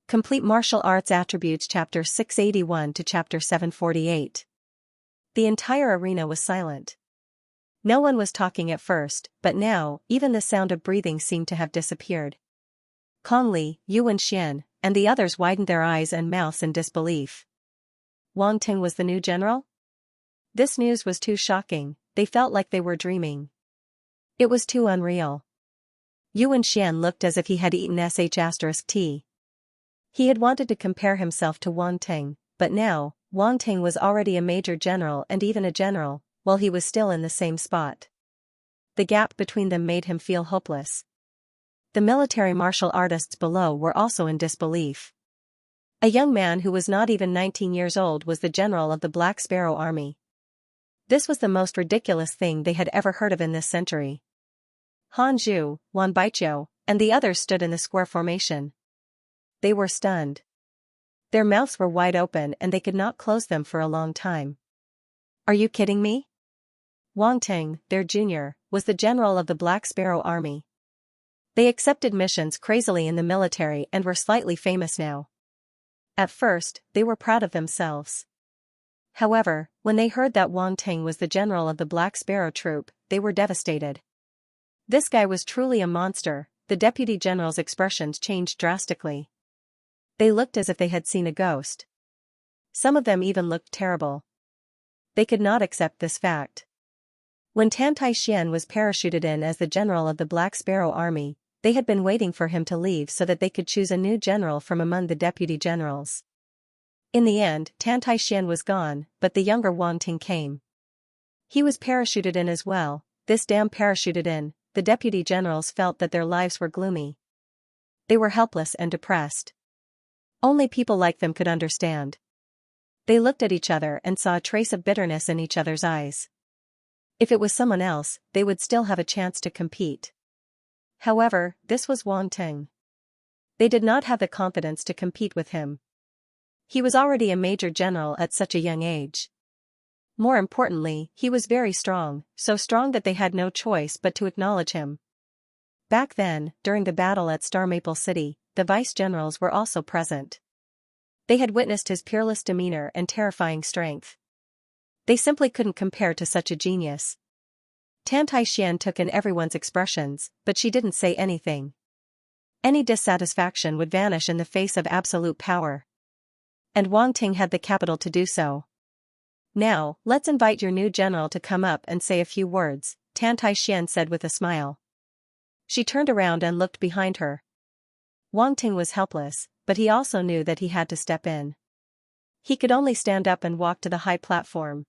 Complete Martial Arts Attributes Chapter 681 to Chapter 748. The entire arena was silent. No one was talking at first, but now, even the sound of breathing seemed to have disappeared. Kong Li, Yu and Xian, and the others widened their eyes and mouths in disbelief. Wang Ting was the new general? This news was too shocking, they felt like they were dreaming. It was too unreal. Yu and Xian looked as if he had eaten **T. He had wanted to compare himself to Wang Ting, but now, Wang Ting was already a major general and even a general, while he was still in the same spot. The gap between them made him feel hopeless. The military martial artists below were also in disbelief. A young man who was not even 19 years old was the general of the Black Sparrow army. This was the most ridiculous thing they had ever heard of in this century. Han Zhu, Wan Baijiu, and the others stood in the square formation. They were stunned. Their mouths were wide open and they could not close them for a long time. Are you kidding me? Wang Ting, their junior, was the general of the Black Sparrow army. They accepted missions crazily in the military and were slightly famous now. At first, they were proud of themselves. However, when they heard that Wang Ting was the general of the Black Sparrow troop, they were devastated. This guy was truly a monster. The deputy general's expressions changed drastically. They looked as if they had seen a ghost. Some of them even looked terrible. They could not accept this fact. When Tan Tai Xian was parachuted in as the general of the Black Sparrow army, they had been waiting for him to leave so that they could choose a new general from among the deputy generals. In the end, Tan Tai Xian was gone, but the younger Wang Ting came. He was parachuted in as well. This damn parachuted in. The deputy generals felt that their lives were gloomy. They were helpless and depressed. Only people like them could understand. They looked at each other and saw a trace of bitterness in each other's eyes. If it was someone else, they would still have a chance to compete. However, this was Wang Ting. They did not have the confidence to compete with him. He was already a major general at such a young age. More importantly, he was very strong, so strong that they had no choice but to acknowledge him. Back then, during the battle at Star Maple City, the vice-generals were also present. They had witnessed his peerless demeanor and terrifying strength. They simply couldn't compare to such a genius. Tan Tai Xian took in everyone's expressions, but she didn't say anything. Any dissatisfaction would vanish in the face of absolute power. And Wang Ting had the capital to do so. Now, let's invite your new general to come up and say a few words, Tan Tai Xian said with a smile. She turned around and looked behind her. Wang Ting was helpless, but he also knew that he had to step in. He could only stand up and walk to the high platform.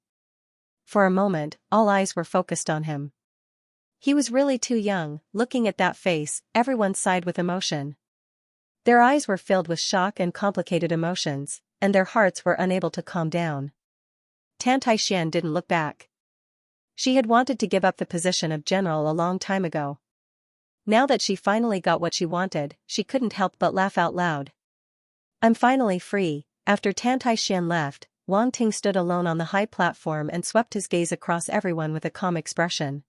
For a moment, all eyes were focused on him. He was really too young. Looking at that face, everyone sighed with emotion. Their eyes were filled with shock and complicated emotions, and their hearts were unable to calm down. Tan Tai Xian didn't look back. She had wanted to give up the position of general a long time ago. Now that she finally got what she wanted, she couldn't help but laugh out loud. I'm finally free. After Tan Tai Xian left, Wang Ting stood alone on the high platform and swept his gaze across everyone with a calm expression.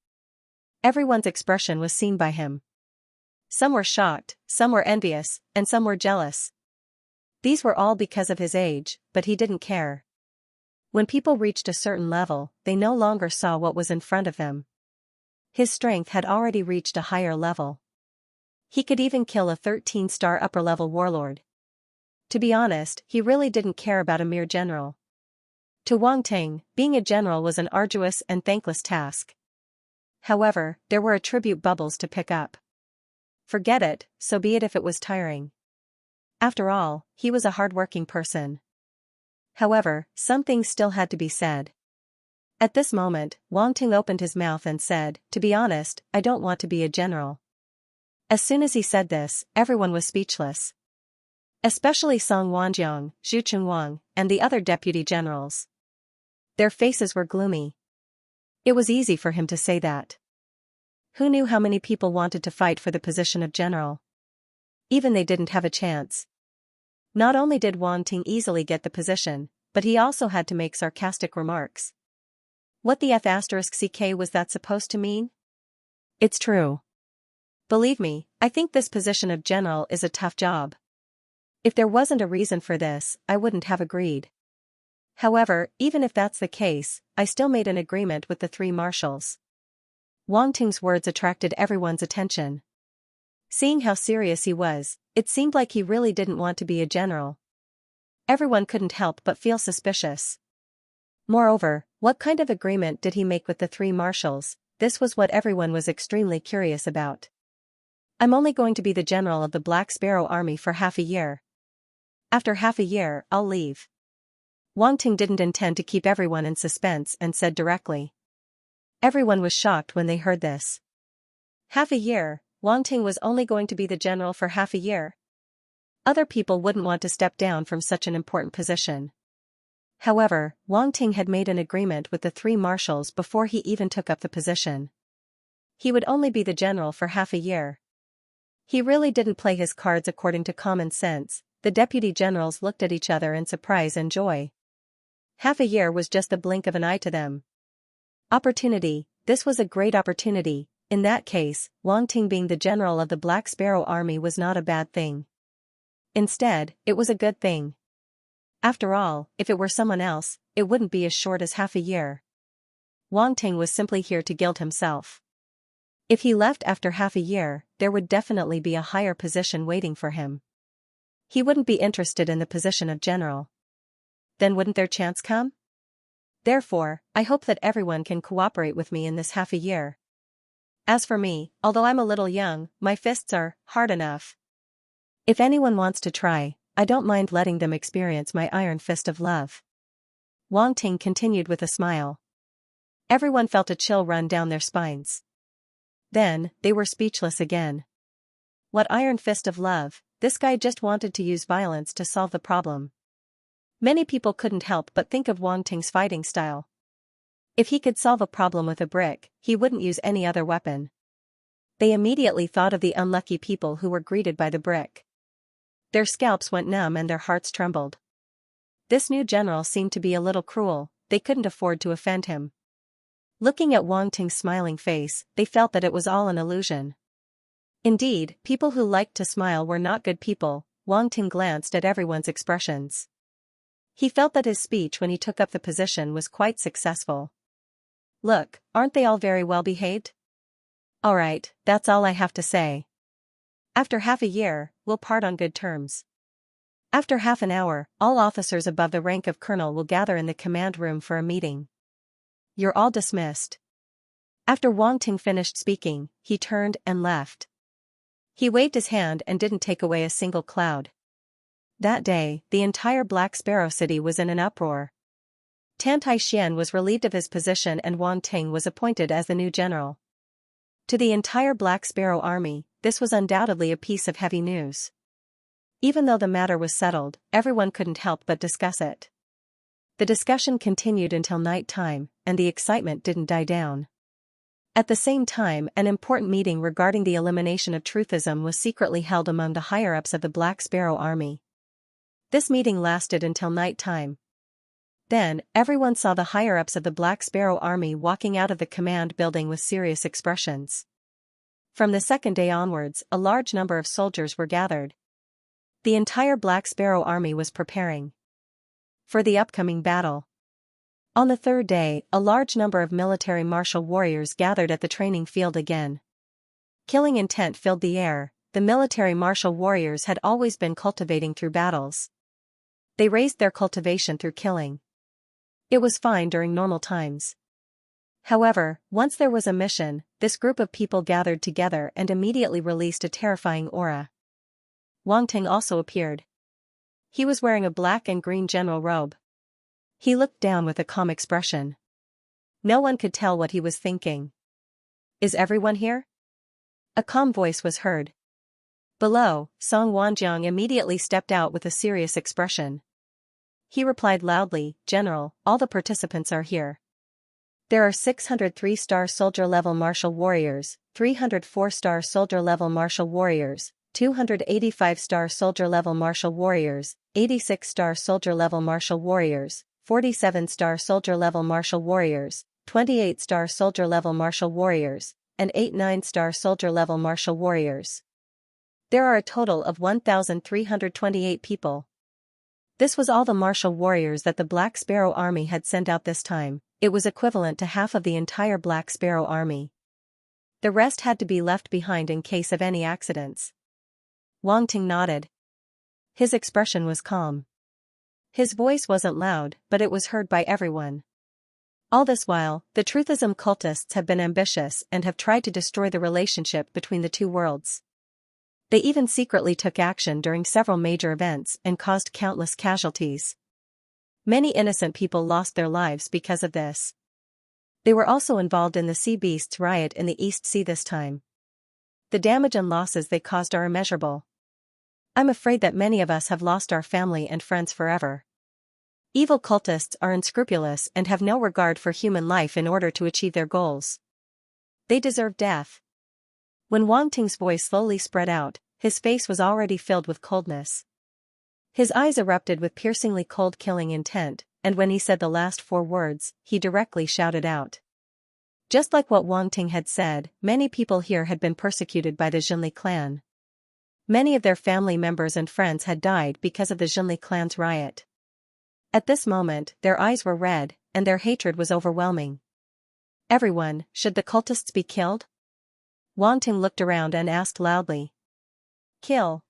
Everyone's expression was seen by him. Some were shocked, some were envious, and some were jealous. These were all because of his age, but he didn't care. When people reached a certain level, they no longer saw what was in front of them. His strength had already reached a higher level. He could even kill a 13-star upper-level warlord. To be honest, he really didn't care about a mere general. To Wang Ting, being a general was an arduous and thankless task. However, there were attribute bubbles to pick up. Forget it, so be it if it was tiring. After all, he was a hard-working person. However, some things still had to be said. At this moment, Wang Ting opened his mouth and said, "To be honest, I don't want to be a general." As soon as he said this, everyone was speechless. Especially Song Wanjiang, Zhu Chengwang, and the other deputy generals. Their faces were gloomy. It was easy for him to say that. Who knew how many people wanted to fight for the position of general? Even they didn't have a chance. Not only did Wang Ting easily get the position, but he also had to make sarcastic remarks. What the F***ck was that supposed to mean? It's true. Believe me, I think this position of general is a tough job. If there wasn't a reason for this, I wouldn't have agreed. However, even if that's the case, I still made an agreement with the three marshals. Wang Ting's words attracted everyone's attention. Seeing how serious he was, it seemed like he really didn't want to be a general. Everyone couldn't help but feel suspicious. Moreover, what kind of agreement did he make with the three marshals? This was what everyone was extremely curious about. I'm only going to be the general of the Black Sparrow army for half a year. After half a year, I'll leave. Wang Ting didn't intend to keep everyone in suspense and said directly. Everyone was shocked when they heard this. Half a year, Wang Ting was only going to be the general for half a year. Other people wouldn't want to step down from such an important position. However, Wang Ting had made an agreement with the three marshals before he even took up the position. He would only be the general for half a year. He really didn't play his cards according to common sense. The deputy generals looked at each other in surprise and joy. Half a year was just the blink of an eye to them. Opportunity, this was a great opportunity. In that case, Wang Ting being the general of the Black Sparrow army was not a bad thing. Instead, it was a good thing. After all, if it were someone else, it wouldn't be as short as half a year. Wang Ting was simply here to gild himself. If he left after half a year, there would definitely be a higher position waiting for him. He wouldn't be interested in the position of general. Then wouldn't their chance come? Therefore, I hope that everyone can cooperate with me in this half a year. As for me, although I'm a little young, my fists are hard enough. If anyone wants to try, I don't mind letting them experience my iron fist of love. Wang Ting continued with a smile. Everyone felt a chill run down their spines. Then, they were speechless again. What iron fist of love? This guy just wanted to use violence to solve the problem. Many people couldn't help but think of Wang Ting's fighting style. If he could solve a problem with a brick, he wouldn't use any other weapon. They immediately thought of the unlucky people who were greeted by the brick. Their scalps went numb and their hearts trembled. This new general seemed to be a little cruel. They couldn't afford to offend him. Looking at Wang Ting's smiling face, they felt that it was all an illusion. Indeed, people who liked to smile were not good people. Wang Ting glanced at everyone's expressions. He felt that his speech when he took up the position was quite successful. Look, aren't they all very well behaved? Alright, that's all I have to say. After half a year, we'll part on good terms. After half an hour, all officers above the rank of colonel will gather in the command room for a meeting. You're all dismissed. After Wang Ting finished speaking, he turned and left. He waved his hand and didn't take away a single cloud. That day, the entire Black Sparrow city was in an uproar. Tan Xian was relieved of his position and Wang Ting was appointed as the new general. To the entire Black Sparrow army, this was undoubtedly a piece of heavy news. Even though the matter was settled, everyone couldn't help but discuss it. The discussion continued until night time, and the excitement didn't die down. At the same time, an important meeting regarding the elimination of truthism was secretly held among the higher-ups of the Black Sparrow army. This meeting lasted until night time. Then, everyone saw the higher-ups of the Black Sparrow army walking out of the command building with serious expressions. From the second day onwards, a large number of soldiers were gathered. The entire Black Sparrow army was preparing for the upcoming battle. On the third day, a large number of military martial warriors gathered at the training field again. Killing intent filled the air. The military martial warriors had always been cultivating through battles. They raised their cultivation through killing. It was fine during normal times. However, once there was a mission, this group of people gathered together and immediately released a terrifying aura. Wang Ting also appeared. He was wearing a black and green general robe. He looked down with a calm expression. No one could tell what he was thinking. Is everyone here? A calm voice was heard. Below, Song Wanjiang immediately stepped out with a serious expression. He replied loudly, General, all the participants are here. There are 603-star soldier-level martial warriors, 304-star soldier-level martial warriors, 285-star soldier-level martial warriors, 86-star soldier-level martial warriors, 47-star soldier-level martial warriors, 28-star soldier-level martial warriors, and 8 9-star soldier-level martial warriors. There are a total of 1,328 people. This was all the martial warriors that the Black Sparrow army had sent out this time. It was equivalent to half of the entire Black Sparrow army. The rest had to be left behind in case of any accidents. Wang Ting nodded. His expression was calm. His voice wasn't loud, but it was heard by everyone. All this while, the Truthism cultists have been ambitious and have tried to destroy the relationship between the two worlds. They even secretly took action during several major events and caused countless casualties. Many innocent people lost their lives because of this. They were also involved in the Sea Beasts riot in the East Sea this time. The damage and losses they caused are immeasurable. I'm afraid that many of us have lost our family and friends forever. Evil cultists are unscrupulous and have no regard for human life in order to achieve their goals. They deserve death. When Wang Ting's voice slowly spread out, his face was already filled with coldness. His eyes erupted with piercingly cold killing intent, and when he said the last 4 words, he directly shouted out. Just like what Wang Ting had said, many people here had been persecuted by the Xinli clan. Many of their family members and friends had died because of the Xinli clan's riot. At this moment, their eyes were red, and their hatred was overwhelming. Everyone, should the cultists be killed? Wang Ting looked around and asked loudly. Kill.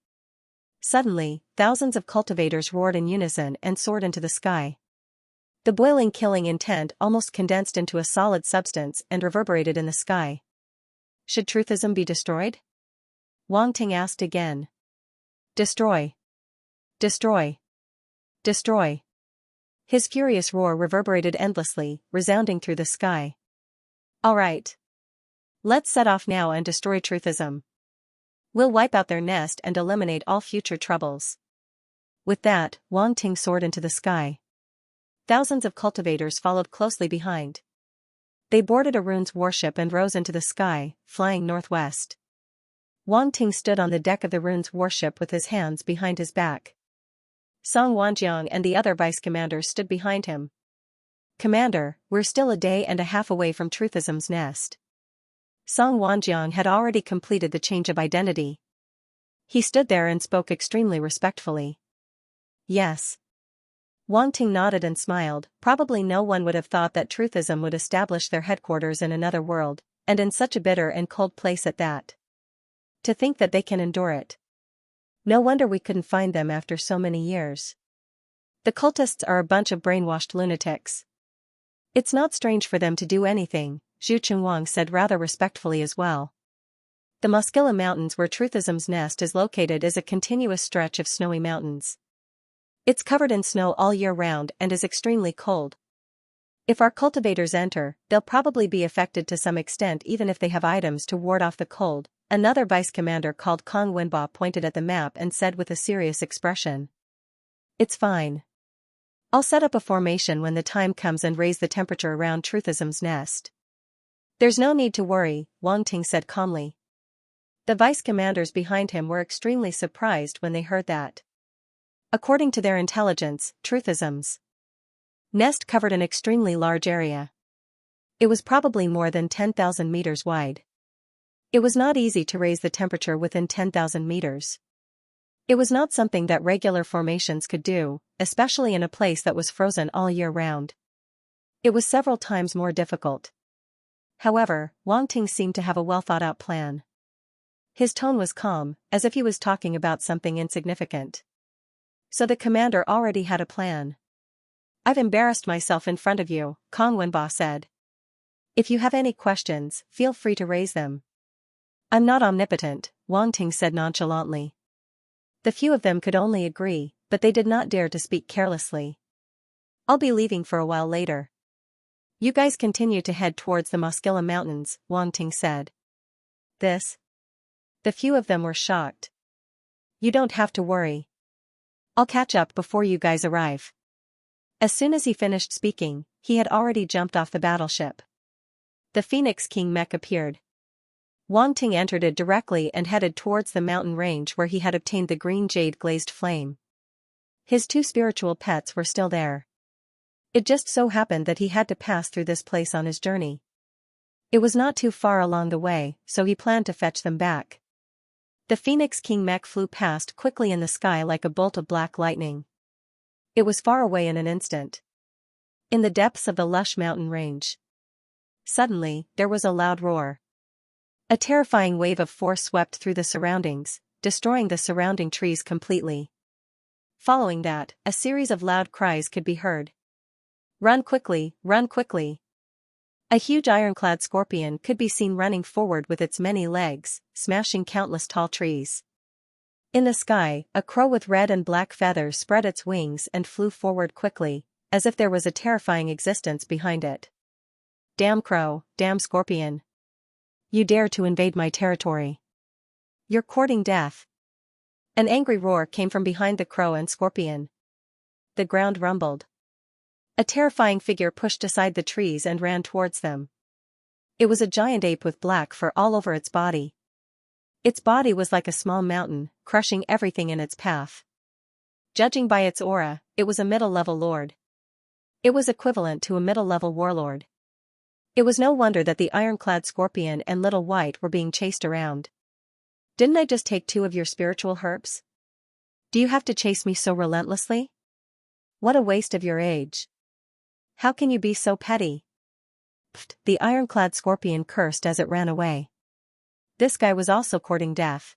Suddenly, thousands of cultivators roared in unison and soared into the sky. The boiling killing intent almost condensed into a solid substance and reverberated in the sky. Should Truthism be destroyed? Wang Ting asked again. Destroy. Destroy. Destroy. His furious roar reverberated endlessly, resounding through the sky. All right. Let's set off now and destroy Truthism. We'll wipe out their nest and eliminate all future troubles. With that, Wang Ting soared into the sky. Thousands of cultivators followed closely behind. They boarded Arun's warship and rose into the sky, flying northwest. Wang Ting stood on the deck of the Arun's warship with his hands behind his back. Song Wanjiang and the other vice-commanders stood behind him. Commander, we're still a day and a half away from Truthism's nest. Song Wanjiang had already completed the change of identity. He stood there and spoke extremely respectfully. Yes. Wang Ting nodded and smiled. Probably no one would have thought that Truthism would establish their headquarters in another world, and in such a bitter and cold place at that. To think that they can endure it. No wonder we couldn't find them after so many years. The cultists are a bunch of brainwashed lunatics. It's not strange for them to do anything, Zhu Chunwang said rather respectfully as well. The Moskila Mountains where Truthism's nest is located is a continuous stretch of snowy mountains. It's covered in snow all year round and is extremely cold. If our cultivators enter, they'll probably be affected to some extent even if they have items to ward off the cold. Another vice-commander called Kong Wenba pointed at the map and said with a serious expression. It's fine. I'll set up a formation when the time comes and raise the temperature around Truthism's nest. There's no need to worry, Wang Ting said calmly. The vice-commanders behind him were extremely surprised when they heard that. According to their intelligence, Truthism's nest covered an extremely large area. It was probably more than 10,000 meters wide. It was not easy to raise the temperature within 10,000 meters. It was not something that regular formations could do, especially in a place that was frozen all year round. It was several times more difficult. However, Wang Ting seemed to have a well-thought-out plan. His tone was calm, as if he was talking about something insignificant. So the commander already had a plan. I've embarrassed myself in front of you, Kong Wenba said. If you have any questions, feel free to raise them. I'm not omnipotent, Wang Ting said nonchalantly. The few of them could only agree, but they did not dare to speak carelessly. I'll be leaving for a while later. You guys continue to head towards the Moskila Mountains, Wang Ting said. This? The few of them were shocked. You don't have to worry. I'll catch up before you guys arrive. As soon as he finished speaking, he had already jumped off the battleship. The Phoenix King mech appeared. Wang Ting entered it directly and headed towards the mountain range where he had obtained the green jade glazed flame. His 2 spiritual pets were still there. It just so happened that he had to pass through this place on his journey. It was not too far along the way, so he planned to fetch them back. The Phoenix King mech flew past quickly in the sky like a bolt of black lightning. It was far away in an instant. In the depths of the lush mountain range. Suddenly, there was a loud roar. A terrifying wave of force swept through the surroundings, destroying the surrounding trees completely. Following that, a series of loud cries could be heard. "Run quickly, run quickly!" A huge ironclad scorpion could be seen running forward with its many legs, smashing countless tall trees. In the sky, a crow with red and black feathers spread its wings and flew forward quickly, as if there was a terrifying existence behind it. "Damn crow, damn scorpion! You dare to invade my territory! You're courting death!" An angry roar came from behind the crow and scorpion. The ground rumbled. A terrifying figure pushed aside the trees and ran towards them. It was a giant ape with black fur all over its body. Its body was like a small mountain, crushing everything in its path. Judging by its aura, it was a middle-level lord. It was equivalent to a middle-level warlord. It was no wonder that the ironclad scorpion and Little White were being chased around. "Didn't I just take 2 of your spiritual herbs? Do you have to chase me so relentlessly? What a waste of your age. How can you be so petty?" Pfft, the ironclad scorpion cursed as it ran away. This guy was also courting death.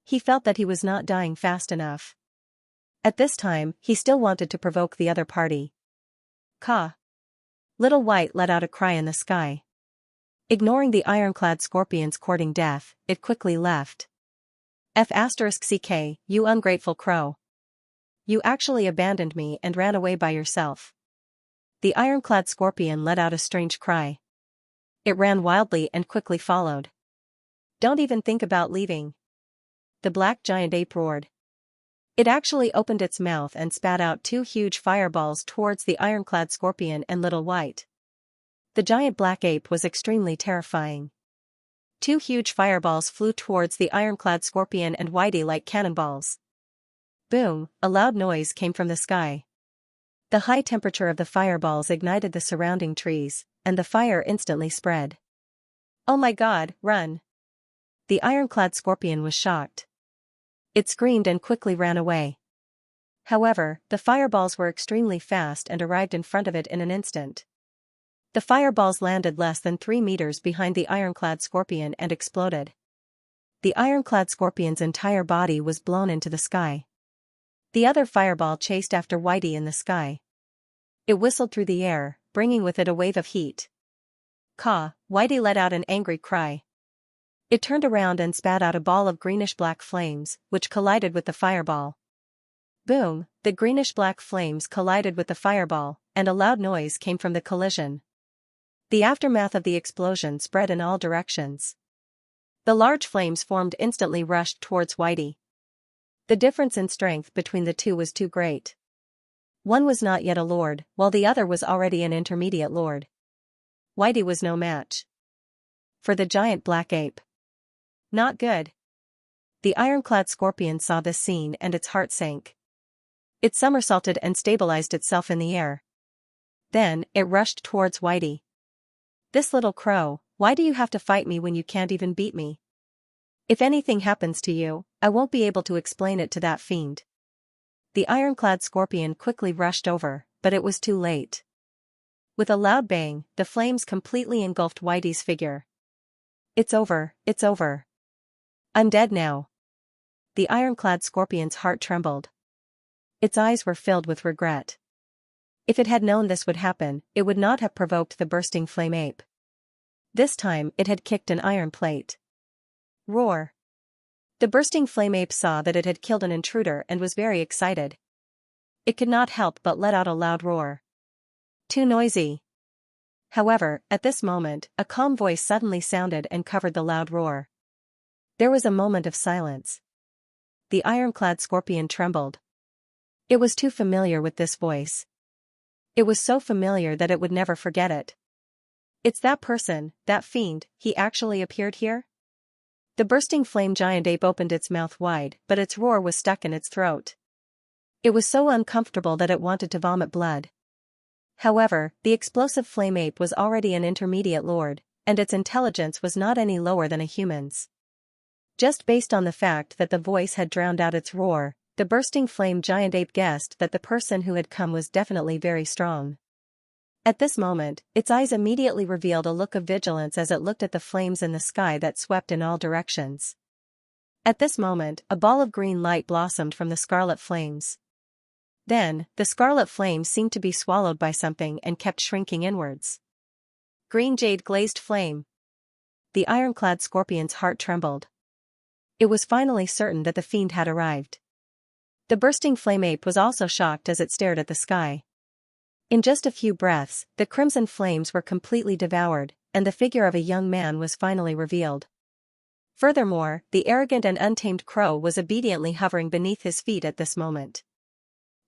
He felt that he was not dying fast enough. At this time, he still wanted to provoke the other party. "Caw!" Little White let out a cry in the sky. Ignoring the ironclad scorpion's courting death, it quickly left. "F***ck, you ungrateful crow. You actually abandoned me and ran away by yourself." The ironclad scorpion let out a strange cry. It ran wildly and quickly followed. "Don't even think about leaving," the black giant ape roared. It actually opened its mouth and spat out 2 huge fireballs towards the ironclad scorpion and Little White. The giant black ape was extremely terrifying. 2 huge fireballs flew towards the ironclad scorpion and Whitey like cannonballs. Boom, a loud noise came from the sky. The high temperature of the fireballs ignited the surrounding trees, and the fire instantly spread. "Oh my God, run!" The ironclad scorpion was shocked. It screamed and quickly ran away. However, the fireballs were extremely fast and arrived in front of it in an instant. The fireballs landed less than 3 meters behind the ironclad scorpion and exploded. The ironclad scorpion's entire body was blown into the sky. The other fireball chased after Whitey in the sky. It whistled through the air, bringing with it a wave of heat. "Caw!" Whitey let out an angry cry. It turned around and spat out a ball of greenish-black flames, which collided with the fireball. Boom, the greenish-black flames collided with the fireball, and a loud noise came from the collision. The aftermath of the explosion spread in all directions. The large flames formed instantly rushed towards Whitey. The difference in strength between the two was too great. One was not yet a lord, while the other was already an intermediate lord. Whitey was no match for the giant black ape. Not good. The ironclad scorpion saw this scene and its heart sank. It somersaulted and stabilized itself in the air. Then, it rushed towards Whitey. "This little crow, why do you have to fight me when you can't even beat me? If anything happens to you, I won't be able to explain it to that fiend." The ironclad scorpion quickly rushed over, but it was too late. With a loud bang, the flames completely engulfed Whitey's figure. "It's over, it's over. I'm dead now." The ironclad scorpion's heart trembled. Its eyes were filled with regret. If it had known this would happen, it would not have provoked the bursting flame ape. This time, it had kicked an iron plate. Roar. The bursting flame ape saw that it had killed an intruder and was very excited. It could not help but let out a loud roar. "Too noisy." However, at this moment, a calm voice suddenly sounded and covered the loud roar. There was a moment of silence. The ironclad scorpion trembled. It was too familiar with this voice. It was so familiar that it would never forget it. "It's that person, that fiend, he actually appeared here?" The bursting flame giant ape opened its mouth wide, but its roar was stuck in its throat. It was so uncomfortable that it wanted to vomit blood. However, the explosive flame ape was already an intermediate lord, and its intelligence was not any lower than a human's. Just based on the fact that the voice had drowned out its roar, the bursting flame giant ape guessed that the person who had come was definitely very strong. At this moment, its eyes immediately revealed a look of vigilance as it looked at the flames in the sky that swept in all directions. At this moment, a ball of green light blossomed from the scarlet flames. Then, the scarlet flame seemed to be swallowed by something and kept shrinking inwards. Green jade glazed flame. The ironclad scorpion's heart trembled. It was finally certain that the fiend had arrived. The bursting flame ape was also shocked as it stared at the sky. In just a few breaths, the crimson flames were completely devoured, and the figure of a young man was finally revealed. Furthermore, the arrogant and untamed crow was obediently hovering beneath his feet at this moment.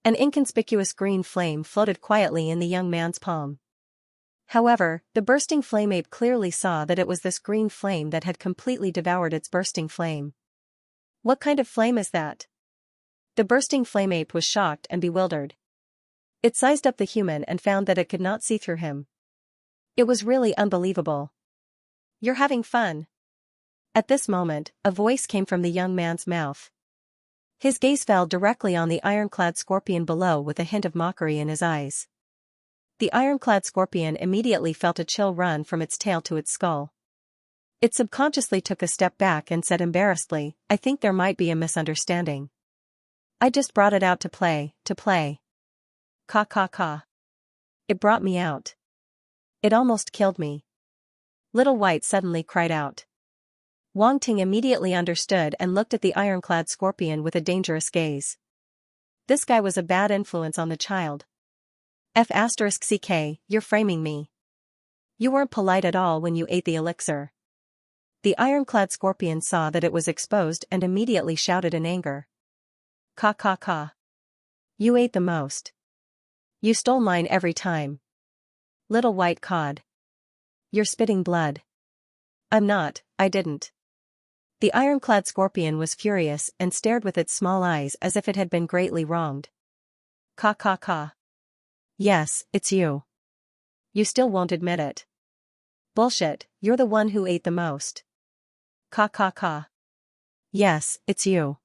An inconspicuous green flame floated quietly in the young man's palm. However, the bursting flame ape clearly saw that it was this green flame that had completely devoured its bursting flame. What kind of flame is that? The bursting flame ape was shocked and bewildered. It sized up the human and found that it could not see through him. It was really unbelievable. You're having fun. At this moment, a voice came from the young man's mouth. His gaze fell directly on the ironclad scorpion below with a hint of mockery in his eyes. The ironclad scorpion immediately felt a chill run from its tail to its skull. It subconsciously took a step back and said embarrassedly, "I think there might be a misunderstanding. I just brought it out to play. Caw caw caw. It brought me out. It almost killed me." Little White suddenly cried out. Wang Ting immediately understood and looked at the ironclad scorpion with a dangerous gaze. This guy was a bad influence on the child. F***ck, you're framing me. You weren't polite at all when you ate the elixir. The ironclad scorpion saw that it was exposed and immediately shouted in anger. Caw caw caw. You ate the most. You stole mine every time. Little White cawed. You're spitting blood. I'm not, I didn't. The ironclad scorpion was furious and stared with its small eyes as if it had been greatly wronged. Caw caw caw. Yes, it's you. You still won't admit it. Bullshit, you're the one who ate the most. Caw caw caw. Yes, it's you.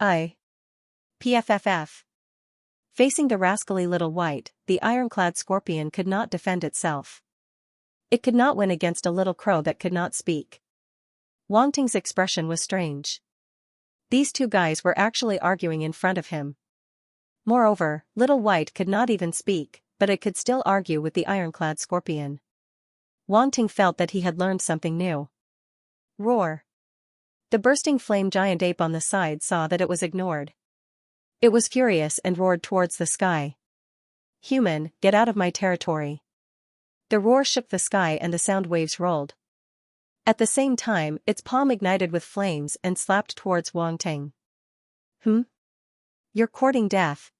PFFF. Facing the rascally Little White, the ironclad scorpion could not defend itself. It could not win against a little crow that could not speak. Wang Ting's expression was strange. These two guys were actually arguing in front of him. Moreover, Little White could not even speak, but it could still argue with the ironclad scorpion. Wang Ting felt that he had learned something new. Roar. The bursting flame giant ape on the side saw that it was ignored. It was furious and roared towards the sky. Human, get out of my territory. The roar shook the sky and the sound waves rolled. At the same time, its palm ignited with flames and slapped towards Wang Ting. You're courting death.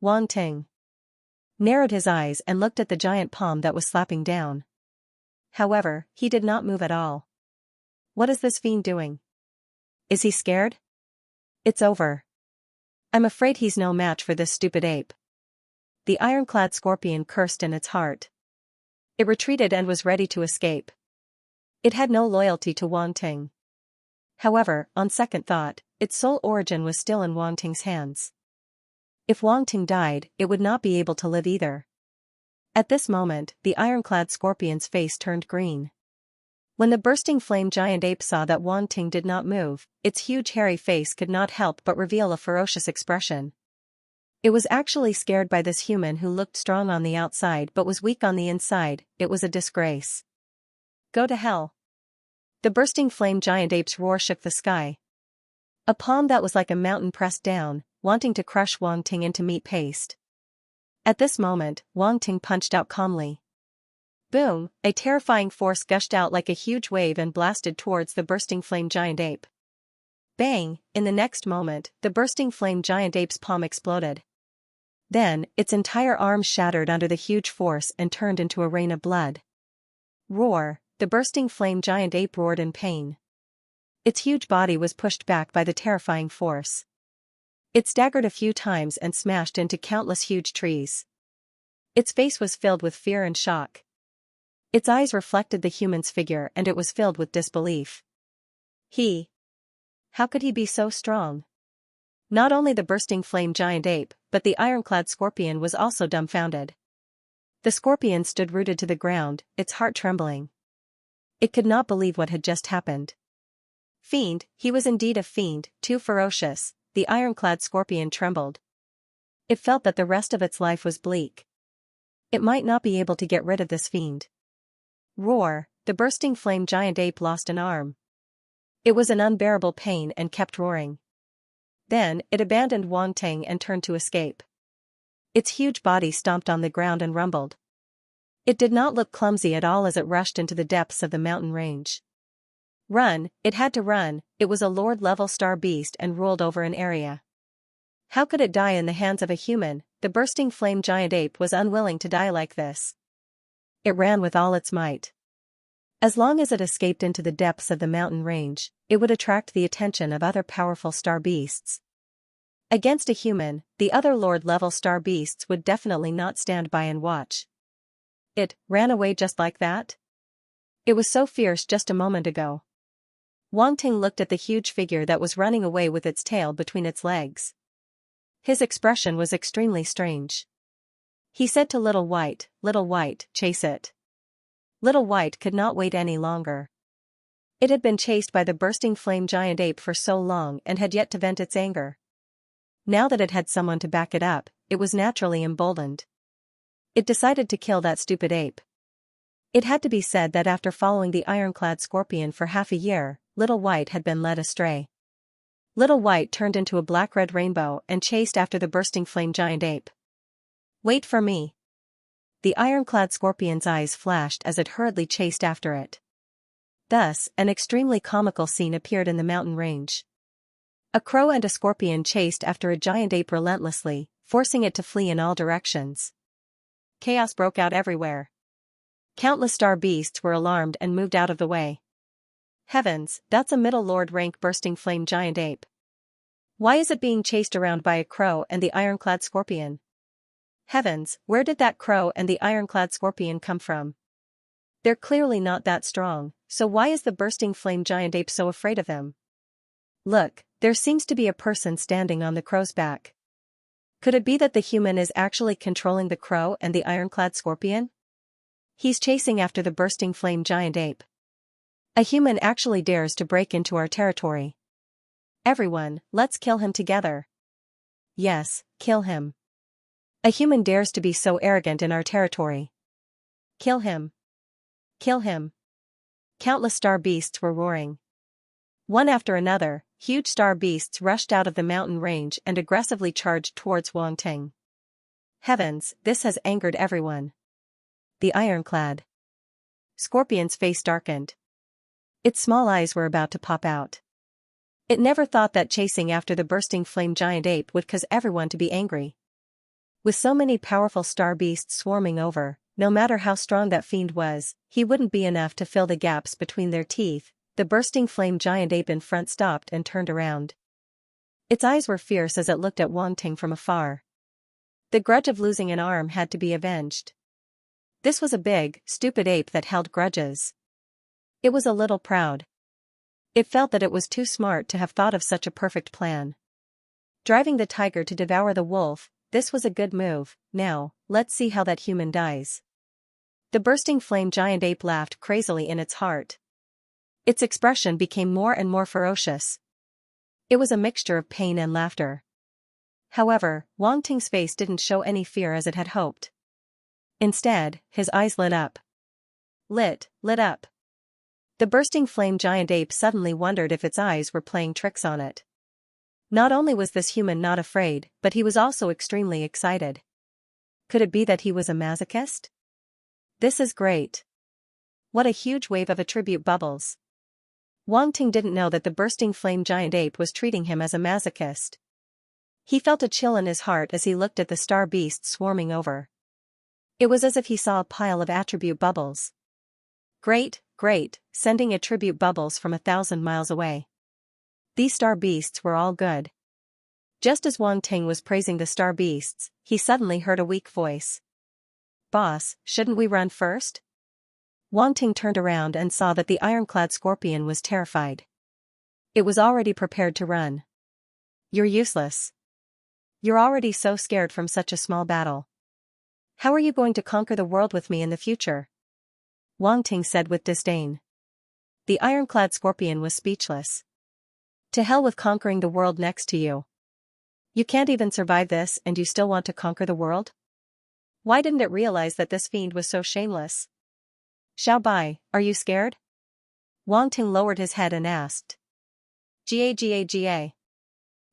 Wang Ting narrowed his eyes and looked at the giant palm that was slapping down. However, he did not move at all. What is this fiend doing? Is he scared? It's over. I'm afraid he's no match for this stupid ape. The ironclad scorpion cursed in its heart. It retreated and was ready to escape. It had no loyalty to Wang Ting. However, on second thought, its sole origin was still in Wang Ting's hands. If Wang Ting died, it would not be able to live either. At this moment, the ironclad scorpion's face turned green. When the bursting flame giant ape saw that Wang Ting did not move, its huge hairy face could not help but reveal a ferocious expression. It was actually scared by this human who looked strong on the outside but was weak on the inside. It was a disgrace. Go to hell. The bursting flame giant ape's roar shook the sky. A palm that was like a mountain pressed down, wanting to crush Wang Ting into meat paste. At this moment, Wang Ting punched out calmly. Boom, a terrifying force gushed out like a huge wave and blasted towards the bursting flame giant ape. Bang, in the next moment, the bursting flame giant ape's palm exploded. Then, its entire arm shattered under the huge force and turned into a rain of blood. Roar, the bursting flame giant ape roared in pain. Its huge body was pushed back by the terrifying force. It staggered a few times and smashed into countless huge trees. Its face was filled with fear and shock. Its eyes reflected the human's figure and it was filled with disbelief. He. How could he be so strong? Not only the bursting flame giant ape, but the ironclad scorpion was also dumbfounded. The scorpion stood rooted to the ground, its heart trembling. It could not believe what had just happened. Fiend, he was indeed a fiend, too ferocious. The ironclad scorpion trembled. It felt that the rest of its life was bleak. It might not be able to get rid of this fiend. Roar, the bursting flame giant ape lost an arm. It was an unbearable pain and kept roaring. Then, it abandoned Wang Ting and turned to escape. Its huge body stomped on the ground and rumbled. It did not look clumsy at all as it rushed into the depths of the mountain range. Run, it had to run. It was a Lord-level star beast and ruled over an area. How could it die in the hands of a human? The bursting flame giant ape was unwilling to die like this. It ran with all its might. As long as it escaped into the depths of the mountain range, it would attract the attention of other powerful star beasts. Against a human, the other Lord-level star beasts would definitely not stand by and watch. It ran away just like that? It was so fierce just a moment ago. Wang Ting looked at the huge figure that was running away with its tail between its legs. His expression was extremely strange. He said to Little White, chase it. Little White could not wait any longer. It had been chased by the bursting flame giant ape for so long and had yet to vent its anger. Now that it had someone to back it up, it was naturally emboldened. It decided to kill that stupid ape. It had to be said that after following the ironclad scorpion for half a year, Little White had been led astray. Little White turned into a black-red rainbow and chased after the bursting flame giant ape. Wait for me. The ironclad scorpion's eyes flashed as it hurriedly chased after it. Thus, an extremely comical scene appeared in the mountain range. A crow and a scorpion chased after a giant ape relentlessly, forcing it to flee in all directions. Chaos broke out everywhere. Countless star beasts were alarmed and moved out of the way. Heavens, that's a middle lord rank bursting flame giant ape. Why is it being chased around by a crow and the ironclad scorpion? Heavens, where did that crow and the ironclad scorpion come from? They're clearly not that strong, so why is the bursting flame giant ape so afraid of them? Look, there seems to be a person standing on the crow's back. Could it be that the human is actually controlling the crow and the ironclad scorpion? He's chasing after the bursting flame giant ape. A human actually dares to break into our territory. Everyone, let's kill him together. Yes, kill him. A human dares to be so arrogant in our territory. Kill him. Kill him. Countless star beasts were roaring. One after another, huge star beasts rushed out of the mountain range and aggressively charged towards Wang Ting. Heavens, this has angered everyone. The ironclad scorpion's face darkened. Its small eyes were about to pop out. It never thought that chasing after the bursting flame giant ape would cause everyone to be angry. With so many powerful star beasts swarming over, no matter how strong that fiend was, he wouldn't be enough to fill the gaps between their teeth. The bursting flame giant ape in front stopped and turned around. Its eyes were fierce as it looked at Wang Ting from afar. The grudge of losing an arm had to be avenged. This was a big, stupid ape that held grudges. It was a little proud. It felt that it was too smart to have thought of such a perfect plan. Driving the tiger to devour the wolf, this was a good move. Now, let's see how that human dies. The bursting flame giant ape laughed crazily in its heart. Its expression became more and more ferocious. It was a mixture of pain and laughter. However, Wang Ting's face didn't show any fear as it had hoped. Instead, his eyes lit up. Lit up. The bursting flame giant ape suddenly wondered if its eyes were playing tricks on it. Not only was this human not afraid, but he was also extremely excited. Could it be that he was a masochist? This is great. What a huge wave of attribute bubbles. Wang Ting didn't know that the bursting flame giant ape was treating him as a masochist. He felt a chill in his heart as he looked at the star beasts swarming over. It was as if he saw a pile of attribute bubbles. Great, sending attribute bubbles from 1,000 miles away. These star beasts were all good. Just as Wang Ting was praising the star beasts, he suddenly heard a weak voice. Boss, shouldn't we run first? Wang Ting turned around and saw that the ironclad scorpion was terrified. It was already prepared to run. You're useless. You're already so scared from such a small battle. How are you going to conquer the world with me in the future? Wang Ting said with disdain. The ironclad scorpion was speechless. To hell with conquering the world next to you. You can't even survive this and you still want to conquer the world? Why didn't it realize that this fiend was so shameless? Xiao Bai, are you scared? Wang Ting lowered his head and asked. Ga.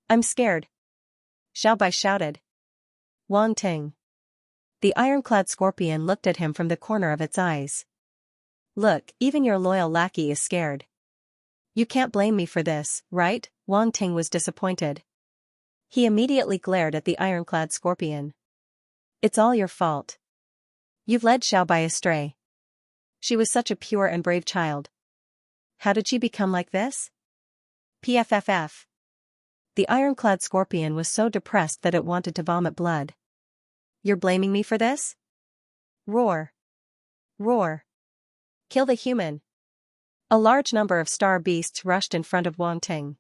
I'm scared. Xiao Bai shouted. Wang Ting. The ironclad scorpion looked at him from the corner of its eyes. Look, even your loyal lackey is scared. You can't blame me for this, right? Wang Ting was disappointed. He immediately glared at the ironclad scorpion. It's all your fault. You've led Xiao Bai astray. She was such a pure and brave child. How did she become like this? Pfff. The ironclad scorpion was so depressed that it wanted to vomit blood. You're blaming me for this? Roar. Roar. Kill the human. A large number of star beasts rushed in front of Wang Ting.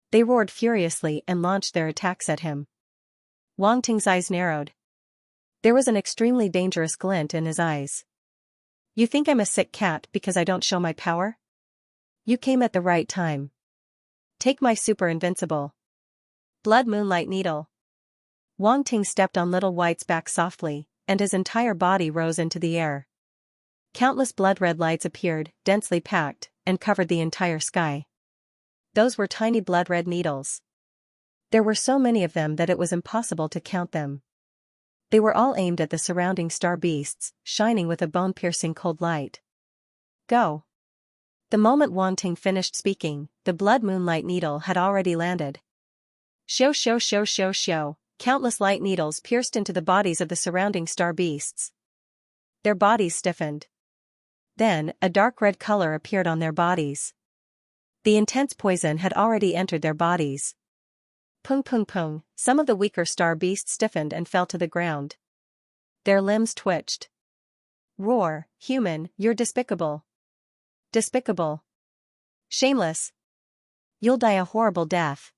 They roared furiously and launched their attacks at him. Wang Ting's eyes narrowed. There was an extremely dangerous glint in his eyes. You think I'm a sick cat because I don't show my power? You came at the right time. Take my super invincible blood moonlight needle. Wang Ting stepped on Little White's back softly, and his entire body rose into the air. Countless blood-red lights appeared, densely packed, and covered the entire sky. Those were tiny blood-red needles. There were so many of them that it was impossible to count them. They were all aimed at the surrounding star beasts, shining with a bone-piercing cold light. Go! The moment Wang Ting finished speaking, the blood moonlight needle had already landed. Shoo. Countless light needles pierced into the bodies of the surrounding star beasts. Their bodies stiffened. Then, a dark red color appeared on their bodies. The intense poison had already entered their bodies. Pung. Some of the weaker star beasts stiffened and fell to the ground. Their limbs twitched. Roar, human, you're despicable. Despicable. Shameless. You'll die a horrible death.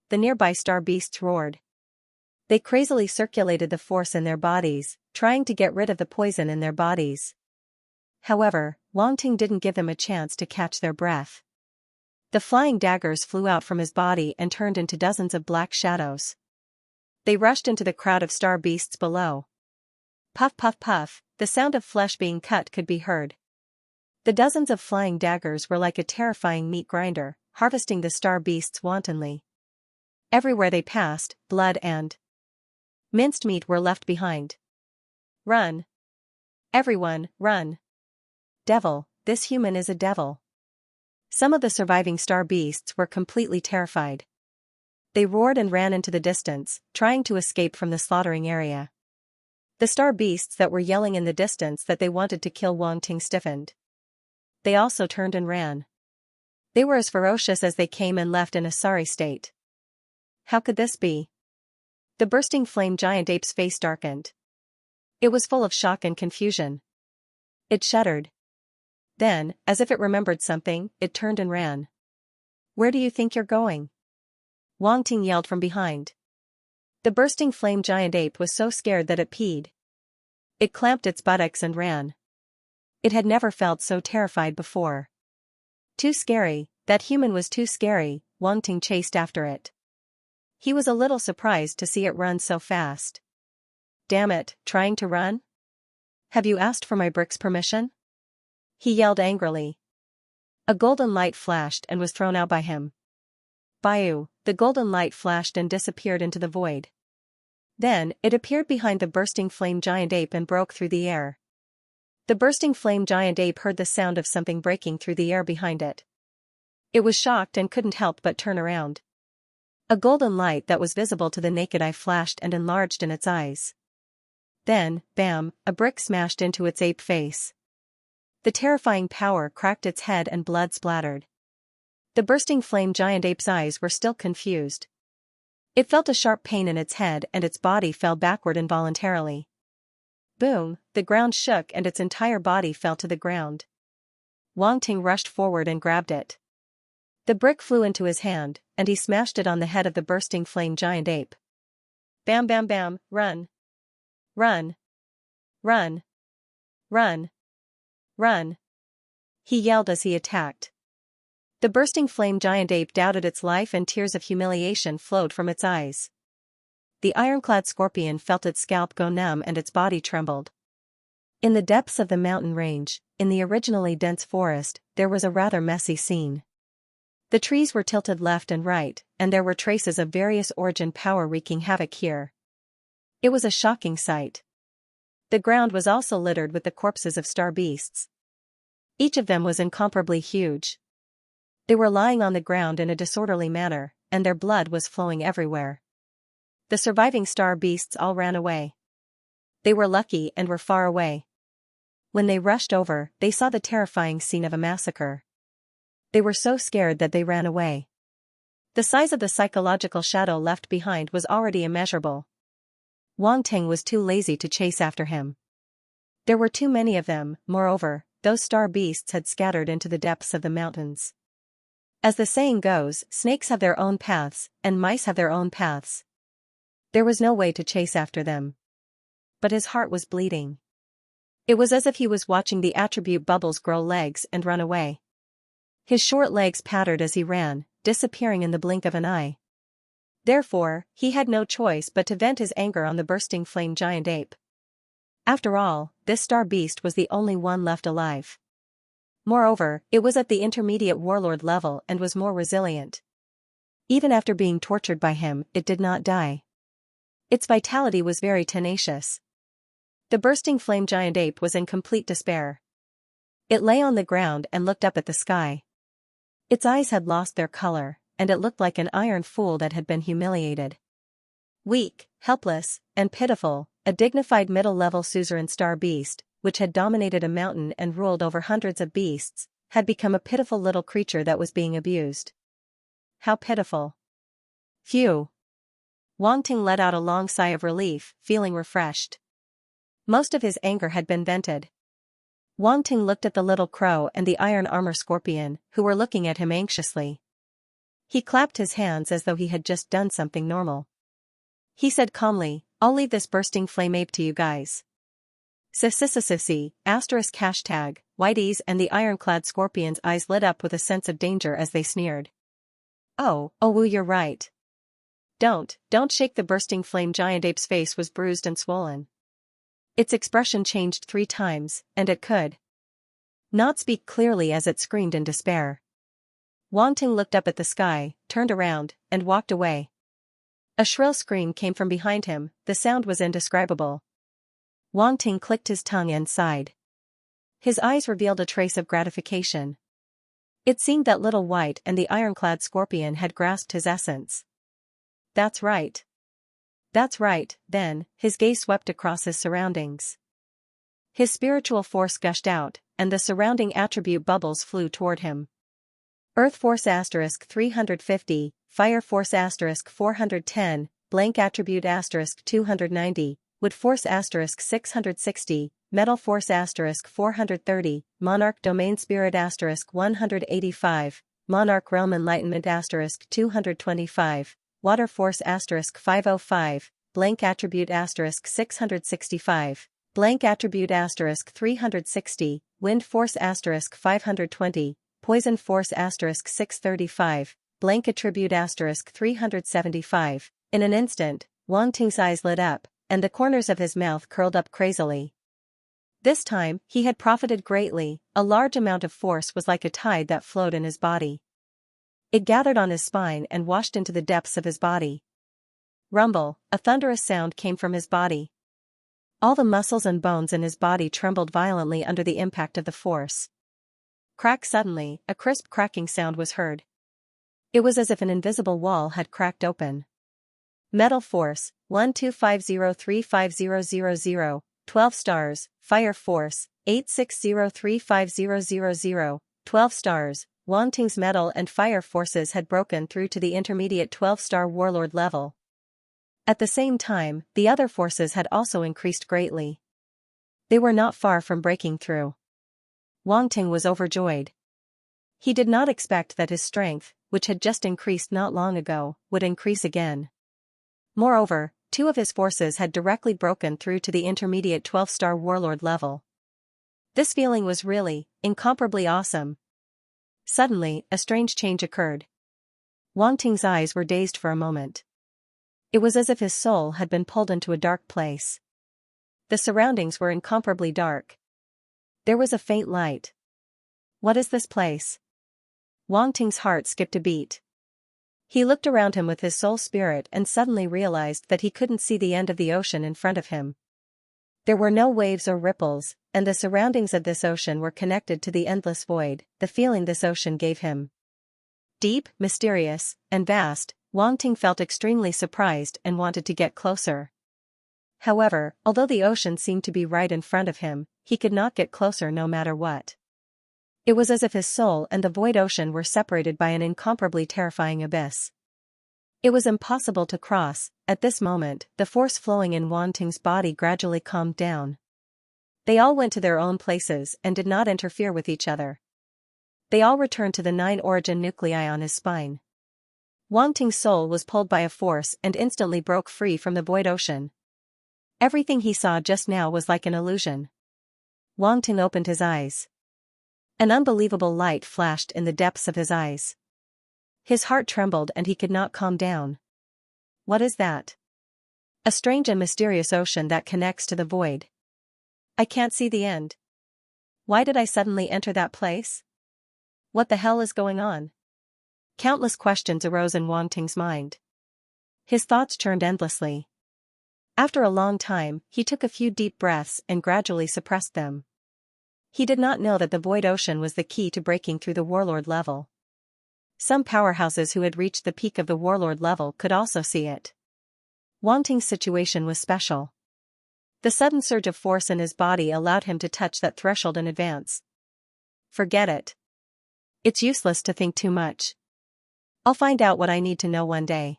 The nearby star beasts roared. They crazily circulated the force in their bodies, trying to get rid of the poison in their bodies. However, Wang Ting didn't give them a chance to catch their breath. The flying daggers flew out from his body and turned into dozens of black shadows. They rushed into the crowd of star beasts below. Puff, the sound of flesh being cut could be heard. The dozens of flying daggers were like a terrifying meat grinder, harvesting the star beasts wantonly. Everywhere they passed, blood and minced meat were left behind. Run! Everyone, run! Devil, this human is a devil. Some of the surviving star beasts were completely terrified. They roared and ran into the distance, trying to escape from the slaughtering area. The star beasts that were yelling in the distance that they wanted to kill Wang Ting stiffened. They also turned and ran. They were as ferocious as they came and left in a sorry state. How could this be? The bursting flame giant ape's face darkened. It was full of shock and confusion. It shuddered. Then, as if it remembered something, it turned and ran. Where do you think you're going? Wang Ting yelled from behind. The bursting flame giant ape was so scared that it peed. It clamped its buttocks and ran. It had never felt so terrified before. Too scary, that human was too scary. Wang Ting chased after it. He was a little surprised to see it run so fast. Damn it, trying to run? Have you asked for my brick's permission? He yelled angrily. A golden light flashed and was thrown out by him. Bayou, the golden light flashed and disappeared into the void. Then, it appeared behind the bursting flame giant ape and broke through the air. The bursting flame giant ape heard the sound of something breaking through the air behind it. It was shocked and couldn't help but turn around. A golden light that was visible to the naked eye flashed and enlarged in its eyes. Then, bam, a brick smashed into its ape face. The terrifying power cracked its head and blood splattered. The bursting flame giant ape's eyes were still confused. It felt a sharp pain in its head and its body fell backward involuntarily. Boom, the ground shook and its entire body fell to the ground. Wang Ting rushed forward and grabbed it. The brick flew into his hand, and he smashed it on the head of the bursting flame giant ape. Bam bam bam, run! Run! Run! Run! Run! He yelled as he attacked. The bursting flame giant ape doubted its life and tears of humiliation flowed from its eyes. The ironclad scorpion felt its scalp go numb and its body trembled. In the depths of the mountain range, in the originally dense forest, there was a rather messy scene. The trees were tilted left and right, and there were traces of various origin power wreaking havoc here. It was a shocking sight. The ground was also littered with the corpses of star beasts. Each of them was incomparably huge. They were lying on the ground in a disorderly manner, and their blood was flowing everywhere. The surviving star beasts all ran away. They were lucky and were far away. When they rushed over, they saw the terrifying scene of a massacre. They were so scared that they ran away. The size of the psychological shadow left behind was already immeasurable. Wang Ting was too lazy to chase after him. There were too many of them, moreover, those star beasts had scattered into the depths of the mountains. As the saying goes, snakes have their own paths, and mice have their own paths. There was no way to chase after them. But his heart was bleeding. It was as if he was watching the attribute bubbles grow legs and run away. His short legs pattered as he ran, disappearing in the blink of an eye. Therefore, he had no choice but to vent his anger on the bursting flame giant ape. After all, this star beast was the only one left alive. Moreover, it was at the intermediate warlord level and was more resilient. Even after being tortured by him, it did not die. Its vitality was very tenacious. The bursting flame giant ape was in complete despair. It lay on the ground and looked up at the sky. Its eyes had lost their color, and it looked like an iron fool that had been humiliated. Weak, helpless, and pitiful, a dignified middle-level suzerain star beast, which had dominated a mountain and ruled over hundreds of beasts, had become a pitiful little creature that was being abused. How pitiful. Phew. Wang Ting let out a long sigh of relief, feeling refreshed. Most of his anger had been vented. Wang Ting looked at the little crow and the iron armor scorpion, who were looking at him anxiously. He clapped his hands as though he had just done something normal. He said calmly, "I'll leave this bursting flame ape to you guys." Sississississy, *#, Whitey's and the ironclad scorpion's eyes lit up with a sense of danger as they sneered. Oh, woo, you're right. Don't shake. The bursting flame giant ape's face was bruised and swollen. Its expression changed 3 times, and it could not speak clearly as it screamed in despair. Wang Ting looked up at the sky, turned around, and walked away. A shrill scream came from behind him, the sound was indescribable. Wang Ting clicked his tongue and sighed. His eyes revealed a trace of gratification. It seemed that Little White and the ironclad scorpion had grasped his essence. That's right. That's right, then, his gaze swept across his surroundings. His spiritual force gushed out, and the surrounding attribute bubbles flew toward him. Earth Force *350, Fire Force *410, Blank Attribute *290, Wood Force *660, Metal Force *430, Monarch Domain Spirit *185, Monarch Realm Enlightenment *225, Water Force *505, Blank Attribute *665, Blank Attribute *360, Wind Force *520, Poison Force *635, Blank Attribute *375. In an instant, Wang Ting's eyes lit up, and the corners of his mouth curled up crazily. This time, he had profited greatly. A large amount of force was like a tide that flowed in his body. It gathered on his spine and washed into the depths of his body. Rumble, a thunderous sound came from his body. All the muscles and bones in his body trembled violently under the impact of the force. Crack. Suddenly, a crisp cracking sound was heard. It was as if an invisible wall had cracked open. Metal Force, 12503500, 12 stars, Fire Force, 86035000, 12 stars. Wang Ting's metal and fire forces had broken through to the intermediate 12-star warlord level. At the same time, the other forces had also increased greatly. They were not far from breaking through. Wang Ting was overjoyed. He did not expect that his strength, which had just increased not long ago, would increase again. Moreover, 2 of his forces had directly broken through to the intermediate 12-star warlord level. This feeling was really, incomparably awesome. Suddenly, a strange change occurred. Wang Ting's eyes were dazed for a moment. It was as if his soul had been pulled into a dark place. The surroundings were incomparably dark. There was a faint light. What is this place? Wang Ting's heart skipped a beat. He looked around him with his soul spirit and suddenly realized that he couldn't see the end of the ocean in front of him. There were no waves or ripples, and the surroundings of this ocean were connected to the endless void, the feeling this ocean gave him. Deep, mysterious, and vast, Wang Ting felt extremely surprised and wanted to get closer. However, although the ocean seemed to be right in front of him, he could not get closer no matter what. It was as if his soul and the void ocean were separated by an incomparably terrifying abyss. It was impossible to cross. At this moment, the force flowing in Wang Ting's body gradually calmed down. They all went to their own places and did not interfere with each other. They all returned to the 9 origin nuclei on his spine. Wang Ting's soul was pulled by a force and instantly broke free from the void ocean. Everything he saw just now was like an illusion. Wang Ting opened his eyes. An unbelievable light flashed in the depths of his eyes. His heart trembled and he could not calm down. What is that? A strange and mysterious ocean that connects to the void. I can't see the end. Why did I suddenly enter that place? What the hell is going on? Countless questions arose in Wang Ting's mind. His thoughts churned endlessly. After a long time, he took a few deep breaths and gradually suppressed them. He did not know that the void ocean was the key to breaking through the warlord level. Some powerhouses who had reached the peak of the warlord level could also see it. Wang Ting's situation was special. The sudden surge of force in his body allowed him to touch that threshold in advance. Forget it. It's useless to think too much. I'll find out what I need to know one day.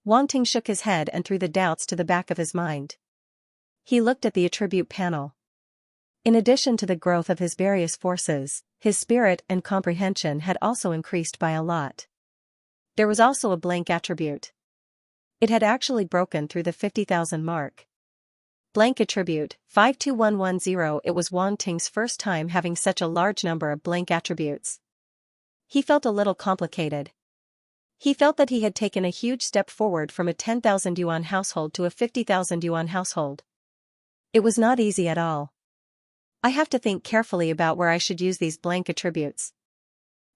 Wang Ting shook his head and threw the doubts to the back of his mind. He looked at the attribute panel. In addition to the growth of his various forces, his spirit and comprehension had also increased by a lot. There was also a blank attribute. It had actually broken through the 50,000 mark. Blank attribute, 52110. It was Wang Ting's first time having such a large number of blank attributes. He felt a little complicated. He felt that he had taken a huge step forward from a 10,000 yuan household to a 50,000 yuan household. It was not easy at all. I have to think carefully about where I should use these blank attributes.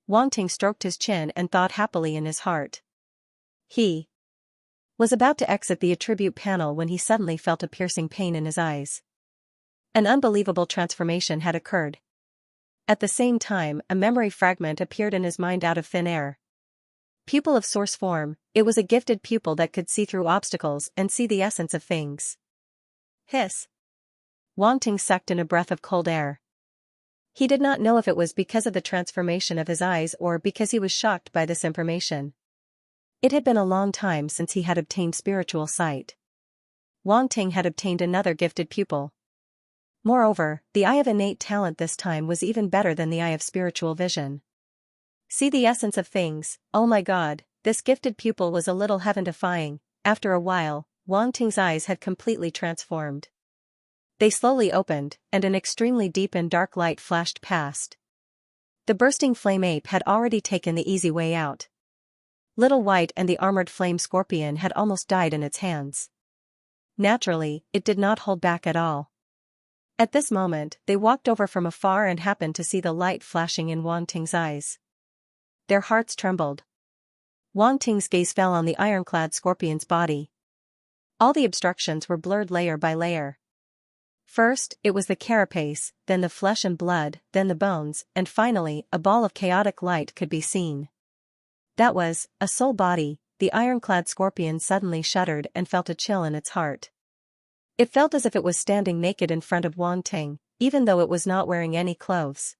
Wang Ting stroked his chin and thought happily in his heart. He was about to exit the attribute panel when he suddenly felt a piercing pain in his eyes. An unbelievable transformation had occurred. At the same time, a memory fragment appeared in his mind out of thin air. Pupil of source form, it was a gifted pupil that could see through obstacles and see the essence of things. Hiss. Wang Ting sucked in a breath of cold air. He did not know if it was because of the transformation of his eyes or because he was shocked by this information. It had been a long time since he had obtained spiritual sight. Wang Ting had obtained another gifted pupil. Moreover, the eye of innate talent this time was even better than the eye of spiritual vision. See the essence of things. Oh my god, this gifted pupil was a little heaven-defying. After a while, Wang Ting's eyes had completely transformed. They slowly opened, and an extremely deep and dark light flashed past. The bursting flame ape had already taken the easy way out. Little White and the armored flame scorpion had almost died in its hands. Naturally, it did not hold back at all. At this moment, they walked over from afar and happened to see the light flashing in Wang Ting's eyes. Their hearts trembled. Wang Ting's gaze fell on the ironclad scorpion's body. All the obstructions were blurred layer by layer. First, it was the carapace, then the flesh and blood, then the bones, and finally, a ball of chaotic light could be seen. That was a soul body. The ironclad scorpion suddenly shuddered and felt a chill in its heart. It felt as if it was standing naked in front of Wang Ting, even though it was not wearing any clothes.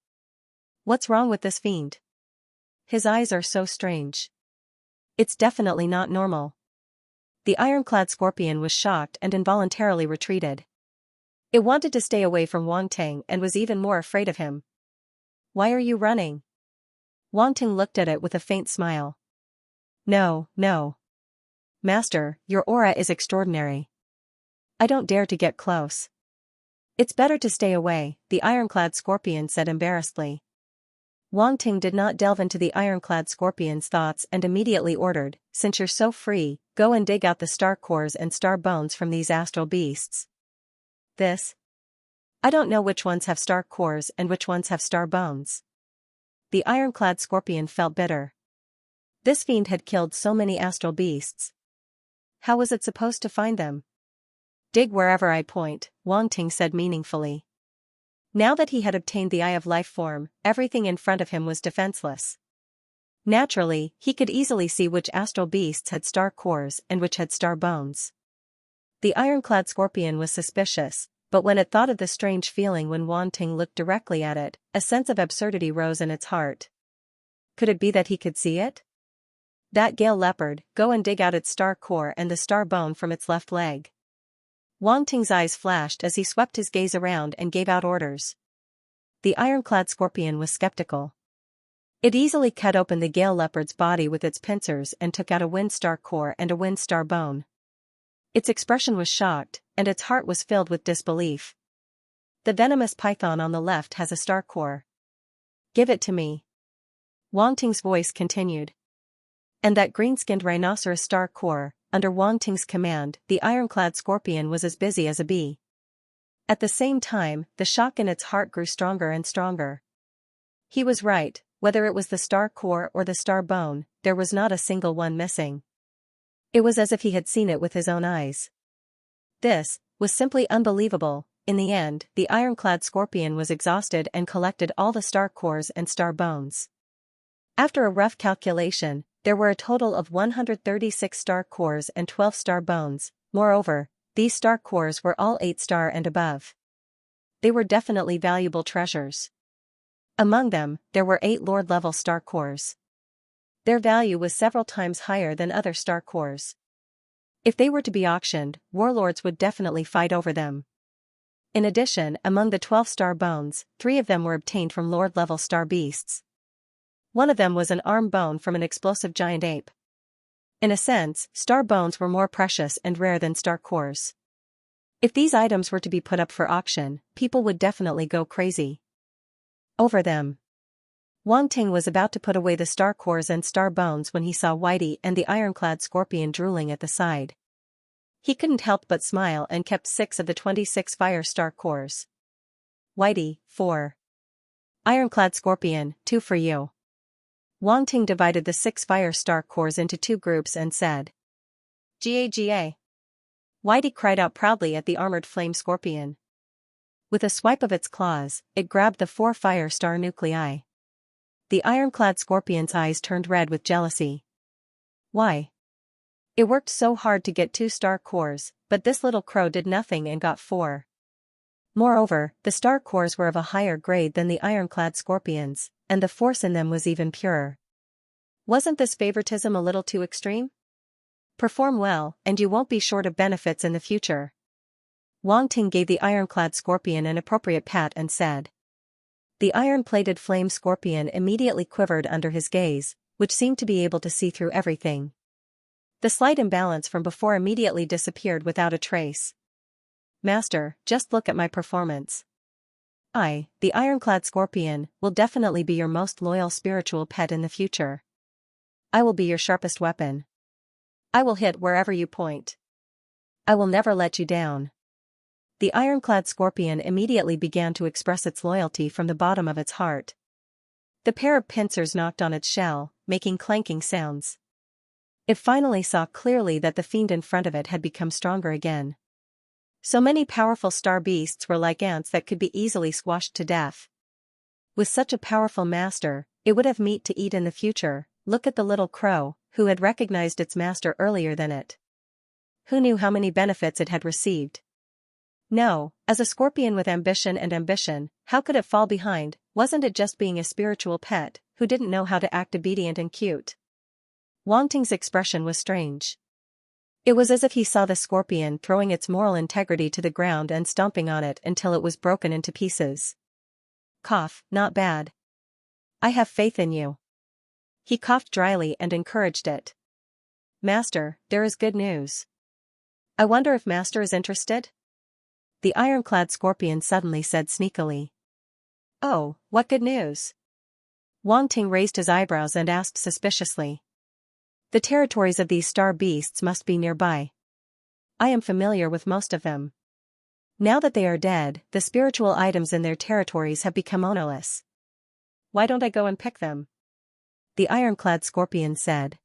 What's wrong with this fiend? His eyes are so strange. It's definitely not normal. The ironclad scorpion was shocked and involuntarily retreated. It wanted to stay away from Wang Ting and was even more afraid of him. Why are you running? Wang Ting looked at it with a faint smile. No, no. Master, your aura is extraordinary. I don't dare to get close. It's better to stay away, the ironclad scorpion said embarrassedly. Wang Ting did not delve into the ironclad scorpion's thoughts and immediately ordered, since you're so free, go and dig out the star cores and star bones from these astral beasts. This? I don't know which ones have star cores and which ones have star bones. The ironclad scorpion felt bitter. This fiend had killed so many astral beasts. How was it supposed to find them? Dig wherever I point, Wang Ting said meaningfully. Now that he had obtained the Eye of Life form, everything in front of him was defenseless. Naturally, he could easily see which astral beasts had star cores and which had star bones. The ironclad scorpion was suspicious, but when it thought of the strange feeling when Wang Ting looked directly at it, a sense of absurdity rose in its heart. Could it be that he could see it? That Gale leopard, go and dig out its star core and the star bone from its left leg. Wang Ting's eyes flashed as he swept his gaze around and gave out orders. The ironclad scorpion was skeptical. It easily cut open the Gale leopard's body with its pincers and took out a wind star core and a wind star bone. Its expression was shocked, and its heart was filled with disbelief. The venomous python on the left has a star core. Give it to me. Wang Ting's voice continued. And that green-skinned rhinoceros star core. Under Wang Ting's command, the ironclad scorpion was as busy as a bee. At the same time, the shock in its heart grew stronger and stronger. He was right, whether it was the star core or the star bone, there was not a single one missing. It was as if he had seen it with his own eyes. This was simply unbelievable. In the end, the ironclad scorpion was exhausted and collected all the star cores and star bones. After a rough calculation, there were a total of 136 star cores and 12 star bones. Moreover, these star cores were all 8-star and above. They were definitely valuable treasures. Among them, there were 8 Lord-level star cores. Their value was several times higher than other star cores. If they were to be auctioned, warlords would definitely fight over them. In addition, among the 12 star bones, 3 of them were obtained from Lord-level star beasts. One of them was an arm bone from an explosive giant ape. In a sense, star bones were more precious and rare than star cores. If these items were to be put up for auction, people would definitely go crazy over them. Wang Ting was about to put away the star cores and star bones when he saw Whitey and the ironclad scorpion drooling at the side. He couldn't help but smile and kept 6 of the 26 fire star cores. Whitey, 4. Ironclad scorpion, 2 for you. Wang Ting divided the 6 fire star cores into 2 groups and said, "Ga." Whitey cried out proudly at the armored flame scorpion. With a swipe of its claws, it grabbed the 4 fire star nuclei. The ironclad scorpion's eyes turned red with jealousy. Why? It worked so hard to get 2 star cores, but this little crow did nothing and got 4. Moreover, the star cores were of a higher grade than the ironclad scorpion's, and the force in them was even purer. Wasn't this favoritism a little too extreme? Perform well, and you won't be short of benefits in the future. Wang Ting gave the ironclad scorpion an appropriate pat and said. The iron-plated flame scorpion immediately quivered under his gaze, which seemed to be able to see through everything. The slight imbalance from before immediately disappeared without a trace. Master, just look at my performance. I, the ironclad scorpion, will definitely be your most loyal spiritual pet in the future. I will be your sharpest weapon. I will hit wherever you point. I will never let you down. The ironclad scorpion immediately began to express its loyalty from the bottom of its heart. The pair of pincers knocked on its shell, making clanking sounds. It finally saw clearly that the fiend in front of it had become stronger again. So many powerful star beasts were like ants that could be easily squashed to death. With such a powerful master, it would have meat to eat in the future. Look at the little crow, who had recognized its master earlier than it. Who knew how many benefits it had received? No, as a scorpion with ambition, how could it fall behind? Wasn't it just being a spiritual pet, who didn't know how to act obedient and cute? Wang Ting's expression was strange. It was as if he saw the scorpion throwing its moral integrity to the ground and stomping on it until it was broken into pieces. Cough, not bad. I have faith in you. He coughed dryly and encouraged it. Master, there is good news. I wonder if Master is interested? The ironclad scorpion suddenly said sneakily. Oh, what good news? Wang Ting raised his eyebrows and asked suspiciously. The territories of these star beasts must be nearby. I am familiar with most of them. Now that they are dead, the spiritual items in their territories have become ownerless. Why don't I go and pick them? The ironclad scorpion said.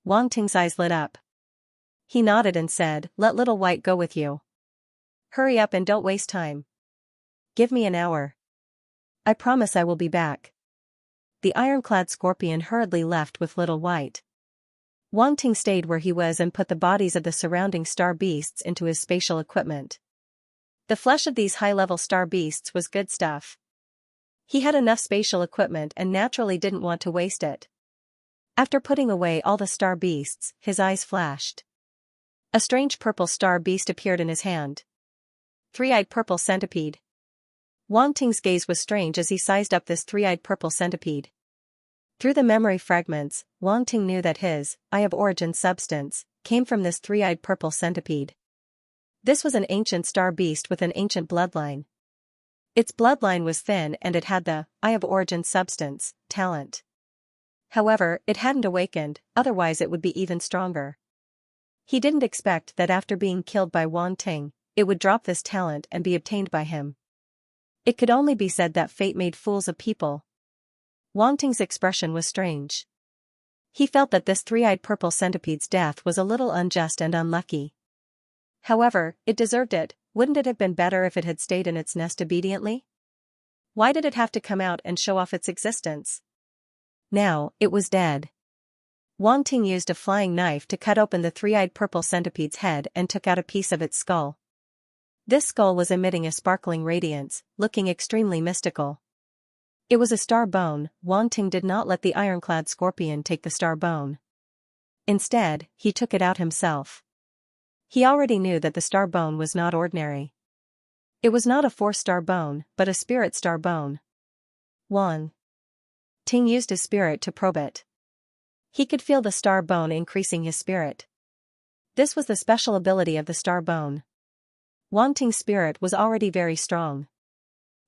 Wang Ting's eyes lit up. He nodded and said, let Little White go with you. Hurry up and don't waste time. Give me an hour. I promise I will be back. The ironclad scorpion hurriedly left with Little White. Wang Ting stayed where he was and put the bodies of the surrounding star beasts into his spatial equipment. The flesh of these high-level star beasts was good stuff. He had enough spatial equipment and naturally didn't want to waste it. After putting away all the star beasts, his eyes flashed. A strange purple star beast appeared in his hand. Three-eyed purple centipede. Wang Ting's gaze was strange as he sized up this three-eyed purple centipede. Through the memory fragments, Wang Ting knew that his eye of origin substance came from this three-eyed purple centipede. This was an ancient star beast with an ancient bloodline. Its bloodline was thin and it had the eye of origin substance talent. However, it hadn't awakened, otherwise it would be even stronger. He didn't expect that after being killed by Wang Ting, it would drop this talent and be obtained by him. It could only be said that fate made fools of people. Wang Ting's expression was strange. He felt that this three-eyed purple centipede's death was a little unjust and unlucky. However, it deserved it. Wouldn't it have been better if it had stayed in its nest obediently? Why did it have to come out and show off its existence? Now, it was dead. Wang Ting used a flying knife to cut open the three-eyed purple centipede's head and took out a piece of its skull. This skull was emitting a sparkling radiance, looking extremely mystical. It was a star bone. Wang Ting did not let the ironclad scorpion take the star bone. Instead, he took it out himself. He already knew that the star bone was not ordinary. It was not a four-star bone, but a spirit star bone. Wang Ting used his spirit to probe it. He could feel the star bone increasing his spirit. This was the special ability of the star bone. Wang Ting's spirit was already very strong.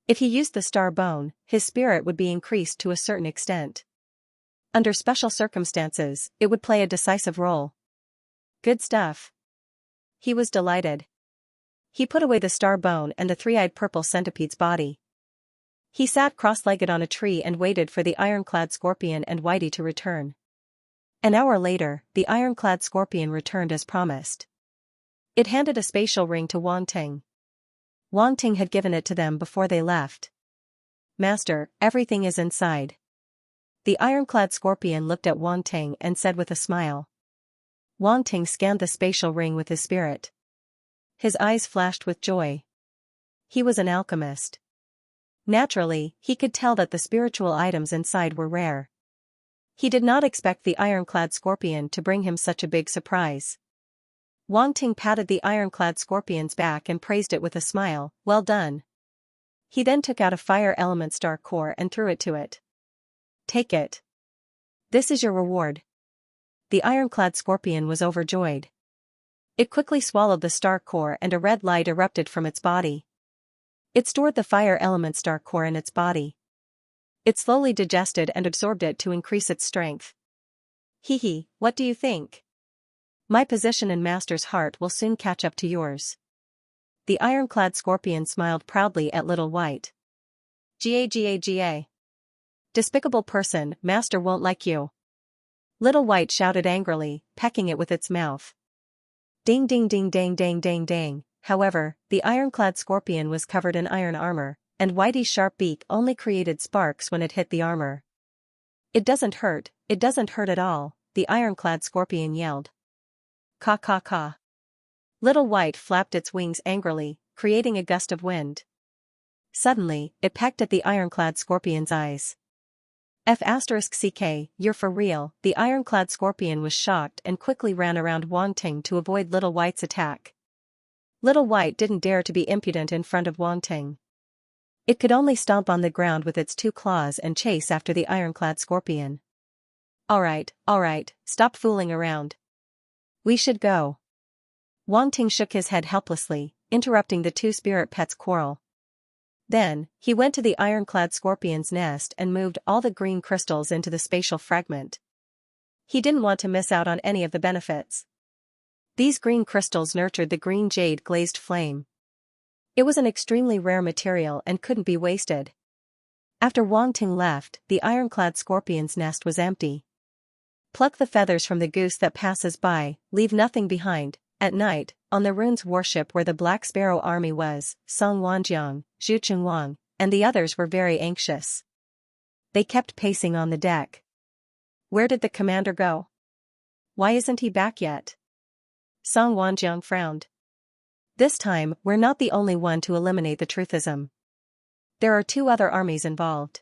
If he used the star bone, his spirit would be increased to a certain extent. Under special circumstances, it would play a decisive role. Good stuff. He was delighted. He put away the star bone and the three-eyed purple centipede's body. He sat cross-legged on a tree and waited for the ironclad scorpion and Whitey to return. An hour later, the ironclad scorpion returned as promised. It handed a spatial ring to Wang Ting. Wang Ting had given it to them before they left. Master, everything is inside. The ironclad scorpion looked at Wang Ting and said with a smile. Wang Ting scanned the spatial ring with his spirit. His eyes flashed with joy. He was an alchemist. Naturally, he could tell that the spiritual items inside were rare. He did not expect the ironclad scorpion to bring him such a big surprise. Wang Ting patted the ironclad scorpion's back and praised it with a smile. Well done. He then took out a fire element star core and threw it to it. Take it. This is your reward. The ironclad scorpion was overjoyed. It quickly swallowed the star core and a red light erupted from its body. It stored the fire element star core in its body. It slowly digested and absorbed it to increase its strength. Hee, what do you think? My position in Master's heart will soon catch up to yours. The ironclad scorpion smiled proudly at Little White. Ga. Despicable person, Master won't like you. Little White shouted angrily, pecking it with its mouth. Ding ding ding dang dang dang dang. However, the ironclad scorpion was covered in iron armor, and Whitey's sharp beak only created sparks when it hit the armor. It doesn't hurt at all, the ironclad scorpion yelled. Caw caw caw. Little White flapped its wings angrily, creating a gust of wind. Suddenly, it pecked at the ironclad scorpion's eyes. F*ck, you're for real. The ironclad scorpion was shocked and quickly ran around Wang Ting to avoid Little White's attack. Little White didn't dare to be impudent in front of Wang Ting. It could only stomp on the ground with its two claws and chase after the ironclad scorpion. Alright, stop fooling around. We should go. Wang Ting shook his head helplessly, interrupting the two spirit pets' quarrel. Then, he went to the ironclad scorpion's nest and moved all the green crystals into the spatial fragment. He didn't want to miss out on any of the benefits. These green crystals nurtured the green jade glazed flame. It was an extremely rare material and couldn't be wasted. After Wang Ting left, the ironclad scorpion's nest was empty. Pluck the feathers from the goose that passes by, leave nothing behind. At night, on the rune's warship where the Black Sparrow army was, Song Wanjiang, Zhu Qingwang, and the others were very anxious. They kept pacing on the deck. Where did the commander go? Why isn't he back yet? Song Wanjiang frowned. This time, we're not the only one to eliminate the truthism. There are 2 other armies involved.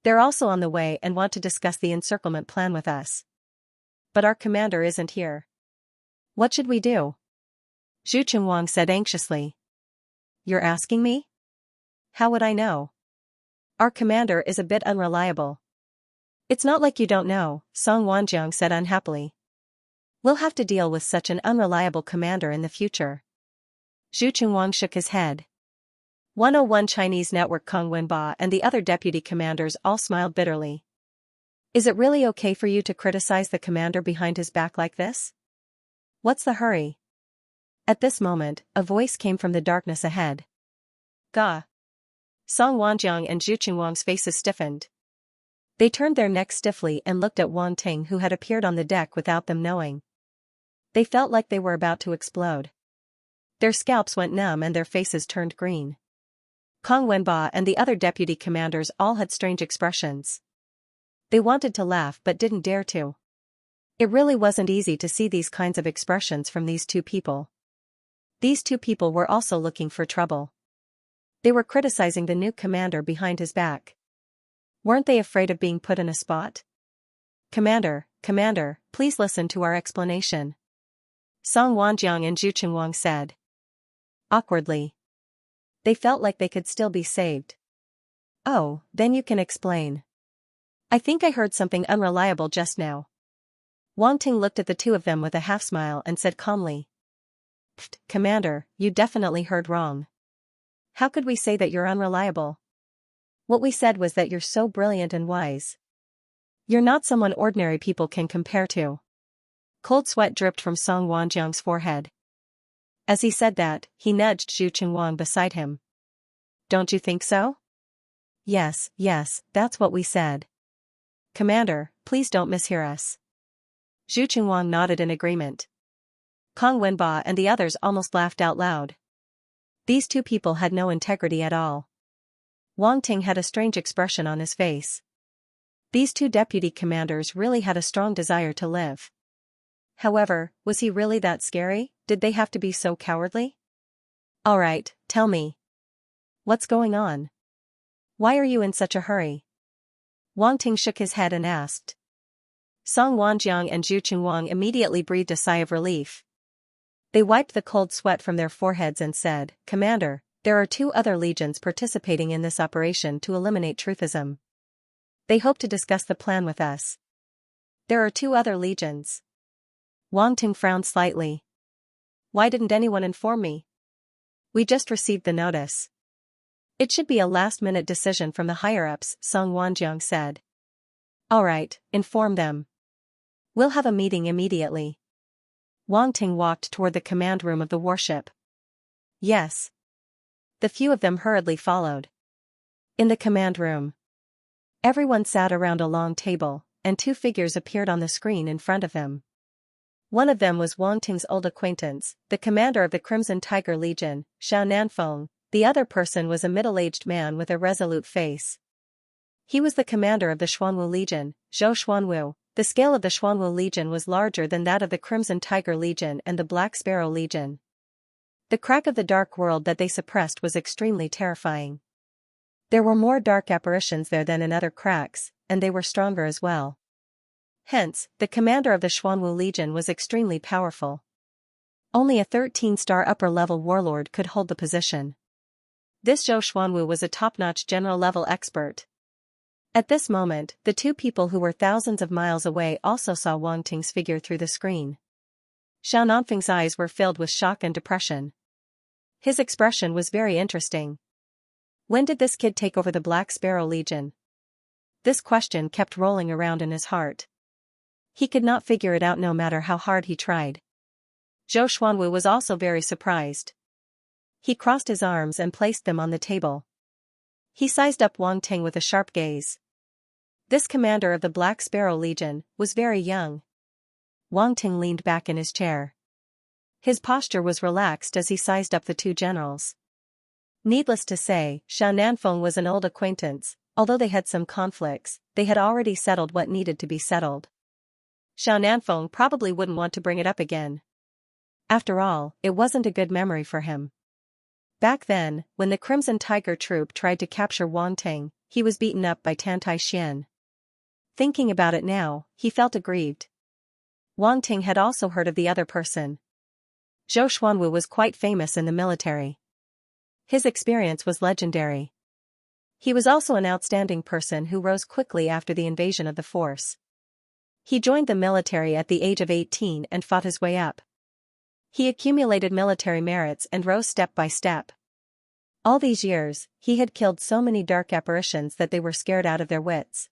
They're also on the way and want to discuss the encirclement plan with us. But our commander isn't here. What should we do? Zhu Qingwang said anxiously. You're asking me? How would I know? Our commander is a bit unreliable. It's not like you don't know, Song Wanjiang said unhappily. We'll have to deal with such an unreliable commander in the future. Zhu Qingwang shook his head. 101 Chinese Network Kong Wenba and the other deputy commanders all smiled bitterly. Is it really okay for you to criticize the commander behind his back like this? What's the hurry? At this moment, a voice came from the darkness ahead. Ga. Song Wanjiang and Zhu Qingwang's faces stiffened. They turned their necks stiffly and looked at Wang Ting, who had appeared on the deck without them knowing. They felt like they were about to explode. Their scalps went numb and their faces turned green. Kong Wenba and the other deputy commanders all had strange expressions. They wanted to laugh but didn't dare to. It really wasn't easy to see these kinds of expressions from these 2 people. These 2 people were also looking for trouble. They were criticizing the new commander behind his back. Weren't they afraid of being put in a spot? Commander, please listen to our explanation. Song Wanjiang and Zhu Qingwang said. Awkwardly. They felt like they could still be saved. Oh, then you can explain. I think I heard something unreliable just now. Wang Ting looked at the 2 of them with a half smile and said calmly. Pfft, Commander, you definitely heard wrong. How could we say that you're unreliable? What we said was that you're so brilliant and wise. You're not someone ordinary people can compare to. Cold sweat dripped from Song Wanjiang's forehead. As he said that, he nudged Zhu Qingwang beside him. Don't you think so? Yes, that's what we said. Commander, please don't mishear us. Zhu Qingwang nodded in agreement. Kong Wenba and the others almost laughed out loud. These 2 people had no integrity at all. Wang Ting had a strange expression on his face. These 2 deputy commanders really had a strong desire to live. However, was he really that scary? Did they have to be so cowardly? Alright, tell me. What's going on? Why are you in such a hurry? Wang Ting shook his head and asked. Song Wanjiang and Zhu Qingwang immediately breathed a sigh of relief. They wiped the cold sweat from their foreheads and said, Commander, there are 2 other legions participating in this operation to eliminate truthism. They hope to discuss the plan with us. There are 2 other legions. Wang Ting frowned slightly. Why didn't anyone inform me? We just received the notice. It should be a last-minute decision from the higher-ups, Song Wanjiang said. Alright, inform them. We'll have a meeting immediately. Wang Ting walked toward the command room of the warship. Yes. The few of them hurriedly followed. In the command room, everyone sat around a long table, and 2 figures appeared on the screen in front of them. One of them was Wang Ting's old acquaintance, the commander of the Crimson Tiger Legion, Xiao Nanfeng. The other person was a middle-aged man with a resolute face. He was the commander of the Xuanwu Legion, Zhou Xuanwu. The scale of the Xuanwu Legion was larger than that of the Crimson Tiger Legion and the Black Sparrow Legion. The crack of the dark world that they suppressed was extremely terrifying. There were more dark apparitions there than in other cracks, and they were stronger as well. Hence, the commander of the Xuanwu Legion was extremely powerful. Only a 13-star upper-level warlord could hold the position. This Zhou Xuanwu was a top-notch general-level expert. At this moment, the two people who were thousands of miles away also saw Wang Ting's figure through the screen. Xiao Nanfeng's eyes were filled with shock and depression. His expression was very interesting. When did this kid take over the Black Sparrow Legion? This question kept rolling around in his heart. He could not figure it out no matter how hard he tried. Zhou Xuanwu was also very surprised. He crossed his arms and placed them on the table. He sized up Wang Ting with a sharp gaze. This commander of the Black Sparrow Legion was very young. Wang Ting leaned back in his chair. His posture was relaxed as he sized up the two generals. Needless to say, Xiao Nanfeng was an old acquaintance. Although they had some conflicts, they had already settled what needed to be settled. Xiao Nanfeng probably wouldn't want to bring it up again. After all, it wasn't a good memory for him. Back then, when the Crimson Tiger troop tried to capture Wang Ting, he was beaten up by Tantai Xian. Thinking about it now, he felt aggrieved. Wang Ting had also heard of the other person. Zhou Xuanwu was quite famous in the military. His experience was legendary. He was also an outstanding person who rose quickly after the invasion of the force. He joined the military at the age of 18 and fought his way up. He accumulated military merits and rose step by step. All these years, he had killed so many dark apparitions that they were scared out of their wits.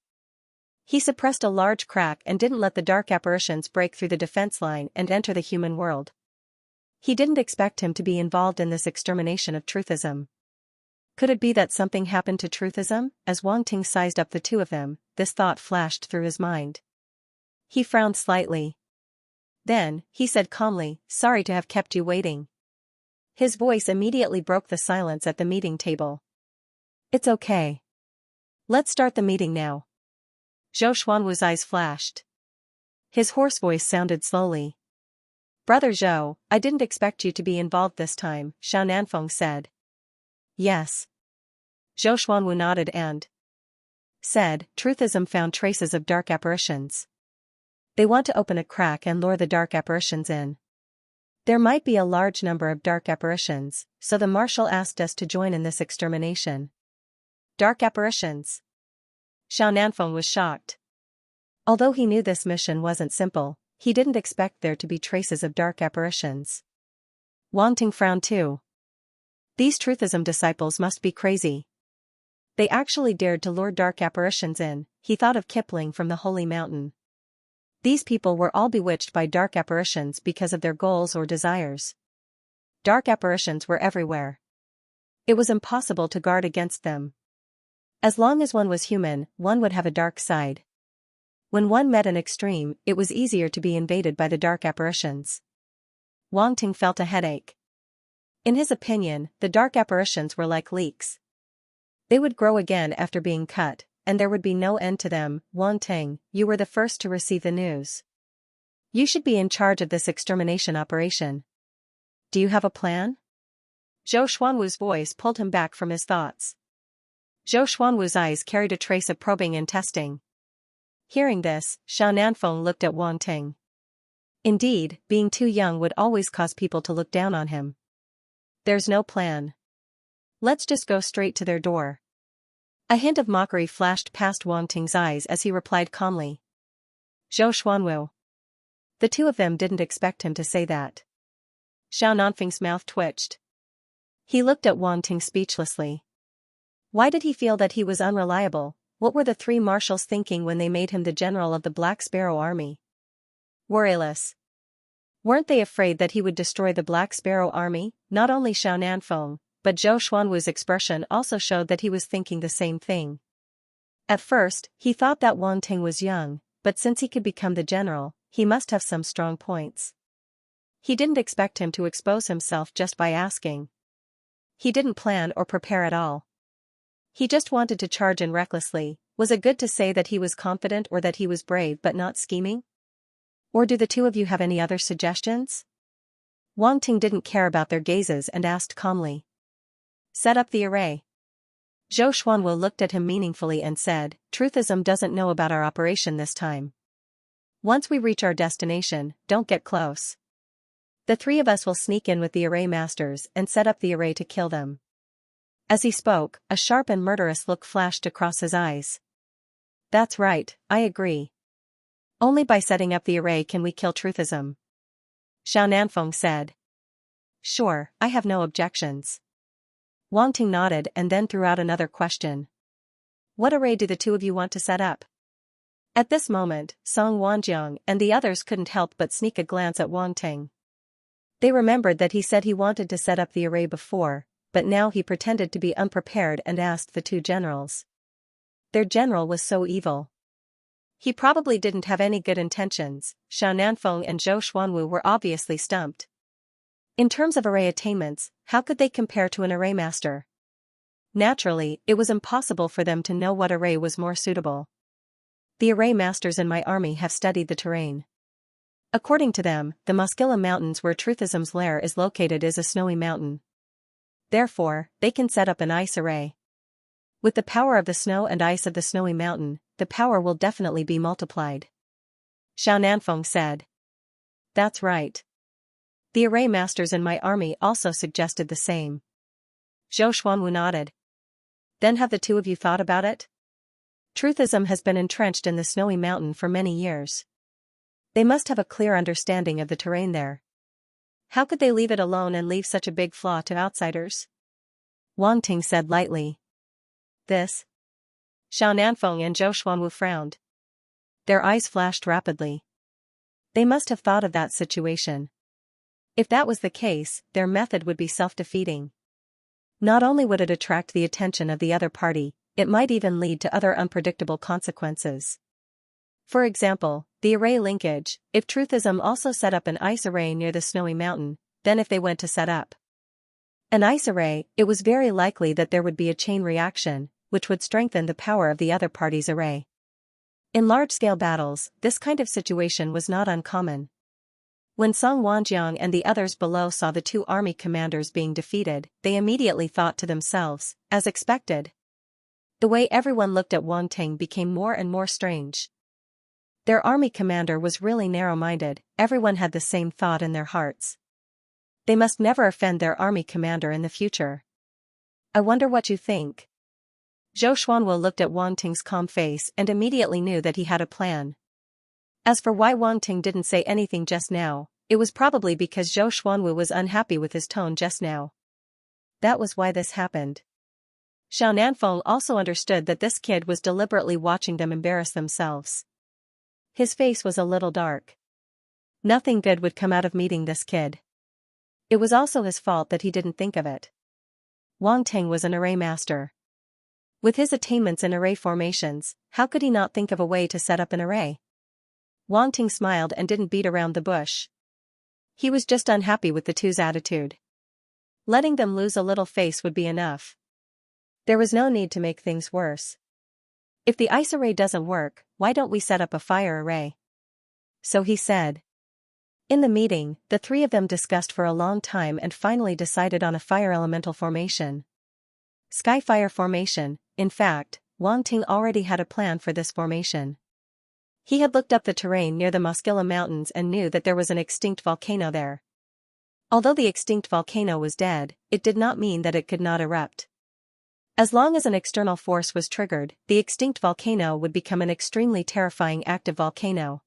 He suppressed a large crack and didn't let the dark apparitions break through the defense line and enter the human world. He didn't expect him to be involved in this extermination of truthism. Could it be that something happened to truthism? As Wang Ting sized up the two of them, this thought flashed through his mind. He frowned slightly. Then, he said calmly, "Sorry to have kept you waiting." His voice immediately broke the silence at the meeting table. "It's okay. Let's start the meeting now." Zhou Xuanwu's eyes flashed. His hoarse voice sounded slowly. "Brother Zhou, I didn't expect you to be involved this time," Xiao Nanfeng said. "Yes." Zhou Xuanwu nodded and said, "Truthism found traces of dark apparitions. They want to open a crack and lure the dark apparitions in. There might be a large number of dark apparitions, so the marshal asked us to join in this extermination." Dark apparitions? Xiao Nanfeng was shocked. Although he knew this mission wasn't simple, he didn't expect there to be traces of dark apparitions. Wang Ting frowned too. These truthism disciples must be crazy. They actually dared to lure dark apparitions in. He thought of Kipling from the Holy Mountain. These people were all bewitched by dark apparitions because of their goals or desires. Dark apparitions were everywhere. It was impossible to guard against them. As long as one was human, one would have a dark side. When one met an extreme, it was easier to be invaded by the dark apparitions. Wang Ting felt a headache. In his opinion, the dark apparitions were like leeks. They would grow again after being cut, and there would be no end to them. "Wang Ting, you were the first to receive the news. You should be in charge of this extermination operation. Do you have a plan?" Zhou Xuanwu's voice pulled him back from his thoughts. Zhou Xuanwu's eyes carried a trace of probing and testing. Hearing this, Xiao Nanfeng looked at Wang Ting. Indeed, being too young would always cause people to look down on him. "There's no plan. Let's just go straight to their door." A hint of mockery flashed past Wang Ting's eyes as he replied calmly. "Zhou Xuanwu." The two of them didn't expect him to say that. Xiao Nanfeng's mouth twitched. He looked at Wang Ting speechlessly. Why did he feel that he was unreliable? What were the three marshals thinking when they made him the general of the Black Sparrow army? Worryless. Weren't they afraid that he would destroy the Black Sparrow army? Not only Xiao Nanfeng, but Zhou Xuanwu's expression also showed that he was thinking the same thing. At first, he thought that Wang Ting was young, but since he could become the general, he must have some strong points. He didn't expect him to expose himself just by asking. He didn't plan or prepare at all. He just wanted to charge in recklessly. Was it good to say that he was confident or that he was brave but not scheming? Or do the two of you have any other suggestions? Wang Ting didn't care about their gazes and asked calmly. "Set up the array." Zhou Xuanwu looked at him meaningfully and said, "Truthism doesn't know about our operation this time. Once we reach our destination, don't get close. The three of us will sneak in with the array masters and set up the array to kill them." As he spoke, a sharp and murderous look flashed across his eyes. That's right, I agree. Only by setting up the array can we kill truthism. Xiao said. Sure, I have no objections. Wang Ting nodded and then threw out another question. What array do the two of you want to set up? At this moment, Song Wanjiang and the others couldn't help but sneak a glance at Wang Ting. They remembered that he said he wanted to set up the array before, but now he pretended to be unprepared and asked the two generals. Their general was so evil. He probably didn't have any good intentions. Xiao Nanfeng and Zhou Xuanwu were obviously stumped. In terms of array attainments, how could they compare to an array master? Naturally, it was impossible for them to know what array was more suitable. The array masters in my army have studied the terrain. According to them, the Moskila Mountains where Truthism's lair is located is a snowy mountain. Therefore, they can set up an ice array. With the power of the snow and ice of the snowy mountain, the power will definitely be multiplied. Xiao Nanfeng said. That's right. The array masters in my army also suggested the same. Zhou Xuanwu nodded. Then have the two of you thought about it? Truthism has been entrenched in the snowy mountain for many years. They must have a clear understanding of the terrain there. How could they leave it alone and leave such a big flaw to outsiders? Wang Ting said lightly. This? Xiao Nanfeng and Zhou Xuanwu frowned. Their eyes flashed rapidly. They must have thought of that situation. If that was the case, their method would be self-defeating. Not only would it attract the attention of the other party, it might even lead to other unpredictable consequences. For example, the array linkage. If Truthism also set up an ice array near the snowy mountain, then if they went to set up an ice array, it was very likely that there would be a chain reaction, which would strengthen the power of the other party's array. In large-scale battles, this kind of situation was not uncommon. When Song Wanjiang and the others below saw the two army commanders being defeated, they immediately thought to themselves, as expected. The way everyone looked at Wang Ting became more and more strange. Their army commander was really narrow-minded, everyone had the same thought in their hearts. They must never offend their army commander in the future. I wonder what you think. Zhou Xuanwu looked at Wang Ting's calm face and immediately knew that he had a plan. As for why Wang Ting didn't say anything just now, it was probably because Zhou Xuanwu was unhappy with his tone just now. That was why this happened. Xiao Nanfeng also understood that this kid was deliberately watching them embarrass themselves. His face was a little dark. Nothing good would come out of meeting this kid. It was also his fault that he didn't think of it. Wang Ting was an array master. With his attainments in array formations, how could he not think of a way to set up an array? Wang Ting smiled and didn't beat around the bush. He was just unhappy with the two's attitude. Letting them lose a little face would be enough. There was no need to make things worse. If the ice array doesn't work, why don't we set up a fire array? So he said. In the meeting, the three of them discussed for a long time and finally decided on a fire elemental formation. Sky-fire formation. In fact, Wang Ting already had a plan for this formation. He had looked up the terrain near the Moskila Mountains and knew that there was an extinct volcano there. Although the extinct volcano was dead, it did not mean that it could not erupt. As long as an external force was triggered, the extinct volcano would become an extremely terrifying active volcano.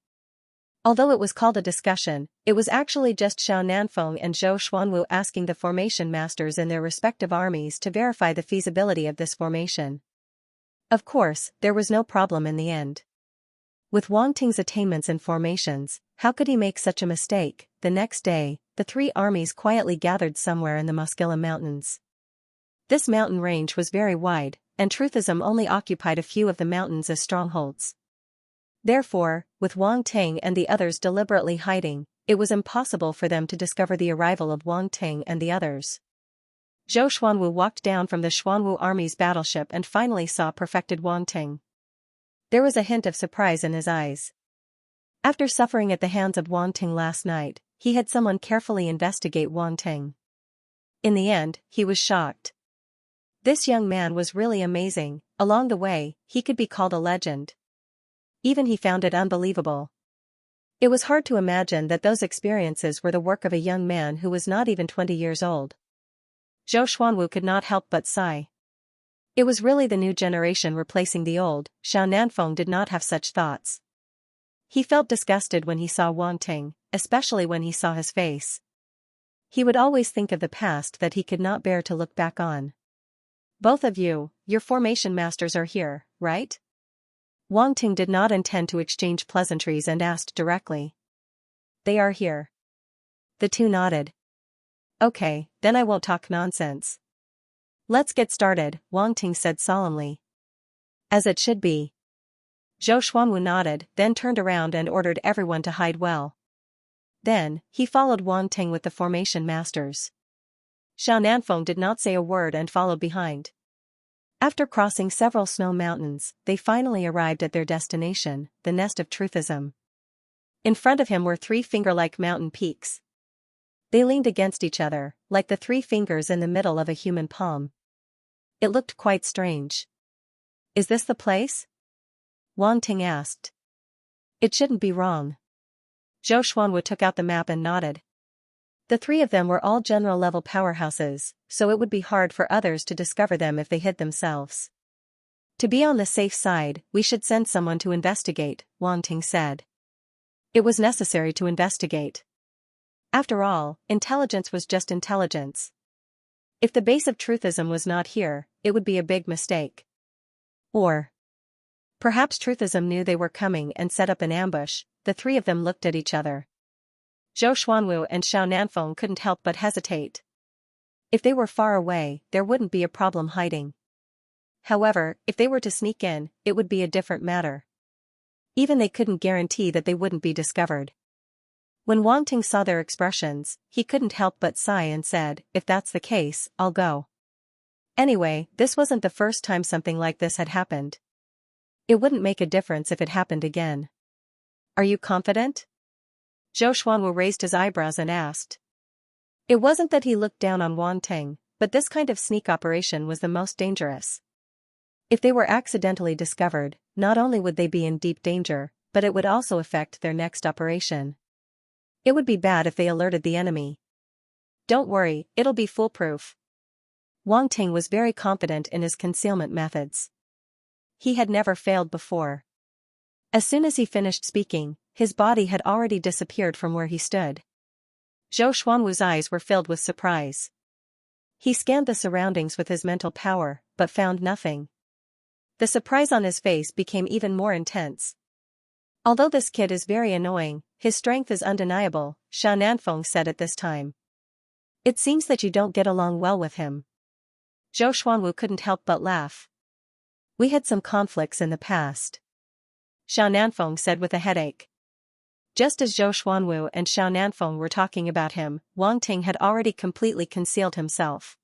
Although it was called a discussion, it was actually just Xiao Nanfeng and Zhou Xuanwu asking the formation masters in their respective armies to verify the feasibility of this formation. Of course, there was no problem in the end. With Wang Ting's attainments in formations, how could he make such a mistake? The next day, the three armies quietly gathered somewhere in the Moskila Mountains. This mountain range was very wide, and Truthism only occupied a few of the mountains as strongholds. Therefore, with Wang Ting and the others deliberately hiding, it was impossible for them to discover the arrival of Wang Ting and the others. Zhou Xuanwu walked down from the Xuanwu army's battleship and finally saw perfected Wang Ting. There was a hint of surprise in his eyes. After suffering at the hands of Wang Ting last night, he had someone carefully investigate Wang Ting. In the end, he was shocked. This young man was really amazing. Along the way, he could be called a legend. Even he found it unbelievable. It was hard to imagine that those experiences were the work of a young man who was not even 20 years old. Zhou Xuanwu could not help but sigh. It was really the new generation replacing the old. Xiao Nanfeng did not have such thoughts. He felt disgusted when he saw Wang Ting, especially when he saw his face. He would always think of the past that he could not bear to look back on. Both of you, your formation masters are here, right? Wang Ting did not intend to exchange pleasantries and asked directly. They are here. The two nodded. Okay, then I won't talk nonsense. Let's get started, Wang Ting said solemnly. As it should be. Zhou Xuanwu nodded, then turned around and ordered everyone to hide well. Then, he followed Wang Ting with the formation masters. Xiao Nanfeng did not say a word and followed behind. After crossing several snow mountains, they finally arrived at their destination, the nest of Truthism. In front of him were three finger-like mountain peaks. They leaned against each other, like the three fingers in the middle of a human palm. It looked quite strange. Is this the place? Wang Ting asked. It shouldn't be wrong. Zhou Xuanwu took out the map and nodded. The three of them were all general-level powerhouses, so it would be hard for others to discover them if they hid themselves. To be on the safe side, we should send someone to investigate, Wang Ting said. It was necessary to investigate. After all, intelligence was just intelligence. If the base of Truthism was not here, it would be a big mistake. Or perhaps Truthism knew they were coming and set up an ambush. The three of them looked at each other. Zhou Xuanwu and Xiao Nanfeng couldn't help but hesitate. If they were far away, there wouldn't be a problem hiding. However, if they were to sneak in, it would be a different matter. Even they couldn't guarantee that they wouldn't be discovered. When Wang Ting saw their expressions, he couldn't help but sigh and said, if that's the case, I'll go. Anyway, this wasn't the first time something like this had happened. It wouldn't make a difference if it happened again. Are you confident? Zhou Xuanwu raised his eyebrows and asked. It wasn't that he looked down on Wang Ting, but this kind of sneak operation was the most dangerous. If they were accidentally discovered, not only would they be in deep danger, but it would also affect their next operation. It would be bad if they alerted the enemy. Don't worry, it'll be foolproof. Wang Ting was very confident in his concealment methods. He had never failed before. As soon as he finished speaking, his body had already disappeared from where he stood. Zhou Xuanwu's eyes were filled with surprise. He scanned the surroundings with his mental power, but found nothing. The surprise on his face became even more intense. Although this kid is very annoying, his strength is undeniable, Xiao Nanfeng said at this time. It seems that you don't get along well with him. Zhou Xuanwu couldn't help but laugh. We had some conflicts in the past. Xiao Nanfeng said with a headache. Just as Zhou Xuanwu and Xiao Nanfeng were talking about him, Wang Ting had already completely concealed himself.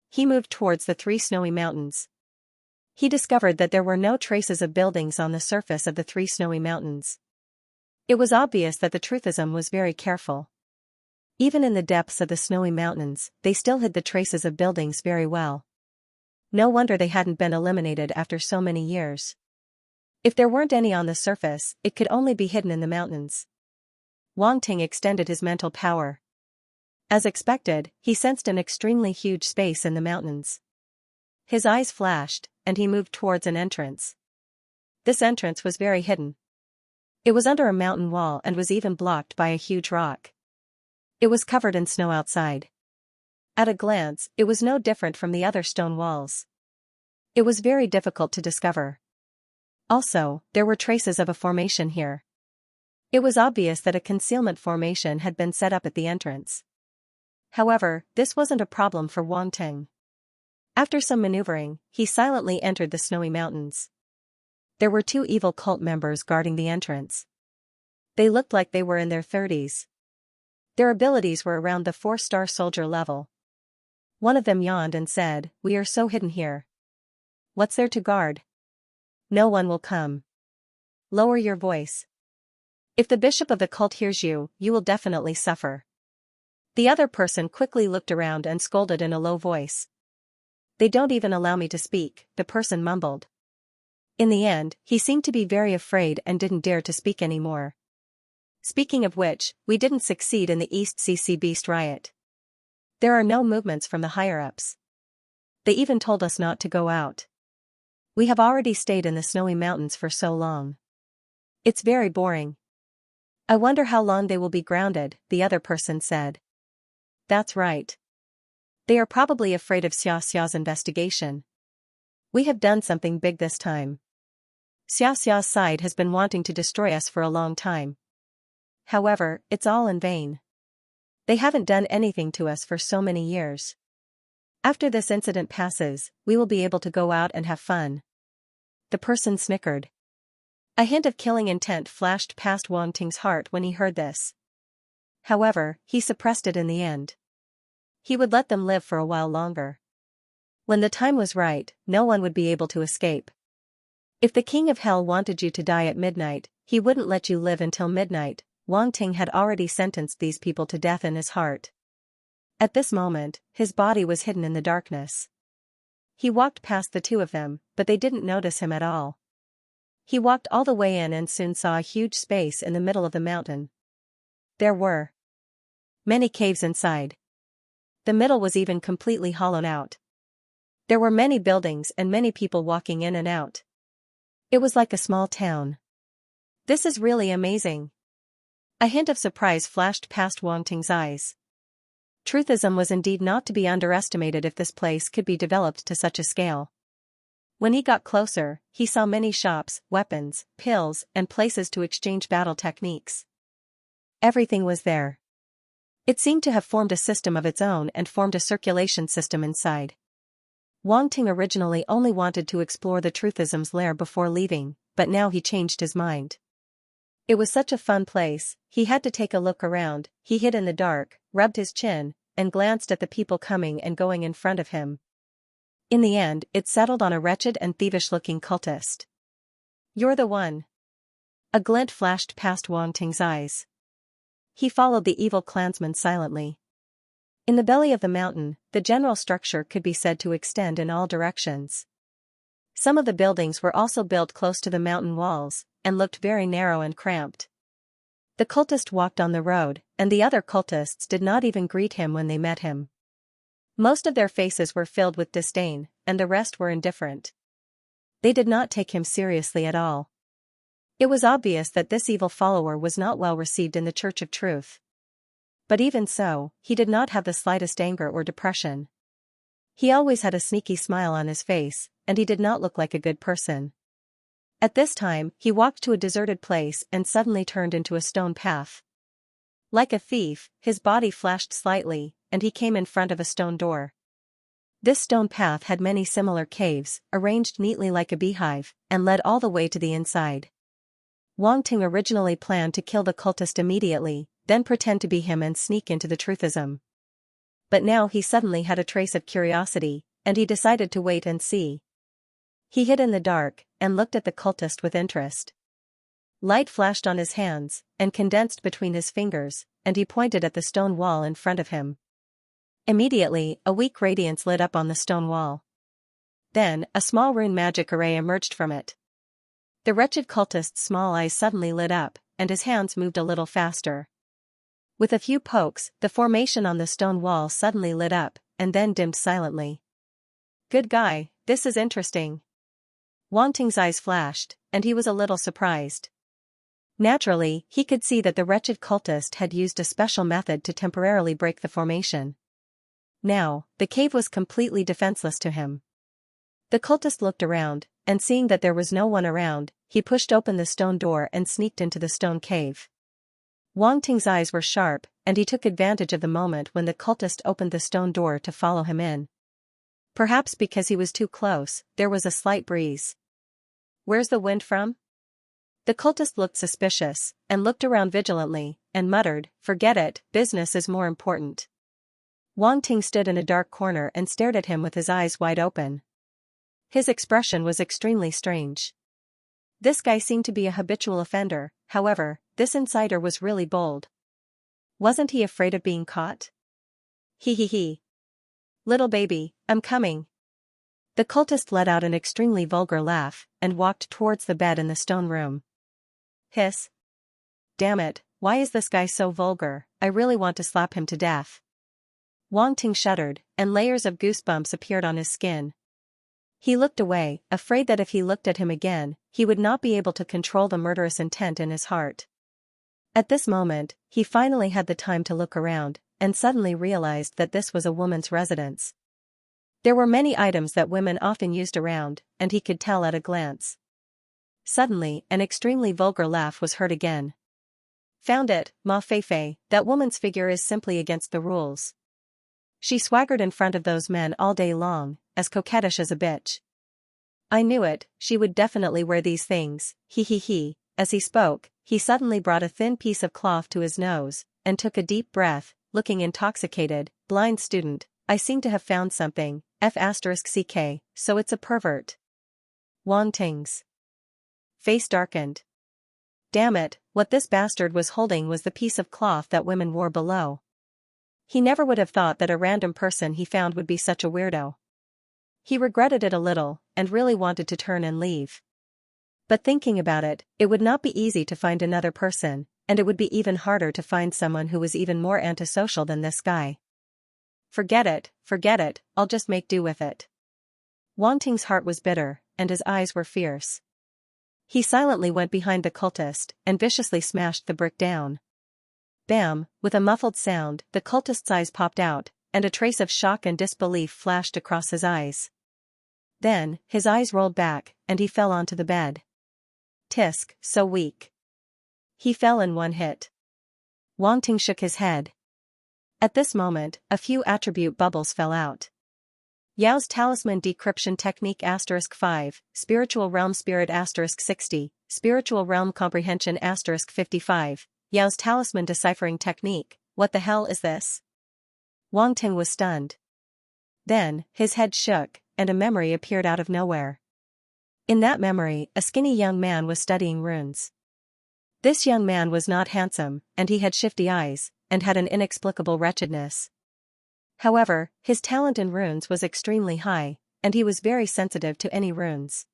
He moved towards the three snowy mountains. He discovered that there were no traces of buildings on the surface of the three snowy mountains. It was obvious that the Truthism was very careful. Even in the depths of the snowy mountains, they still hid the traces of buildings very well. No wonder they hadn't been eliminated after so many years. If there weren't any on the surface, it could only be hidden in the mountains. Wang Ting extended his mental power. As expected, he sensed an extremely huge space in the mountains. His eyes flashed, and he moved towards an entrance. This entrance was very hidden. It was under a mountain wall and was even blocked by a huge rock. It was covered in snow outside. At a glance, it was no different from the other stone walls. It was very difficult to discover. Also, there were traces of a formation here. It was obvious that a concealment formation had been set up at the entrance. However, this wasn't a problem for Wang Ting. After some maneuvering, he silently entered the snowy mountains. There were two evil cult members guarding the entrance. They looked like they were in their 30s. Their abilities were around the 4-star soldier level. One of them yawned and said, "We are so hidden here. What's there to guard? No one will come. Lower your voice. If the bishop of the cult hears you, you will definitely suffer." The other person quickly looked around and scolded in a low voice. "They don't even allow me to speak," the person mumbled. In the end, he seemed to be very afraid and didn't dare to speak anymore. Speaking of which, we didn't succeed in the East CC Beast riot. There are no movements from the higher-ups. They even told us not to go out. We have already stayed in the snowy mountains for so long. It's very boring. I wonder how long they will be grounded, the other person said. That's right. They are probably afraid of Xiaxia's investigation. We have done something big this time. Xiaxia's side has been wanting to destroy us for a long time. However, it's all in vain. They haven't done anything to us for so many years. After this incident passes, we will be able to go out and have fun. The person snickered. A hint of killing intent flashed past Wang Ting's heart when he heard this. However, he suppressed it in the end. He would let them live for a while longer. When the time was right, no one would be able to escape. If the King of Hell wanted you to die at midnight, he wouldn't let you live until midnight. Wang Ting had already sentenced these people to death in his heart. At this moment, his body was hidden in the darkness. He walked past the two of them, but they didn't notice him at all. He walked all the way in and soon saw a huge space in the middle of the mountain. There were many caves inside. The middle was even completely hollowed out. There were many buildings and many people walking in and out. It was like a small town. This is really amazing. A hint of surprise flashed past Wang Ting's eyes. Truthism was indeed not to be underestimated if this place could be developed to such a scale. When he got closer, he saw many shops, weapons, pills, and places to exchange battle techniques. Everything was there. It seemed to have formed a system of its own and formed a circulation system inside. Wang Ting originally only wanted to explore the Truthism's lair before leaving, but now he changed his mind. It was such a fun place, he had to take a look around. He hid in the dark, rubbed his chin, and glanced at the people coming and going in front of him. In the end, it settled on a wretched and thievish-looking cultist. You're the one. A glint flashed past Wang Ting's eyes. He followed the evil clansman silently. In the belly of the mountain, the general structure could be said to extend in all directions. Some of the buildings were also built close to the mountain walls, and looked very narrow and cramped. The cultist walked on the road, and the other cultists did not even greet him when they met him. Most of their faces were filled with disdain, and the rest were indifferent. They did not take him seriously at all. It was obvious that this evil follower was not well received in the Church of Truth. But even so, he did not have the slightest anger or depression. He always had a sneaky smile on his face, and he did not look like a good person. At this time, he walked to a deserted place and suddenly turned into a stone path. Like a thief, his body flashed slightly, and he came in front of a stone door. This stone path had many similar caves, arranged neatly like a beehive, and led all the way to the inside. Wang Ting originally planned to kill the cultist immediately, then pretend to be him and sneak into the Truthism. But now he suddenly had a trace of curiosity, and he decided to wait and see. He hid in the dark, and looked at the cultist with interest. Light flashed on his hands, and condensed between his fingers, and he pointed at the stone wall in front of him. Immediately, a weak radiance lit up on the stone wall. Then, a small rune magic array emerged from it. The wretched cultist's small eyes suddenly lit up, and his hands moved a little faster. With a few pokes, the formation on the stone wall suddenly lit up, and then dimmed silently. Good guy, this is interesting. Wang Ting's eyes flashed, and he was a little surprised. Naturally, he could see that the wretched cultist had used a special method to temporarily break the formation. Now, the cave was completely defenseless to him. The cultist looked around, and seeing that there was no one around, he pushed open the stone door and sneaked into the stone cave. Wang Ting's eyes were sharp, and he took advantage of the moment when the cultist opened the stone door to follow him in. Perhaps because he was too close, there was a slight breeze. Where's the wind from? The cultist looked suspicious, and looked around vigilantly, and muttered, forget it, business is more important. Wang Ting stood in a dark corner and stared at him with his eyes wide open. His expression was extremely strange. This guy seemed to be a habitual offender, however, this insider was really bold. Wasn't he afraid of being caught? He. Little baby, I'm coming. The cultist let out an extremely vulgar laugh, and walked towards the bed in the stone room. Hiss. Damn it, why is this guy so vulgar? I really want to slap him to death. Wang Ting shuddered, and layers of goosebumps appeared on his skin. He looked away, afraid that if he looked at him again, he would not be able to control the murderous intent in his heart. At this moment, he finally had the time to look around, and suddenly realized that this was a woman's residence. There were many items that women often used around, and he could tell at a glance. Suddenly, an extremely vulgar laugh was heard again. Found it, Ma Feifei, that woman's figure is simply against the rules. She swaggered in front of those men all day long, as coquettish as a bitch. I knew it, she would definitely wear these things, he. As he spoke, he suddenly brought a thin piece of cloth to his nose, and took a deep breath, looking intoxicated. Blind student, I seem to have found something, F*ck, so it's a pervert. Wang Ting's face darkened. Damn it, what this bastard was holding was the piece of cloth that women wore below. He never would have thought that a random person he found would be such a weirdo. He regretted it a little, and really wanted to turn and leave. But thinking about it, it would not be easy to find another person, and it would be even harder to find someone who was even more antisocial than this guy. Forget it, I'll just make do with it. Wang Ting's heart was bitter, and his eyes were fierce. He silently went behind the cultist, and viciously smashed the brick down. Bam, with a muffled sound, the cultist's eyes popped out, and a trace of shock and disbelief flashed across his eyes. Then, his eyes rolled back, and he fell onto the bed. Tisk, so weak. He fell in one hit. Wang Ting shook his head. At this moment, a few attribute bubbles fell out. Yao's Talisman Decryption Technique *5, Spiritual Realm Spirit *60, Spiritual Realm Comprehension *55, Yao's Talisman Deciphering Technique. What the hell is this? Wang Ting was stunned. Then, his head shook, and a memory appeared out of nowhere. In that memory, a skinny young man was studying runes. This young man was not handsome, and he had shifty eyes, and had an inexplicable wretchedness. However, his talent in runes was extremely high, and he was very sensitive to any runes.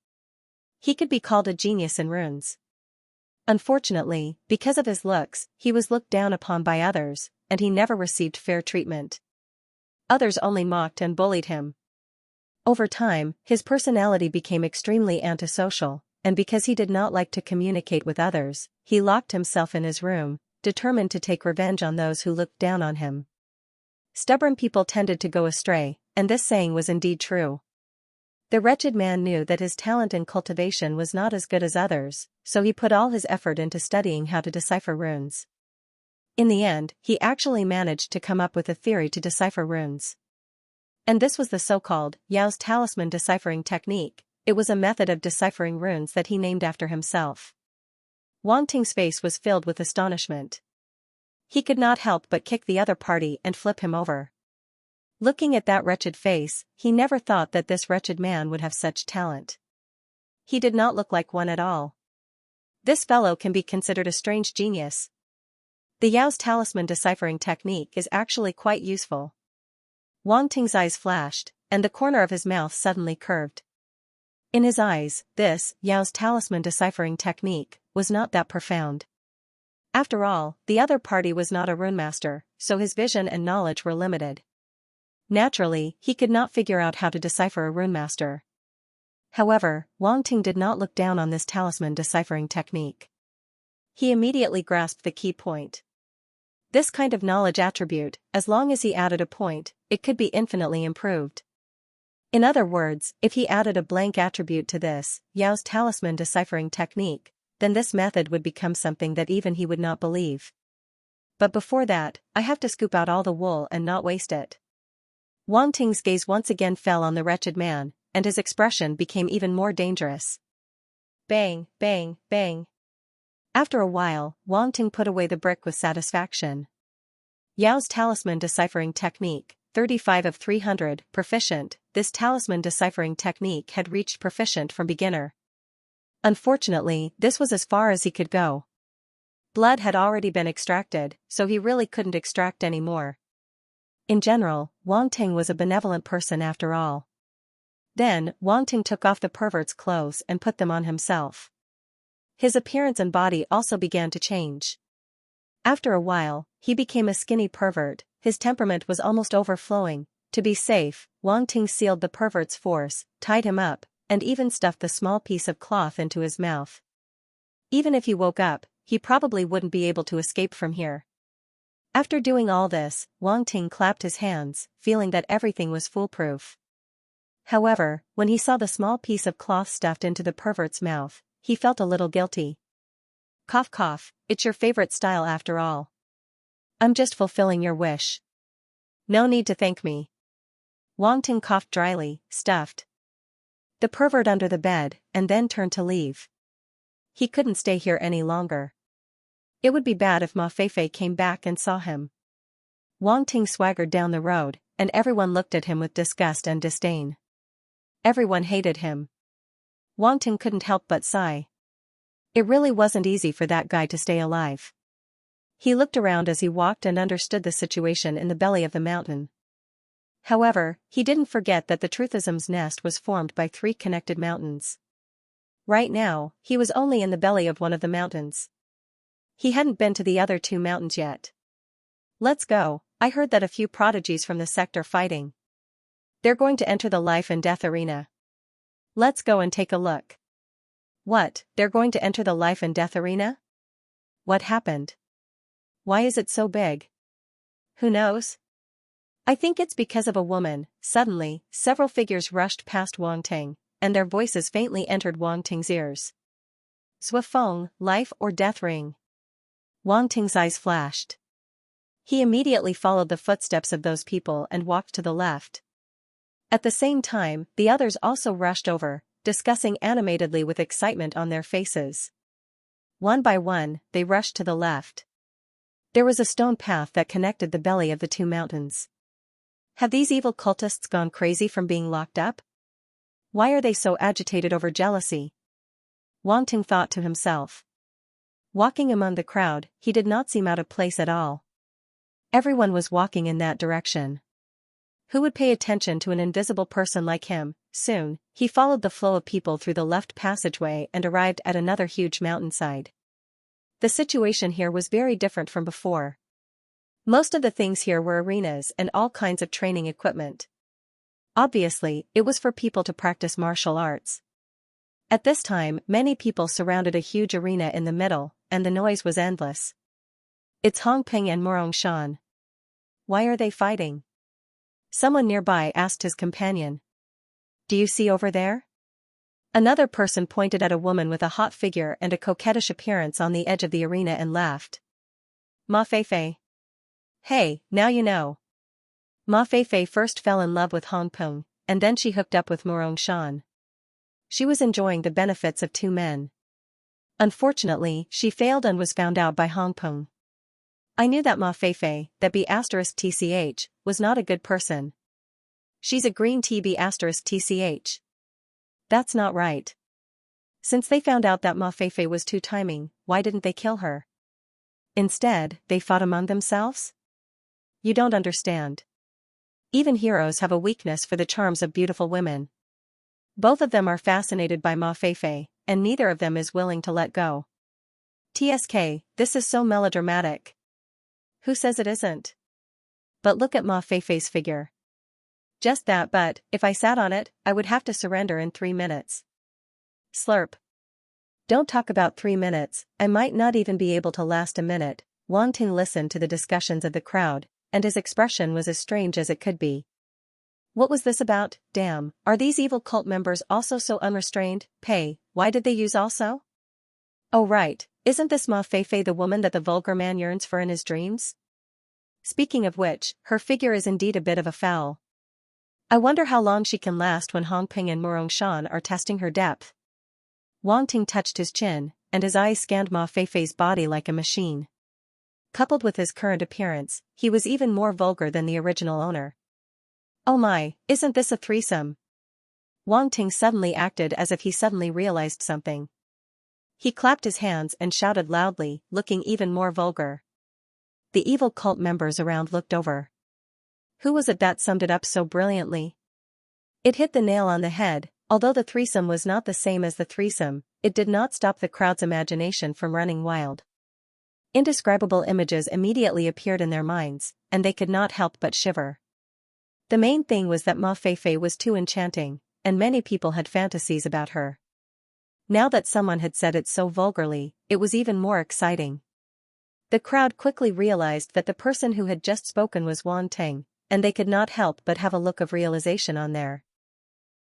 He could be called a genius in runes. Unfortunately, because of his looks, he was looked down upon by others, and he never received fair treatment. Others only mocked and bullied him. Over time, his personality became extremely antisocial, and because he did not like to communicate with others, he locked himself in his room, determined to take revenge on those who looked down on him. Stubborn people tended to go astray, and this saying was indeed true. The wretched man knew that his talent in cultivation was not as good as others, so he put all his effort into studying how to decipher runes. In the end, he actually managed to come up with a theory to decipher runes. And this was the so-called Yao's Talisman Deciphering Technique. It was a method of deciphering runes that he named after himself. Wang Ting's face was filled with astonishment. He could not help but kick the other party and flip him over. Looking at that wretched face, he never thought that this wretched man would have such talent. He did not look like one at all. This fellow can be considered a strange genius. The Yao's Talisman Deciphering Technique is actually quite useful. Wang Ting's eyes flashed, and the corner of his mouth suddenly curved. In his eyes, this Yao's Talisman Deciphering Technique was not that profound. After all, the other party was not a runemaster, so his vision and knowledge were limited. Naturally, he could not figure out how to decipher a runemaster. However, Wang Ting did not look down on this talisman deciphering technique. He immediately grasped the key point. This kind of knowledge attribute, as long as he added a point, it could be infinitely improved. In other words, if he added a blank attribute to this Yao's Talisman Deciphering Technique, then this method would become something that even he would not believe. But before that, I have to scoop out all the wool and not waste it. Wang Ting's gaze once again fell on the wretched man, and his expression became even more dangerous. Bang, bang, bang. After a while, Wang Ting put away the brick with satisfaction. Yao's Talisman Deciphering Technique, 35 of 300, proficient. This talisman deciphering technique had reached proficient from beginner. Unfortunately, this was as far as he could go. Blood had already been extracted, so he really couldn't extract any more. In general, Wang Ting was a benevolent person after all. Then, Wang Ting took off the pervert's clothes and put them on himself. His appearance and body also began to change. After a while, he became a skinny pervert, His temperament was almost overflowing. To be safe, Wang Ting sealed the pervert's force, tied him up, and even stuffed the small piece of cloth into his mouth. Even if he woke up, he probably wouldn't be able to escape from here. After doing all this, Wang Ting clapped his hands, feeling that everything was foolproof. However, when he saw the small piece of cloth stuffed into the pervert's mouth, he felt a little guilty. Cough cough, it's your favorite style after all. I'm just fulfilling your wish. No need to thank me. Wang Ting coughed dryly, stuffed the pervert under the bed, and then turned to leave. He couldn't stay here any longer. It would be bad if Ma Feifei came back and saw him. Wang Ting swaggered down the road, and everyone looked at him with disgust and disdain. Everyone hated him. Wang Ting couldn't help but sigh. It really wasn't easy for that guy to stay alive. He looked around as he walked and understood the situation in the belly of the mountain. However, he didn't forget that the Truthism's nest was formed by 3 connected mountains. Right now, he was only in the belly of one of the mountains. He hadn't been to the other 2 mountains yet. Let's go, I heard that a few prodigies from the sect are fighting. They're going to enter the life and death arena. Let's go and take a look. What, they're going to enter the life and death arena? What happened? Why is it so big? Who knows? I think it's because of a woman. Suddenly, several figures rushed past Wang Ting, and their voices faintly entered Wang Ting's ears. Zwifeng, life or death ring. Wang Ting's eyes flashed. He immediately followed the footsteps of those people and walked to the left. At the same time, the others also rushed over, discussing animatedly with excitement on their faces. One by one, they rushed to the left. There was a stone path that connected the belly of the 2 mountains. Have these evil cultists gone crazy from being locked up? Why are they so agitated over jealousy? Wang Ting thought to himself. Walking among the crowd, he did not seem out of place at all. Everyone was walking in that direction. Who would pay attention to an invisible person like him? Soon, he followed the flow of people through the left passageway and arrived at another huge mountainside. The situation here was very different from before. Most of the things here were arenas and all kinds of training equipment. Obviously, it was for people to practice martial arts. At this time, many people surrounded a huge arena in the middle, and the noise was endless. It's Hongping and Murongshan. Why are they fighting? Someone nearby asked his companion. Do you see over there? Another person pointed at a woman with a hot figure and a coquettish appearance on the edge of the arena and laughed. Ma Feifei. Hey, now you know. Ma Feifei first fell in love with Hongpeng, and then she hooked up with Murongshan. She was enjoying the benefits of 2 men. Unfortunately, she failed and was found out by Hongpeng. I knew that Ma Feifei, that B*TCH, was not a good person. She's a green tea B*TCH. That's not right. Since they found out that Ma Feifei was 2-timing, why didn't they kill her? Instead, they fought among themselves? You don't understand. Even heroes have a weakness for the charms of beautiful women. Both of them are fascinated by Ma Feifei, and neither of them is willing to let go. TSK, this is so melodramatic. Who says it isn't? But look at Ma Feifei's figure. Just that, but if I sat on it, I would have to surrender in 3 minutes. Slurp. Don't talk about 3 minutes, I might not even be able to last a minute. Wang Ting listened to the discussions of the crowd, and his expression was as strange as it could be. What was this about? Damn, are these evil cult members also so unrestrained? Why did they use also? Oh right, isn't this Ma Feifei the woman that the vulgar man yearns for in his dreams? Speaking of which, her figure is indeed a bit of a foul. I wonder how long she can last when Hongping and Murongshan are testing her depth. Wang Ting touched his chin, and his eyes scanned Ma Feifei's body like a machine. Coupled with his current appearance, he was even more vulgar than the original owner. Oh my, isn't this a threesome? Wang Ting suddenly acted as if he suddenly realized something. He clapped his hands and shouted loudly, looking even more vulgar. The evil cult members around looked over. Who was it that summed it up so brilliantly? It hit the nail on the head. Although the threesome was not the same as the threesome, it did not stop the crowd's imagination from running wild. Indescribable images immediately appeared in their minds, and they could not help but shiver. The main thing was that Ma Feifei was too enchanting, and many people had fantasies about her. Now that someone had said it so vulgarly, it was even more exciting. The crowd quickly realized that the person who had just spoken was Wan Ting, and they could not help but have a look of realization on their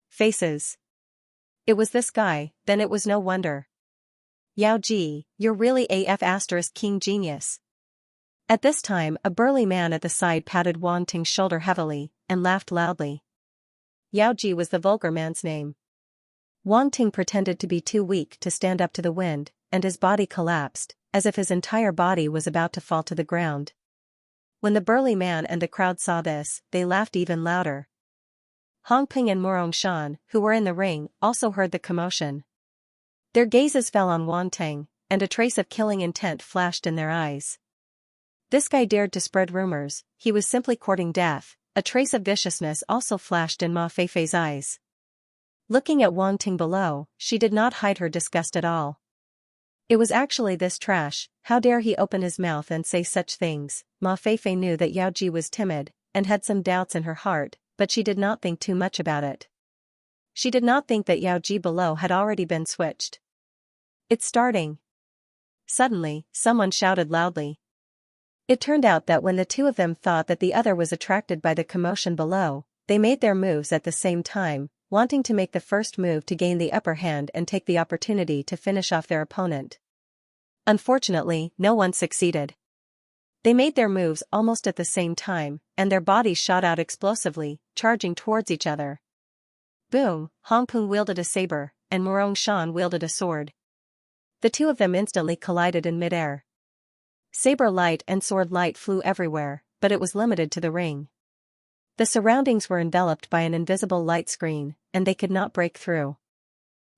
faces. It was this guy, then it was no wonder. Yao Ji, you're really AF** king genius. At this time a burly man at the side patted Wan Ting's shoulder heavily, and laughed loudly. Yao Ji was the vulgar man's name. Wan Ting pretended to be too weak to stand up to the wind, and his body collapsed, as if his entire body was about to fall to the ground. When the burly man and the crowd saw this, they laughed even louder. Hong Ping and Morong Shan, who were in the ring, also heard the commotion. Their gazes fell on Wan Ting, and a trace of killing intent flashed in their eyes. This guy dared to spread rumors, he was simply courting death. A trace of viciousness also flashed in Ma Feifei's eyes. Looking at Wan Ting below, she did not hide her disgust at all. It was actually this trash, how dare he open his mouth and say such things. Ma Feifei knew that Yao Ji was timid, and had some doubts in her heart, but she did not think too much about it. She did not think that Yao Ji below had already been switched. It's starting. Suddenly, someone shouted loudly. It turned out that when the two of them thought that the other was attracted by the commotion below, they made their moves at the same time, wanting to make the first move to gain the upper hand and take the opportunity to finish off their opponent. Unfortunately, no one succeeded. They made their moves almost at the same time, and their bodies shot out explosively, charging towards each other. Boom! Hong Ping wielded a saber, and Morong Shan wielded a sword. The two of them instantly collided in midair. Saber light and sword light flew everywhere, but it was limited to the ring. The surroundings were enveloped by an invisible light screen, and they could not break through.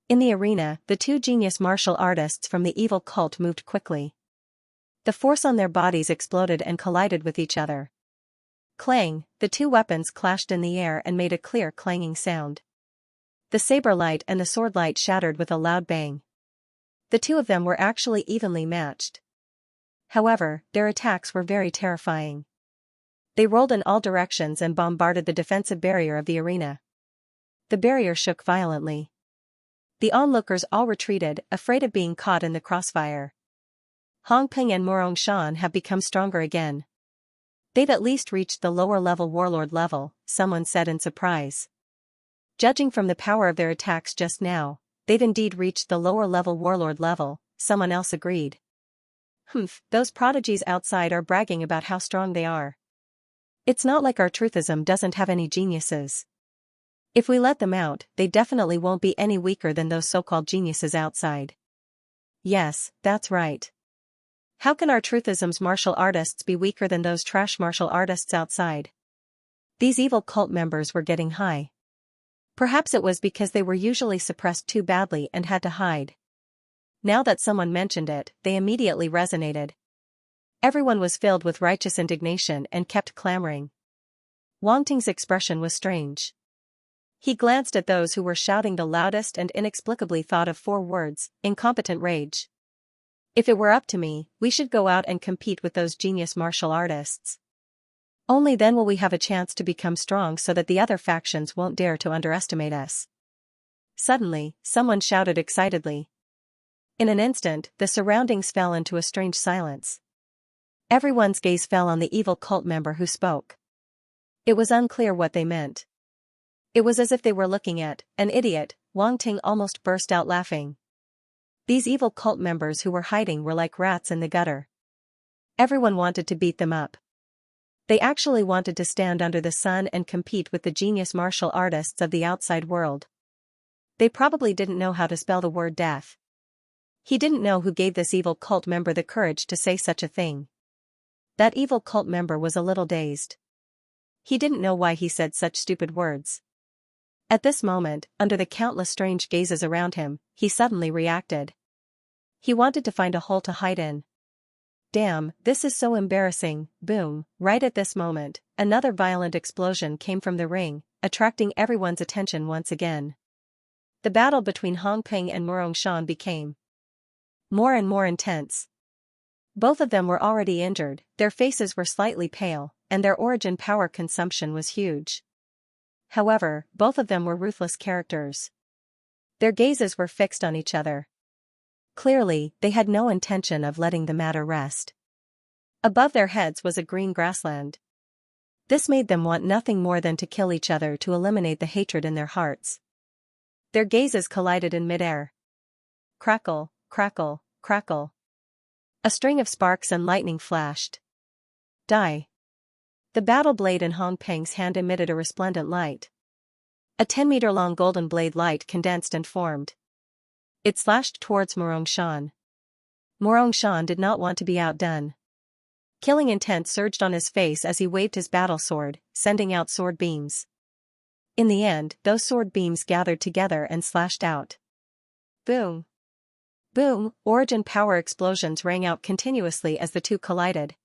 In the arena, the two genius martial artists from the evil cult moved quickly. The force on their bodies exploded and collided with each other. Clang! The two weapons clashed in the air and made a clear clanging sound. The saber light and the sword light shattered with a loud bang. The two of them were actually evenly matched. However, their attacks were very terrifying. They rolled in all directions and bombarded the defensive barrier of the arena. The barrier shook violently. The onlookers all retreated, afraid of being caught in the crossfire. Hong Ping and Morong Shan have become stronger again. They've at least reached the lower level warlord level, someone said in surprise. Judging from the power of their attacks just now, they've indeed reached the lower level warlord level, someone else agreed. Humph, those prodigies outside are bragging about how strong they are. It's not like our truthism doesn't have any geniuses. If we let them out, they definitely won't be any weaker than those so-called geniuses outside. Yes, that's right. How can our truthism's martial artists be weaker than those trash martial artists outside? These evil cult members were getting high. Perhaps it was because they were usually suppressed too badly and had to hide. Now that someone mentioned it, they immediately resonated. Everyone was filled with righteous indignation and kept clamoring. Wang Ting's expression was strange. He glanced at those who were shouting the loudest and inexplicably thought of 4 words, incompetent rage. If it were up to me, we should go out and compete with those genius martial artists. Only then will we have a chance to become strong so that the other factions won't dare to underestimate us. Suddenly, someone shouted excitedly. In an instant, the surroundings fell into a strange silence. Everyone's gaze fell on the evil cult member who spoke. It was unclear what they meant. It was as if they were looking at an idiot. Wang Ting almost burst out laughing. These evil cult members who were hiding were like rats in the gutter. Everyone wanted to beat them up. They actually wanted to stand under the sun and compete with the genius martial artists of the outside world. They probably didn't know how to spell the word death. He didn't know who gave this evil cult member the courage to say such a thing. That evil cult member was a little dazed. He didn't know why he said such stupid words. At this moment, under the countless strange gazes around him, he suddenly reacted. He wanted to find a hole to hide in. Damn, this is so embarrassing. Boom! Right at this moment, another violent explosion came from the ring, attracting everyone's attention once again. The battle between Hong Ping and Morong Shan became more and more intense. Both of them were already injured, their faces were slightly pale, and their origin power consumption was huge. However, both of them were ruthless characters. Their gazes were fixed on each other. Clearly, they had no intention of letting the matter rest. Above their heads was a green grassland. This made them want nothing more than to kill each other to eliminate the hatred in their hearts. Their gazes collided in midair. Crackle, crackle, crackle. A string of sparks and lightning flashed. Die. The battle blade in Hong Peng's hand emitted a resplendent light. A 10-meter-long golden blade light condensed and formed. It slashed towards Morongshan. Morongshan did not want to be outdone. Killing intent surged on his face as he waved his battle sword, sending out sword beams. In the end, those sword beams gathered together and slashed out. Boom! Boom! Origin power explosions rang out continuously as the two collided.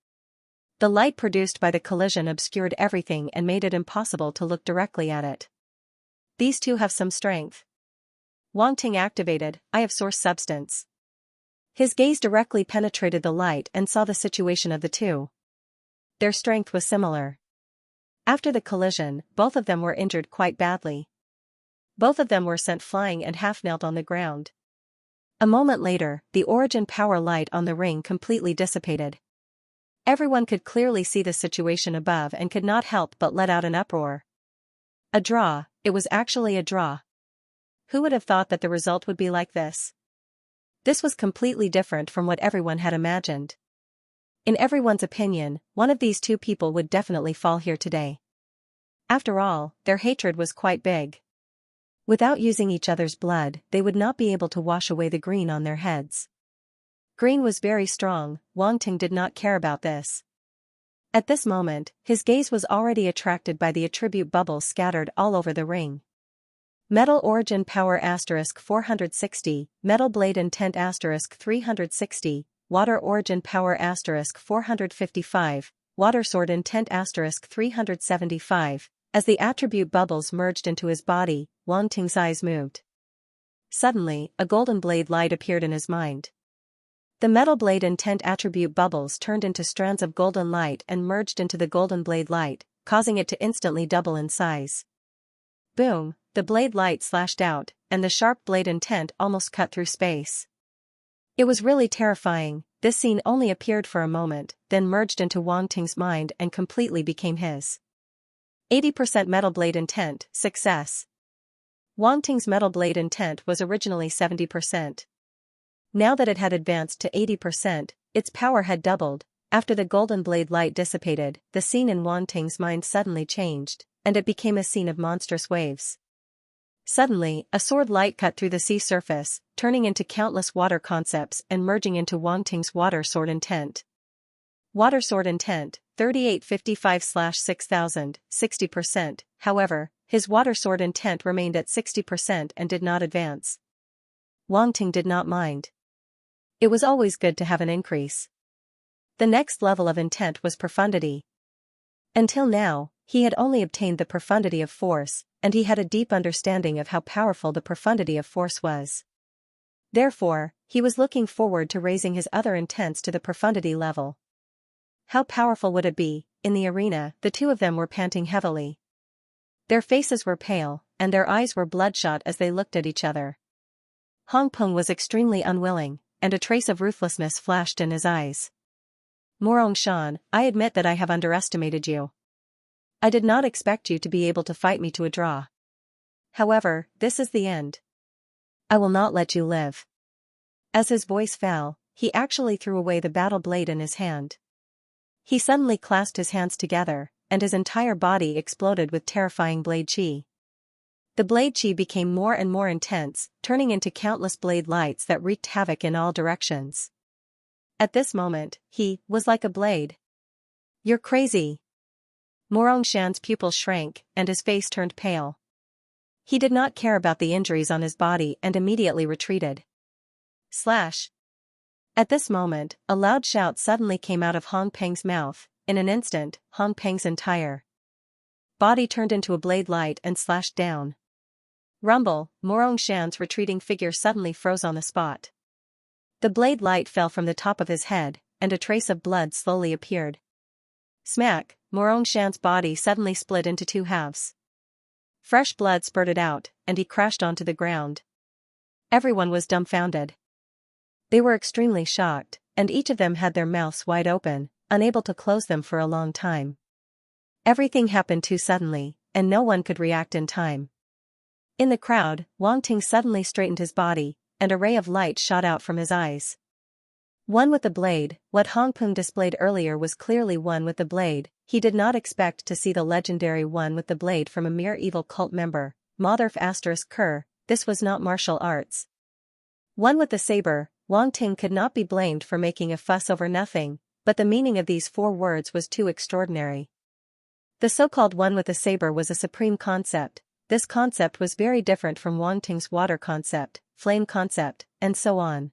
The light produced by the collision obscured everything and made it impossible to look directly at it. These two have some strength. Wang Ting activated, Eye of Source Substance. His gaze directly penetrated the light and saw the situation of the two. Their strength was similar. After the collision, both of them were injured quite badly. Both of them were sent flying and half-knelt on the ground. A moment later, the origin power light on the ring completely dissipated. Everyone could clearly see the situation above and could not help but let out an uproar. A draw, it was actually a draw. Who would have thought that the result would be like this? This was completely different from what everyone had imagined. In everyone's opinion, one of these two people would definitely fall here today. After all, their hatred was quite big. Without using each other's blood, they would not be able to wash away the green on their heads. Green was very strong, Wang Ting did not care about this. At this moment, his gaze was already attracted by the attribute bubbles scattered all over the ring. Metal Origin Power * 460, Metal Blade Intent * 360, Water Origin Power * 455, Water Sword Intent * 375. As the attribute bubbles merged into his body, Wang Ting's eyes moved. Suddenly, a golden blade light appeared in his mind. The metal blade intent attribute bubbles turned into strands of golden light and merged into the golden blade light, causing it to instantly double in size. Boom, the blade light slashed out, and the sharp blade intent almost cut through space. It was really terrifying. This scene only appeared for a moment, then merged into Wang Ting's mind and completely became his. 80% Metal Blade Intent, success. Wang Ting's Metal Blade Intent was originally 70%. Now that it had advanced to 80%, its power had doubled. After the golden blade light dissipated, the scene in Wang Ting's mind suddenly changed, and it became a scene of monstrous waves. Suddenly, a sword light cut through the sea surface, turning into countless water concepts and merging into Wang Ting's Water Sword Intent. Water Sword Intent, 3855/6000, 60%, however, his Water Sword Intent remained at 60% and did not advance. Wang Ting did not mind. It was always good to have an increase. The next level of intent was profundity. Until now, he had only obtained the profundity of force, and he had a deep understanding of how powerful the profundity of force was. Therefore, he was looking forward to raising his other intents to the profundity level. How powerful would it be? In the arena, the two of them were panting heavily. Their faces were pale, and their eyes were bloodshot as they looked at each other. Hong Peng was extremely unwilling, and a trace of ruthlessness flashed in his eyes. Morongshan, I admit that I have underestimated you. I did not expect you to be able to fight me to a draw. However, this is the end. I will not let you live. As his voice fell, he actually threw away the battle blade in his hand. He suddenly clasped his hands together, and his entire body exploded with terrifying blade chi. The blade chi became more and more intense, turning into countless blade lights that wreaked havoc in all directions. At this moment, he was like a blade. You're crazy. Morongshan's pupils shrank, and his face turned pale. He did not care about the injuries on his body and immediately retreated. Slash. At this moment, a loud shout suddenly came out of Hong Peng's mouth. In an instant, Hong Peng's entire body turned into a blade light and slashed down. Rumble, Morongshan's retreating figure suddenly froze on the spot. The blade light fell from the top of his head, and a trace of blood slowly appeared. Smack, Shan's body suddenly split into two halves. Fresh blood spurted out, and he crashed onto the ground. Everyone was dumbfounded. They were extremely shocked, and each of them had their mouths wide open, unable to close them for a long time. Everything happened too suddenly, and no one could react in time. In the crowd, Wang Ting suddenly straightened his body, and a ray of light shot out from his eyes. One with the blade. What Hong Peng displayed earlier was clearly one with the blade. He did not expect to see the legendary one with the blade from a mere evil cult member. Motherf *Ker, this was not martial arts. One with the saber. Wang Ting could not be blamed for making a fuss over nothing, but the meaning of these 4 words was too extraordinary. The so-called one with the saber was a supreme concept. This concept was very different from Wang Ting's water concept, flame concept, and so on.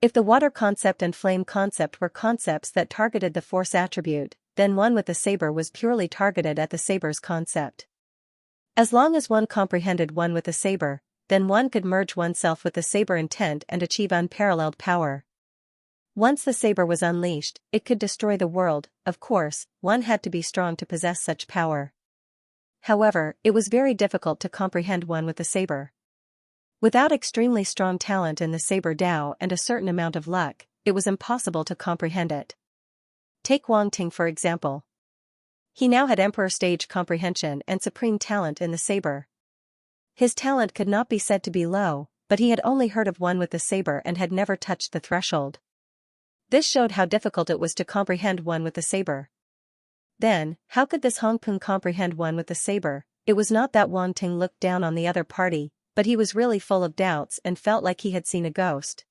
If the water concept and flame concept were concepts that targeted the force attribute, then one with the saber was purely targeted at the saber's concept. As long as one comprehended one with the saber, then one could merge oneself with the saber intent and achieve unparalleled power. Once the saber was unleashed, it could destroy the world. Of course, one had to be strong to possess such power. However, it was very difficult to comprehend one with the saber. Without extremely strong talent in the saber Dao and a certain amount of luck, it was impossible to comprehend it. Take Wang Ting for example. He now had emperor stage comprehension and supreme talent in the saber. His talent could not be said to be low, but he had only heard of one with the saber and had never touched the threshold. This showed how difficult it was to comprehend one with the saber. Then, how could this Hong Peng comprehend one with the saber? It was not that Wang Ting looked down on the other party, but he was really full of doubts and felt like he had seen a ghost.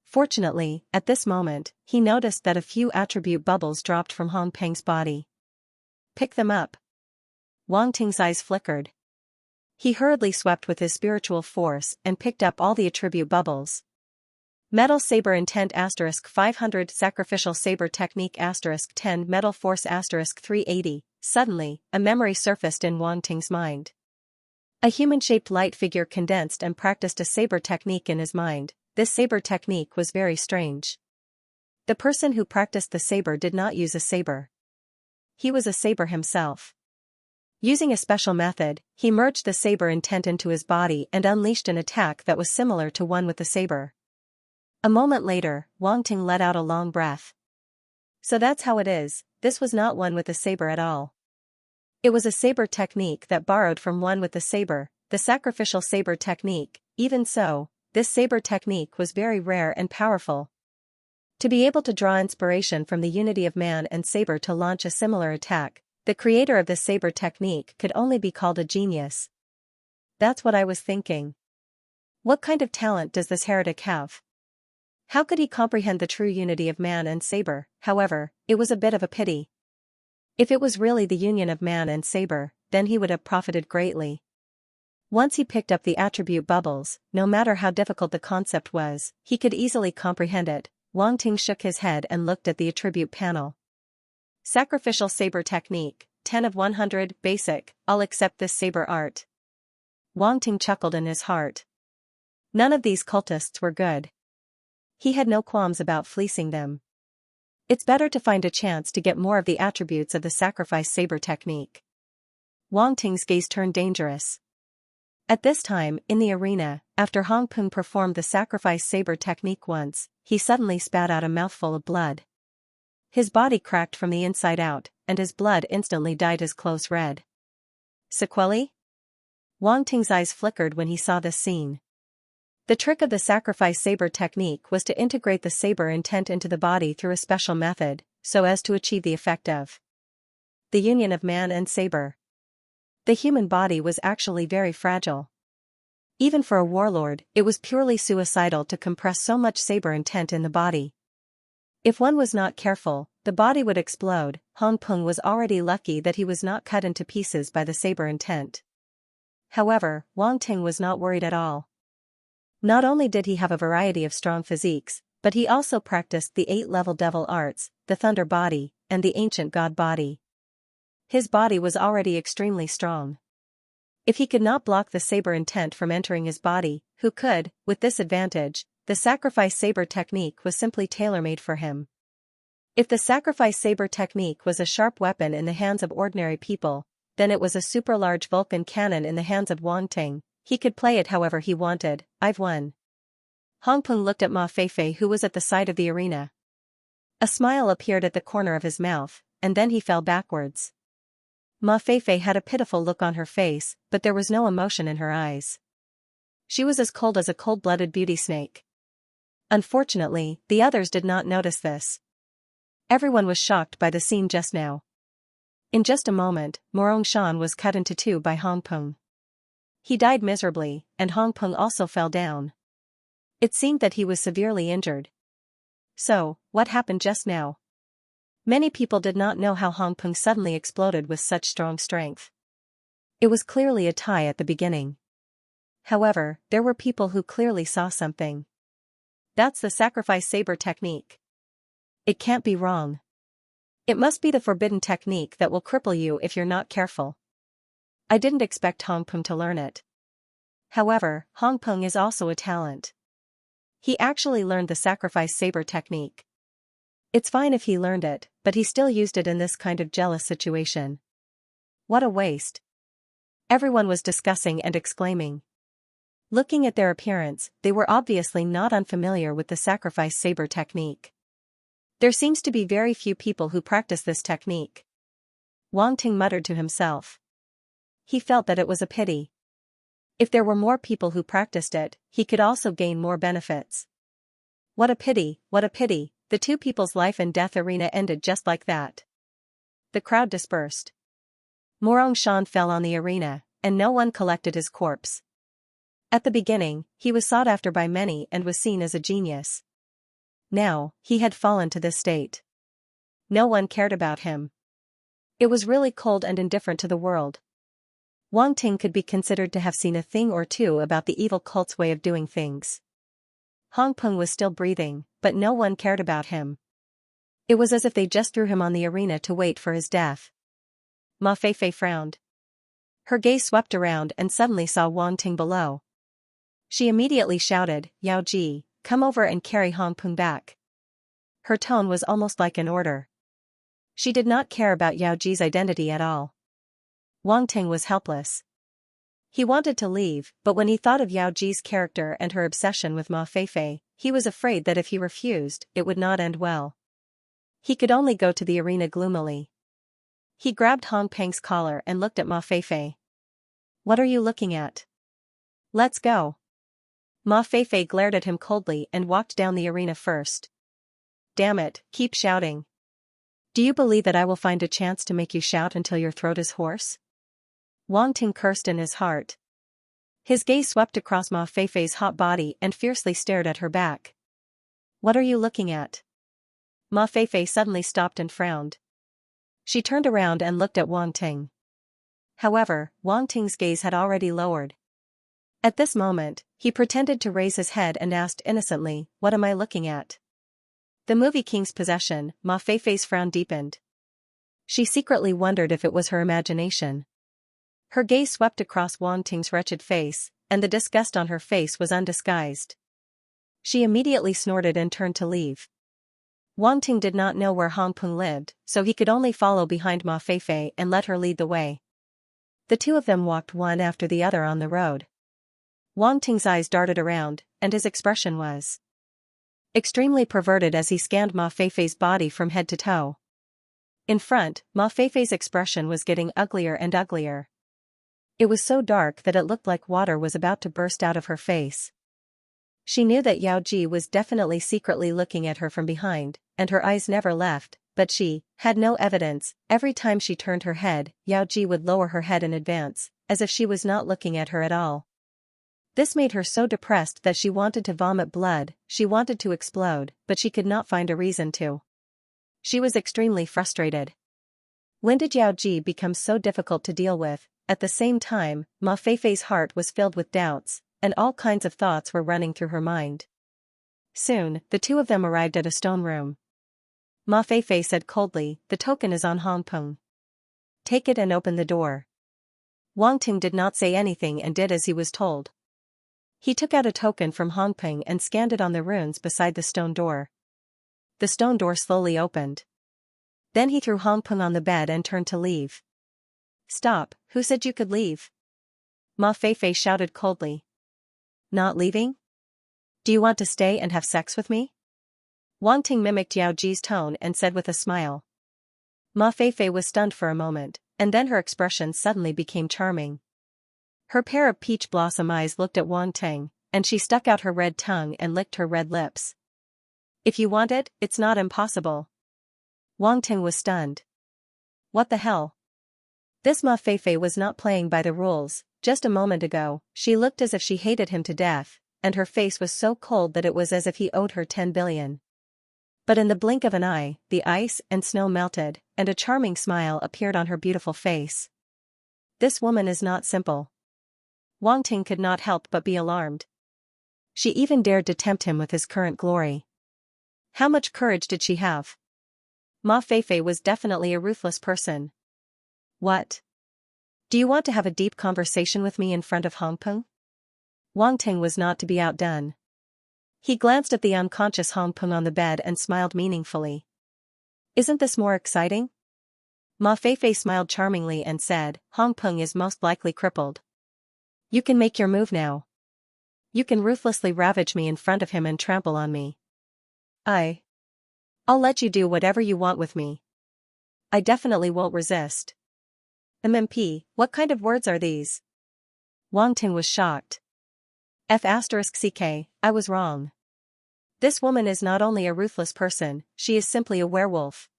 Fortunately, at this moment, he noticed that a few attribute bubbles dropped from Hong Peng's body. Pick them up. Wang Ting's eyes flickered. He hurriedly swept with his spiritual force and picked up all the attribute bubbles. Metal Saber Intent *500 Sacrificial Saber Technique *10 Metal Force *380. Suddenly, a memory surfaced in Wang Ting's mind. A human-shaped light figure condensed and practiced a saber technique in his mind. This saber technique was very strange. The person who practiced the saber did not use a saber. He was a saber himself. Using a special method, he merged the saber intent into his body and unleashed an attack that was similar to one with the saber. A moment later, Wang Ting let out a long breath. So that's how it is, this was not one with the saber at all. It was a saber technique that borrowed from one with the saber, the sacrificial saber technique. Even so, this saber technique was very rare and powerful. To be able to draw inspiration from the unity of man and saber to launch a similar attack, the creator of this saber technique could only be called a genius. That's what I was thinking. What kind of talent does this heretic have? How could he comprehend the true unity of man and saber? However, it was a bit of a pity. If it was really the union of man and saber, then he would have profited greatly. Once he picked up the attribute bubbles, no matter how difficult the concept was, he could easily comprehend it. Wang Ting shook his head and looked at the attribute panel. Sacrificial Saber Technique, 10 of 100, Basic, I'll accept this saber art. Wang Ting chuckled in his heart. None of these cultists were good. He had no qualms about fleecing them. It's better to find a chance to get more of the attributes of the sacrifice saber technique. Wang Ting's gaze turned dangerous. At this time, in the arena, after Hong Peng performed the sacrifice saber technique once, he suddenly spat out a mouthful of blood. His body cracked from the inside out, and his blood instantly dyed his clothes red. Sequelae? Wang Ting's eyes flickered when he saw this scene. The trick of the sacrifice saber technique was to integrate the saber intent into the body through a special method, so as to achieve the effect of the union of man and saber. The human body was actually very fragile. Even for a warlord, it was purely suicidal to compress so much saber intent in the body. If one was not careful, the body would explode. Hong Peng was already lucky that he was not cut into pieces by the saber intent. However, Wang Ting was not worried at all. Not only did he have a variety of strong physiques, but he also practiced the 8-level devil arts, the thunder body, and the ancient god body. His body was already extremely strong. If he could not block the saber intent from entering his body, who could? With this advantage, the sacrifice saber technique was simply tailor-made for him. If the sacrifice saber technique was a sharp weapon in the hands of ordinary people, then it was a super large Vulcan cannon in the hands of Wang Ting. He could play it however he wanted. I've won. Hong Peng looked at Ma Feifei, who was at the side of the arena. A smile appeared at the corner of his mouth, and then he fell backwards. Ma Feifei had a pitiful look on her face, but there was no emotion in her eyes. She was as cold as a cold-blooded beauty snake. Unfortunately, the others did not notice this. Everyone was shocked by the scene just now. In just a moment, Morong Shan was cut into two by Hong Peng. He died miserably, and Hong Peng also fell down. It seemed that he was severely injured. So, what happened just now? Many people did not know how Hong Peng suddenly exploded with such strong strength. It was clearly a tie at the beginning. However, there were people who clearly saw something. That's the sacrifice saber technique. It can't be wrong. It must be the forbidden technique that will cripple you if you're not careful. I didn't expect Hong Peng to learn it. However, Hong Peng is also a talent. He actually learned the sacrifice saber technique. It's fine if he learned it, but he still used it in this kind of jealous situation. What a waste. Everyone was discussing and exclaiming. Looking at their appearance, they were obviously not unfamiliar with the sacrifice saber technique. There seems to be very few people who practice this technique. Wang Ting muttered to himself. He felt that it was a pity. If there were more people who practiced it, he could also gain more benefits. What a pity, what a pity, the two people's life and death arena ended just like that. The crowd dispersed. Morong Shan fell on the arena, and no one collected his corpse. At the beginning, he was sought after by many and was seen as a genius. Now, he had fallen to this state. No one cared about him. It was really cold and indifferent to the world. Wang Ting could be considered to have seen a thing or two about the evil cult's way of doing things. Hong Peng was still breathing, but no one cared about him. It was as if they just threw him on the arena to wait for his death. Ma Feifei frowned. Her gaze swept around and suddenly saw Wang Ting below. She immediately shouted, "Yao Ji, come over and carry Hong Peng back." Her tone was almost like an order. She did not care about Yao Ji's identity at all. Wang Ting was helpless. He wanted to leave, but when he thought of Yao Ji's character and her obsession with Ma Feifei, he was afraid that if he refused, it would not end well. He could only go to the arena gloomily. He grabbed Hong Peng's collar and looked at Ma Feifei. "What are you looking at? Let's go." Ma Feifei glared at him coldly and walked down the arena first. "Damn it, keep shouting. Do you believe that I will find a chance to make you shout until your throat is hoarse?" Wang Ting cursed in his heart. His gaze swept across Ma Feifei's hot body and fiercely stared at her back. "What are you looking at?" Ma Feifei suddenly stopped and frowned. She turned around and looked at Wang Ting. However, Wang Ting's gaze had already lowered. At this moment, he pretended to raise his head and asked innocently, "What am I looking at?" The movie King's Possession. Ma Feifei's frown deepened. She secretly wondered if it was her imagination. Her gaze swept across Wang Ting's wretched face, and the disgust on her face was undisguised. She immediately snorted and turned to leave. Wang Ting did not know where Hong Peng lived, so he could only follow behind Ma Feifei and let her lead the way. The two of them walked one after the other on the road. Wang Ting's eyes darted around, and his expression was extremely perverted as he scanned Ma Feifei's body from head to toe. In front, Ma Feifei's expression was getting uglier and uglier. It was so dark that it looked like water was about to burst out of her face. She knew that Yao Ji was definitely secretly looking at her from behind, and her eyes never left, but she had no evidence. Every time she turned her head, Yao Ji would lower her head in advance, as if she was not looking at her at all. This made her so depressed that she wanted to vomit blood, she wanted to explode, but she could not find a reason to. She was extremely frustrated. When did Yao Ji become so difficult to deal with? At the same time, Ma Feifei's heart was filled with doubts, and all kinds of thoughts were running through her mind. Soon, the two of them arrived at a stone room. Ma Feifei said coldly, "The token is on Hong Peng. Take it and open the door." Wang Ting did not say anything and did as he was told. He took out a token from Hong Peng and scanned it on the runes beside the stone door. the stone door slowly opened. Then he threw Hong Peng on the bed and turned to leave. Stop, who said you could leave? Ma Feifei shouted coldly. Not leaving? Do you want to stay and have sex with me? Wang Ting mimicked Yao Ji's tone and said with a smile. Ma Feifei was stunned for a moment, and then her expression suddenly became charming. Her pair of peach blossom eyes looked at Wang Ting, and she stuck out her red tongue and licked her red lips. If you want it, it's not impossible. Wang Ting was stunned. What the hell? This Ma Feifei was not playing by the rules. Just a moment ago, she looked as if she hated him to death, and her face was so cold that it was as if he owed her 10 billion. But in the blink of an eye, the ice and snow melted, and a charming smile appeared on her beautiful face. This woman is not simple. Wang Ting could not help but be alarmed. She even dared to tempt him with his current glory. How much courage did she have? Ma Feifei was definitely a ruthless person. What? Do you want to have a deep conversation with me in front of Hong Peng? Wang Ting was not to be outdone. He glanced at the unconscious Hong Peng on the bed and smiled meaningfully. Isn't this more exciting? Ma Feifei smiled charmingly and said, Hong Peng is most likely crippled. You can make your move now. You can ruthlessly ravage me in front of him and trample on me. I'll let you do whatever you want with me. I definitely won't resist. MMP, what kind of words are these? Wang Ting was shocked. F*ck, I was wrong. This woman is not only a ruthless person, she is simply a werewolf.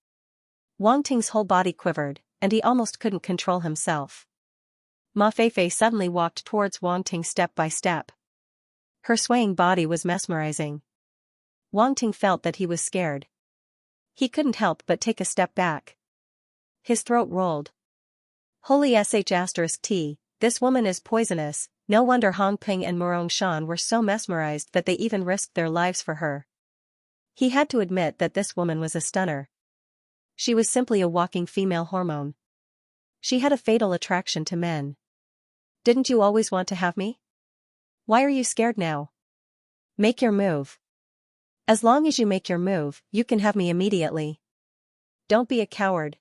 Wang Ting's whole body quivered, and he almost couldn't control himself. Ma Feifei suddenly walked towards Wang Ting step by step. Her swaying body was mesmerizing. Wang Ting felt that he was scared. He couldn't help but take a step back. His throat rolled. Holy sh*t, this woman is poisonous. No wonder Hong Peng and Murong Shan were so mesmerized that they even risked their lives for her. He had to admit that this woman was a stunner. She was simply a walking female hormone. She had a fatal attraction to men. Didn't you always want to have me? Why are you scared now? Make your move. As long as you make your move, you can have me immediately. Don't be a coward.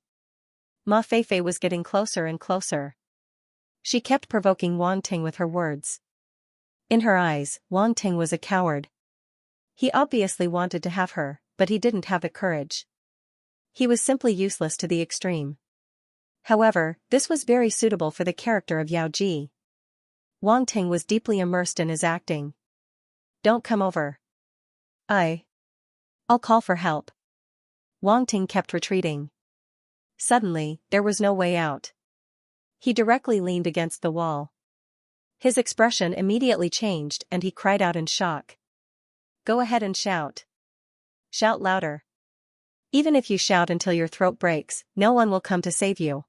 Ma Feifei was getting closer and closer. She kept provoking Wang Ting with her words. In her eyes, Wang Ting was a coward. He obviously wanted to have her, but he didn't have the courage. He was simply useless to the extreme. However, this was very suitable for the character of Yao Ji. Wang Ting was deeply immersed in his acting. Don't come over. I'll call for help. Wang Ting kept retreating. Suddenly, there was no way out. He directly leaned against the wall. His expression immediately changed and he cried out in shock. Go ahead and shout. Shout louder. Even if you shout until your throat breaks, no one will come to save you.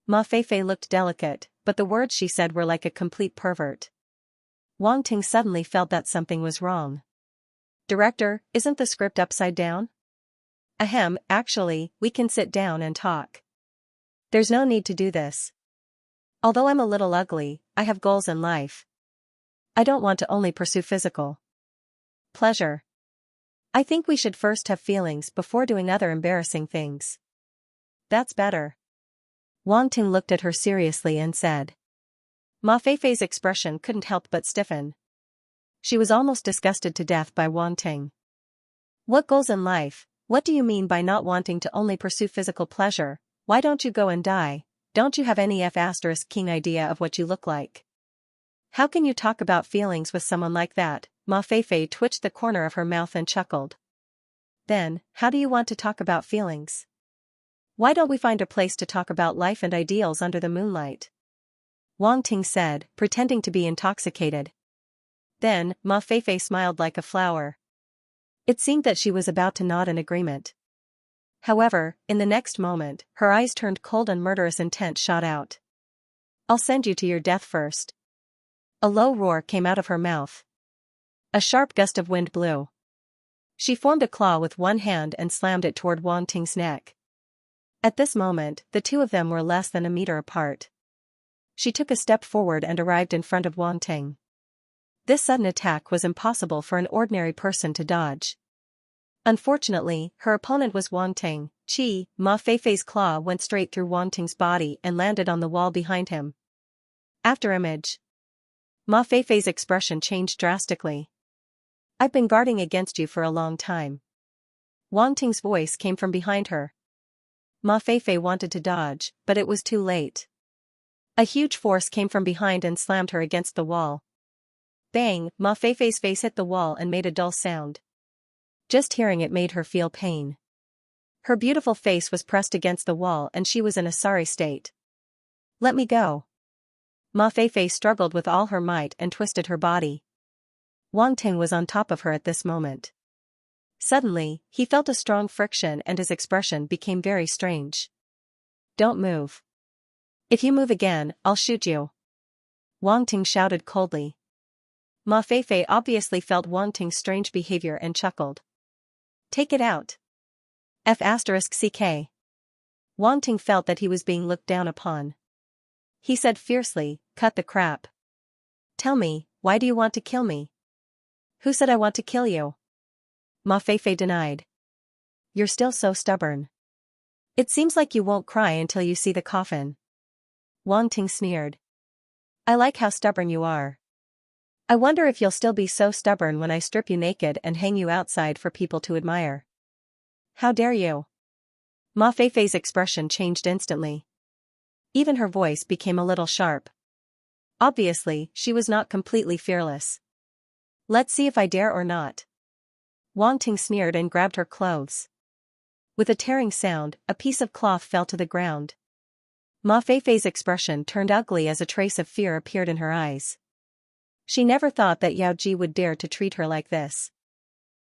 Ma Feifei looked delicate, but the words she said were like a complete pervert. Wang Ting suddenly felt that something was wrong. Director, isn't the script upside down? Ahem, actually, we can sit down and talk. There's no need to do this. Although I'm a little ugly, I have goals in life. I don't want to only pursue physical pleasure. I think we should first have feelings before doing other embarrassing things. That's better. Wang Ting looked at her seriously and said. Ma Feifei's expression couldn't help but stiffen. She was almost disgusted to death by Wang Ting. What goals in life? What do you mean by not wanting to only pursue physical pleasure? Why don't you go and die? Don't you have any F*king idea of what you look like? How can you talk about feelings with someone like that? Ma Feifei twitched the corner of her mouth and chuckled. Then, how do you want to talk about feelings? Why don't we find a place to talk about life and ideals under the moonlight? Wang Ting said, pretending to be intoxicated. Then, Ma Feifei smiled like a flower. It seemed that she was about to nod in agreement. However, in the next moment, her eyes turned cold and murderous intent shot out. I'll send you to your death first. A low roar came out of her mouth. A sharp gust of wind blew. She formed a claw with one hand and slammed it toward Wang Ting's neck. At this moment, the two of them were less than a meter apart. She took a step forward and arrived in front of Wang Ting. This sudden attack was impossible for an ordinary person to dodge. Unfortunately, her opponent was Wang Ting. Ma Feifei's claw went straight through Wang Ting's body and landed on the wall behind him. After image. Ma Feifei's expression changed drastically. I've been guarding against you for a long time. Wang Ting's voice came from behind her. Ma Feifei wanted to dodge, but it was too late. A huge force came from behind and slammed her against the wall. Bang! Ma Feifei's face hit the wall and made a dull sound. Just hearing it made her feel pain. Her beautiful face was pressed against the wall and she was in a sorry state. Let me go. Ma Feifei struggled with all her might and twisted her body. Wang Ting was on top of her at this moment. Suddenly, he felt a strong friction and his expression became very strange. Don't move. If you move again, I'll shoot you. Wang Ting shouted coldly. Ma Feifei obviously felt Wang Ting's strange behavior and chuckled. Take it out. F***ck. Wang Ting felt that he was being looked down upon. He said fiercely, cut the crap. Tell me, why do you want to kill me? Who said I want to kill you? Ma Feifei denied. You're still so stubborn. It seems like you won't cry until you see the coffin. Wang Ting sneered. I like how stubborn you are. I wonder if you'll still be so stubborn when I strip you naked and hang you outside for people to admire. How dare you? Ma Feifei's expression changed instantly. Even her voice became a little sharp. Obviously, she was not completely fearless. Let's see if I dare or not. Wang Ting sneered and grabbed her clothes. With a tearing sound, a piece of cloth fell to the ground. Ma Feifei's expression turned ugly as a trace of fear appeared in her eyes. She never thought that Yao Ji would dare to treat her like this.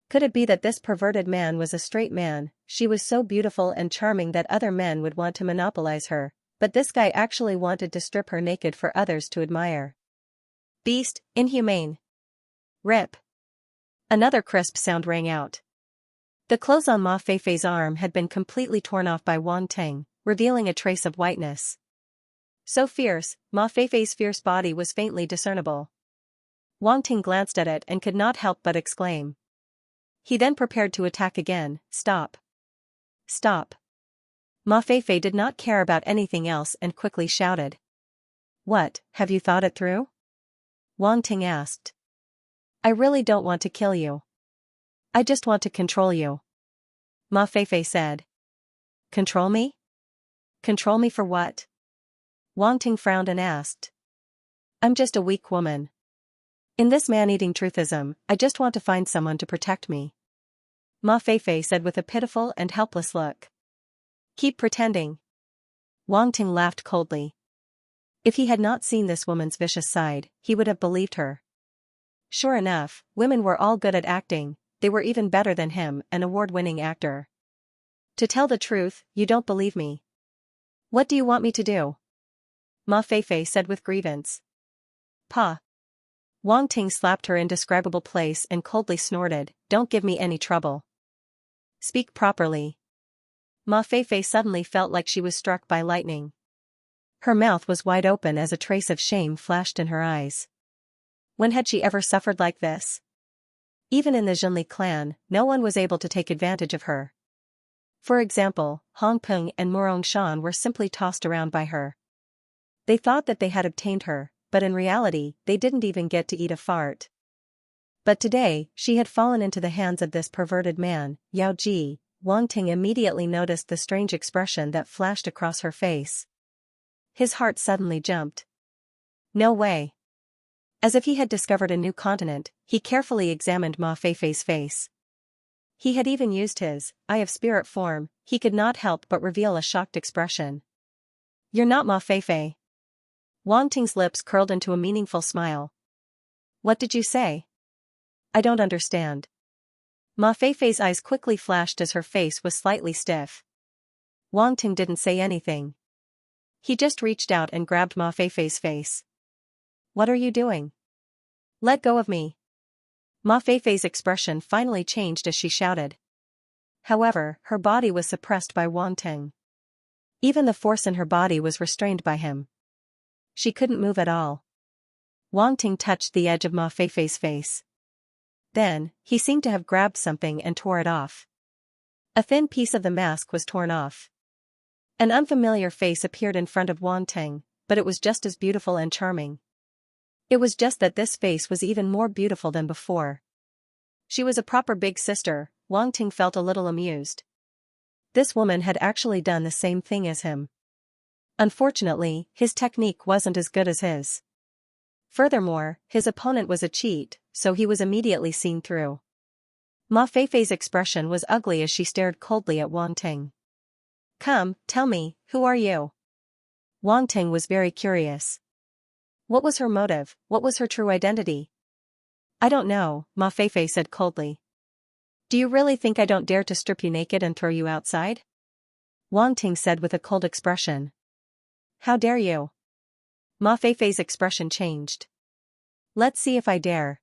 Could it be that this perverted man was a straight man? She was so beautiful and charming that other men would want to monopolize her, but this guy actually wanted to strip her naked for others to admire. Beast, inhumane. Rip. Another crisp sound rang out. The clothes on Ma Feifei's arm had been completely torn off by Wang Ting, revealing a trace of whiteness. So fierce, Ma Feifei's fierce body was faintly discernible. Wang Ting glanced at it and could not help but exclaim. He then prepared to attack again. Stop. Stop. Ma Feifei did not care about anything else and quickly shouted. What, have you thought it through? Wang Ting asked. I really don't want to kill you. I just want to control you. Ma Feifei said. Control me? Control me for what? Wang Ting frowned and asked. I'm just a weak woman. In this man-eating truthism, I just want to find someone to protect me. Ma Feifei said with a pitiful and helpless look. Keep pretending. Wang Ting laughed coldly. If he had not seen this woman's vicious side, he would have believed her. Sure enough, women were all good at acting, they were even better than him, an award-winning actor. To tell the truth, you don't believe me. What do you want me to do? Ma Feifei said with grievance. Pa. Wang Ting slapped her indescribable place and coldly snorted, don't give me any trouble. Speak properly. Ma Feifei suddenly felt like she was struck by lightning. Her mouth was wide open as a trace of shame flashed in her eyes. When had she ever suffered like this? Even in the Zhenli clan, no one was able to take advantage of her. For example, Hong Peng and Murong Shan were simply tossed around by her. They thought that they had obtained her, but in reality, they didn't even get to eat a fart. But today, she had fallen into the hands of this perverted man, Yao Ji. Wang Ting immediately noticed the strange expression that flashed across her face. His heart suddenly jumped. No way. As if he had discovered a new continent, he carefully examined Ma Feifei's face. He had even used his eye of spirit form, he could not help but reveal a shocked expression. You're not Ma Feifei. Wang Ting's lips curled into a meaningful smile. What did you say? I don't understand. Ma Feifei's eyes quickly flashed as her face was slightly stiff. Wang Ting didn't say anything. He just reached out and grabbed Ma Feifei's face. What are you doing? Let go of me. Ma Feifei's expression finally changed as she shouted. However, her body was suppressed by Wang Ting. Even the force in her body was restrained by him. She couldn't move at all. Wang Ting touched the edge of Ma Feifei's face. Then, he seemed to have grabbed something and tore it off. A thin piece of the mask was torn off. An unfamiliar face appeared in front of Wang Ting, but it was just as beautiful and charming. It was just that this face was even more beautiful than before. She was a proper big sister. Wang Ting felt a little amused. This woman had actually done the same thing as him. Unfortunately, his technique wasn't as good as his. Furthermore, his opponent was a cheat, so he was immediately seen through. Ma Feifei's expression was ugly as she stared coldly at Wang Ting. "Come, tell me, who are you?" Wang Ting was very curious. What was her motive? What was her true identity? "I don't know," Ma Feifei said coldly. "Do you really think I don't dare to strip you naked and throw you outside?" Wang Ting said with a cold expression. "How dare you?" Ma Feifei's expression changed. "Let's see if I dare."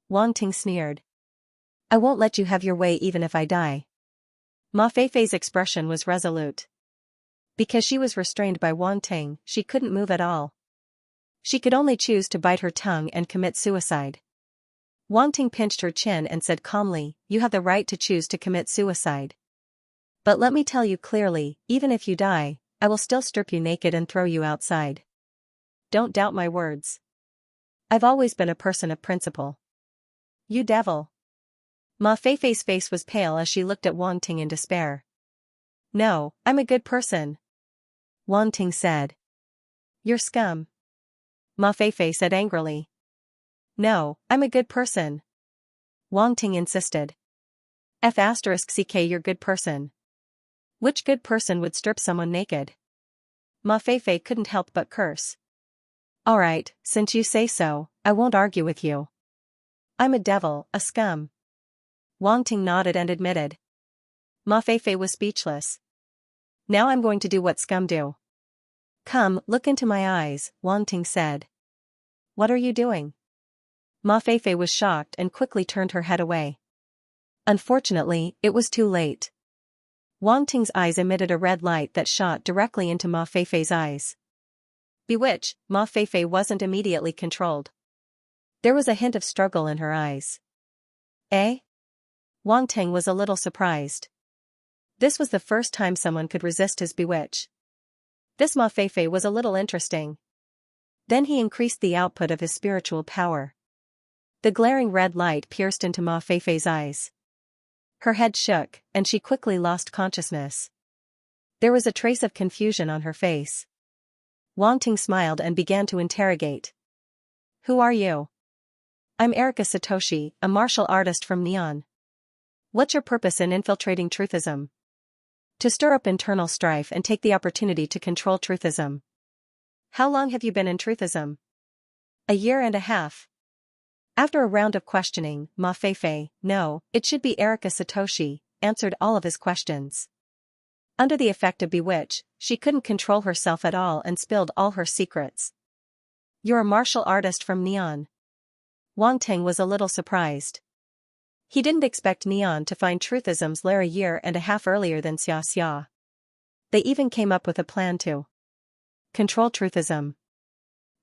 Wang Ting sneered. "I won't let you have your way even if I die." Ma Feifei's expression was resolute. Because she was restrained by Wang Ting, she couldn't move at all. She could only choose to bite her tongue and commit suicide. Wang Ting pinched her chin and said calmly, "You have the right to choose to commit suicide. But let me tell you clearly, even if you die, I will still strip you naked and throw you outside. Don't doubt my words. I've always been a person of principle." "You devil." Ma Feifei's face was pale as she looked at Wang Ting in despair. "No, I'm a good person," Wang Ting said. "You're scum," Ma Feifei said angrily. "No, I'm a good person," Wang Ting insisted. "*CK you're good person. Which good person would strip someone naked?" Ma Feifei couldn't help but curse. "Alright, since you say so, I won't argue with you. I'm a devil, a scum." Wang Ting nodded and admitted. Ma Feifei was speechless. "Now I'm going to do what scum do." "Come, look into my eyes," Wang Ting said. "What are you doing?" Ma Feifei was shocked and quickly turned her head away. Unfortunately, it was too late. Wang Ting's eyes emitted a red light that shot directly into Ma Feifei's eyes. Bewitched, Ma Feifei wasn't immediately controlled. There was a hint of struggle in her eyes. "Eh?" Wang Ting was a little surprised. This was the first time someone could resist his bewitch. This Ma Feifei was a little interesting. Then he increased the output of his spiritual power. The glaring red light pierced into Ma Feifei's eyes. Her head shook, and she quickly lost consciousness. There was a trace of confusion on her face. Wang Ting smiled and began to interrogate. "Who are you?" "I'm Erika Satoshi, a martial artist from Neon." "What's your purpose in infiltrating Truthism?" "To stir up internal strife and take the opportunity to control Truthism." "How long have you been in Truthism?" "A year and a half." After a round of questioning, Ma Feifei, no, it should be Erika Satoshi, answered all of his questions. Under the effect of bewitch, she couldn't control herself at all and spilled all her secrets. "You're a martial artist from Neon." Wang Ting was a little surprised. He didn't expect Neon to find Truthism's lair a year and a half earlier than Xianxia. They even came up with a plan to control Truthism.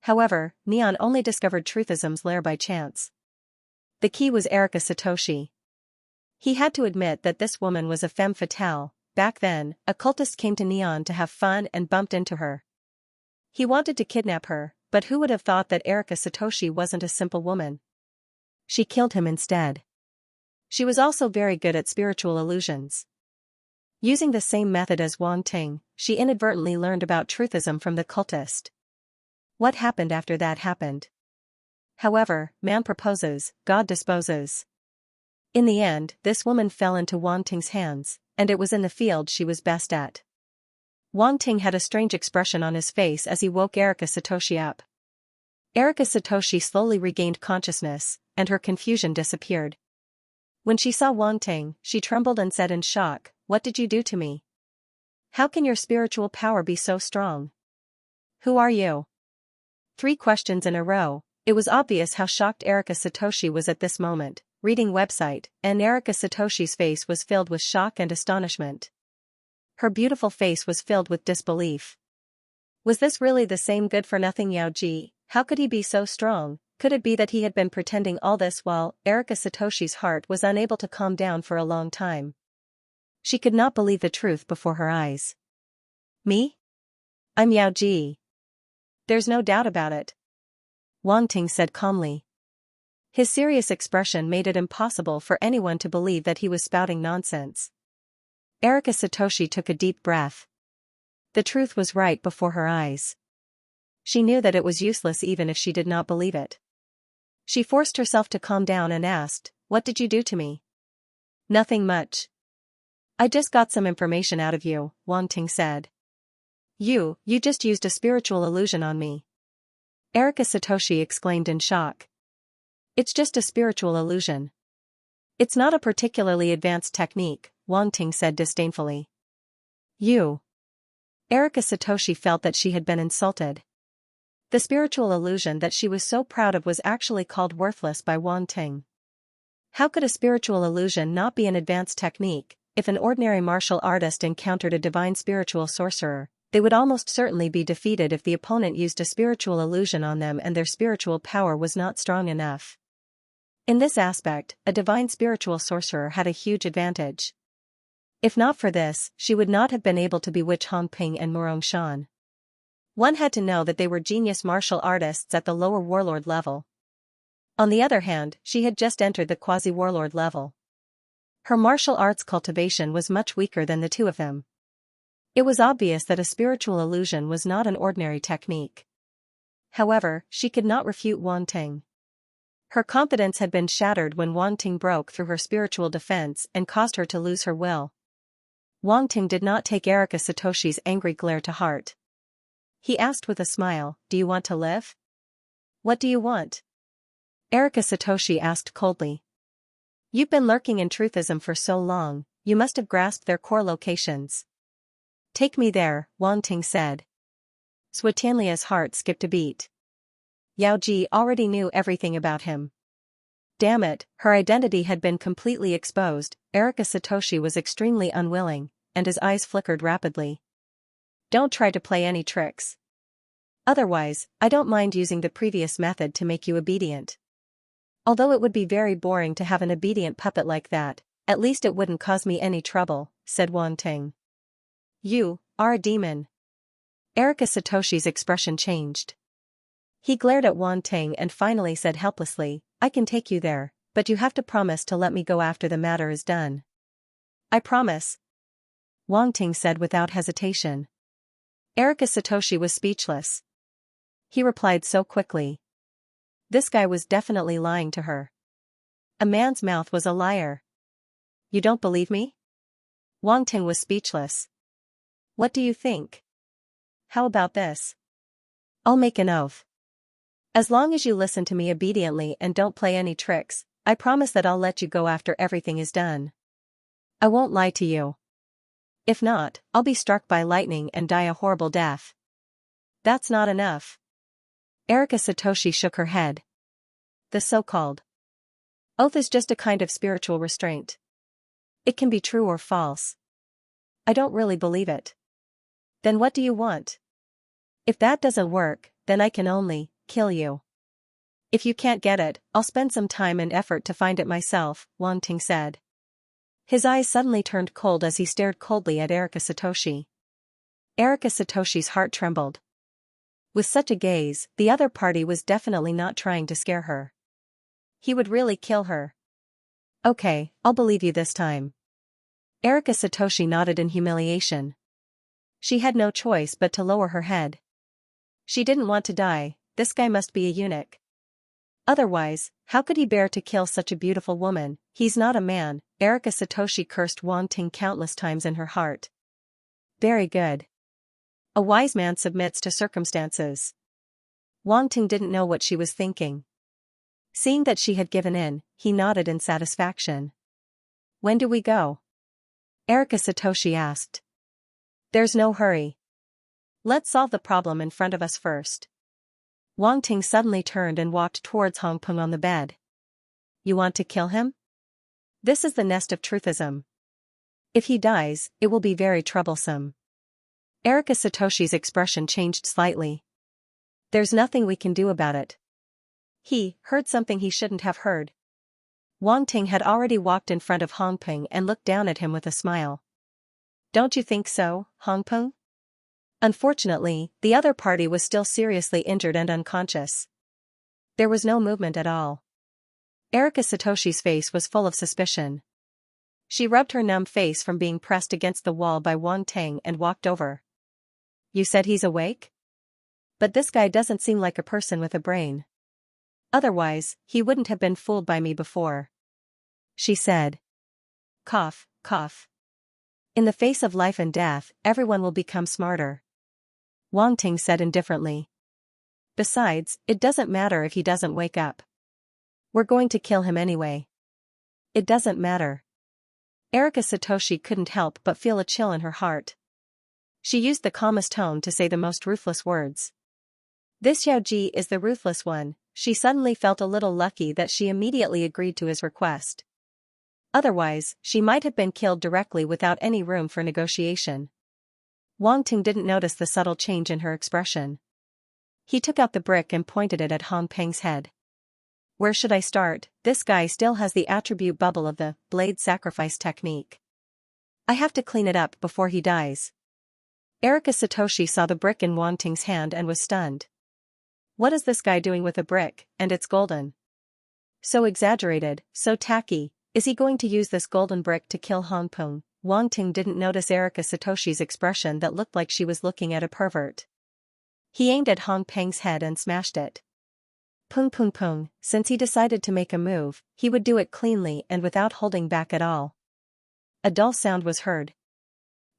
However, Neon only discovered Truthism's lair by chance. The key was Erika Satoshi. He had to admit that this woman was a femme fatale. Back then, a cultist came to Neon to have fun and bumped into her. He wanted to kidnap her, but who would have thought that Erika Satoshi wasn't a simple woman? She killed him instead. She was also very good at spiritual illusions. Using the same method as Wang Ting, she inadvertently learned about Truthism from the cultist. What happened after that happened. However, man proposes, God disposes. In the end, this woman fell into Wang Ting's hands, and it was in the field she was best at. Wang Ting had a strange expression on his face as he woke Erika Satoshi up. Erika Satoshi slowly regained consciousness, and her confusion disappeared. When she saw Wang Ting, she trembled and said in shock, "What did you do to me? How can your spiritual power be so strong? Who are you?" 3 questions in a row. It was obvious how shocked Erika Satoshi was at this moment. Reading website, and Erika Satoshi's face was filled with shock and astonishment. Her beautiful face was filled with disbelief. Was this really the same good-for-nothing Yao Ji? How could he be so strong? Could it be that he had been pretending all this while? Erika Satoshi's heart was unable to calm down for a long time. She could not believe the truth before her eyes. Me? I'm Yao Ji. There's no doubt about it. Wang Ting said calmly. His serious expression made it impossible for anyone to believe that he was spouting nonsense. Erika Satoshi took a deep breath. The truth was right before her eyes. She knew that it was useless even if she did not believe it. She forced herself to calm down and asked, "What did you do to me?" "Nothing much. I just got some information out of you," Wang Ting said. You just used a spiritual illusion on me." Erika Satoshi exclaimed in shock. "It's just a spiritual illusion. It's not a particularly advanced technique," Wang Ting said disdainfully. "You." Erika Satoshi felt that she had been insulted. The spiritual illusion that she was so proud of was actually called worthless by Wang Ting. How could a spiritual illusion not be an advanced technique? If an ordinary martial artist encountered a divine spiritual sorcerer, they would almost certainly be defeated if the opponent used a spiritual illusion on them and their spiritual power was not strong enough. In this aspect, a divine spiritual sorcerer had a huge advantage. If not for this, she would not have been able to bewitch Hong Ping and Murong Shan. One had to know that they were genius martial artists at the lower warlord level. On the other hand, she had just entered the quasi-warlord level. Her martial arts cultivation was much weaker than the two of them. It was obvious that a spiritual illusion was not an ordinary technique. However, she could not refute Wang Ting. Her confidence had been shattered when Wang Ting broke through her spiritual defense and caused her to lose her will. Wang Ting did not take Erika Satoshi's angry glare to heart. He asked with a smile, "Do you want to live?" "What do you want?" Erika Satoshi asked coldly. "You've been lurking in truthism for so long, you must have grasped their core locations." "Take me there," Wang Ting said. Tianlia's heart skipped a beat. Yao Ji already knew everything about him. Damn it, her identity had been completely exposed. Erika Satoshi was extremely unwilling, and his eyes flickered rapidly. "Don't try to play any tricks. Otherwise, I don't mind using the previous method to make you obedient. Although it would be very boring to have an obedient puppet like that, at least it wouldn't cause me any trouble," said Wang Ting. "You are a demon." Erika Satoshi's expression changed. He glared at Wang Ting and finally said helplessly, "I can take you there, but you have to promise to let me go after the matter is done." "I promise," Wang Ting said without hesitation. Erika Satoshi was speechless. He replied so quickly. This guy was definitely lying to her. A man's mouth was a liar. "You don't believe me?" Wang Ting was speechless. "What do you think? How about this? I'll make an oath. As long as you listen to me obediently and don't play any tricks, I promise that I'll let you go after everything is done. I won't lie to you. If not, I'll be struck by lightning and die a horrible death." "That's not enough." Erika Satoshi shook her head. "The so-called oath is just a kind of spiritual restraint. It can be true or false. I don't really believe it." "Then what do you want?" "If that doesn't work, then I can only kill you. If you can't get it, I'll spend some time and effort to find it myself," Wang Ting said. His eyes suddenly turned cold as he stared coldly at Erika Satoshi. Erika Satoshi's heart trembled. With such a gaze, the other party was definitely not trying to scare her. He would really kill her. "Okay, I'll believe you this time." Erika Satoshi nodded in humiliation. She had no choice but to lower her head. She didn't want to die. This guy must be a eunuch. Otherwise, how could he bear to kill such a beautiful woman? He's not a man. Erika Satoshi cursed Wang Ting countless times in her heart. Very good. A wise man submits to circumstances. Wang Ting didn't know what she was thinking. Seeing that she had given in, he nodded in satisfaction. "When do we go?" Erika Satoshi asked. "There's no hurry. Let's solve the problem in front of us first." Wang Ting suddenly turned and walked towards Hong Peng on the bed. "You want to kill him? This is the nest of truthism. If he dies, it will be very troublesome." Erika Satoshi's expression changed slightly. "There's nothing we can do about it." He heard something he shouldn't have heard. Wang Ting had already walked in front of Hong Peng and looked down at him with a smile. Don't you think so, Hongpeng? Unfortunately, the other party was still seriously injured and unconscious. There was no movement at all. Erika Satoshi's face was full of suspicion. She rubbed her numb face from being pressed against the wall by Wang Tang and walked over. You said he's awake? But this guy doesn't seem like a person with a brain. Otherwise, he wouldn't have been fooled by me before. She said. Cough, cough. In the face of life and death, everyone will become smarter. Wang Ting said indifferently. Besides, it doesn't matter if he doesn't wake up. We're going to kill him anyway. It doesn't matter. Erika Satoshi couldn't help but feel a chill in her heart. She used the calmest tone to say the most ruthless words. This Yao Ji is the ruthless one. She suddenly felt a little lucky that she immediately agreed to his request. Otherwise, she might have been killed directly without any room for negotiation. Wang Ting didn't notice the subtle change in her expression. He took out the brick and pointed it at Hong Peng's head. Where should I start? This guy still has the attribute bubble of the blade sacrifice technique. I have to clean it up before he dies. Erika Satoshi saw the brick in Wang Ting's hand and was stunned. What is this guy doing with a brick, and it's golden? So exaggerated, so tacky. Is he going to use this golden brick to kill Hong Peng? Wang Ting didn't notice Erika Satoshi's expression that looked like she was looking at a pervert. He aimed at Hong Peng's head and smashed it. Pung pung pung, since he decided to make a move, he would do it cleanly and without holding back at all. A dull sound was heard.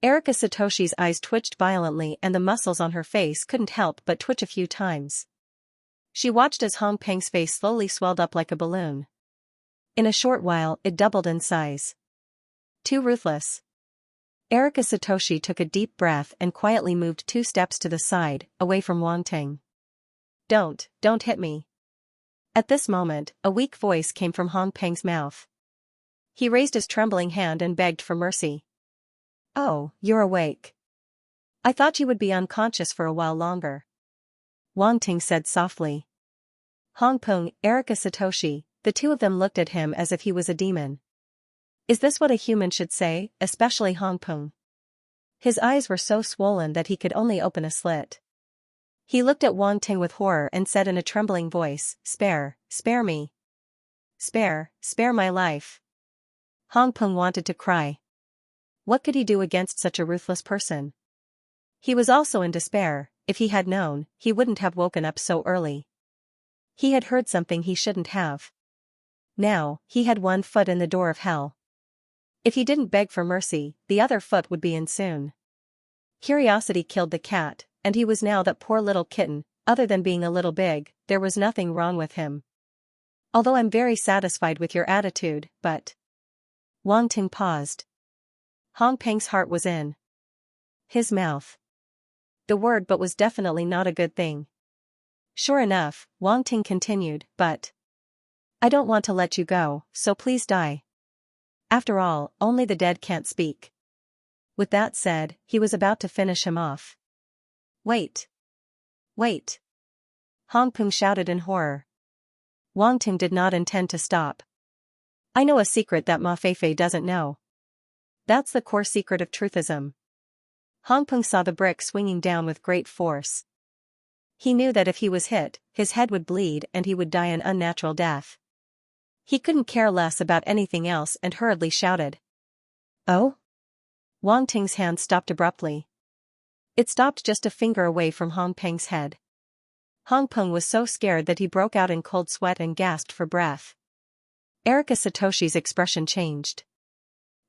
Erika Satoshi's eyes twitched violently and the muscles on her face couldn't help but twitch a few times. She watched as Hong Peng's face slowly swelled up like a balloon. In a short while, it doubled in size. Too ruthless. Erika Satoshi took a deep breath and quietly moved 2 steps to the side, away from Wang Ting. Don't hit me. At this moment, a weak voice came from Hong Peng's mouth. He raised his trembling hand and begged for mercy. Oh, you're awake. I thought you would be unconscious for a while longer. Wang Ting said softly. Hong Peng, Erika Satoshi, the two of them looked at him as if he was a demon. Is this what a human should say, especially Hong Peng? His eyes were so swollen that he could only open a slit. He looked at Wang Ting with horror and said in a trembling voice, spare me. Spare my life. Hong Peng wanted to cry. What could he do against such a ruthless person? He was also in despair. If he had known, he wouldn't have woken up so early. He had heard something he shouldn't have. Now, he had one foot in the door of hell. If he didn't beg for mercy, the other foot would be in soon. Curiosity killed the cat, and he was now that poor little kitten. Other than being a little big, there was nothing wrong with him. Although I'm very satisfied with your attitude, but... Wang Ting paused. Hong Peng's heart was in his mouth. The word but was definitely not a good thing. Sure enough, Wang Ting continued, but... I don't want to let you go, so please die. After all, only the dead can't speak. With that said, he was about to finish him off. Wait. Hong Peng shouted in horror. Wang Ting did not intend to stop. I know a secret that Ma Feifei doesn't know. That's the core secret of truthism. Hong Peng saw the brick swinging down with great force. He knew that if he was hit, his head would bleed and he would die an unnatural death. He couldn't care less about anything else and hurriedly shouted. Oh? Wang Ting's hand stopped abruptly. It stopped just a finger away from Hong Peng's head. Hong Peng was so scared that he broke out in cold sweat and gasped for breath. Erika Satoshi's expression changed.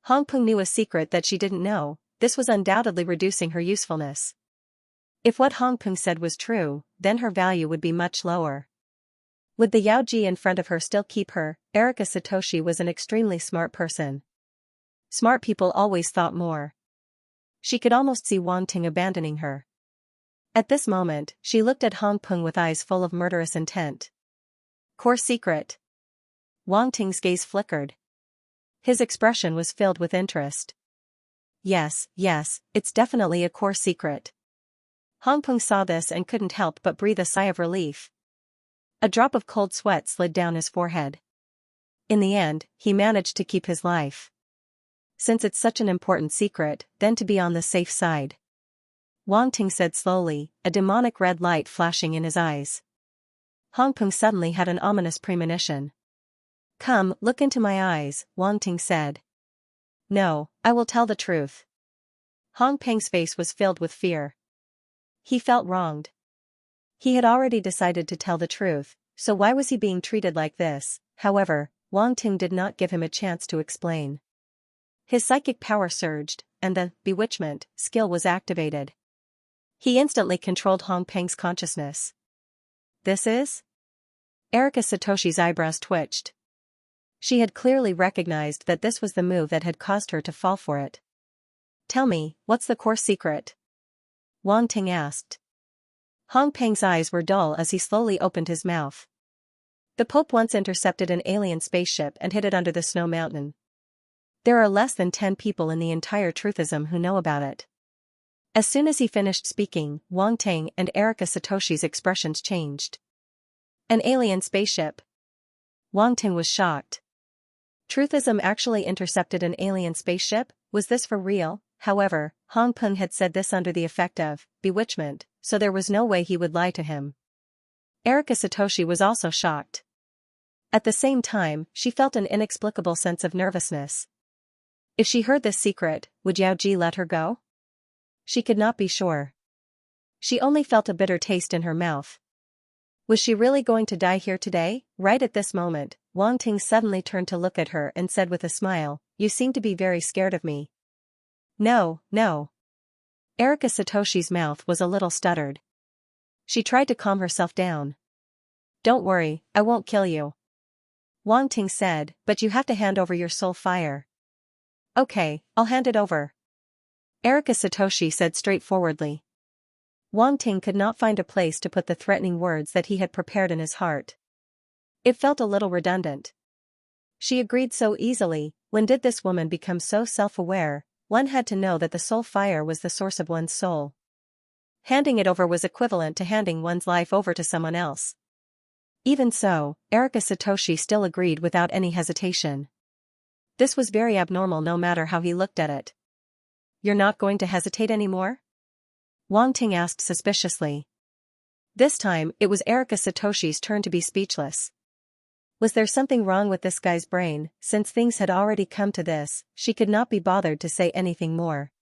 Hong Peng knew a secret that she didn't know. This was undoubtedly reducing her usefulness. If what Hong Peng said was true, then her value would be much lower. Would the Yao Ji in front of her still keep her? Erika Satoshi was an extremely smart person. Smart people always thought more. She could almost see Wang Ting abandoning her. At this moment, she looked at Hong Peng with eyes full of murderous intent. Core secret. Wang Ting's gaze flickered. His expression was filled with interest. Yes, it's definitely a core secret. Hong Peng saw this and couldn't help but breathe a sigh of relief. A drop of cold sweat slid down his forehead. In the end, he managed to keep his life. Since it's such an important secret, then to be on the safe side. Wang Ting said slowly, a demonic red light flashing in his eyes. Hong Peng suddenly had an ominous premonition. Come, look into my eyes, Wang Ting said. No, I will tell the truth. Hong Peng's face was filled with fear. He felt wronged. He had already decided to tell the truth, so why was he being treated like this? However, Wang Ting did not give him a chance to explain. His psychic power surged, and the bewitchment skill was activated. He instantly controlled Hong Peng's consciousness. This is? Erika Satoshi's eyebrows twitched. She had clearly recognized that this was the move that had caused her to fall for it. Tell me, what's the core secret? Wang Ting asked. Hong Peng's eyes were dull as he slowly opened his mouth. The Pope once intercepted an alien spaceship and hid it under the snow mountain. There are less than 10 people in the entire Truthism who know about it. As soon as he finished speaking, Wang Ting and Erika Satoshi's expressions changed. An alien spaceship? Wang Ting was shocked. Truthism actually intercepted an alien spaceship? Was this for real? However, Hong Peng had said this under the effect of bewitchment, so there was no way he would lie to him. Erika Satoshi was also shocked. At the same time, she felt an inexplicable sense of nervousness. If she heard this secret, would Yao Ji let her go? She could not be sure. She only felt a bitter taste in her mouth. Was she really going to die here today? Right at this moment, Wang Ting suddenly turned to look at her and said with a smile, "You seem to be very scared of me." No, no. Erika Satoshi's mouth was a little stuttered. She tried to calm herself down. Don't worry, I won't kill you. Wang Ting said, but you have to hand over your soul fire. Okay, I'll hand it over. Erika Satoshi said straightforwardly. Wang Ting could not find a place to put the threatening words that he had prepared in his heart. It felt a little redundant. She agreed so easily. When did this woman become so self-aware? One had to know that the soul fire was the source of one's soul. Handing it over was equivalent to handing one's life over to someone else. Even so, Erika Satoshi still agreed without any hesitation. This was very abnormal no matter how he looked at it. You're not going to hesitate anymore? Wang Ting asked suspiciously. This time, it was Erika Satoshi's turn to be speechless. Was there something wrong with this guy's brain? Since things had already come to this, she could not be bothered to say anything more.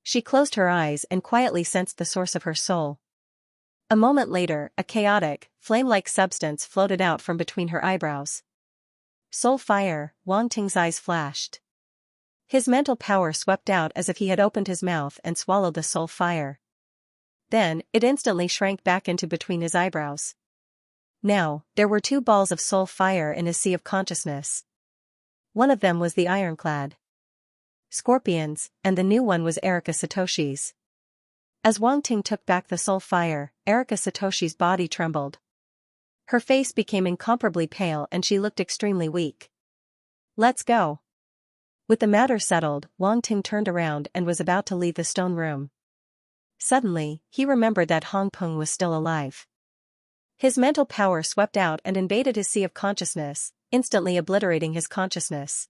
She closed her eyes and quietly sensed the source of her soul. A moment later, a chaotic, flame-like substance floated out from between her eyebrows. Soul fire, Wang Ting's eyes flashed. His mental power swept out as if he had opened his mouth and swallowed the soul fire. Then, it instantly shrank back into between his eyebrows. Now, there were 2 balls of soul fire in his sea of consciousness. One of them was the ironclad Scorpion's, and the new one was Erika Satoshi's. As Wang Ting took back the soul fire, Erika Satoshi's body trembled. Her face became incomparably pale and she looked extremely weak. Let's go. With the matter settled, Wang Ting turned around and was about to leave the stone room. Suddenly, he remembered that Hong Peng was still alive. His mental power swept out and invaded his sea of consciousness, instantly obliterating his consciousness.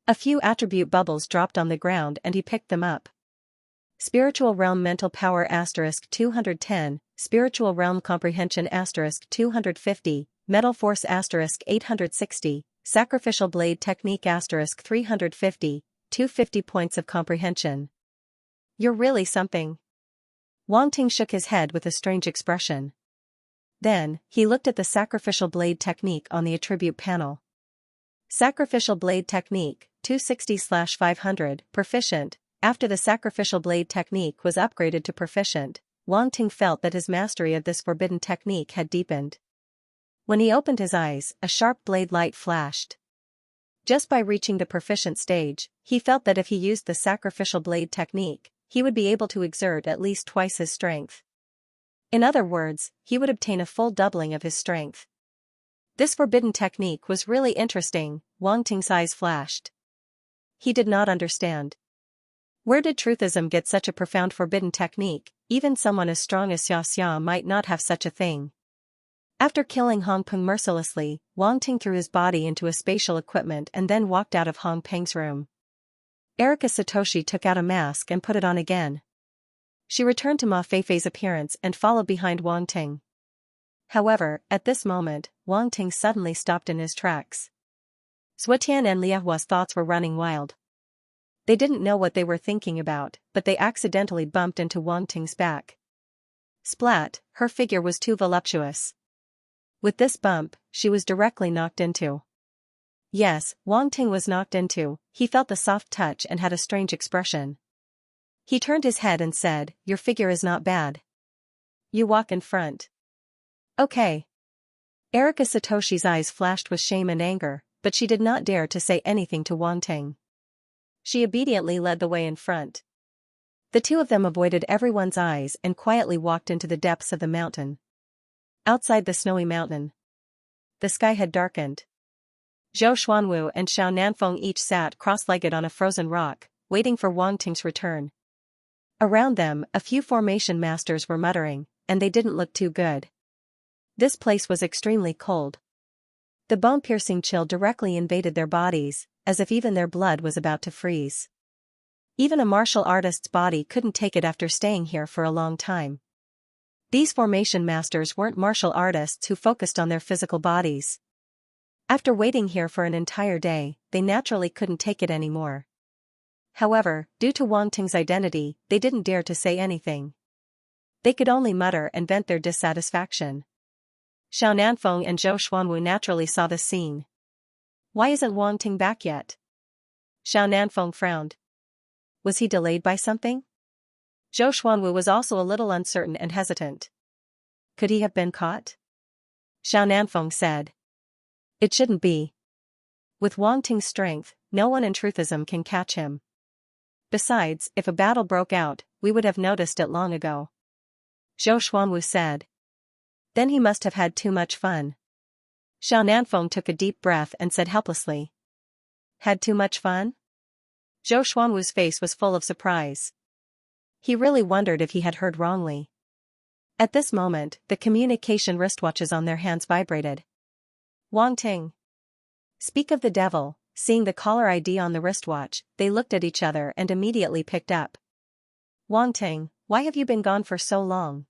A few attribute bubbles dropped on the ground and he picked them up. Spiritual Realm Mental Power *210, Spiritual Realm Comprehension *250, Metal Force *860, Sacrificial Blade Technique *350, 250 points of comprehension. You're really something. Wang Ting shook his head with a strange expression. Then, he looked at the Sacrificial Blade Technique on the attribute panel. Sacrificial Blade Technique, 260/500, Proficient. After the Sacrificial Blade Technique was upgraded to Proficient, Wang Ting felt that his mastery of this forbidden technique had deepened. When he opened his eyes, a sharp blade light flashed. Just by reaching the Proficient stage, he felt that if he used the Sacrificial Blade Technique, he would be able to exert at least twice his strength. In other words, he would obtain a full doubling of his strength. This forbidden technique was really interesting. Wang Ting's eyes flashed. He did not understand. Where did Truthism get such a profound forbidden technique? Even someone as strong as Xianxia might not have such a thing. After killing Hong Peng mercilessly, Wang Ting threw his body into a spatial equipment and then walked out of Hong Peng's room. Erika Satoshi took out a mask and put it on again. She returned to Ma Feifei's appearance and followed behind Wang Ting. However, at this moment, Wang Ting suddenly stopped in his tracks. Zuetian and Liehua's thoughts were running wild. They didn't know what they were thinking about, but they accidentally bumped into Wang Ting's back. Splat, her figure was too voluptuous. With this bump, she was directly knocked into. Yes, Wang Ting was knocked into. He felt the soft touch and had a strange expression. He turned his head and said, "Your figure is not bad. You walk in front." Okay. Erika Satoshi's eyes flashed with shame and anger, but she did not dare to say anything to Wang Ting. She obediently led the way in front. The two of them avoided everyone's eyes and quietly walked into the depths of the mountain. Outside the snowy mountain, the sky had darkened. Zhou Xuanwu and Xiao Nanfeng each sat cross-legged on a frozen rock, waiting for Wang Ting's return. Around them, a few formation masters were muttering, and they didn't look too good. This place was extremely cold. The bone-piercing chill directly invaded their bodies, as if even their blood was about to freeze. Even a martial artist's body couldn't take it after staying here for a long time. These formation masters weren't martial artists who focused on their physical bodies. After waiting here for an entire day, they naturally couldn't take it anymore. However, due to Wang Ting's identity, they didn't dare to say anything. They could only mutter and vent their dissatisfaction. Xiao Nanfeng and Zhou Xuanwu naturally saw the scene. Why isn't Wang Ting back yet? Xiao Nanfeng frowned. Was he delayed by something? Zhou Xuanwu was also a little uncertain and hesitant. Could he have been caught? Xiao Nanfeng said. It shouldn't be. With Wang Ting's strength, no one in truthism can catch him. Besides, if a battle broke out, we would have noticed it long ago. Zhou Xuanwu said. Then he must have had too much fun. Xiao Nanfeng took a deep breath and said helplessly. Had too much fun? Zhou Xuanwu's face was full of surprise. He really wondered if he had heard wrongly. At this moment, the communication wristwatches on their hands vibrated. Wang Ting. Speak of the devil, seeing the caller ID on the wristwatch, they looked at each other and immediately picked up. Wang Ting, why have you been gone for so long?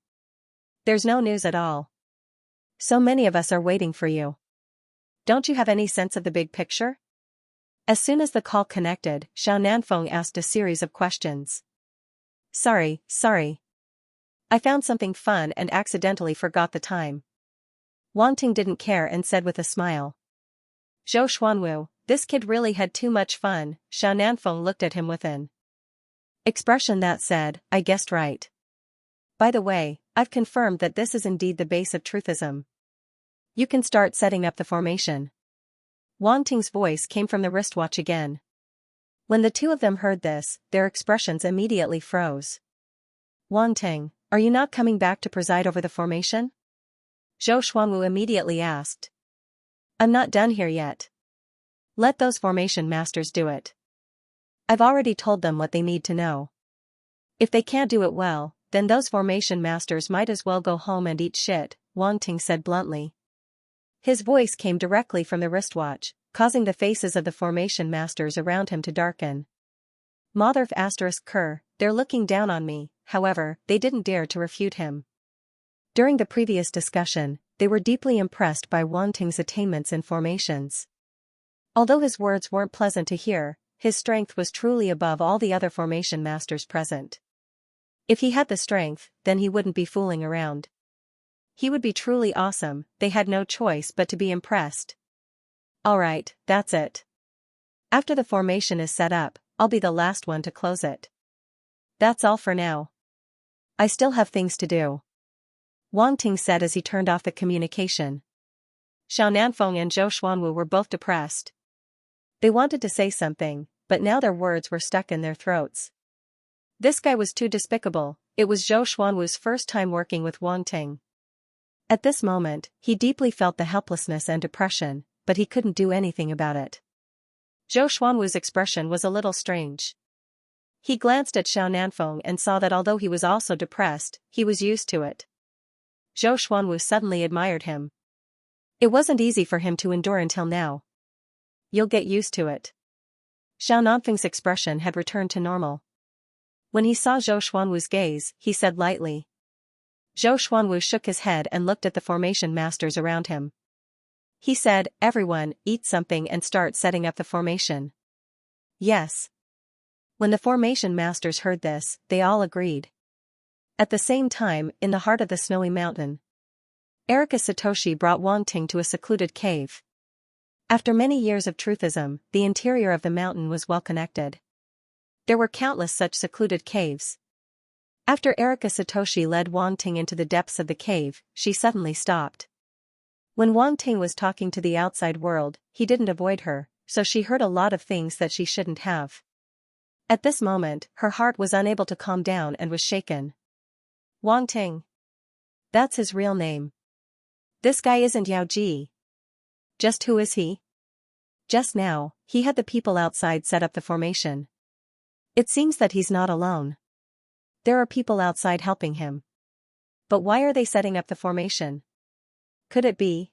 There's no news at all. So many of us are waiting for you. Don't you have any sense of the big picture? As soon as the call connected, Xiao Nanfeng asked a series of questions. Sorry. I found something fun and accidentally forgot the time. Wang Ting didn't care and said with a smile. Zhou Xuanwu, this kid really had too much fun. Xiao Nanfeng looked at him with an expression that said, I guessed right. By the way, I've confirmed that this is indeed the base of truthism. You can start setting up the formation. Wang Ting's voice came from the wristwatch again. When the two of them heard this, their expressions immediately froze. Wang Ting, are you not coming back to preside over the formation? Zhou Xuanwu immediately asked. I'm not done here yet. Let those formation masters do it. I've already told them what they need to know. If they can't do it well, then those formation masters might as well go home and eat shit, Wang Ting said bluntly. His voice came directly from the wristwatch, causing the faces of the formation masters around him to darken. Motherf *Ker, they're looking down on me, however, they didn't dare to refute him. During the previous discussion, they were deeply impressed by Wang Ting's attainments in formations. Although his words weren't pleasant to hear, his strength was truly above all the other formation masters present. If he had the strength, then he wouldn't be fooling around. He would be truly awesome. They had no choice but to be impressed. Alright, that's it. After the formation is set up, I'll be the last one to close it. That's all for now. I still have things to do. Wang Ting said as he turned off the communication. Xiao Nanfeng and Zhou Xuanwu were both depressed. They wanted to say something, but now their words were stuck in their throats. This guy was too despicable. It was Zhou Xuanwu's first time working with Wang Ting. At this moment, he deeply felt the helplessness and depression, but he couldn't do anything about it. Zhou Xuanwu's expression was a little strange. He glanced at Xiao Nanfeng and saw that although he was also depressed, he was used to it. Zhou Xuanwu suddenly admired him. It wasn't easy for him to endure until now. You'll get used to it. Xiao Nanfeng's expression had returned to normal. When he saw Zhou Xuanwu's gaze, he said lightly. Zhou Xuanwu shook his head and looked at the formation masters around him. He said, "Everyone, eat something and start setting up the formation." Yes. When the formation masters heard this, they all agreed. At the same time, in the heart of the snowy mountain, Erika Satoshi brought Wang Ting to a secluded cave. After many years of truthism, the interior of the mountain was well connected. There were countless such secluded caves. After Erika Satoshi led Wang Ting into the depths of the cave, she suddenly stopped. When Wang Ting was talking to the outside world, he didn't avoid her, so she heard a lot of things that she shouldn't have. At this moment, her heart was unable to calm down and was shaken. Wang Ting. That's his real name. This guy isn't Yao Ji. Just who is he? Just now, he had the people outside set up the formation. It seems that he's not alone. There are people outside helping him. But why are they setting up the formation? Could it be?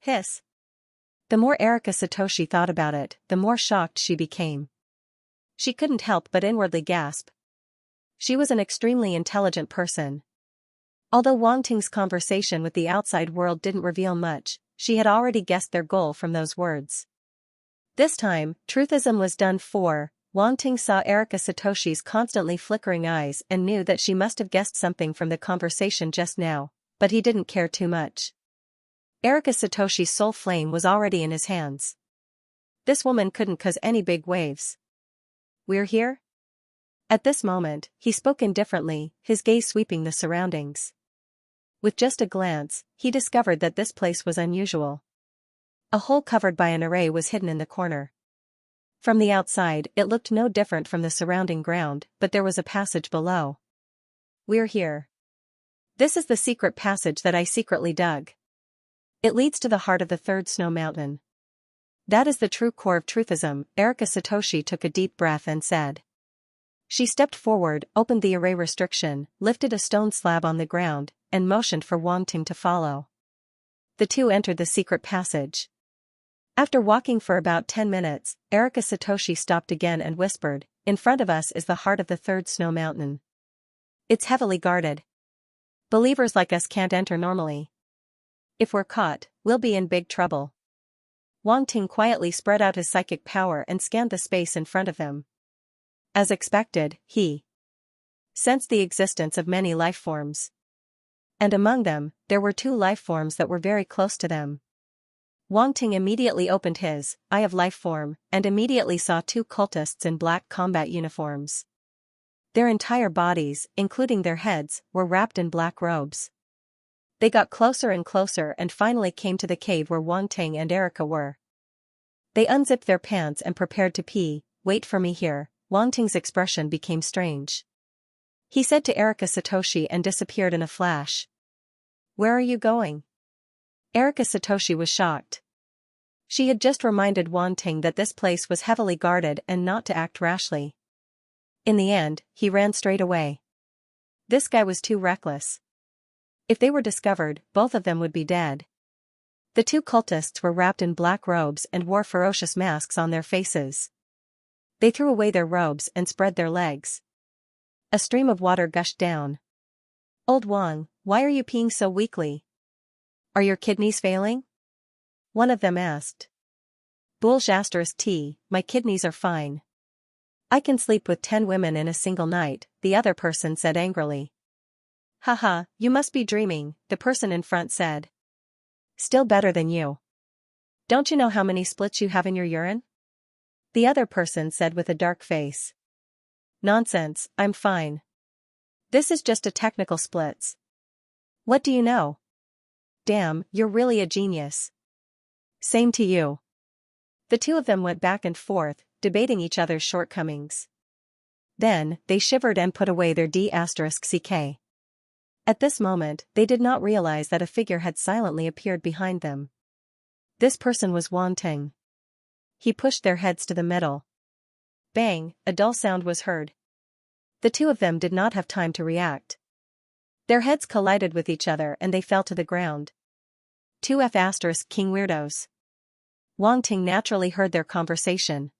Hiss. The more Erika Satoshi thought about it, the more shocked she became. She couldn't help but inwardly gasp. She was an extremely intelligent person. Although Wang Ting's conversation with the outside world didn't reveal much, she had already guessed their goal from those words. This time, truthism was done for. Wang Ting saw Erika Satoshi's constantly flickering eyes and knew that she must have guessed something from the conversation just now, but he didn't care too much. Erika Satoshi's soul flame was already in his hands. This woman couldn't cause any big waves. We're here? At this moment, he spoke indifferently, his gaze sweeping the surroundings. With just a glance, he discovered that this place was unusual. A hole covered by an array was hidden in the corner. From the outside, it looked no different from the surrounding ground, but there was a passage below. We're here. This is the secret passage that I secretly dug. It leads to the heart of the third snow mountain. That is the true core of truthism. Erika Satoshi took a deep breath and said. She stepped forward, opened the array restriction, lifted a stone slab on the ground, and motioned for Wang Ting to follow. The two entered the secret passage. After walking for about 10 minutes, Erika Satoshi stopped again and whispered, "In front of us is the heart of the third snow mountain. It's heavily guarded. Believers like us can't enter normally. If we're caught, we'll be in big trouble." Wang Ting quietly spread out his psychic power and scanned the space in front of them. As expected, he sensed the existence of many life forms. And among them, there were 2 life forms that were very close to them. Wang Ting immediately opened his Eye of Life form, and immediately saw 2 cultists in black combat uniforms. Their entire bodies, including their heads, were wrapped in black robes. They got closer and closer and finally came to the cave where Wang Ting and Erika were. They unzipped their pants and prepared to pee. "Wait for me here." Wang Ting's expression became strange. He said to Erika Satoshi and disappeared in a flash. "Where are you going?" Erika Satoshi was shocked. She had just reminded Wang Ting that this place was heavily guarded and not to act rashly. In the end, he ran straight away. This guy was too reckless. If they were discovered, both of them would be dead. The 2 cultists were wrapped in black robes and wore ferocious masks on their faces. They threw away their robes and spread their legs. A stream of water gushed down. "Old Wang, why are you peeing so weakly? Are your kidneys failing?" one of them asked. "Bull**T, my kidneys are fine. I can sleep with 10 women in a single night," the other person said angrily. "Haha, you must be dreaming," the person in front said. "Still better than you. Don't you know how many splits you have in your urine?" the other person said with a dark face. "Nonsense, I'm fine. This is just a technical splits. What do you know? Damn, you're really a genius." "Same to you." The 2 of them went back and forth, debating each other's shortcomings. Then, they shivered and put away their D***ck. At this moment, they did not realize that a figure had silently appeared behind them. This person was Wang Ting. He pushed their heads to the middle. Bang, a dull sound was heard. The 2 of them did not have time to react. Their heads collided with each other and they fell to the ground. 2F** King weirdos. Wang Ting naturally heard their conversation.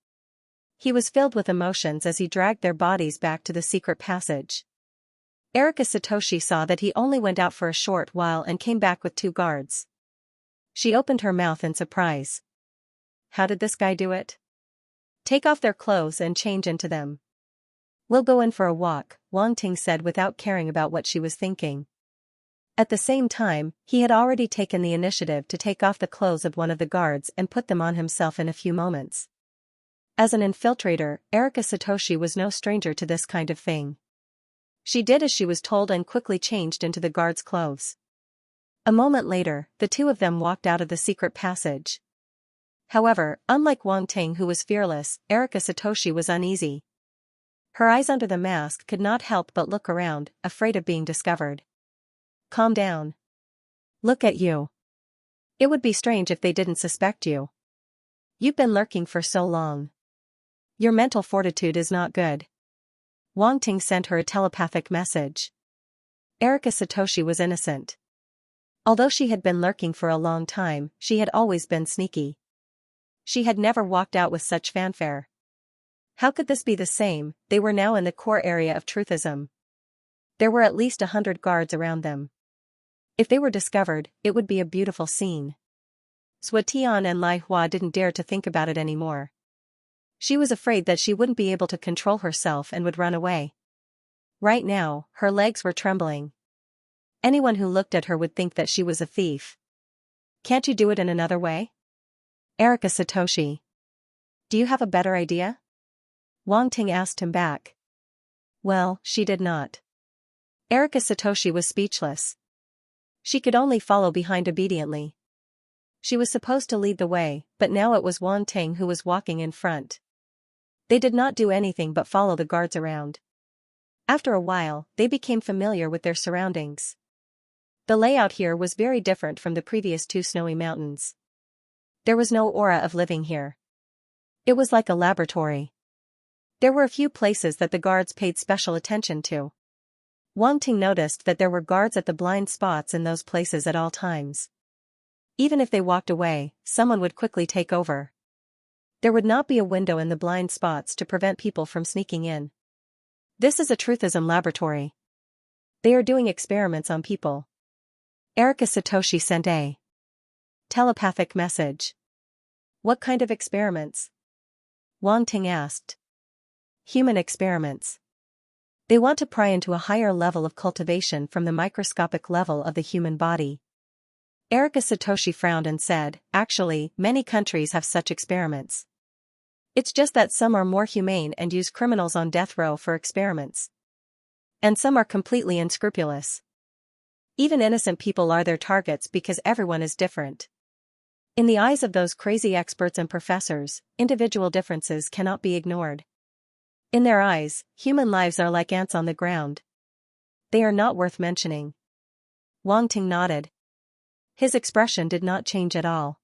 He was filled with emotions as he dragged their bodies back to the secret passage. Erika Satoshi saw that he only went out for a short while and came back with 2 guards. She opened her mouth in surprise. How did this guy do it? Take off their clothes and change into them. We'll go in for a walk, Wang Ting said without caring about what she was thinking. At the same time, he had already taken the initiative to take off the clothes of one of the guards and put them on himself in a few moments. As an infiltrator, Erika Satoshi was no stranger to this kind of thing. She did as she was told and quickly changed into the guard's clothes. A moment later, the 2 of them walked out of the secret passage. However, unlike Wang Ting who was fearless, Erika Satoshi was uneasy. Her eyes under the mask could not help but look around, afraid of being discovered. Calm down. Look at you. It would be strange if they didn't suspect you. You've been lurking for so long. Your mental fortitude is not good. Wang Ting sent her a telepathic message. Erika Satoshi was innocent. Although she had been lurking for a long time, she had always been sneaky. She had never walked out with such fanfare. How could this be the same? They were now in the core area of truthism. There were at least 100 guards around them. If they were discovered, it would be a beautiful scene. Sua Tian and Lai Hua didn't dare to think about it anymore. She was afraid that she wouldn't be able to control herself and would run away. Right now, her legs were trembling. Anyone who looked at her would think that she was a thief. Can't you do it in another way? Erika Satoshi. Do you have a better idea? Wang Ting asked him back. Well, she did not. Erika Satoshi was speechless. She could only follow behind obediently. She was supposed to lead the way, but now it was Wang Ting who was walking in front. They did not do anything but follow the guards around. After a while, they became familiar with their surroundings. The layout here was very different from the previous 2 snowy mountains. There was no aura of living here. It was like a laboratory. There were a few places that the guards paid special attention to. Wang Ting noticed that there were guards at the blind spots in those places at all times. Even if they walked away, someone would quickly take over. There would not be a window in the blind spots to prevent people from sneaking in. This is a truthism laboratory. They are doing experiments on people. Erika Satoshi sent a telepathic message. What kind of experiments? Wang Ting asked. Human experiments. They want to pry into a higher level of cultivation from the microscopic level of the human body. Erika Satoshi frowned and said, actually, many countries have such experiments. It's just that some are more humane and use criminals on death row for experiments. And some are completely unscrupulous. Even innocent people are their targets because everyone is different. In the eyes of those crazy experts and professors, individual differences cannot be ignored. In their eyes, human lives are like ants on the ground. They are not worth mentioning. Wang Ting nodded. His expression did not change at all.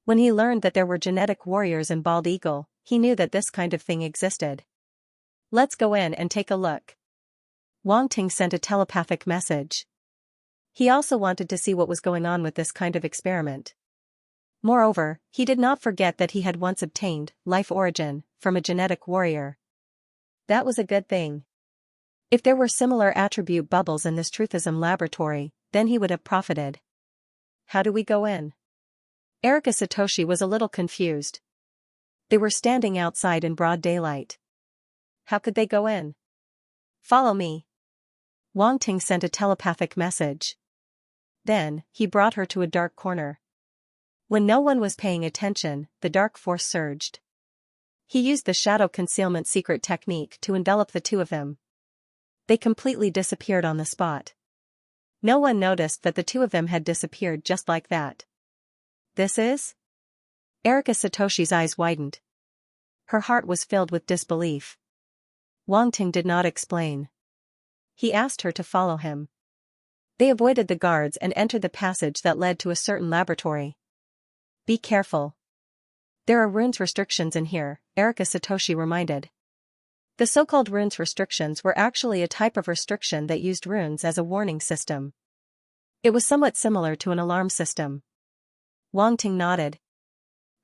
When he learned that there were genetic warriors in Bald Eagle, he knew that this kind of thing existed. Let's go in and take a look. Wang Ting sent a telepathic message. He also wanted to see what was going on with this kind of experiment. Moreover, he did not forget that he had once obtained life origin from a genetic warrior. That was a good thing. If there were similar attribute bubbles in this truthism laboratory, then he would have profited. How do we go in? Erika Satoshi was a little confused. They were standing outside in broad daylight. How could they go in? Follow me. Wang Ting sent a telepathic message. Then, he brought her to a dark corner. When no one was paying attention, the dark force surged. He used the shadow concealment secret technique to envelop the 2 of them. They completely disappeared on the spot. No one noticed that the 2 of them had disappeared just like that. This is? Erika Satoshi's eyes widened. Her heart was filled with disbelief. Wang Ting did not explain. He asked her to follow him. They avoided the guards and entered the passage that led to a certain laboratory. Be careful. There are runes restrictions in here, Erika Satoshi reminded. The so-called runes restrictions were actually a type of restriction that used runes as a warning system. It was somewhat similar to an alarm system. Wang Ting nodded.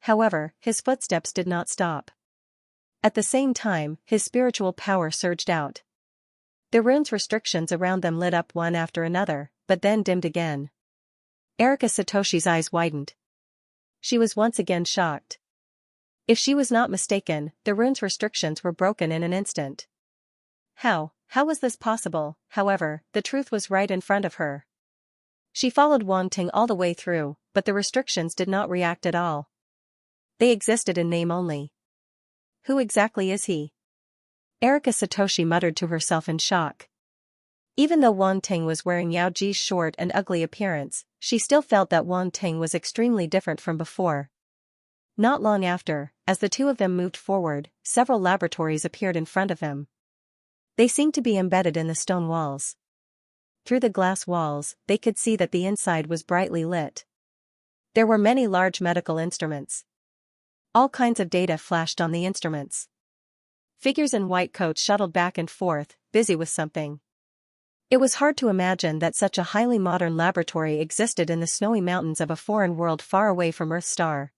However, his footsteps did not stop. At the same time, his spiritual power surged out. The runes' restrictions around them lit up one after another, but then dimmed again. Erika Satoshi's eyes widened. She was once again shocked. If she was not mistaken, the runes' restrictions were broken in an instant. How was this possible? However, the truth was right in front of her. She followed Wang Ting all the way through, but the restrictions did not react at all. They existed in name only. Who exactly is he? Erika Satoshi muttered to herself in shock. Even though Wang Ting was wearing Yao Ji's short and ugly appearance, she still felt that Wang Ting was extremely different from before. Not long after, as the two of them moved forward, several laboratories appeared in front of them. They seemed to be embedded in the stone walls. Through the glass walls, they could see that the inside was brightly lit. There were many large medical instruments. All kinds of data flashed on the instruments. Figures in white coats shuttled back and forth, busy with something. It was hard to imagine that such a highly modern laboratory existed in the snowy mountains of a foreign world far away from Earth's star.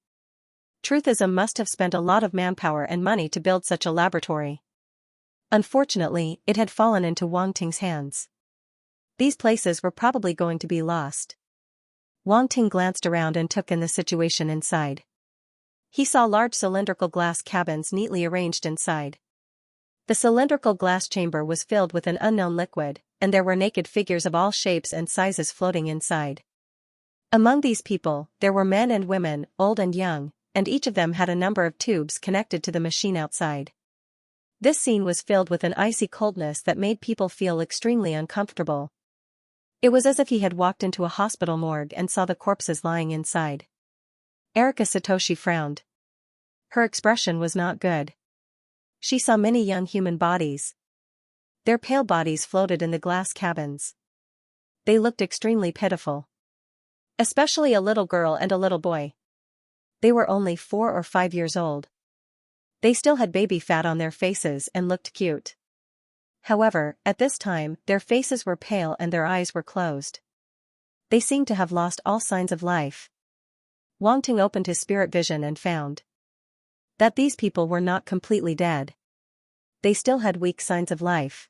Truthism must have spent a lot of manpower and money to build such a laboratory. Unfortunately, it had fallen into Wang Ting's hands. These places were probably going to be lost. Wang Ting glanced around and took in the situation inside. He saw large cylindrical glass cabins neatly arranged inside. The cylindrical glass chamber was filled with an unknown liquid, and there were naked figures of all shapes and sizes floating inside. Among these people, there were men and women, old and young, and each of them had a number of tubes connected to the machine outside. This scene was filled with an icy coldness that made people feel extremely uncomfortable. It was as if he had walked into a hospital morgue and saw the corpses lying inside. Erika Satoshi frowned. Her expression was not good. She saw many young human bodies. Their pale bodies floated in the glass cabins. They looked extremely pitiful. Especially a little girl and a little boy. They were only 4 or 5 years old. They still had baby fat on their faces and looked cute. However, at this time, their faces were pale and their eyes were closed. They seemed to have lost all signs of life. Wang Ting opened his spirit vision and found that these people were not completely dead. They still had weak signs of life.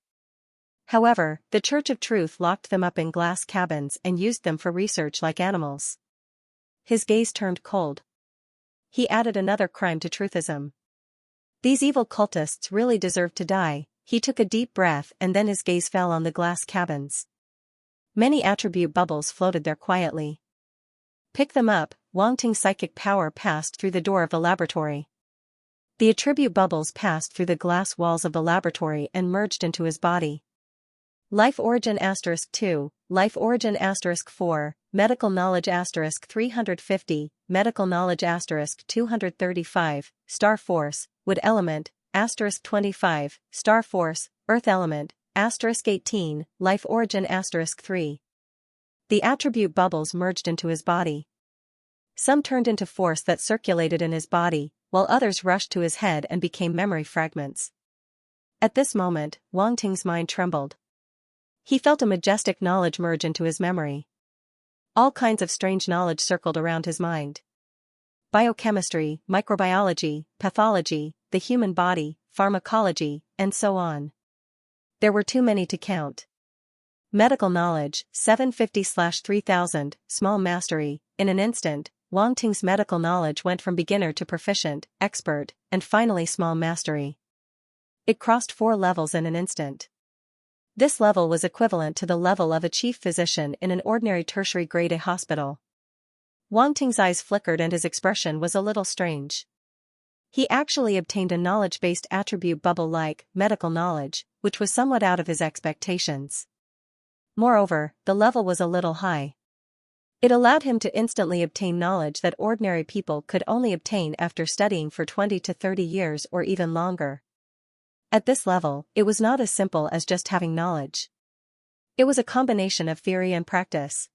However, the Church of Truth locked them up in glass cabins and used them for research like animals. His gaze turned cold. He added another crime to truthism. These evil cultists really deserved to die. He took a deep breath and then his gaze fell on the glass cabins. Many attribute bubbles floated there quietly. Pick them up. Wang Ting's psychic power passed through the door of the laboratory. The attribute bubbles passed through the glass walls of the laboratory and merged into his body. Life origin *2, life origin *4, medical knowledge *350, medical knowledge *235, star force, wood element, *25, star force, earth element, *18, life origin *3. The attribute bubbles merged into his body. Some turned into force that circulated in his body, while others rushed to his head and became memory fragments. At this moment, Wang Ting's mind trembled. He felt a majestic knowledge merge into his memory. All kinds of strange knowledge circled around his mind. Biochemistry, microbiology, pathology, the human body, pharmacology, and so on. There were too many to count. Medical knowledge, 750/3000, small mastery. In an instant, Wang Ting's medical knowledge went from beginner to proficient, expert, and finally small mastery. It crossed 4 levels in an instant. This level was equivalent to the level of a chief physician in an ordinary tertiary grade A hospital. Wang Ting's eyes flickered and his expression was a little strange. He actually obtained a knowledge-based attribute bubble like medical knowledge, which was somewhat out of his expectations. Moreover, the level was a little high. It allowed him to instantly obtain knowledge that ordinary people could only obtain after studying for 20 to 30 years or even longer. At this level, it was not as simple as just having knowledge. It was a combination of theory and practice.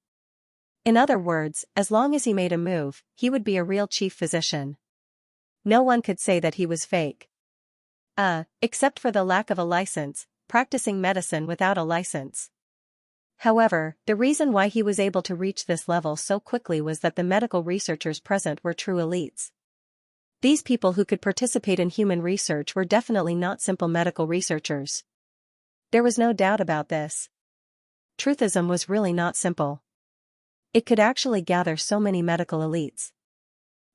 In other words, as long as he made a move, he would be a real chief physician. No one could say that he was fake. Except for the lack of a license, practicing medicine without a license. However, the reason why he was able to reach this level so quickly was that the medical researchers present were true elites. These people who could participate in human research were definitely not simple medical researchers. There was no doubt about this. Truthism was really not simple. It could actually gather so many medical elites.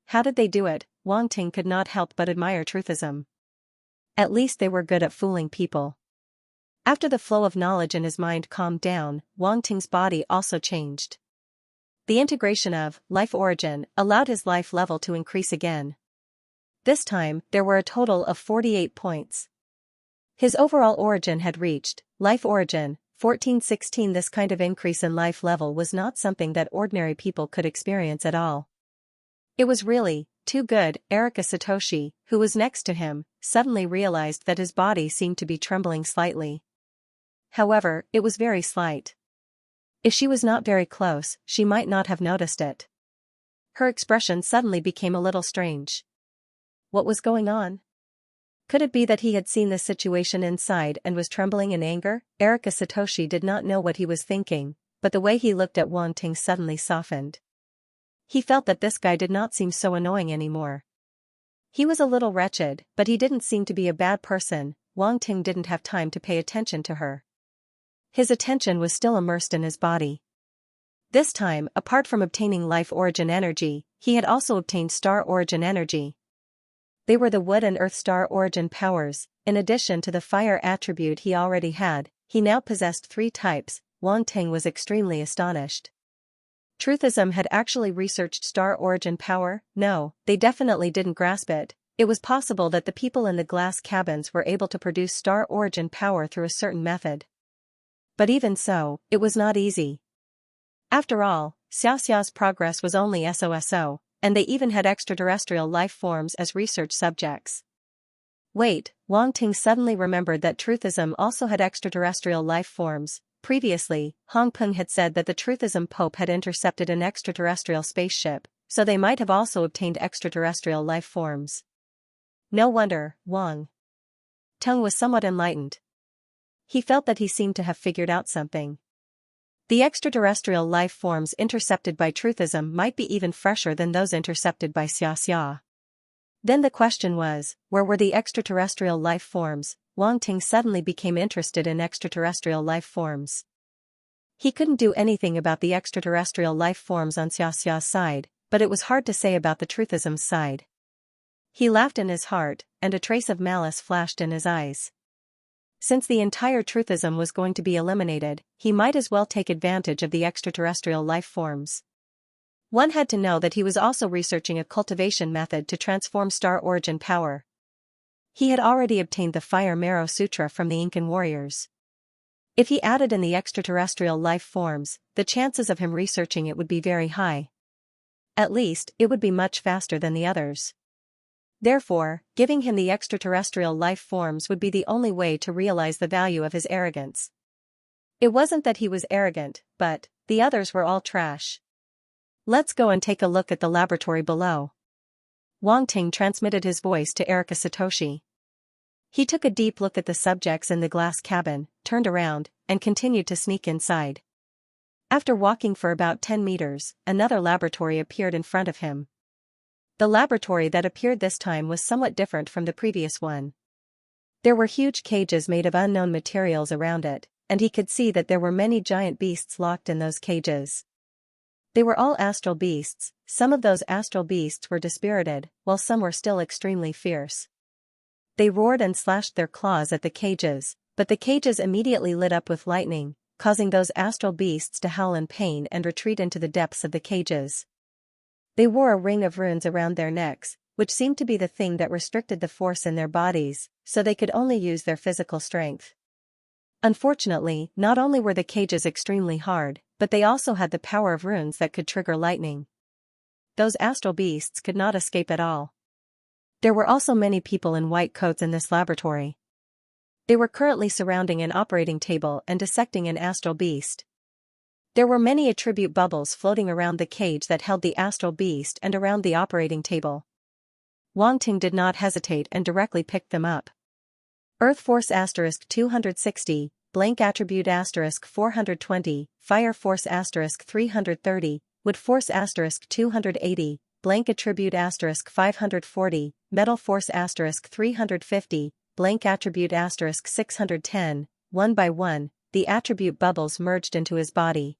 How did they do it? Wang Ting could not help but admire Truthism. At least they were good at fooling people. After the flow of knowledge in his mind calmed down, Wang Ting's body also changed. The integration of life origin allowed his life level to increase again. This time, there were a total of 48 points. His overall origin had reached life origin 1416. This kind of increase in life level was not something that ordinary people could experience at all. It was really too good. Erika Satoshi, who was next to him, suddenly realized that his body seemed to be trembling slightly. However, it was very slight. If she was not very close, she might not have noticed it. Her expression suddenly became a little strange. What was going on? Could it be that he had seen the situation inside and was trembling in anger? Erika Satoshi did not know what he was thinking, but the way he looked at Wang Ting suddenly softened. He felt that this guy did not seem so annoying anymore. He was a little wretched, but he didn't seem to be a bad person. Wang Ting didn't have time to pay attention to her. His attention was still immersed in his body. This time, apart from obtaining life origin energy, he had also obtained star origin energy. They were the wood and earth star origin powers. In addition to the fire attribute he already had, he now possessed 3 types. Wang Ting was extremely astonished. Truthism had actually researched star origin power? No, they definitely didn't grasp it. It was possible that the people in the glass cabins were able to produce star origin power through a certain method. But even so, it was not easy. After all, Xiaoxia's progress was only SOSO, and they even had extraterrestrial life forms as research subjects. Wait, Wang Ting suddenly remembered that Truthism also had extraterrestrial life forms. Previously, Hong Peng had said that the Truthism Pope had intercepted an extraterrestrial spaceship, so they might have also obtained extraterrestrial life forms. No wonder, Wang Teng was somewhat enlightened. He felt that he seemed to have figured out something. The extraterrestrial life forms intercepted by Truthism might be even fresher than those intercepted by Xiaxia. Then the question was, where were the extraterrestrial life forms? Wang Ting suddenly became interested in extraterrestrial life forms. He couldn't do anything about the extraterrestrial life forms on Xiaoxia's side, but it was hard to say about the Truthism's side. He laughed in his heart, and a trace of malice flashed in his eyes. Since the entire Truthism was going to be eliminated, he might as well take advantage of the extraterrestrial life forms. One had to know that he was also researching a cultivation method to transform star origin power. He had already obtained the Fire Marrow Sutra from the Incan warriors. If he added in the extraterrestrial life forms, the chances of him researching it would be very high. At least, it would be much faster than the others. Therefore, giving him the extraterrestrial life forms would be the only way to realize the value of his arrogance. It wasn't that he was arrogant, but the others were all trash. Let's go and take a look at the laboratory below. Wang Ting transmitted his voice to Erika Satoshi. He took a deep look at the subjects in the glass cabin, turned around, and continued to sneak inside. After walking for about 10 meters, another laboratory appeared in front of him. The laboratory that appeared this time was somewhat different from the previous one. There were huge cages made of unknown materials around it, and he could see that there were many giant beasts locked in those cages. They were all astral beasts. Some of those astral beasts were dispirited, while some were still extremely fierce. They roared and slashed their claws at the cages, but the cages immediately lit up with lightning, causing those astral beasts to howl in pain and retreat into the depths of the cages. They wore a ring of runes around their necks, which seemed to be the thing that restricted the force in their bodies, so they could only use their physical strength. Unfortunately, not only were the cages extremely hard, but they also had the power of runes that could trigger lightning. Those astral beasts could not escape at all. There were also many people in white coats in this laboratory. They were currently surrounding an operating table and dissecting an astral beast. There were many attribute bubbles floating around the cage that held the astral beast and around the operating table. Wang Ting did not hesitate and directly picked them up. Earth Force * 260, Blank Attribute * 420, Fire Force * 330, Wood Force * 280, blank attribute asterisk 540, metal force asterisk 350, blank attribute asterisk 610, one by one, the attribute bubbles merged into his body.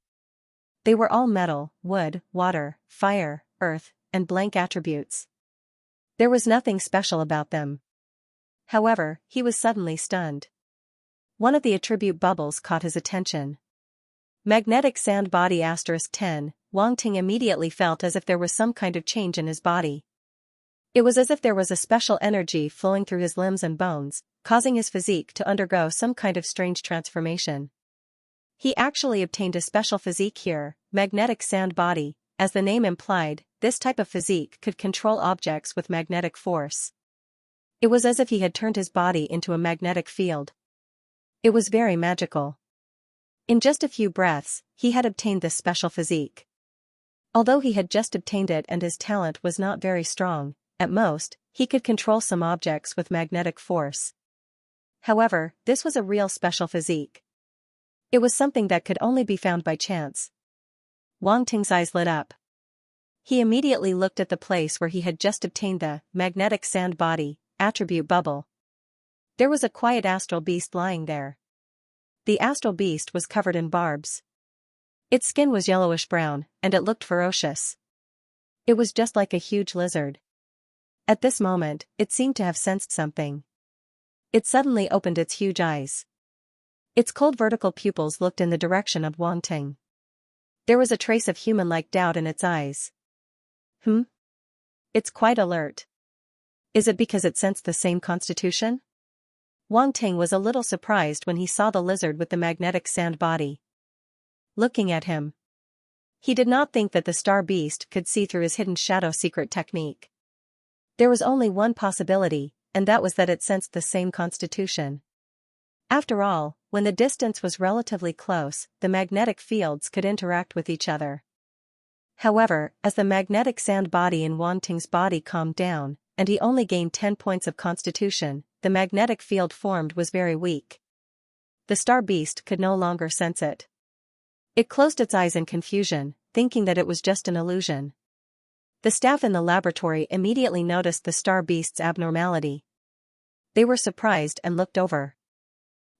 They were all metal, wood, water, fire, earth, and blank attributes. There was nothing special about them. However, he was suddenly stunned. One of the attribute bubbles caught his attention. Magnetic sand body asterisk 10, Wang Ting immediately felt as if there was some kind of change in his body. It was as if there was a special energy flowing through his limbs and bones, causing his physique to undergo some kind of strange transformation. He actually obtained a special physique here, magnetic sand body. As the name implied, this type of physique could control objects with magnetic force. It was as if he had turned his body into a magnetic field. It was very magical. In just a few breaths, he had obtained this special physique. Although he had just obtained it and his talent was not very strong, at most, he could control some objects with magnetic force. However, this was a real special physique. It was something that could only be found by chance. Wang Ting's eyes lit up. He immediately looked at the place where he had just obtained the magnetic sand body attribute bubble. There was a quiet astral beast lying there. The astral beast was covered in barbs. Its skin was yellowish-brown, and it looked ferocious. It was just like a huge lizard. At this moment, it seemed to have sensed something. It suddenly opened its huge eyes. Its cold vertical pupils looked in the direction of Wang Ting. There was a trace of human-like doubt in its eyes. It's quite alert. Is it because it sensed the same constitution? Wang Ting was a little surprised when he saw the lizard with the magnetic sand body. Looking at him, he did not think that the star beast could see through his hidden shadow secret technique. There was only one possibility, and that was that it sensed the same constitution. After all, when the distance was relatively close, the magnetic fields could interact with each other. However, as the magnetic sand body in Wang Ting's body calmed down, and he only gained 10 points of constitution, the magnetic field formed was very weak. The star beast could no longer sense it. It closed its eyes in confusion, thinking that it was just an illusion. The staff in the laboratory immediately noticed the star beast's abnormality. They were surprised and looked over.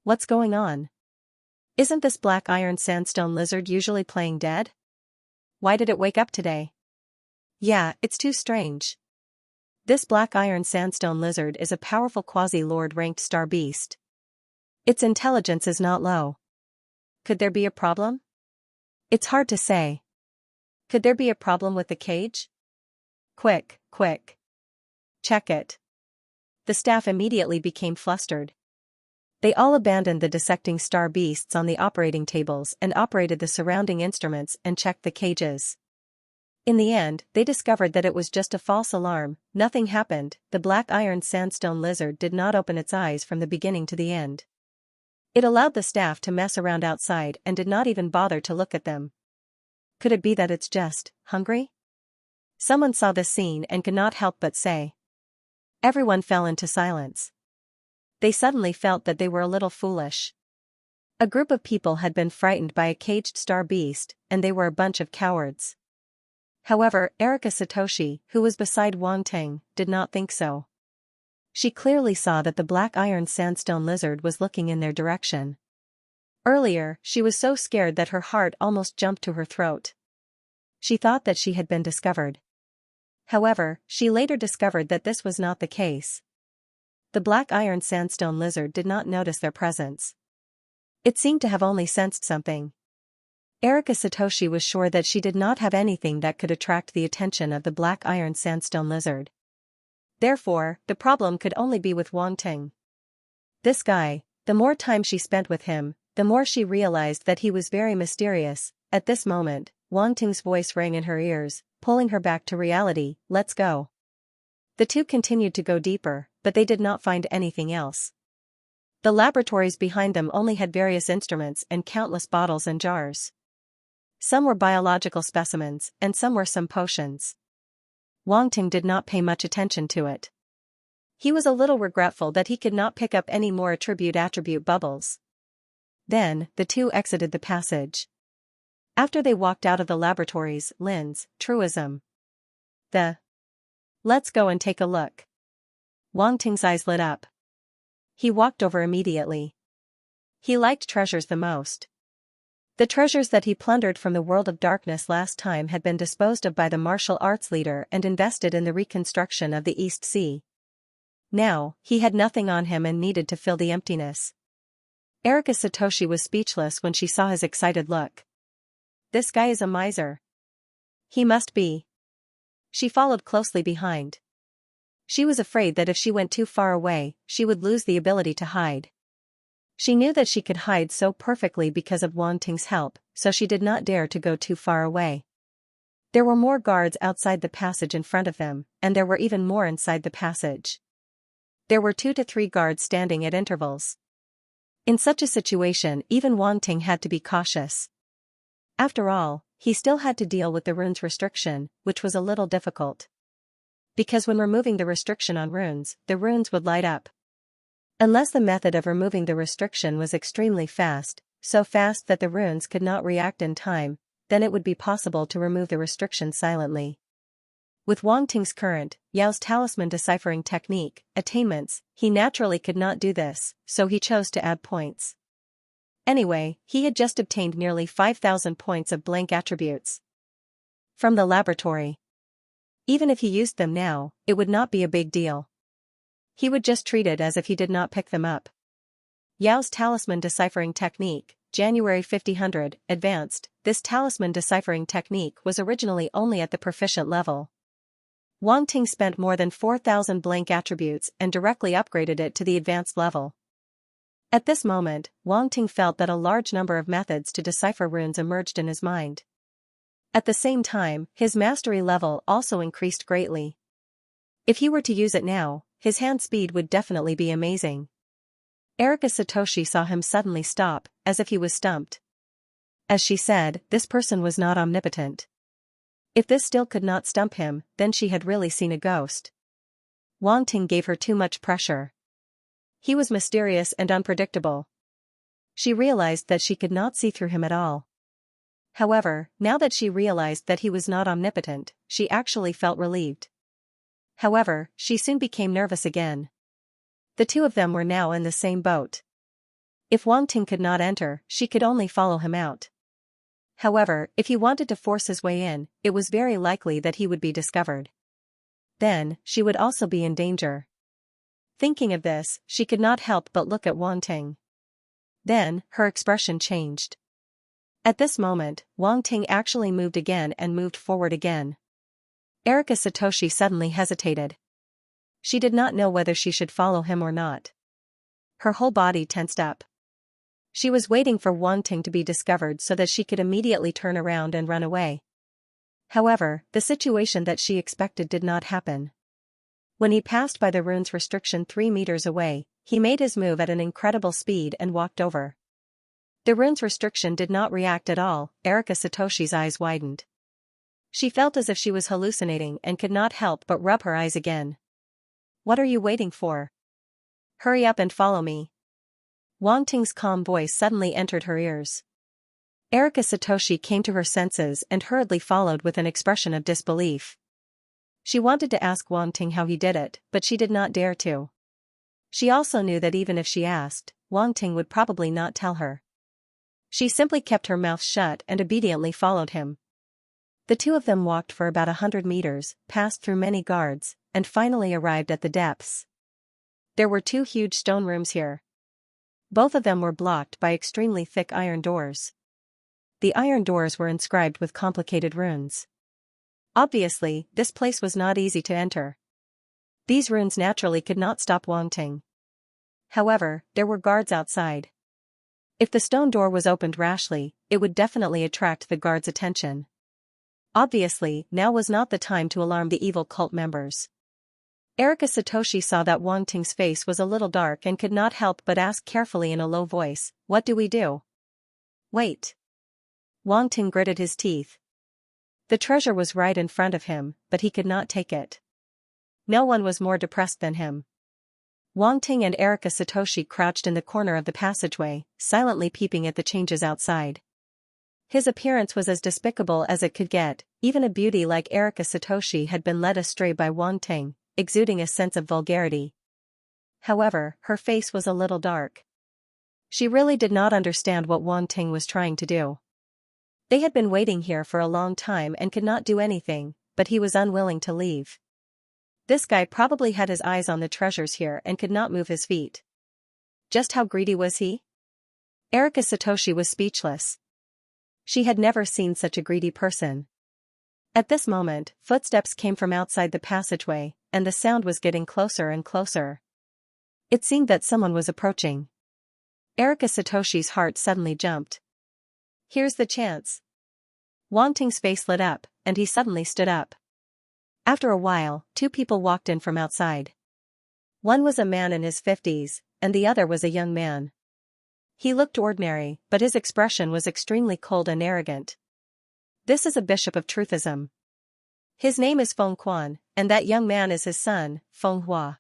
What's going on? Isn't this black iron sandstone lizard usually playing dead? Why did it wake up today? Yeah, it's too strange. This black iron sandstone lizard is a powerful quasi-lord ranked star beast. Its intelligence is not low. Could there be a problem? It's hard to say. Could there be a problem with the cage? Quick. Check it. The staff immediately became flustered. They all abandoned the dissecting star beasts on the operating tables and operated the surrounding instruments and checked the cages. In the end, they discovered that it was just a false alarm. Nothing happened. The black iron sandstone lizard did not open its eyes from the beginning to the end. It allowed the staff to mess around outside and did not even bother to look at them. Could it be that it's just hungry? Someone saw this scene and could not help but say. Everyone fell into silence. They suddenly felt that they were a little foolish. A group of people had been frightened by a caged star beast, and they were a bunch of cowards. However, Erika Satoshi, who was beside Wang Ting, did not think so. She clearly saw that the black iron sandstone lizard was looking in their direction. Earlier, she was so scared that her heart almost jumped to her throat. She thought that she had been discovered. However, she later discovered that this was not the case. The black iron sandstone lizard did not notice their presence. It seemed to have only sensed something. Erika Satoshi was sure that she did not have anything that could attract the attention of the black iron sandstone lizard. Therefore, the problem could only be with Wang Ting. This guy, the more time she spent with him, the more she realized that he was very mysterious. At this moment, Wang Ting's voice rang in her ears, pulling her back to reality. Let's go. The two continued to go deeper, but they did not find anything else. The laboratories behind them only had various instruments and countless bottles and jars. Some were biological specimens, and some were some potions. Wang Ting did not pay much attention to it. He was a little regretful that he could not pick up any more attribute bubbles. Then, the two exited the passage. After they walked out of the laboratories, Lin's truism Let's go and take a look. Wang Ting's eyes lit up. He walked over immediately. He liked treasures the most. The treasures that he plundered from the world of darkness last time had been disposed of by the martial arts leader and invested in the reconstruction of the East Sea. Now, he had nothing on him and needed to fill the emptiness. Erika Satoshi was speechless when she saw his excited look. This guy is a miser. He must be. She followed closely behind. She was afraid that if she went too far away, she would lose the ability to hide. She knew that she could hide so perfectly because of Wang Ting's help, so she did not dare to go too far away. There were more guards outside the passage in front of them, and there were even more inside the passage. There were 2 to 3 guards standing at intervals. In such a situation, even Wang Ting had to be cautious. After all, he still had to deal with the runes restriction, which was a little difficult. Because when removing the restriction on runes, the runes would light up. Unless the method of removing the restriction was extremely fast, so fast that the runes could not react in time, then it would be possible to remove the restriction silently. With Wang Ting's current, Yao's talisman deciphering technique, attainments, he naturally could not do this, so he chose to add points. Anyway, he had just obtained nearly 5,000 points of blank attributes from the laboratory. Even if he used them now, it would not be a big deal. He would just treat it as if he did not pick them up. Yao's talisman deciphering technique, January 5000, advanced. This talisman deciphering technique was originally only at the proficient level. Wang Ting spent more than 4,000 blank attributes and directly upgraded it to the advanced level. At this moment, Wang Ting felt that a large number of methods to decipher runes emerged in his mind. At the same time, his mastery level also increased greatly. If he were to use it now, his hand speed would definitely be amazing. Erika Satoshi saw him suddenly stop, as if he was stumped. As she said, this person was not omnipotent. If this still could not stump him, then she had really seen a ghost. Wang Ting gave her too much pressure. He was mysterious and unpredictable. She realized that she could not see through him at all. However, now that she realized that he was not omnipotent, she actually felt relieved. However, she soon became nervous again. The 2 of them were now in the same boat. If Wang Ting could not enter, she could only follow him out. However, if he wanted to force his way in, it was very likely that he would be discovered. Then, she would also be in danger. Thinking of this, she could not help but look at Wang Ting. Then, her expression changed. At this moment, Wang Ting actually moved again and moved forward again. Erika Satoshi suddenly hesitated. She did not know whether she should follow him or not. Her whole body tensed up. She was waiting for Wang Ting to be discovered so that she could immediately turn around and run away. However, the situation that she expected did not happen. When he passed by the runes restriction 3 meters away, he made his move at an incredible speed and walked over. The runes restriction did not react at all. Erika Satoshi's eyes widened. She felt as if she was hallucinating and could not help but rub her eyes again. What are you waiting for? Hurry up and follow me. Wang Ting's calm voice suddenly entered her ears. Erika Satoshi came to her senses and hurriedly followed with an expression of disbelief. She wanted to ask Wang Ting how he did it, but she did not dare to. She also knew that even if she asked, Wang Ting would probably not tell her. She simply kept her mouth shut and obediently followed him. The 2 of them walked for about 100 meters, passed through many guards, and finally arrived at the depths. There were 2 huge stone rooms here. Both of them were blocked by extremely thick iron doors. The iron doors were inscribed with complicated runes. Obviously, this place was not easy to enter. These runes naturally could not stop Wang Ting. However, there were guards outside. If the stone door was opened rashly, it would definitely attract the guards' attention. Obviously, now was not the time to alarm the evil cult members. Erika Satoshi saw that Wang Ting's face was a little dark and could not help but ask carefully in a low voice, "What do we do?" "Wait." Wang Ting gritted his teeth. The treasure was right in front of him, but he could not take it. No one was more depressed than him. Wang Ting and Erika Satoshi crouched in the corner of the passageway, silently peeping at the changes outside. His appearance was as despicable as it could get. Even a beauty like Erika Satoshi had been led astray by Wang Ting, exuding a sense of vulgarity. However, her face was a little dark. She really did not understand what Wang Ting was trying to do. They had been waiting here for a long time and could not do anything, but he was unwilling to leave. This guy probably had his eyes on the treasures here and could not move his feet. Just how greedy was he? Erika Satoshi was speechless. She had never seen such a greedy person. At this moment, footsteps came from outside the passageway, and the sound was getting closer and closer. It seemed that someone was approaching. Erika Satoshi's heart suddenly jumped. Here's the chance. Wang Ting's face lit up, and he suddenly stood up. After a while, two people walked in from outside. One was a man in his 50s, and the other was a young man. He looked ordinary, but his expression was extremely cold and arrogant. This is a bishop of truthism. His name is Feng Quan, and that young man is his son, Feng Hua.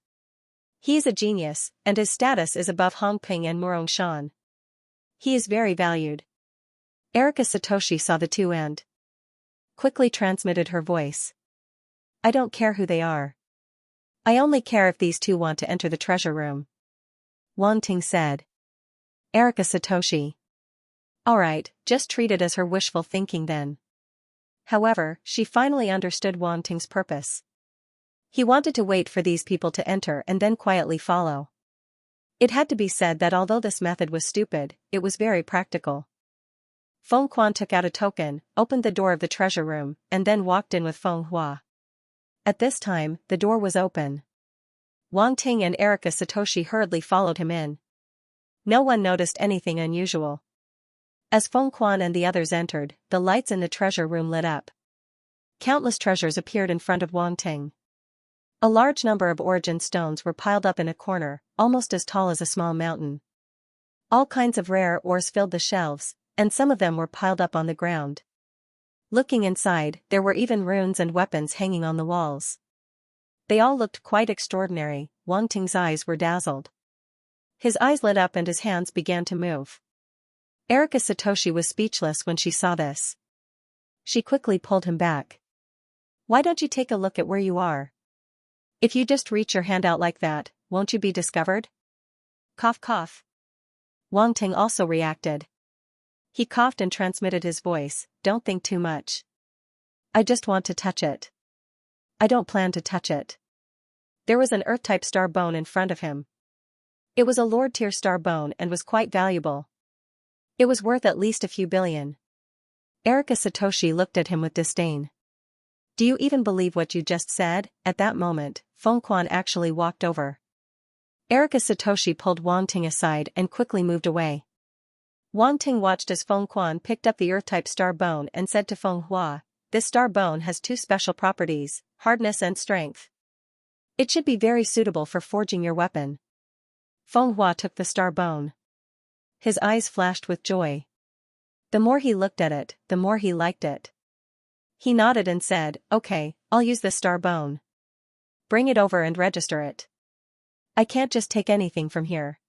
He is a genius, and his status is above Hong Ping and Murong Shan. He is very valued. Erika Satoshi saw the two and quickly transmitted her voice. I don't care who they are. I only care if these two want to enter the treasure room. Wang Ting said. Erika Satoshi. Alright, just treat it as her wishful thinking then. However, she finally understood Wang Ting's purpose. He wanted to wait for these people to enter and then quietly follow. It had to be said that although this method was stupid, it was very practical. Feng Quan took out a token, opened the door of the treasure room, and then walked in with Feng Hua. At this time, the door was open. Wang Ting and Erika Satoshi hurriedly followed him in. No one noticed anything unusual. As Feng Quan and the others entered, the lights in the treasure room lit up. Countless treasures appeared in front of Wang Ting. A large number of origin stones were piled up in a corner, almost as tall as a small mountain. All kinds of rare ores filled the shelves, and some of them were piled up on the ground. Looking inside, there were even runes and weapons hanging on the walls. They all looked quite extraordinary. Wang Ting's eyes were dazzled. His eyes lit up and his hands began to move. Erika Satoshi was speechless when she saw this. She quickly pulled him back. Why don't you take a look at where you are? If you just reach your hand out like that, won't you be discovered? Cough cough. Wang Ting also reacted. He coughed and transmitted his voice, don't think too much. I just want to touch it. I don't plan to touch it. There was an Earth-type star bone in front of him. It was a Lord-tier star bone and was quite valuable. It was worth at least a few billion. Erika Satoshi looked at him with disdain. Do you even believe what you just said? At that moment, Feng Quan actually walked over. Erika Satoshi pulled Wang Ting aside and quickly moved away. Wang Ting watched as Feng Quan picked up the Earth-type star bone and said to Feng Hua, this star bone has two special properties, hardness and strength. It should be very suitable for forging your weapon. Feng Hua took the star bone. His eyes flashed with joy. The more he looked at it, the more he liked it. He nodded and said, okay, I'll use this star bone. Bring it over and register it. I can't just take anything from here.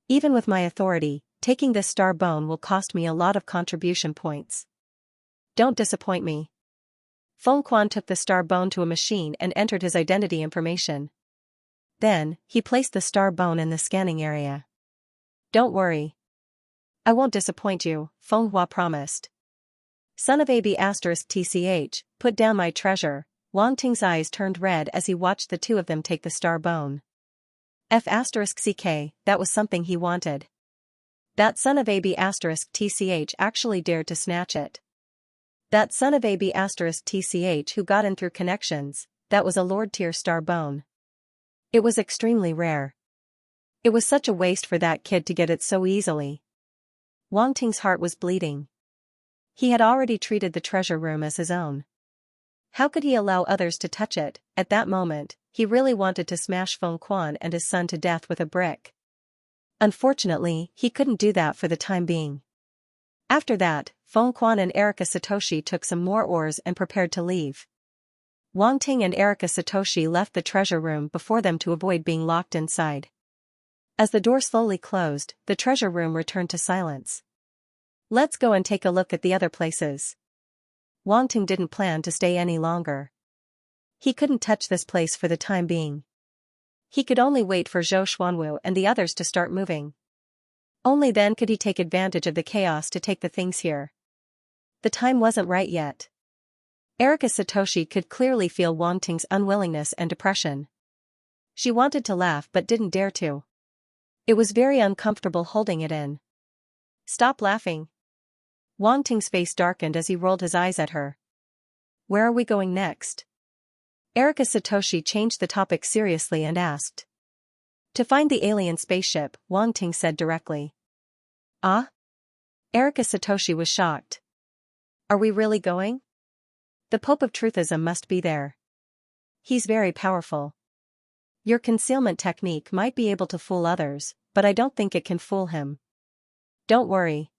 Even with my authority, taking this star bone will cost me a lot of contribution points. Don't disappoint me. Feng Quan took the star bone to a machine and entered his identity information. Then, he placed the star bone in the scanning area. Don't worry. I won't disappoint you, Feng Hua promised. Son of AB *TCH, put down my treasure. Wang Ting's eyes turned red as he watched the two of them take the star bone. F*CK, that was something he wanted. That son of AB *TCH actually dared to snatch it. That son of AB *TCH who got in through connections, that was a Lord-tier star bone. It was extremely rare. It was such a waste for that kid to get it so easily. Wang Ting's heart was bleeding. He had already treated the treasure room as his own. How could he allow others to touch it? At that moment, he really wanted to smash Feng Quan and his son to death with a brick. Unfortunately, he couldn't do that for the time being. After that, Feng Quan and Erika Satoshi took some more ores and prepared to leave. Wang Ting and Erika Satoshi left the treasure room before them to avoid being locked inside. As the door slowly closed, the treasure room returned to silence. Let's go and take a look at the other places. Wang Ting didn't plan to stay any longer. He couldn't touch this place for the time being. He could only wait for Zhou Xuanwu and the others to start moving. Only then could he take advantage of the chaos to take the things here. The time wasn't right yet. Erika Satoshi could clearly feel Wang Ting's unwillingness and depression. She wanted to laugh but didn't dare to. It was very uncomfortable holding it in. Stop laughing. Wang Ting's face darkened as he rolled his eyes at her. Where are we going next? Erika Satoshi changed the topic seriously and asked. To find the alien spaceship, Wang Ting said directly. Ah? Erika Satoshi was shocked. Are we really going? The Pope of Truthism must be there. He's very powerful. Your concealment technique might be able to fool others, but I don't think it can fool him. Don't worry.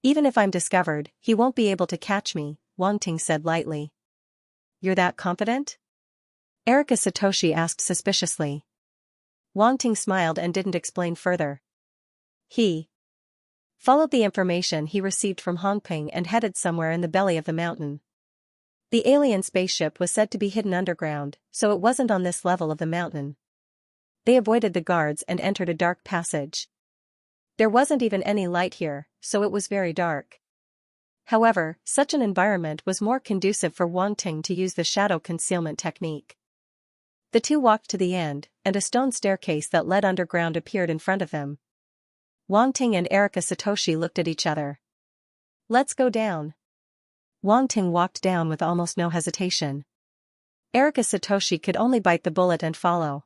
Even if I'm discovered, he won't be able to catch me, Wang Ting said lightly. You're that confident? Erika Satoshi asked suspiciously. Wang Ting smiled and didn't explain further. He followed the information he received from Hongping and headed somewhere in the belly of the mountain. The alien spaceship was said to be hidden underground, so it wasn't on this level of the mountain. They avoided the guards and entered a dark passage. There wasn't even any light here, so it was very dark. However, such an environment was more conducive for Wang Ting to use the shadow concealment technique. The two walked to the end, and a stone staircase that led underground appeared in front of them. Wang Ting and Erika Satoshi looked at each other. Let's go down. Wang Ting walked down with almost no hesitation. Erika Satoshi could only bite the bullet and follow.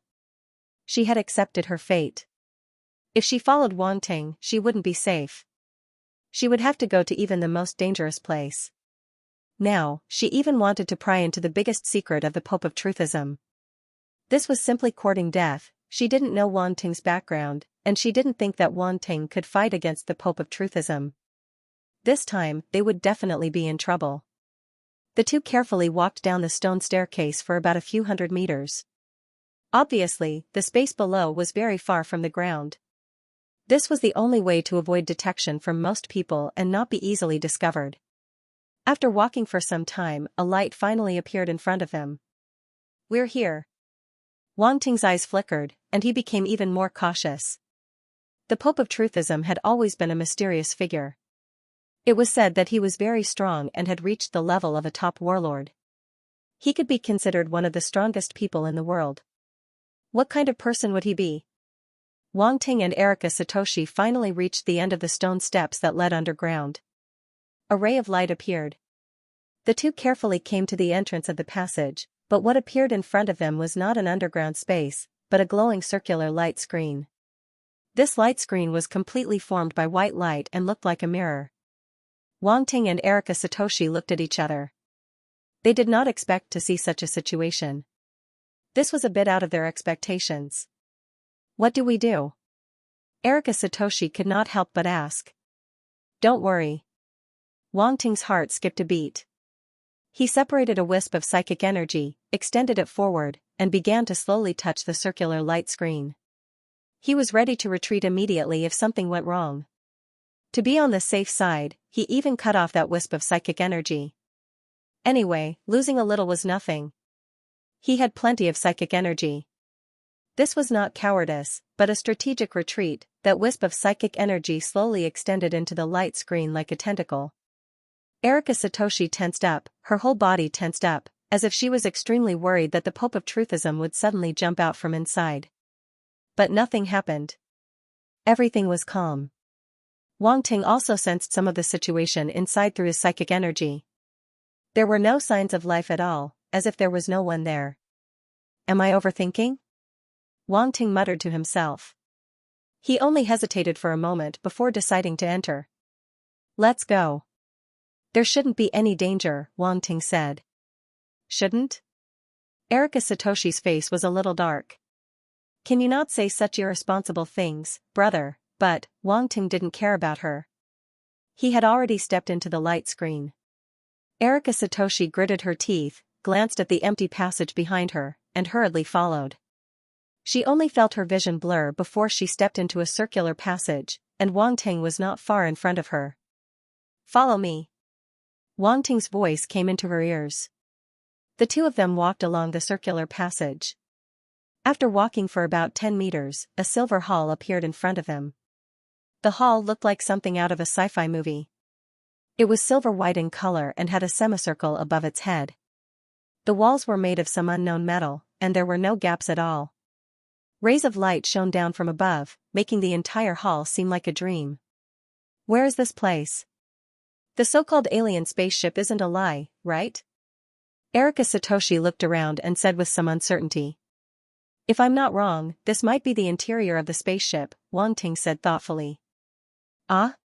She had accepted her fate. If she followed Wang Ting, she wouldn't be safe. She would have to go to even the most dangerous place. Now, she even wanted to pry into the biggest secret of the Pope of Truthism. This was simply courting death. She didn't know Wang Ting's background, and she didn't think that Wang Ting could fight against the Pope of Truthism. This time, they would definitely be in trouble. The two carefully walked down the stone staircase for about a few hundred meters. Obviously, the space below was very far from the ground. This was the only way to avoid detection from most people and not be easily discovered. After walking for some time, a light finally appeared in front of them. We're here. Wang Ting's eyes flickered, and he became even more cautious. The Pope of Truthism had always been a mysterious figure. It was said that he was very strong and had reached the level of a top warlord. He could be considered one of the strongest people in the world. What kind of person would he be? Wang Ting and Erika Satoshi finally reached the end of the stone steps that led underground. A ray of light appeared. The two carefully came to the entrance of the passage, but what appeared in front of them was not an underground space, but a glowing circular light screen. This light screen was completely formed by white light and looked like a mirror. Wang Ting and Erika Satoshi looked at each other. They did not expect to see such a situation. This was a bit out of their expectations. What do we do? Erika Satoshi could not help but ask. Don't worry. Wang Ting's heart skipped a beat. He separated a wisp of psychic energy, extended it forward, and began to slowly touch the circular light screen. He was ready to retreat immediately if something went wrong. To be on the safe side, he even cut off that wisp of psychic energy. Anyway, losing a little was nothing. He had plenty of psychic energy. This was not cowardice, but a strategic retreat. That wisp of psychic energy slowly extended into the light screen like a tentacle. Erika Satoshi tensed up, her whole body tensed up, as if she was extremely worried that the Pope of Truthism would suddenly jump out from inside. But nothing happened. Everything was calm. Wang Ting also sensed some of the situation inside through his psychic energy. There were no signs of life at all, as if there was no one there. Am I overthinking? Wang Ting muttered to himself. He only hesitated for a moment before deciding to enter. Let's go. There shouldn't be any danger, Wang Ting said. Shouldn't? Erika Satoshi's face was a little dark. Can you not say such irresponsible things, brother? But Wang Ting didn't care about her. He had already stepped into the light screen. Erika Satoshi gritted her teeth, glanced at the empty passage behind her, and hurriedly followed. She only felt her vision blur before she stepped into a circular passage, and Wang Ting was not far in front of her. Follow me. Wang Ting's voice came into her ears. The two of them walked along the circular passage. After walking for about 10 meters, a silver hall appeared in front of them. The hall looked like something out of a sci-fi movie. It was silver-white in color and had a semicircle above its head. The walls were made of some unknown metal, and there were no gaps at all. Rays of light shone down from above, making the entire hall seem like a dream. Where is this place? The so-called alien spaceship isn't a lie, right? Erika Satoshi looked around and said with some uncertainty. If I'm not wrong, this might be the interior of the spaceship, Wang Ting said thoughtfully. Ah?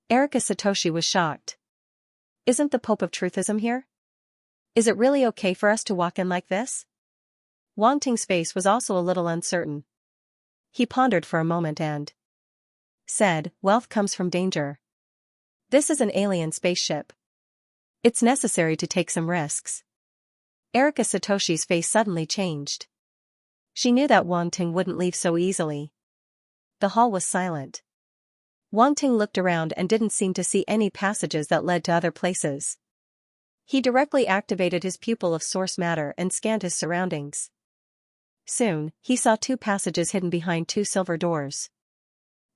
Erika Satoshi was shocked. Isn't the Pope of Truthism here? Is it really okay for us to walk in like this? Wang Ting's face was also a little uncertain. He pondered for a moment and said, wealth comes from danger. This is an alien spaceship. It's necessary to take some risks. Erika Satoshi's face suddenly changed. She knew that Wang Ting wouldn't leave so easily. The hall was silent. Wang Ting looked around and didn't seem to see any passages that led to other places. He directly activated his pupil of source matter and scanned his surroundings. Soon, he saw 2 passages hidden behind 2 silver doors.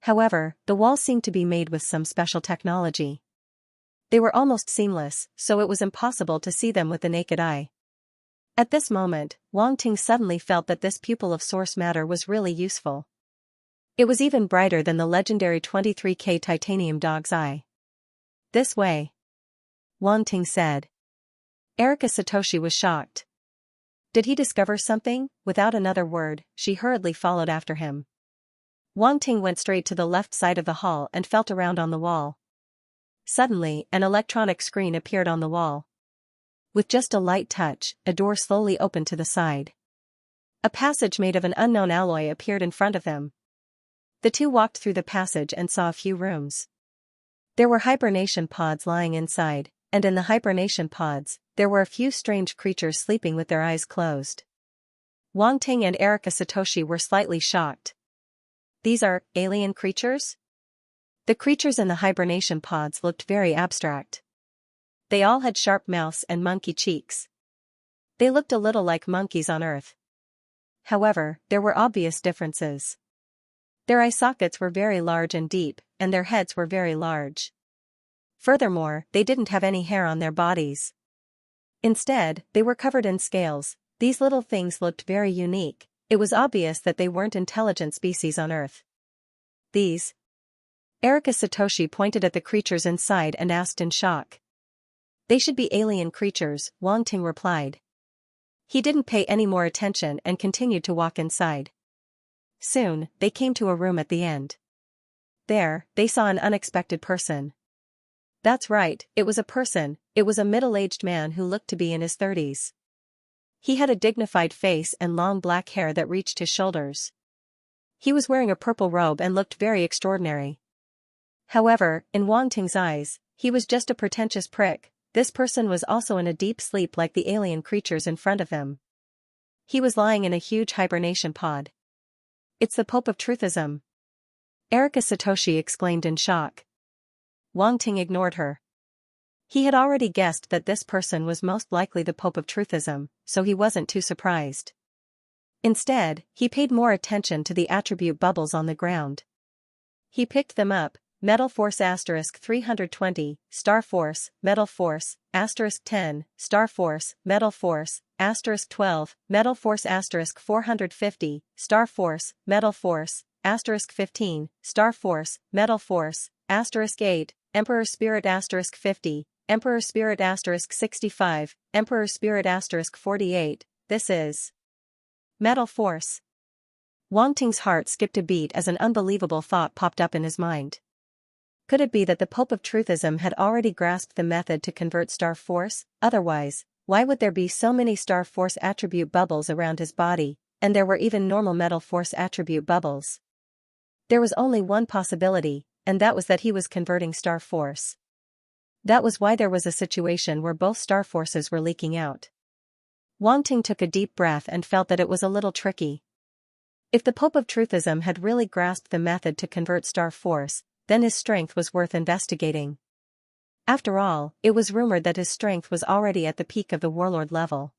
However, the walls seemed to be made with some special technology. They were almost seamless, so it was impossible to see them with the naked eye. At this moment, Wang Ting suddenly felt that this pupil of source matter was really useful. It was even brighter than the legendary 23K titanium dog's eye. This way. Wang Ting said. Erika Satoshi was shocked. Did he discover something? Without another word, she hurriedly followed after him. Wang Ting went straight to the left side of the hall and felt around on the wall. Suddenly, an electronic screen appeared on the wall. With just a light touch, a door slowly opened to the side. A passage made of an unknown alloy appeared in front of them. The two walked through the passage and saw a few rooms. There were hibernation pods lying inside, and in the hibernation pods, there were a few strange creatures sleeping with their eyes closed. Wang Ting and Erika Satoshi were slightly shocked. These are alien creatures? The creatures in the hibernation pods looked very abstract. They all had sharp mouths and monkey cheeks. They looked a little like monkeys on Earth. However, there were obvious differences. Their eye sockets were very large and deep, and their heads were very large. Furthermore, they didn't have any hair on their bodies. Instead, they were covered in scales. These little things looked very unique. It was obvious that they weren't intelligent species on Earth. These? Erika Satoshi pointed at the creatures inside and asked in shock. They should be alien creatures, Wang Ting replied. He didn't pay any more attention and continued to walk inside. Soon, they came to a room at the end. There, they saw an unexpected person. That's right, it was a person. It was a middle-aged man who looked to be in his 30s. He had a dignified face and long black hair that reached his shoulders. He was wearing a purple robe and looked very extraordinary. However, in Wang Ting's eyes, he was just a pretentious prick. This person was also in a deep sleep like the alien creatures in front of him. He was lying in a huge hibernation pod. It's the Pope of Truthism. Erika Satoshi exclaimed in shock. Wang Ting ignored her. He had already guessed that this person was most likely the Pope of Truthism, so he wasn't too surprised. Instead, he paid more attention to the attribute bubbles on the ground. He picked them up. Metal Force * 320, Star Force, Metal Force, * 10, Star Force, Metal Force, * 12, Metal Force * 450, Star Force, Metal Force, * 15, Star Force, Metal Force, * 8, Emperor Spirit * 50, Emperor Spirit * 65, Emperor Spirit * 48, this is Metal Force. Wang Ting's heart skipped a beat as an unbelievable thought popped up in his mind. Could it be that the Pope of Truthism had already grasped the method to convert Star Force? Otherwise, why would there be so many Star Force attribute bubbles around his body, and there were even normal Metal Force attribute bubbles? There was only one possibility, and that was that he was converting Star Force. That was why there was a situation where both Star Forces were leaking out. Wang Ting took a deep breath and felt that it was a little tricky. If the Pope of Truthism had really grasped the method to convert Star Force, then his strength was worth investigating. After all, it was rumored that his strength was already at the peak of the warlord level.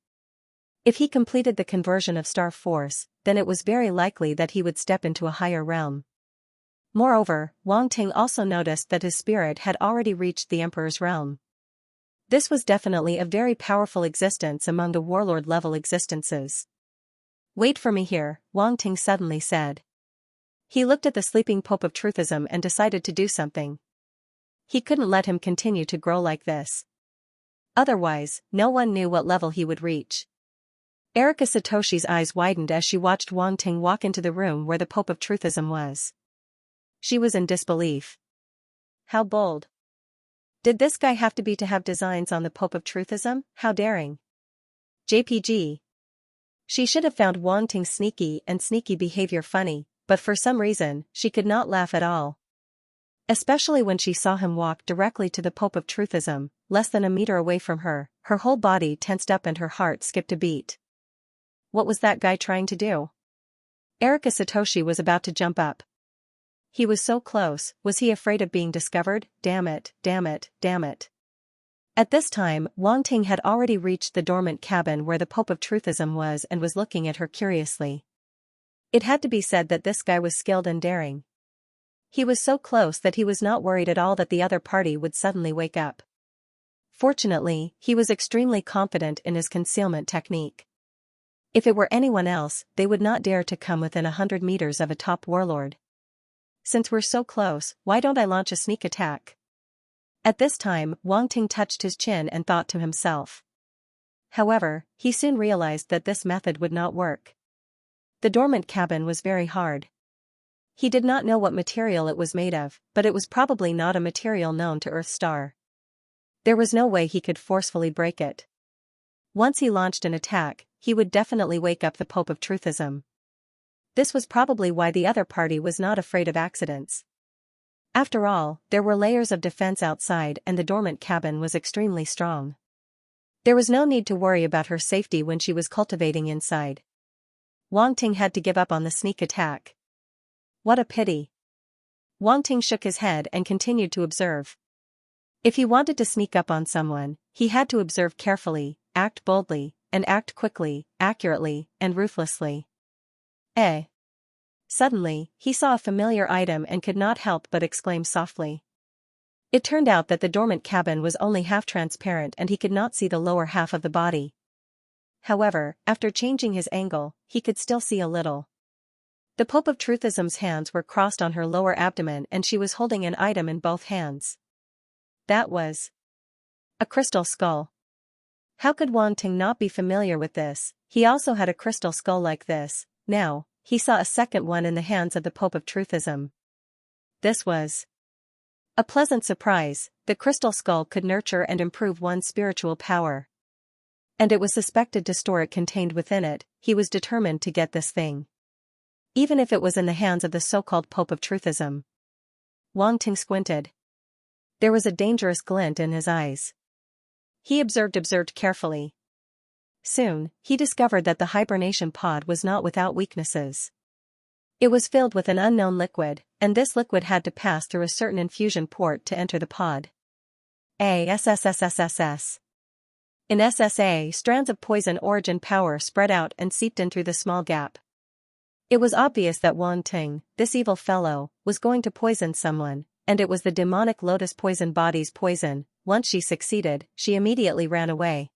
If he completed the conversion of star force, then it was very likely that he would step into a higher realm. Moreover, Wang Ting also noticed that his spirit had already reached the emperor's realm. This was definitely a very powerful existence among the warlord-level existences. "Wait for me here," Wang Ting suddenly said. He looked at the sleeping Pope of Truthism and decided to do something. He couldn't let him continue to grow like this. Otherwise, no one knew what level he would reach. Erika Satoshi's eyes widened as she watched Wang Ting walk into the room where the Pope of Truthism was. She was in disbelief. How bold. Did this guy have to have designs on the Pope of Truthism? How daring. JPG. She should have found Wang Ting's sneaky behavior funny, but for some reason, she could not laugh at all. Especially when she saw him walk directly to the Pope of Truthism, less than a meter away from her whole body tensed up and her heart skipped a beat. What was that guy trying to do? Erika Satoshi was about to jump up. He was so close, was he afraid of being discovered? Damn it. At this time, Wang Ting had already reached the dormant cabin where the Pope of Truthism was and was looking at her curiously. It had to be said that this guy was skilled and daring. He was so close that he was not worried at all that the other party would suddenly wake up. Fortunately, he was extremely confident in his concealment technique. If it were anyone else, they would not dare to come within 100 meters of a top warlord. Since we're so close, why don't I launch a sneak attack? At this time, Wang Ting touched his chin and thought to himself. However, he soon realized that this method would not work. The dormant cabin was very hard. He did not know what material it was made of, but it was probably not a material known to Earthstar. There was no way he could forcefully break it. Once he launched an attack, he would definitely wake up the Pope of Truthism. This was probably why the other party was not afraid of accidents. After all, there were layers of defense outside and the dormant cabin was extremely strong. There was no need to worry about her safety when she was cultivating inside. Wang Ting had to give up on the sneak attack. What a pity. Wang Ting shook his head and continued to observe. If he wanted to sneak up on someone, he had to observe carefully, act boldly, and act quickly, accurately, and ruthlessly. Suddenly, he saw a familiar item and could not help but exclaim softly. It turned out that the dormant cabin was only half transparent and he could not see the lower half of the body. However, after changing his angle, he could still see a little. The Pope of Truthism's hands were crossed on her lower abdomen and she was holding an item in both hands. That was a crystal skull. How could Wang Ting not be familiar with this? He also had a crystal skull like this. Now, he saw a second one in the hands of the Pope of Truthism. This was a pleasant surprise. The crystal skull could nurture and improve one's spiritual power. And it was suspected to store it contained within it. He was determined to get this thing. Even if it was in the hands of the so-called Pope of Truthism. Wang Ting squinted. There was a dangerous glint in his eyes. He observed carefully. Soon, he discovered that the hibernation pod was not without weaknesses. It was filled with an unknown liquid, and this liquid had to pass through a certain infusion port to enter the pod. SSSSSS. In SSA, strands of poison origin power spread out and seeped in through the small gap. It was obvious that Wang Ting, this evil fellow, was going to poison someone, and it was the demonic lotus poison body's poison. Once she succeeded, she immediately ran away.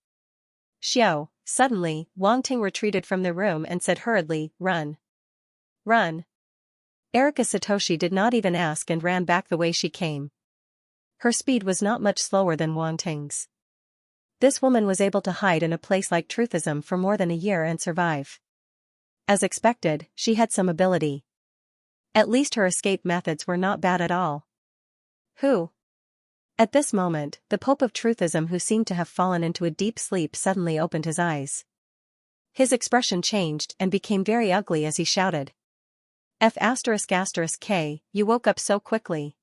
Xiao. Suddenly, Wang Ting retreated from the room and said hurriedly, "Run. Run." Erika Satoshi did not even ask and ran back the way she came. Her speed was not much slower than Wang Ting's. This woman was able to hide in a place like Truthism for more than a year and survive. As expected, she had some ability. At least her escape methods were not bad at all. Who? At this moment, the Pope of Truthism, who seemed to have fallen into a deep sleep, suddenly opened his eyes. His expression changed and became very ugly as he shouted. F***K, you woke up so quickly.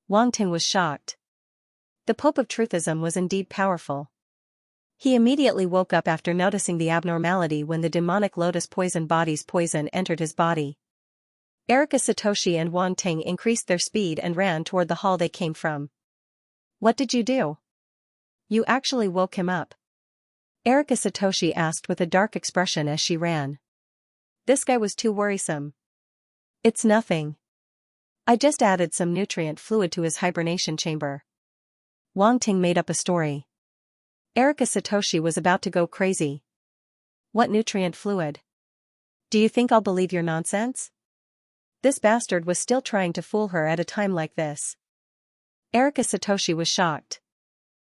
Wang Ting was shocked. The Pope of Truthism was indeed powerful. He immediately woke up after noticing the abnormality when the demonic lotus poison body's poison entered his body. Erika Satoshi and Wang Ting increased their speed and ran toward the hall they came from. What did you do? You actually woke him up. Erika Satoshi asked with a dark expression as she ran. This guy was too worrisome. It's nothing. I just added some nutrient fluid to his hibernation chamber. Wang Ting made up a story. Erika Satoshi was about to go crazy. What nutrient fluid? Do you think I'll believe your nonsense? This bastard was still trying to fool her at a time like this. Erika Satoshi was shocked.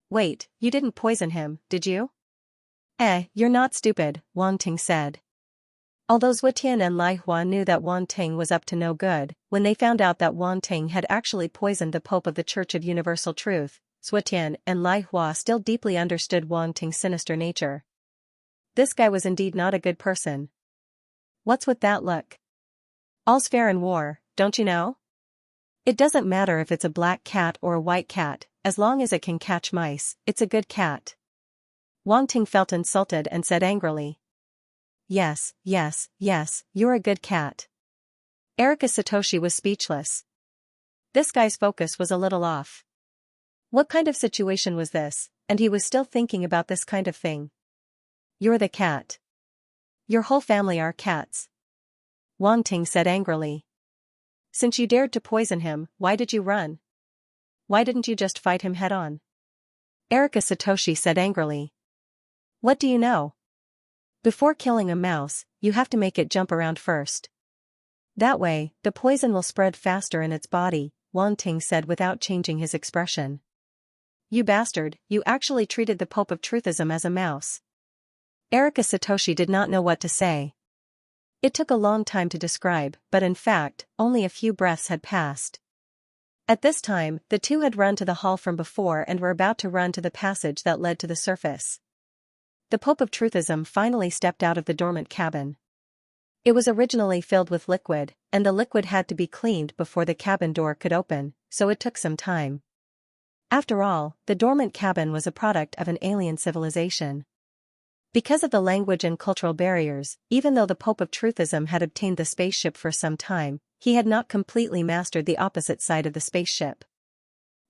Wait, you didn't poison him, did you? You're not stupid, Wang Ting said. Although Zhuotian and Lai Hua knew that Wang Ting was up to no good, when they found out that Wang Ting had actually poisoned the Pope of the Church of Universal Truth, Zhuotian and Lai Hua still deeply understood Wang Ting's sinister nature. This guy was indeed not a good person. What's with that look? All's fair in war, don't you know? It doesn't matter if it's a black cat or a white cat, as long as it can catch mice, it's a good cat. Wang Ting felt insulted and said angrily. Yes, you're a good cat. Erika Satoshi was speechless. This guy's focus was a little off. What kind of situation was this, and he was still thinking about this kind of thing? You're the cat. Your whole family are cats. Wang Ting said angrily. Since you dared to poison him, why did you run? Why didn't you just fight him head-on? Erika Satoshi said angrily. What do you know? Before killing a mouse, you have to make it jump around first. That way, the poison will spread faster in its body, Wang Ting said without changing his expression. You bastard, you actually treated the Pope of Truthism as a mouse. Erika Satoshi did not know what to say. It took a long time to describe, but in fact, only a few breaths had passed. At this time, the two had run to the hall from before and were about to run to the passage that led to the surface. The Pope of Truthism finally stepped out of the dormant cabin. It was originally filled with liquid, and the liquid had to be cleaned before the cabin door could open, so it took some time. After all, the dormant cabin was a product of an alien civilization. Because of the language and cultural barriers, even though the Pope of Truthism had obtained the spaceship for some time, he had not completely mastered the opposite side of the spaceship.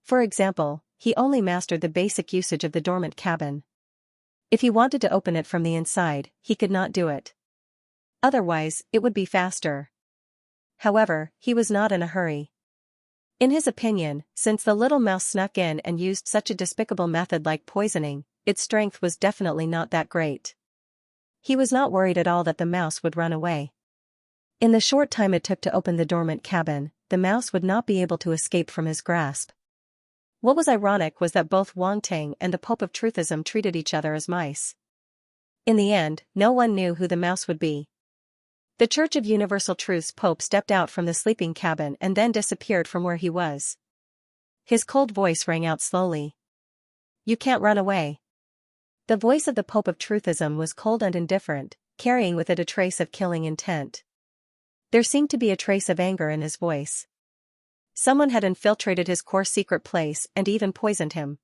For example, he only mastered the basic usage of the dormant cabin. If he wanted to open it from the inside, he could not do it. Otherwise, it would be faster. However, he was not in a hurry. In his opinion, since the little mouse snuck in and used such a despicable method like poisoning, its strength was definitely not that great. He was not worried at all that the mouse would run away. In the short time it took to open the dormant cabin, the mouse would not be able to escape from his grasp. What was ironic was that both Wang Ting and the Pope of Truthism treated each other as mice. In the end, no one knew who the mouse would be. The Church of Universal Truth's Pope stepped out from the sleeping cabin and then disappeared from where he was. His cold voice rang out slowly. You can't run away. The voice of the Pope of Truthism was cold and indifferent, carrying with it a trace of killing intent. There seemed to be a trace of anger in his voice. Someone had infiltrated his core secret place and even poisoned him.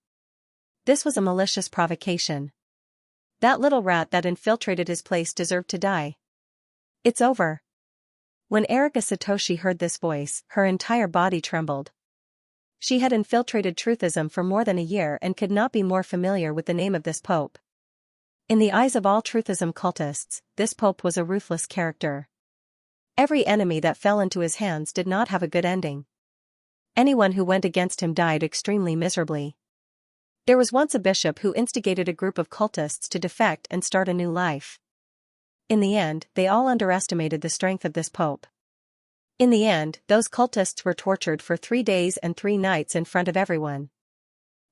This was a malicious provocation. That little rat that infiltrated his place deserved to die. It's over. When Erika Satoshi heard this voice, her entire body trembled. She had infiltrated Truthism for more than a year and could not be more familiar with the name of this Pope. In the eyes of all Truthism cultists, this Pope was a ruthless character. Every enemy that fell into his hands did not have a good ending. Anyone who went against him died extremely miserably. There was once a bishop who instigated a group of cultists to defect and start a new life. In the end, they all underestimated the strength of this Pope. In the end, those cultists were tortured for 3 days and 3 nights in front of everyone.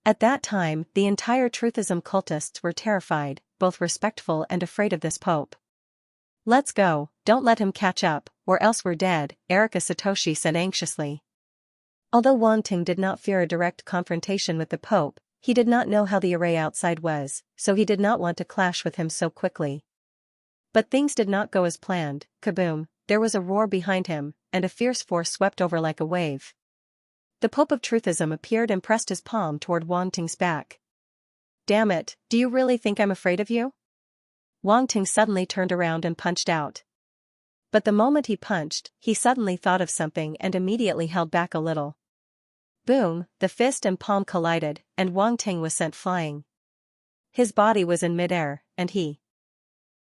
At that time, the entire Truthism cultists were terrified, both respectful and afraid of this Pope. Let's go, don't let him catch up, or else we're dead, Erika Satoshi said anxiously. Although Wang Ting did not fear a direct confrontation with the Pope, he did not know how the array outside was, so he did not want to clash with him so quickly. But things did not go as planned. Kaboom, there was a roar behind him, and a fierce force swept over like a wave. The Pope of Truthism appeared and pressed his palm toward Wang Ting's back. Damn it, do you really think I'm afraid of you? Wang Ting suddenly turned around and punched out. But the moment he punched, he suddenly thought of something and immediately held back a little. Boom, the fist and palm collided, and Wang Ting was sent flying. His body was in midair, and he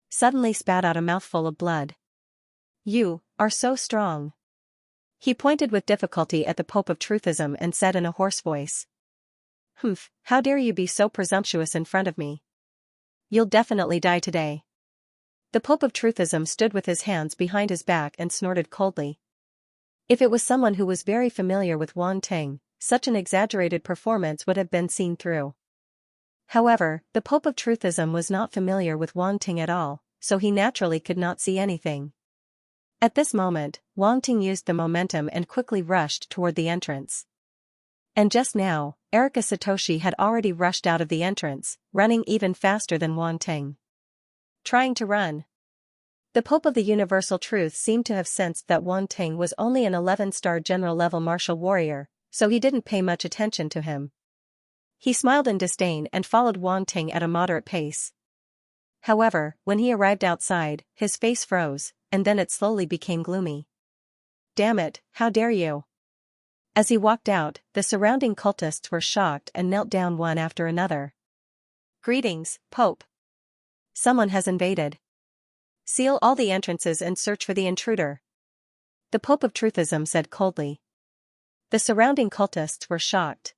suddenly spat out a mouthful of blood. You are so strong. He pointed with difficulty at the Pope of Truthism and said in a hoarse voice. Humph, how dare you be so presumptuous in front of me? You'll definitely die today. The Pope of Truthism stood with his hands behind his back and snorted coldly. If it was someone who was very familiar with Wang Ting, such an exaggerated performance would have been seen through. However, the Pope of Truthism was not familiar with Wang Ting at all, so he naturally could not see anything. At this moment, Wang Ting used the momentum and quickly rushed toward the entrance. And just now, Erika Satoshi had already rushed out of the entrance, running even faster than Wang Ting. Trying to run. The Pope of the Universal Truth seemed to have sensed that Wang Ting was only an 11-star general-level martial warrior, so he didn't pay much attention to him. He smiled in disdain and followed Wang Ting at a moderate pace. However, when he arrived outside, his face froze, and then it slowly became gloomy. Damn it, how dare you! As he walked out, the surrounding cultists were shocked and knelt down one after another. Greetings, Pope. Someone has invaded. Seal all the entrances and search for the intruder. The Pope of Truthism said coldly. The surrounding cultists were shocked.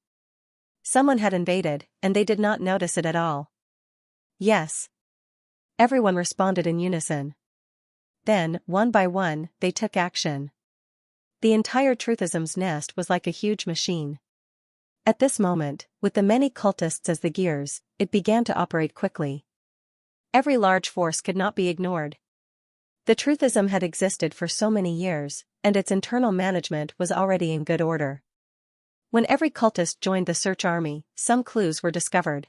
Someone had invaded, and they did not notice it at all. Yes. Everyone responded in unison. Then, one by one, they took action. The entire Truthism's nest was like a huge machine. At this moment, with the many cultists as the gears, it began to operate quickly. Every large force could not be ignored. The Truthism had existed for so many years, and its internal management was already in good order. When every cultist joined the search army, some clues were discovered.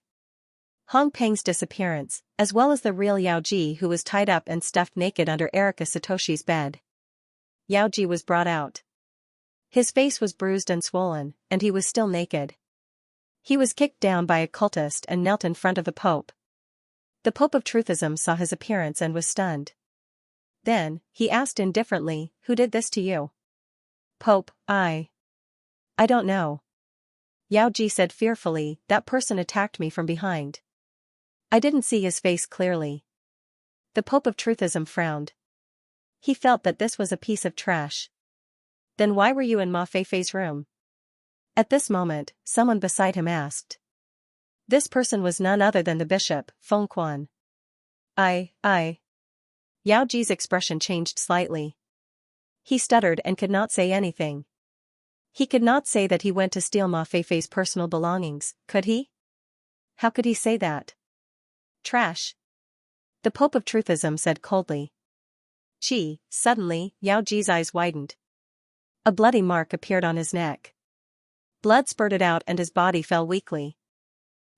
Hong Peng's disappearance, as well as the real Yao Ji who was tied up and stuffed naked under Erika Satoshi's bed. Yao Ji was brought out. His face was bruised and swollen, and he was still naked. He was kicked down by a cultist and knelt in front of the Pope. The Pope of Truthism saw his appearance and was stunned. Then, he asked indifferently, "Who did this to you?" Pope, I don't know. Yao Ji said fearfully, "That person attacked me from behind. I didn't see his face clearly." The Pope of Truthism frowned. He felt that this was a piece of trash. Then why were you in Ma Feifei's room? At this moment, someone beside him asked. This person was none other than the bishop, Feng Quan. I. Yao Ji's expression changed slightly. He stuttered and could not say anything. He could not say that he went to steal Ma Feifei's personal belongings, could he? How could he say that? Trash. The Pope of Truthism said coldly. Suddenly, Yao Ji's eyes widened. A bloody mark appeared on his neck. Blood spurted out and his body fell weakly.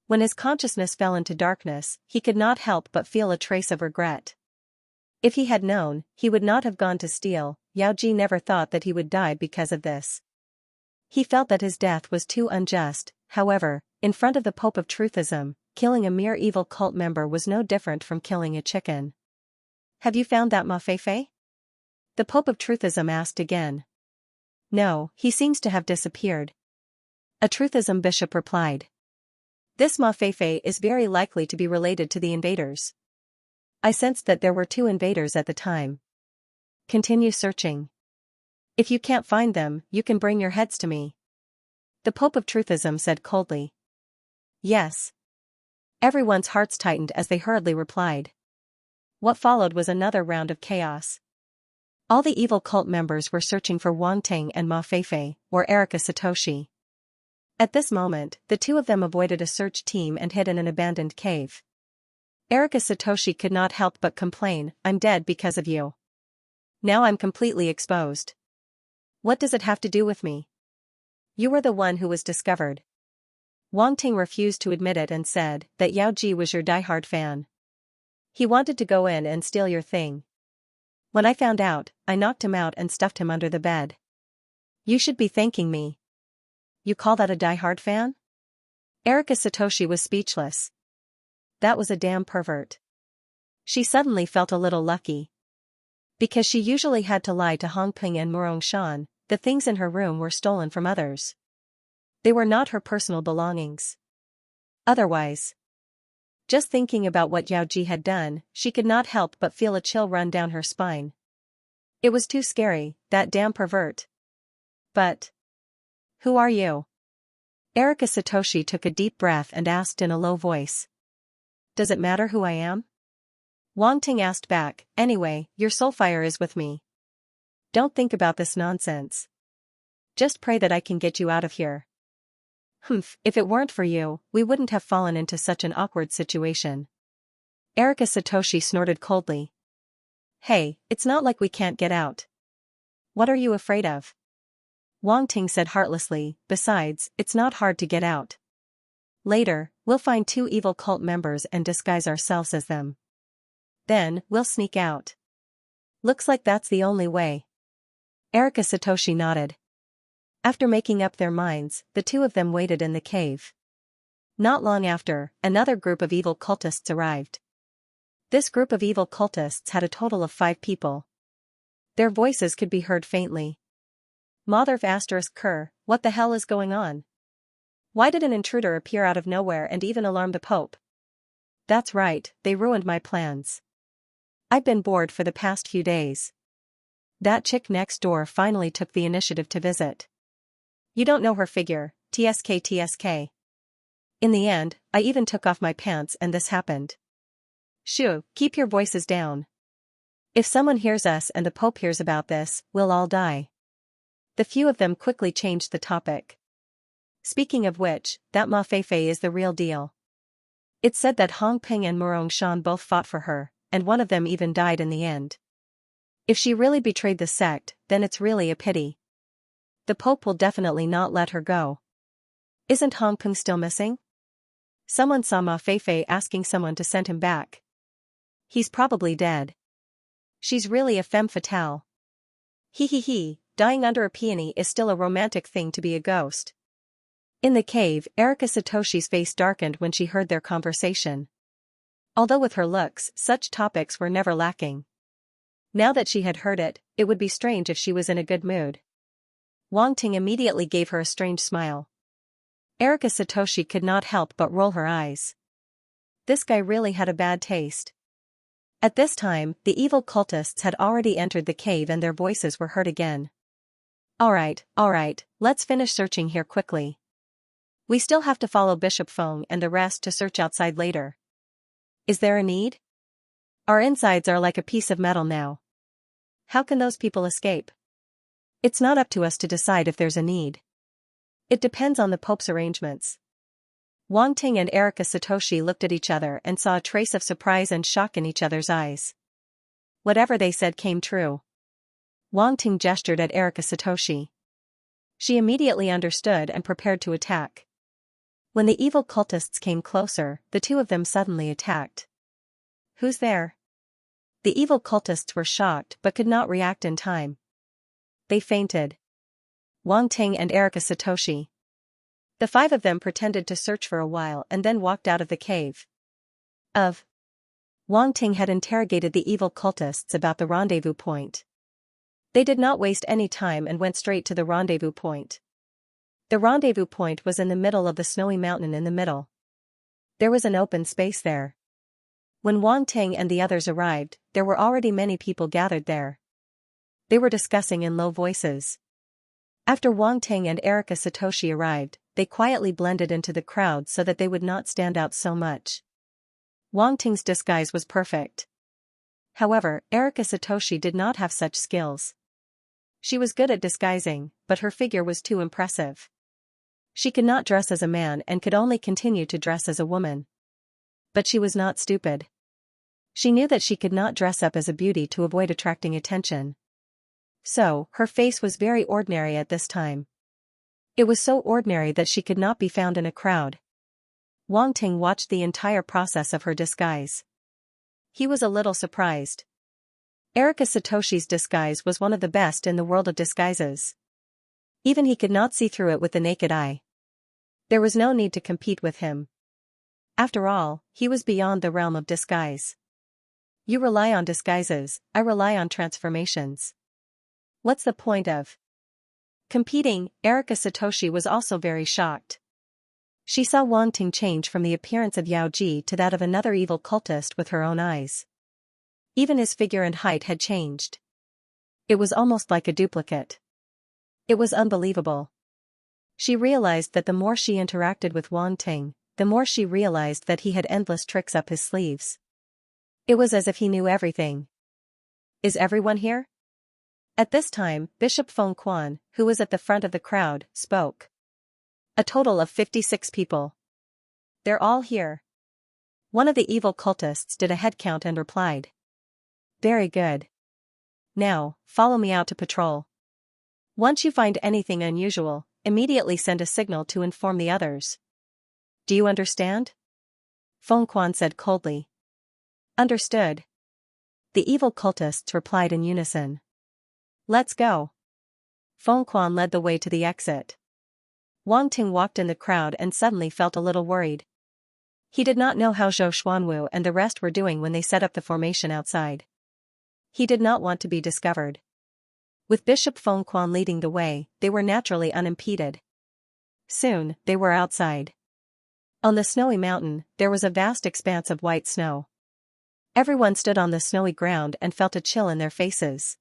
When his consciousness fell into darkness, he could not help but feel a trace of regret. If he had known, he would not have gone to steal. Yao Ji never thought that he would die because of this. He felt that his death was too unjust. However, in front of the Pope of Truthism, killing a mere evil cult member was no different from killing a chicken. Have you found that Ma Feifei? The Pope of Truthism asked again. No, he seems to have disappeared. A Truthism bishop replied. This Ma Feifei is very likely to be related to the invaders. I sensed that there were 2 invaders at the time. Continue searching. If you can't find them, you can bring your heads to me. The Pope of Truthism said coldly. Yes. Everyone's hearts tightened as they hurriedly replied. What followed was another round of chaos. All the evil cult members were searching for Wang Ting and Ma Feifei, or Erika Satoshi. At this moment, the 2 of them avoided a search team and hid in an abandoned cave. Erika Satoshi could not help but complain, I'm dead because of you. Now I'm completely exposed. What does it have to do with me? You were the one who was discovered. Wang Ting refused to admit it and said that Yao Ji was your diehard fan. He wanted to go in and steal your thing. When I found out, I knocked him out and stuffed him under the bed. You should be thanking me. You call that a diehard fan? Erika Satoshi was speechless. That was a damn pervert. She suddenly felt a little lucky. Because she usually had to lie to Hong Peng and Murong Shan, the things in her room were stolen from others. They were not her personal belongings. Otherwise, just thinking about what Yao Ji had done, she could not help but feel a chill run down her spine. It was too scary, that damn pervert. But who are you? Erika Satoshi took a deep breath and asked in a low voice. Does it matter who I am? Wang Ting asked back, anyway, your soulfire is with me. Don't think about this nonsense. Just pray that I can get you out of here. Humph, if it weren't for you, we wouldn't have fallen into such an awkward situation. Erika Satoshi snorted coldly. Hey, it's not like we can't get out. What are you afraid of? Wang Ting said heartlessly, besides, it's not hard to get out. Later, we'll find 2 evil cult members and disguise ourselves as them. Then, we'll sneak out. Looks like that's the only way. Erika Satoshi nodded. After making up their minds, the 2 of them waited in the cave. Not long after, another group of evil cultists arrived. This group of evil cultists had a total of 5 people. Their voices could be heard faintly. Mother ***, what the hell is going on? Why did an intruder appear out of nowhere and even alarm the Pope? That's right, they ruined my plans. I've been bored for the past few days. That chick next door finally took the initiative to visit. You don't know her figure, TSK. In the end, I even took off my pants and this happened. Shoo, keep your voices down. If someone hears us and the Pope hears about this, we'll all die. The few of them quickly changed the topic. Speaking of which, that Ma Feifei is the real deal. It's said that Hong Ping and Murong Shan both fought for her, and one of them even died in the end. If she really betrayed the sect, then it's really a pity. The Pope will definitely not let her go. Isn't Hong Ping still missing? Someone saw Ma Feifei asking someone to send him back. He's probably dead. She's really a femme fatale. He, dying under a peony is still a romantic thing to be a ghost. In the cave, Erika Satoshi's face darkened when she heard their conversation. Although with her looks, such topics were never lacking. Now that she had heard it, it would be strange if she was in a good mood. Wang Ting immediately gave her a strange smile. Erika Satoshi could not help but roll her eyes. This guy really had a bad taste. At this time, the evil cultists had already entered the cave and their voices were heard again. Alright, let's finish searching here quickly. We still have to follow Bishop Feng and the rest to search outside later. Is there a need? Our insides are like a piece of metal now. How can those people escape? It's not up to us to decide if there's a need. It depends on the Pope's arrangements. Wang Ting and Erika Satoshi looked at each other and saw a trace of surprise and shock in each other's eyes. Whatever they said came true. Wang Ting gestured at Erika Satoshi. She immediately understood and prepared to attack. When the evil cultists came closer, the 2 of them suddenly attacked. Who's there? The evil cultists were shocked but could not react in time. They fainted. Wang Ting and Erika Satoshi. The 5 of them pretended to search for a while and then walked out of the cave. Wang Ting had interrogated the evil cultists about the rendezvous point. They did not waste any time and went straight to the rendezvous point. The rendezvous point was in the middle of the snowy mountain in the middle. There was an open space there. When Wang Ting and the others arrived, there were already many people gathered there. They were discussing in low voices. After Wang Ting and Erika Satoshi arrived, they quietly blended into the crowd so that they would not stand out so much. Wang Ting's disguise was perfect. However, Erika Satoshi did not have such skills. She was good at disguising, but her figure was too impressive. She could not dress as a man and could only continue to dress as a woman. But she was not stupid. She knew that she could not dress up as a beauty to avoid attracting attention. So, her face was very ordinary at this time. It was so ordinary that she could not be found in a crowd. Wang Ting watched the entire process of her disguise. He was a little surprised. Erika Satoshi's disguise was one of the best in the world of disguises. Even he could not see through it with the naked eye. There was no need to compete with him. After all, he was beyond the realm of disguise. You rely on disguises, I rely on transformations. What's the point of Competing, Erika Satoshi was also very shocked. She saw Wang Ting change from the appearance of Yao Ji to that of another evil cultist with her own eyes. Even his figure and height had changed. It was almost like a duplicate. It was unbelievable. She realized that the more she interacted with Wang Ting, the more she realized that he had endless tricks up his sleeves. It was as if he knew everything. Is everyone here? At this time, Bishop Feng Quan, who was at the front of the crowd, spoke. A total of 56 people. They're all here. One of the evil cultists did a head count and replied. Very good. Now, follow me out to patrol. Once you find anything unusual, immediately send a signal to inform the others. Do you understand? Feng Quan said coldly. Understood. The evil cultists replied in unison. Let's go. Feng Quan led the way to the exit. Wang Ting walked in the crowd and suddenly felt a little worried. He did not know how Zhou Xuanwu and the rest were doing when they set up the formation outside. He did not want to be discovered. With Bishop Feng Quan leading the way, they were naturally unimpeded. Soon, they were outside. On the snowy mountain, there was a vast expanse of white snow. Everyone stood on the snowy ground and felt a chill in their faces.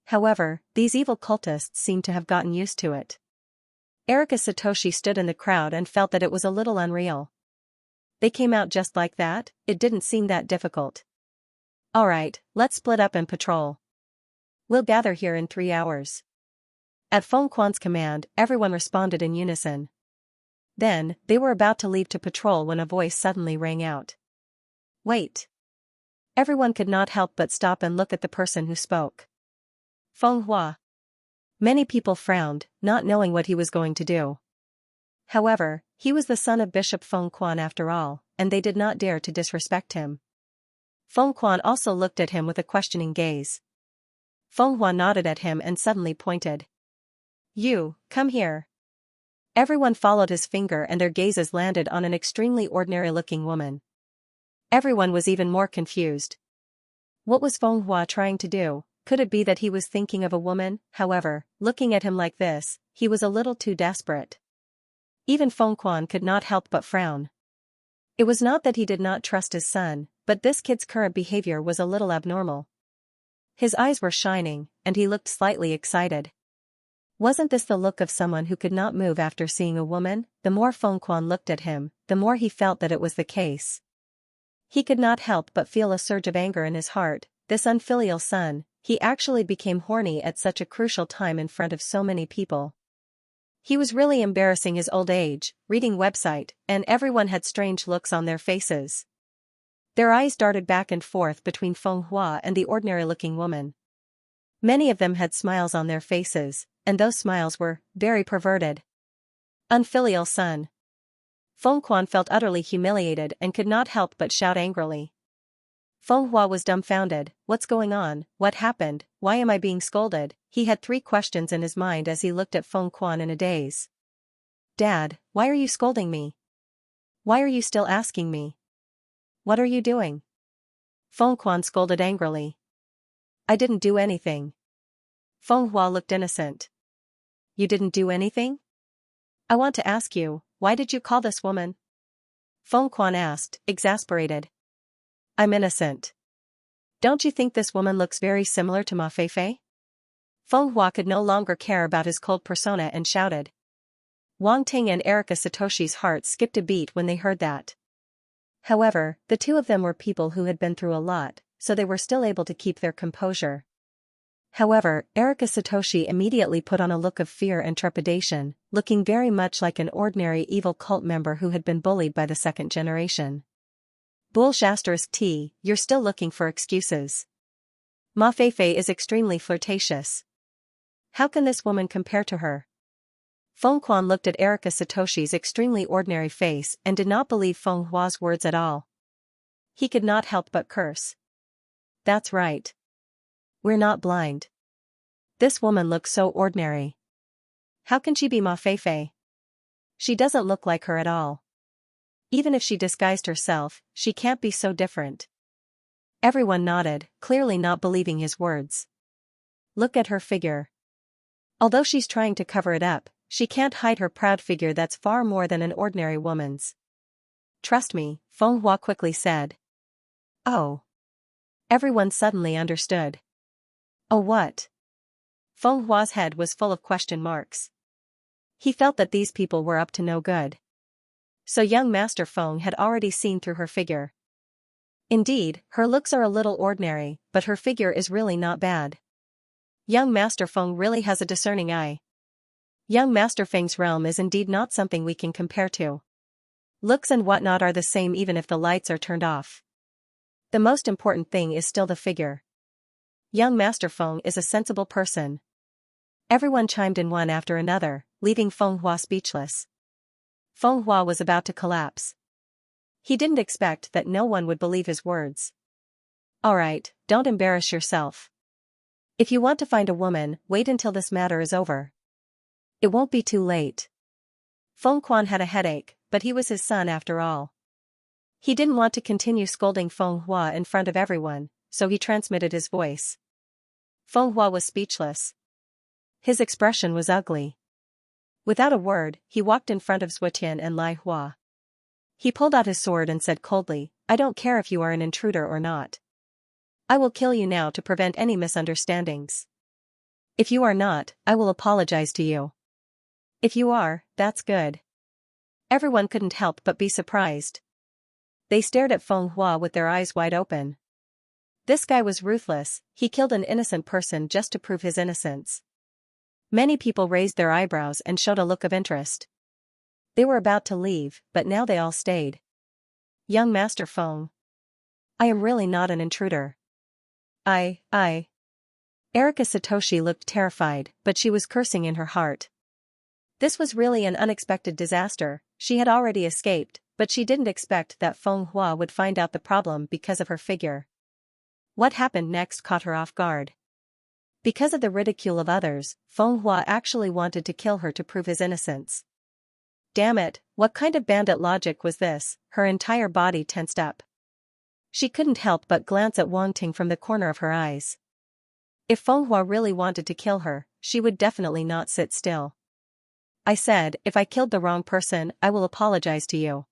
However, these evil cultists seemed to have gotten used to it. Erika Satoshi stood in the crowd and felt that it was a little unreal. They came out just like that. It didn't seem that difficult. Alright, let's split up and patrol. We'll gather here in 3 hours. At Feng Quan's command, everyone responded in unison. Then, they were about to leave to patrol when a voice suddenly rang out. Wait. Everyone could not help but stop and look at the person who spoke. Feng Hua. Many people frowned, not knowing what he was going to do. However, he was the son of Bishop Feng Quan after all, and they did not dare to disrespect him. Feng Quan also looked at him with a questioning gaze. Feng Hua nodded at him and suddenly pointed. You, come here. Everyone followed his finger and their gazes landed on an extremely ordinary-looking woman. Everyone was even more confused. What was Feng Hua trying to do? Could it be that he was thinking of a woman? However, looking at him like this, he was a little too desperate. Even Feng Quan could not help but frown. It was not that he did not trust his son, but this kid's current behavior was a little abnormal. His eyes were shining, and he looked slightly excited. Wasn't this the look of someone who could not move after seeing a woman? The more Feng Quan looked at him, the more he felt that it was the case. He could not help but feel a surge of anger in his heart. This unfilial son, he actually became horny at such a crucial time in front of so many people. He was really embarrassing his old age, reading website, and everyone had strange looks on their faces. Their eyes darted back and forth between Feng Hua and the ordinary-looking woman. Many of them had smiles on their faces, and those smiles were very perverted. Unfilial son. Feng Quan felt utterly humiliated and could not help but shout angrily. Feng Hua was dumbfounded. What's going on? What happened? Why am I being scolded? He had 3 questions in his mind as he looked at Feng Quan in a daze. Dad, why are you scolding me? Why are you still asking me? What are you doing? Feng Quan scolded angrily. I didn't do anything. Feng Hua looked innocent. You didn't do anything? I want to ask you, why did you call this woman? Feng Quan asked, exasperated. I'm innocent. Don't you think this woman looks very similar to Ma Feifei? Feng Hua could no longer care about his cold persona and shouted. Wang Ting and Erika Satoshi's hearts skipped a beat when they heard that. However, the two of them were people who had been through a lot, so they were still able to keep their composure. However, Erika Satoshi immediately put on a look of fear and trepidation, looking very much like an ordinary evil cult member who had been bullied by the 2nd generation. Bull*T, you're still looking for excuses. Ma Feifei is extremely flirtatious. How can this woman compare to her? Feng Quan looked at Erika Satoshi's extremely ordinary face and did not believe Feng Hua's words at all. He could not help but curse. That's right. We're not blind. This woman looks so ordinary. How can she be Ma Feifei? She doesn't look like her at all. Even if she disguised herself, she can't be so different. Everyone nodded, clearly not believing his words. Look at her figure. Although she's trying to cover it up, she can't hide her proud figure that's far more than an ordinary woman's. Trust me, Feng Hua quickly said. Oh. Everyone suddenly understood. Oh what? Feng Hua's head was full of question marks. He felt that these people were up to no good. So young Master Feng had already seen through her figure. Indeed, her looks are a little ordinary, but her figure is really not bad. Young Master Feng really has a discerning eye. Young Master Feng's realm is indeed not something we can compare to. Looks and whatnot are the same even if the lights are turned off. The most important thing is still the figure. Young Master Feng is a sensible person. Everyone chimed in one after another, leaving Feng Hua speechless. Feng Hua was about to collapse. He didn't expect that no one would believe his words. Alright, don't embarrass yourself. If you want to find a woman, wait until this matter is over. It won't be too late. Feng Quan had a headache, but he was his son after all. He didn't want to continue scolding Feng Hua in front of everyone, so he transmitted his voice. Feng Hua was speechless. His expression was ugly. Without a word, he walked in front of Zhuotian and Lai Hua. He pulled out his sword and said coldly, I don't care if you are an intruder or not. I will kill you now to prevent any misunderstandings. If you are not, I will apologize to you. If you are, that's good. Everyone couldn't help but be surprised. They stared at Feng Hua with their eyes wide open. This guy was ruthless, he killed an innocent person just to prove his innocence. Many people raised their eyebrows and showed a look of interest. They were about to leave, but now they all stayed. Young Master Feng. I am really not an intruder. Erika Satoshi looked terrified, but she was cursing in her heart. This was really an unexpected disaster. She had already escaped, but she didn't expect that Feng Hua would find out the problem because of her figure. What happened next caught her off guard. Because of the ridicule of others, Feng Hua actually wanted to kill her to prove his innocence. Damn it, what kind of bandit logic was this? Her entire body tensed up. She couldn't help but glance at Wang Ting from the corner of her eyes. If Feng Hua really wanted to kill her, she would definitely not sit still. I said, if I killed the wrong person, I will apologize to you.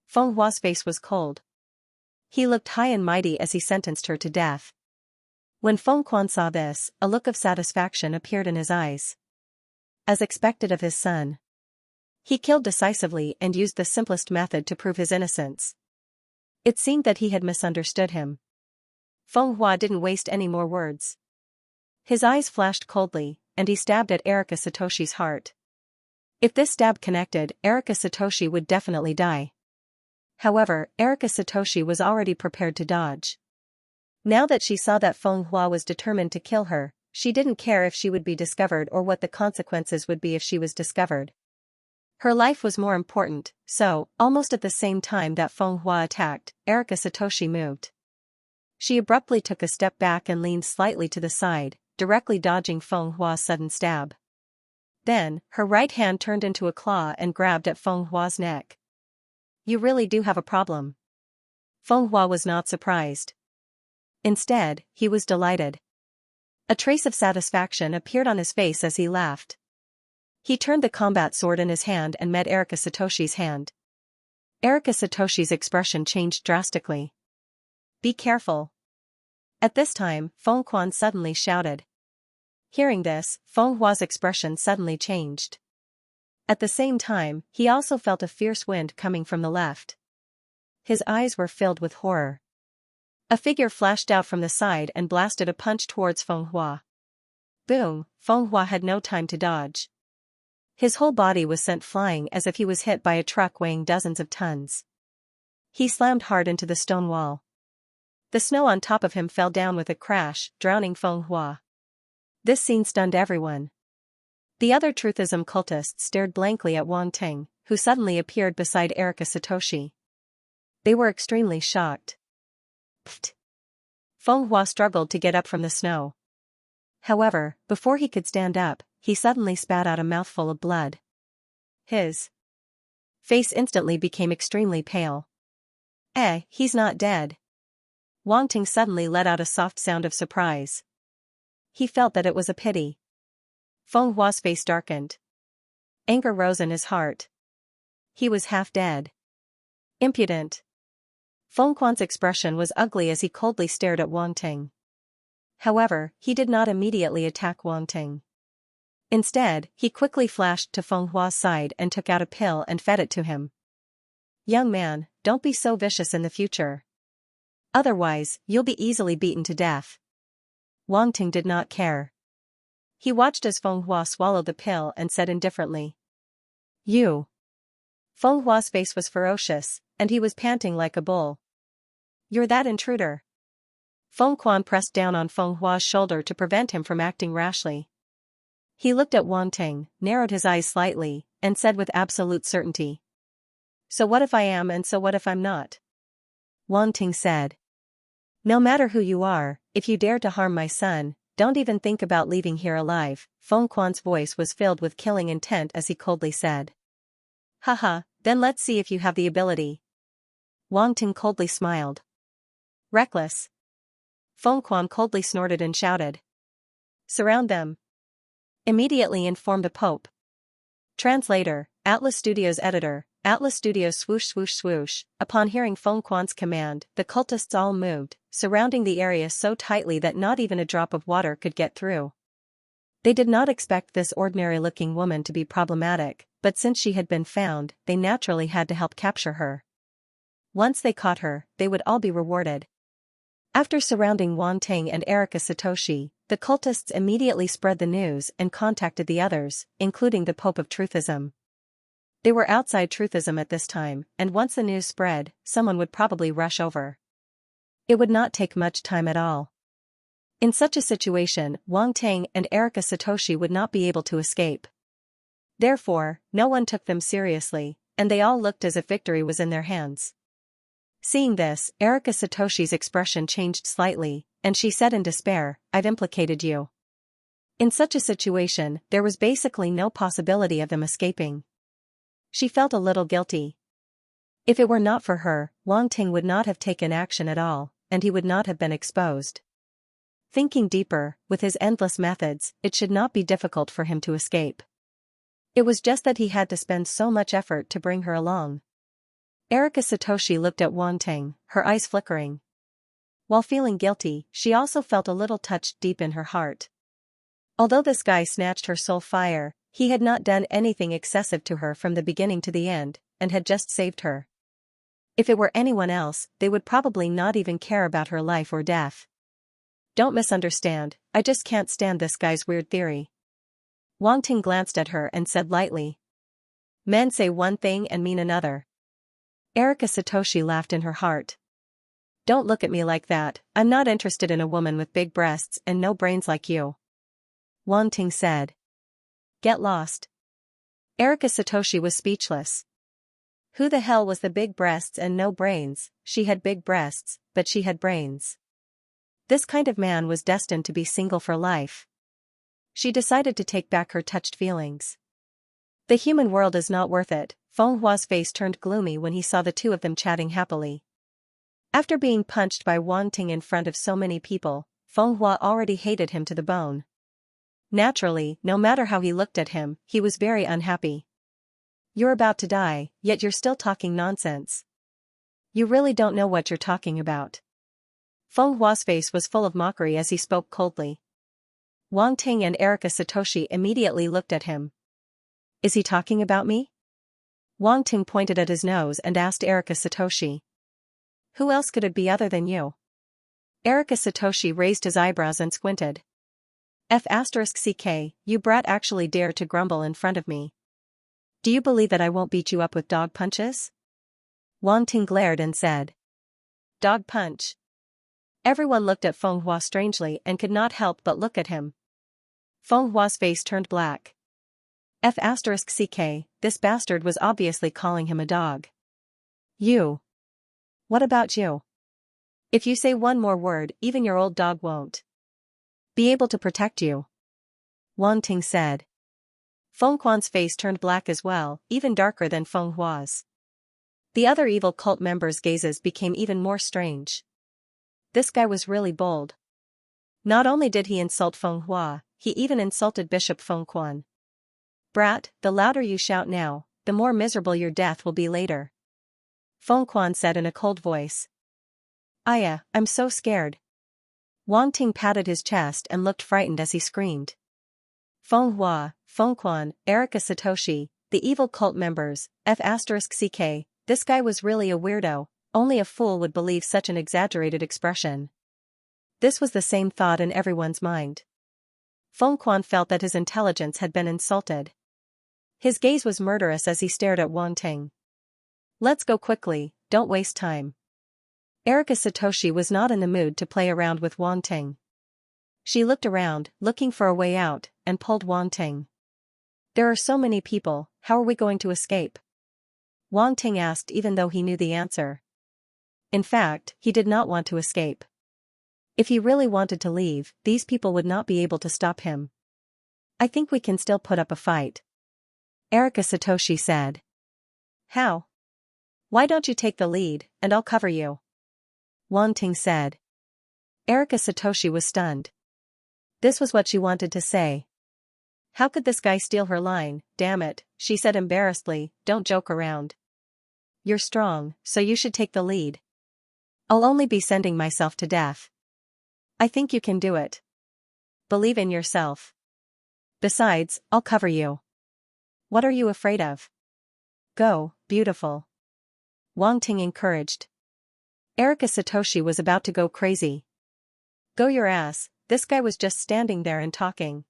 Feng Hua's face was cold. He looked high and mighty as he sentenced her to death. When Feng Quan saw this, a look of satisfaction appeared in his eyes. As expected of his son. He killed decisively and used the simplest method to prove his innocence. It seemed that he had misunderstood him. Feng Hua didn't waste any more words. His eyes flashed coldly, and he stabbed at Erika Satoshi's heart. If this stab connected, Erika Satoshi would definitely die. However, Erika Satoshi was already prepared to dodge. Now that she saw that Feng Hua was determined to kill her, she didn't care if she would be discovered or what the consequences would be if she was discovered. Her life was more important, so, almost at the same time that Feng Hua attacked, Erika Satoshi moved. She abruptly took a step back and leaned slightly to the side, directly dodging Feng Hua's sudden stab. Then, her right hand turned into a claw and grabbed at Feng Hua's neck. You really do have a problem. Feng Hua was not surprised. Instead, he was delighted. A trace of satisfaction appeared on his face as he laughed. He turned the combat sword in his hand and met Erika Satoshi's hand. Erika Satoshi's expression changed drastically. Be careful. At this time, Feng Quan suddenly shouted. Hearing this, Feng Hua's expression suddenly changed. At the same time, he also felt a fierce wind coming from the left. His eyes were filled with horror. A figure flashed out from the side and blasted a punch towards Feng Hua. Boom, Feng Hua had no time to dodge. His whole body was sent flying as if he was hit by a truck weighing dozens of tons. He slammed hard into the stone wall. The snow on top of him fell down with a crash, drowning Feng Hua. This scene stunned everyone. The other Truthism cultists stared blankly at Wang Ting, who suddenly appeared beside Erika Satoshi. They were extremely shocked. Pfft. Feng Hua struggled to get up from the snow. However, before he could stand up, he suddenly spat out a mouthful of blood. His face instantly became extremely pale. He's not dead. Wang Ting suddenly let out a soft sound of surprise. He felt that it was a pity. Feng Hua's face darkened. Anger rose in his heart. He was half dead. Impudent. Feng Quan's expression was ugly as he coldly stared at Wang Ting. However, he did not immediately attack Wang Ting. Instead, he quickly flashed to Feng Hua's side and took out a pill and fed it to him. Young man, don't be so vicious in the future. Otherwise, you'll be easily beaten to death. Wang Ting did not care. He watched as Feng Hua swallowed the pill and said indifferently. You. Feng Hua's face was ferocious, and he was panting like a bull. You're that intruder. Feng Quan pressed down on Feng Hua's shoulder to prevent him from acting rashly. He looked at Wang Ting, narrowed his eyes slightly, and said with absolute certainty. So what if I am and so what if I'm not? Wang Ting said. No matter who you are, if you dare to harm my son, don't even think about leaving here alive. Feng Quan's voice was filled with killing intent as he coldly said. Haha, then let's see if you have the ability. Wang Ting coldly smiled. Reckless. Feng Quan coldly snorted and shouted. Surround them. Immediately informed the Pope. Translator, Atlas Studios editor, Atlas Studios swoosh swoosh swoosh. Upon hearing Feng Quan's command, the cultists all moved, surrounding the area so tightly that not even a drop of water could get through. They did not expect this ordinary-looking woman to be problematic, but since she had been found, they naturally had to help capture her. Once they caught her, they would all be rewarded. After surrounding Wang Ting and Erika Satoshi, the cultists immediately spread the news and contacted the others, including the Pope of Truthism. They were outside Truthism at this time, and once the news spread, someone would probably rush over. It would not take much time at all. In such a situation, Wang Ting and Erika Satoshi would not be able to escape. Therefore, no one took them seriously, and they all looked as if victory was in their hands. Seeing this, Erika Satoshi's expression changed slightly, and she said in despair, I've implicated you. In such a situation, there was basically no possibility of them escaping. She felt a little guilty. If it were not for her, Wang Ting would not have taken action at all, and he would not have been exposed. Thinking deeper, with his endless methods, it should not be difficult for him to escape. It was just that he had to spend so much effort to bring her along. Erika Satoshi looked at Wang Ting, her eyes flickering. While feeling guilty, she also felt a little touched deep in her heart. Although this guy snatched her soul fire, he had not done anything excessive to her from the beginning to the end, and had just saved her. If it were anyone else, they would probably not even care about her life or death. Don't misunderstand, I just can't stand this guy's weird theory. Wang Ting glanced at her and said lightly. Men say one thing and mean another. Erika Satoshi laughed in her heart. Don't look at me like that, I'm not interested in a woman with big breasts and no brains like you. Wang Ting said. Get lost. Erika Satoshi was speechless. Who the hell was the big breasts and no brains? She had big breasts, but she had brains. This kind of man was destined to be single for life. She decided to take back her touched feelings. The human world is not worth it. Feng Hua's face turned gloomy when he saw the two of them chatting happily. After being punched by Wang Ting in front of so many people, Feng Hua already hated him to the bone. Naturally, no matter how he looked at him, he was very unhappy. You're about to die, yet you're still talking nonsense. You really don't know what you're talking about. Feng Hua's face was full of mockery as he spoke coldly. Wang Ting and Erika Satoshi immediately looked at him. Is he talking about me? Wang Ting pointed at his nose and asked Erika Satoshi. Who else could it be other than you? Erika Satoshi raised his eyebrows and squinted. F***ck, you brat actually dare to grumble in front of me. Do you believe that I won't beat you up with dog punches? Wang Ting glared and said. Dog punch. Everyone looked at Feng Hua strangely and could not help but look at him. Feng Hua's face turned black. F***ck, this bastard was obviously calling him a dog. You. What about you? If you say one more word, even your old dog won't be able to protect you. Wang Ting said. Feng Quan's face turned black as well, even darker than Feng Hua's. The other evil cult members' gazes became even more strange. This guy was really bold. Not only did he insult Feng Hua, he even insulted Bishop Fengquan. Brat, the louder you shout now, the more miserable your death will be later. Fengquan said in a cold voice. Aya, I'm so scared. Wang Ting patted his chest and looked frightened as he screamed. Feng Hua, Fengquan, Erika Satoshi, the evil cult members, F*CK, this guy was really a weirdo, only a fool would believe such an exaggerated expression. This was the same thought in everyone's mind. Fengquan felt that his intelligence had been insulted. His gaze was murderous as he stared at Wang Ting. Let's go quickly, don't waste time. Erika Satoshi was not in the mood to play around with Wang Ting. She looked around, looking for a way out, and pulled Wang Ting. There are so many people, how are we going to escape? Wang Ting asked even though he knew the answer. In fact, he did not want to escape. If he really wanted to leave, these people would not be able to stop him. I think we can still put up a fight. Erika Satoshi said. How? Why don't you take the lead, and I'll cover you? Wang Ting said. Erika Satoshi was stunned. This was what she wanted to say. How could this guy steal her line, damn it, she said embarrassedly, don't joke around. You're strong, so you should take the lead. I'll only be sending myself to death. I think you can do it. Believe in yourself. Besides, I'll cover you. What are you afraid of? Go, beautiful. Wang Ting encouraged. Erika Satoshi was about to go crazy. Go your ass, this guy was just standing there and talking.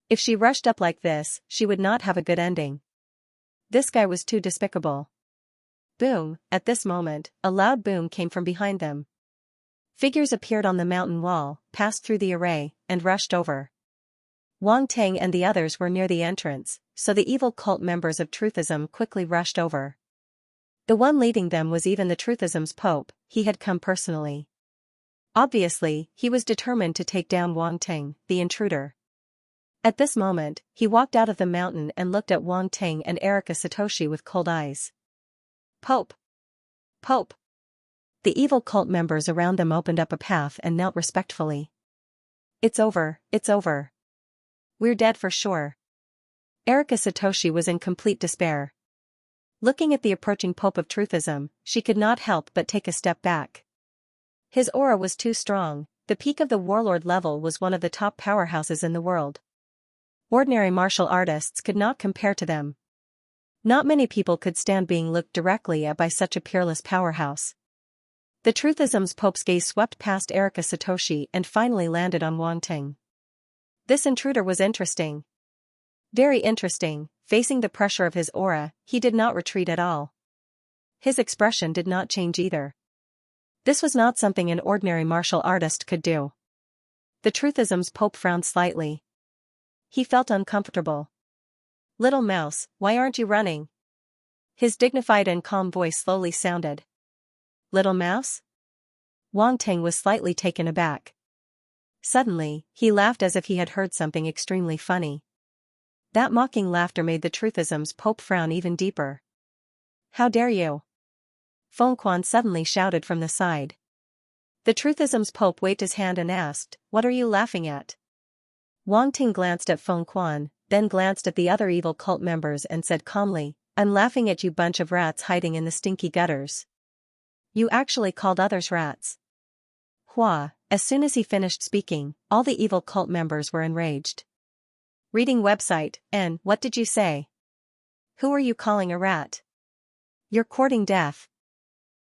If she rushed up like this, she would not have a good ending. This guy was too despicable. Boom, at this moment, a loud boom came from behind them. Figures appeared on the mountain wall, passed through the array, and rushed over. Wang Ting and the others were near the entrance, so the evil cult members of Truthism quickly rushed over. The one leading them was even the Truthism's Pope, he had come personally. Obviously, he was determined to take down Wang Ting, the intruder. At this moment, he walked out of the mountain and looked at Wang Ting and Erika Satoshi with cold eyes. Pope! Pope! The evil cult members around them opened up a path and knelt respectfully. It's over, it's over. We're dead for sure. Erika Satoshi was in complete despair. Looking at the approaching Pope of Truthism, she could not help but take a step back. His aura was too strong, the peak of the warlord level was one of the top powerhouses in the world. Ordinary martial artists could not compare to them. Not many people could stand being looked directly at by such a peerless powerhouse. The Truthism's Pope's gaze swept past Erika Satoshi and finally landed on Wang Ting. This intruder was interesting. Very interesting, facing the pressure of his aura, he did not retreat at all. His expression did not change either. This was not something an ordinary martial artist could do. The Truthism's Pope frowned slightly. He felt uncomfortable. Little mouse, why aren't you running? His dignified and calm voice slowly sounded. Little mouse? Wang Ting was slightly taken aback. Suddenly, he laughed as if he had heard something extremely funny. That mocking laughter made the Truthism's Pope frown even deeper. How dare you? Fengquan suddenly shouted from the side. The Truthism's Pope waved his hand and asked, what are you laughing at? Wang Ting glanced at Fengquan, then glanced at the other evil cult members and said calmly, I'm laughing at you bunch of rats hiding in the stinky gutters. You actually called others rats. Hua, as soon as he finished speaking, all the evil cult members were enraged. Reading website, N, what did you say? Who are you calling a rat? You're courting death.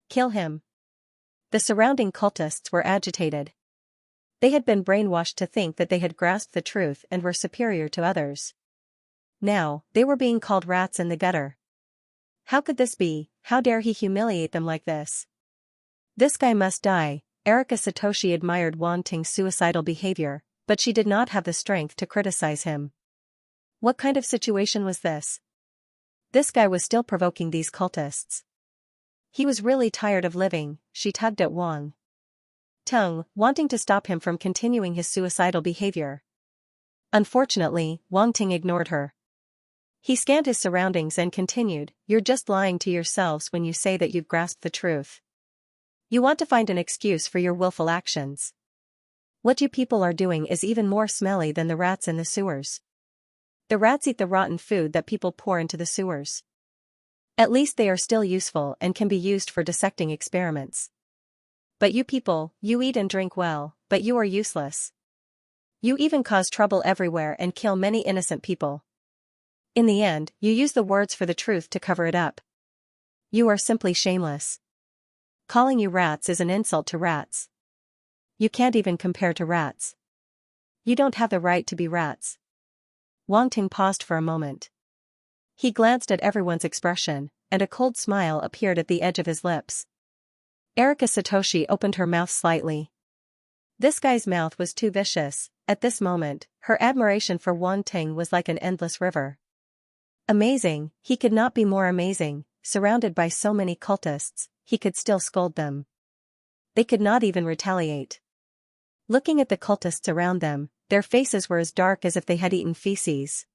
Kill him. The surrounding cultists were agitated. They had been brainwashed to think that they had grasped the truth and were superior to others. Now, they were being called rats in the gutter. How could this be? How dare he humiliate them like this? This guy must die. Erika Satoshi admired Wang Ting's suicidal behavior, but she did not have the strength to criticize him. What kind of situation was this? This guy was still provoking these cultists. He was really tired of living, she tugged at Wang Tung, wanting to stop him from continuing his suicidal behavior. Unfortunately, Wang Ting ignored her. He scanned his surroundings and continued, you're just lying to yourselves when you say that you've grasped the truth. You want to find an excuse for your willful actions. What you people are doing is even more smelly than the rats in the sewers. The rats eat the rotten food that people pour into the sewers. At least they are still useful and can be used for dissecting experiments. But you people, you eat and drink well, but you are useless. You even cause trouble everywhere and kill many innocent people. In the end, you use the words for the truth to cover it up. You are simply shameless. Calling you rats is an insult to rats. You can't even compare to rats. You don't have the right to be rats. Wang Ting paused for a moment. He glanced at everyone's expression, and a cold smile appeared at the edge of his lips. Erika Satoshi opened her mouth slightly. This guy's mouth was too vicious. At this moment, her admiration for Wang Ting was like an endless river. Amazing, he could not be more amazing. Surrounded by so many cultists, he could still scold them. They could not even retaliate. Looking at the cultists around them, their faces were as dark as if they had eaten feces.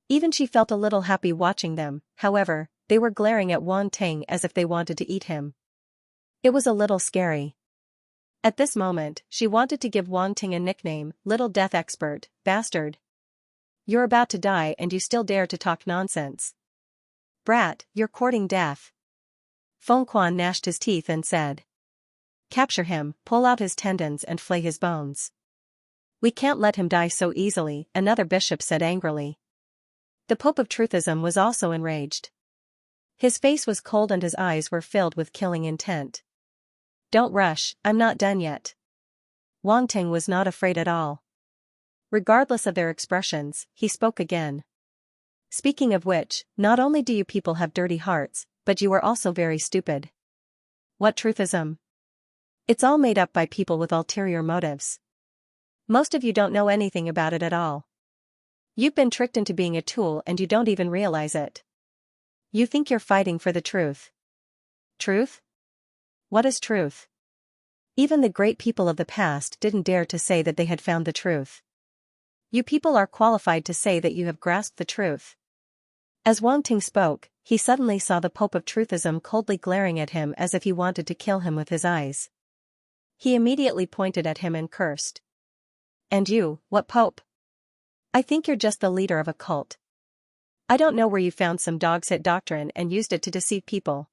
Even she felt a little happy watching them. However, they were glaring at Wang Ting as if they wanted to eat him. It was a little scary. At this moment, she wanted to give Wang Ting a nickname, Little Death Expert, Bastard. You're about to die and you still dare to talk nonsense. Brat, you're courting death. Feng Quan gnashed his teeth and said. Capture him, pull out his tendons and flay his bones. We can't let him die so easily, another bishop said angrily. The Pope of Truthism was also enraged. His face was cold and his eyes were filled with killing intent. Don't rush, I'm not done yet. Wang Ting was not afraid at all. Regardless of their expressions, he spoke again. Speaking of which, not only do you people have dirty hearts, but you are also very stupid. What truthism? It's all made up by people with ulterior motives. Most of you don't know anything about it at all. You've been tricked into being a tool and you don't even realize it. You think you're fighting for the truth. Truth? What is truth? Even the great people of the past didn't dare to say that they had found the truth. You people are qualified to say that you have grasped the truth. As Wang Ting spoke, he suddenly saw the Pope of Truthism coldly glaring at him as if he wanted to kill him with his eyes. He immediately pointed at him and cursed. And you, what Pope? I think you're just the leader of a cult. I don't know where you found some dog-shit doctrine and used it to deceive people.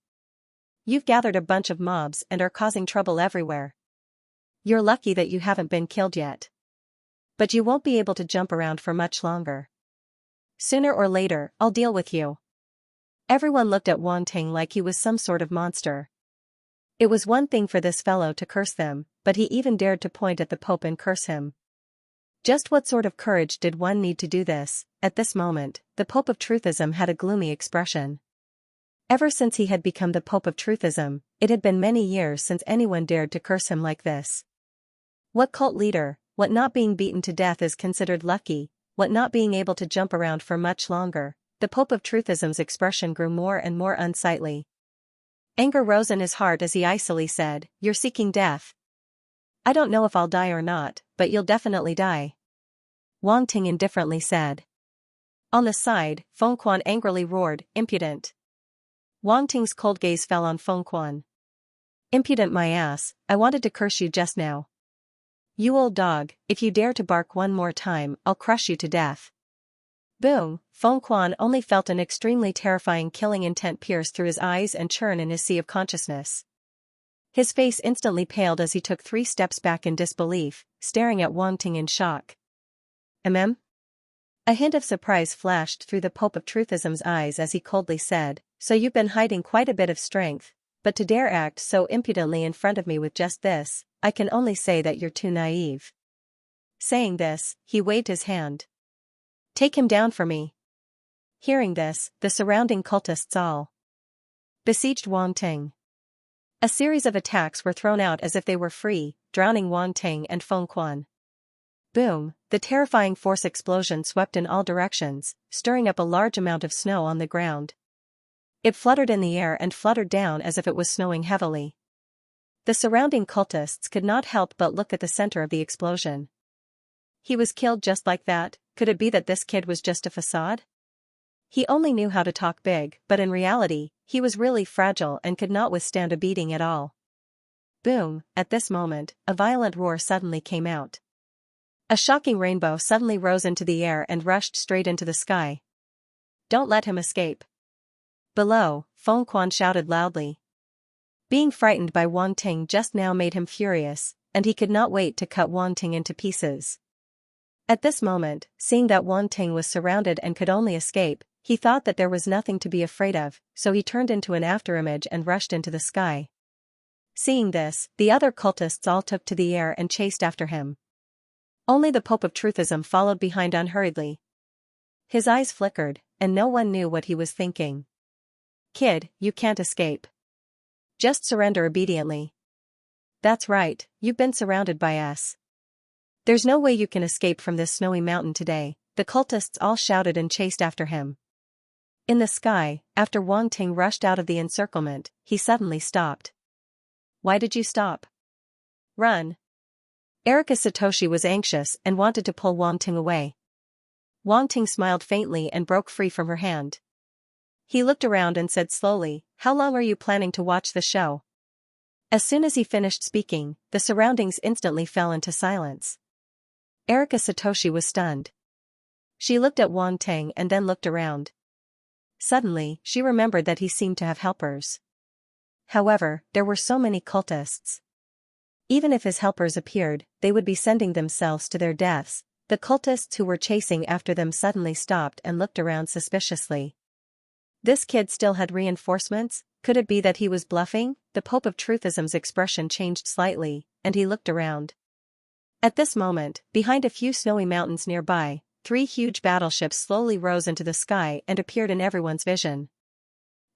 You've gathered a bunch of mobs and are causing trouble everywhere. You're lucky that you haven't been killed yet. But you won't be able to jump around for much longer. Sooner or later, I'll deal with you. Everyone looked at Wang Ting like he was some sort of monster. It was one thing for this fellow to curse them, but he even dared to point at the Pope and curse him. Just what sort of courage did one need to do this? At this moment, the Pope of Truthism had a gloomy expression. Ever since he had become the Pope of Truthism, it had been many years since anyone dared to curse him like this. What cult leader, what not being beaten to death is considered lucky, what not being able to jump around for much longer? The Pope of Truthism's expression grew more and more unsightly. Anger rose in his heart as he icily said, You're seeking death. I don't know if I'll die or not, but you'll definitely die. Wang Ting indifferently said. On the side, Feng Quan angrily roared, Impudent. Wang Ting's cold gaze fell on Feng Quan. Impudent my ass, I wanted to curse you just now. You old dog, if you dare to bark one more time, I'll crush you to death. Boom, Feng Quan only felt an extremely terrifying killing intent pierce through his eyes and churn in his sea of consciousness. His face instantly paled as he took 3 steps back in disbelief, staring at Wang Ting in shock. A hint of surprise flashed through the Pope of Truthism's eyes as he coldly said, So you've been hiding quite a bit of strength, but to dare act so impudently in front of me with just this, I can only say that you're too naive. Saying this, he waved his hand. Take him down for me. Hearing this, the surrounding cultists all besieged Wang Ting. A series of attacks were thrown out as if they were free, drowning Wang Ting and Feng Quan. Boom, the terrifying force explosion swept in all directions, stirring up a large amount of snow on the ground. It fluttered in the air and fluttered down as if it was snowing heavily. The surrounding cultists could not help but look at the center of the explosion. He was killed just like that. Could it be that this kid was just a facade? He only knew how to talk big, but in reality, he was really fragile and could not withstand a beating at all. Boom, at this moment, a violent roar suddenly came out. A shocking rainbow suddenly rose into the air and rushed straight into the sky. Don't let him escape. Below, Feng Quan shouted loudly. Being frightened by Wang Ting just now made him furious, and he could not wait to cut Wang Ting into pieces. At this moment, seeing that Wang Ting was surrounded and could only escape, he thought that there was nothing to be afraid of, so he turned into an afterimage and rushed into the sky. Seeing this, the other cultists all took to the air and chased after him. Only the Pope of Truthism followed behind unhurriedly. His eyes flickered, and no one knew what he was thinking. Kid, you can't escape. Just surrender obediently. That's right, you've been surrounded by us. There's no way you can escape from this snowy mountain today, the cultists all shouted and chased after him. In the sky, after Wang Ting rushed out of the encirclement, he suddenly stopped. Why did you stop? Run. Erika Satoshi was anxious and wanted to pull Wang Ting away. Wang Ting smiled faintly and broke free from her hand. He looked around and said slowly, How long are you planning to watch the show? As soon as he finished speaking, the surroundings instantly fell into silence. Erika Satoshi was stunned. She looked at Wang Ting and then looked around. Suddenly, she remembered that he seemed to have helpers. However, there were so many cultists. Even if his helpers appeared, they would be sending themselves to their deaths. The cultists who were chasing after them suddenly stopped and looked around suspiciously. This kid still had reinforcements? Could it be that he was bluffing? The Pope of Truthism's expression changed slightly, and he looked around. At this moment, behind a few snowy mountains nearby, 3 huge battleships slowly rose into the sky and appeared in everyone's vision.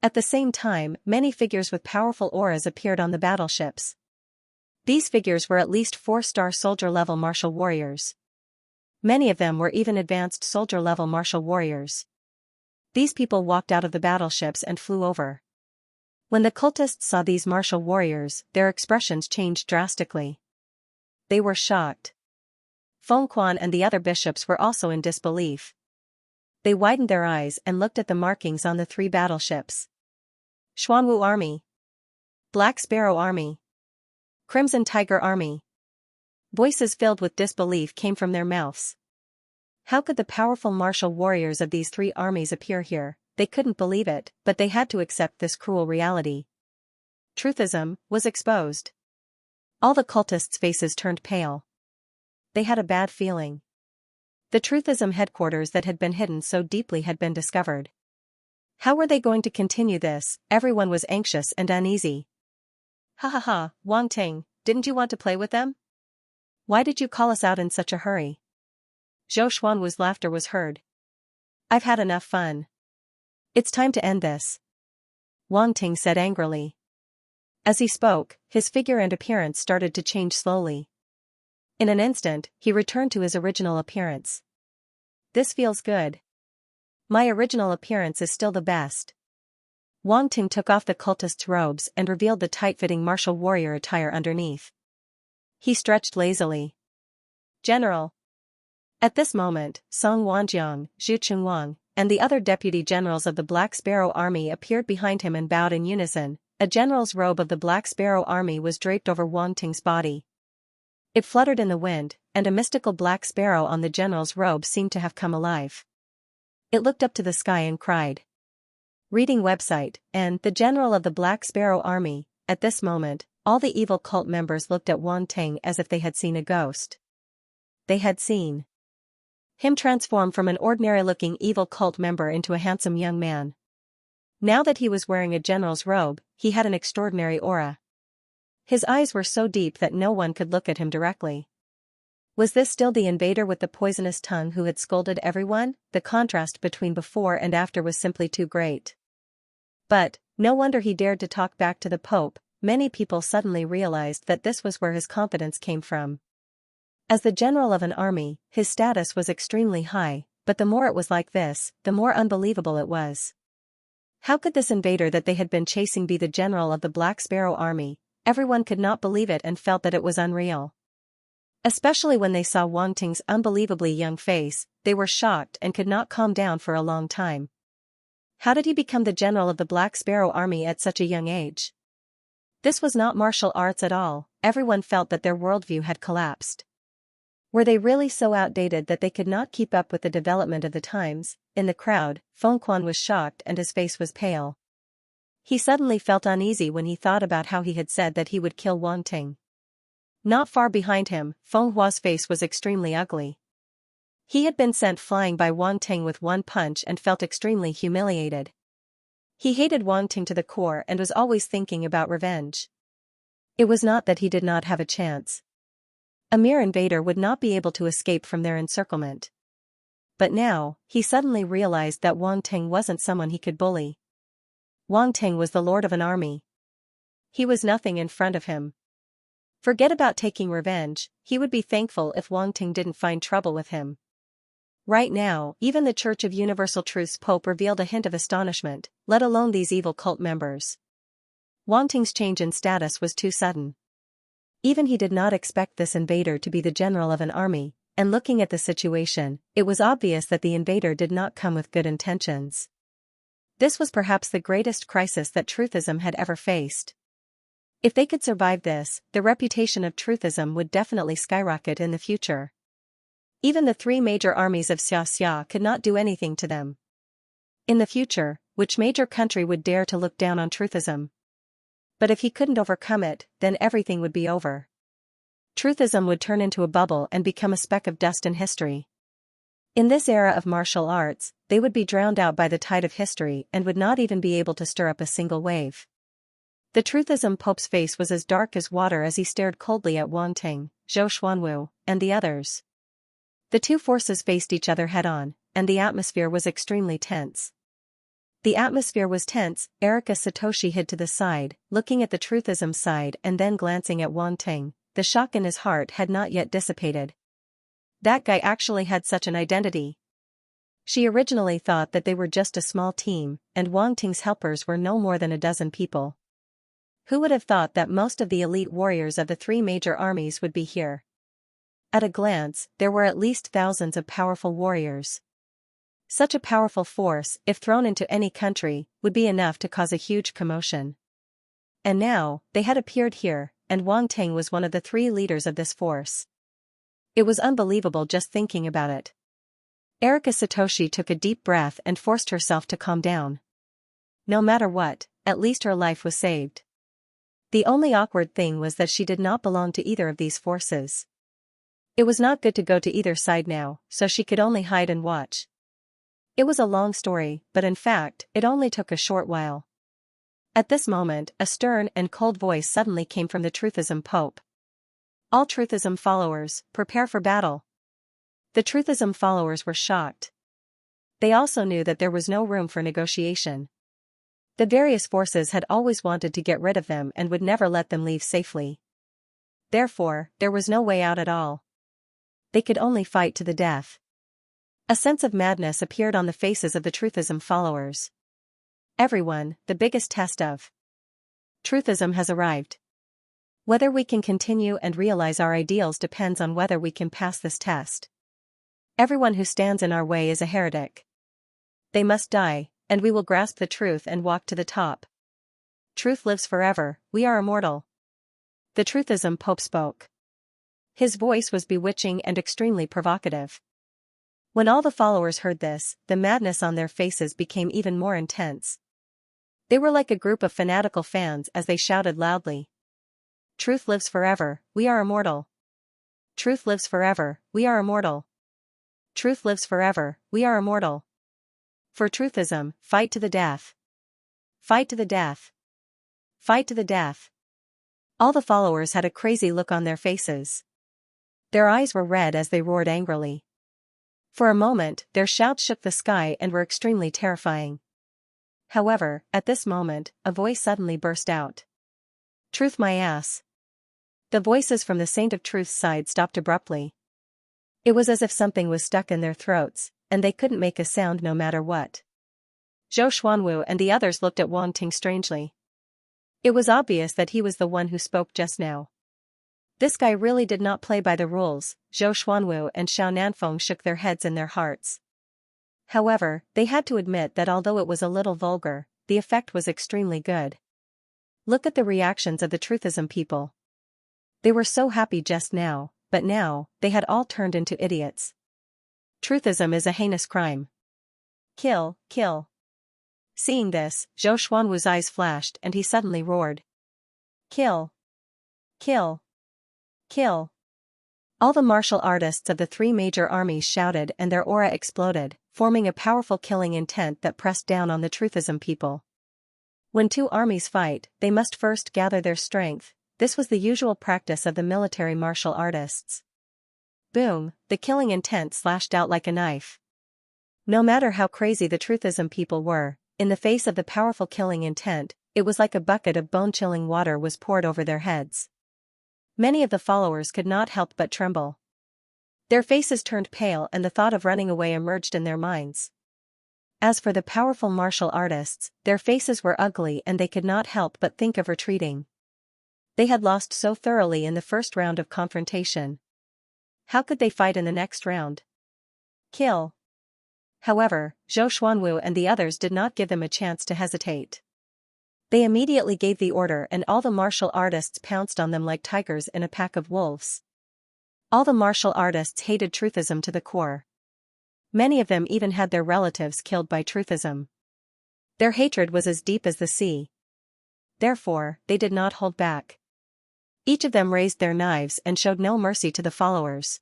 At the same time, many figures with powerful auras appeared on the battleships. These figures were at least 4-star soldier-level martial warriors. Many of them were even advanced soldier-level martial warriors. These people walked out of the battleships and flew over. When the cultists saw these martial warriors, their expressions changed drastically. They were shocked. Feng Quan and the other bishops were also in disbelief. They widened their eyes and looked at the markings on the 3 battleships. Xuanwu Army. Black Sparrow Army. Crimson Tiger Army. Voices filled with disbelief came from their mouths. How could the powerful martial warriors of these 3 armies appear here? They couldn't believe it, but they had to accept this cruel reality. Truthism was exposed. All the cultists' faces turned pale. They had a bad feeling. The Truthism headquarters that had been hidden so deeply had been discovered. How were they going to continue this? Everyone was anxious and uneasy. Ha ha ha, Wang Ting, didn't you want to play with them? Why did you call us out in such a hurry? Zhou Xuanwu's laughter was heard. I've had enough fun. It's time to end this. Wang Ting said angrily. As he spoke, his figure and appearance started to change slowly. In an instant, he returned to his original appearance. This feels good. My original appearance is still the best. Wang Ting took off the cultist's robes and revealed the tight-fitting martial warrior attire underneath. He stretched lazily. General. At this moment, Song Wanjiang, Zhu Chengwang, and the other deputy generals of the Black Sparrow Army appeared behind him and bowed in unison. A general's robe of the Black Sparrow Army was draped over Wang Ting's body. It fluttered in the wind, and a mystical black sparrow on the general's robe seemed to have come alive. It looked up to the sky and cried. Reading website, and the general of the Black Sparrow Army. At this moment, all the evil cult members looked at Wang Ting as if they had seen a ghost. They had seen him transform from an ordinary-looking evil cult member into a handsome young man. Now that he was wearing a general's robe, he had an extraordinary aura. His eyes were so deep that no one could look at him directly. Was this still the invader with the poisonous tongue who had scolded everyone? The contrast between before and after was simply too great. But, no wonder he dared to talk back to the Pope. Many people suddenly realized that this was where his confidence came from. As the general of an army, his status was extremely high, but the more it was like this, the more unbelievable it was. How could this invader that they had been chasing be the general of the Black Sparrow Army? Everyone could not believe it and felt that it was unreal. Especially when they saw Wang Ting's unbelievably young face, they were shocked and could not calm down for a long time. How did he become the general of the Black Sparrow Army at such a young age? This was not martial arts at all. Everyone felt that their worldview had collapsed. Were they really so outdated that they could not keep up with the development of the times? In the crowd, Feng Quan was shocked and his face was pale. He suddenly felt uneasy when he thought about how he had said that he would kill Wang Ting. Not far behind him, Feng Hua's face was extremely ugly. He had been sent flying by Wang Ting with one punch and felt extremely humiliated. He hated Wang Ting to the core and was always thinking about revenge. It was not that he did not have a chance. A mere invader would not be able to escape from their encirclement. But now, he suddenly realized that Wang Ting wasn't someone he could bully. Wang Ting was the lord of an army. He was nothing in front of him. Forget about taking revenge, he would be thankful if Wang Ting didn't find trouble with him. Right now, even the Church of Universal Truth's Pope revealed a hint of astonishment, let alone these evil cult members. Wang Ting's change in status was too sudden. Even he did not expect this invader to be the general of an army, and looking at the situation, it was obvious that the invader did not come with good intentions. This was perhaps the greatest crisis that Truthism had ever faced. If they could survive this, the reputation of Truthism would definitely skyrocket in the future. Even the three major armies of Xianxia could not do anything to them. In the future, which major country would dare to look down on Truthism? But if he couldn't overcome it, then everything would be over. Truthism would turn into a bubble and become a speck of dust in history. In this era of martial arts, they would be drowned out by the tide of history and would not even be able to stir up a single wave. The Truthism Pope's face was as dark as water as he stared coldly at Wang Ting, Zhou Xuanwu, and the others. The two forces faced each other head-on, and the atmosphere was extremely tense. The atmosphere was tense. Erika Satoshi hid to the side, looking at the Truthism side and then glancing at Wang Ting. The shock in his heart had not yet dissipated. That guy actually had such an identity. She originally thought that they were just a small team, and Wang Ting's helpers were no more than a dozen people. Who would have thought that most of the elite warriors of the three major armies would be here? At a glance, there were at least thousands of powerful warriors. Such a powerful force, if thrown into any country, would be enough to cause a huge commotion. And now, they had appeared here, and Wang Ting was one of the three leaders of this force. It was unbelievable just thinking about it. Erika Satoshi took a deep breath and forced herself to calm down. No matter what, at least her life was saved. The only awkward thing was that she did not belong to either of these forces. It was not good to go to either side now, so she could only hide and watch. It was a long story, but in fact, it only took a short while. At this moment, a stern and cold voice suddenly came from the Truthism Pope. All Truthism followers, prepare for battle. The Truthism followers were shocked. They also knew that there was no room for negotiation. The various forces had always wanted to get rid of them and would never let them leave safely. Therefore, there was no way out at all. They could only fight to the death. A sense of madness appeared on the faces of the Truthism followers. Everyone, the biggest test of Truthism has arrived. Whether we can continue and realize our ideals depends on whether we can pass this test. Everyone who stands in our way is a heretic. They must die, and we will grasp the truth and walk to the top. Truth lives forever, we are immortal. The Truthism Pope spoke. His voice was bewitching and extremely provocative. When all the followers heard this, the madness on their faces became even more intense. They were like a group of fanatical fans as they shouted loudly. Truth lives forever, we are immortal. Truth lives forever, we are immortal. Truth lives forever, we are immortal. For Truthism, fight to the death. Fight to the death. Fight to the death. All the followers had a crazy look on their faces. Their eyes were red as they roared angrily. For a moment, their shouts shook the sky and were extremely terrifying. However, at this moment, a voice suddenly burst out. Truth my ass. The voices from the Saint of Truth's side stopped abruptly. It was as if something was stuck in their throats, and they couldn't make a sound no matter what. Zhou Xuanwu and the others looked at Wang Ting strangely. It was obvious that he was the one who spoke just now. This guy really did not play by the rules. Zhou Xuanwu and Xiao Nanfeng shook their heads in their hearts. However, they had to admit that although it was a little vulgar, the effect was extremely good. Look at the reactions of the Truthism people. They were so happy just now, but now, they had all turned into idiots. Truthism is a heinous crime. Kill, kill. Seeing this, Zhou Xuanwu's eyes flashed and he suddenly roared. Kill. Kill. Kill. All the martial artists of the three major armies shouted and their aura exploded, forming a powerful killing intent that pressed down on the Truthism people. When two armies fight, they must first gather their strength. This was the usual practice of the military martial artists. Boom, the killing intent slashed out like a knife. No matter how crazy the Truthism people were, in the face of the powerful killing intent, it was like a bucket of bone-chilling water was poured over their heads. Many of the followers could not help but tremble. Their faces turned pale and the thought of running away emerged in their minds. As for the powerful martial artists, their faces were ugly and they could not help but think of retreating. They had lost so thoroughly in the first round of confrontation. How could they fight in the next round? Kill. However, Zhou Xuanwu and the others did not give them a chance to hesitate. They immediately gave the order and all the martial artists pounced on them like tigers in a pack of wolves. All the martial artists hated Truthism to the core. Many of them even had their relatives killed by Truthism. Their hatred was as deep as the sea. Therefore, they did not hold back. Each of them raised their knives and showed no mercy to the followers.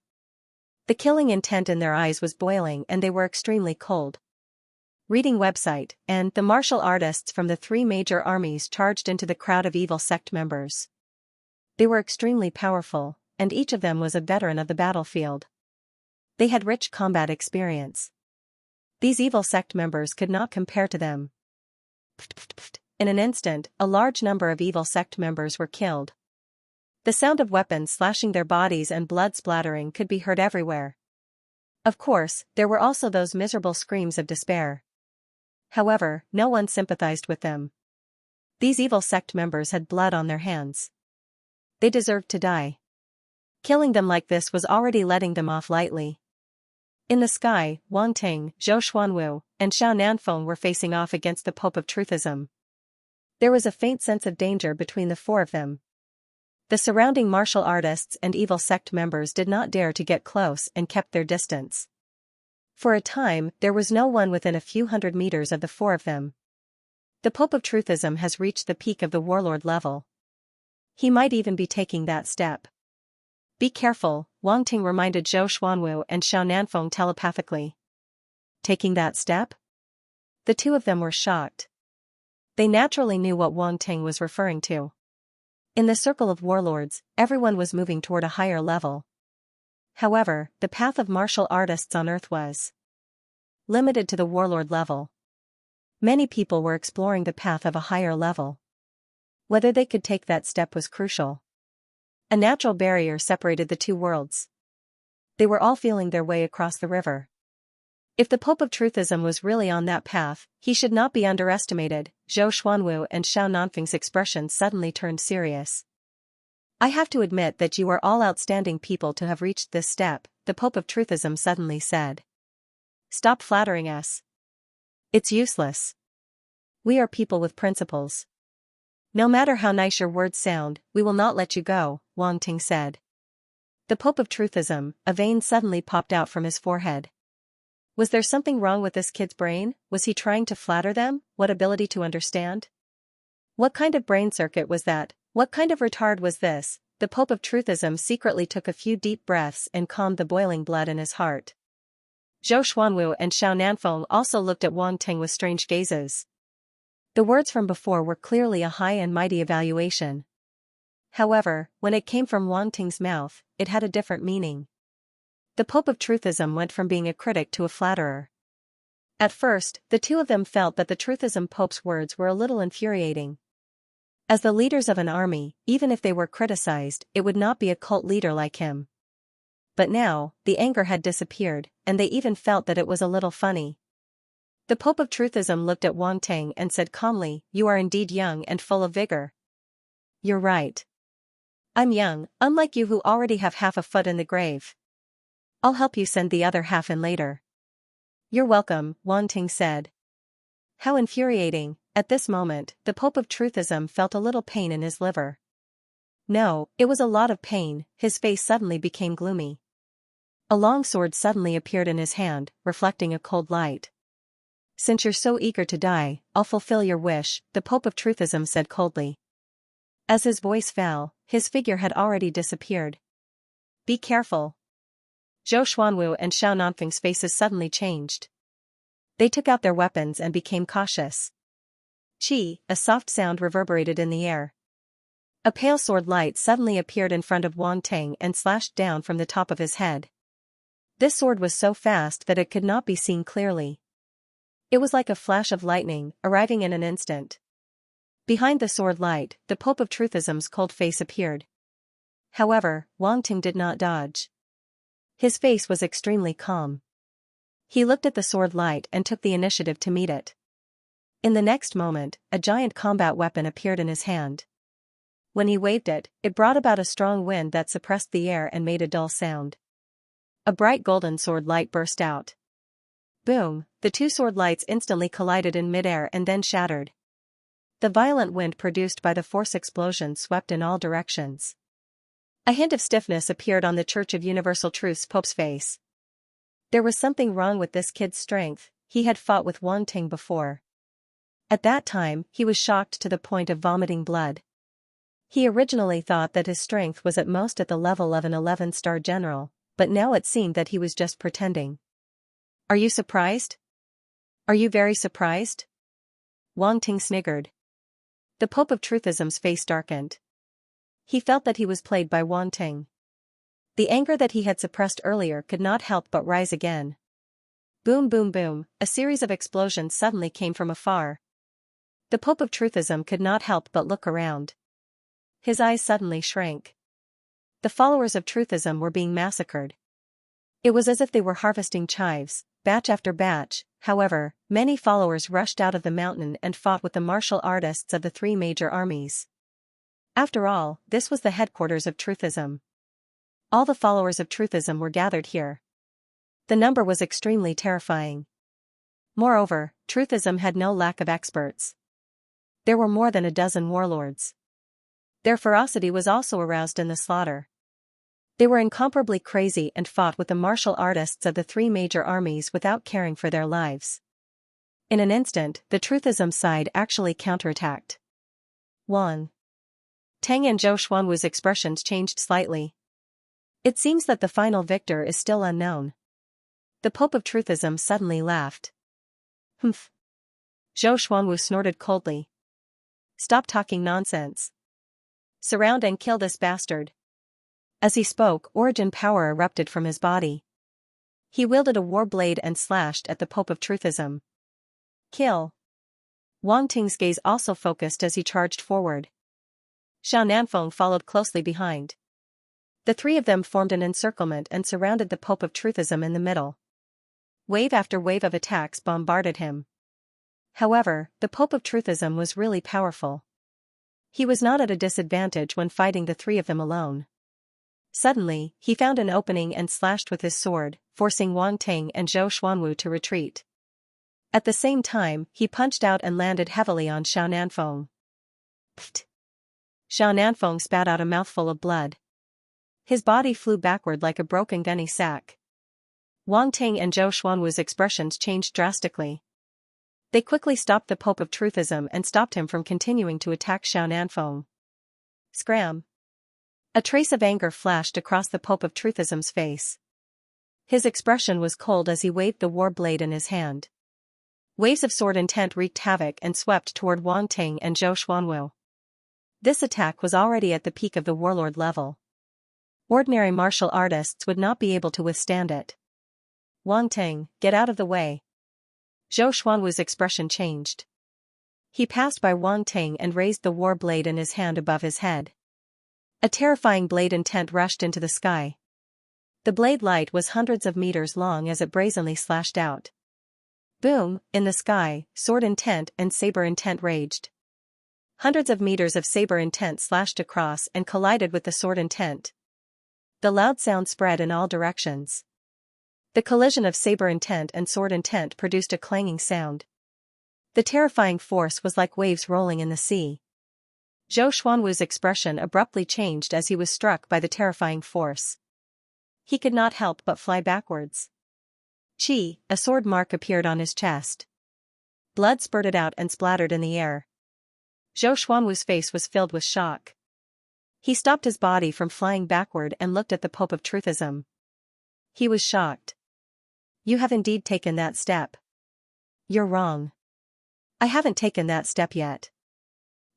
The killing intent in their eyes was boiling and they were extremely cold. Reading website, and the martial artists from the three major armies charged into the crowd of evil sect members. They were extremely powerful, and each of them was a veteran of the battlefield. They had rich combat experience. These evil sect members could not compare to them. In an instant, a large number of evil sect members were killed. The sound of weapons slashing their bodies and blood splattering could be heard everywhere. Of course, there were also those miserable screams of despair. However, no one sympathized with them. These evil sect members had blood on their hands. They deserved to die. Killing them like this was already letting them off lightly. In the sky, Wang Ting, Zhou Xuanwu, and Xiao Nanfeng were facing off against the Pope of Truthism. There was a faint sense of danger between the four of them. The surrounding martial artists and evil sect members did not dare to get close and kept their distance. For a time, there was no one within a few hundred meters of the four of them. The Pope of Truthism has reached the peak of the warlord level. He might even be taking that step. Be careful, Wang Ting reminded Zhou Xuanwu and Xiao Nanfeng telepathically. Taking that step? The two of them were shocked. They naturally knew what Wang Ting was referring to. In the circle of warlords, everyone was moving toward a higher level. However, the path of martial artists on Earth was limited to the warlord level. Many people were exploring the path of a higher level. Whether they could take that step was crucial. A natural barrier separated the two worlds. They were all feeling their way across the river. If the Pope of Truthism was really on that path, he should not be underestimated. Zhou Xuanwu and Xiao Nanfeng's expressions suddenly turned serious. I have to admit that you are all outstanding people to have reached this step, the Pope of Truthism suddenly said. Stop flattering us. It's useless. We are people with principles. No matter how nice your words sound, we will not let you go, Wang Ting said. The Pope of Truthism, a vein suddenly popped out from his forehead. Was there something wrong with this kid's brain? Was he trying to flatter them? What ability to understand? What kind of brain circuit was that? What kind of retard was this? The Pope of Truthism secretly took a few deep breaths and calmed the boiling blood in his heart. Zhou Xuanwu and Xiao Nanfeng also looked at Wang Ting with strange gazes. The words from before were clearly a high and mighty evaluation. However, when it came from Wang Ting's mouth, it had a different meaning. The Pope of Truthism went from being a critic to a flatterer. At first, the two of them felt that the Truthism Pope's words were a little infuriating. As the leaders of an army, even if they were criticized, it would not be a cult leader like him. But now, the anger had disappeared, and they even felt that it was a little funny. The Pope of Truthism looked at Wang Ting and said calmly, "You are indeed young and full of vigor." "You're right. I'm young, unlike you who already have half a foot in the grave. I'll help you send the other half in later." "You're welcome," Wang Ting said. How infuriating! At this moment, the Pope of Truthism felt a little pain in his liver. No, it was a lot of pain. His face suddenly became gloomy. A long sword suddenly appeared in his hand, reflecting a cold light. Since you're so eager to die, I'll fulfill your wish, the Pope of Truthism said coldly. As his voice fell, his figure had already disappeared. Be careful. Zhou Xuanwu and Xiao Nanfeng's faces suddenly changed. They took out their weapons and became cautious. Chi, a soft sound reverberated in the air. A pale sword light suddenly appeared in front of Wang Teng and slashed down from the top of his head. This sword was so fast that it could not be seen clearly. It was like a flash of lightning, arriving in an instant. Behind the sword light, the Pope of Truthism's cold face appeared. However, Wang Teng did not dodge. His face was extremely calm. He looked at the sword light and took the initiative to meet it. In the next moment, a giant combat weapon appeared in his hand. When he waved it, it brought about a strong wind that suppressed the air and made a dull sound. A bright golden sword light burst out. Boom, the two sword lights instantly collided in midair and then shattered. The violent wind produced by the force explosion swept in all directions. A hint of stiffness appeared on the Church of Universal Truth's Pope's face. There was something wrong with this kid's strength. He had fought with Wang Ting before. At that time, he was shocked to the point of vomiting blood. He originally thought that his strength was at most at the level of an 11-star general, but now it seemed that he was just pretending. Are you surprised? Are you very surprised? Wang Ting sniggered. The Pope of Truthism's face darkened. He felt that he was played by Wang Ting. The anger that he had suppressed earlier could not help but rise again. Boom boom boom, a series of explosions suddenly came from afar. The Pope of Truthism could not help but look around. His eyes suddenly shrank. The followers of Truthism were being massacred. It was as if they were harvesting chives, batch after batch. However, many followers rushed out of the mountain and fought with the martial artists of the three major armies. After all, this was the headquarters of Truthism. All the followers of Truthism were gathered here. The number was extremely terrifying. Moreover, Truthism had no lack of experts. There were more than a dozen warlords. Their ferocity was also aroused in the slaughter. They were incomparably crazy and fought with the martial artists of the three major armies without caring for their lives. In an instant, the Truthism side actually counterattacked. Wang Teng and Zhou Xuanwu's expressions changed slightly. It seems that the final victor is still unknown. The Pope of Truthism suddenly laughed. Humph. Zhou Xuanwu snorted coldly. Stop talking nonsense. Surround and kill this bastard. As he spoke, origin power erupted from his body. He wielded a war blade and slashed at the Pope of Truthism. Kill. Wang Ting's gaze also focused as he charged forward. Xiao Nanfeng followed closely behind. The three of them formed an encirclement and surrounded the Pope of Truthism in the middle. Wave after wave of attacks bombarded him. However, the Pope of Truthism was really powerful. He was not at a disadvantage when fighting the three of them alone. Suddenly, he found an opening and slashed with his sword, forcing Wang Ting and Zhou Xuanwu to retreat. At the same time, he punched out and landed heavily on Xiao Nanfeng. Pfft! Xiao Nanfeng spat out a mouthful of blood. His body flew backward like a broken gunny sack. Wang Ting and Zhou Xuanwu's expressions changed drastically. They quickly stopped the Pope of Truthism and stopped him from continuing to attack Xiao Nanfeng. Scram! A trace of anger flashed across the Pope of Truthism's face. His expression was cold as he waved the war blade in his hand. Waves of sword intent wreaked havoc and swept toward Wang Ting and Zhou Xuanwu. This attack was already at the peak of the warlord level. Ordinary martial artists would not be able to withstand it. Wang Ting, get out of the way. Zhou Xuanwu's expression changed. He passed by Wang Ting and raised the war blade in his hand above his head. A terrifying blade intent rushed into the sky. The blade light was hundreds of meters long as it brazenly slashed out. Boom, in the sky, sword intent and saber intent raged. Hundreds of meters of saber intent slashed across and collided with the sword intent. The loud sound spread in all directions. The collision of saber intent and sword intent produced a clanging sound. The terrifying force was like waves rolling in the sea. Zhou Xuanwu's expression abruptly changed as he was struck by the terrifying force. He could not help but fly backwards. A sword mark appeared on his chest. Blood spurted out and splattered in the air. Zhou Xuanwu's face was filled with shock. He stopped his body from flying backward and looked at the Pope of Truthism. He was shocked. You have indeed taken that step. You're wrong. I haven't taken that step yet.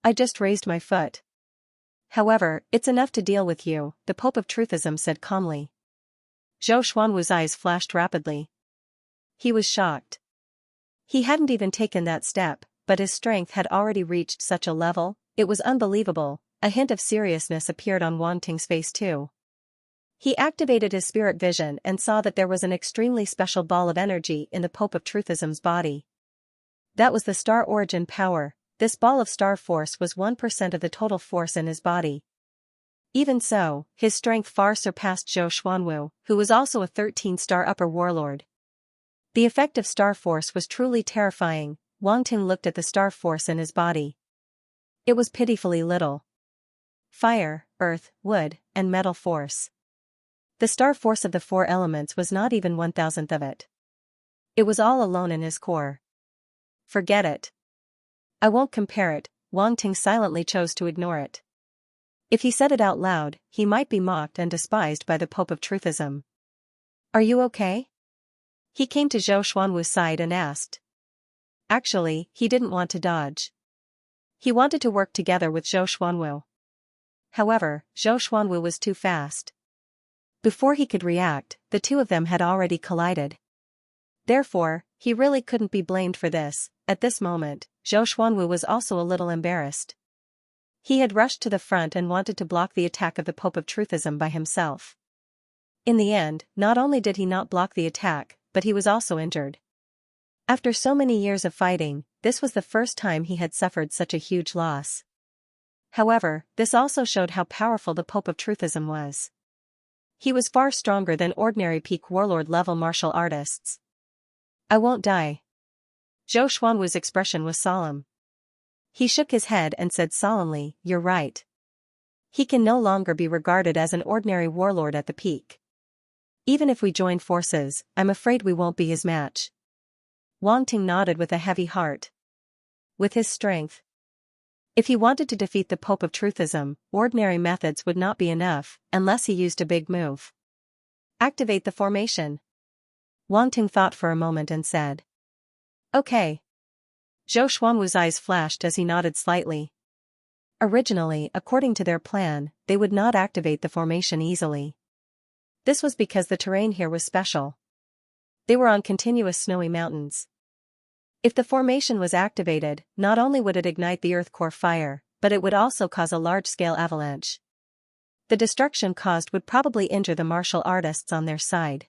I just raised my foot. However, it's enough to deal with you, the Pope of Truthism said calmly. Zhou Xuanwu's eyes flashed rapidly. He was shocked. He hadn't even taken that step, but his strength had already reached such a level, it was unbelievable. A hint of seriousness appeared on Wang Ting's face too. He activated his spirit vision and saw that there was an extremely special ball of energy in the Pope of Truthism's body. That was the star origin power. This ball of star force was 1% of the total force in his body. Even so, his strength far surpassed Zhou Xuanwu, who was also a 13-star upper warlord. The effect of star force was truly terrifying. Wang Ting looked at the star force in his body. It was pitifully little. Fire, earth, wood, and metal force. The star force of the 4 elements was not even 1,000th of it. It was all alone in his core. Forget it. I won't compare it. Wang Ting silently chose to ignore it. If he said it out loud, he might be mocked and despised by the Pope of Truthism. Are you okay? He came to Zhou Xuanwu's side and asked. Actually, he didn't want to dodge. He wanted to work together with Zhou Xuanwu. However, Zhou Xuanwu was too fast. Before he could react, the two of them had already collided. Therefore, he really couldn't be blamed for this. At this moment, Zhou Xuanwu was also a little embarrassed. He had rushed to the front and wanted to block the attack of the Pope of Truthism by himself. In the end, not only did he not block the attack, but he was also injured. After so many years of fighting, this was the first time he had suffered such a huge loss. However, this also showed how powerful the Pope of Truthism was. He was far stronger than ordinary peak warlord level martial artists. I won't die. Zhou Xuanwu's expression was solemn. He shook his head and said solemnly, you're right. He can no longer be regarded as an ordinary warlord at the peak. Even if we join forces, I'm afraid we won't be his match. Wang Ting nodded with a heavy heart. With his strength. If he wanted to defeat the Pope of Truthism, ordinary methods would not be enough, unless he used a big move. Activate the formation. Wang Ting thought for a moment and said. Okay. Zhou Xuanwu's eyes flashed as he nodded slightly. Originally, according to their plan, they would not activate the formation easily. This was because the terrain here was special. They were on continuous snowy mountains. If the formation was activated, not only would it ignite the earth core fire, but it would also cause a large-scale avalanche. The destruction caused would probably injure the martial artists on their side.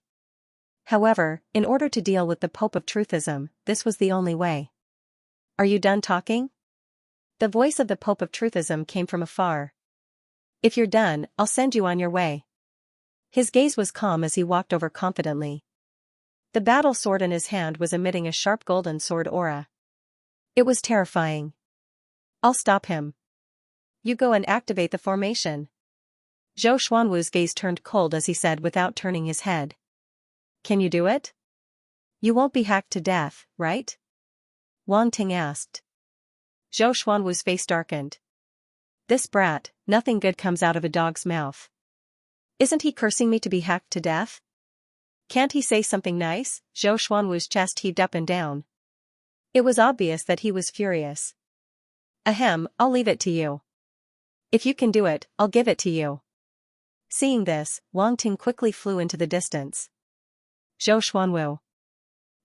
However, in order to deal with the Pope of Truthism, this was the only way. Are you done talking? The voice of the Pope of Truthism came from afar. If you're done, I'll send you on your way. His gaze was calm as he walked over confidently. The battle sword in his hand was emitting a sharp golden sword aura. It was terrifying. I'll stop him. You go and activate the formation. Zhou Xuanwu's gaze turned cold as he said without turning his head. Can you do it? You won't be hacked to death, right? Wang Ting asked. Zhou Xuanwu's face darkened. This brat, nothing good comes out of a dog's mouth. Isn't he cursing me to be hacked to death? Can't he say something nice? Zhou Xuanwu's chest heaved up and down. It was obvious that he was furious. Ahem, I'll leave it to you. If you can do it, I'll give it to you. Seeing this, Wang Ting quickly flew into the distance. Zhou Xuanwu.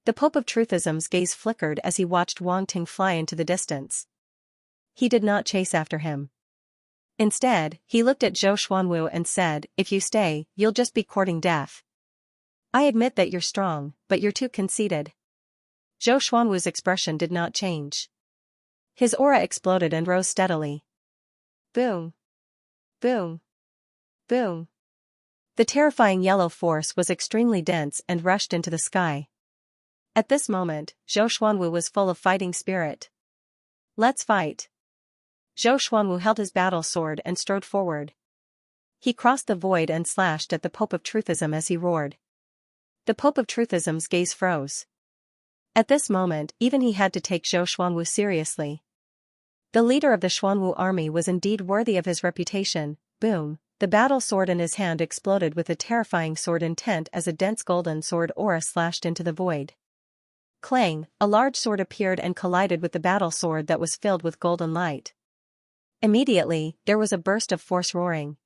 The Pope of Truthism's gaze flickered as he watched Wang Ting fly into the distance. He did not chase after him. Instead, he looked at Zhou Xuanwu and said, if you stay, you'll just be courting death. I admit that you're strong, but you're too conceited. Zhou Xuanwu's expression did not change. His aura exploded and rose steadily. Boom. Boom. Boom. The terrifying yellow force was extremely dense and rushed into the sky. At this moment, Zhou Xuanwu was full of fighting spirit. Let's fight. Zhou Xuanwu held his battle sword and strode forward. He crossed the void and slashed at the Pope of Truthism as he roared. The Pope of Truthism's gaze froze. At this moment, even he had to take Zhou Xuanwu seriously. The leader of the Xuanwu army was indeed worthy of his reputation. Boom, the battle sword in his hand exploded with a terrifying sword intent as a dense golden sword aura slashed into the void. Clang, a large sword appeared and collided with the battle sword that was filled with golden light. Immediately, there was a burst of force roaring.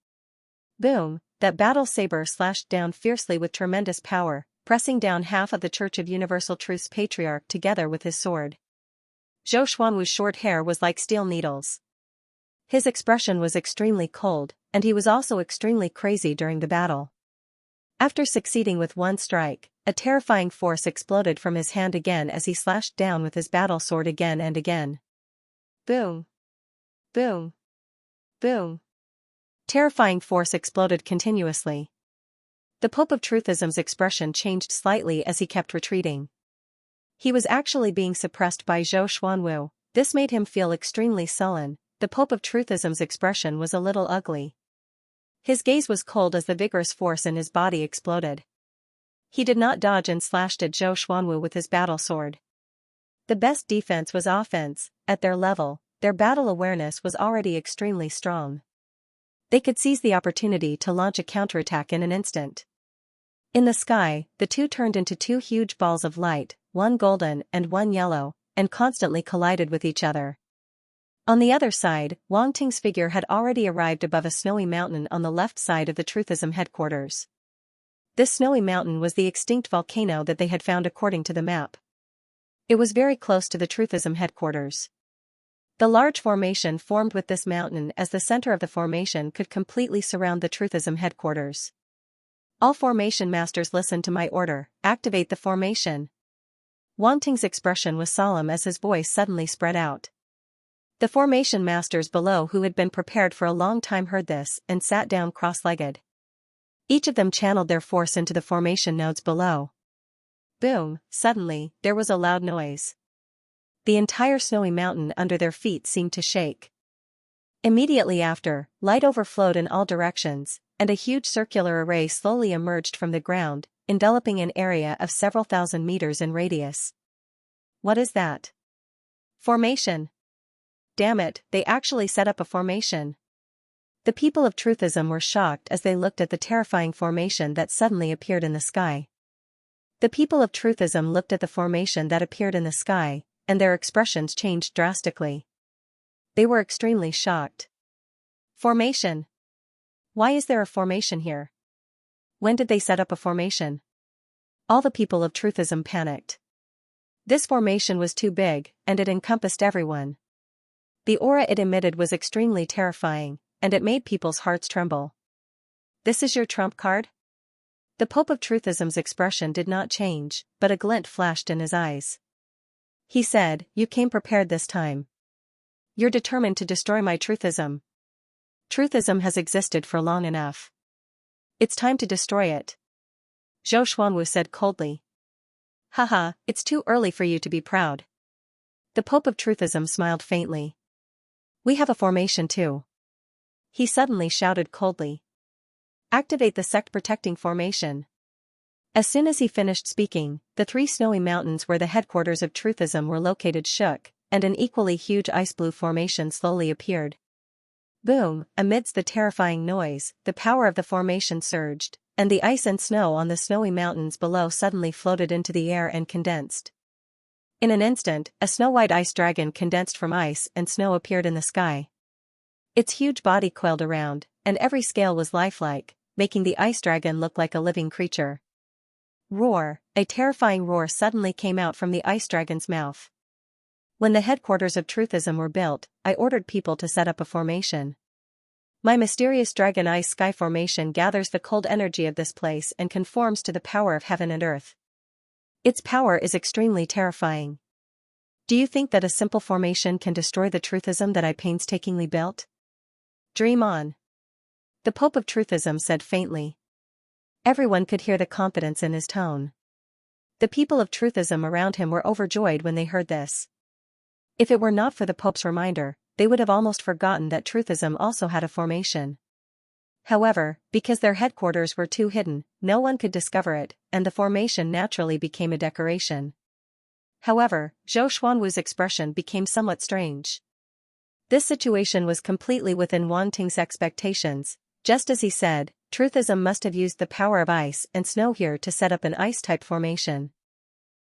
Boom, that battle saber slashed down fiercely with tremendous power, pressing down half of the Church of Universal Truth's patriarch together with his sword. Zhou Xuanwu's short hair was like steel needles. His expression was extremely cold, and he was also extremely crazy during the battle. After succeeding with one strike, a terrifying force exploded from his hand again as he slashed down with his battle sword again and again. Boom! Boom! Boom! Terrifying force exploded continuously. The Pope of Truthism's expression changed slightly as he kept retreating. He was actually being suppressed by Zhou Xuanwu. This made him feel extremely sullen. The Pope of Truthism's expression was a little ugly. His gaze was cold as the vigorous force in his body exploded. He did not dodge and slashed at Zhou Xuanwu with his battle sword. The best defense was offense. At their level, their battle awareness was already extremely strong. They could seize the opportunity to launch a counterattack in an instant. In the sky, the two turned into two huge balls of light, one golden and one yellow, and constantly collided with each other. On the other side, Wang Ting's figure had already arrived above a snowy mountain on the left side of the Truthism headquarters. This snowy mountain was the extinct volcano that they had found according to the map. It was very close to the Truthism headquarters. The large formation formed with this mountain as the center of the formation could completely surround the Truthism headquarters. All formation masters listen to my order, activate the formation. Wang Ting's expression was solemn as his voice suddenly spread out. The formation masters below who had been prepared for a long time heard this and sat down cross-legged. Each of them channeled their force into the formation nodes below. Boom, suddenly, there was a loud noise. The entire snowy mountain under their feet seemed to shake. Immediately after, light overflowed in all directions, and a huge circular array slowly emerged from the ground, enveloping an area of several thousand meters in radius. What is that? Formation. Damn it, they actually set up a formation. The people of Truthism were shocked as they looked at the terrifying formation that suddenly appeared in the sky. The people of Truthism looked at the formation that appeared in the sky, and their expressions changed drastically. They were extremely shocked. Formation. Why is there a formation here? When did they set up a formation? All the people of Truthism panicked. This formation was too big, and it encompassed everyone. The aura it emitted was extremely terrifying, and it made people's hearts tremble. This is your trump card? The Pope of Truthism's expression did not change, but a glint flashed in his eyes. He said, "You came prepared this time. You're determined to destroy my Truthism. Truthism has existed for long enough. It's time to destroy it." Zhou Xuanwu said coldly. Haha, it's too early for you to be proud. The Pope of Truthism smiled faintly. We have a formation too. He suddenly shouted coldly. Activate the sect-protecting formation. As soon as he finished speaking, the three snowy mountains where the headquarters of Truthism were located shook, and an equally huge ice-blue formation slowly appeared. Boom, amidst the terrifying noise, the power of the formation surged, and the ice and snow on the snowy mountains below suddenly floated into the air and condensed. In an instant, a snow-white ice dragon condensed from ice and snow appeared in the sky. Its huge body coiled around, and every scale was lifelike, making the ice dragon look like a living creature. Roar, a terrifying roar suddenly came out from the ice dragon's mouth. When the headquarters of Truthism were built, I ordered people to set up a formation. My mysterious dragon ice sky formation gathers the cold energy of this place and conforms to the power of heaven and earth. Its power is extremely terrifying. Do you think that a simple formation can destroy the Truthism that I painstakingly built? Dream on. The Pope of Truthism said faintly. Everyone could hear the confidence in his tone. The people of Truthism around him were overjoyed when they heard this. If it were not for the Pope's reminder, they would have almost forgotten that Truthism also had a formation. However, because their headquarters were too hidden, no one could discover it, and the formation naturally became a decoration. However, Zhou Xuanwu's expression became somewhat strange. This situation was completely within Wang Ting's expectations. Just as he said, Truthism must have used the power of ice and snow here to set up an ice-type formation.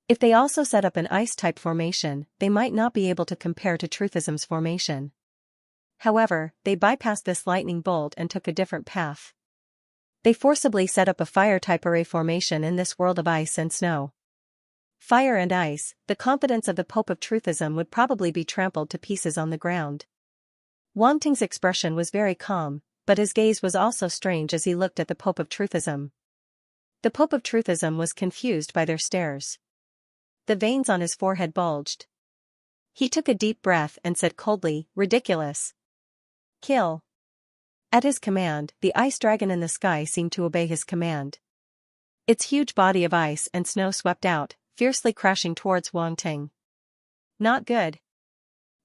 If they also set up an ice-type formation, they might not be able to compare to Truthism's formation. However, they bypassed this lightning bolt and took a different path. They forcibly set up a fire-type array formation in this world of ice and snow. Fire and ice, the confidence of the Pope of Truthism would probably be trampled to pieces on the ground. Wang Ting's expression was very calm, but his gaze was also strange as he looked at the Pope of Truthism. The Pope of Truthism was confused by their stares. The veins on his forehead bulged. He took a deep breath and said coldly, "Ridiculous. Kill." At his command, the ice dragon in the sky seemed to obey his command. Its huge body of ice and snow swept out, fiercely crashing towards Wang Ting. Not good.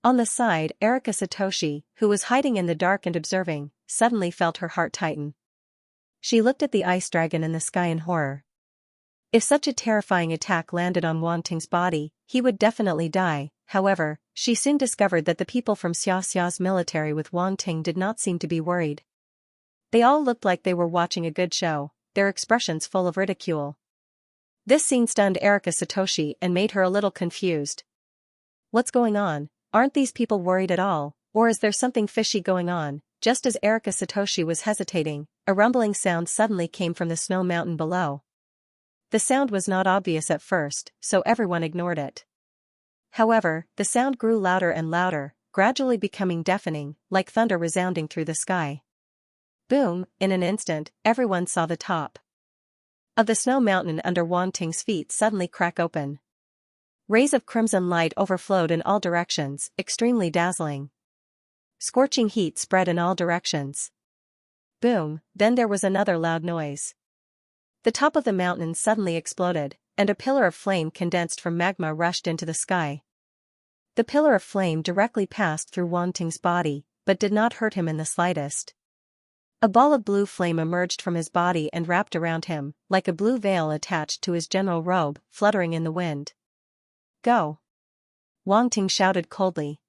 On the side, Erika Satoshi, who was hiding in the dark and observing, suddenly felt her heart tighten. She looked at the ice dragon in the sky in horror. If such a terrifying attack landed on Wang Ting's body, he would definitely die. However, she soon discovered that the people from Xiaxia's military with Wang Ting did not seem to be worried. They all looked like they were watching a good show, their expressions full of ridicule. This scene stunned Erika Satoshi and made her a little confused. What's going on? Aren't these people worried at all, or is there something fishy going on? Just as Erika Satoshi was hesitating, a rumbling sound suddenly came from the snow mountain below. The sound was not obvious at first, so everyone ignored it. However, the sound grew louder and louder, gradually becoming deafening, like thunder resounding through the sky. Boom! In an instant, everyone saw the top of the snow mountain under Wang Ting's feet suddenly crack open. Rays of crimson light overflowed in all directions, extremely dazzling. Scorching heat spread in all directions. Boom! Then there was another loud noise. The top of the mountain suddenly exploded, and a pillar of flame condensed from magma rushed into the sky. The pillar of flame directly passed through Wang Ting's body, but did not hurt him in the slightest. A ball of blue flame emerged from his body and wrapped around him, like a blue veil attached to his general robe, fluttering in the wind. Go! Wang Ting shouted coldly.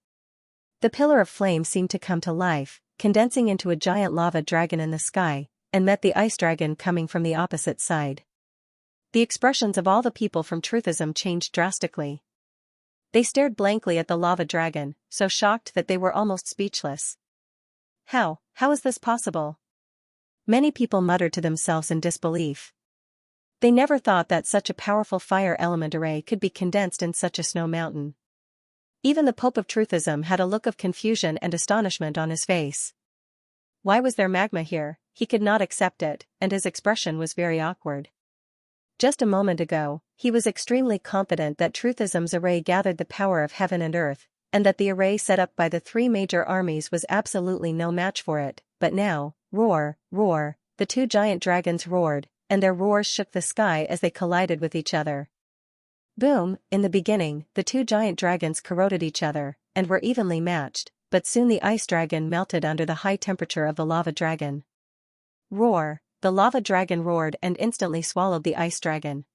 The pillar of flame seemed to come to life, condensing into a giant lava dragon in the sky, and met the ice dragon coming from the opposite side. The expressions of all the people from Truthism changed drastically. They stared blankly at the lava dragon, so shocked that they were almost speechless. How is this possible? Many people muttered to themselves in disbelief. They never thought that such a powerful fire element array could be condensed in such a snow mountain. Even the Pope of Truthism had a look of confusion and astonishment on his face. Why was there magma here? He could not accept it, and his expression was very awkward. Just a moment ago, he was extremely confident that Truthism's array gathered the power of heaven and earth, and that the array set up by the three major armies was absolutely no match for it, but now, roar, roar, the two giant dragons roared, and their roars shook the sky as they collided with each other. Boom! In the beginning, the two giant dragons corroded each other, and were evenly matched, but soon the ice dragon melted under the high temperature of the lava dragon. Roar! The lava dragon roared and instantly swallowed the ice dragon.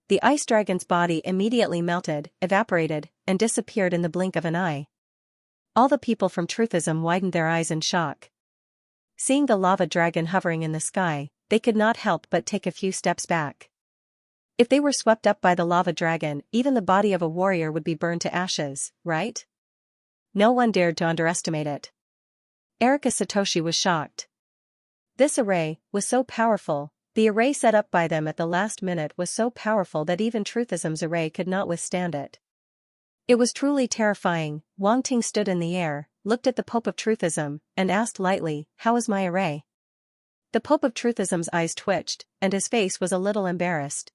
The ice dragon's body immediately melted, evaporated, and disappeared in the blink of an eye. All the people from Truthism widened their eyes in shock. Seeing the lava dragon hovering in the sky, they could not help but take a few steps back. If they were swept up by the lava dragon, even the body of a warrior would be burned to ashes, right? No one dared to underestimate it. Erika Satoshi was shocked. This array was so powerful. The array set up by them at the last minute was so powerful that even Truthism's array could not withstand it. It was truly terrifying. Wang Ting stood in the air, looked at the Pope of Truthism, and asked lightly, "How is my array?" The Pope of Truthism's eyes twitched, and his face was a little embarrassed.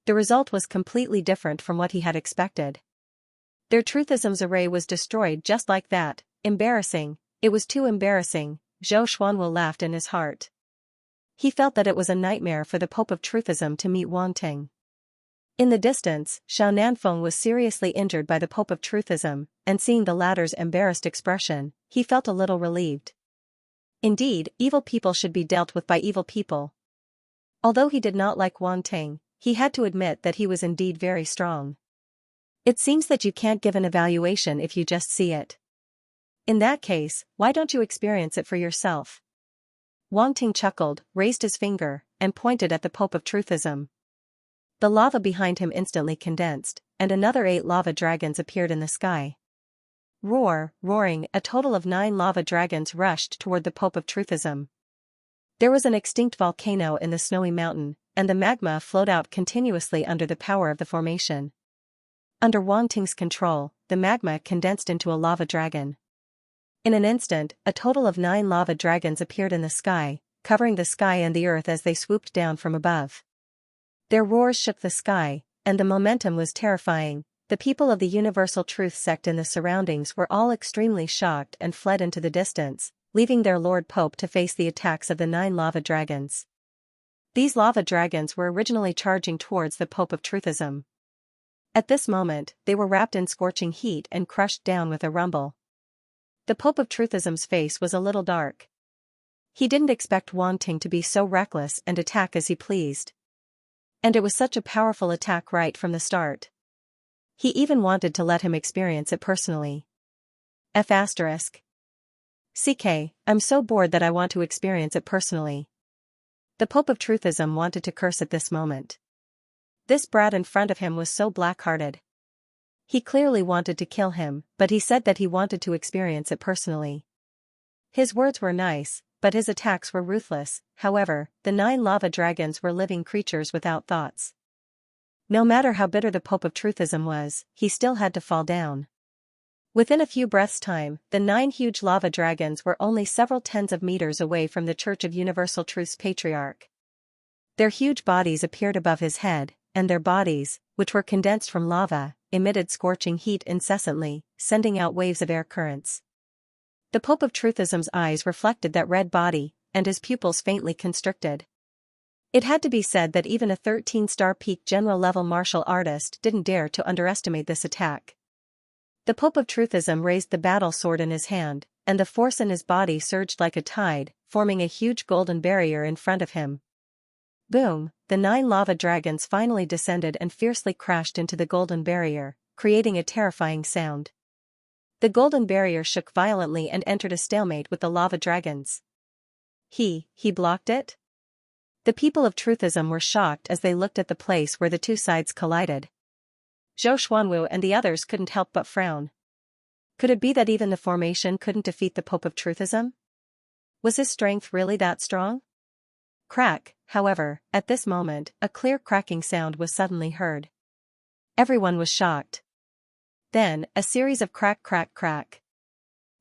The result was completely different from what he had expected. Their Truthism's array was destroyed just like that. Embarrassing. It was too embarrassing. Zhou Xuanwu laughed in his heart. He felt that it was a nightmare for the Pope of Truthism to meet Wang Ting. In the distance, Xiao Nanfeng was seriously injured by the Pope of Truthism, and seeing the latter's embarrassed expression, he felt a little relieved. Indeed, evil people should be dealt with by evil people. Although he did not like Wang Ting, he had to admit that he was indeed very strong. It seems that you can't give an evaluation if you just see it. In that case, why don't you experience it for yourself? Wang Ting chuckled, raised his finger, and pointed at the Pope of Truthism. The lava behind him instantly condensed, and another 8 lava dragons appeared in the sky. Roaring, a total of 9 lava dragons rushed toward the Pope of Truthism. There was an extinct volcano in the snowy mountain, and the magma flowed out continuously under the power of the formation. Under Wang Ting's control, the magma condensed into a lava dragon. In an instant, a total of 9 lava dragons appeared in the sky, covering the sky and the earth as they swooped down from above. Their roars shook the sky, and the momentum was terrifying. The people of the Universal Truth sect in the surroundings were all extremely shocked and fled into the distance, leaving their Lord Pope to face the attacks of the 9 lava dragons. These lava dragons were originally charging towards the Pope of Truthism. At this moment, they were wrapped in scorching heat and crushed down with a rumble. The Pope of Truthism's face was a little dark. He didn't expect Wang Ting to be so reckless and attack as he pleased. And it was such a powerful attack right from the start. He even wanted to let him experience it personally. CK, I'm so bored that I want to experience it personally. The Pope of Truthism wanted to curse at this moment. This brat in front of him was so black-hearted. He clearly wanted to kill him, but he said that he wanted to experience it personally. His words were nice, but his attacks were ruthless. However, the 9 lava dragons were living creatures without thoughts. No matter how bitter the Pope of Truthism was, he still had to fall down. Within a few breaths' time, the 9 huge lava dragons were only several tens of meters away from the Church of Universal Truth's patriarch. Their huge bodies appeared above his head, and their bodies, which were condensed from lava, emitted scorching heat incessantly, sending out waves of air currents. The Pope of Truthism's eyes reflected that red body, and his pupils faintly constricted. It had to be said that even a 13-star peak general-level martial artist didn't dare to underestimate this attack. The Pope of Truthism raised the battle sword in his hand, and the force in his body surged like a tide, forming a huge golden barrier in front of him. Boom! The 9 lava dragons finally descended and fiercely crashed into the golden barrier, creating a terrifying sound. The golden barrier shook violently and entered a stalemate with the lava dragons. He blocked it? The people of Truthism were shocked as they looked at the place where the two sides collided. Zhou Xuanwu and the others couldn't help but frown. Could it be that even the formation couldn't defeat the Pope of Truthism? Was his strength really that strong? Crack, however, at this moment, a clear cracking sound was suddenly heard. Everyone was shocked. Then, a series of crack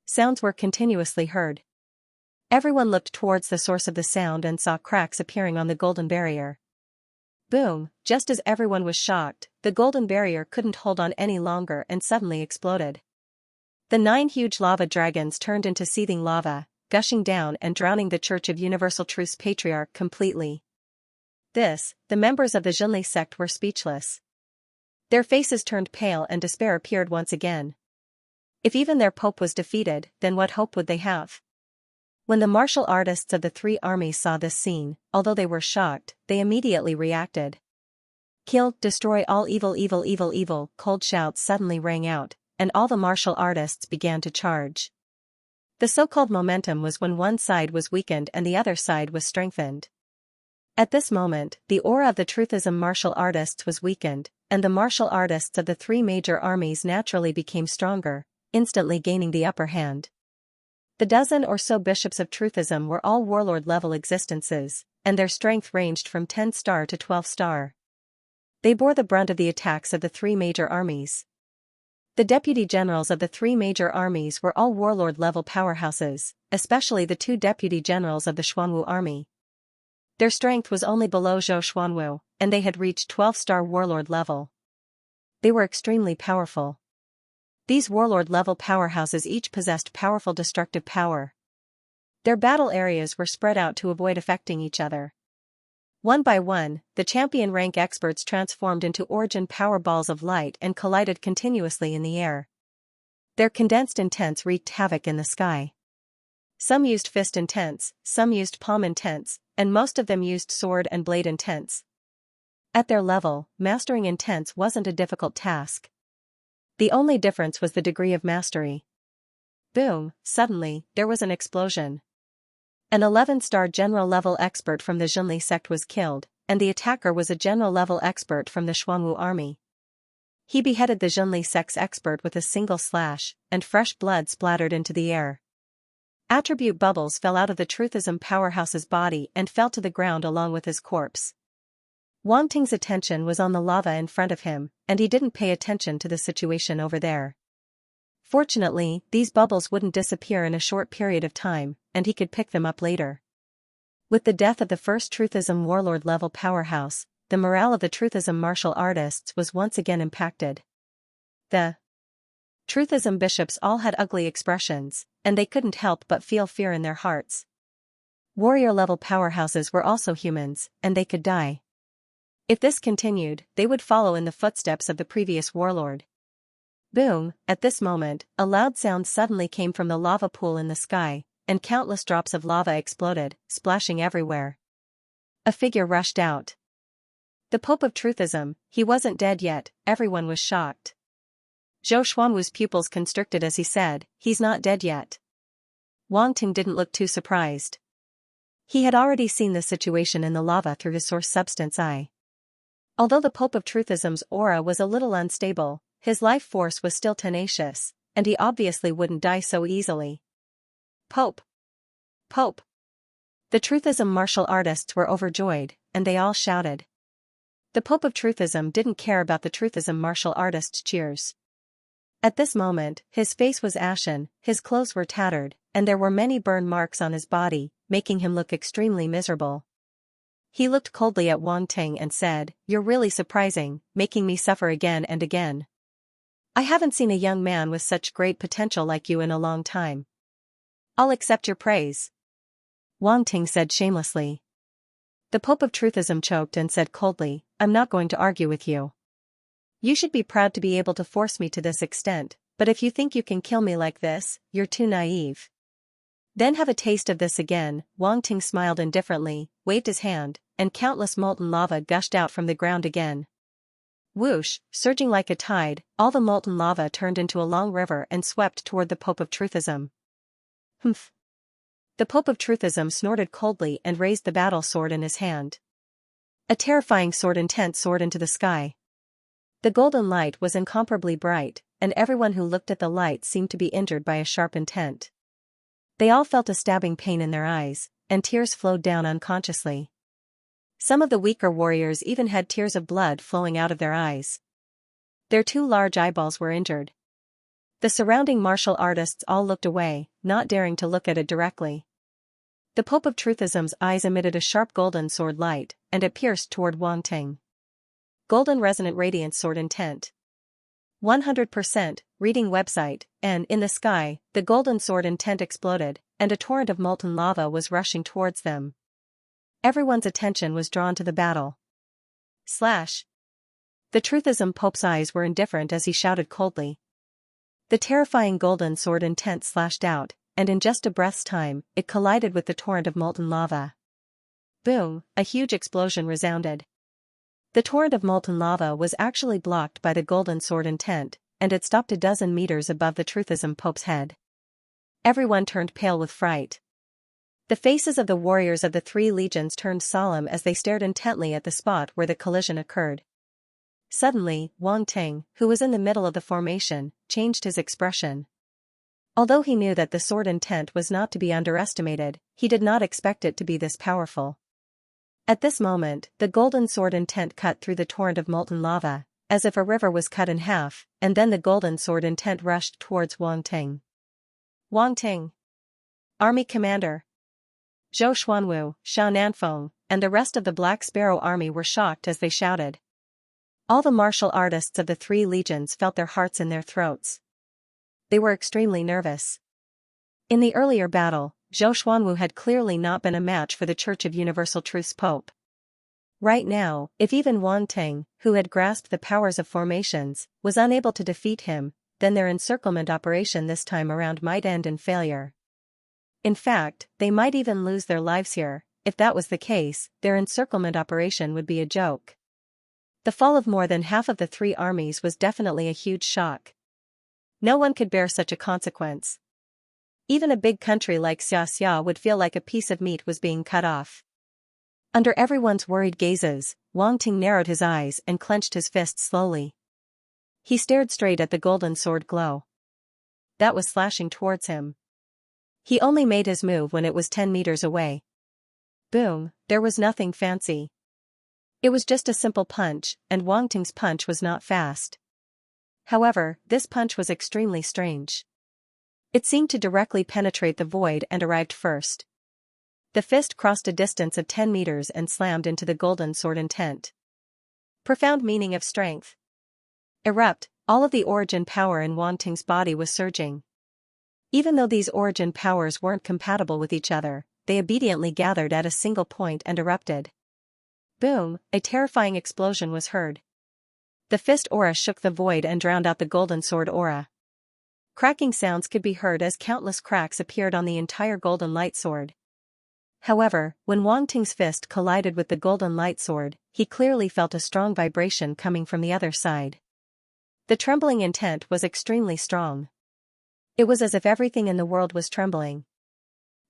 sounds were continuously heard. Everyone looked towards the source of the sound and saw cracks appearing on the golden barrier. Boom! Just as everyone was shocked, the golden barrier couldn't hold on any longer and suddenly exploded. The 9 huge lava dragons turned into seething lava, gushing down and drowning the Church of Universal Truth's patriarch completely. The members of the Zhenli sect were speechless. Their faces turned pale and despair appeared once again. If even their pope was defeated, then what hope would they have? When the martial artists of the 3 armies saw this scene, although they were shocked, they immediately reacted. Kill, destroy all evil, cold shouts suddenly rang out, and all the martial artists began to charge. The so-called momentum was when one side was weakened and the other side was strengthened. At this moment, the aura of the Truthism martial artists was weakened, and the martial artists of the 3 major armies naturally became stronger, instantly gaining the upper hand. The dozen or so bishops of Truthism were all warlord-level existences, and their strength ranged from 10-star to 12-star. They bore the brunt of the attacks of the 3 major armies. The deputy generals of the 3 major armies were all warlord-level powerhouses, especially the 2 deputy generals of the Xuanwu army. Their strength was only below Zhou Xuanwu, and they had reached 12-star warlord level. They were extremely powerful. These warlord-level powerhouses each possessed powerful destructive power. Their battle areas were spread out to avoid affecting each other. One by one, the champion rank experts transformed into origin power balls of light and collided continuously in the air. Their condensed intents wreaked havoc in the sky. Some used fist intents, some used palm intents, and most of them used sword and blade intents. At their level, mastering intents wasn't a difficult task. The only difference was the degree of mastery. Boom, suddenly, there was an explosion. An 11-star general-level expert from the Zhenli sect was killed, and the attacker was a general-level expert from the Xuanwu army. He beheaded the Zhenli sect's expert with a single slash, and fresh blood splattered into the air. Attribute bubbles fell out of the Truthism powerhouse's body and fell to the ground along with his corpse. Wang Ting's attention was on the lava in front of him, and he didn't pay attention to the situation over there. Fortunately, these bubbles wouldn't disappear in a short period of time, and he could pick them up later. With the death of the first Truthism warlord-level powerhouse, the morale of the Truthism martial artists was once again impacted. The Truthism bishops all had ugly expressions, and they couldn't help but feel fear in their hearts. Warrior-level powerhouses were also humans, and they could die. If this continued, they would follow in the footsteps of the previous warlord. Boom, at this moment, a loud sound suddenly came from the lava pool in the sky, and countless drops of lava exploded, splashing everywhere. A figure rushed out. The Pope of Truthism, he wasn't dead yet, everyone was shocked. Zhou Xuanwu's pupils constricted as he said, "He's not dead yet." Wang Ting didn't look too surprised. He had already seen the situation in the lava through his source substance eye. Although the Pope of Truthism's aura was a little unstable, his life force was still tenacious, and he obviously wouldn't die so easily. Pope! Pope! The Truthism martial artists were overjoyed, and they all shouted. The Pope of Truthism didn't care about the Truthism martial artists' cheers. At this moment, his face was ashen, his clothes were tattered, and there were many burn marks on his body, making him look extremely miserable. He looked coldly at Wang Ting and said, "You're really surprising, making me suffer again and again. I haven't seen a young man with such great potential like you in a long time. I'll accept your praise," Wang Ting said shamelessly. The Pope of Truthism choked and said coldly, "I'm not going to argue with you. You should be proud to be able to force me to this extent, but if you think you can kill me like this, you're too naive. Then have a taste of this again." Wang Ting smiled indifferently, waved his hand, and countless molten lava gushed out from the ground again. Whoosh, surging like a tide, all the molten lava turned into a long river and swept toward the Pope of Truthism. Humph. The Pope of Truthism snorted coldly and raised the battle sword in his hand. A terrifying sword intent soared into the sky. The golden light was incomparably bright, and everyone who looked at the light seemed to be injured by a sharp intent. They all felt a stabbing pain in their eyes, and tears flowed down unconsciously. Some of the weaker warriors even had tears of blood flowing out of their eyes. Their two large eyeballs were injured. The surrounding martial artists all looked away, not daring to look at it directly. The Pope of Truthism's eyes emitted a sharp golden sword light, and it pierced toward Wang Ting. Golden resonant radiance sword intent. 100%, reading website, and in the sky, the golden sword intent exploded, and a torrent of molten lava was rushing towards them. Everyone's attention was drawn to the battle. Slash. The Truthism Pope's eyes were indifferent as he shouted coldly. The terrifying golden sword intent slashed out, and in just a breath's time, it collided with the torrent of molten lava. Boom, a huge explosion resounded. The torrent of molten lava was actually blocked by the golden sword intent, and it stopped a dozen meters above the Truthism Pope's head. Everyone turned pale with fright. The faces of the warriors of the three legions turned solemn as they stared intently at the spot where the collision occurred. Suddenly, Wang Ting, who was in the middle of the formation, changed his expression. Although he knew that the sword intent was not to be underestimated, he did not expect it to be this powerful. At this moment, the golden sword intent cut through the torrent of molten lava, as if a river was cut in half, and then the golden sword intent rushed towards Wang Ting. Wang Ting, Army Commander. Zhou Xuanwu, Xiao Nanfeng, and the rest of the Black Sparrow army were shocked as they shouted. All the martial artists of the three legions felt their hearts in their throats. They were extremely nervous. In the earlier battle, Zhou Xuanwu had clearly not been a match for the Church of Universal Truth's Pope. Right now, if even Wang Ting, who had grasped the powers of formations, was unable to defeat him, then their encirclement operation this time around might end in failure. In fact, they might even lose their lives here. If that was the case, their encirclement operation would be a joke. The fall of more than half of the three armies was definitely a huge shock. No one could bear such a consequence. Even a big country like Xianxia would feel like a piece of meat was being cut off. Under everyone's worried gazes, Wang Ting narrowed his eyes and clenched his fists slowly. He stared straight at the golden sword glow that was slashing towards him. He only made his move when it was 10 meters away. Boom, there was nothing fancy. It was just a simple punch, and Wang Ting's punch was not fast. However, this punch was extremely strange. It seemed to directly penetrate the void and arrived first. The fist crossed a distance of 10 meters and slammed into the golden sword intent. Profound meaning of strength. Erupt, all of the origin power in Wang Ting's body was surging. Even though these origin powers weren't compatible with each other, they obediently gathered at a single point and erupted. Boom, a terrifying explosion was heard. The fist aura shook the void and drowned out the golden sword aura. Cracking sounds could be heard as countless cracks appeared on the entire golden light sword. However, when Wang Ting's fist collided with the golden light sword, he clearly felt a strong vibration coming from the other side. The trembling intent was extremely strong. It was as if everything in the world was trembling.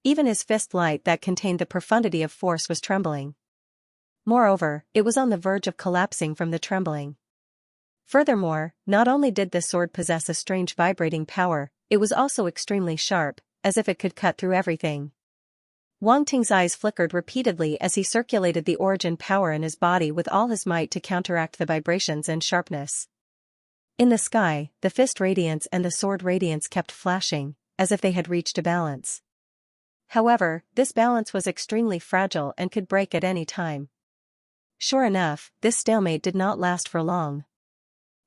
Even his fist light that contained the profundity of force was trembling. Moreover, it was on the verge of collapsing from the trembling. Furthermore, not only did this sword possess a strange vibrating power, it was also extremely sharp, as if it could cut through everything. Wang Ting's eyes flickered repeatedly as he circulated the origin power in his body with all his might to counteract the vibrations and sharpness. In the sky, the fist radiance and the sword radiance kept flashing, as if they had reached a balance. However, this balance was extremely fragile and could break at any time. Sure enough, this stalemate did not last for long.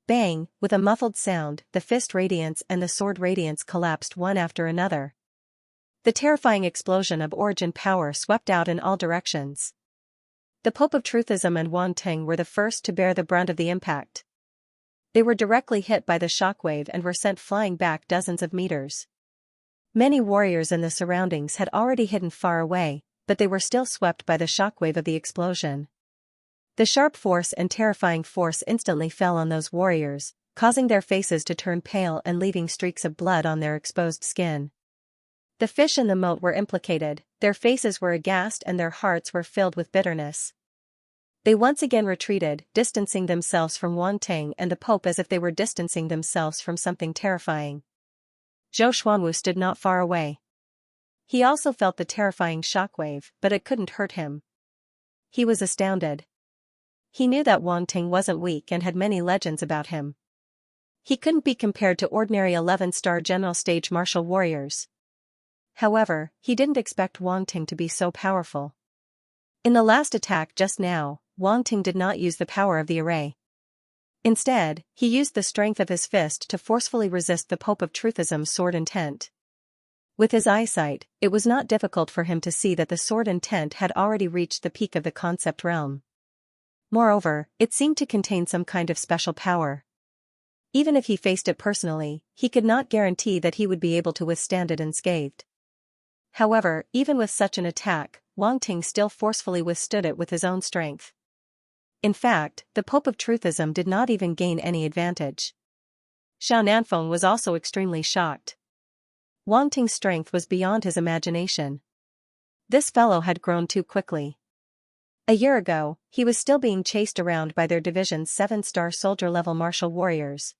Bang, with a muffled sound, the fist radiance and the sword radiance collapsed one after another. The terrifying explosion of origin power swept out in all directions. The Pope of Truthism and Wang Ting were the first to bear the brunt of the impact. They were directly hit by the shockwave and were sent flying back dozens of meters. Many warriors in the surroundings had already hidden far away, but they were still swept by the shockwave of the explosion. The sharp force and terrifying force instantly fell on those warriors, causing their faces to turn pale and leaving streaks of blood on their exposed skin. The fish in the moat were implicated, their faces were aghast and their hearts were filled with bitterness. They once again retreated, distancing themselves from Wang Ting and the Pope as if they were distancing themselves from something terrifying. Zhou Xuanwu stood not far away. He also felt the terrifying shockwave, but it couldn't hurt him. He was astounded. He knew that Wang Ting wasn't weak and had many legends about him. He couldn't be compared to ordinary 11-star general stage martial warriors. However, he didn't expect Wang Ting to be so powerful. In the last attack just now, Wang Ting did not use the power of the array. Instead, he used the strength of his fist to forcefully resist the Pope of Truthism's sword intent. With his eyesight, it was not difficult for him to see that the sword intent had already reached the peak of the concept realm. Moreover, it seemed to contain some kind of special power. Even if he faced it personally, he could not guarantee that he would be able to withstand it unscathed. However, even with such an attack, Wang Ting still forcefully withstood it with his own strength. In fact, the Pope of Truthism did not even gain any advantage. Xianxia was also extremely shocked. Wang Ting's strength was beyond his imagination. This fellow had grown too quickly. A year ago, he was still being chased around by their division's 7-star soldier-level martial warriors.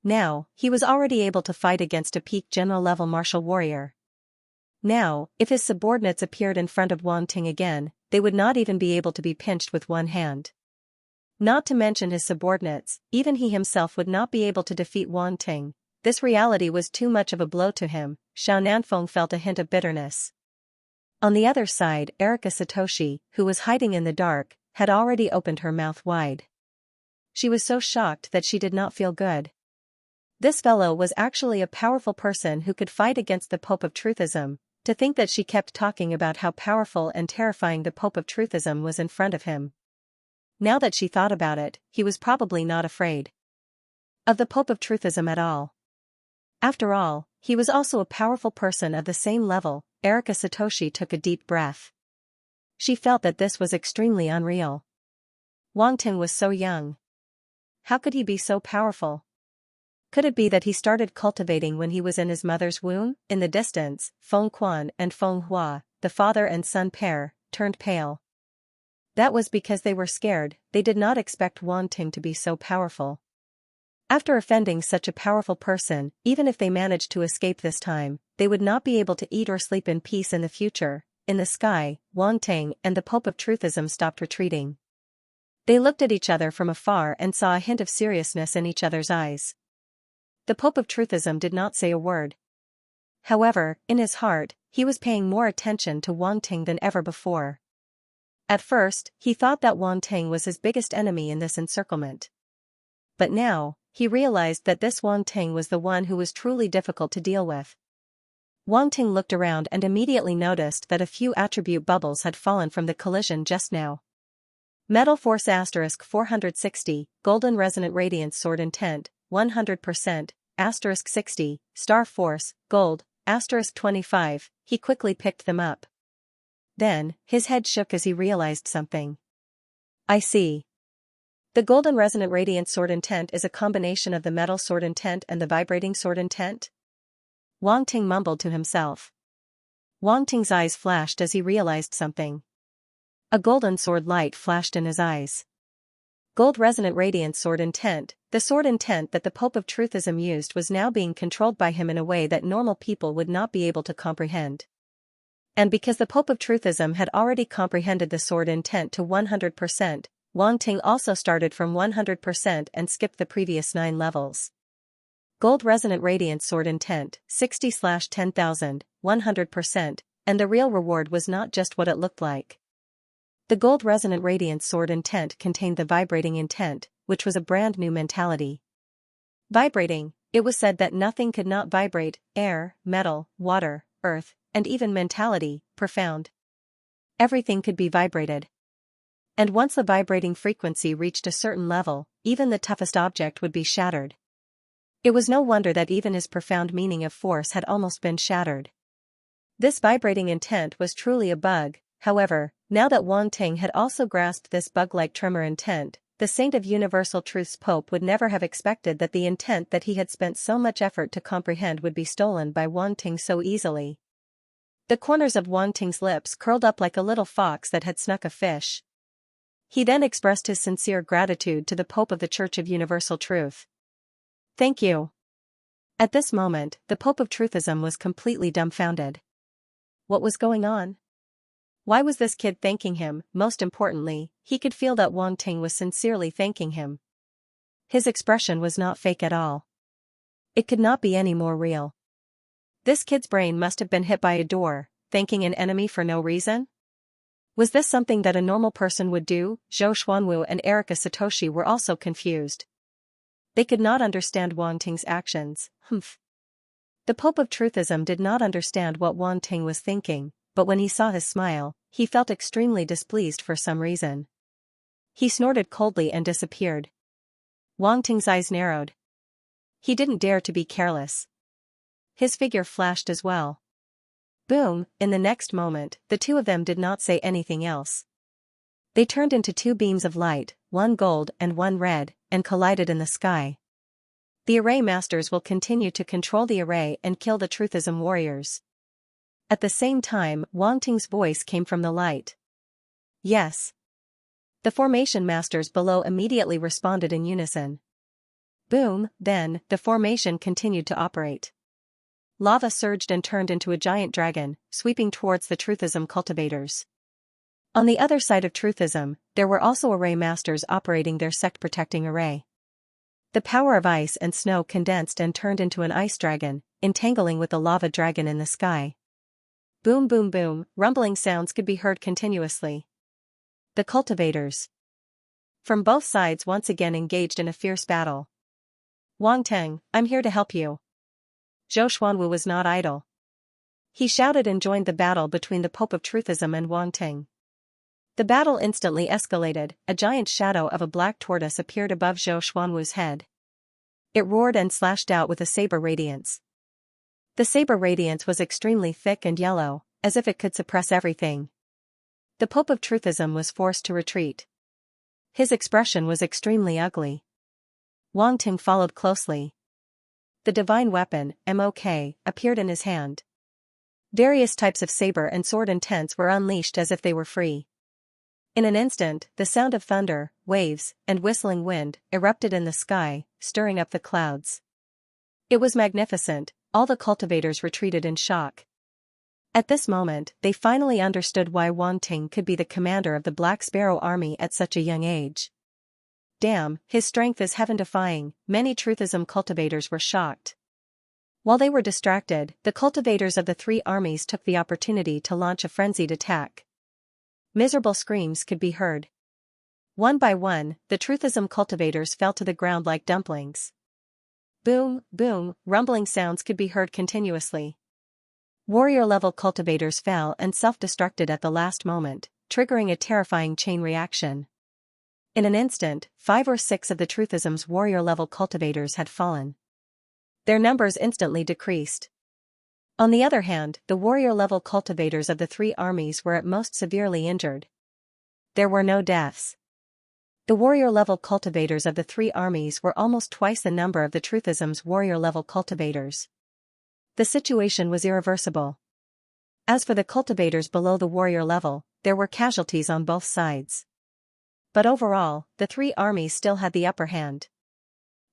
Now, he was already able to fight against a peak general-level martial warrior. Now, if his subordinates appeared in front of Wang Ting again, they would not even be able to be pinched with one hand. Not to mention his subordinates, even he himself would not be able to defeat Wang Ting. This reality was too much of a blow to him. Xianxia felt a hint of bitterness. On the other side, Erika Satoshi, who was hiding in the dark, had already opened her mouth wide. She was so shocked that she did not feel good. This fellow was actually a powerful person who could fight against the Pope of Truthism. To think that she kept talking about how powerful and terrifying the Pope of Truthism was in front of him. now that she thought about it, he was probably not afraid of the Pope of Truthism at all. After all, he was also a powerful person of the same level. Erika Satoshi took a deep breath. She felt that this was extremely unreal. Wang Ting was so young. How could he be so powerful? Could it be that he started cultivating when he was in his mother's womb? In the distance, Feng Quan and Feng Hua, the father and son pair, turned pale. That was because they were scared. They did not expect Wang Ting to be so powerful. After offending such a powerful person, even if they managed to escape this time, they would not be able to eat or sleep in peace in the future. In the sky, Wang Ting and the Pope of Truthism stopped retreating. They looked at each other from afar and saw a hint of seriousness in each other's eyes. The Pope of Truthism did not say a word. However, in his heart, he was paying more attention to Wang Ting than ever before. At first, he thought that Wang Ting was his biggest enemy in this encirclement. But now, he realized that this Wang Ting was the one who was truly difficult to deal with. Wang Ting looked around and immediately noticed that a few attribute bubbles had fallen from the collision just now. Metal Force * 460, Golden Resonant Radiance Sword Intent, 100%, * 60, Star Force, Gold, * 25, he quickly picked them up. Then, his head shook as he realized something. I see. The Golden Resonant Radiance Sword Intent is a combination of the Metal Sword Intent and the Vibrating Sword Intent? Wang Ting mumbled to himself. Wang Ting's eyes flashed as he realized something. A golden sword light flashed in his eyes. Gold Resonant Radiance Sword Intent, the sword intent that the Pope of Truthism used, was now being controlled by him in a way that normal people would not be able to comprehend. And because the Pope of Truthism had already comprehended the sword intent to 100%, Wang Ting also started from 100% and skipped the previous 9 levels. Gold Resonant Radiance Sword Intent, 60/10,000, 100%, and the real reward was not just what it looked like. The Gold Resonant Radiance Sword Intent contained the Vibrating Intent, which was a brand new mentality. Vibrating, it was said that nothing could not vibrate: air, metal, water, earth, and even mentality, profound. Everything could be vibrated. And once the vibrating frequency reached a certain level, even the toughest object would be shattered. It was no wonder that even his profound meaning of force had almost been shattered. This vibrating intent was truly a bug. However, now that Wang Ting had also grasped this bug-like tremor intent, the Saint of Universal Truth's Pope would never have expected that the intent that he had spent so much effort to comprehend would be stolen by Wang Ting so easily. The corners of Wang Ting's lips curled up like a little fox that had snuck a fish. He then expressed his sincere gratitude to the Pope of the Church of Universal Truth. Thank you. At this moment, the Pope of Truthism was completely dumbfounded. What was going on? Why was this kid thanking him? Most importantly, he could feel that Wang Ting was sincerely thanking him. His expression was not fake at all. It could not be any more real. This kid's brain must have been hit by a door, thanking an enemy for no reason? Was this something that a normal person would do? Zhou Xuanwu and Erika Satoshi were also confused. They could not understand Wang Ting's actions. The Pope of Truthism did not understand what Wang Ting was thinking, but when he saw his smile, he felt extremely displeased for some reason. He snorted coldly and disappeared. Wang Ting's eyes narrowed. He didn't dare to be careless. His figure flashed as well. Boom! In the next moment, the two of them did not say anything else. They turned into 2 beams of light, one gold and one red, and collided in the sky. The Array Masters will continue to control the Array and kill the Truthism warriors. At the same time, Wang Ting's voice came from the light. Yes. The Formation Masters below immediately responded in unison. Boom! Then, the formation continued to operate. Lava surged and turned into a giant dragon, sweeping towards the Truthism cultivators. On the other side of Truthism, there were also Array Masters operating their sect-protecting array. The power of ice and snow condensed and turned into an ice dragon, entangling with the lava dragon in the sky. Boom boom boom, rumbling sounds could be heard continuously. The cultivators from both sides once again engaged in a fierce battle. Wang Ting, I'm here to help you. Zhou Xuanwu was not idle. He shouted and joined the battle between the Pope of Truthism and Wang Ting. The battle instantly escalated. A giant shadow of a black tortoise appeared above Zhou Xuanwu's head. It roared and slashed out with a saber radiance. The saber radiance was extremely thick and yellow, as if it could suppress everything. The Pope of Truthism was forced to retreat. His expression was extremely ugly. Wang Ting followed closely. The divine weapon, MOK, appeared in his hand. Various types of saber and sword intents were unleashed as if they were free. In an instant, the sound of thunder, waves, and whistling wind erupted in the sky, stirring up the clouds. It was magnificent. All the cultivators retreated in shock. At this moment, they finally understood why Wang Ting could be the commander of the Black Sparrow army at such a young age. Damn, his strength is heaven-defying. Many Truthism cultivators were shocked. While they were distracted, the cultivators of the three armies took the opportunity to launch a frenzied attack. Miserable screams could be heard. One by one, the Truthism cultivators fell to the ground like dumplings. Boom, boom, rumbling sounds could be heard continuously. Warrior-level cultivators fell and self-destructed at the last moment, triggering a terrifying chain reaction. In an instant, 5 or 6 of the Truthism's warrior-level cultivators had fallen. Their numbers instantly decreased. On the other hand, the warrior-level cultivators of the three armies were at most severely injured. There were no deaths. The warrior-level cultivators of the three armies were almost twice the number of the Truthism's warrior-level cultivators. The situation was irreversible. As for the cultivators below the warrior level, there were casualties on both sides. But overall, the three armies still had the upper hand.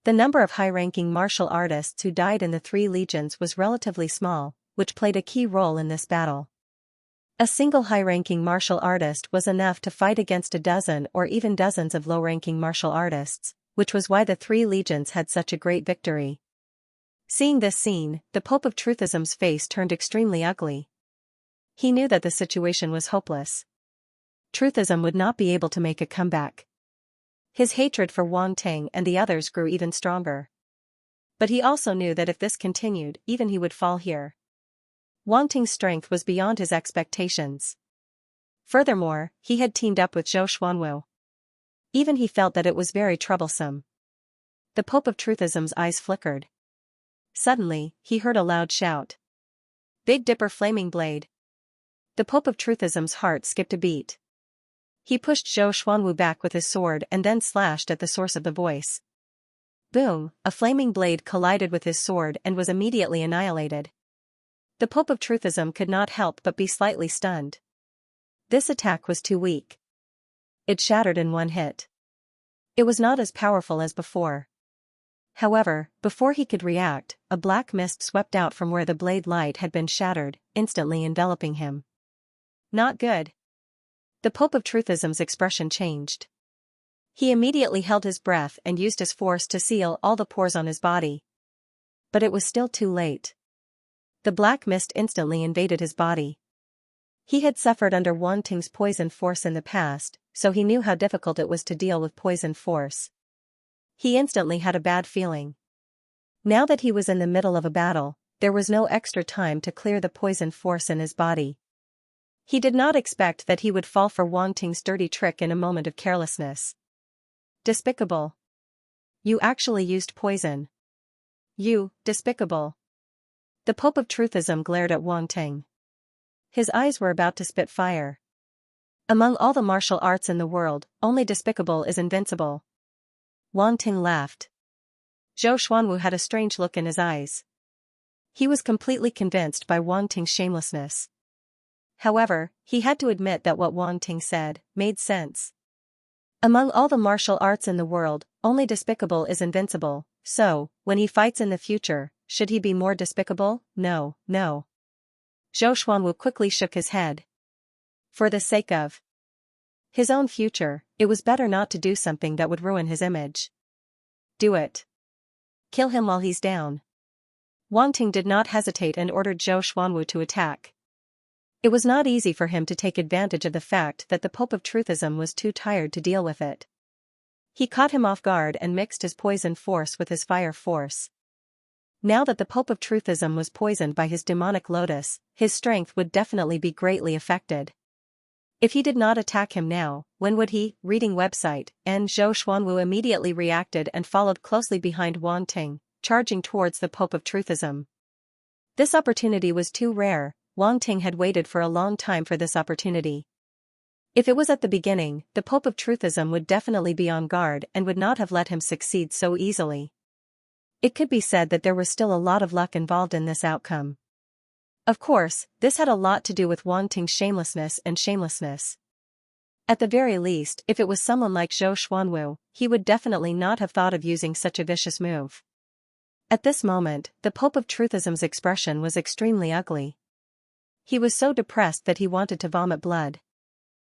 The number of high-ranking martial artists who died in the three legions was relatively small, which played a key role in this battle. A single high-ranking martial artist was enough to fight against a dozen or even dozens of low-ranking martial artists, which was why the three legions had such a great victory. Seeing this scene, the Pope of Truthism's face turned extremely ugly. He knew that the situation was hopeless. Truthism would not be able to make a comeback. His hatred for Wang Ting and the others grew even stronger. But he also knew that if this continued, even he would fall here. Wang Ting's strength was beyond his expectations. Furthermore, he had teamed up with Zhou Xuanwu. Even he felt that it was very troublesome. The Pope of Truthism's eyes flickered. Suddenly, he heard a loud shout. Big Dipper Flaming Blade. The Pope of Truthism's heart skipped a beat. He pushed Zhou Xuanwu back with his sword and then slashed at the source of the voice. Boom, a flaming blade collided with his sword and was immediately annihilated. The Pope of Truthism could not help but be slightly stunned. This attack was too weak. It shattered in one hit. It was not as powerful as before. However, before he could react, a black mist swept out from where the blade light had been shattered, instantly enveloping him. Not good. The Pope of Truthism's expression changed. He immediately held his breath and used his force to seal all the pores on his body. But it was still too late. The black mist instantly invaded his body. He had suffered under Wang Ting's poison force in the past, so he knew how difficult it was to deal with poison force. He instantly had a bad feeling. Now that he was in the middle of a battle, there was no extra time to clear the poison force in his body. He did not expect that he would fall for Wang Ting's dirty trick in a moment of carelessness. Despicable. You actually used poison. You, despicable. The Pope of Truthism glared at Wang Ting. His eyes were about to spit fire. Among all the martial arts in the world, only despicable is invincible. Wang Ting laughed. Zhou Xuanwu had a strange look in his eyes. He was completely convinced by Wang Ting's shamelessness. However, he had to admit that what Wang Ting said made sense. Among all the martial arts in the world, only despicable is invincible, so, when he fights in the future, should he be more despicable? No, no. Zhou Xuanwu quickly shook his head. For the sake of his own future, it was better not to do something that would ruin his image. Do it. Kill him while he's down. Wang Ting did not hesitate and ordered Zhou Xuanwu to attack. It was not easy for him to take advantage of the fact that the Pope of Truthism was too tired to deal with it. He caught him off guard and mixed his poison force with his fire force. Now that the Pope of Truthism was poisoned by his demonic lotus, his strength would definitely be greatly affected. If he did not attack him now, when would he? Reading website, and Zhou Xuanwu immediately reacted and followed closely behind Wang Ting, charging towards the Pope of Truthism. This opportunity was too rare. Wang Ting had waited for a long time for this opportunity. If it was at the beginning, the Pope of Truthism would definitely be on guard and would not have let him succeed so easily. It could be said that there was still a lot of luck involved in this outcome. Of course, this had a lot to do with Wang Ting's shamelessness and shamelessness. At the very least, if it was someone like Zhou Xuanwu, he would definitely not have thought of using such a vicious move. At this moment, the Pope of Truthism's expression was extremely ugly. He was so depressed that he wanted to vomit blood.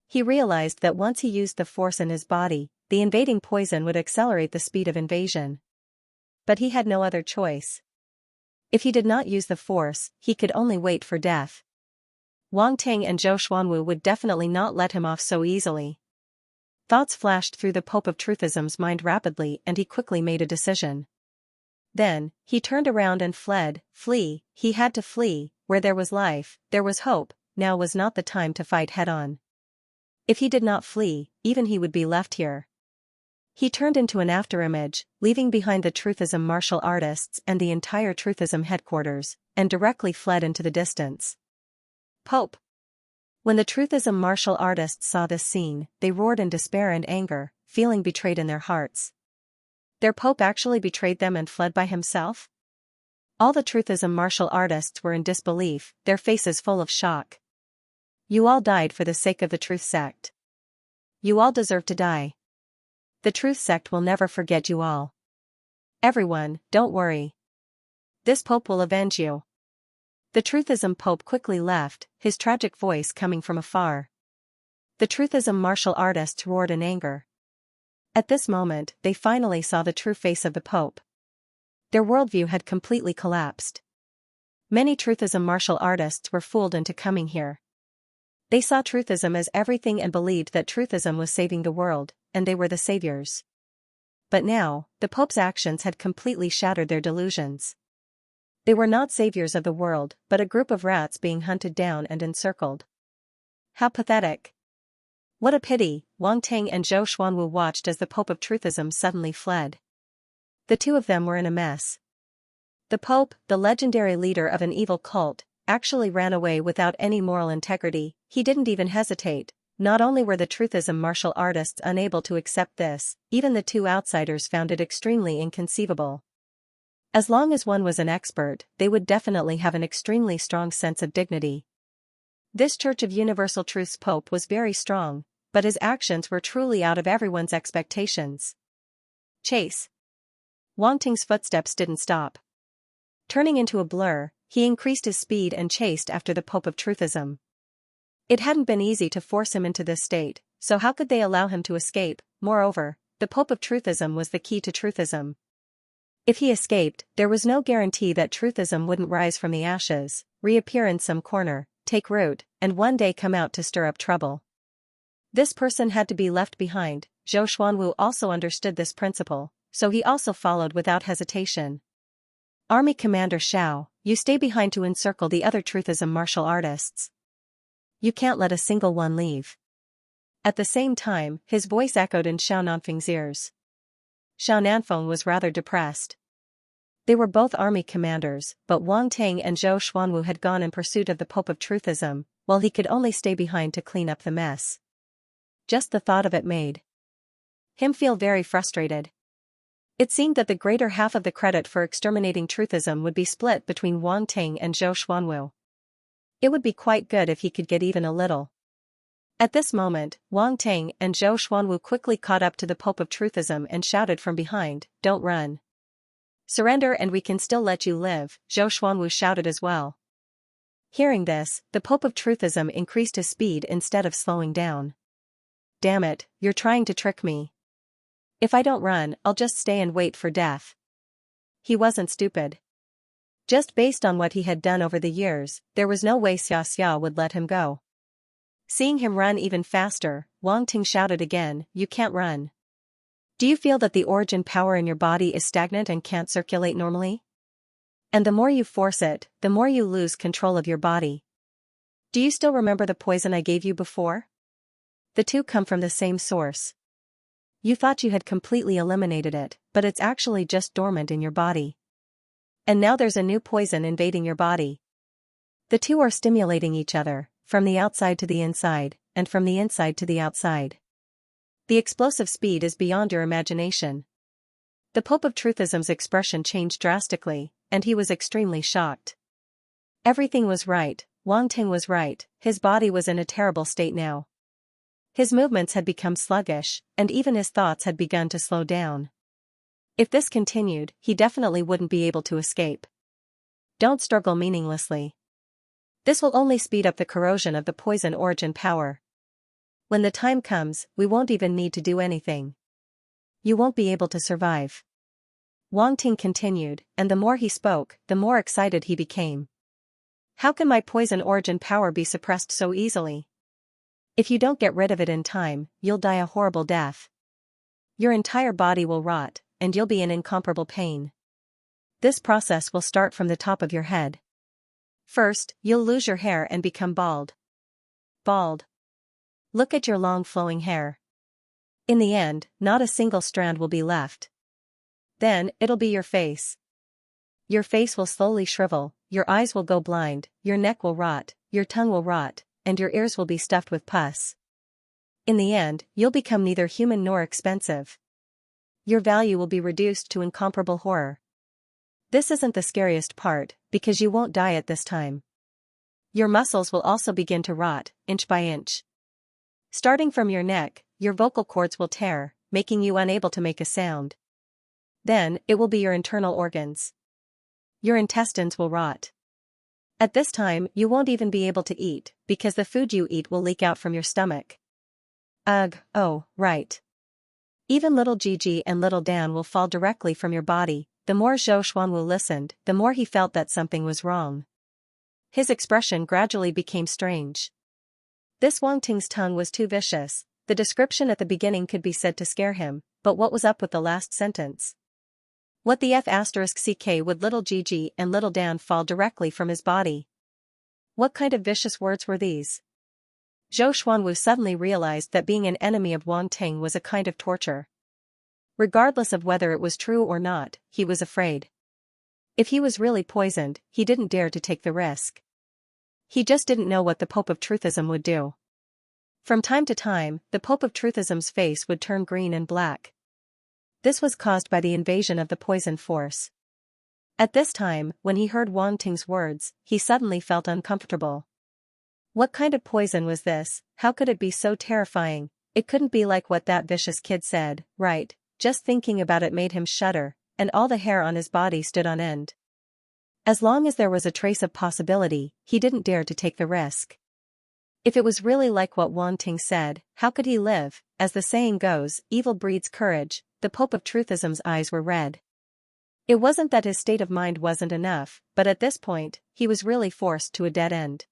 He realized that once he used the force in his body, the invading poison would accelerate the speed of invasion. But he had no other choice. If he did not use the force, he could only wait for death. Wang Ting and Zhou Xuanwu would definitely not let him off so easily. Thoughts flashed through the Pope of Truthism's mind rapidly and he quickly made a decision. Then, he turned around and fled. Flee, he had to flee. Where there was life, there was hope. Now was not the time to fight head-on. If he did not flee, even he would be left here. He turned into an afterimage, leaving behind the Truthism martial artists and the entire Truthism headquarters, and directly fled into the distance. Pope! When the Truthism martial artists saw this scene, they roared in despair and anger, feeling betrayed in their hearts. Their Pope actually betrayed them and fled by himself? All the Truthism martial artists were in disbelief, their faces full of shock. You all died for the sake of the Truth Sect. You all deserve to die. The Truth Sect will never forget you all. Everyone, don't worry. This Pope will avenge you. The Truthism Pope quickly left, his tragic voice coming from afar. The Truthism martial artists roared in anger. At this moment, they finally saw the true face of the Pope. Their worldview had completely collapsed. Many Truthism martial artists were fooled into coming here. They saw Truthism as everything and believed that Truthism was saving the world, and they were the saviors. But now, the Pope's actions had completely shattered their delusions. They were not saviors of the world, but a group of rats being hunted down and encircled. How pathetic. What a pity. Wang Ting and Zhou Xuanwu watched as the Pope of Truthism suddenly fled. The two of them were in a mess. The Pope, the legendary leader of an evil cult, actually ran away without any moral integrity. He didn't even hesitate. Not only were the Truthism martial artists unable to accept this, even the two outsiders found it extremely inconceivable. As long as one was an expert, they would definitely have an extremely strong sense of dignity. This Church of Universal Truth's Pope was very strong, but his actions were truly out of everyone's expectations. Chase. Wang Ting's footsteps didn't stop. Turning into a blur, he increased his speed and chased after the Pope of Truthism. It hadn't been easy to force him into this state, so how could they allow him to escape? Moreover, the Pope of Truthism was the key to Truthism. If he escaped, there was no guarantee that Truthism wouldn't rise from the ashes, reappear in some corner, take root, and one day come out to stir up trouble. This person had to be left behind. Zhou Xuanwu also understood this principle, so he also followed without hesitation. Army Commander Xiao, you stay behind to encircle the other Truthism martial artists. You can't let a single one leave. At the same time, his voice echoed in Xiao Nanfeng's ears. Xiao Nanfeng was rather depressed. They were both army commanders, but Wang Ting and Zhou Xuanwu had gone in pursuit of the Pope of Truthism, while he could only stay behind to clean up the mess. Just the thought of it made him feel very frustrated. It seemed that the greater half of the credit for exterminating Truthism would be split between Wang Ting and Zhou Xuanwu. It would be quite good if he could get even a little. At this moment, Wang Ting and Zhou Xuanwu quickly caught up to the Pope of Truthism and shouted from behind, "Don't run. Surrender and we can still let you live," Zhou Xuanwu shouted as well. Hearing this, the Pope of Truthism increased his speed instead of slowing down. Damn it, you're trying to trick me. If I don't run, I'll just stay and wait for death. He wasn't stupid. Just based on what he had done over the years, there was no way Xianxia would let him go. Seeing him run even faster, Wang Ting shouted again, "You can't run. Do you feel that the origin power in your body is stagnant and can't circulate normally? And the more you force it, the more you lose control of your body. Do you still remember the poison I gave you before? The two come from the same source. You thought you had completely eliminated it, but it's actually just dormant in your body. And now there's a new poison invading your body. The two are stimulating each other, from the outside to the inside, and from the inside to the outside. The explosive speed is beyond your imagination. The Pope of Truthism's expression changed drastically, and he was extremely shocked. Everything was right, Wang Ting was right, his body was in a terrible state now. His movements had become sluggish, and even his thoughts had begun to slow down. If this continued, he definitely wouldn't be able to escape. Don't struggle meaninglessly. This will only speed up the corrosion of the poison origin power. When the time comes, we won't even need to do anything. You won't be able to survive. Wang Ting continued, and the more he spoke, the more excited he became. How can my poison origin power be suppressed so easily? If you don't get rid of it in time, you'll die a horrible death. Your entire body will rot, and you'll be in incomparable pain. This process will start from the top of your head. First, you'll lose your hair and become bald. Bald. Look at your long flowing hair. In the end, not a single strand will be left. Then, it'll be your face. Your face will slowly shrivel, your eyes will go blind, your neck will rot, your tongue will rot, and your ears will be stuffed with pus. In the end, you'll become neither human nor expensive. Your value will be reduced to incomparable horror. This isn't the scariest part, because you won't die at this time. Your muscles will also begin to rot, inch by inch. Starting from your neck, your vocal cords will tear, making you unable to make a sound. Then, it will be your internal organs. Your intestines will rot. At this time, you won't even be able to eat, because the food you eat will leak out from your stomach. Ugh, oh, right. Even little Gigi and little Dan will fall directly from your body. The more Zhou Xuanwu listened, the more he felt that something was wrong. His expression gradually became strange. This Wang Ting's tongue was too vicious. The description at the beginning could be said to scare him, but what was up with the last sentence? What the F***ck would little Gigi and little Dan fall directly from his body? What kind of vicious words were these? Zhou Xuanwu suddenly realized that being an enemy of Wang Ting was a kind of torture. Regardless of whether it was true or not, he was afraid. If he was really poisoned, he didn't dare to take the risk. He just didn't know what the Pope of Truthism would do. From time to time, the Pope of Truthism's face would turn green and black. This was caused by the invasion of the poison force. At this time, when he heard Wang Ting's words, he suddenly felt uncomfortable. What kind of poison was this? How could it be so terrifying? It couldn't be like what that vicious kid said, right? Just thinking about it made him shudder, and all the hair on his body stood on end. As long as there was a trace of possibility, he didn't dare to take the risk. If it was really like what Wang Ting said, how could he live? As the saying goes, evil breeds courage. The Pope of Truthism's eyes were red. It wasn't that his state of mind wasn't enough, but at this point, he was really forced to a dead end.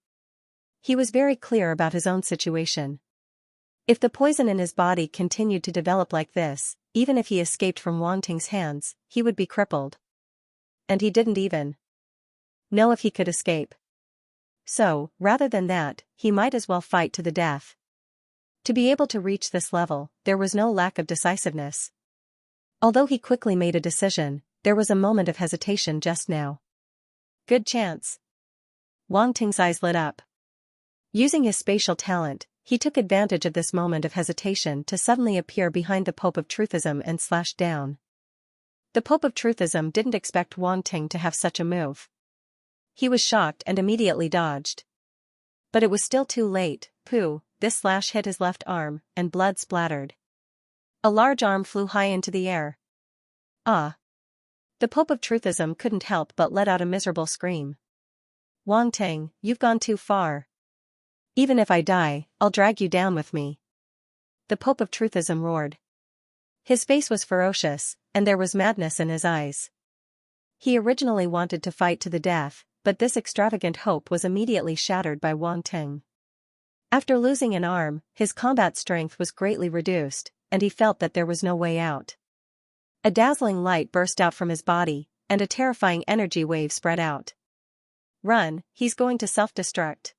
He was very clear about his own situation. If the poison in his body continued to develop like this, even if he escaped from Wang Ting's hands, he would be crippled. And he didn't even know if he could escape. So, rather than that, he might as well fight to the death. To be able to reach this level, there was no lack of decisiveness. Although he quickly made a decision, there was a moment of hesitation just now. Good chance. Wang Ting's eyes lit up. Using his spatial talent, he took advantage of this moment of hesitation to suddenly appear behind the Pope of Truthism and slash down. The Pope of Truthism didn't expect Wang Ting to have such a move. He was shocked and immediately dodged. But it was still too late. Pooh, this slash hit his left arm, and blood splattered. A large arm flew high into the air. Ah! The Pope of Truthism couldn't help but let out a miserable scream. Wang Ting, you've gone too far. Even if I die, I'll drag you down with me. The Pope of Truthism roared. His face was ferocious, and there was madness in his eyes. He originally wanted to fight to the death, but this extravagant hope was immediately shattered by Wang Ting. After losing an arm, his combat strength was greatly reduced, and he felt that there was no way out. A dazzling light burst out from his body, and a terrifying energy wave spread out. Run, he's going to self-destruct.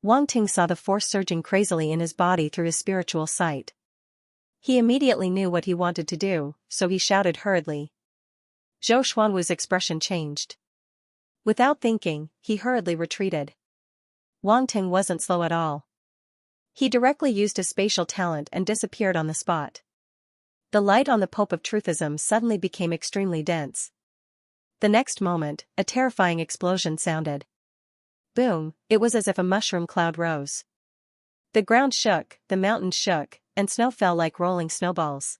Wang Ting saw the force surging crazily in his body through his spiritual sight. He immediately knew what he wanted to do, so he shouted hurriedly. Zhou Xuanwu's expression changed. Without thinking, he hurriedly retreated. Wang Ting wasn't slow at all. He directly used his spatial talent and disappeared on the spot. The light on the Pope of Truthism suddenly became extremely dense. The next moment, a terrifying explosion sounded. Boom, it was as if a mushroom cloud rose. The ground shook, the mountains shook, and snow fell like rolling snowballs.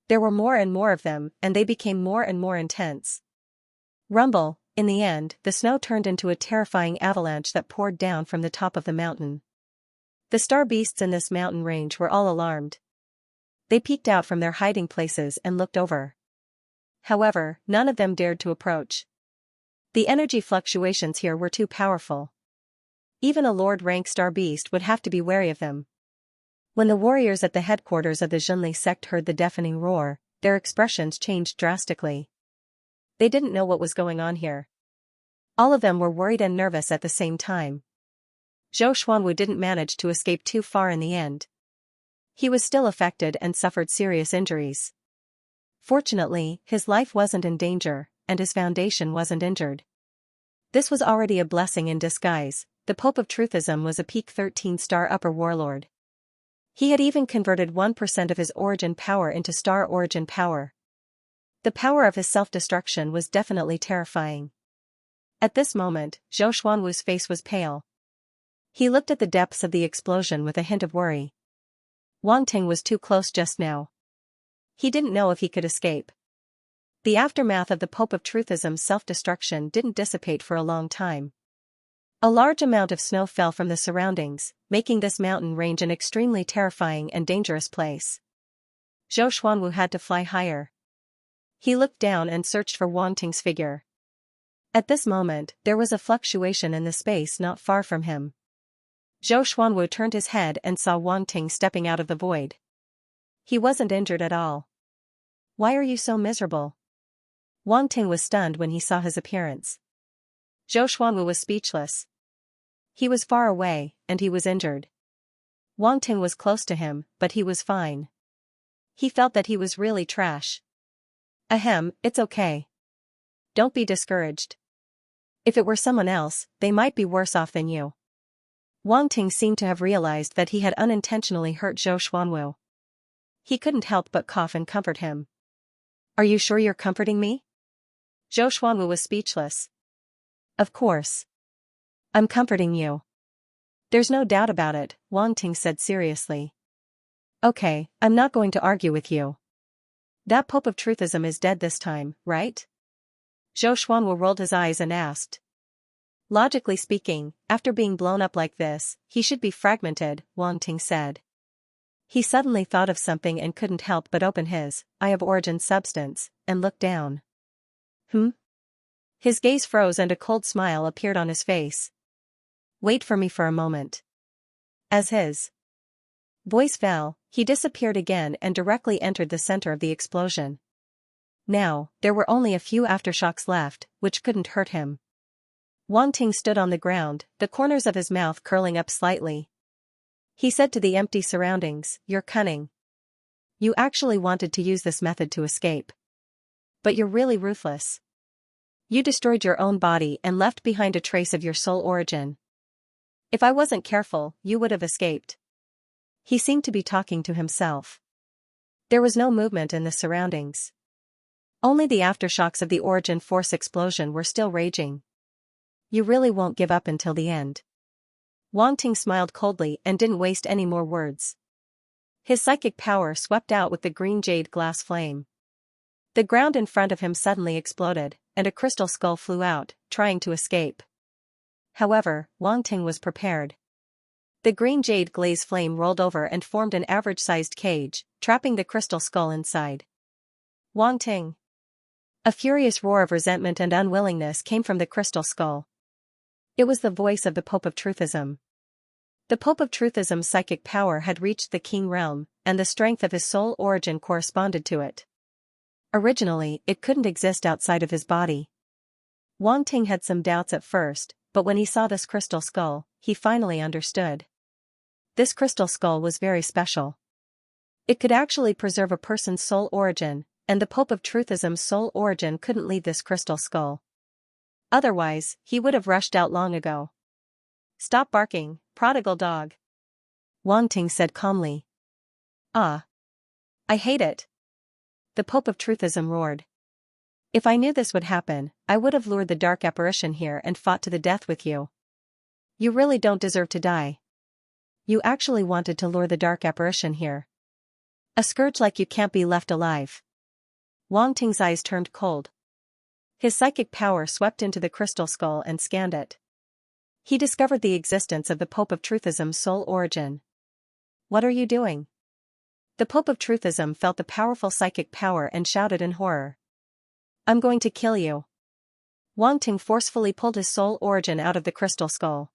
There were more and more of them, and they became more and more intense. Rumble, in the end, the snow turned into a terrifying avalanche that poured down from the top of the mountain. The star beasts in this mountain range were all alarmed. They peeked out from their hiding places and looked over. However, none of them dared to approach. The energy fluctuations here were too powerful. Even a Lord-rank star beast would have to be wary of them. When the warriors at the headquarters of the Zhenli sect heard the deafening roar, their expressions changed drastically. They didn't know what was going on here. All of them were worried and nervous at the same time. Zhou Xuanwu didn't manage to escape too far in the end. He was still affected and suffered serious injuries. Fortunately, his life wasn't in danger, and his foundation wasn't injured. This was already a blessing in disguise. The Pope of Truthism was a peak 13-star upper warlord. He had even converted 1% of his origin power into star origin power. The power of his self-destruction was definitely terrifying. At this moment, Zhou Xuanwu's face was pale. He looked at the depths of the explosion with a hint of worry. Wang Ting was too close just now. He didn't know if he could escape. The aftermath of the Pope of Truthism's self-destruction didn't dissipate for a long time. A large amount of snow fell from the surroundings, making this mountain range an extremely terrifying and dangerous place. Zhou Xuanwu had to fly higher. He looked down and searched for Wang Ting's figure. At this moment, there was a fluctuation in the space not far from him. Zhou Xuanwu turned his head and saw Wang Ting stepping out of the void. He wasn't injured at all. "Why are you so miserable?" Wang Ting was stunned when he saw his appearance. Zhou Xuanwu was speechless. He was far away, and he was injured. Wang Ting was close to him, but he was fine. He felt that he was really trash. Ahem, it's okay. Don't be discouraged. If it were someone else, they might be worse off than you. Wang Ting seemed to have realized that he had unintentionally hurt Zhou Xuanwu. He couldn't help but cough and comfort him. "Are you sure you're comforting me?" Zhou Xuanwu was speechless. "Of course. I'm comforting you. There's no doubt about it," Wang Ting said seriously. "Okay, I'm not going to argue with you. That Pope of Truthism is dead this time, right?" Zhou Xuanwu rolled his eyes and asked. "Logically speaking, after being blown up like this, he should be fragmented," Wang Ting said. He suddenly thought of something and couldn't help but open his Eye of Origin substance and look down. His gaze froze and a cold smile appeared on his face. "Wait for me for a moment." As his voice fell, he disappeared again and directly entered the center of the explosion. Now, there were only a few aftershocks left, which couldn't hurt him. Wang Ting stood on the ground, the corners of his mouth curling up slightly. He said to the empty surroundings, "You're cunning. You actually wanted to use this method to escape. But you're really ruthless. You destroyed your own body and left behind a trace of your soul origin. If I wasn't careful, you would have escaped." He seemed to be talking to himself. There was no movement in the surroundings. Only the aftershocks of the origin force explosion were still raging. "You really won't give up until the end." Wang Ting smiled coldly and didn't waste any more words. His psychic power swept out with the green jade glass flame. The ground in front of him suddenly exploded, and a crystal skull flew out, trying to escape. However, Wang Ting was prepared. The green jade glaze flame rolled over and formed an average-sized cage, trapping the crystal skull inside. "Wang Ting!" A furious roar of resentment and unwillingness came from the crystal skull. It was the voice of the Pope of Truthism. The Pope of Truthism's psychic power had reached the King realm, and the strength of his soul origin corresponded to it. Originally, it couldn't exist outside of his body. Wang Ting had some doubts at first, but when he saw this crystal skull, he finally understood. This crystal skull was very special. It could actually preserve a person's soul origin, and the Pope of Truthism's soul origin couldn't leave this crystal skull. Otherwise, he would have rushed out long ago. "Stop barking, prodigal dog," Wang Ting said calmly. "Ah. I hate it," the Pope of Truthism roared. "If I knew this would happen, I would have lured the dark apparition here and fought to the death with you. You really don't deserve to die. You actually wanted to lure the dark apparition here. A scourge like you can't be left alive." Wang Ting's eyes turned cold. His psychic power swept into the crystal skull and scanned it. He discovered the existence of the Pope of Truthism's soul origin. "What are you doing?" The Pope of Truthism felt the powerful psychic power and shouted in horror. "I'm going to kill you." Wang Ting forcefully pulled his soul origin out of the crystal skull.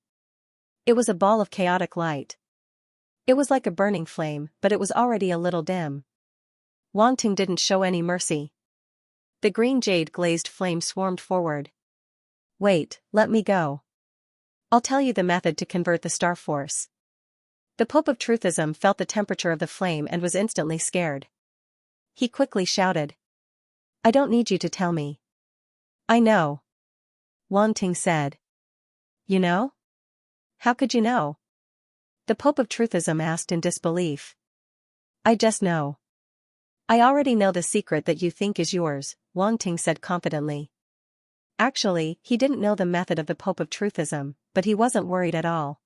It was a ball of chaotic light. It was like a burning flame, but it was already a little dim. Wang Ting didn't show any mercy. The green jade-glazed flame swarmed forward. "Wait, let me go. I'll tell you the method to convert the star force." The Pope of Truthism felt the temperature of the flame and was instantly scared. He quickly shouted. "I don't need you to tell me." "I know," Wang Ting said. "You know? How could you know?" the Pope of Truthism asked in disbelief. "I just know. I already know the secret that you think is yours," Wang Ting said confidently. Actually, he didn't know the method of the Pope of Truthism, but he wasn't worried at all.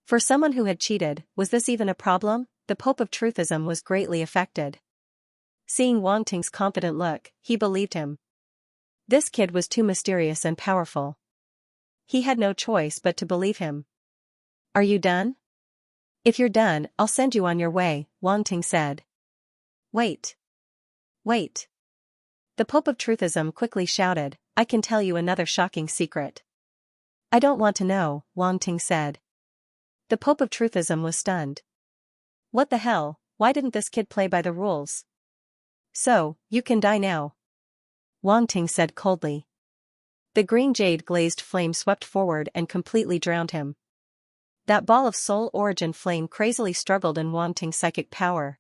For someone who had cheated, was this even a problem? The Pope of Truthism was greatly affected. Seeing Wang Ting's confident look, he believed him. This kid was too mysterious and powerful. He had no choice but to believe him. "Are you done?" "If you're done, I'll send you on your way," Wang Ting said. "Wait. Wait." The Pope of Truthism quickly shouted, "I can tell you another shocking secret." "I don't want to know," Wang Ting said. The Pope of Truthism was stunned. What the hell, why didn't this kid play by the rules? "So, you can die now," Wang Ting said coldly. The green jade-glazed flame swept forward and completely drowned him. That ball of soul origin flame crazily struggled in Wang Ting's psychic power.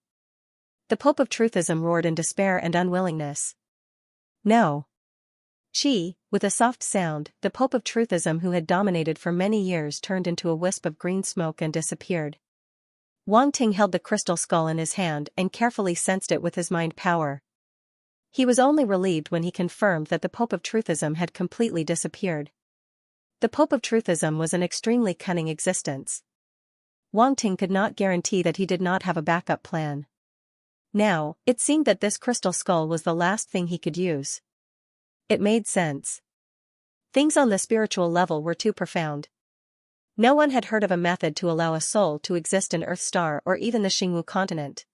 The Pope of Truthism roared in despair and unwillingness. "No." Chi, with a soft sound, the Pope of Truthism who had dominated for many years turned into a wisp of green smoke and disappeared. Wang Ting held the crystal skull in his hand and carefully sensed it with his mind power. He was only relieved when he confirmed that the Pope of Truthism had completely disappeared. The Pope of Truthism was an extremely cunning existence. Wang Ting could not guarantee that he did not have a backup plan. Now, it seemed that this crystal skull was the last thing he could use. It made sense. Things on the spiritual level were too profound. No one had heard of a method to allow a soul to exist in Earth's star or even the Xingwu continent.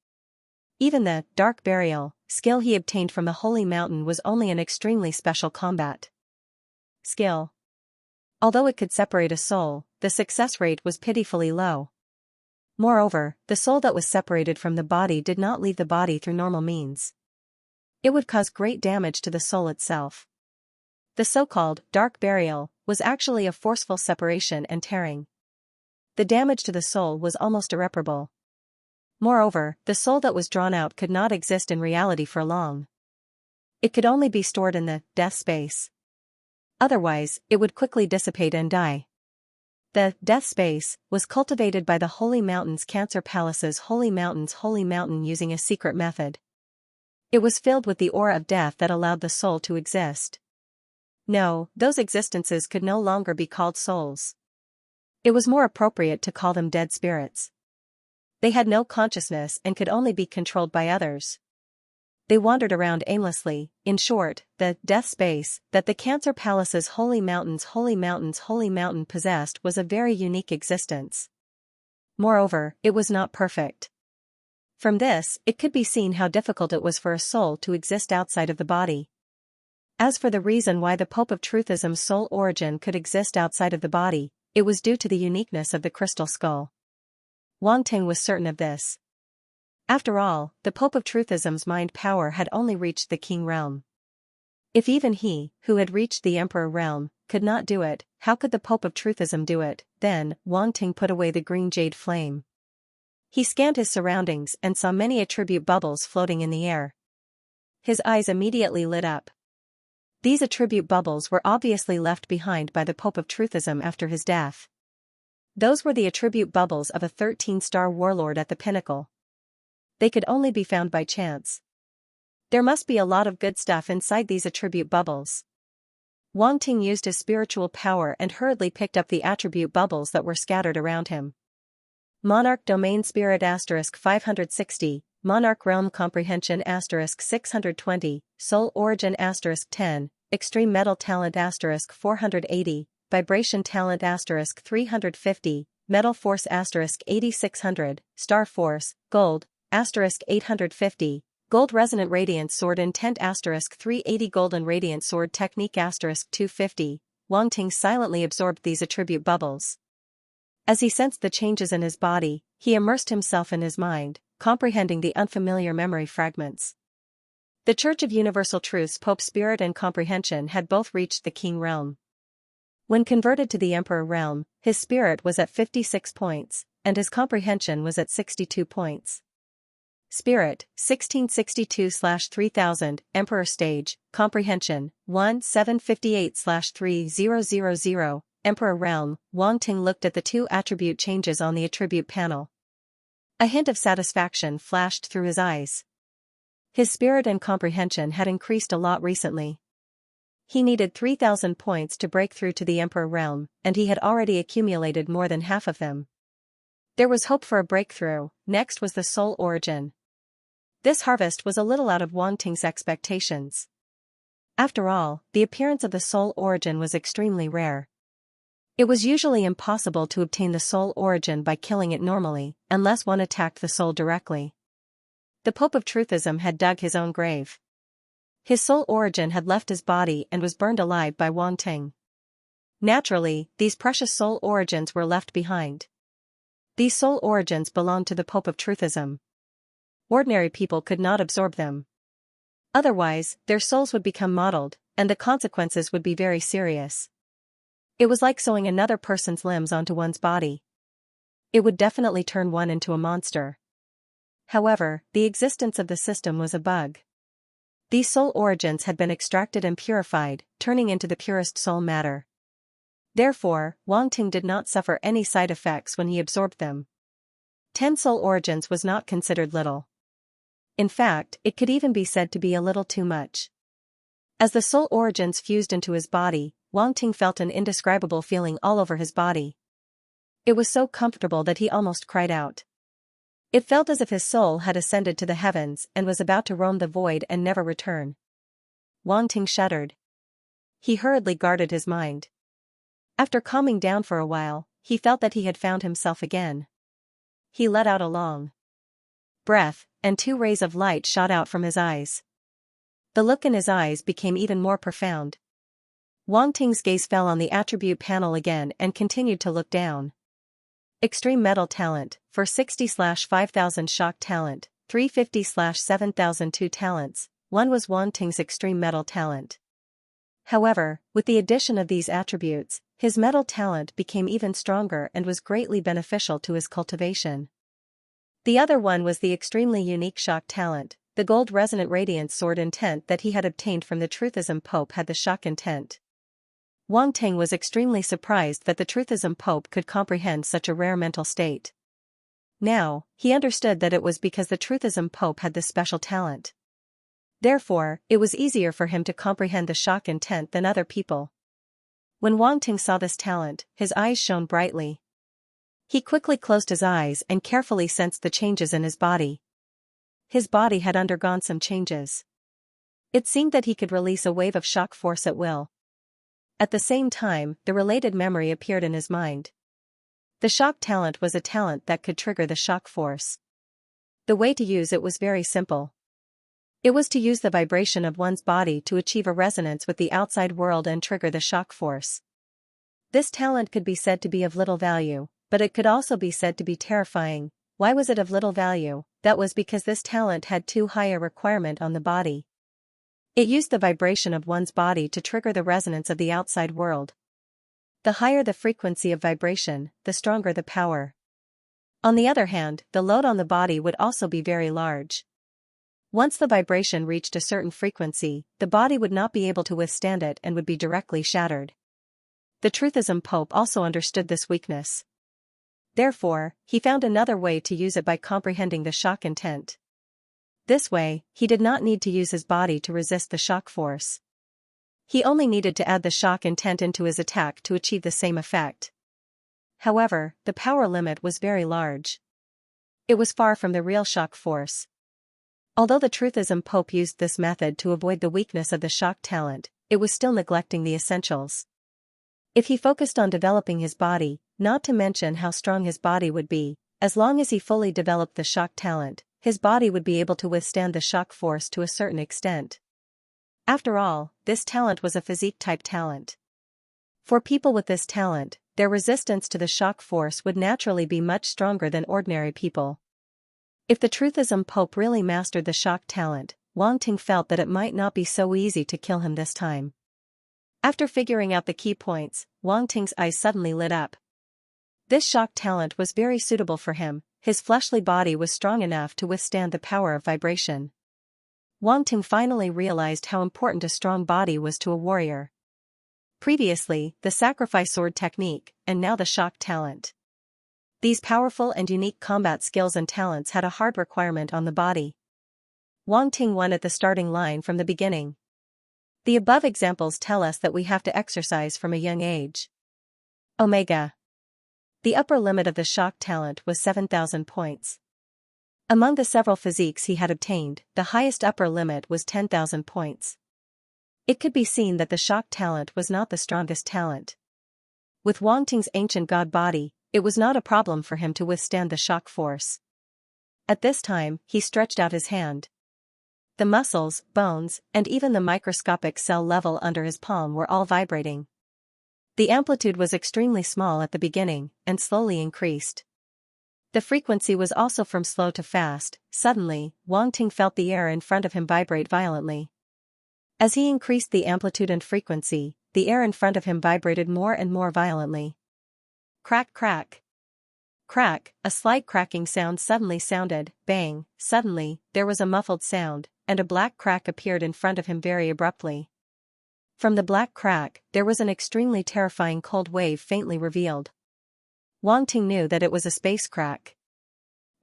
Even the dark burial skill he obtained from the holy mountain was only an extremely special combat skill. Although it could separate a soul, the success rate was pitifully low. Moreover, the soul that was separated from the body did not leave the body through normal means. It would cause great damage to the soul itself. The so-called dark burial was actually a forceful separation and tearing. The damage to the soul was almost irreparable. Moreover, the soul that was drawn out could not exist in reality for long. It could only be stored in the death space. Otherwise, it would quickly dissipate and die. The death space was cultivated by the Holy Mountain's Cancer Palace's Holy Mountain using a secret method. It was filled with the aura of death that allowed the soul to exist. No, those existences could no longer be called souls. It was more appropriate to call them dead spirits. They had no consciousness and could only be controlled by others. They wandered around aimlessly. In short, the death space that the Cancer Palace's Holy Mountain possessed was a very unique existence. Moreover, it was not perfect. From this, it could be seen how difficult it was for a soul to exist outside of the body. As for the reason why the Pope of Truthism's soul origin could exist outside of the body, it was due to the uniqueness of the crystal skull. Wang Ting was certain of this. After all, the Pope of Truthism's mind power had only reached the king realm. If even he, who had reached the emperor realm, could not do it, how could the Pope of Truthism do it? Then, Wang Ting put away the green jade flame. He scanned his surroundings and saw many attribute bubbles floating in the air. His eyes immediately lit up. These attribute bubbles were obviously left behind by the Pope of Truthism after his death. Those were the attribute bubbles of a 13-star warlord at the pinnacle. They could only be found by chance. There must be a lot of good stuff inside these attribute bubbles. Wang Ting used his spiritual power and hurriedly picked up the attribute bubbles that were scattered around him. Monarch Domain Spirit * 560, Monarch Realm Comprehension * 620, Soul Origin * 10, Extreme Metal Talent * 480, Vibration Talent * 350, Metal Force * 8600, Star Force, Gold, * 850, Gold Resonant Radiant Sword Intent * 380 Golden Radiant Sword Technique * 250, Wang Ting silently absorbed these attribute bubbles. As he sensed the changes in his body, he immersed himself in his mind, comprehending the unfamiliar memory fragments. The Church of Universal Truth's Pope Spirit and Comprehension had both reached the King Realm. When converted to the Emperor Realm, his spirit was at 56 points, and his comprehension was at 62 points. Spirit, 1662/3000, Emperor Stage, Comprehension, 1758/3000, Emperor Realm. Wang Ting looked at the two attribute changes on the attribute panel. A hint of satisfaction flashed through his eyes. His spirit and comprehension had increased a lot recently. He needed 3,000 points to break through to the Emperor Realm, and he had already accumulated more than half of them. There was hope for a breakthrough. Next was the Soul Origin. This harvest was a little out of Wang Ting's expectations. After all, the appearance of the Soul Origin was extremely rare. It was usually impossible to obtain the Soul Origin by killing it normally, unless one attacked the soul directly. The Pope of Truthism had dug his own grave. His Soul Origin had left his body and was burned alive by Wang Ting. Naturally, these precious Soul Origins were left behind. These Soul Origins belonged to the Pope of Truthism. Ordinary people could not absorb them. Otherwise, their souls would become mottled, and the consequences would be very serious. It was like sewing another person's limbs onto one's body. It would definitely turn one into a monster. However, the existence of the system was a bug. These soul origins had been extracted and purified, turning into the purest soul matter. Therefore, Wang Ting did not suffer any side effects when he absorbed them. 10 soul origins was not considered little. In fact, it could even be said to be a little too much. As the soul origins fused into his body, Wang Ting felt an indescribable feeling all over his body. It was so comfortable that he almost cried out. It felt as if his soul had ascended to the heavens and was about to roam the void and never return. Wang Ting shuddered. He hurriedly guarded his mind. After calming down for a while, he felt that he had found himself again. He let out a long breath, and 2 rays of light shot out from his eyes. The look in his eyes became even more profound. Wang Ting's gaze fell on the attribute panel again and continued to look down. Extreme Metal Talent, 460/5000 Shock Talent, 350/7002 Talents, 1 was Wang Ting's Extreme Metal Talent. However, with the addition of these attributes, his metal talent became even stronger and was greatly beneficial to his cultivation. The other one was the extremely unique Shock Talent. The Gold Resonant Radiance Sword Intent that he had obtained from the Truthism Pope had the shock intent. Wang Ting was extremely surprised that the Truthism Pope could comprehend such a rare mental state. Now, he understood that it was because the Truthism Pope had this special talent. Therefore, it was easier for him to comprehend the shock intent than other people. When Wang Ting saw this talent, his eyes shone brightly. He quickly closed his eyes and carefully sensed the changes in his body. His body had undergone some changes. It seemed that he could release a wave of shock force at will. At the same time, the related memory appeared in his mind. The shock talent was a talent that could trigger the shock force. The way to use it was very simple. It was to use the vibration of one's body to achieve a resonance with the outside world and trigger the shock force. This talent could be said to be of little value, but it could also be said to be terrifying. Why was it of little value? That was because this talent had too high a requirement on the body. It used the vibration of one's body to trigger the resonance of the outside world. The higher the frequency of vibration, the stronger the power. On the other hand, the load on the body would also be very large. Once the vibration reached a certain frequency, the body would not be able to withstand it and would be directly shattered. The Truthism Pope also understood this weakness. Therefore, he found another way to use it by comprehending the shock intent. This way, he did not need to use his body to resist the shock force. He only needed to add the shock intent into his attack to achieve the same effect. However, the power limit was very large. It was far from the real shock force. Although the Truthism Pope used this method to avoid the weakness of the shock talent, it was still neglecting the essentials. If he focused on developing his body, not to mention how strong his body would be, as long as he fully developed the shock talent, his body would be able to withstand the shock force to a certain extent. After all, this talent was a physique-type talent. For people with this talent, their resistance to the shock force would naturally be much stronger than ordinary people. If the Truthism Pope really mastered the shock talent, Wang Ting felt that it might not be so easy to kill him this time. After figuring out the key points, Wang Ting's eyes suddenly lit up. This shock talent was very suitable for him. His fleshly body was strong enough to withstand the power of vibration. Wang Ting finally realized how important a strong body was to a warrior. Previously, the sacrifice sword technique, and now the shock talent. These powerful and unique combat skills and talents had a hard requirement on the body. Wang Ting won at the starting line from the beginning. The above examples tell us that we have to exercise from a young age. Omega. The upper limit of the shock talent was 7,000 points. Among the several physiques he had obtained, the highest upper limit was 10,000 points. It could be seen that the shock talent was not the strongest talent. With Wang Ting's ancient god body, it was not a problem for him to withstand the shock force. At this time, he stretched out his hand. The muscles, bones, and even the microscopic cell level under his palm were all vibrating. The amplitude was extremely small at the beginning, and slowly increased. The frequency was also from slow to fast. Suddenly, Wang Ting felt the air in front of him vibrate violently. As he increased the amplitude and frequency, the air in front of him vibrated more and more violently. Crack, crack. Crack, a slight cracking sound suddenly sounded. Bang, suddenly, there was a muffled sound, and a black crack appeared in front of him very abruptly. From the black crack, there was an extremely terrifying cold wave faintly revealed. Wang Ting knew that it was a space crack.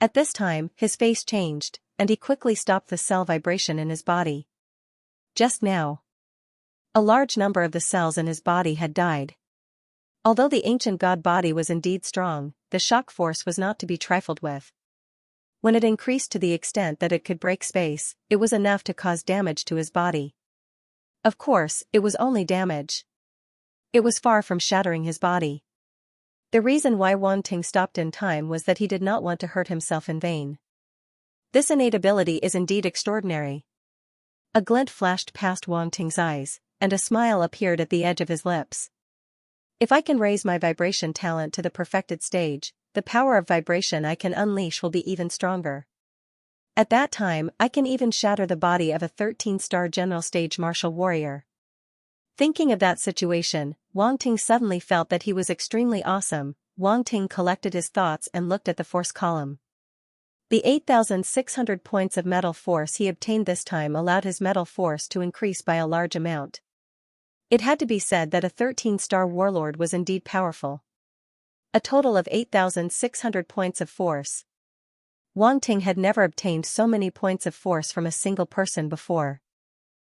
At this time, his face changed, and he quickly stopped the cell vibration in his body. Just now, a large number of the cells in his body had died. Although the ancient god body was indeed strong, the shock force was not to be trifled with. When it increased to the extent that it could break space, it was enough to cause damage to his body. Of course, it was only damage. It was far from shattering his body. The reason why Wang Ting stopped in time was that he did not want to hurt himself in vain. This innate ability is indeed extraordinary. A glint flashed past Wang Ting's eyes, and a smile appeared at the edge of his lips. If I can raise my vibration talent to the perfected stage, the power of vibration I can unleash will be even stronger. At that time, I can even shatter the body of a 13-star general stage martial warrior. Thinking of that situation, Wang Ting suddenly felt that he was extremely awesome. Wang Ting collected his thoughts and looked at the force column. The 8,600 points of metal force he obtained this time allowed his metal force to increase by a large amount. It had to be said that a 13-star warlord was indeed powerful. A total of 8,600 points of force. Wang Ting had never obtained so many points of force from a single person before.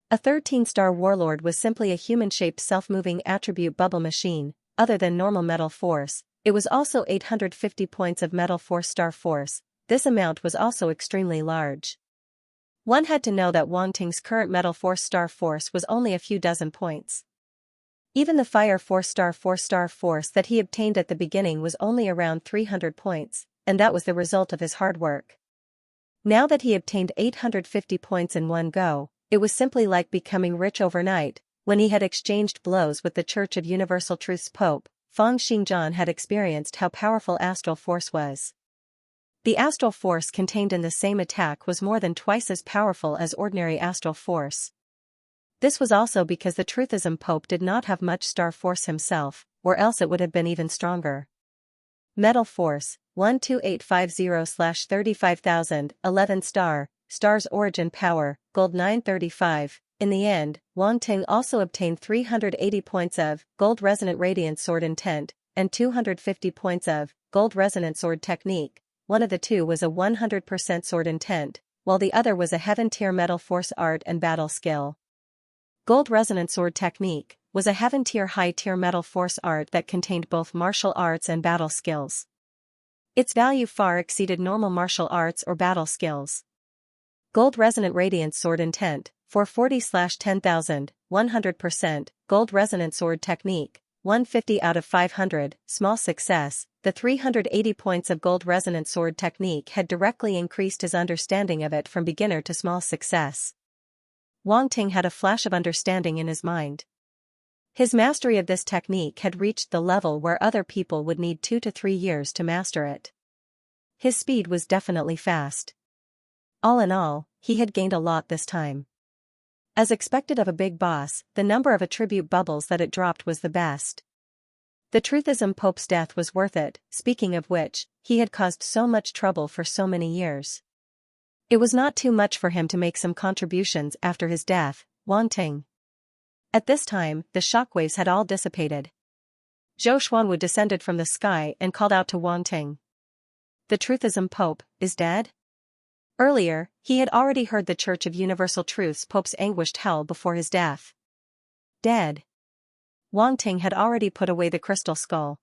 A 13-star warlord was simply a human-shaped self-moving attribute bubble machine. Other than normal metal force, it was also 850 points of metal force star force. This amount was also extremely large. One had to know that Wang Ting's current metal force star force was only a few dozen points. Even the fire force star force that he obtained at the beginning was only around 300 points, and that was the result of his hard work. Now that he obtained 850 points in one go, it was simply like becoming rich overnight. When he had exchanged blows with the Church of Universal Truth's Pope, Feng Xingzhan had experienced how powerful astral force was. The astral force contained in the same attack was more than twice as powerful as ordinary astral force. This was also because the Truthism Pope did not have much star force himself, or else it would have been even stronger. Metal Force, 12850/35000, 11 star, stars origin power, gold 935. In the end, Wang Ting also obtained 380 points of gold resonant radiant sword intent, and 250 points of gold resonant sword technique. One of the two was a 100% sword intent, while the other was a heaven tier metal force art and battle skill. Gold resonant sword technique was a heaven tier high tier metal force art that contained both martial arts and battle skills. Its value far exceeded normal martial arts or battle skills. Gold resonant radiant sword intent, 440/10,000, 100%, gold resonant sword technique, 150 out of 500, small success. The 380 points of gold resonant sword technique had directly increased his understanding of it from beginner to small success. Wang Ting had a flash of understanding in his mind. His mastery of this technique had reached the level where other people would need 2 to 3 years to master it. His speed was definitely fast. All in all, he had gained a lot this time. As expected of a big boss, the number of attribute bubbles that it dropped was the best. The Truthism Pope's death was worth it, speaking of which, he had caused so much trouble for so many years. It was not too much for him to make some contributions after his death, Wang Ting. At this time, the shockwaves had all dissipated. Zhou Xuanwu descended from the sky and called out to Wang Ting. The Truthism Pope is dead? Earlier, he had already heard the Church of Universal Truth's Pope's anguished howl before his death. Dead. Wang Ting had already put away the crystal skull.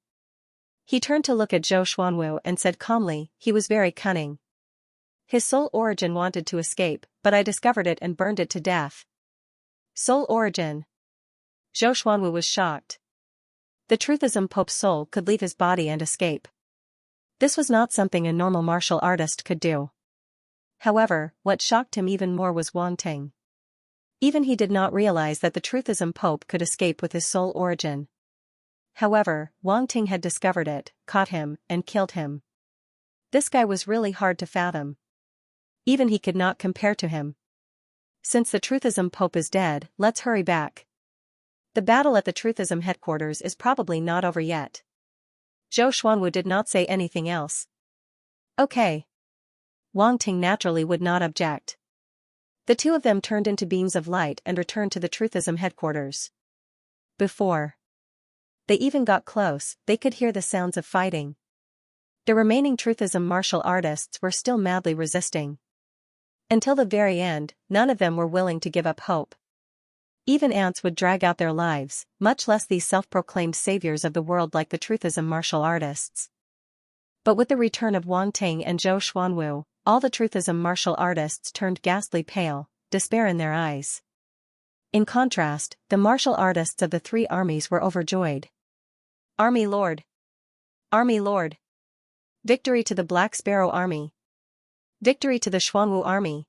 He turned to look at Zhou Xuanwu and said calmly, he was very cunning. His soul origin wanted to escape, but I discovered it and burned it to death. Soul origin. Zhou Xuanwu was shocked. The Truthism Pope's soul could leave his body and escape. This was not something a normal martial artist could do. However, what shocked him even more was Wang Ting. Even he did not realize that the Truthism Pope could escape with his soul origin. However, Wang Ting had discovered it, caught him, and killed him. This guy was really hard to fathom. Even he could not compare to him. Since the Truthism Pope is dead, let's hurry back. The battle at the Truthism headquarters is probably not over yet. Zhou Xuanwu did not say anything else. Okay. Wang Ting naturally would not object. The two of them turned into beams of light and returned to the Truthism headquarters. Before they even got close, they could hear the sounds of fighting. The remaining Truthism martial artists were still madly resisting. Until the very end, none of them were willing to give up hope. Even ants would drag out their lives, much less these self-proclaimed saviors of the world like the Truthism martial artists. But with the return of Wang Ting and Zhou Xuanwu, all the Truthism martial artists turned ghastly pale, despair in their eyes. In contrast, the martial artists of the three armies were overjoyed. Army Lord! Army Lord! Victory to the Black Sparrow Army! Victory to the Xuanwu Army!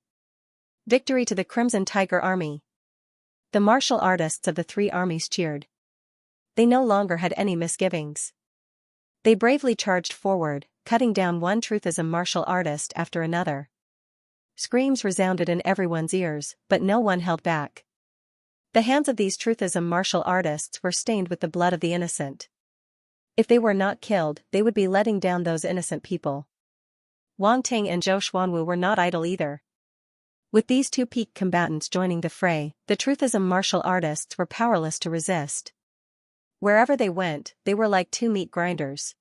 Victory to the Crimson Tiger Army! The martial artists of the three armies cheered. They no longer had any misgivings. They bravely charged forward, cutting down one Truthism martial artist after another. Screams resounded in everyone's ears, but no one held back. The hands of these Truthism martial artists were stained with the blood of the innocent. If they were not killed, they would be letting down those innocent people. Wang Ting and Zhou Xuanwu were not idle either. With these two peak combatants joining the fray, the Truthism martial artists were powerless to resist. Wherever they went, they were like two meat grinders.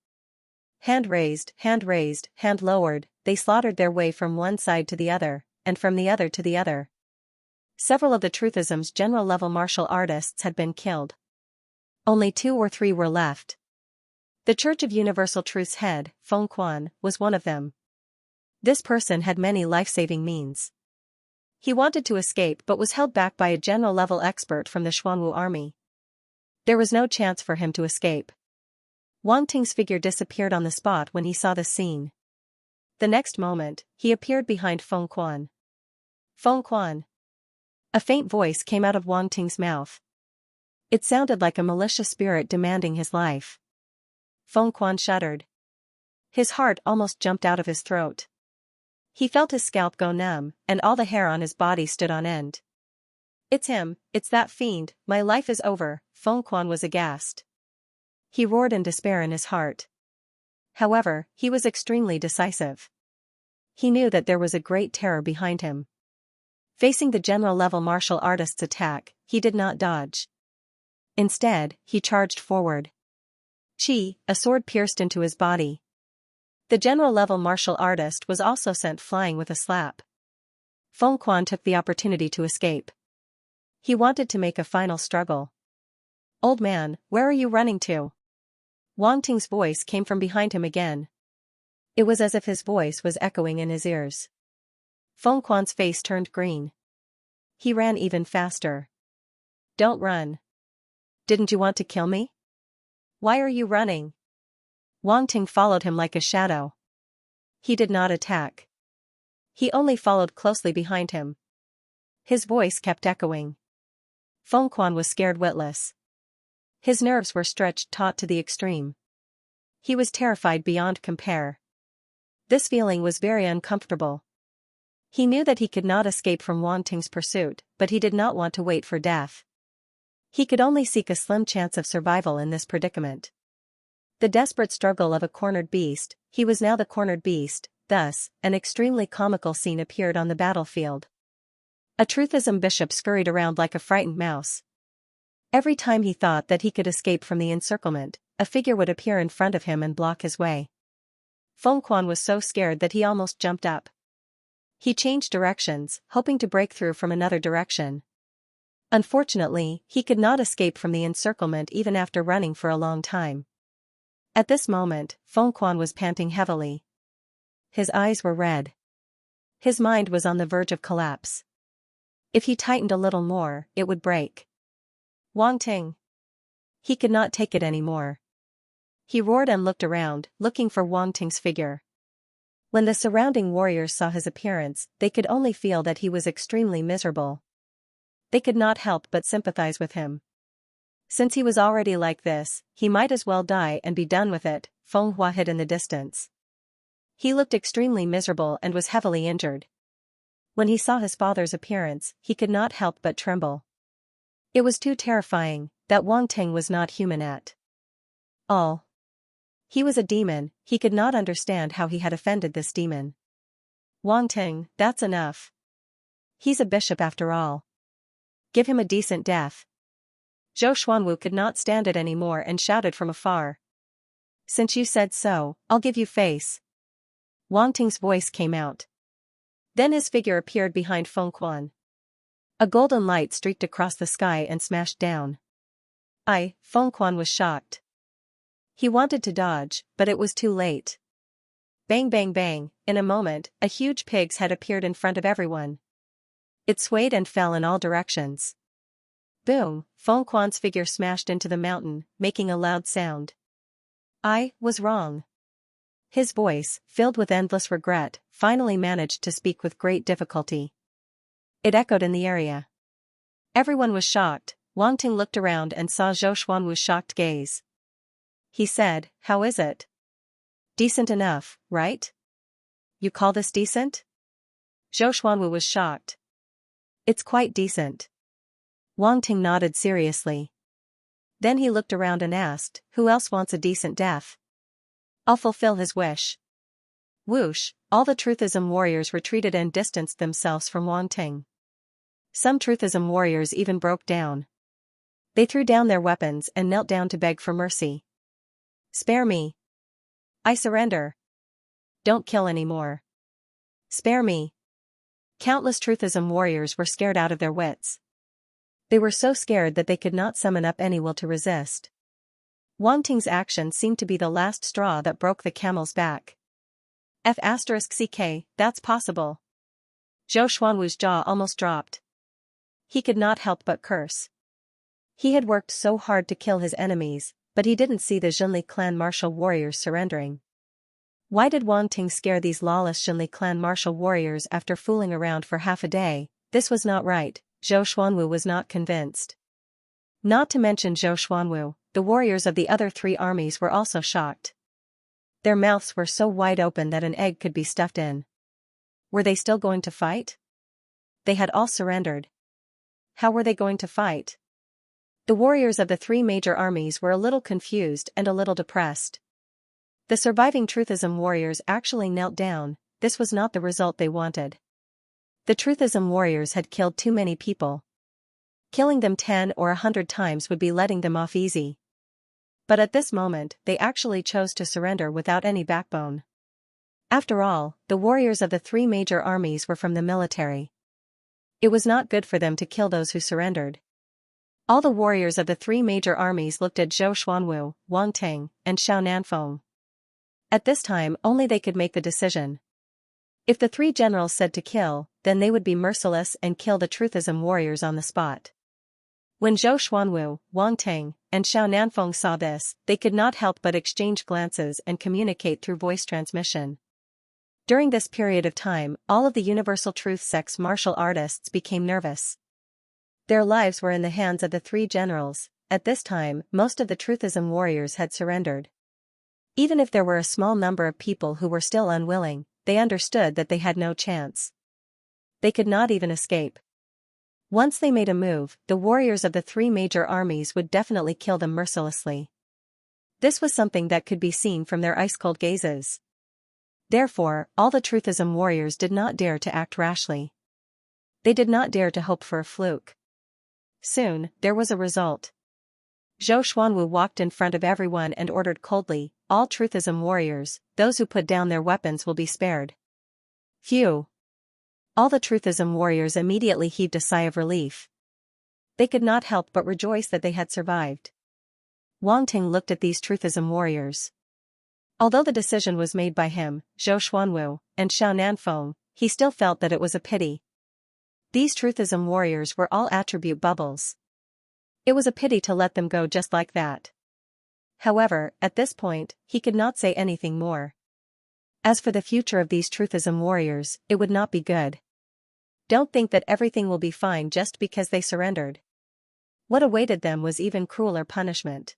Hand raised, hand lowered, they slaughtered their way from one side to the other, and from the other to the other. Several of the Truthism's general-level martial artists had been killed. Only 2 or 3 were left. The Church of Universal Truth's head, Feng Quan, was one of them. This person had many life-saving means. He wanted to escape but was held back by a general-level expert from the Xuanwu army. There was no chance for him to escape. Wang Ting's figure disappeared on the spot when he saw the scene. The next moment, he appeared behind Feng Quan. Feng Quan. A faint voice came out of Wang Ting's mouth. It sounded like a malicious spirit demanding his life. Feng Quan shuddered. His heart almost jumped out of his throat. He felt his scalp go numb, and all the hair on his body stood on end. It's him, it's that fiend, my life is over, Feng Quan was aghast. He roared in despair in his heart. However, he was extremely decisive. He knew that there was a great terror behind him. Facing the general-level martial artist's attack, he did not dodge. Instead, he charged forward. Chi, a sword pierced into his body. The general-level martial artist was also sent flying with a slap. Feng Quan took the opportunity to escape. He wanted to make a final struggle. "Old man, where are you running to?" Wang Ting's voice came from behind him again. It was as if his voice was echoing in his ears. Feng Quan's face turned green. He ran even faster. "Don't run. Didn't you want to kill me? Why are you running?" Wang Ting followed him like a shadow. He did not attack. He only followed closely behind him. His voice kept echoing. Feng Quan was scared witless. His nerves were stretched taut to the extreme. He was terrified beyond compare. This feeling was very uncomfortable. He knew that he could not escape from Wang Ting's pursuit, but he did not want to wait for death. He could only seek a slim chance of survival in this predicament. The desperate struggle of a cornered beast, he was now the cornered beast, thus, an extremely comical scene appeared on the battlefield. A Truthism bishop scurried around like a frightened mouse. Every time he thought that he could escape from the encirclement, a figure would appear in front of him and block his way. Feng Quan was so scared that he almost jumped up. He changed directions, hoping to break through from another direction. Unfortunately, he could not escape from the encirclement even after running for a long time. At this moment, Feng Quan was panting heavily. His eyes were red. His mind was on the verge of collapse. If he tightened a little more, it would break. Wang Ting. He could not take it anymore. He roared and looked around, looking for Wang Ting's figure. When the surrounding warriors saw his appearance, they could only feel that he was extremely miserable. They could not help but sympathize with him. Since he was already like this, he might as well die and be done with it. Feng Hua hid in the distance. He looked extremely miserable and was heavily injured. When he saw his father's appearance, he could not help but tremble. It was too terrifying, that Wang Ting was not human at all. He was a demon, he could not understand how he had offended this demon. "Wang Ting, that's enough. He's a bishop after all. Give him a decent death." Zhou Xuanwu could not stand it anymore and shouted from afar. "Since you said so, I'll give you face." Wang Ting's voice came out. Then his figure appeared behind Feng Quan. A golden light streaked across the sky and smashed down. Feng Quan was shocked. He wanted to dodge, but it was too late. Bang bang bang, in a moment, a huge pig's head appeared in front of everyone. It swayed and fell in all directions. Boom, Feng Quan's figure smashed into the mountain, making a loud sound. "I was wrong." His voice, filled with endless regret, finally managed to speak with great difficulty. It echoed in the area. Everyone was shocked. Wang Ting looked around and saw Zhou Xuanwu's shocked gaze. He said, "How is it? Decent enough, right? You call this decent?" Zhou Xuanwu was shocked. "It's quite decent." Wang Ting nodded seriously. Then he looked around and asked, "Who else wants a decent death? I'll fulfill his wish." Whoosh, all the Truthism warriors retreated and distanced themselves from Wang Ting. Some Truthism warriors even broke down. They threw down their weapons and knelt down to beg for mercy. "Spare me. I surrender. Don't kill anymore. Spare me." Countless Truthism warriors were scared out of their wits. They were so scared that they could not summon up any will to resist. Wang Ting's action seemed to be the last straw that broke the camel's back. F***ck, that's possible. Zhou Xuanwu's jaw almost dropped. He could not help but curse. He had worked so hard to kill his enemies, but he didn't see the Zhenli clan martial warriors surrendering. Why did Wang Ting scare these lawless Zhenli clan martial warriors after fooling around for half a day? This was not right. Zhou Xuanwu was not convinced. Not to mention Zhou Xuanwu, the warriors of the other three armies were also shocked. Their mouths were so wide open that an egg could be stuffed in. Were they still going to fight? They had all surrendered. How were they going to fight? The warriors of the three major armies were a little confused and a little depressed. The surviving Truthism warriors actually knelt down. This was not the result they wanted. The Truthism warriors had killed too many people. Killing them 10 or 100 times would be letting them off easy. But at this moment, they actually chose to surrender without any backbone. After all, the warriors of the three major armies were from the military. It was not good for them to kill those who surrendered. All the warriors of the three major armies looked at Zhou Xuanwu, Wang Ting, and Xiao Nanfeng. At this time only they could make the decision. If the three generals said to kill, then they would be merciless and kill the Truthism warriors on the spot. When Zhou Xuanwu, Wang Ting, and Xiao Nanfeng saw this, they could not help but exchange glances and communicate through voice transmission. During this period of time, all of the Universal Truth Sect's martial artists became nervous. Their lives were in the hands of the three generals. At this time, most of the Truthism warriors had surrendered. Even if there were a small number of people who were still unwilling, they understood that they had no chance. They could not even escape. Once they made a move, the warriors of the three major armies would definitely kill them mercilessly. This was something that could be seen from their ice-cold gazes. Therefore, all the Truthism warriors did not dare to act rashly. They did not dare to hope for a fluke. Soon, there was a result. Zhou Xuanwu walked in front of everyone and ordered coldly, "All Truthism warriors, those who put down their weapons will be spared." Phew! All the Truthism warriors immediately heaved a sigh of relief. They could not help but rejoice that they had survived. Wang Ting looked at these Truthism warriors. Although the decision was made by him, Zhou Xuanwu, and Xiao Nanfeng, he still felt that it was a pity. These Truthism warriors were all attribute bubbles. It was a pity to let them go just like that. However, at this point, he could not say anything more. As for the future of these Truthism warriors, it would not be good. Don't think that everything will be fine just because they surrendered. What awaited them was even crueler punishment.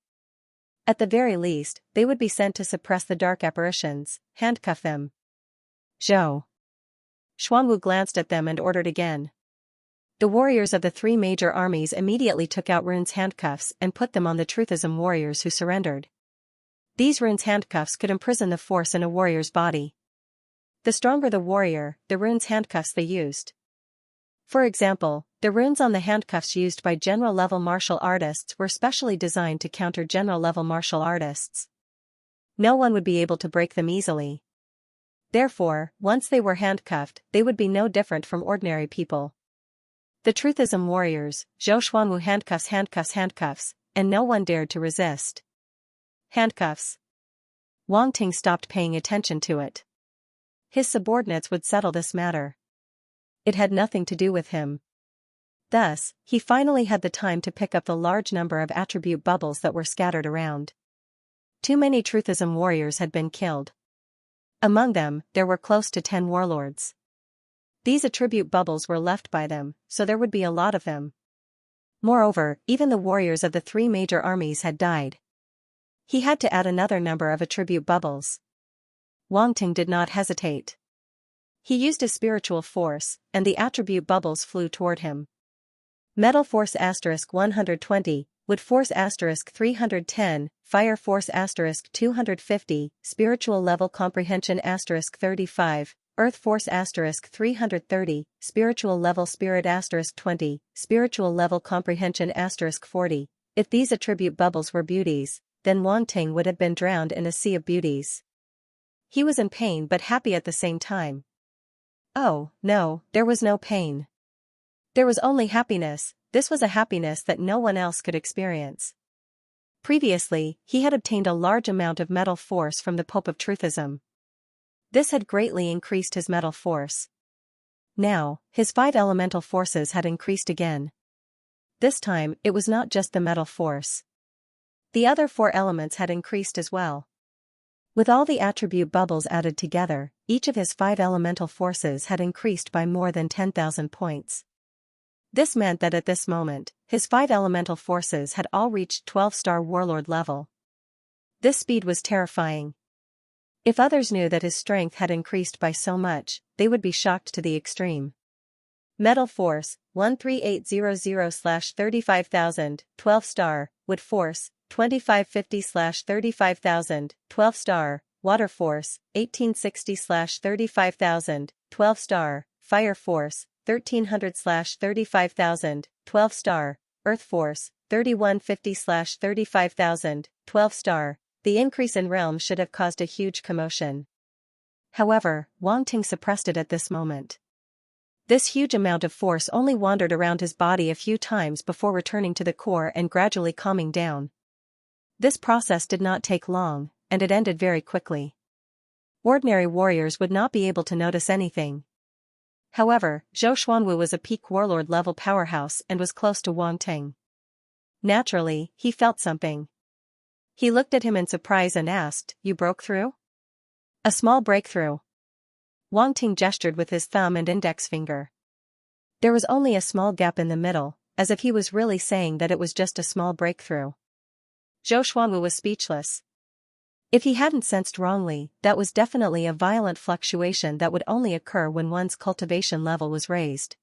At the very least, they would be sent to suppress the dark apparitions, handcuff them. Zhou Xuanwu glanced at them and ordered again. The warriors of the three major armies immediately took out runes handcuffs and put them on the Truthism warriors who surrendered. These runes handcuffs could imprison the force in a warrior's body. The stronger the warrior, the runes handcuffs they used. For example, the runes on the handcuffs used by general-level martial artists were specially designed to counter general-level martial artists. No one would be able to break them easily. Therefore, once they were handcuffed, they would be no different from ordinary people. The Truthism warriors, Zhou Xuanwu handcuffs, and no one dared to resist. Handcuffs. Wang Ting stopped paying attention to it. His subordinates would settle this matter. It had nothing to do with him. Thus, he finally had the time to pick up the large number of attribute bubbles that were scattered around. Too many Truthism warriors had been killed. Among them, there were close to 10 warlords. These attribute bubbles were left by them, so there would be a lot of them. Moreover, even the warriors of the three major armies had died. He had to add another number of attribute bubbles. Wang Ting did not hesitate. He used his spiritual force, and the attribute bubbles flew toward him. Metal force *120, wood force *310, fire force *250, spiritual level comprehension *35, earth force *330, spiritual level spirit *20, spiritual level comprehension *40. If these attribute bubbles were beauties, then Wang Ting would have been drowned in a sea of beauties. He was in pain but happy at the same time. Oh, no, there was no pain. There was only happiness. This was a happiness that no one else could experience. Previously, he had obtained a large amount of metal force from the Pope of Truthism. This had greatly increased his metal force. Now, his 5 elemental forces had increased again. This time, it was not just the metal force. The other 4 elements had increased as well. With all the attribute bubbles added together, each of his 5 elemental forces had increased by more than 10,000 points. This meant that at this moment, his 5 elemental forces had all reached 12-star warlord level. This speed was terrifying. If others knew that his strength had increased by so much, they would be shocked to the extreme. Metal Force, 13800/35000, 12 star, Wood Force, 2550/35000, 12 star, Water Force, 1860/35000, 12 star, Fire Force, 1300/35000, 12 star, Earth Force, 3150/35000, 12 star. The increase in realms should have caused a huge commotion. However, Wang Ting suppressed it at this moment. This huge amount of force only wandered around his body a few times before returning to the core and gradually calming down. This process did not take long, and it ended very quickly. Ordinary warriors would not be able to notice anything. However, Zhou Xuanwu was a peak warlord-level powerhouse and was close to Wang Ting. Naturally, he felt something. He looked at him in surprise and asked, "You broke through?" "A small breakthrough." Wang Ting gestured with his thumb and index finger. There was only a small gap in the middle, as if he was really saying that it was just a small breakthrough. Zhou Xuanwu was speechless. If he hadn't sensed wrongly, that was definitely a violent fluctuation that would only occur when one's cultivation level was raised.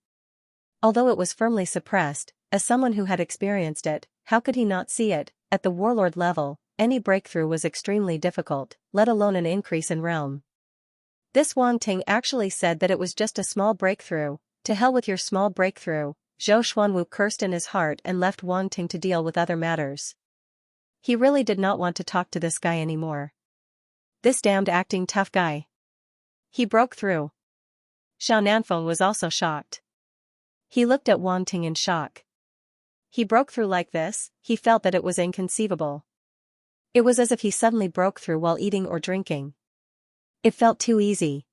Although it was firmly suppressed, as someone who had experienced it, how could he not see it? At the warlord level, any breakthrough was extremely difficult, let alone an increase in realm. This Wang Ting actually said that it was just a small breakthrough. To hell with your small breakthrough. Zhou Xuanwu cursed in his heart and left Wang Ting to deal with other matters. He really did not want to talk to this guy anymore. This damned acting tough guy. He broke through. Xiao Nanfeng was also shocked. He looked at Wang Ting in shock. He broke through like this. He felt that it was inconceivable. It was as if he suddenly broke through while eating or drinking. It felt too easy.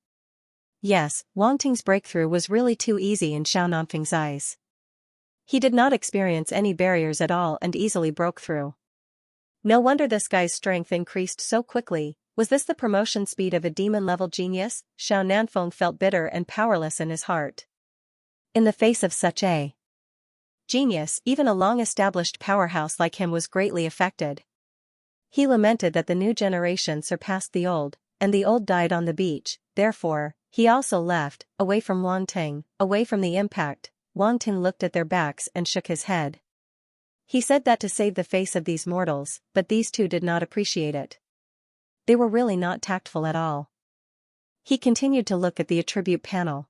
Yes, Wang Ting's breakthrough was really too easy in Xiao Nanfeng's eyes. He did not experience any barriers at all and easily broke through. No wonder this guy's strength increased so quickly. Was this the promotion speed of a demon-level genius? Xiao Nanfeng felt bitter and powerless in his heart. In the face of such a genius, even a long-established powerhouse like him was greatly affected. He lamented that the new generation surpassed the old, and the old died on the beach. Therefore, he also left, away from Wang Ting, away from the impact. Wang Ting looked at their backs and shook his head. He said that to save the face of these mortals, but these two did not appreciate it. They were really not tactful at all. He continued to look at the attribute panel.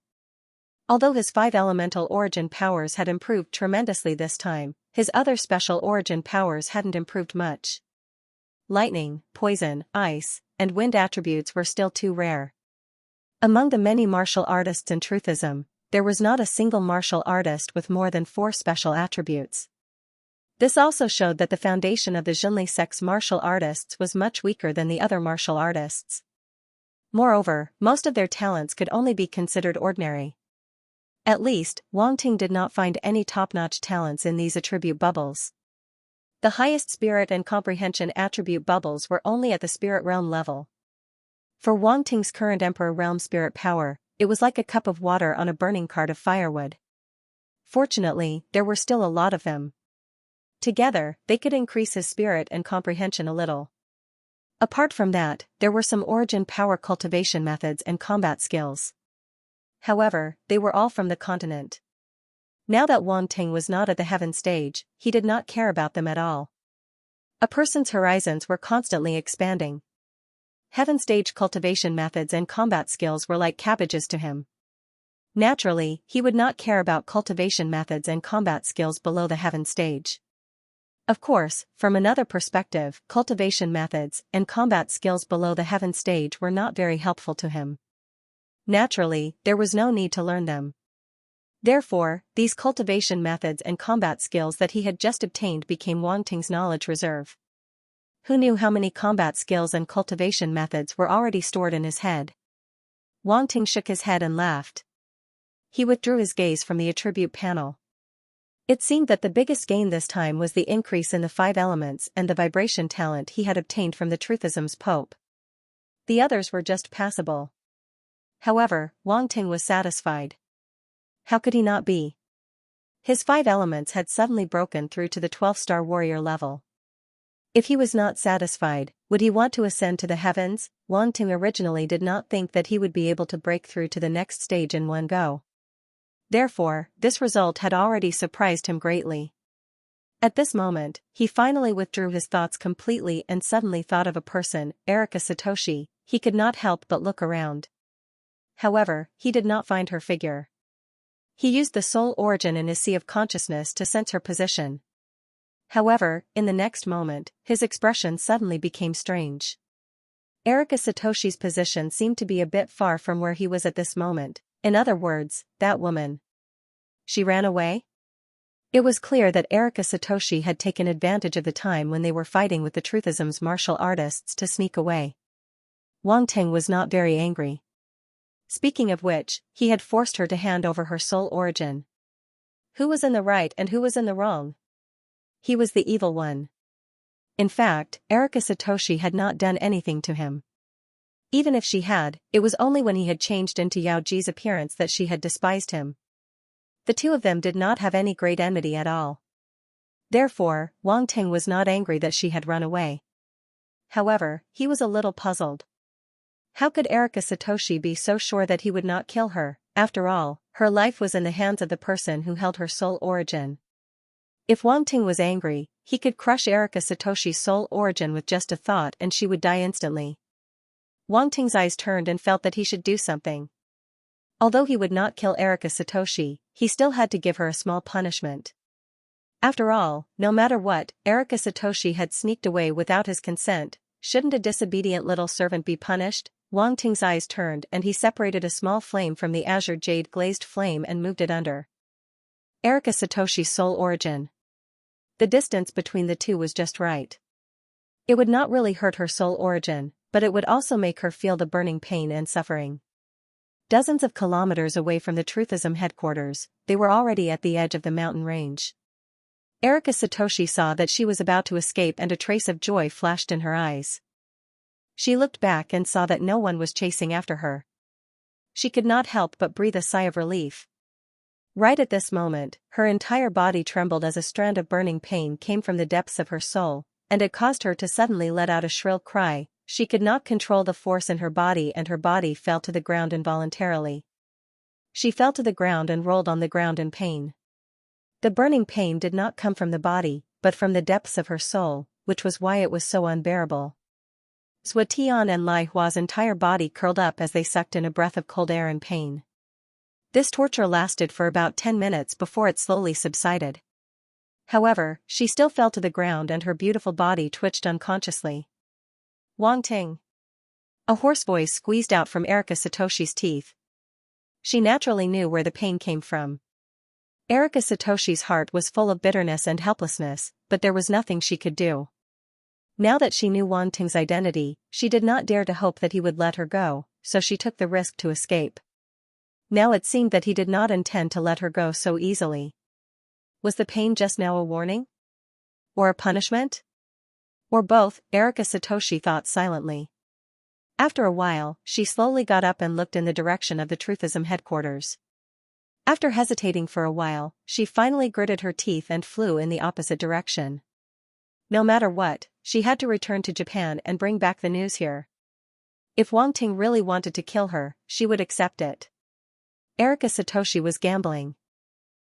Although his 5 elemental origin powers had improved tremendously this time, his other special origin powers hadn't improved much. Lightning, poison, ice, and wind attributes were still too rare. Among the many martial artists in Truthism, there was not a single martial artist with more than 4 special attributes. This also showed that the foundation of the Zhenli sect's martial artists was much weaker than the other martial artists. Moreover, most of their talents could only be considered ordinary. At least, Wang Ting did not find any top-notch talents in these attribute bubbles. The highest spirit and comprehension attribute bubbles were only at the spirit realm level. For Wang Ting's current Emperor realm spirit power, it was like a cup of water on a burning cart of firewood. Fortunately, there were still a lot of them. Together, they could increase his spirit and comprehension a little. Apart from that, there were some origin power cultivation methods and combat skills. However, they were all from the continent. Now that Wang Ting was not at the heaven stage, he did not care about them at all. A person's horizons were constantly expanding. Heaven stage cultivation methods and combat skills were like cabbages to him. Naturally, he would not care about cultivation methods and combat skills below the heaven stage. Of course, from another perspective, cultivation methods and combat skills below the heaven stage were not very helpful to him. Naturally, there was no need to learn them. Therefore, these cultivation methods and combat skills that he had just obtained became Wang Ting's knowledge reserve. Who knew how many combat skills and cultivation methods were already stored in his head? Wang Ting shook his head and laughed. He withdrew his gaze from the attribute panel. It seemed that the biggest gain this time was the increase in the 5 elements and the vibration talent he had obtained from the Truthism's Pope. The others were just passable. However, Wang Ting was satisfied. How could he not be? His 5 elements had suddenly broken through to the 12-star warrior level. If he was not satisfied, would he want to ascend to the heavens? Wang Ting originally did not think that he would be able to break through to the next stage in one go. Therefore, this result had already surprised him greatly. At this moment, he finally withdrew his thoughts completely and suddenly thought of a person, Erika Satoshi. He could not help but look around. However, he did not find her figure. He used the soul origin in his sea of consciousness to sense her position. However, in the next moment, his expression suddenly became strange. Erika Satoshi's position seemed to be a bit far from where he was at this moment. In other words, that woman. She ran away? It was clear that Erika Satoshi had taken advantage of the time when they were fighting with the Truthism's martial artists to sneak away. Wang Ting was not very angry. Speaking of which, he had forced her to hand over her soul origin. Who was in the right and who was in the wrong? He was the evil one. In fact, Erika Satoshi had not done anything to him. Even if she had, it was only when he had changed into Yao Ji's appearance that she had despised him. The two of them did not have any great enmity at all. Therefore, Wang Ting was not angry that she had run away. However, he was a little puzzled. How could Erika Satoshi be so sure that he would not kill her? After all, her life was in the hands of the person who held her soul origin. If Wang Ting was angry, he could crush Erika Satoshi's soul origin with just a thought and she would die instantly. Wang Ting's eyes turned and felt that he should do something. Although he would not kill Erika Satoshi, he still had to give her a small punishment. After all, no matter what, Erika Satoshi had sneaked away without his consent. Shouldn't a disobedient little servant be punished? Wang Ting's eyes turned and he separated a small flame from the azure jade glazed flame and moved it under Erika Satoshi's soul origin. The distance between the two was just right. It would not really hurt her soul origin, but it would also make her feel the burning pain and suffering. Dozens of kilometers away from the Truthism headquarters, they were already at the edge of the mountain range. Erika Satoshi saw that she was about to escape and a trace of joy flashed in her eyes. She looked back and saw that no one was chasing after her. She could not help but breathe a sigh of relief. Right at this moment, her entire body trembled as a strand of burning pain came from the depths of her soul, and it caused her to suddenly let out a shrill cry. She could not control the force in her body and her body fell to the ground involuntarily. She fell to the ground and rolled on the ground in pain. The burning pain did not come from the body, but from the depths of her soul, which was why it was so unbearable. Zhou Tian and Lai Hua's entire body curled up as they sucked in a breath of cold air in pain. This torture lasted for about 10 minutes before it slowly subsided. However, she still fell to the ground and her beautiful body twitched unconsciously. Wang Ting. A hoarse voice squeezed out from Erika Satoshi's teeth. She naturally knew where the pain came from. Erika Satoshi's heart was full of bitterness and helplessness, but there was nothing she could do. Now that she knew Wang Ting's identity, she did not dare to hope that he would let her go, so she took the risk to escape. Now it seemed that he did not intend to let her go so easily. Was the pain just now a warning? Or a punishment? Or both, Erika Satoshi thought silently. After a while, she slowly got up and looked in the direction of the Truthism headquarters. After hesitating for a while, she finally gritted her teeth and flew in the opposite direction. No matter what, she had to return to Japan and bring back the news here. If Wang Ting really wanted to kill her, she would accept it. Erika Satoshi was gambling.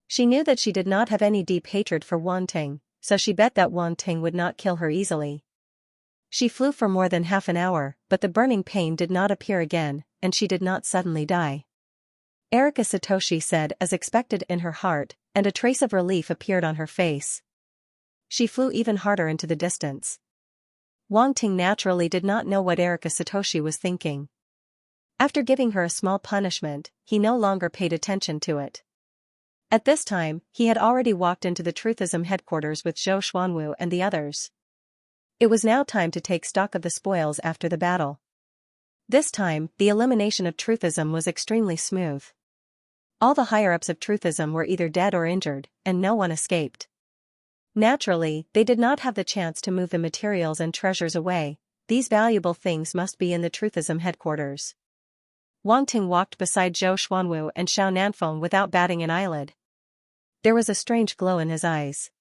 She knew that she did not have any deep hatred for Wang Ting, so she bet that Wang Ting would not kill her easily. She flew for more than half an hour, but the burning pain did not appear again, and she did not suddenly die. Erika Satoshi said as expected in her heart, and a trace of relief appeared on her face. She flew even harder into the distance. Wang Ting naturally did not know what Erika Satoshi was thinking. After giving her a small punishment, he no longer paid attention to it. At this time, he had already walked into the Truthism headquarters with Zhou Xuanwu and the others. It was now time to take stock of the spoils after the battle. This time, the elimination of Truthism was extremely smooth. All the higher-ups of Truthism were either dead or injured, and no one escaped. Naturally, they did not have the chance to move the materials and treasures away. These valuable things must be in the Truthism headquarters. Wang Ting walked beside Zhou Xuanwu and Xiao Nanfeng without batting an eyelid. There was a strange glow in his eyes.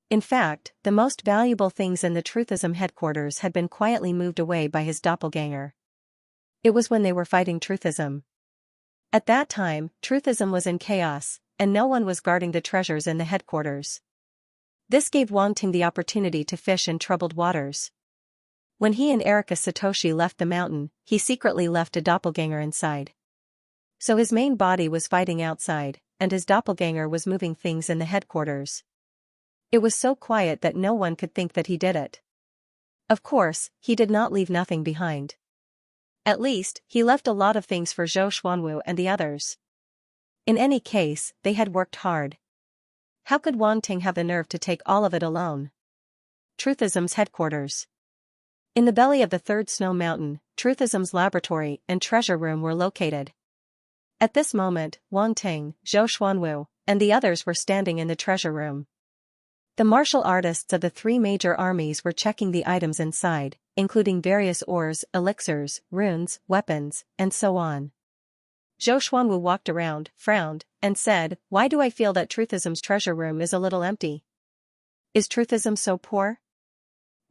In fact, the most valuable things in the Truthism headquarters had been quietly moved away by his doppelganger. It was when they were fighting Truthism. At that time, truthism was in chaos, and no one was guarding the treasures in the headquarters. This gave Wang Ting the opportunity to fish in troubled waters. When he and Erika Satoshi left the mountain, he secretly left a doppelganger inside. So his main body was fighting outside, and his doppelganger was moving things in the headquarters. It was so quiet that no one could think that he did it. Of course, he did not leave nothing behind. At least, he left a lot of things for Zhou Xuanwu and the others. In any case, they had worked hard. How could Wang Ting have the nerve to take all of it alone? Truthism's headquarters. In the belly of the third snow mountain, Truthism's laboratory and treasure room were located. At this moment, Wang Ting, Zhou Xuanwu, and the others were standing in the treasure room. The martial artists of the three major armies were checking the items inside, including various ores, elixirs, runes, weapons, and so on. Zhou Xuanwu walked around, frowned, and said, "Why do I feel that Truthism's treasure room is a little empty? Is Truthism so poor?"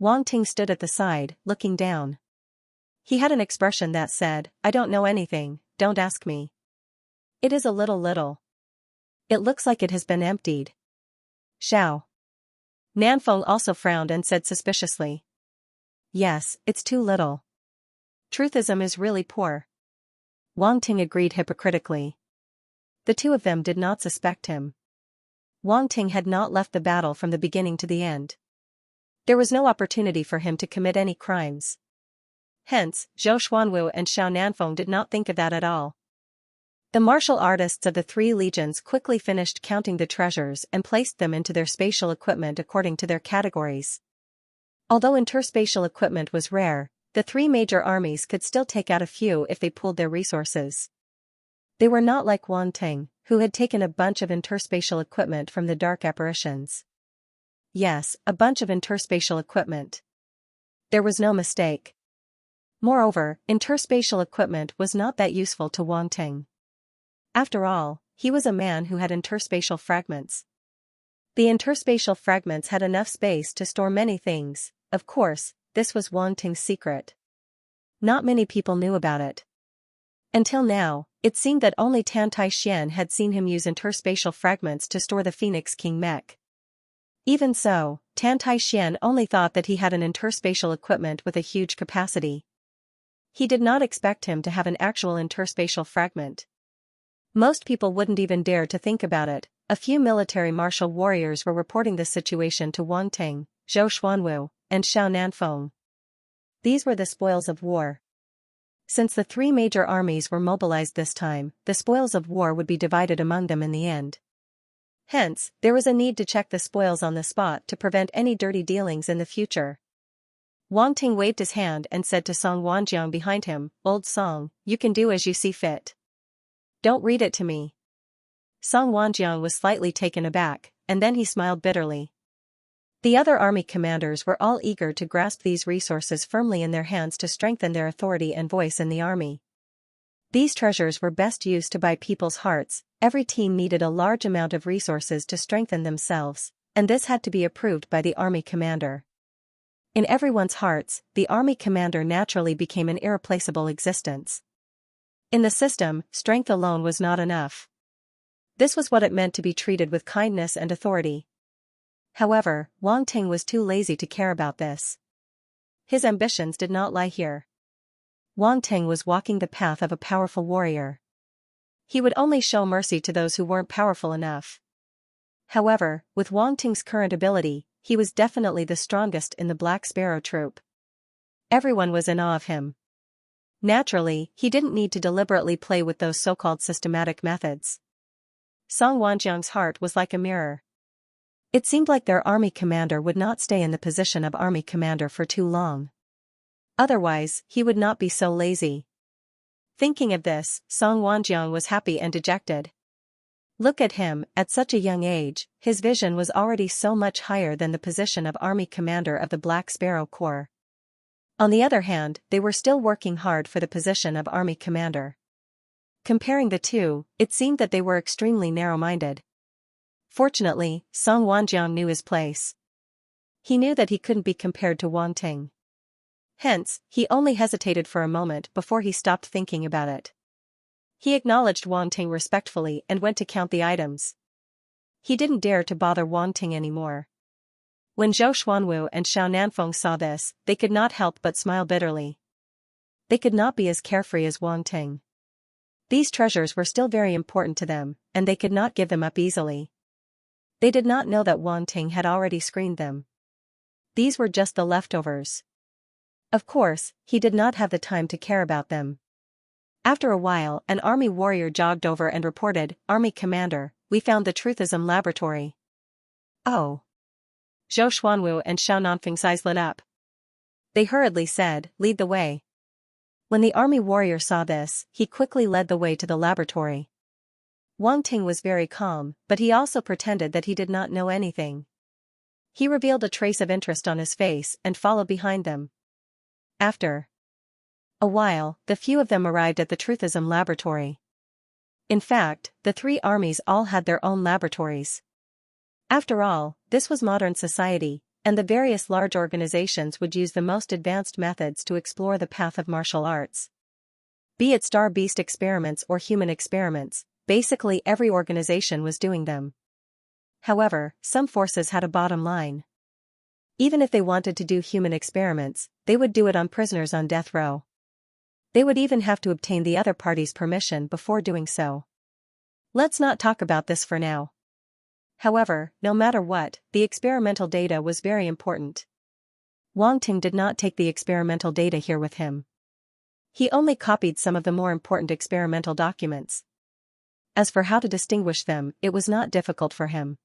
Wang Ting stood at the side, looking down. He had an expression that said, "I don't know anything, don't ask me." It is a little. It looks like it has been emptied. Xiao. Nanfeng also frowned and said suspiciously. Yes, it's too little. Truthism is really poor. Wang Ting agreed hypocritically. The two of them did not suspect him. Wang Ting had not left the battle from the beginning to the end. There was no opportunity for him to commit any crimes. Hence, Zhou Xuanwu and Xiao Nanfeng did not think of that at all. The martial artists of the three legions quickly finished counting the treasures and placed them into their spatial equipment according to their categories. Although interspatial equipment was rare, the three major armies could still take out a few if they pooled their resources. They were not like Wang Ting, who had taken a bunch of interspatial equipment from the dark apparitions. Yes, a bunch of interspatial equipment. There was no mistake. Moreover, interspatial equipment was not that useful to Wang Ting. After all, he was a man who had interspatial fragments. The interspatial fragments had enough space to store many things. Of course, this was Wang Ting's secret. Not many people knew about it. Until now, it seemed that only Tan Tai Xian had seen him use interspatial fragments to store the Phoenix King mech. Even so, Tan Tai Xian only thought that he had an interspatial equipment with a huge capacity. He did not expect him to have an actual interspatial fragment. Most people wouldn't even dare to think about it. A few military martial warriors were reporting this situation to Wang Ting, Zhou Xuanwu, and Xiao Nanfeng. These were the spoils of war. Since the three major armies were mobilized this time, the spoils of war would be divided among them in the end. Hence, there was a need to check the spoils on the spot to prevent any dirty dealings in the future. Wang Ting waved his hand and said to Song Wanjiang behind him, "Old Song, you can do as you see fit. Don't read it to me." Song Wanjiang was slightly taken aback, and then he smiled bitterly. The other army commanders were all eager to grasp these resources firmly in their hands to strengthen their authority and voice in the army. These treasures were best used to buy people's hearts. Every team needed a large amount of resources to strengthen themselves, and this had to be approved by the army commander. In everyone's hearts, the army commander naturally became an irreplaceable existence. In the system, strength alone was not enough. This was what it meant to be treated with kindness and authority. However, Wang Ting was too lazy to care about this. His ambitions did not lie here. Wang Ting was walking the path of a powerful warrior. He would only show mercy to those who weren't powerful enough. However, with Wang Ting's current ability, he was definitely the strongest in the Black Sparrow troop. Everyone was in awe of him. Naturally, he didn't need to deliberately play with those so-called systematic methods. Song Wanjiang's heart was like a mirror. It seemed like their army commander would not stay in the position of army commander for too long. Otherwise, he would not be so lazy. Thinking of this, Song Wanjiang was happy and dejected. Look at him, at such a young age, his vision was already so much higher than the position of army commander of the Black Sparrow Corps. On the other hand, they were still working hard for the position of army commander. Comparing the two, it seemed that they were extremely narrow-minded. Fortunately, Song Wanjiang knew his place. He knew that he couldn't be compared to Wang Ting. Hence, he only hesitated for a moment before he stopped thinking about it. He acknowledged Wang Ting respectfully and went to count the items. He didn't dare to bother Wang Ting anymore. When Zhou Xuanwu and Xiao Nanfeng saw this, they could not help but smile bitterly. They could not be as carefree as Wang Ting. These treasures were still very important to them, and they could not give them up easily. They did not know that Wang Ting had already screened them. These were just the leftovers. Of course, he did not have the time to care about them. After a while, an army warrior jogged over and reported, "Army commander, we found the Truthism laboratory." Oh. Zhou Xuanwu and Xiao Nanfeng's eyes lit up. They hurriedly said, "Lead the way." When the army warrior saw this, he quickly led the way to the laboratory. Wang Ting was very calm, but he also pretended that he did not know anything. He revealed a trace of interest on his face and followed behind them. After a while, the few of them arrived at the Truthism laboratory. In fact, the three armies all had their own laboratories. After all, this was modern society, and the various large organizations would use the most advanced methods to explore the path of martial arts. Be it star beast experiments or human experiments, basically every organization was doing them. However, some forces had a bottom line. Even if they wanted to do human experiments, they would do it on prisoners on death row. They would even have to obtain the other party's permission before doing so. Let's not talk about this for now. However, no matter what, the experimental data was very important. Wang Ting did not take the experimental data here with him. He only copied some of the more important experimental documents. As for how to distinguish them, it was not difficult for him.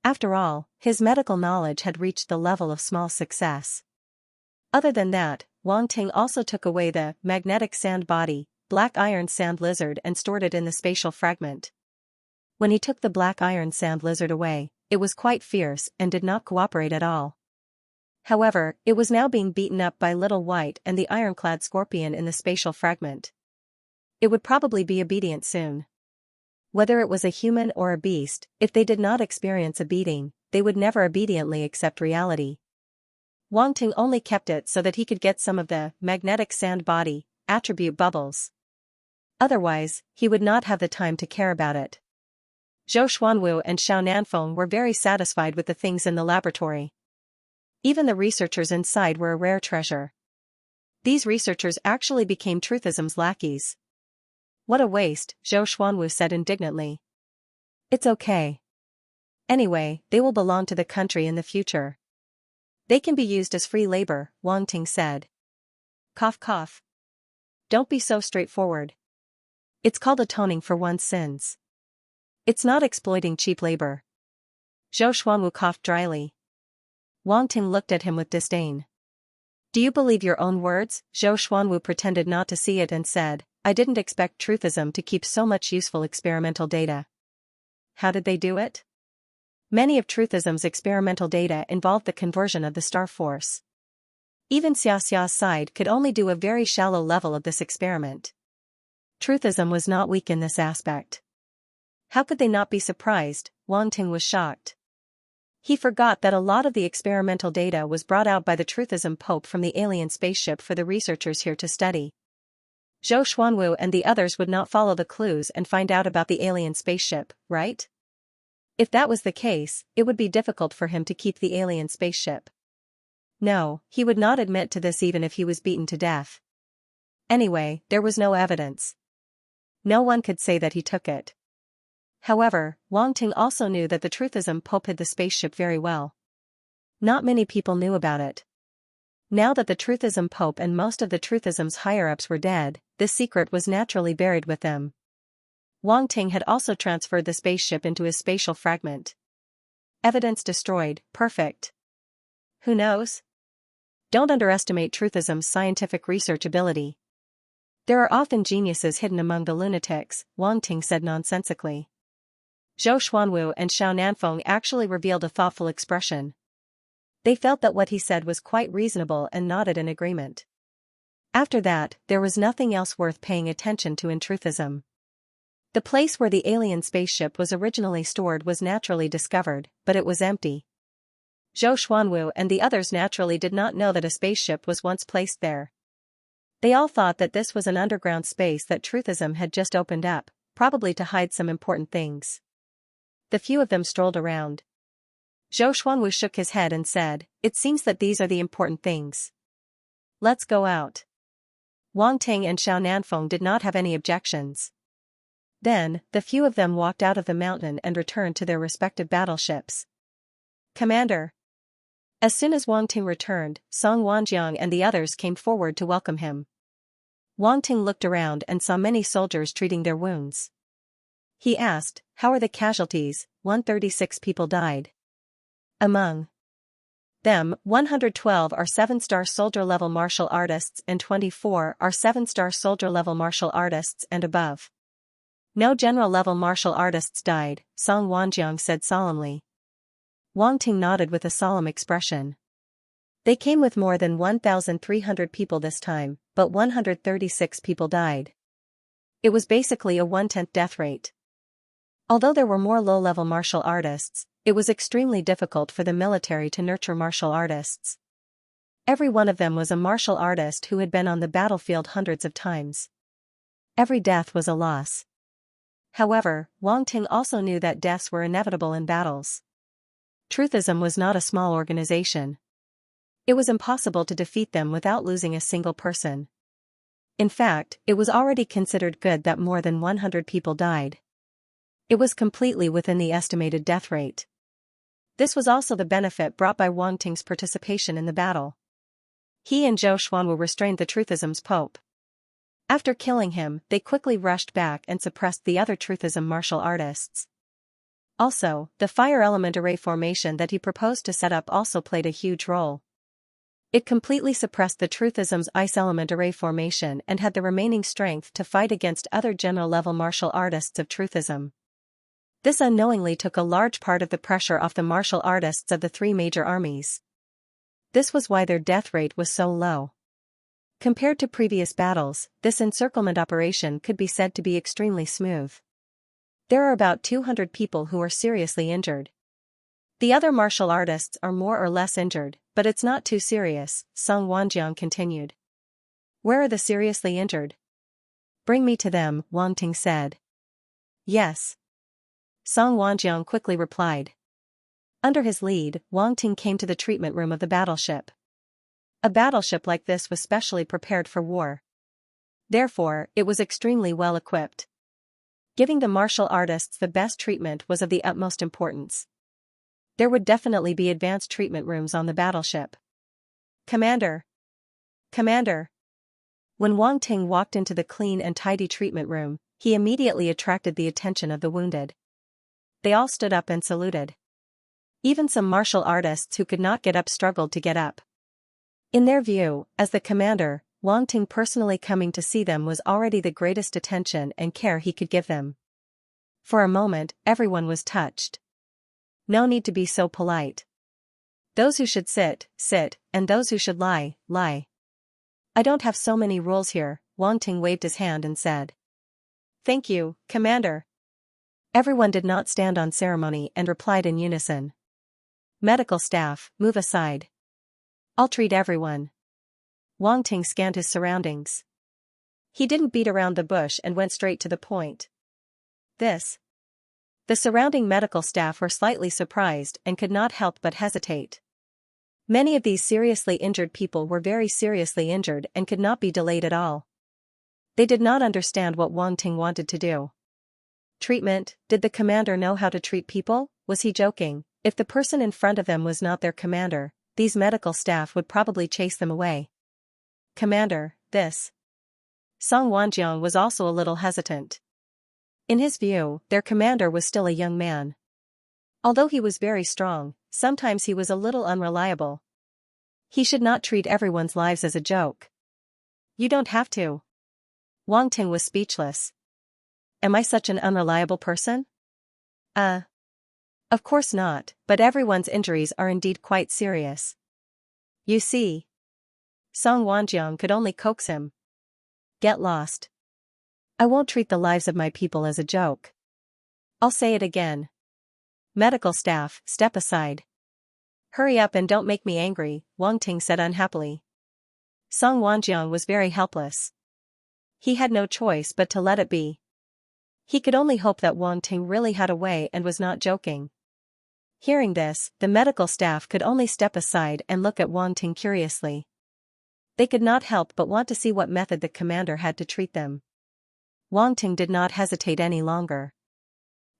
After all, his medical knowledge had reached the level of small success. Other than that, Wang Ting also took away the magnetic sand body, black iron sand lizard and stored it in the spatial fragment. When he took the black iron sand lizard away, it was quite fierce and did not cooperate at all. However, it was now being beaten up by Little White and the ironclad scorpion in the spatial fragment. It would probably be obedient soon. Whether it was a human or a beast, if they did not experience a beating, they would never obediently accept reality. Wang Ting only kept it so that he could get some of the magnetic sand body attribute bubbles. Otherwise, he would not have the time to care about it. Zhou Xuanwu and Xiao Nanfeng were very satisfied with the things in the laboratory. Even the researchers inside were a rare treasure. These researchers actually became Truthism's lackeys. What a waste, Zhou Xuanwu said indignantly. It's okay. Anyway, they will belong to the country in the future. They can be used as free labor, Wang Ting said. Cough cough. Don't be so straightforward. It's called atoning for one's sins. It's not exploiting cheap labor. Zhou Xuanwu coughed dryly. Wang Ting looked at him with disdain. Do you believe your own words? Zhou Xuanwu pretended not to see it and said, I didn't expect Truthism to keep so much useful experimental data. How did they do it? Many of Truthism's experimental data involved the conversion of the star force. Even Xiaxia's side could only do a very shallow level of this experiment. Truthism was not weak in this aspect. How could they not be surprised? Wang Ting was shocked. He forgot that a lot of the experimental data was brought out by the Truthism Pope from the alien spaceship for the researchers here to study. Zhou Xuanwu and the others would not follow the clues and find out about the alien spaceship, right? If that was the case, it would be difficult for him to keep the alien spaceship. No, he would not admit to this even if he was beaten to death. Anyway, there was no evidence. No one could say that he took it. However, Wang Ting also knew that the Truthism Pope hid the spaceship very well. Not many people knew about it. Now that the Truthism Pope and most of the Truthism's higher-ups were dead, this secret was naturally buried with them. Wang Ting had also transferred the spaceship into his spatial fragment. Evidence destroyed, perfect. Who knows? Don't underestimate Truthism's scientific research ability. There are often geniuses hidden among the lunatics, Wang Ting said nonsensically. Zhou Xuanwu and Xiao Nanfeng actually revealed a thoughtful expression. They felt that what he said was quite reasonable and nodded in agreement. After that, there was nothing else worth paying attention to in Truthism. The place where the alien spaceship was originally stored was naturally discovered, but it was empty. Zhou Xuanwu and the others naturally did not know that a spaceship was once placed there. They all thought that this was an underground space that Truthism had just opened up, probably to hide some important things. The few of them strolled around. Zhou Xuanwu shook his head and said, "It seems that these are the important things. Let's go out." Wang Ting and Xiao Nanfeng did not have any objections. Then, the few of them walked out of the mountain and returned to their respective battleships. "Commander." As soon as Wang Ting returned, Song Wanjiang and the others came forward to welcome him. Wang Ting looked around and saw many soldiers treating their wounds. He asked, "How are the casualties?" 136 people died. Among them, 112 are 7-star soldier-level martial artists and 24 are 7-star soldier-level martial artists and above. No general-level martial artists died, Song Wanjiang said solemnly. Wang Ting nodded with a solemn expression. They came with more than 1,300 people this time, but 136 people died. It was basically a 1/10 death rate. Although there were more low-level martial artists, it was extremely difficult for the military to nurture martial artists. Every one of them was a martial artist who had been on the battlefield hundreds of times. Every death was a loss. However, Wang Ting also knew that deaths were inevitable in battles. Truthism was not a small organization. It was impossible to defeat them without losing a single person. In fact, it was already considered good that more than 100 people died. It was completely within the estimated death rate. This was also the benefit brought by Wang Ting's participation in the battle. He and Zhou Xuanwu restrained the Truthism's pope. After killing him, they quickly rushed back and suppressed the other Truthism martial artists. Also, the fire element array formation that he proposed to set up also played a huge role. It completely suppressed the Truthism's ice element array formation and had the remaining strength to fight against other general-level martial artists of Truthism. This unknowingly took a large part of the pressure off the martial artists of the three major armies. This was why their death rate was so low. Compared to previous battles, this encirclement operation could be said to be extremely smooth. There are about 200 people who are seriously injured. The other martial artists are more or less injured, but it's not too serious, Song Wanjiang continued. Where are the seriously injured? Bring me to them, Wang Ting said. Yes. Song Wanjiang quickly replied. Under his lead, Wang Ting came to the treatment room of the battleship. A battleship like this was specially prepared for war. Therefore, it was extremely well equipped. Giving the martial artists the best treatment was of the utmost importance. There would definitely be advanced treatment rooms on the battleship. Commander! Commander! When Wang Ting walked into the clean and tidy treatment room, he immediately attracted the attention of the wounded. They all stood up and saluted. Even some martial artists who could not get up struggled to get up. In their view, as the commander, Wang Ting personally coming to see them was already the greatest attention and care he could give them. For a moment, everyone was touched. No need to be so polite. Those who should sit, sit, and those who should lie, lie. I don't have so many rules here, Wang Ting waved his hand and said. Thank you, Commander. Everyone did not stand on ceremony and replied in unison. Medical staff, move aside. I'll treat everyone. Wang Ting scanned his surroundings. He didn't beat around the bush and went straight to the point. The surrounding medical staff were slightly surprised and could not help but hesitate. Many of these seriously injured people were very seriously injured and could not be delayed at all. They did not understand what Wang Ting wanted to do. Treatment? Did the commander know how to treat people? Was he joking? If the person in front of them was not their commander, these medical staff would probably chase them away. Commander, this. Song Wanjiang was also a little hesitant. In his view, their commander was still a young man. Although he was very strong, sometimes he was a little unreliable. He should not treat everyone's lives as a joke. You don't have to. Wang Ting was speechless. Am I such an unreliable person? Of course not, but everyone's injuries are indeed quite serious. You see. Song Wanjiang could only coax him. Get lost. I won't treat the lives of my people as a joke. I'll say it again. Medical staff, step aside. Hurry up and don't make me angry, Wang Ting said unhappily. Song Wanjiang was very helpless. He had no choice but to let it be. He could only hope that Wang Ting really had a way and was not joking. Hearing this, the medical staff could only step aside and look at Wang Ting curiously. They could not help but want to see what method the commander had to treat them. Wang Ting did not hesitate any longer.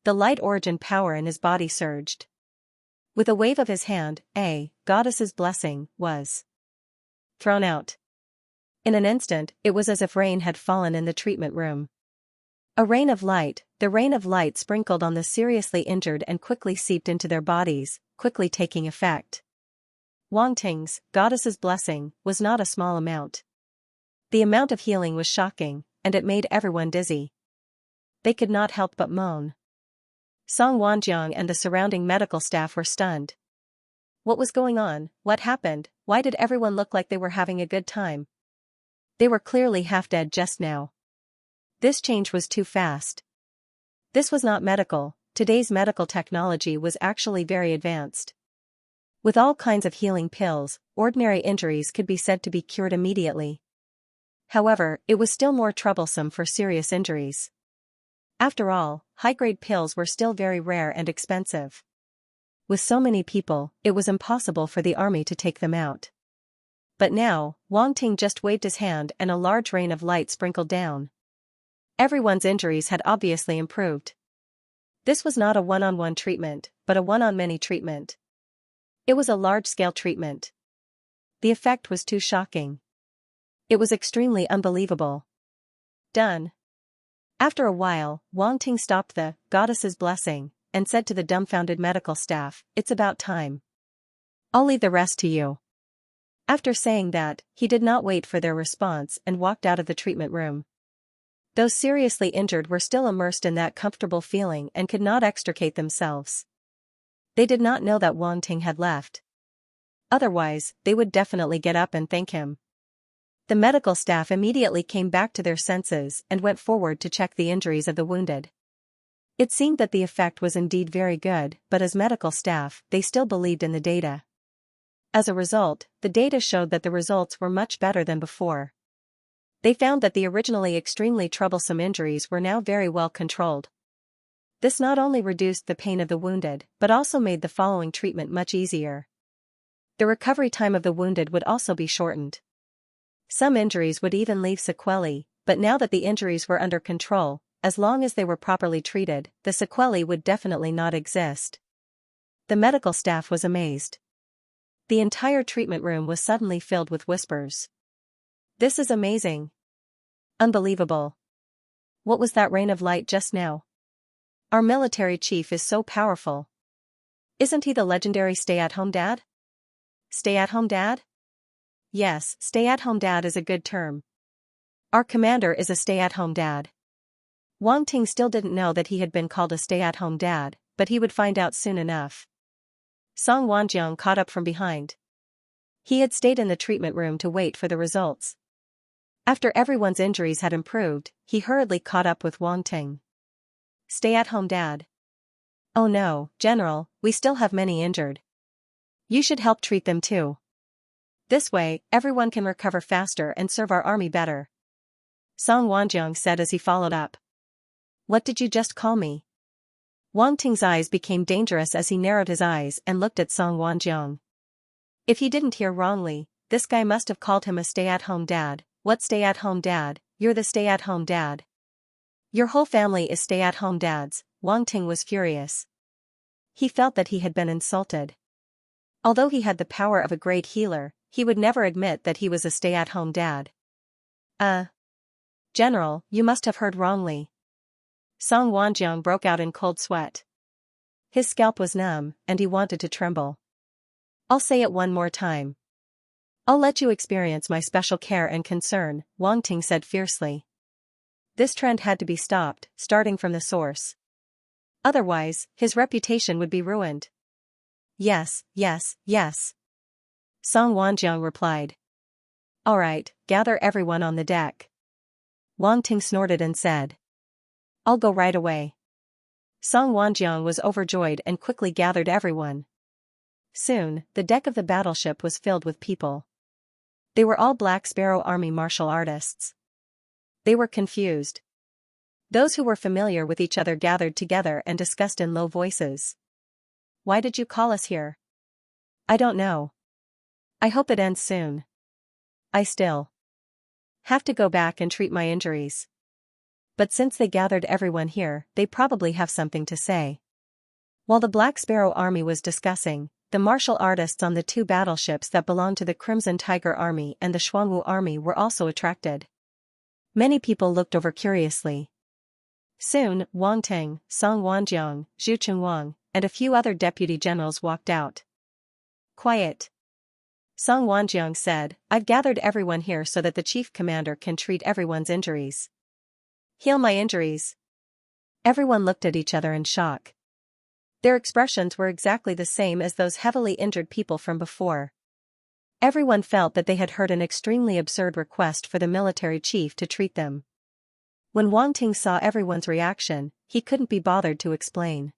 The light origin power in his body surged. With a wave of his hand, a goddess's blessing was thrown out. In an instant, it was as if rain had fallen in the treatment room. A rain of light, the rain of light sprinkled on the seriously injured and quickly seeped into their bodies, quickly taking effect. Wang Ting's goddess's blessing was not a small amount. The amount of healing was shocking, and it made everyone dizzy. They could not help but moan. Song Wanjiang and the surrounding medical staff were stunned. What was going on? What happened? Why did everyone look like they were having a good time? They were clearly half dead just now. This change was too fast. This was not medical. Today's medical technology was actually very advanced. With all kinds of healing pills, ordinary injuries could be said to be cured immediately. However, it was still more troublesome for serious injuries. After all, high-grade pills were still very rare and expensive. With so many people, it was impossible for the army to take them out. But now, Wang Ting just waved his hand and a large rain of light sprinkled down. Everyone's injuries had obviously improved. This was not a one-on-one treatment, but a one-on-many treatment. It was a large-scale treatment. The effect was too shocking. It was extremely unbelievable. Done. After a while, Wang Ting stopped the goddess's blessing and said to the dumbfounded medical staff, "It's about time. I'll leave the rest to you." After saying that, he did not wait for their response and walked out of the treatment room. Those seriously injured were still immersed in that comfortable feeling and could not extricate themselves. They did not know that Wang Ting had left. Otherwise, they would definitely get up and thank him. The medical staff immediately came back to their senses and went forward to check the injuries of the wounded. It seemed that the effect was indeed very good, but as medical staff, they still believed in the data. As a result, the data showed that the results were much better than before. They found that the originally extremely troublesome injuries were now very well controlled. This not only reduced the pain of the wounded, but also made the following treatment much easier. The recovery time of the wounded would also be shortened. Some injuries would even leave sequelae, but now that the injuries were under control, as long as they were properly treated, the sequelae would definitely not exist. The medical staff was amazed. The entire treatment room was suddenly filled with whispers. "This is amazing. Unbelievable. What was that rain of light just now? Our military chief is so powerful. Isn't he the legendary stay-at-home dad? Stay-at-home dad? Yes, stay-at-home dad is a good term. Our commander is a stay-at-home dad." Wang Ting still didn't know that he had been called a stay-at-home dad, but he would find out soon enough. Song Wanjiang caught up from behind. He had stayed in the treatment room to wait for the results. After everyone's injuries had improved, he hurriedly caught up with Wang Ting. "Stay-at-home dad. Oh no, General, we still have many injured. You should help treat them too. This way, everyone can recover faster and serve our army better," Song Wanjiang said as he followed up. "What did you just call me?" Wang Ting's eyes became dangerous as he narrowed his eyes and looked at Song Wanjiang. If he didn't hear wrongly, this guy must have called him a stay-at-home dad. "What stay-at-home dad? You're the stay-at-home dad. Your whole family is stay-at-home dads." Wang Ting was furious. He felt that he had been insulted. Although he had the power of a great healer, he would never admit that he was a stay-at-home dad. General, you must have heard wrongly." Song Wanjiang broke out in cold sweat. His scalp was numb, and he wanted to tremble. "I'll say it one more time. I'll let you experience my special care and concern," Wang Ting said fiercely. This trend had to be stopped, starting from the source. Otherwise, his reputation would be ruined. "Yes, yes, yes," Song Wanjiang replied. "All right, gather everyone on the deck." Wang Ting snorted and said, "I'll go right away." Song Wanjiang was overjoyed and quickly gathered everyone. Soon, the deck of the battleship was filled with people. They were all Black Sparrow Army martial artists. They were confused. Those who were familiar with each other gathered together and discussed in low voices. Why did you call us here? I don't know. I hope it ends soon. I still have to go back and treat my injuries. But since they gathered everyone here, they probably have something to say. While the Black Sparrow Army was discussing, the martial artists on the two battleships that belonged to the Crimson Tiger Army and the Xuanwu Army were also attracted. Many people looked over curiously. Soon, Wang Ting, Song Wanjiang, Zhu Chengwang, and a few other deputy generals walked out. Quiet. Song Wanjiang said, I've gathered everyone here so that the chief commander can treat everyone's injuries. Heal my injuries. Everyone looked at each other in shock. Their expressions were exactly the same as those heavily injured people from before. Everyone felt that they had heard an extremely absurd request for the military chief to treat them. When Wang Ting saw everyone's reaction, he couldn't be bothered to explain.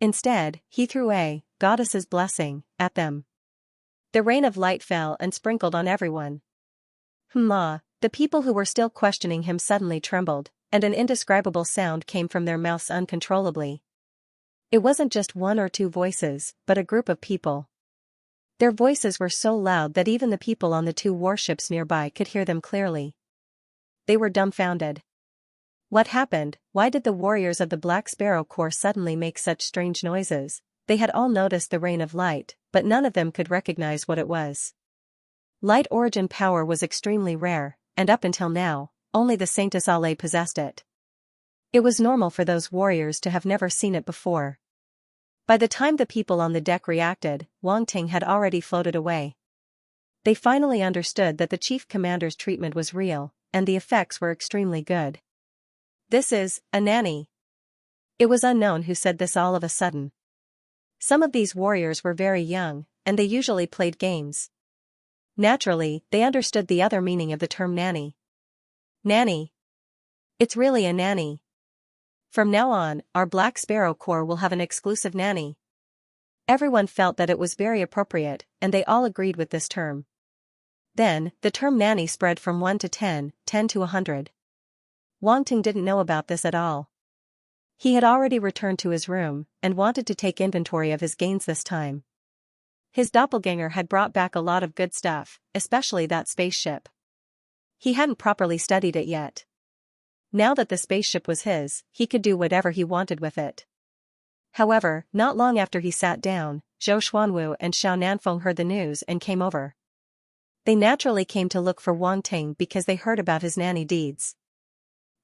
Instead, he threw a goddess's blessing at them. The rain of light fell and sprinkled on everyone. The people who were still questioning him suddenly trembled, and an indescribable sound came from their mouths uncontrollably. It wasn't just one or two voices, but a group of people. Their voices were so loud that even the people on the two warships nearby could hear them clearly. They were dumbfounded. What happened? Why did the warriors of the Black Sparrow Corps suddenly make such strange noises? They had all noticed the rain of light, but none of them could recognize what it was. Light origin power was extremely rare, and up until now, only the Saintess Ale possessed it. It was normal for those warriors to have never seen it before. By the time the people on the deck reacted, Wang Ting had already floated away. They finally understood that the chief commander's treatment was real, and the effects were extremely good. This is a nanny. It was unknown who said this all of a sudden. Some of these warriors were very young, and they usually played games. Naturally, they understood the other meaning of the term nanny. Nanny. It's really a nanny. From now on, our Black Sparrow Corps will have an exclusive nanny. Everyone felt that it was very appropriate, and they all agreed with this term. Then, the term nanny spread from 1 to 10, 10 to 100. Wang Ting didn't know about this at all. He had already returned to his room, and wanted to take inventory of his gains this time. His doppelganger had brought back a lot of good stuff, especially that spaceship. He hadn't properly studied it yet. Now that the spaceship was his, he could do whatever he wanted with it. However, not long after he sat down, Zhou Xuanwu and Xiao Nanfeng heard the news and came over. They naturally came to look for Wang Ting because they heard about his nanny deeds.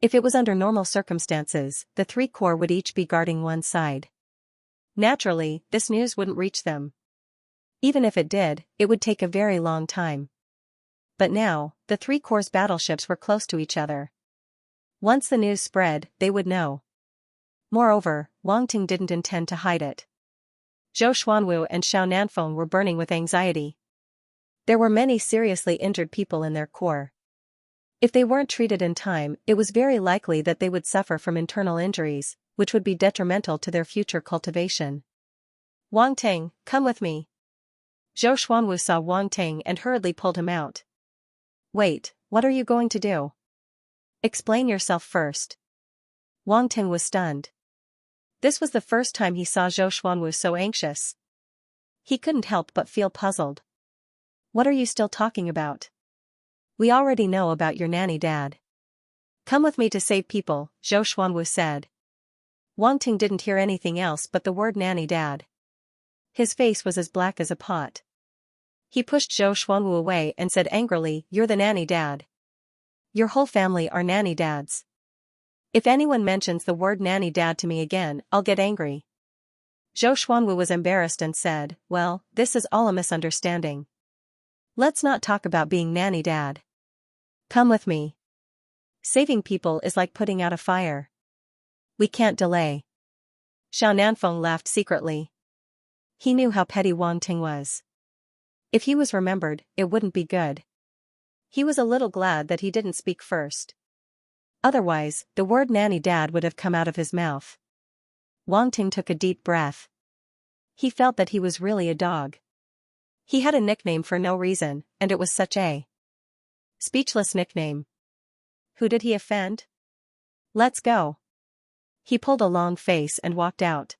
If it was under normal circumstances, the three corps would each be guarding one side. Naturally, this news wouldn't reach them. Even if it did, it would take a very long time. But now, the three corps' battleships were close to each other. Once the news spread, they would know. Moreover, Wang Ting didn't intend to hide it. Zhou Xuanwu and Xiao Nanfeng were burning with anxiety. There were many seriously injured people in their corps. If they weren't treated in time, it was very likely that they would suffer from internal injuries, which would be detrimental to their future cultivation. Wang Ting, come with me. Zhou Xuanwu saw Wang Ting and hurriedly pulled him out. Wait, what are you going to do? Explain yourself first. Wang Ting was stunned. This was the first time he saw Zhou Xuanwu so anxious. He couldn't help but feel puzzled. What are you still talking about? We already know about your nanny dad. Come with me to save people, Zhou Xuanwu said. Wang Ting didn't hear anything else but the word nanny dad. His face was as black as a pot. He pushed Zhou Xuanwu away and said angrily, You're the nanny dad. Your whole family are nanny dads. If anyone mentions the word nanny dad to me again, I'll get angry. Zhou Xuanwu was embarrassed and said, Well, this is all a misunderstanding. Let's not talk about being nanny dad. Come with me. Saving people is like putting out a fire. We can't delay. Xiao Nanfeng laughed secretly. He knew how petty Wang Ting was. If he was remembered, it wouldn't be good. He was a little glad that he didn't speak first. Otherwise, the word nanny dad would have come out of his mouth. Wang Ting took a deep breath. He felt that he was really a dog. He had a nickname for no reason, and it was such a speechless nickname. Who did he offend? Let's go. He pulled a long face and walked out.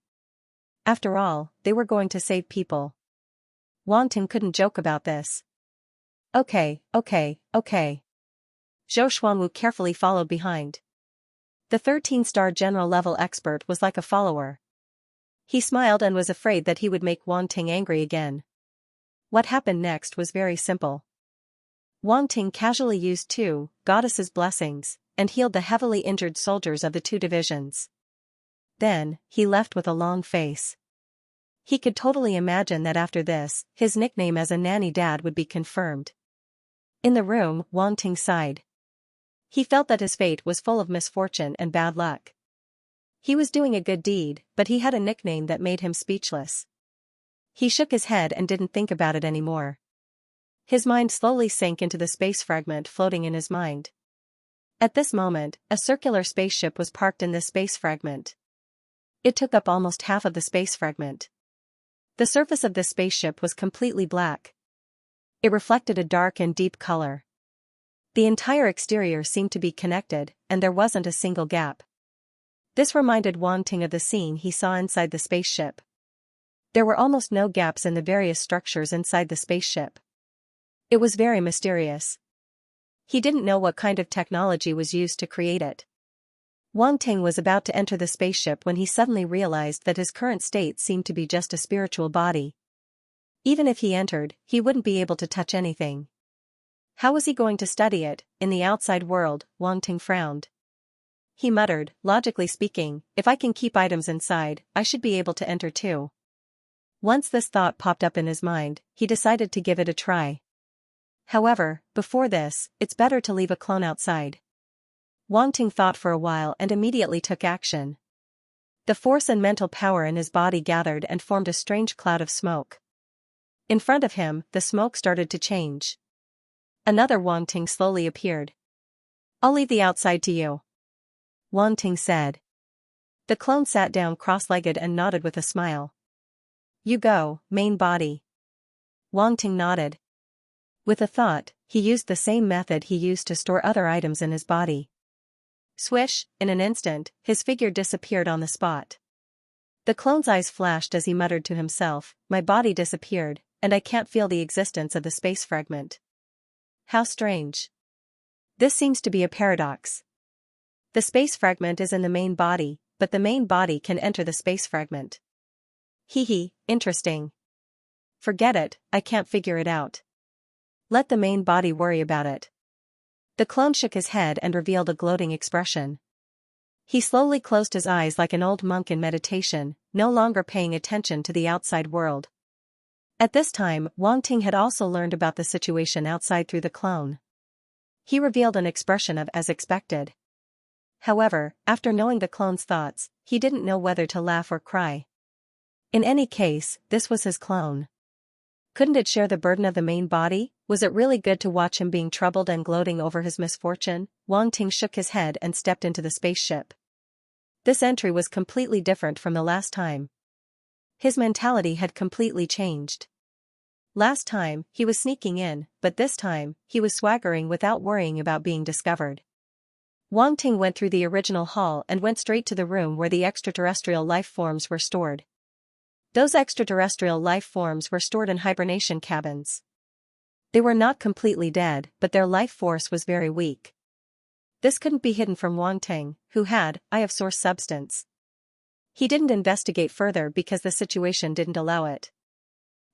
After all, they were going to save people. Wang Ting couldn't joke about this. Okay. Zhou Xuanwu carefully followed behind. The 13-star general-level expert was like a follower. He smiled and was afraid that he would make Wang Ting angry again. What happened next was very simple. Wang Ting casually used 2 goddesses' blessings and healed the heavily injured soldiers of the 2 divisions. Then, he left with a long face. He could totally imagine that after this, his nickname as a nanny dad would be confirmed. In the room, Wang Ting sighed. He felt that his fate was full of misfortune and bad luck. He was doing a good deed, but he had a nickname that made him speechless. He shook his head and didn't think about it anymore. His mind slowly sank into the space fragment floating in his mind. At this moment, a circular spaceship was parked in this space fragment. It took up almost half of the space fragment. The surface of this spaceship was completely black. It reflected a dark and deep color. The entire exterior seemed to be connected, and there wasn't a single gap. This reminded Wang Ting of the scene he saw inside the spaceship. There were almost no gaps in the various structures inside the spaceship. It was very mysterious. He didn't know what kind of technology was used to create it. Wang Ting was about to enter the spaceship when he suddenly realized that his current state seemed to be just a spiritual body. Even if he entered, he wouldn't be able to touch anything. How was he going to study it, in the outside world? Wang Ting frowned. He muttered, logically speaking, if I can keep items inside, I should be able to enter too. Once this thought popped up in his mind, he decided to give it a try. However, before this, it's better to leave a clone outside. Wang Ting thought for a while and immediately took action. The force and mental power in his body gathered and formed a strange cloud of smoke. In front of him, the smoke started to change. Another Wang Ting slowly appeared. I'll leave the outside to you, Wang Ting said. The clone sat down cross-legged and nodded with a smile. You go, main body. Wang Ting nodded. With a thought, he used the same method he used to store other items in his body. Swish, in an instant, his figure disappeared on the spot. The clone's eyes flashed as he muttered to himself, my body disappeared, and I can't feel the existence of the space fragment. How strange. This seems to be a paradox. The space fragment is in the main body, but the main body can enter the space fragment. Interesting. Forget it, I can't figure it out. Let the main body worry about it. The clone shook his head and revealed a gloating expression. He slowly closed his eyes like an old monk in meditation, no longer paying attention to the outside world. At this time, Wang Ting had also learned about the situation outside through the clone. He revealed an expression of as expected. However, after knowing the clone's thoughts, he didn't know whether to laugh or cry. In any case, this was his clone. Couldn't it share the burden of the main body? Was it really good to watch him being troubled and gloating over his misfortune? Wang Ting shook his head and stepped into the spaceship. This entry was completely different from the last time. His mentality had completely changed. Last time, he was sneaking in, but this time, he was swaggering without worrying about being discovered. Wang Ting went through the original hall and went straight to the room where the extraterrestrial life forms were stored. Those extraterrestrial life forms were stored in hibernation cabins. They were not completely dead, but their life force was very weak. This couldn't be hidden from Wang Ting, who had eye of source substance. He didn't investigate further because the situation didn't allow it.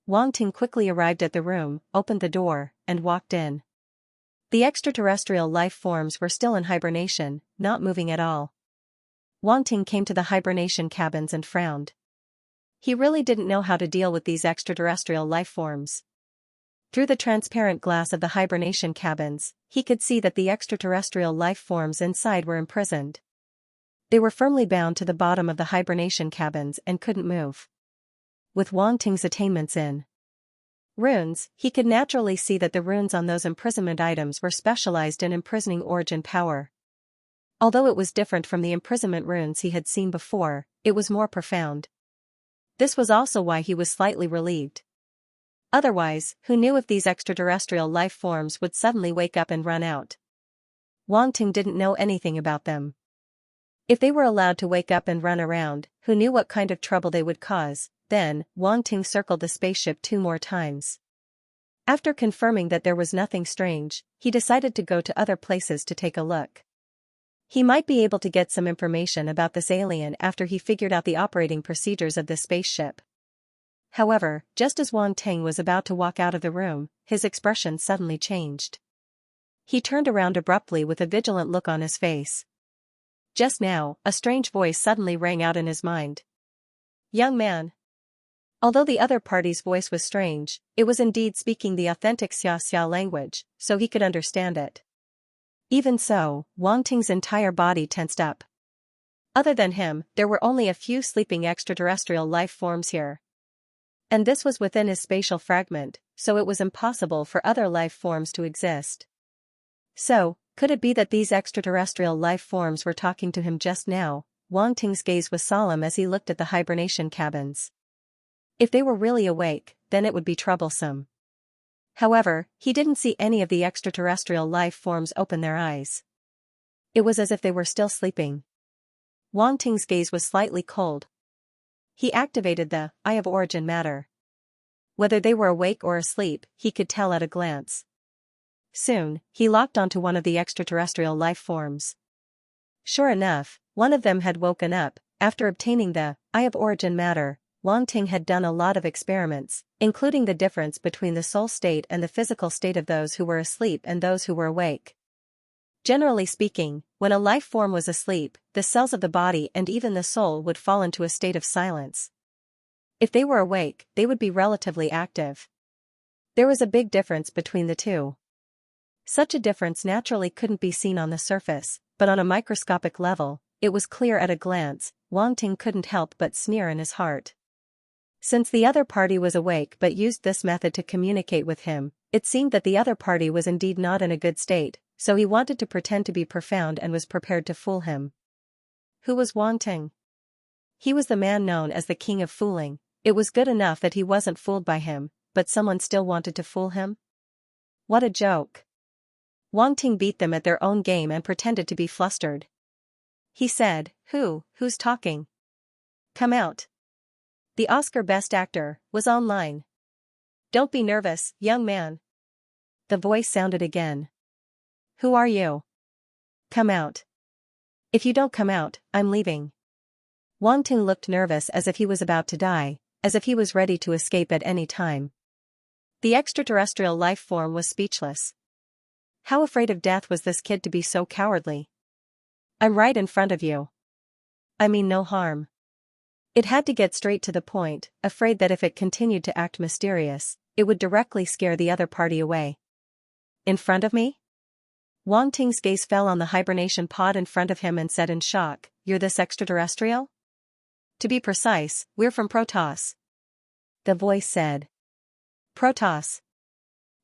Wang Ting quickly arrived at the room, opened the door, and walked in. The extraterrestrial life forms were still in hibernation, not moving at all. Wang Ting came to the hibernation cabins and frowned. He really didn't know how to deal with these extraterrestrial life forms. Through the transparent glass of the hibernation cabins, he could see that the extraterrestrial life forms inside were imprisoned. They were firmly bound to the bottom of the hibernation cabins and couldn't move. With Wang Ting's attainments in runes, he could naturally see that the runes on those imprisonment items were specialized in imprisoning origin power. Although it was different from the imprisonment runes he had seen before, it was more profound. This was also why he was slightly relieved. Otherwise, who knew if these extraterrestrial life forms would suddenly wake up and run out? Wang Ting didn't know anything about them. If they were allowed to wake up and run around, who knew what kind of trouble they would cause? Then, Wang Ting circled the spaceship 2 more times. After confirming that there was nothing strange, he decided to go to other places to take a look. He might be able to get some information about this alien after he figured out the operating procedures of this spaceship. However, just as Wang Ting was about to walk out of the room, his expression suddenly changed. He turned around abruptly with a vigilant look on his face. Just now, a strange voice suddenly rang out in his mind. "Young man." Although the other party's voice was strange, it was indeed speaking the authentic Xianxia language, so he could understand it. Even so, Wang Ting's entire body tensed up. Other than him, there were only a few sleeping extraterrestrial life forms here. And this was within his spatial fragment, so it was impossible for other life forms to exist. So, could it be that these extraterrestrial life forms were talking to him just now? Wang Ting's gaze was solemn as he looked at the hibernation cabins. If they were really awake, then it would be troublesome. However, he didn't see any of the extraterrestrial life forms open their eyes. It was as if they were still sleeping. Wang Ting's gaze was slightly cold. He activated the Eye of Origin Matter. Whether they were awake or asleep, he could tell at a glance. Soon, he locked onto one of the extraterrestrial life forms. Sure enough, one of them had woken up. After obtaining the Eye of Origin Matter, Wang Ting had done a lot of experiments, including the difference between the soul state and the physical state of those who were asleep and those who were awake. Generally speaking, when a life form was asleep, the cells of the body and even the soul would fall into a state of silence. If they were awake, they would be relatively active. There was a big difference between the two. Such a difference naturally couldn't be seen on the surface, but on a microscopic level, it was clear at a glance. Wang Ting couldn't help but sneer in his heart. Since the other party was awake but used this method to communicate with him, it seemed that the other party was indeed not in a good state, so he wanted to pretend to be profound and was prepared to fool him. Who was Wang Ting? He was the man known as the king of fooling. It was good enough that he wasn't fooled by him, but someone still wanted to fool him? What a joke. Wang Ting beat them at their own game and pretended to be flustered. He said, Who's talking? Come out. The Oscar Best Actor was online. Don't be nervous, young man. The voice sounded again. Who are you? Come out. If you don't come out, I'm leaving. Wang Ting looked nervous as if he was about to die, as if he was ready to escape at any time. The extraterrestrial life form was speechless. How afraid of death was this kid to be so cowardly? I'm right in front of you. I mean no harm. It had to get straight to the point, afraid that if it continued to act mysterious, it would directly scare the other party away. In front of me? Wang Ting's gaze fell on the hibernation pod in front of him and said in shock, You're this extraterrestrial? To be precise, we're from Protoss. The voice said. Protoss?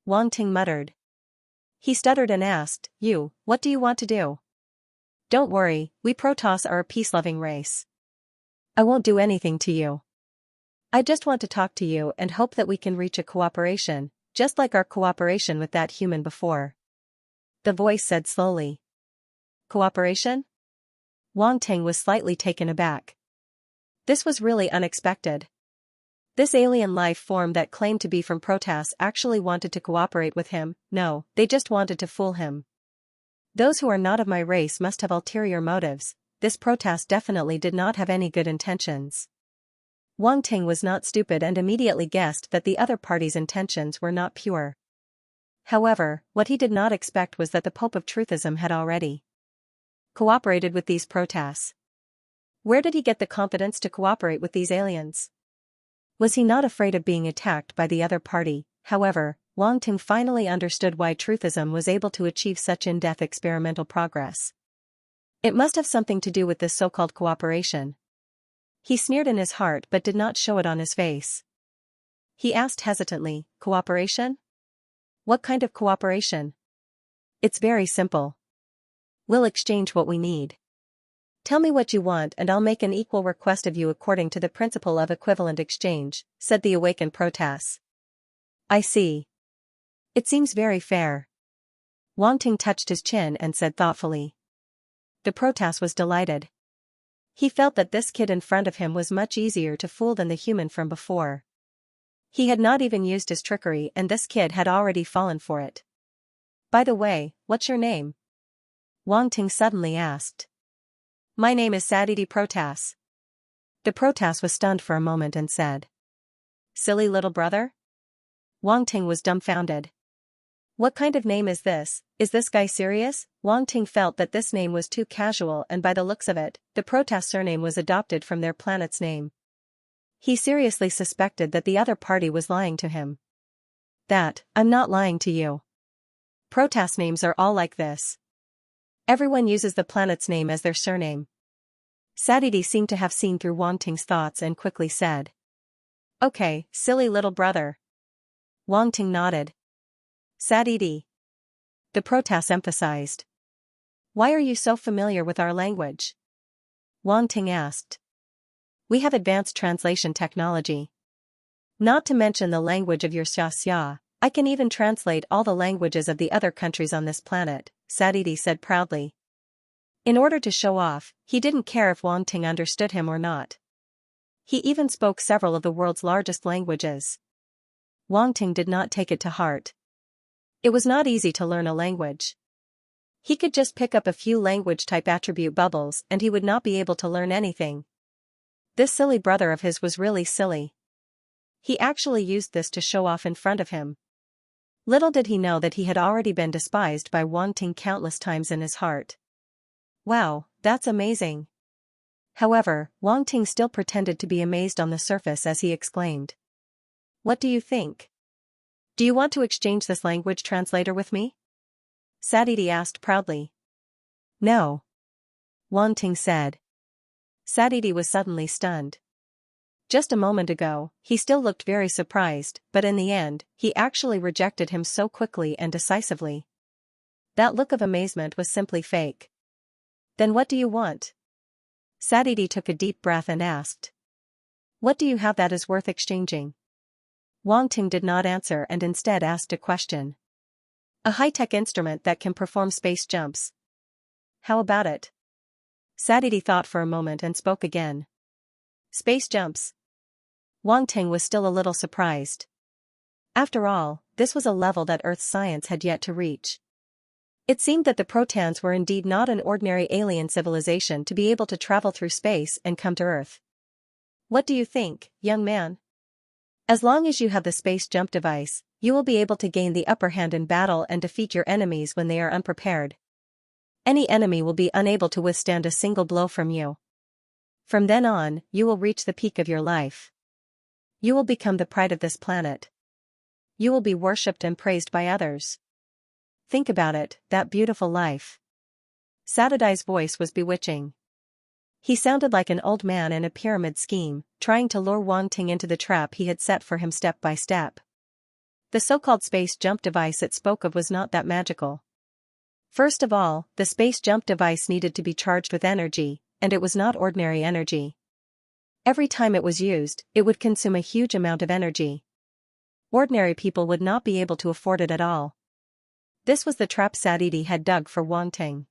Wang Ting muttered. He stuttered and asked, What do you want to do? Don't worry, we Protoss are a peace-loving race. I won't do anything to you. I just want to talk to you and hope that we can reach a cooperation, just like our cooperation with that human before. The voice said slowly. Cooperation? Wang Ting was slightly taken aback. This was really unexpected. This alien life form that claimed to be from Protoss actually wanted to cooperate with him. No, they just wanted to fool him. Those who are not of my race must have ulterior motives. This Protoss definitely did not have any good intentions. Wang Ting was not stupid and immediately guessed that the other party's intentions were not pure. However, what he did not expect was that the Pope of Truthism had already cooperated with these Protoss. Where did he get the confidence to cooperate with these aliens? Was he not afraid of being attacked by the other party? However, Wang Ting finally understood why Truthism was able to achieve such in-depth experimental progress. It must have something to do with this so-called cooperation. He sneered in his heart but did not show it on his face. He asked hesitantly, Cooperation? What kind of cooperation? It's very simple. We'll exchange what we need. Tell me what you want and I'll make an equal request of you according to the principle of equivalent exchange, said the awakened Protoss. I see. It seems very fair. Wang Ting touched his chin and said thoughtfully. The Protas was delighted. He felt that this kid in front of him was much easier to fool than the human from before. He had not even used his trickery and this kid had already fallen for it. By the way, what's your name? Wang Ting suddenly asked. My name is Sadidi Protas. The Protas was stunned for a moment and said. Silly little brother? Wang Ting was dumbfounded. What kind of name is this? Is this guy serious? Wang Ting felt that this name was too casual and by the looks of it, the Protas surname was adopted from their planet's name. He seriously suspected that the other party was lying to him. I'm not lying to you. Protas names are all like this. Everyone uses the planet's name as their surname. Sadidi seemed to have seen through Wang Ting's thoughts and quickly said. Okay, silly little brother. Wang Ting nodded. Sadidi. The Protas emphasized. Why are you so familiar with our language? Wang Ting asked. We have advanced translation technology. Not to mention the language of your Xianxia, I can even translate all the languages of the other countries on this planet, Sadidi said proudly. In order to show off, he didn't care if Wang Ting understood him or not. He even spoke several of the world's largest languages. Wang Ting did not take it to heart. It was not easy to learn a language. He could just pick up a few language-type attribute bubbles and he would not be able to learn anything. This silly brother of his was really silly. He actually used this to show off in front of him. Little did he know that he had already been despised by Wang Ting countless times in his heart. Wow, that's amazing. However, Wang Ting still pretended to be amazed on the surface as he exclaimed. What do you think? Do you want to exchange this language translator with me? Sadidi asked proudly. No. Wang Ting said. Sadidi was suddenly stunned. Just a moment ago, he still looked very surprised, but in the end, he actually rejected him so quickly and decisively. That look of amazement was simply fake. Then what do you want? Sadidi took a deep breath and asked. What do you have that is worth exchanging? Wang Ting did not answer and instead asked a question. A high-tech instrument that can perform space jumps. How about it? Sadidi thought for a moment and spoke again. Space jumps. Wang Ting was still a little surprised. After all, this was a level that Earth's science had yet to reach. It seemed that the Protans were indeed not an ordinary alien civilization to be able to travel through space and come to Earth. What do you think, young man? As long as you have the space jump device, you will be able to gain the upper hand in battle and defeat your enemies when they are unprepared. Any enemy will be unable to withstand a single blow from you. From then on, you will reach the peak of your life. You will become the pride of this planet. You will be worshipped and praised by others. Think about it, that beautiful life. Sadidi's voice was bewitching. He sounded like an old man in a pyramid scheme, trying to lure Wang Ting into the trap he had set for him step by step. The so-called space jump device it spoke of was not that magical. First of all, the space jump device needed to be charged with energy, and it was not ordinary energy. Every time it was used, it would consume a huge amount of energy. Ordinary people would not be able to afford it at all. This was the trap Sadidi had dug for Wang Ting.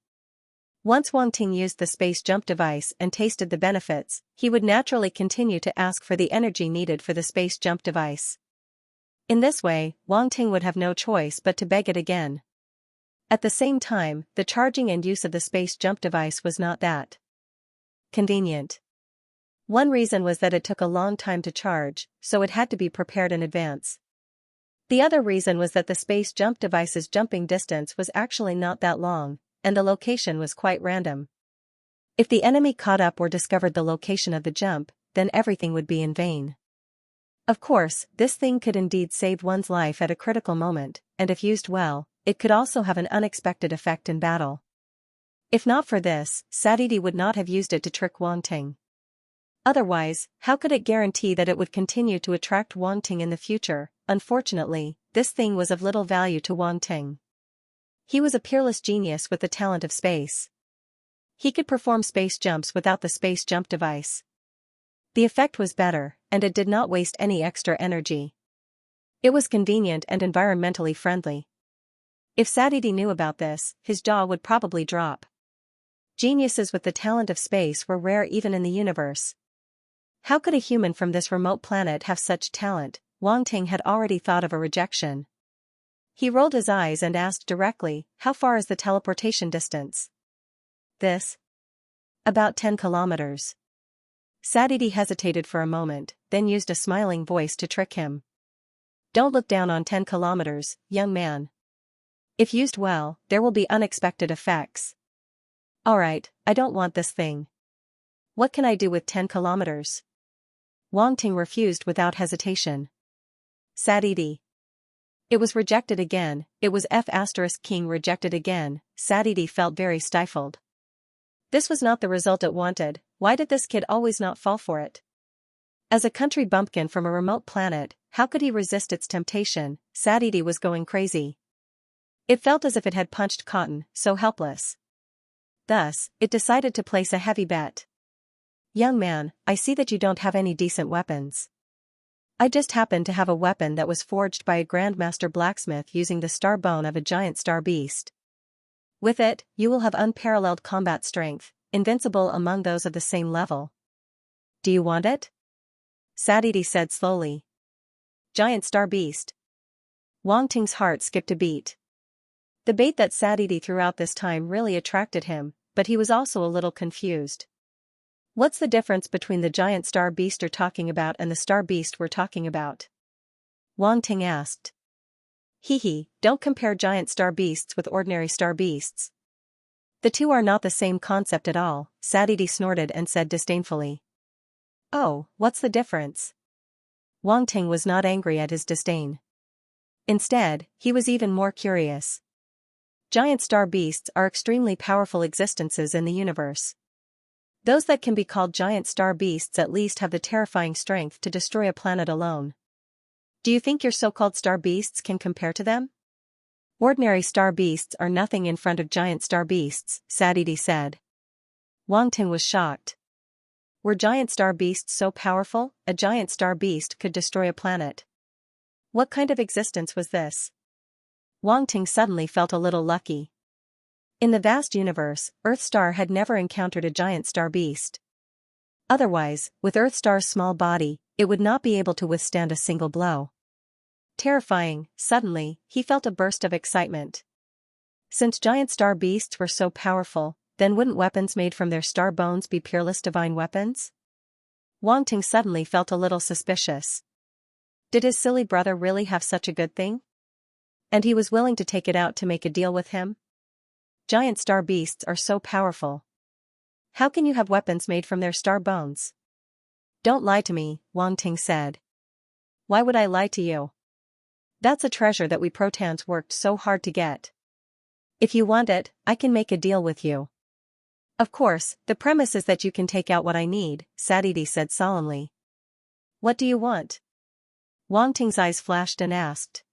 Once Wang Ting used the space jump device and tasted the benefits, he would naturally continue to ask for the energy needed for the space jump device. In this way, Wang Ting would have no choice but to beg it again. At the same time, the charging and use of the space jump device was not that convenient. One reason was that it took a long time to charge, so it had to be prepared in advance. The other reason was that the space jump device's jumping distance was actually not that long, and the location was quite random. If the enemy caught up or discovered the location of the jump, then everything would be in vain. Of course, this thing could indeed save one's life at a critical moment, and if used well, it could also have an unexpected effect in battle. If not for this, Sadidi would not have used it to trick Wang Ting. Otherwise, how could it guarantee that it would continue to attract Wang Ting in the future? Unfortunately, this thing was of little value to Wang Ting. He was a peerless genius with the talent of space. He could perform space jumps without the space jump device. The effect was better, and it did not waste any extra energy. It was convenient and environmentally friendly. If Sadidi knew about this, his jaw would probably drop. Geniuses with the talent of space were rare even in the universe. How could a human from this remote planet have such talent? Wang Ting had already thought of a rejection. He rolled his eyes and asked directly, "How far is the teleportation distance?" "This? About 10 kilometers. Sadidi hesitated for a moment, then used a smiling voice to trick him. "Don't look down on 10 kilometers, young man. If used well, there will be unexpected effects." "Alright, I don't want this thing. What can I do with 10 kilometers? Wang Ting refused without hesitation. "Sadidi." It was rejected again. It was F*King rejected again. Sadidi felt very stifled. This was not the result it wanted. Why did this kid always not fall for it? As a country bumpkin from a remote planet, how could he resist its temptation? Sadidi was going crazy. It felt as if it had punched cotton, so helpless. Thus, it decided to place a heavy bet. "Young man, I see that you don't have any decent weapons. I just happen to have a weapon that was forged by a grandmaster blacksmith using the star bone of a giant star beast. With it, you will have unparalleled combat strength, invincible among those of the same level. Do you want it?" Sadidi said slowly. "Giant star beast." Wang Ting's heart skipped a beat. The bait that Sadidi threw out this time really attracted him, but he was also a little confused. What's the difference between the giant star beast you're talking about and the star beast we're talking about? Wang Ting asked. Hee, don't compare giant star beasts with ordinary star beasts. The two are not the same concept at all, Sadidi snorted and said disdainfully. Oh, what's the difference? Wang Ting was not angry at his disdain. Instead, he was even more curious. Giant star beasts are extremely powerful existences in the universe. Those that can be called giant star beasts at least have the terrifying strength to destroy a planet alone. Do you think your so-called star beasts can compare to them? Ordinary star beasts are nothing in front of giant star beasts, Sadidi said. Wang Ting was shocked. Were giant star beasts so powerful? A giant star beast could destroy a planet. What kind of existence was this? Wang Ting suddenly felt a little lucky. In the vast universe, Earthstar had never encountered a giant star beast. Otherwise, with Earthstar's small body, it would not be able to withstand a single blow. Terrifying, suddenly, he felt a burst of excitement. Since giant star beasts were so powerful, then wouldn't weapons made from their star bones be peerless divine weapons? Wang Ting suddenly felt a little suspicious. Did his silly brother really have such a good thing? And he was willing to take it out to make a deal with him? Giant star beasts are so powerful. How can you have weapons made from their star bones? Don't lie to me, Wang Ting said. Why would I lie to you? That's a treasure that we Protans worked so hard to get. If you want it, I can make a deal with you. Of course, the premise is that you can take out what I need, Sadidi said solemnly. What do you want? Wang Ting's eyes flashed and asked.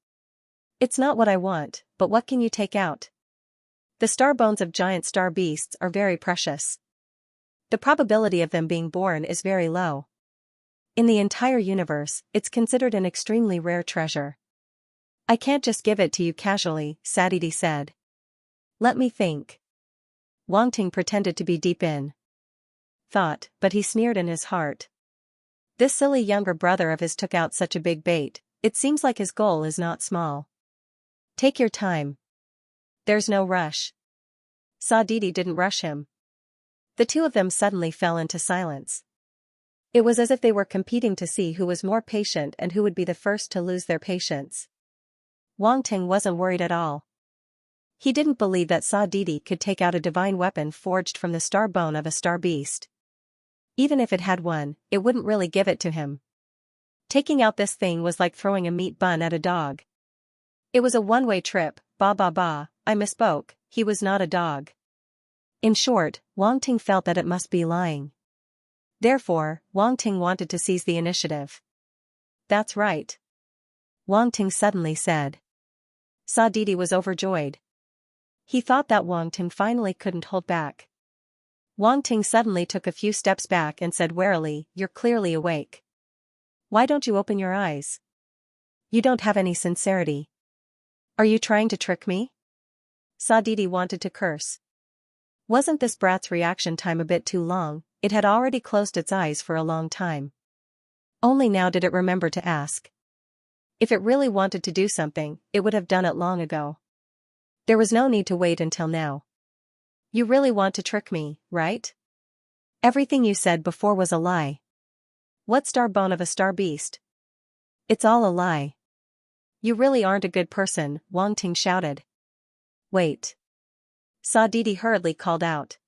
It's not what I want, but what can you take out? The star bones of giant star beasts are very precious. The probability of them being born is very low. In the entire universe, it's considered an extremely rare treasure. I can't just give it to you casually, Sadidi said. Let me think. Wang Ting pretended to be deep in thought, but he sneered in his heart. This silly younger brother of his took out such a big bait, it seems like his goal is not small. Take your time. There's no rush. Sadidi didn't rush him. The two of them suddenly fell into silence. It was as if they were competing to see who was more patient and who would be the first to lose their patience. Wang Ting wasn't worried at all. He didn't believe that Sadidi could take out a divine weapon forged from the star bone of a star beast. Even if it had one, it wouldn't really give it to him. Taking out this thing was like throwing a meat bun at a dog. It was a one-way trip, I misspoke, he was not a dog. In short, Wang Ting felt that it must be lying. Therefore, Wang Ting wanted to seize the initiative. That's right. Wang Ting suddenly said. Sadidi was overjoyed. He thought that Wang Ting finally couldn't hold back. Wang Ting suddenly took a few steps back and said warily, You're clearly awake. Why don't you open your eyes? You don't have any sincerity. Are you trying to trick me? Sadidi wanted to curse. Wasn't this brat's reaction time a bit too long? It had already closed its eyes for a long time. Only now did it remember to ask. If it really wanted to do something, it would have done it long ago. There was no need to wait until now. You really want to trick me, right? Everything you said before was a lie. What star bone of a star beast? It's all a lie. You really aren't a good person, Wang Ting shouted. Wait. Sadidi hurriedly called out.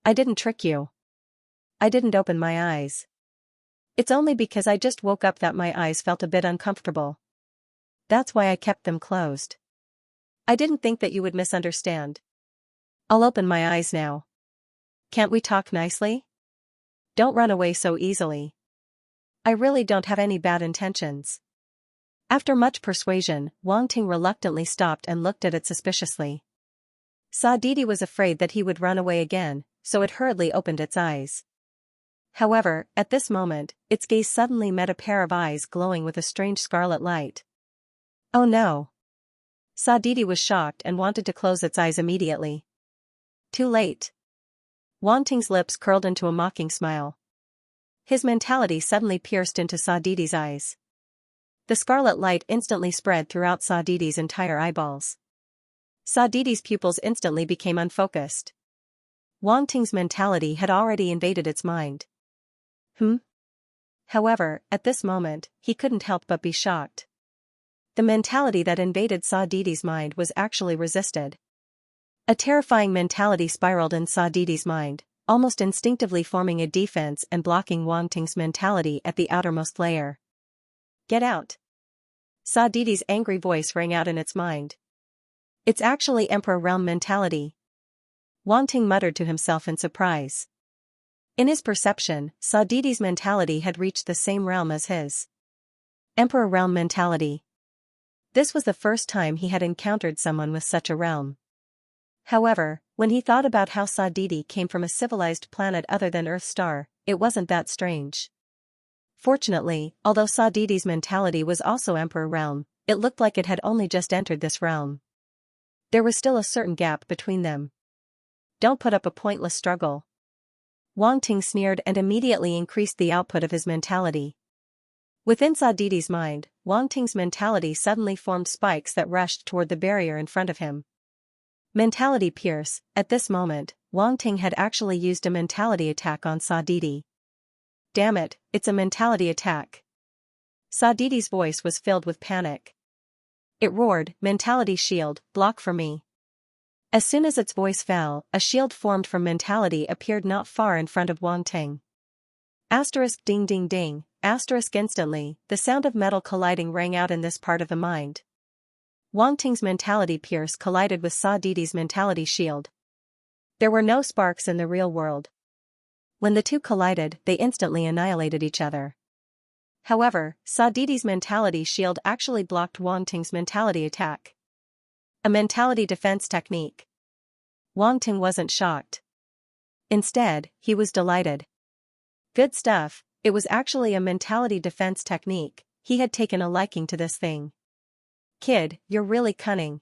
I didn't trick you. I didn't open my eyes. It's only because I just woke up that my eyes felt a bit uncomfortable. That's why I kept them closed. I didn't think that you would misunderstand. I'll open my eyes now. Can't we talk nicely? Don't run away so easily. I really don't have any bad intentions. After much persuasion, Wang Ting reluctantly stopped and looked at it suspiciously. Sadidi was afraid that he would run away again, so it hurriedly opened its eyes. However, at this moment, its gaze suddenly met a pair of eyes glowing with a strange scarlet light. Oh no! Sadidi was shocked and wanted to close its eyes immediately. Too late. Wang Ting's lips curled into a mocking smile. His mentality suddenly pierced into Sadidi's eyes. The scarlet light instantly spread throughout Sadidi's entire eyeballs. Sadidi's pupils instantly became unfocused. Wang Ting's mentality had already invaded its mind. However, at this moment, he couldn't help but be shocked. The mentality that invaded Sadidi's mind was actually resisted. A terrifying mentality spiraled in Sadidi's mind, almost instinctively forming a defense and blocking Wang Ting's mentality at the outermost layer. Get out! Sadidi's angry voice rang out in its mind. It's actually Emperor Realm mentality. Wang Ting muttered to himself in surprise. In his perception, Sadidi's mentality had reached the same realm as his. Emperor Realm mentality. This was the first time he had encountered someone with such a realm. However, when he thought about how Sadidi came from a civilized planet other than Earth star, it wasn't that strange. Fortunately, although Sadidi's mentality was also Emperor Realm, it looked like it had only just entered this realm. There was still a certain gap between them. Don't put up a pointless struggle. Wang Ting sneered and immediately increased the output of his mentality. Within Sadidi's mind, Wang Ting's mentality suddenly formed spikes that rushed toward the barrier in front of him. Mentality pierce. At this moment, Wang Ting had actually used a mentality attack on Sadidi. Damn it, it's a mentality attack. Sadidi's voice was filled with panic. It roared, mentality shield, block for me. As soon as its voice fell, a shield formed from mentality appeared not far in front of Wang Ting. Asterisk ding ding ding, asterisk instantly, the sound of metal colliding rang out in this part of the mind. Wang Ting's mentality pierce collided with Sadidi's mentality shield. There were no sparks in the real world. When the two collided, they instantly annihilated each other. However, Sadidi's mentality shield actually blocked Wang Ting's mentality attack. A mentality defense technique. Wang Ting wasn't shocked. Instead, he was delighted. Good stuff, it was actually a mentality defense technique. He had taken a liking to this thing. Kid, you're really cunning.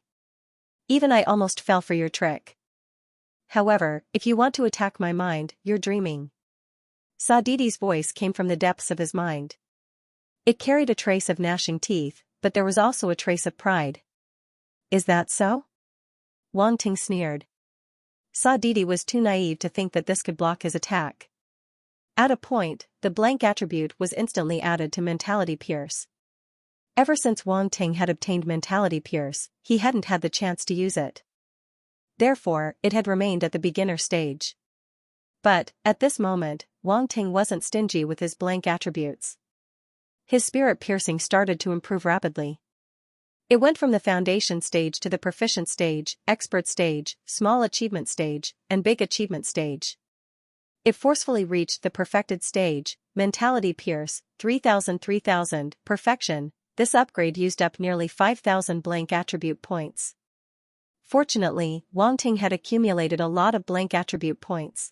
Even I almost fell for your trick. However, if you want to attack my mind, you're dreaming. Sadidi's voice came from the depths of his mind. It carried a trace of gnashing teeth, but there was also a trace of pride. Is that so? Wang Ting sneered. Sadidi was too naive to think that this could block his attack. At a point, the blank attribute was instantly added to Mentality Pierce. Ever since Wang Ting had obtained Mentality Pierce, he hadn't had the chance to use it. Therefore, it had remained at the beginner stage. But, at this moment, Wang Ting wasn't stingy with his blank attributes. His spirit piercing started to improve rapidly. It went from the foundation stage to the proficient stage, expert stage, small achievement stage, and big achievement stage. It forcefully reached the perfected stage, Mentality Pierce, 3000, perfection. This upgrade used up nearly 5,000 blank attribute points. Fortunately, Wang Ting had accumulated a lot of blank attribute points.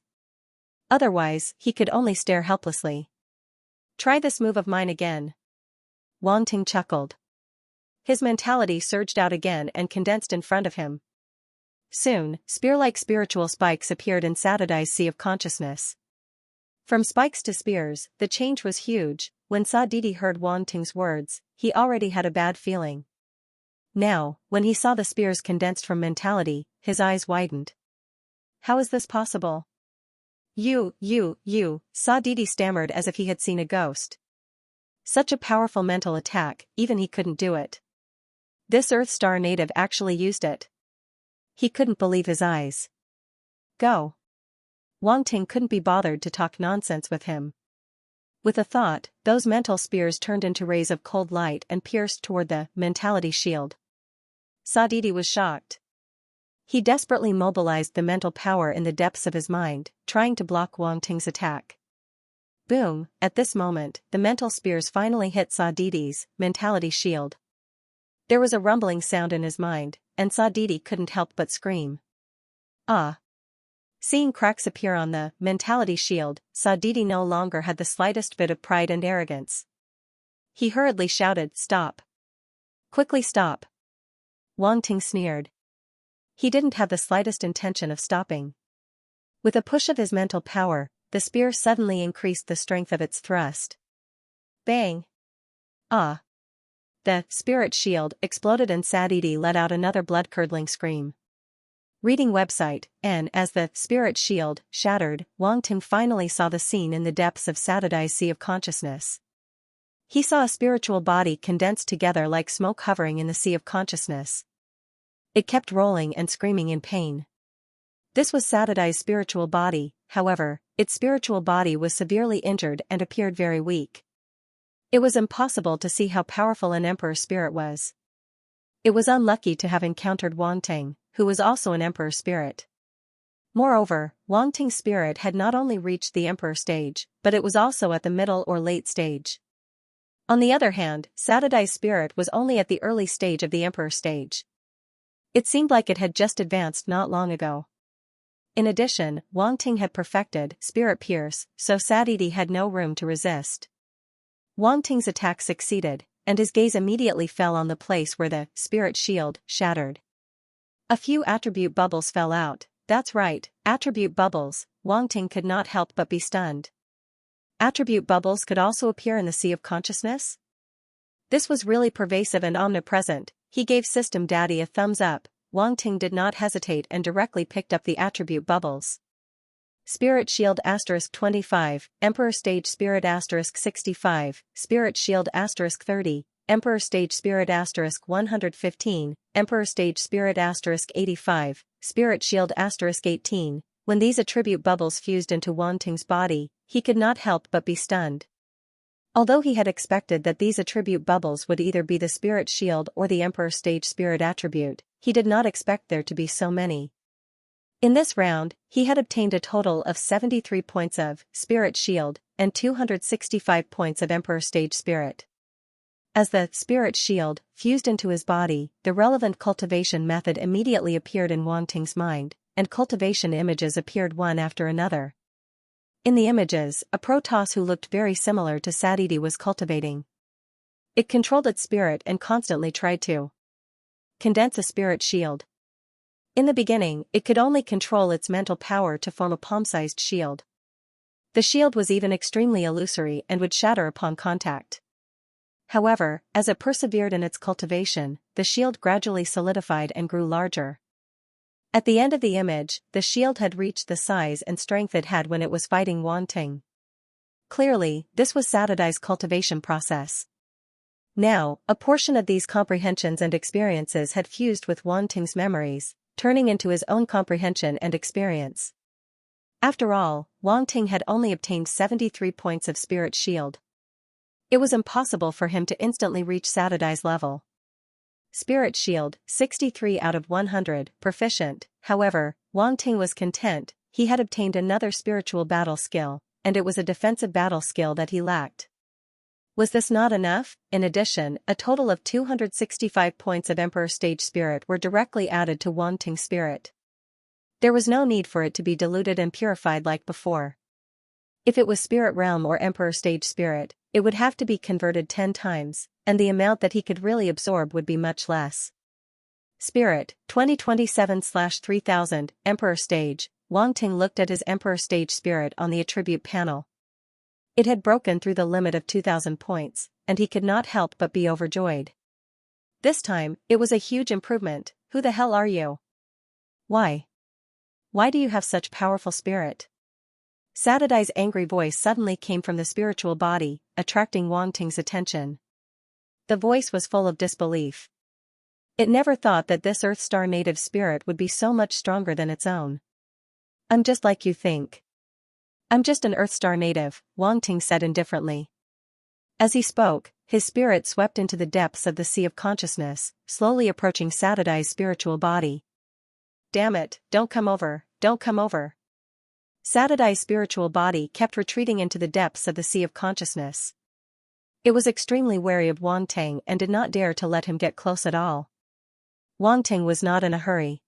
Otherwise, he could only stare helplessly. Try this move of mine again. Wang Ting chuckled. His mentality surged out again and condensed in front of him. Soon, spear-like spiritual spikes appeared in Satadai's sea of consciousness. From spikes to spears, the change was huge. When Sa Didi heard Wang Ting's words, he already had a bad feeling. Now, when he saw the spears condensed from mentality, his eyes widened. How is this possible? You, Sa Didi stammered as if he had seen a ghost. Such a powerful mental attack, even he couldn't do it. This Earth Star native actually used it. He couldn't believe his eyes. Go. Wang Ting couldn't be bothered to talk nonsense with him. With a thought, those mental spears turned into rays of cold light and pierced toward the mentality shield. Sa Didi was shocked. He desperately mobilized the mental power in the depths of his mind, trying to block Wang Ting's attack. Boom, at this moment, the mental spears finally hit Sa Didi's mentality shield. There was a rumbling sound in his mind, and Sa Didi couldn't help but scream. Ah! Seeing cracks appear on the mentality shield, Sa Didi no longer had the slightest bit of pride and arrogance. He hurriedly shouted, "Stop! Quickly stop!" Wang Ting sneered. He didn't have the slightest intention of stopping. With a push of his mental power, the spear suddenly increased the strength of its thrust. Bang! Ah! The spirit shield exploded and Sa Didi let out another blood-curdling scream. Reading website, and as the spirit shield shattered, Wang Ting finally saw the scene in the depths of Satadai's sea of consciousness. He saw a spiritual body condensed together like smoke hovering in the sea of consciousness. It kept rolling and screaming in pain. This was Satadai's spiritual body, however, its spiritual body was severely injured and appeared very weak. It was impossible to see how powerful an emperor spirit was. It was unlucky to have encountered Wang Ting, who was also an emperor spirit. Moreover, Wang Ting's spirit had not only reached the emperor stage, but it was also at the middle or late stage. On the other hand, Satadai's spirit was only at the early stage of the emperor stage. It seemed like it had just advanced not long ago. In addition, Wang Ting had perfected Spirit Pierce, so Sa Didi had no room to resist. Wang Ting's attack succeeded, and his gaze immediately fell on the place where the spirit shield shattered. A few attribute bubbles fell out. That's right, attribute bubbles. Wang Ting could not help but be stunned. Attribute bubbles could also appear in the sea of consciousness? This was really pervasive and omnipresent. He gave System Daddy a thumbs up. Wang Ting did not hesitate and directly picked up the attribute bubbles. Spirit Shield *25, Emperor Stage Spirit *65, Spirit Shield *30, Emperor Stage Spirit *115, Emperor Stage Spirit *85, Spirit Shield *18. When these attribute bubbles fused into Wang Ting's body, he could not help but be stunned. Although he had expected that these attribute bubbles would either be the Spirit Shield or the Emperor Stage Spirit attribute, he did not expect there to be so many. In this round, he had obtained a total of 73 points of Spirit Shield and 265 points of Emperor Stage Spirit. As the Spirit Shield fused into his body, the relevant cultivation method immediately appeared in Wang Ting's mind, and cultivation images appeared one after another. In the images, a Protoss who looked very similar to Sa Didi was cultivating. It controlled its spirit and constantly tried to condense a spirit shield. In the beginning, it could only control its mental power to form a palm-sized shield. The shield was even extremely illusory and would shatter upon contact. However, as it persevered in its cultivation, the shield gradually solidified and grew larger. At the end of the image, the shield had reached the size and strength it had when it was fighting Wang Ting. Clearly, this was Satadai's cultivation process. Now, a portion of these comprehensions and experiences had fused with Wang Ting's memories, turning into his own comprehension and experience. After all, Wang Ting had only obtained 73 points of Spirit Shield. It was impossible for him to instantly reach Satadai's level. Spirit Shield, 63 out of 100, proficient. However, Wang Ting was content. He had obtained another spiritual battle skill, and it was a defensive battle skill that he lacked. Was this not enough? In addition, a total of 265 points of Emperor Stage Spirit were directly added to Wang Ting's spirit. There was no need for it to be diluted and purified like before. If it was Spirit Realm or Emperor Stage Spirit, it would have to be converted 10 times, and the amount that he could really absorb would be much less. Spirit, 2027/3000, Emperor Stage. Wang Ting looked at his Emperor Stage spirit on the attribute panel. It had broken through the limit of 2,000 points, and he could not help but be overjoyed. This time, it was a huge improvement. Who the hell are you? Why? Why do you have such powerful spirit? Satadai's angry voice suddenly came from the spiritual body, attracting Wang Ting's attention. The voice was full of disbelief. It never thought that this Earth Star native spirit would be so much stronger than its own. I'm just like you think. I'm just an Earth Star native, Wang Ting said indifferently. As he spoke, his spirit swept into the depths of the sea of consciousness, slowly approaching Satadai's spiritual body. Damn it, don't come over, don't come over. Satadai's spiritual body kept retreating into the depths of the sea of consciousness. It was extremely wary of Wang Ting and did not dare to let him get close at all. Wang Ting was not in a hurry.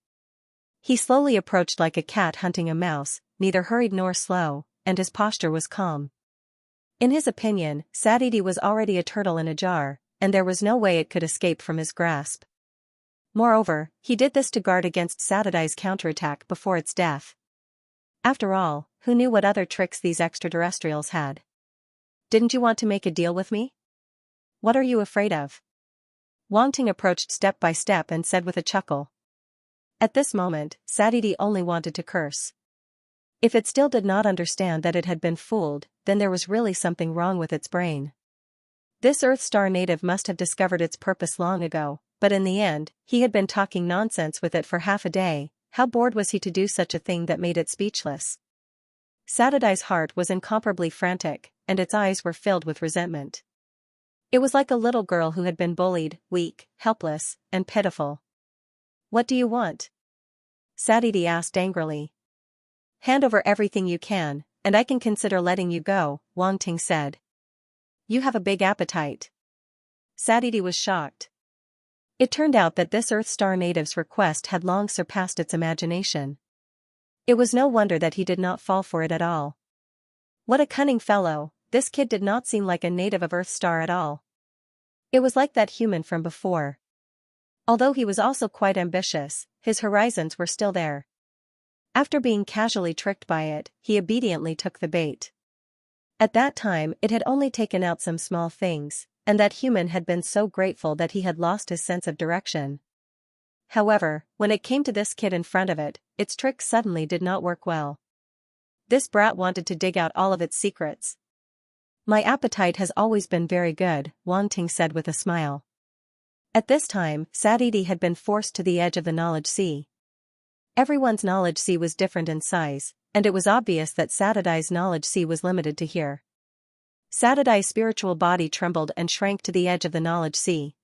He slowly approached like a cat hunting a mouse, neither hurried nor slow, and his posture was calm. In his opinion, Sadidi was already a turtle in a jar, and there was no way it could escape from his grasp. Moreover, he did this to guard against Satadai's counterattack before its death. After all, who knew what other tricks these extraterrestrials had? Didn't you want to make a deal with me? What are you afraid of? Wang Ting approached step by step and said with a chuckle. At this moment, Sadidi only wanted to curse. If it still did not understand that it had been fooled, then there was really something wrong with its brain. This Earth Star native must have discovered its purpose long ago, but in the end, he had been talking nonsense with it for half a day. How bored was he to do such a thing that made it speechless? Satadai's heart was incomparably frantic, and its eyes were filled with resentment. It was like a little girl who had been bullied, weak, helpless, and pitiful. What do you want? Sadidi asked angrily. Hand over everything you can, and I can consider letting you go, Wang Ting said. You have a big appetite. Sadidi was shocked. It turned out that this Earth Star native's request had long surpassed its imagination. It was no wonder that he did not fall for it at all. What a cunning fellow, this kid did not seem like a native of Earth Star at all. It was like that human from before. Although he was also quite ambitious, his horizons were still there. After being casually tricked by it, he obediently took the bait. At that time it had only taken out some small things, and that human had been so grateful that he had lost his sense of direction. However, when it came to this kid in front of it, its trick suddenly did not work well. This brat wanted to dig out all of its secrets. My appetite has always been very good, Wang Ting said with a smile. At this time, Sadidi had been forced to the edge of the knowledge sea. Everyone's knowledge sea was different in size, and it was obvious that Satadai's knowledge sea was limited to here. Satadai's spiritual body trembled and shrank to the edge of the knowledge sea.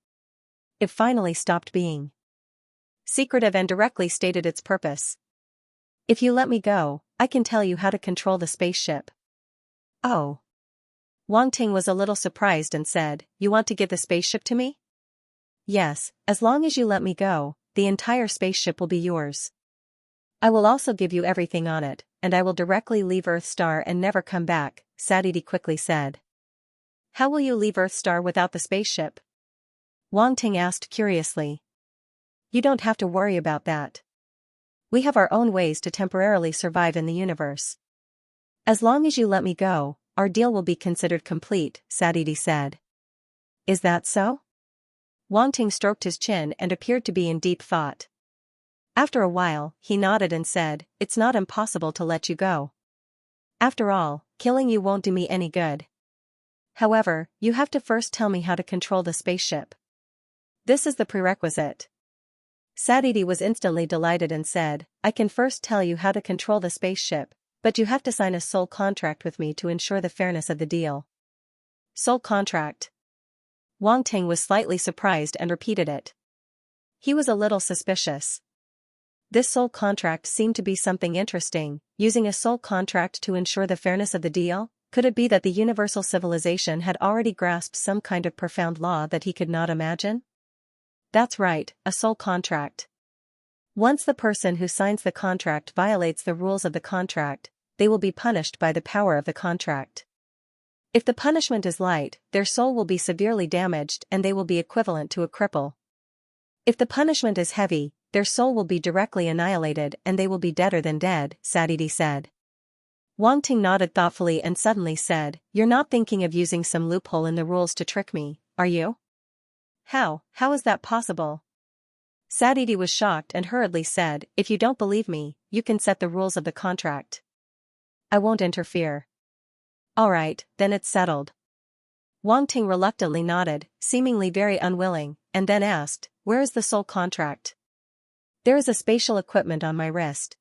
It finally stopped being secretive and directly stated its purpose. If you let me go, I can tell you how to control the spaceship. Oh. Wang Ting was a little surprised and said, You want to give the spaceship to me? Yes, as long as you let me go, the entire spaceship will be yours. I will also give you everything on it, and I will directly leave Earth Star and never come back, Sadidi quickly said. How will you leave Earth Star without the spaceship? Wang Ting asked curiously. You don't have to worry about that. We have our own ways to temporarily survive in the universe. As long as you let me go, our deal will be considered complete, Sadidi said. Is that so? Wang Ting stroked his chin and appeared to be in deep thought. After a while, he nodded and said, It's not impossible to let you go. After all, killing you won't do me any good. However, you have to first tell me how to control the spaceship. This is the prerequisite. Sadidi was instantly delighted and said, I can first tell you how to control the spaceship, but you have to sign a soul contract with me to ensure the fairness of the deal. Soul contract. Wang Ting was slightly surprised and repeated it. He was a little suspicious. This soul contract seemed to be something interesting. Using a soul contract to ensure the fairness of the deal? Could it be that the universal civilization had already grasped some kind of profound law that he could not imagine? That's right, a soul contract. Once the person who signs the contract violates the rules of the contract, they will be punished by the power of the contract. If the punishment is light, their soul will be severely damaged and they will be equivalent to a cripple. If the punishment is heavy, their soul will be directly annihilated and they will be deader than dead, Sadidi said. Wang Ting nodded thoughtfully and suddenly said, "You're not thinking of using some loophole in the rules to trick me, are you?" How is that possible?" Sadidi was shocked and hurriedly said, "If you don't believe me, you can set the rules of the contract. I won't interfere." "Alright, then it's settled." Wang Ting reluctantly nodded, seemingly very unwilling, and then asked, "Where is the soul contract?" "There is a spatial equipment on my wrist.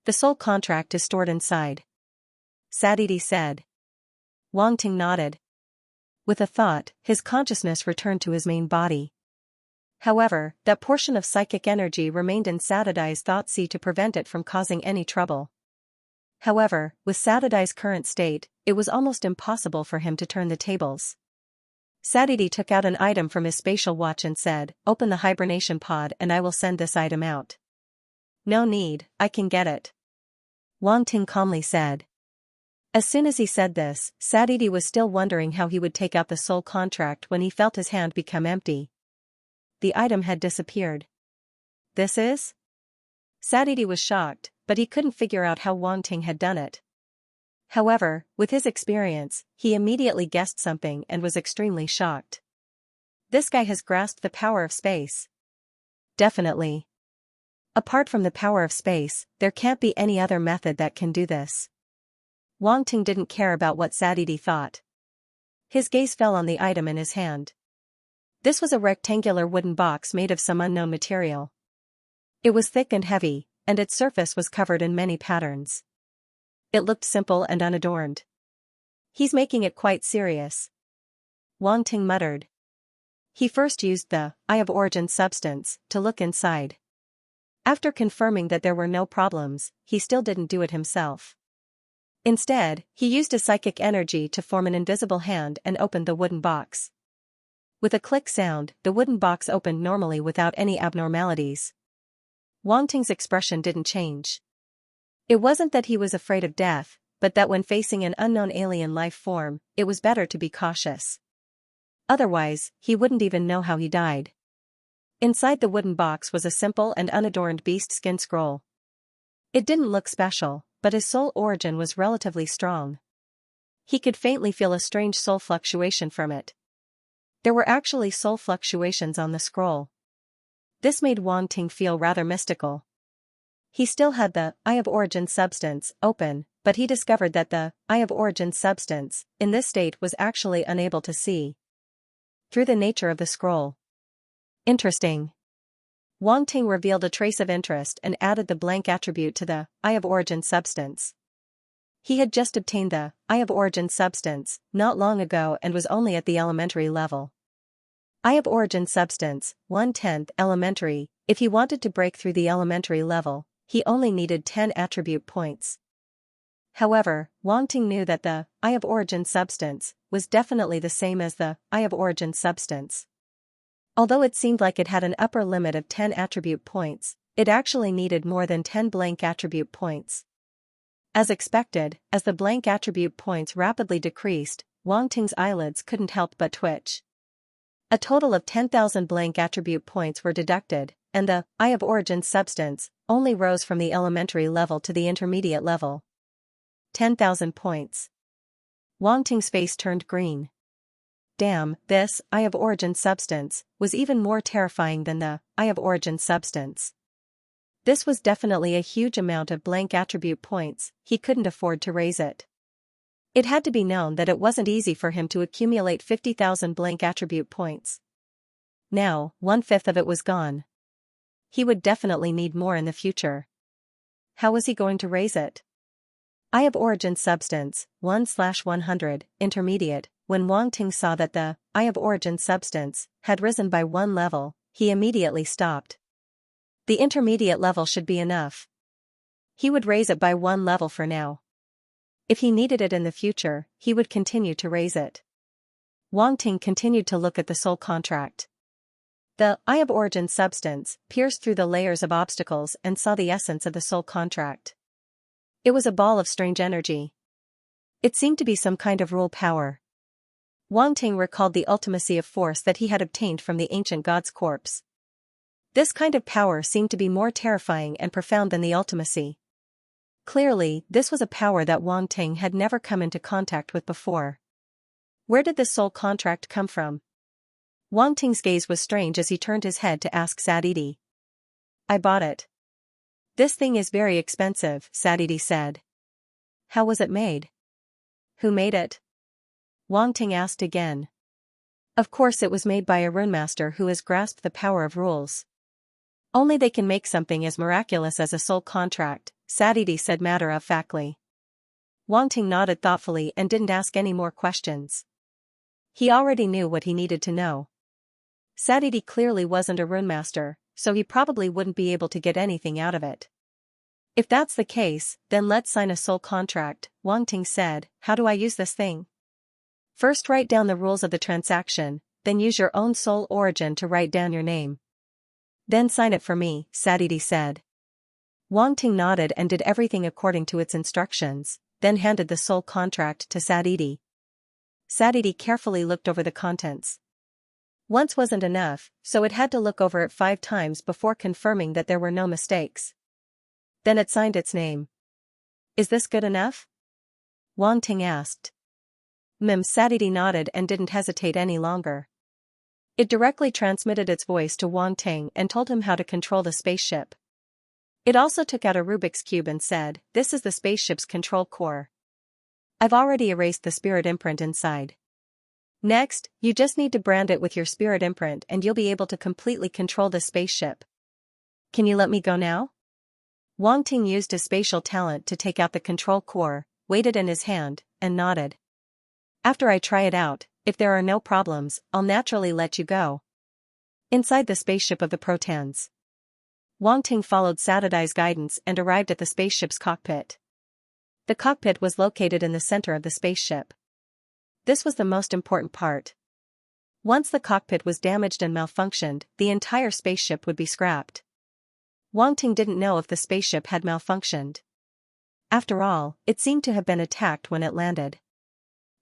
The soul contract is stored inside," Sadidi said. Wang Ting nodded. With a thought, his consciousness returned to his main body. However, that portion of psychic energy remained in Sadidi's thought sea to prevent it from causing any trouble. However, with Sadidi's current state, it was almost impossible for him to turn the tables. Sadidi took out an item from his spatial watch and said, "Open the hibernation pod and I will send this item out." "No need, I can get it," Wang Ting calmly said. As soon as he said this, Sadidi was still wondering how he would take out the soul contract when he felt his hand become empty. The item had disappeared. "This is?" Sadidi was shocked, but he couldn't figure out how Wang Ting had done it. However, with his experience, he immediately guessed something and was extremely shocked. This guy has grasped the power of space. Definitely. Apart from the power of space, there can't be any other method that can do this. Wang Ting didn't care about what Sadidi thought. His gaze fell on the item in his hand. This was a rectangular wooden box made of some unknown material. It was thick and heavy, and its surface was covered in many patterns. It looked simple and unadorned. "He's making it quite serious," Wang Ting muttered. He first used the Eye of Origin substance to look inside. After confirming that there were no problems, he still didn't do it himself. Instead, he used his psychic energy to form an invisible hand and opened the wooden box. With a click sound, the wooden box opened normally without any abnormalities. Wang Ting's expression didn't change. It wasn't that he was afraid of death, but that when facing an unknown alien life form, it was better to be cautious. Otherwise, he wouldn't even know how he died. Inside the wooden box was a simple and unadorned beast skin scroll. It didn't look special, but his soul origin was relatively strong. He could faintly feel a strange soul fluctuation from it. There were actually soul fluctuations on the scroll. This made Wang Ting feel rather mystical. He still had the Eye of Origin substance open, but he discovered that the Eye of Origin substance, in this state, was actually unable to see through the nature of the scroll. Interesting. Wang Ting revealed a trace of interest and added the blank attribute to the Eye of Origin substance. He had just obtained the Eye of Origin substance not long ago and was only at the elementary level. Eye of Origin substance, 1/10 elementary. If he wanted to break through the elementary level, he only needed 10 attribute points. However, Wang Ting knew that the Eye of Origin substance was definitely the same as the Eye of Origin substance. Although it seemed like it had an upper limit of 10 attribute points, it actually needed more than 10 blank attribute points. As expected, as the blank attribute points rapidly decreased, Wang Ting's eyelids couldn't help but twitch. A total of 10,000 blank attribute points were deducted, and the Eye of Origin substance only rose from the elementary level to the intermediate level. 10,000 points. Wang Ting's face turned green. Damn, this Eye of Origin substance was even more terrifying than the Eye of Origin substance. This was definitely a huge amount of blank attribute points. He couldn't afford to raise it. It had to be known that it wasn't easy for him to accumulate 50,000 blank attribute points. Now, 1/5 of it was gone. He would definitely need more in the future. How was he going to raise it? Eye of Origin substance, 1/100, intermediate. When Wang Ting saw that the Eye of Origin substance had risen by 1 level, he immediately stopped. The intermediate level should be enough. He would raise it by 1 level for now. If he needed it in the future, he would continue to raise it. Wang Ting continued to look at the soul contract. The Eye of Origin substance pierced through the layers of obstacles and saw the essence of the soul contract. It was a ball of strange energy. It seemed to be some kind of rule power. Wang Ting recalled the ultimacy of force that he had obtained from the ancient god's corpse. This kind of power seemed to be more terrifying and profound than the ultimacy. Clearly, this was a power that Wang Ting had never come into contact with before. Where did this soul contract come from? Wang Ting's gaze was strange as he turned his head to ask Sadidi. I bought it. This thing is very expensive, Sadidi said. How was it made? Who made it? Wang Ting asked again. Of course it was made by a runemaster who has grasped the power of rules. Only they can make something as miraculous as a soul contract, Sadidi said matter-of-factly. Wang Ting nodded thoughtfully and didn't ask any more questions. He already knew what he needed to know. Sadidi clearly wasn't a runemaster, so he probably wouldn't be able to get anything out of it. If that's the case, then let's sign a soul contract, Wang Ting said. How do I use this thing? First write down the rules of the transaction, then use your own soul origin to write down your name. Then sign it for me, Sadidi said. Wang Ting nodded and did everything according to its instructions, then handed the soul contract to Sadidi. Sadidi carefully looked over the contents. Once wasn't enough, so it had to look over it 5 times before confirming that there were no mistakes. Then it signed its name. Is this good enough? Wang Ting asked. Sadidi nodded and didn't hesitate any longer. It directly transmitted its voice to Wang Ting and told him how to control the spaceship. It also took out a Rubik's Cube and said, this is the spaceship's control core. I've already erased the spirit imprint inside. Next, you just need to brand it with your spirit imprint and you'll be able to completely control the spaceship. Can you let me go now? Wang Ting used his spatial talent to take out the control core, weighed it in his hand, and nodded. After I try it out, if there are no problems, I'll naturally let you go. Inside the spaceship of the Protans. Wang Ting followed Sadidi's guidance and arrived at the spaceship's cockpit. The cockpit was located in the center of the spaceship. This was the most important part. Once the cockpit was damaged and malfunctioned, the entire spaceship would be scrapped. Wang Ting didn't know if the spaceship had malfunctioned. After all, it seemed to have been attacked when it landed.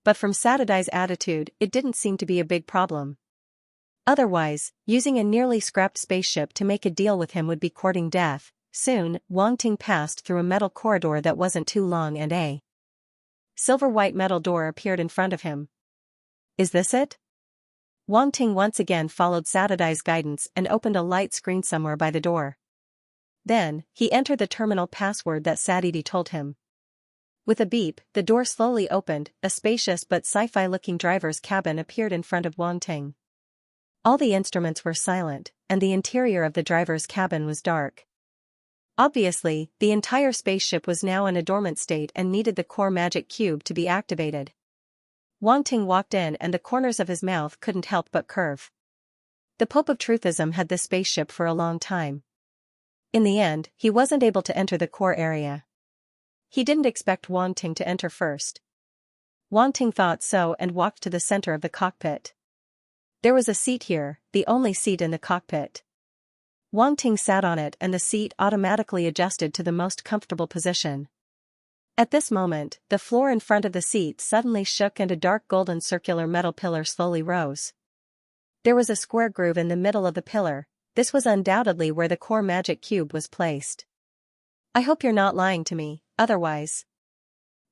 But from Sadidi's attitude, it didn't seem to be a big problem. Otherwise, using a nearly scrapped spaceship to make a deal with him would be courting death. Soon, Wang Ting passed through a metal corridor that wasn't too long and a silver-white metal door appeared in front of him. Is this it? Wang Ting once again followed Sadidi's guidance and opened a light screen somewhere by the door. Then, he entered the terminal password that Sadidi told him. With a beep, the door slowly opened, a spacious but sci-fi-looking driver's cabin appeared in front of Wang Ting. All the instruments were silent, and the interior of the driver's cabin was dark. Obviously, the entire spaceship was now in a dormant state and needed the core magic cube to be activated. Wang Ting walked in and the corners of his mouth couldn't help but curve. The Pope of Truthism had this spaceship for a long time. In the end, he wasn't able to enter the core area. He didn't expect Wang Ting to enter first. Wang Ting thought so and walked to the center of the cockpit. There was a seat here, the only seat in the cockpit. Wang Ting sat on it and the seat automatically adjusted to the most comfortable position. At this moment, the floor in front of the seat suddenly shook and a dark golden circular metal pillar slowly rose. There was a square groove in the middle of the pillar. This was undoubtedly where the core magic cube was placed. I hope you're not lying to me, otherwise.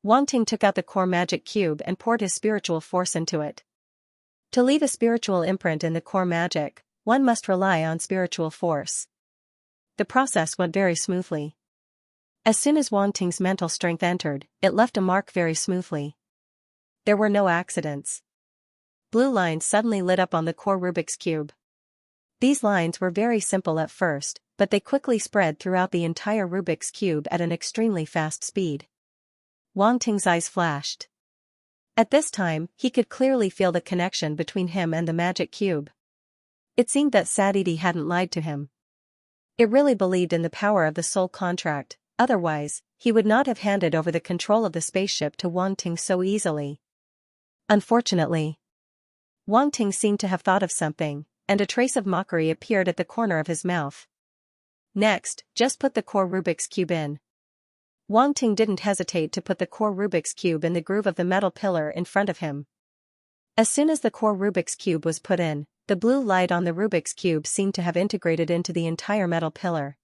Wang Ting took out the core magic cube and poured his spiritual force into it. To leave a spiritual imprint in the core magic, one must rely on spiritual force. The process went very smoothly. As soon as Wang Ting's mental strength entered, it left a mark very smoothly. There were no accidents. Blue lines suddenly lit up on the core Rubik's Cube. These lines were very simple at first, but they quickly spread throughout the entire Rubik's Cube at an extremely fast speed. Wang Ting's eyes flashed. At this time, he could clearly feel the connection between him and the magic cube. It seemed that Sadidi hadn't lied to him. It really believed in the power of the soul contract, otherwise, he would not have handed over the control of the spaceship to Wang Ting so easily. Unfortunately, Wang Ting seemed to have thought of something, and a trace of mockery appeared at the corner of his mouth. Next, just put the core Rubik's Cube in. Wang Ting didn't hesitate to put the core Rubik's Cube in the groove of the metal pillar in front of him. As soon as the core Rubik's Cube was put in, the blue light on the Rubik's Cube seemed to have integrated into the entire metal pillar.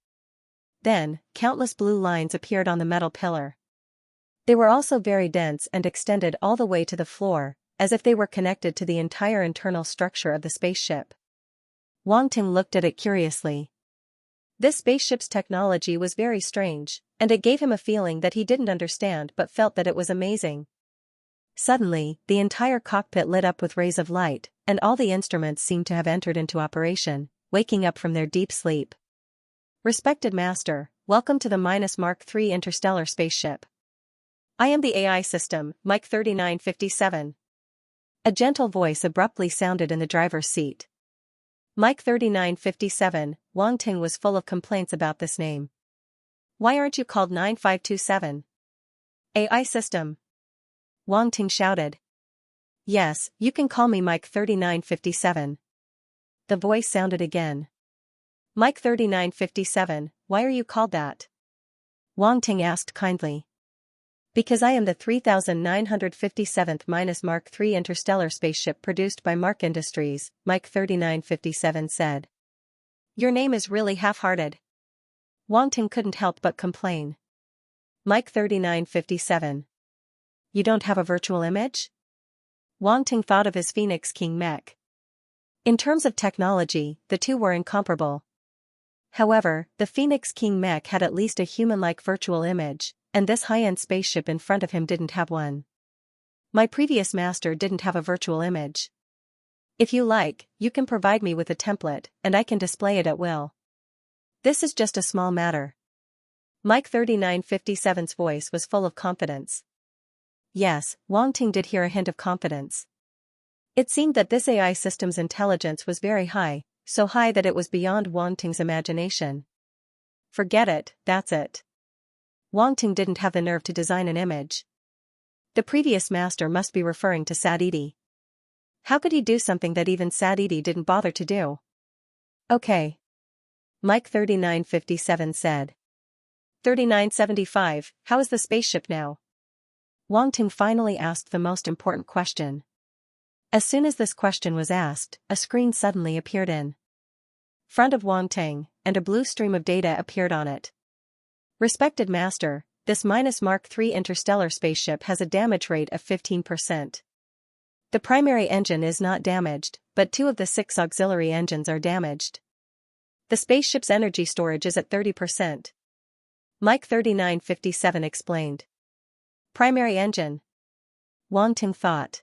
Then, countless blue lines appeared on the metal pillar. They were also very dense and extended all the way to the floor, as if they were connected to the entire internal structure of the spaceship. Wang Ting looked at it curiously. This spaceship's technology was very strange, and it gave him a feeling that he didn't understand but felt that it was amazing. Suddenly, the entire cockpit lit up with rays of light, and all the instruments seemed to have entered into operation, waking up from their deep sleep. Respected Master, welcome to the Mark III interstellar spaceship. I am the AI system, Mike 3957. A gentle voice abruptly sounded in the driver's seat. Mike 3957, Wang Ting was full of complaints about this name. Why aren't you called 9527? AI system. Wang Ting shouted. Yes, you can call me Mike 3957. The voice sounded again. Mike 3957, why are you called that? Wang Ting asked kindly. Because I am the 3957th Mark III interstellar spaceship produced by Mark Industries, Mike 3957 said. Your name is really half-hearted. Wang Ting couldn't help but complain. Mike 3957. You don't have a virtual image? Wang Ting thought of his Phoenix King mech. In terms of technology, the two were incomparable. However, the Phoenix King mech had at least a human-like virtual image, and this high-end spaceship in front of him didn't have one. My previous master didn't have a virtual image. If you like, you can provide me with a template, and I can display it at will. This is just a small matter. Mike 3957's voice was full of confidence. Yes, Wang Ting did hear a hint of confidence. It seemed that this AI system's intelligence was very high, so high that it was beyond Wang Ting's imagination. Forget it, that's it. Wang Ting didn't have the nerve to design an image. The previous master must be referring to Sadidi. How could he do something that even Sadidi didn't bother to do? Okay. Mike 3957 said. 3975, how is the spaceship now? Wang Ting finally asked the most important question. As soon as this question was asked, a screen suddenly appeared in front of Wang Ting, and a blue stream of data appeared on it. Respected Master, this Mark III interstellar spaceship has a damage rate of 15%. The primary engine is not damaged, but 2 of the 6 auxiliary engines are damaged. The spaceship's energy storage is at 30%. Mike 3957 explained. Primary engine. Wang Ting thought.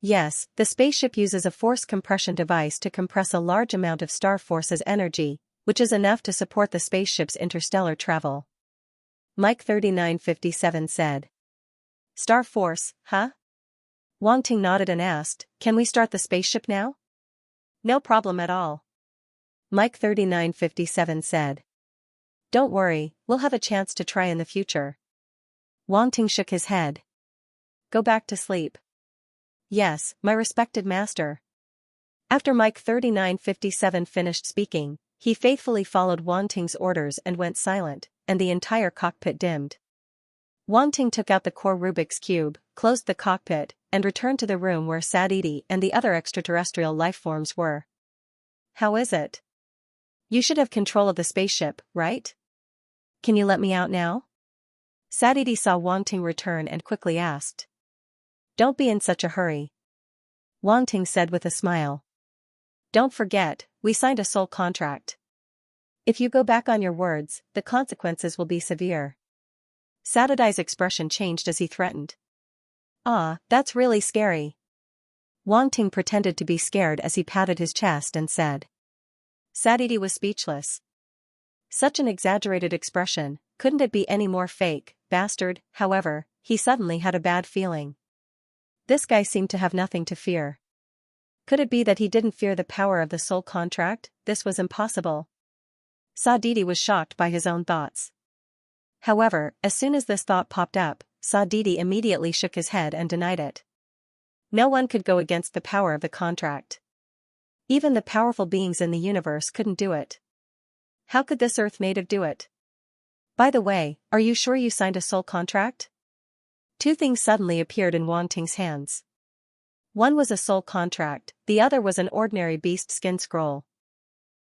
Yes, the spaceship uses a force compression device to compress a large amount of Star Force's energy, which is enough to support the spaceship's interstellar travel. Mike 3957 said. Star Force, huh? Wang Ting nodded and asked, can we start the spaceship now? No problem at all. Mike 3957 said. Don't worry, we'll have a chance to try in the future. Wang Ting shook his head. Go back to sleep. Yes, my respected master. After Mike 3957 finished speaking, he faithfully followed Wang Ting's orders and went silent, and the entire cockpit dimmed. Wang Ting took out the core Rubik's Cube, closed the cockpit, and returned to the room where Sadidi and the other extraterrestrial lifeforms were. How is it? You should have control of the spaceship, right? Can you let me out now? Sadidi saw Wang Ting return and quickly asked. Don't be in such a hurry. Wang Ting said with a smile. Don't forget, we signed a soul contract. If you go back on your words, the consequences will be severe. Sadidi's expression changed as he threatened. Ah, that's really scary. Wang Ting pretended to be scared as he patted his chest and said. Sadidi was speechless. Such an exaggerated expression, couldn't it be any more fake, bastard? However, he suddenly had a bad feeling. This guy seemed to have nothing to fear. Could it be that he didn't fear the power of the soul contract? This was impossible. Sadidi was shocked by his own thoughts. However, as soon as this thought popped up, Sadidi immediately shook his head and denied it. No one could go against the power of the contract. Even the powerful beings in the universe couldn't do it. How could this Earth native do it? By the way, are you sure you signed a soul contract? Two things suddenly appeared in Wang Ting's hands. One was a soul contract, the other was an ordinary beast skin scroll.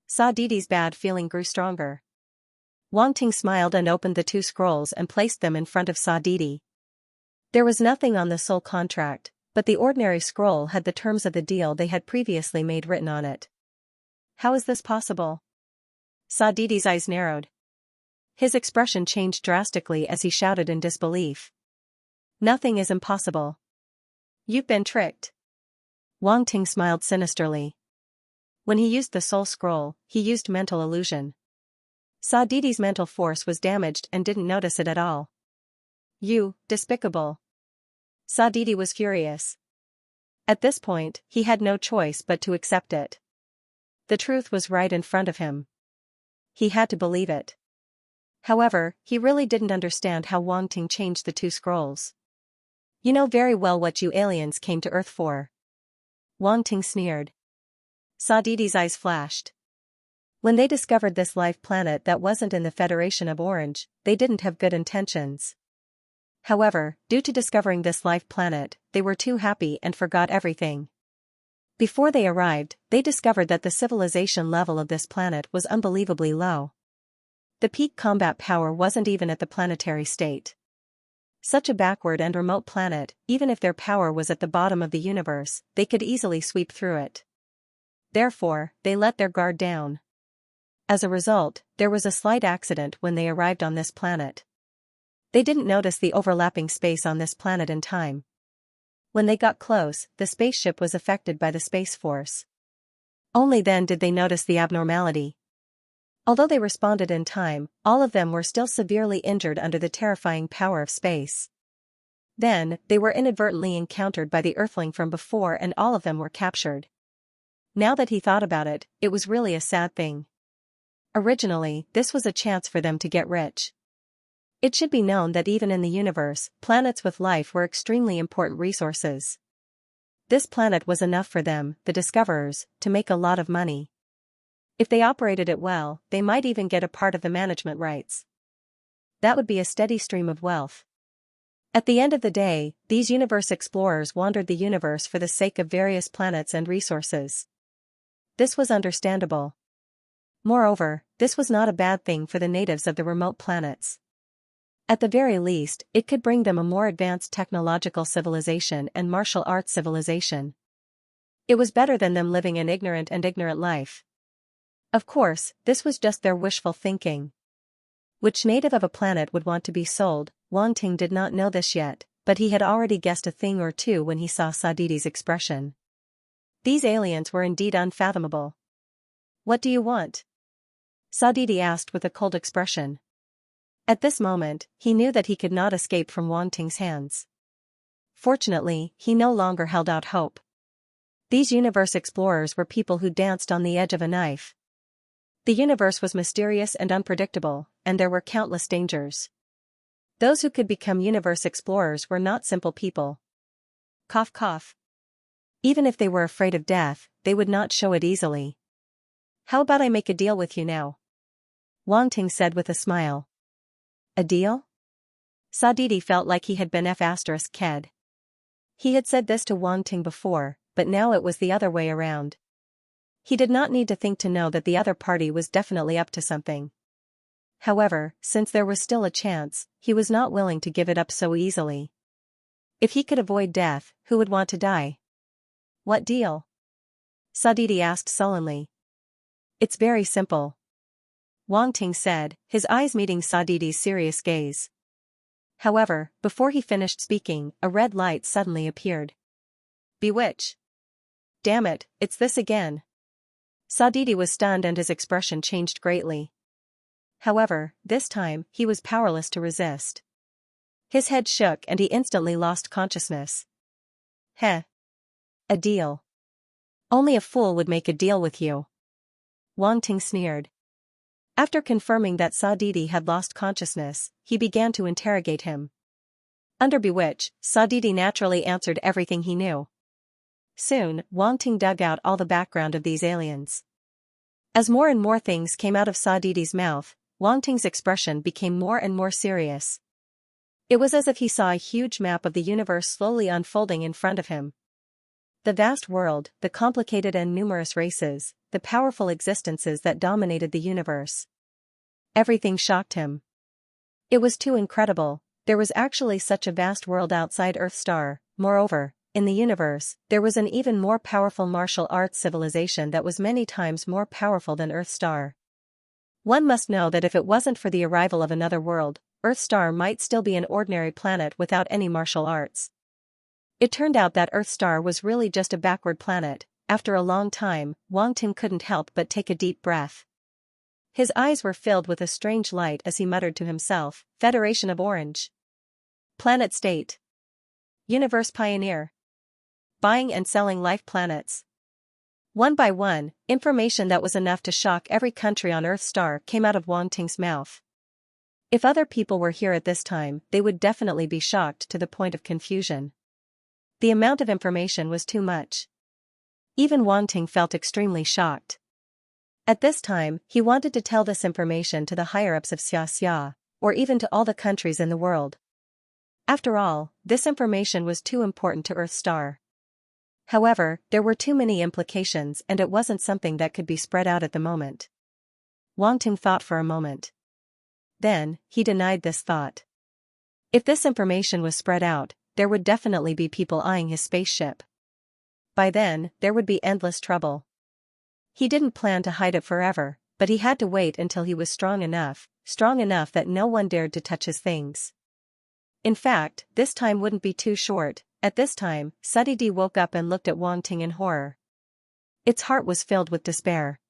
Sa Didi's bad feeling grew stronger. Wang Ting smiled and opened the two scrolls and placed them in front of Sa Didi. There was nothing on the soul contract, but the ordinary scroll had the terms of the deal they had previously made written on it. How is this possible? Sa Didi's eyes narrowed. His expression changed drastically as he shouted in disbelief. Nothing is impossible. You've been tricked. Wang Ting smiled sinisterly. When he used the soul scroll, he used mental illusion. Sa Didi's mental force was damaged and didn't notice it at all. You, despicable. Sa Didi was furious. At this point, he had no choice but to accept it. The truth was right in front of him. He had to believe it. However, he really didn't understand how Wang Ting changed the two scrolls. You know very well what you aliens came to Earth for. Wang Ting sneered. Sa Didi's eyes flashed. When they discovered this life planet that wasn't in the Federation of Orange, they didn't have good intentions. However, due to discovering this life planet, they were too happy and forgot everything. Before they arrived, they discovered that the civilization level of this planet was unbelievably low. The peak combat power wasn't even at the planetary state. Such a backward and remote planet, even if their power was at the bottom of the universe, they could easily sweep through it. Therefore, they let their guard down. As a result, there was a slight accident when they arrived on this planet. They didn't notice the overlapping space on this planet in time. When they got close, the spaceship was affected by the Space Force. Only then did they notice the abnormality. Although they responded in time, all of them were still severely injured under the terrifying power of space. Then, they were inadvertently encountered by the Earthling from before and all of them were captured. Now that he thought about it, it was really a sad thing. Originally, this was a chance for them to get rich. It should be known that even in the universe, planets with life were extremely important resources. This planet was enough for them, the discoverers, to make a lot of money. If they operated it well, they might even get a part of the management rights. That would be a steady stream of wealth. At the end of the day, these universe explorers wandered the universe for the sake of various planets and resources. This was understandable. Moreover, this was not a bad thing for the natives of the remote planets. At the very least, it could bring them a more advanced technological civilization and martial arts civilization. It was better than them living an ignorant life. Of course, this was just their wishful thinking. Which native of a planet would want to be sold? Wang Ting did not know this yet, but he had already guessed a thing or two when he saw Sa Didi's expression. These aliens were indeed unfathomable. What do you want? Sa Didi asked with a cold expression. At this moment, he knew that he could not escape from Wang Ting's hands. Fortunately, he no longer held out hope. These universe explorers were people who danced on the edge of a knife. The universe was mysterious and unpredictable, and there were countless dangers. Those who could become universe explorers were not simple people. Cough cough. Even if they were afraid of death, they would not show it easily. How about I make a deal with you now? Wang Ting said with a smile. A deal? Sa Didi felt like he had been f***ed. He had said this to Wang Ting before, but now it was the other way around. He did not need to think to know that the other party was definitely up to something. However, since there was still a chance, he was not willing to give it up so easily. If he could avoid death, who would want to die? What deal? Sa Didi asked sullenly. It's very simple. Wang Ting said, his eyes meeting Sa Didi's serious gaze. However, before he finished speaking, a red light suddenly appeared. Bewitch. Damn it, it's this again. Sa Didi was stunned and his expression changed greatly. However, this time, he was powerless to resist. His head shook and he instantly lost consciousness. Heh. A deal. Only a fool would make a deal with you. Wang Ting sneered. After confirming that Sa Didi had lost consciousness, he began to interrogate him. Under Bewitch, Sa Didi naturally answered everything he knew. Soon, Wang Ting dug out all the background of these aliens. As more and more things came out of Sa Didi's mouth, Wang Ting's expression became more and more serious. It was as if he saw a huge map of the universe slowly unfolding in front of him. The vast world, the complicated and numerous races, the powerful existences that dominated the universe. Everything shocked him. It was too incredible. There was actually such a vast world outside Earthstar. Moreover, in the universe, there was an even more powerful martial arts civilization that was many times more powerful than Earthstar. One must know that if it wasn't for the arrival of another world, Earthstar might still be an ordinary planet without any martial arts. It turned out that Earthstar was really just a backward planet. After a long time, Wang Ting couldn't help but take a deep breath. His eyes were filled with a strange light as he muttered to himself, Federation of Orange. Planet State. Universe Pioneer. Buying and selling life planets. One by one, information that was enough to shock every country on Earthstar came out of Wang Ting's mouth. If other people were here at this time, they would definitely be shocked to the point of confusion. The amount of information was too much. Even Wang Ting felt extremely shocked. At this time, he wanted to tell this information to the higher-ups of Xianxia, or even to all the countries in the world. After all, this information was too important to Earthstar. However, there were too many implications and it wasn't something that could be spread out at the moment. Wang Ting thought for a moment. Then, he denied this thought. If this information was spread out, there would definitely be people eyeing his spaceship. By then, there would be endless trouble. He didn't plan to hide it forever, but he had to wait until he was strong enough that no one dared to touch his things. In fact, this time wouldn't be too short. At this time, Sudidi woke up and looked at Wang Ting in horror. Its heart was filled with despair.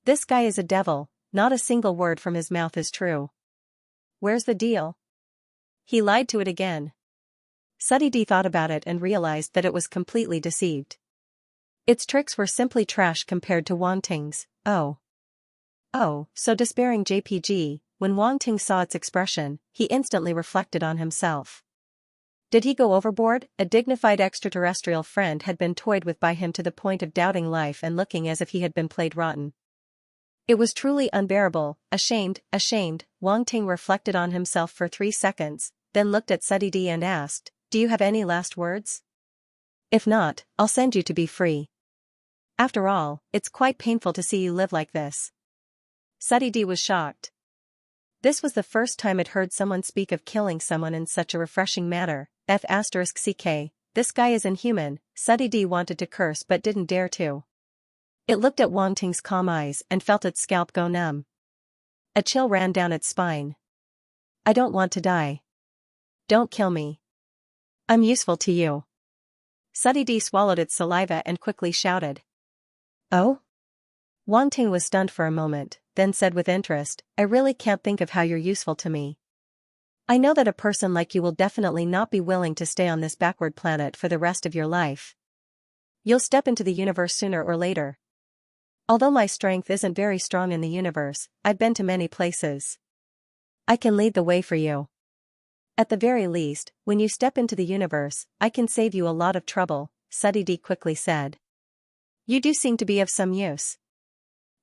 This guy is a devil, not a single word from his mouth is true. Where's the deal? He lied to it again. Sudidi thought about it and realized that it was completely deceived. Its tricks were simply trash compared to Wang Ting's. Oh, so despairing JPG. When Wang Ting saw its expression, he instantly reflected on himself. Did he go overboard? A dignified extraterrestrial friend had been toyed with by him to the point of doubting life and looking as if he had been played rotten. It was truly unbearable. Ashamed, Wang Ting reflected on himself for 3 seconds, then looked at Sudidi and asked, "Do you have any last words? If not, I'll send you to be free. After all, it's quite painful to see you live like this." Sudidi was shocked. This was the first time it heard someone speak of killing someone in such a refreshing manner. F***ck, this guy is inhuman. Sudidi wanted to curse but didn't dare to. It looked at Wang Ting's calm eyes and felt its scalp go numb. A chill ran down its spine. I don't want to die. Don't kill me. I'm useful to you. Sudidi swallowed its saliva and quickly shouted. Oh? Wang Ting was stunned for a moment, then said with interest, I really can't think of how you're useful to me. I know that a person like you will definitely not be willing to stay on this backward planet for the rest of your life. You'll step into the universe sooner or later. Although my strength isn't very strong in the universe, I've been to many places. I can lead the way for you. At the very least, when you step into the universe, I can save you a lot of trouble, Sudidi quickly said. You do seem to be of some use.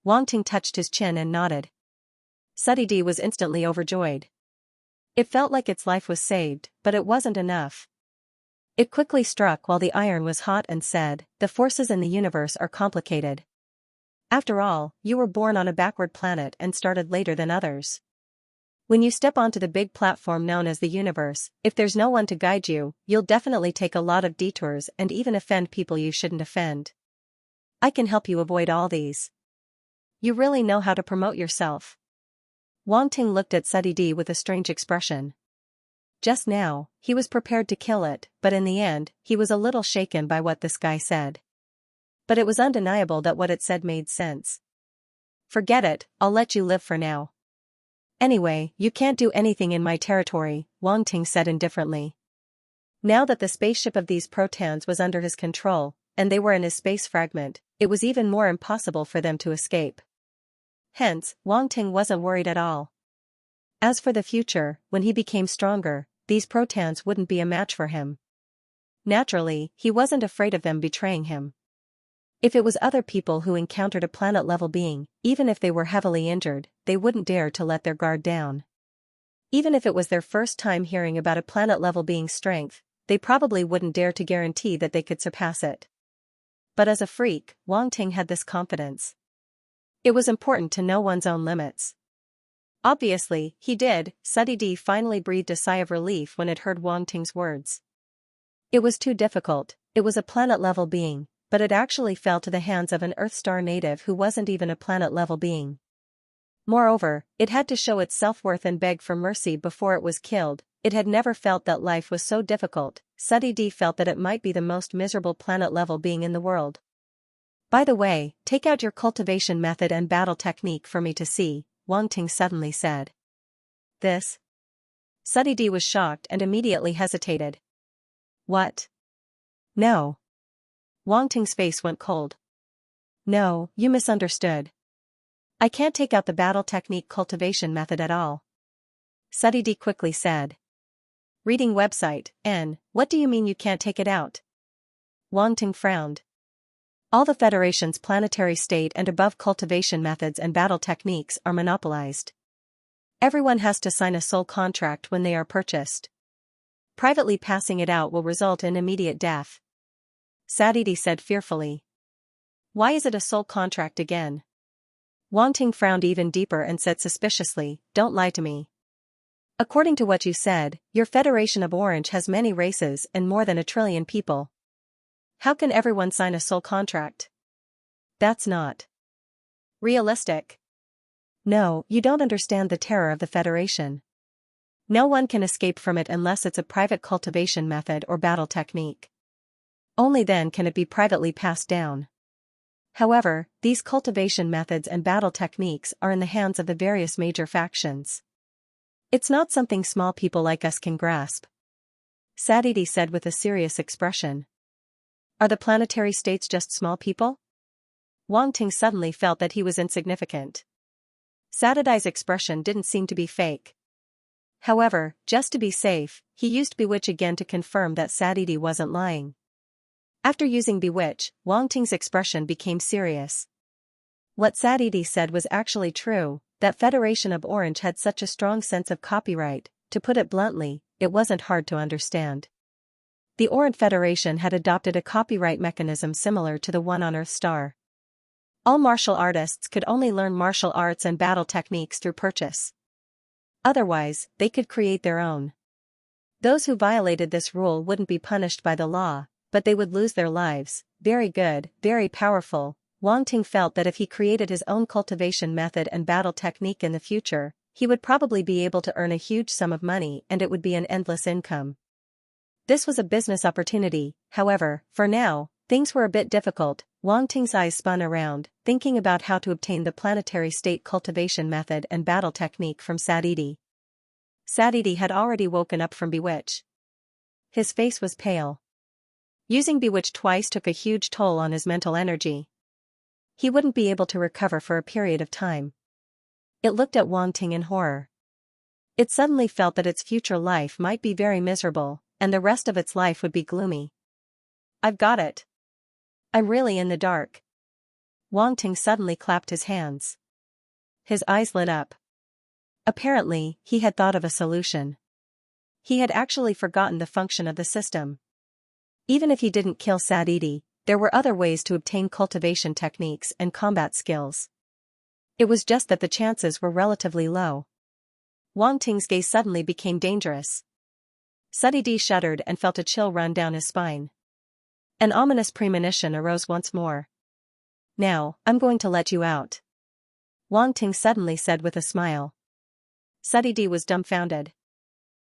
Wang Ting touched his chin and nodded. Sudidi was instantly overjoyed. It felt like its life was saved, but it wasn't enough. It quickly struck while the iron was hot and said, the forces in the universe are complicated. After all, you were born on a backward planet and started later than others. When you step onto the big platform known as the universe, if there's no one to guide you, you'll definitely take a lot of detours and even offend people you shouldn't offend. I can help you avoid all these. You really know how to promote yourself. Wang Ting looked at Sudidi with a strange expression. Just now, he was prepared to kill it, but in the end, he was a little shaken by what this guy said. But it was undeniable that what it said made sense. Forget it, I'll let you live for now. Anyway, you can't do anything in my territory, Wang Ting said indifferently. Now that the spaceship of these protons was under his control, and they were in his space fragment, it was even more impossible for them to escape. Hence, Wang Ting wasn't worried at all. As for the future, when he became stronger, these protons wouldn't be a match for him. Naturally, he wasn't afraid of them betraying him. If it was other people who encountered a planet-level being, even if they were heavily injured, they wouldn't dare to let their guard down. Even if it was their first time hearing about a planet-level being's strength, they probably wouldn't dare to guarantee that they could surpass it. But as a freak, Wang Ting had this confidence. It was important to know one's own limits. Obviously, he did. Sudidi finally breathed a sigh of relief when it heard Wang Ting's words. It was too difficult. It was a planet-level being, but it actually fell to the hands of an Earth-star native who wasn't even a planet-level being. Moreover, it had to show its self-worth and beg for mercy before it was killed. It had never felt that life was so difficult. Sudidi felt that it might be the most miserable planet-level being in the world. By the way, take out your cultivation method and battle technique for me to see, Wang Ting suddenly said. This? Sudidi was shocked and immediately hesitated. What? No. Wang Ting's face went cold. No, you misunderstood. I can't take out the battle technique cultivation method at all. Sudidi quickly said. Reading website, N, what do you mean you can't take it out? Wang Ting frowned. All the Federation's planetary state and above cultivation methods and battle techniques are monopolized. Everyone has to sign a soul contract when they are purchased. Privately passing it out will result in immediate death. Sudidi said fearfully. Why is it a soul contract again? Wang Ting frowned even deeper and said suspiciously, don't lie to me. According to what you said, your Federation of Orange has many races and more than 1 trillion people. How can everyone sign a soul contract? That's not realistic. No, you don't understand the terror of the Federation. No one can escape from it unless it's a private cultivation method or battle technique. Only then can it be privately passed down. However, these cultivation methods and battle techniques are in the hands of the various major factions. It's not something small people like us can grasp. Sudidi said with a serious expression. Are the planetary states just small people? Wang Ting suddenly felt that he was insignificant. Sudidi's expression didn't seem to be fake. However, just to be safe, he used Bewitch again to confirm that Sudidi wasn't lying. After using Bewitch, Wang Ting's expression became serious. What Sudidi said was actually true, that Federation of Orange had such a strong sense of copyright. To put it bluntly, it wasn't hard to understand. The Orange Federation had adopted a copyright mechanism similar to the one on Earth Star. All martial artists could only learn martial arts and battle techniques through purchase. Otherwise, they could create their own. Those who violated this rule wouldn't be punished by the law, but they would lose their lives. Very good, very powerful. Wang Ting felt that if he created his own cultivation method and battle technique in the future, he would probably be able to earn a huge sum of money and it would be an endless income. This was a business opportunity. However, for now, things were a bit difficult. Wang Ting's eyes spun around, thinking about how to obtain the planetary state cultivation method and battle technique from Sudidi. Sudidi had already woken up from Bewitch. His face was pale. Using Bewitch twice took a huge toll on his mental energy. He wouldn't be able to recover for a period of time. It looked at Wang Ting in horror. It suddenly felt that its future life might be very miserable, and the rest of its life would be gloomy. I've got it. I'm really in the dark. Wang Ting suddenly clapped his hands. His eyes lit up. Apparently, he had thought of a solution. He had actually forgotten the function of the system. Even if he didn't kill Sudidi, there were other ways to obtain cultivation techniques and combat skills. It was just that the chances were relatively low. Wang Ting's gaze suddenly became dangerous. Sudidi shuddered and felt a chill run down his spine. An ominous premonition arose once more. Now, I'm going to let you out. Wang Ting suddenly said with a smile. Sudidi was dumbfounded.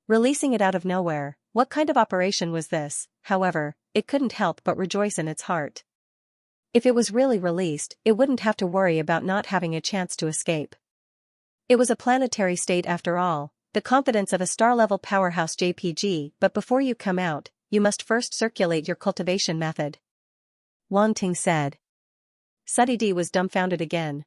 Releasing it out of nowhere, what kind of operation was this? However, it couldn't help but rejoice in its heart. If it was really released, it wouldn't have to worry about not having a chance to escape. It was a planetary state after all, the confidence of a star-level powerhouse JPG, but before you come out, you must first circulate your cultivation method. Wang Ting said. Sudidi was dumbfounded again.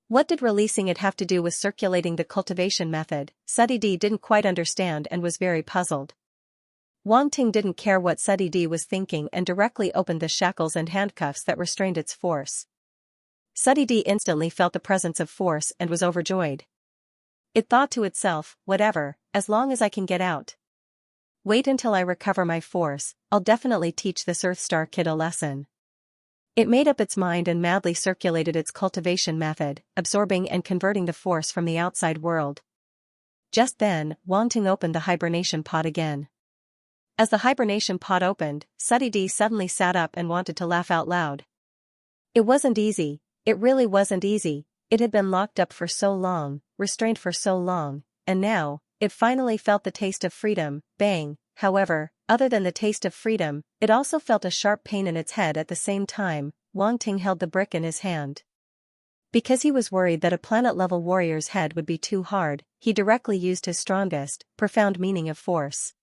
What did releasing it have to do with circulating the cultivation method? Sudidi didn't quite understand and was very puzzled. Wang Ting didn't care what Sudidi was thinking and directly opened the shackles and handcuffs that restrained its force. Suddy instantly felt the presence of force and was overjoyed. It thought to itself, whatever, as long as I can get out. Wait until I recover my force, I'll definitely teach this Earthstar kid a lesson. It made up its mind and madly circulated its cultivation method, absorbing and converting the force from the outside world. Just then, Wangting opened the hibernation pod again. As the hibernation pod opened, Suddy suddenly sat up and wanted to laugh out loud. It wasn't easy, it really wasn't easy. It had been locked up for so long, restrained for so long, and now, it finally felt the taste of freedom. Bang. However, other than the taste of freedom, it also felt a sharp pain in its head at the same time. Wangting held the brick in his hand. Because he was worried that a planet-level warrior's head would be too hard, he directly used his strongest, profound meaning of force.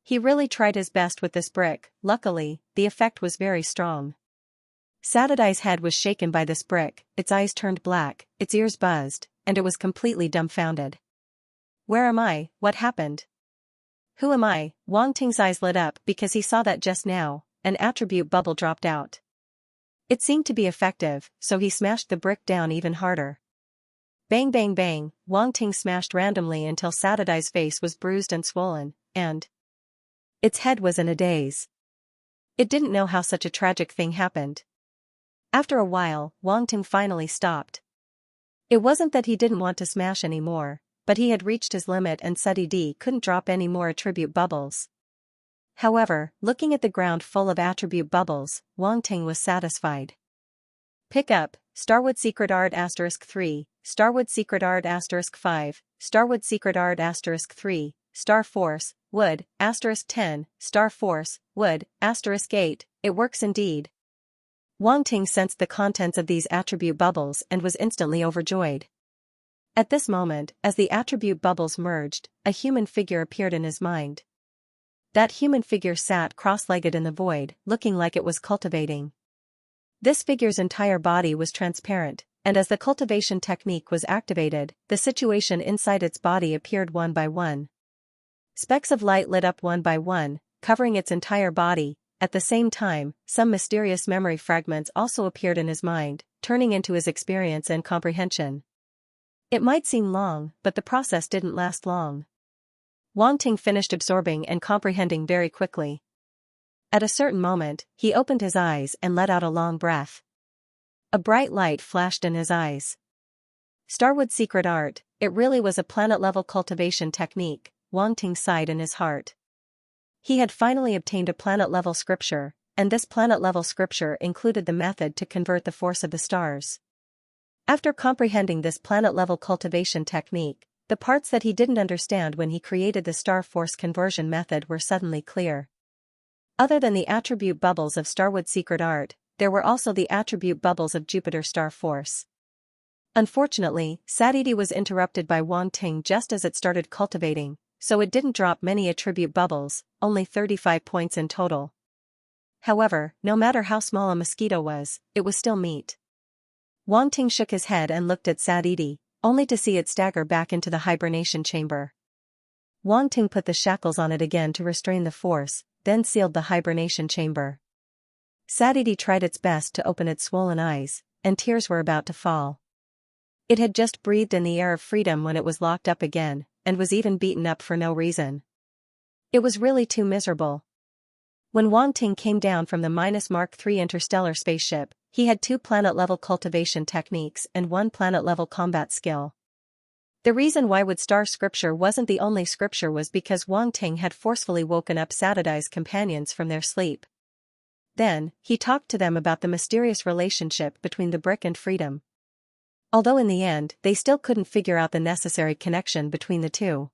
He really tried his best with this brick. Luckily, the effect was very strong. Sadai's head was shaken by this brick, its eyes turned black, its ears buzzed, and it was completely dumbfounded. Where am I? What happened? Who am I? Wangting's eyes lit up because he saw that just now, an attribute bubble dropped out. It seemed to be effective, so he smashed the brick down even harder. Bang bang bang, Wangting smashed randomly until Sadai's face was bruised and swollen, and its head was in a daze. It didn't know how such a tragic thing happened. After a while, Wangting finally stopped. It wasn't that he didn't want to smash anymore, but he had reached his limit and Suddy couldn't drop any more attribute bubbles. However, looking at the ground full of attribute bubbles, Wangting was satisfied. Pick up, Starwood Secret Art *3, Starwood Secret Art *5, Starwood Secret Art *3, Star Force, Wood, *10, Star Force, Wood, *8, it works indeed. Wangting sensed the contents of these attribute bubbles and was instantly overjoyed. At this moment, as the attribute bubbles merged, a human figure appeared in his mind. That human figure sat cross-legged in the void, looking like it was cultivating. This figure's entire body was transparent, and as the cultivation technique was activated, the situation inside its body appeared one by one. Specks of light lit up one by one, covering its entire body. At the same time, some mysterious memory fragments also appeared in his mind, turning into his experience and comprehension. It might seem long, but the process didn't last long. Wangting finished absorbing and comprehending very quickly. At a certain moment, he opened his eyes and let out a long breath. A bright light flashed in his eyes. Starwood Secret Art, it really was a planet-level cultivation technique, Wangting sighed in his heart. He had finally obtained a planet-level scripture, and this planet-level scripture included the method to convert the force of the stars. After comprehending this planet-level cultivation technique, the parts that he didn't understand when he created the star force conversion method were suddenly clear. Other than the attribute bubbles of Starwood Secret Art, there were also the attribute bubbles of Jupiter Star Force. Unfortunately, Suddy was interrupted by Wangting just as it started cultivating, so it didn't drop many attribute bubbles, only 35 points in total. However, no matter how small a mosquito was, it was still meat. Wangting shook his head and looked at Suddy, only to see it stagger back into the hibernation chamber. Wangting put the shackles on it again to restrain the force, then sealed the hibernation chamber. Suddy tried its best to open its swollen eyes, and tears were about to fall. It had just breathed in the air of freedom when it was locked up again, and was even beaten up for no reason. It was really too miserable. When Wangting came down from the Mark III interstellar spaceship, he had 2 planet-level cultivation techniques and 1 planet-level combat skill. The reason why Wood Star Scripture wasn't the only scripture was because Wangting had forcefully woken up Sadai's companions from their sleep. Then, he talked to them about the mysterious relationship between the brick and freedom. Although in the end, they still couldn't figure out the necessary connection between the two.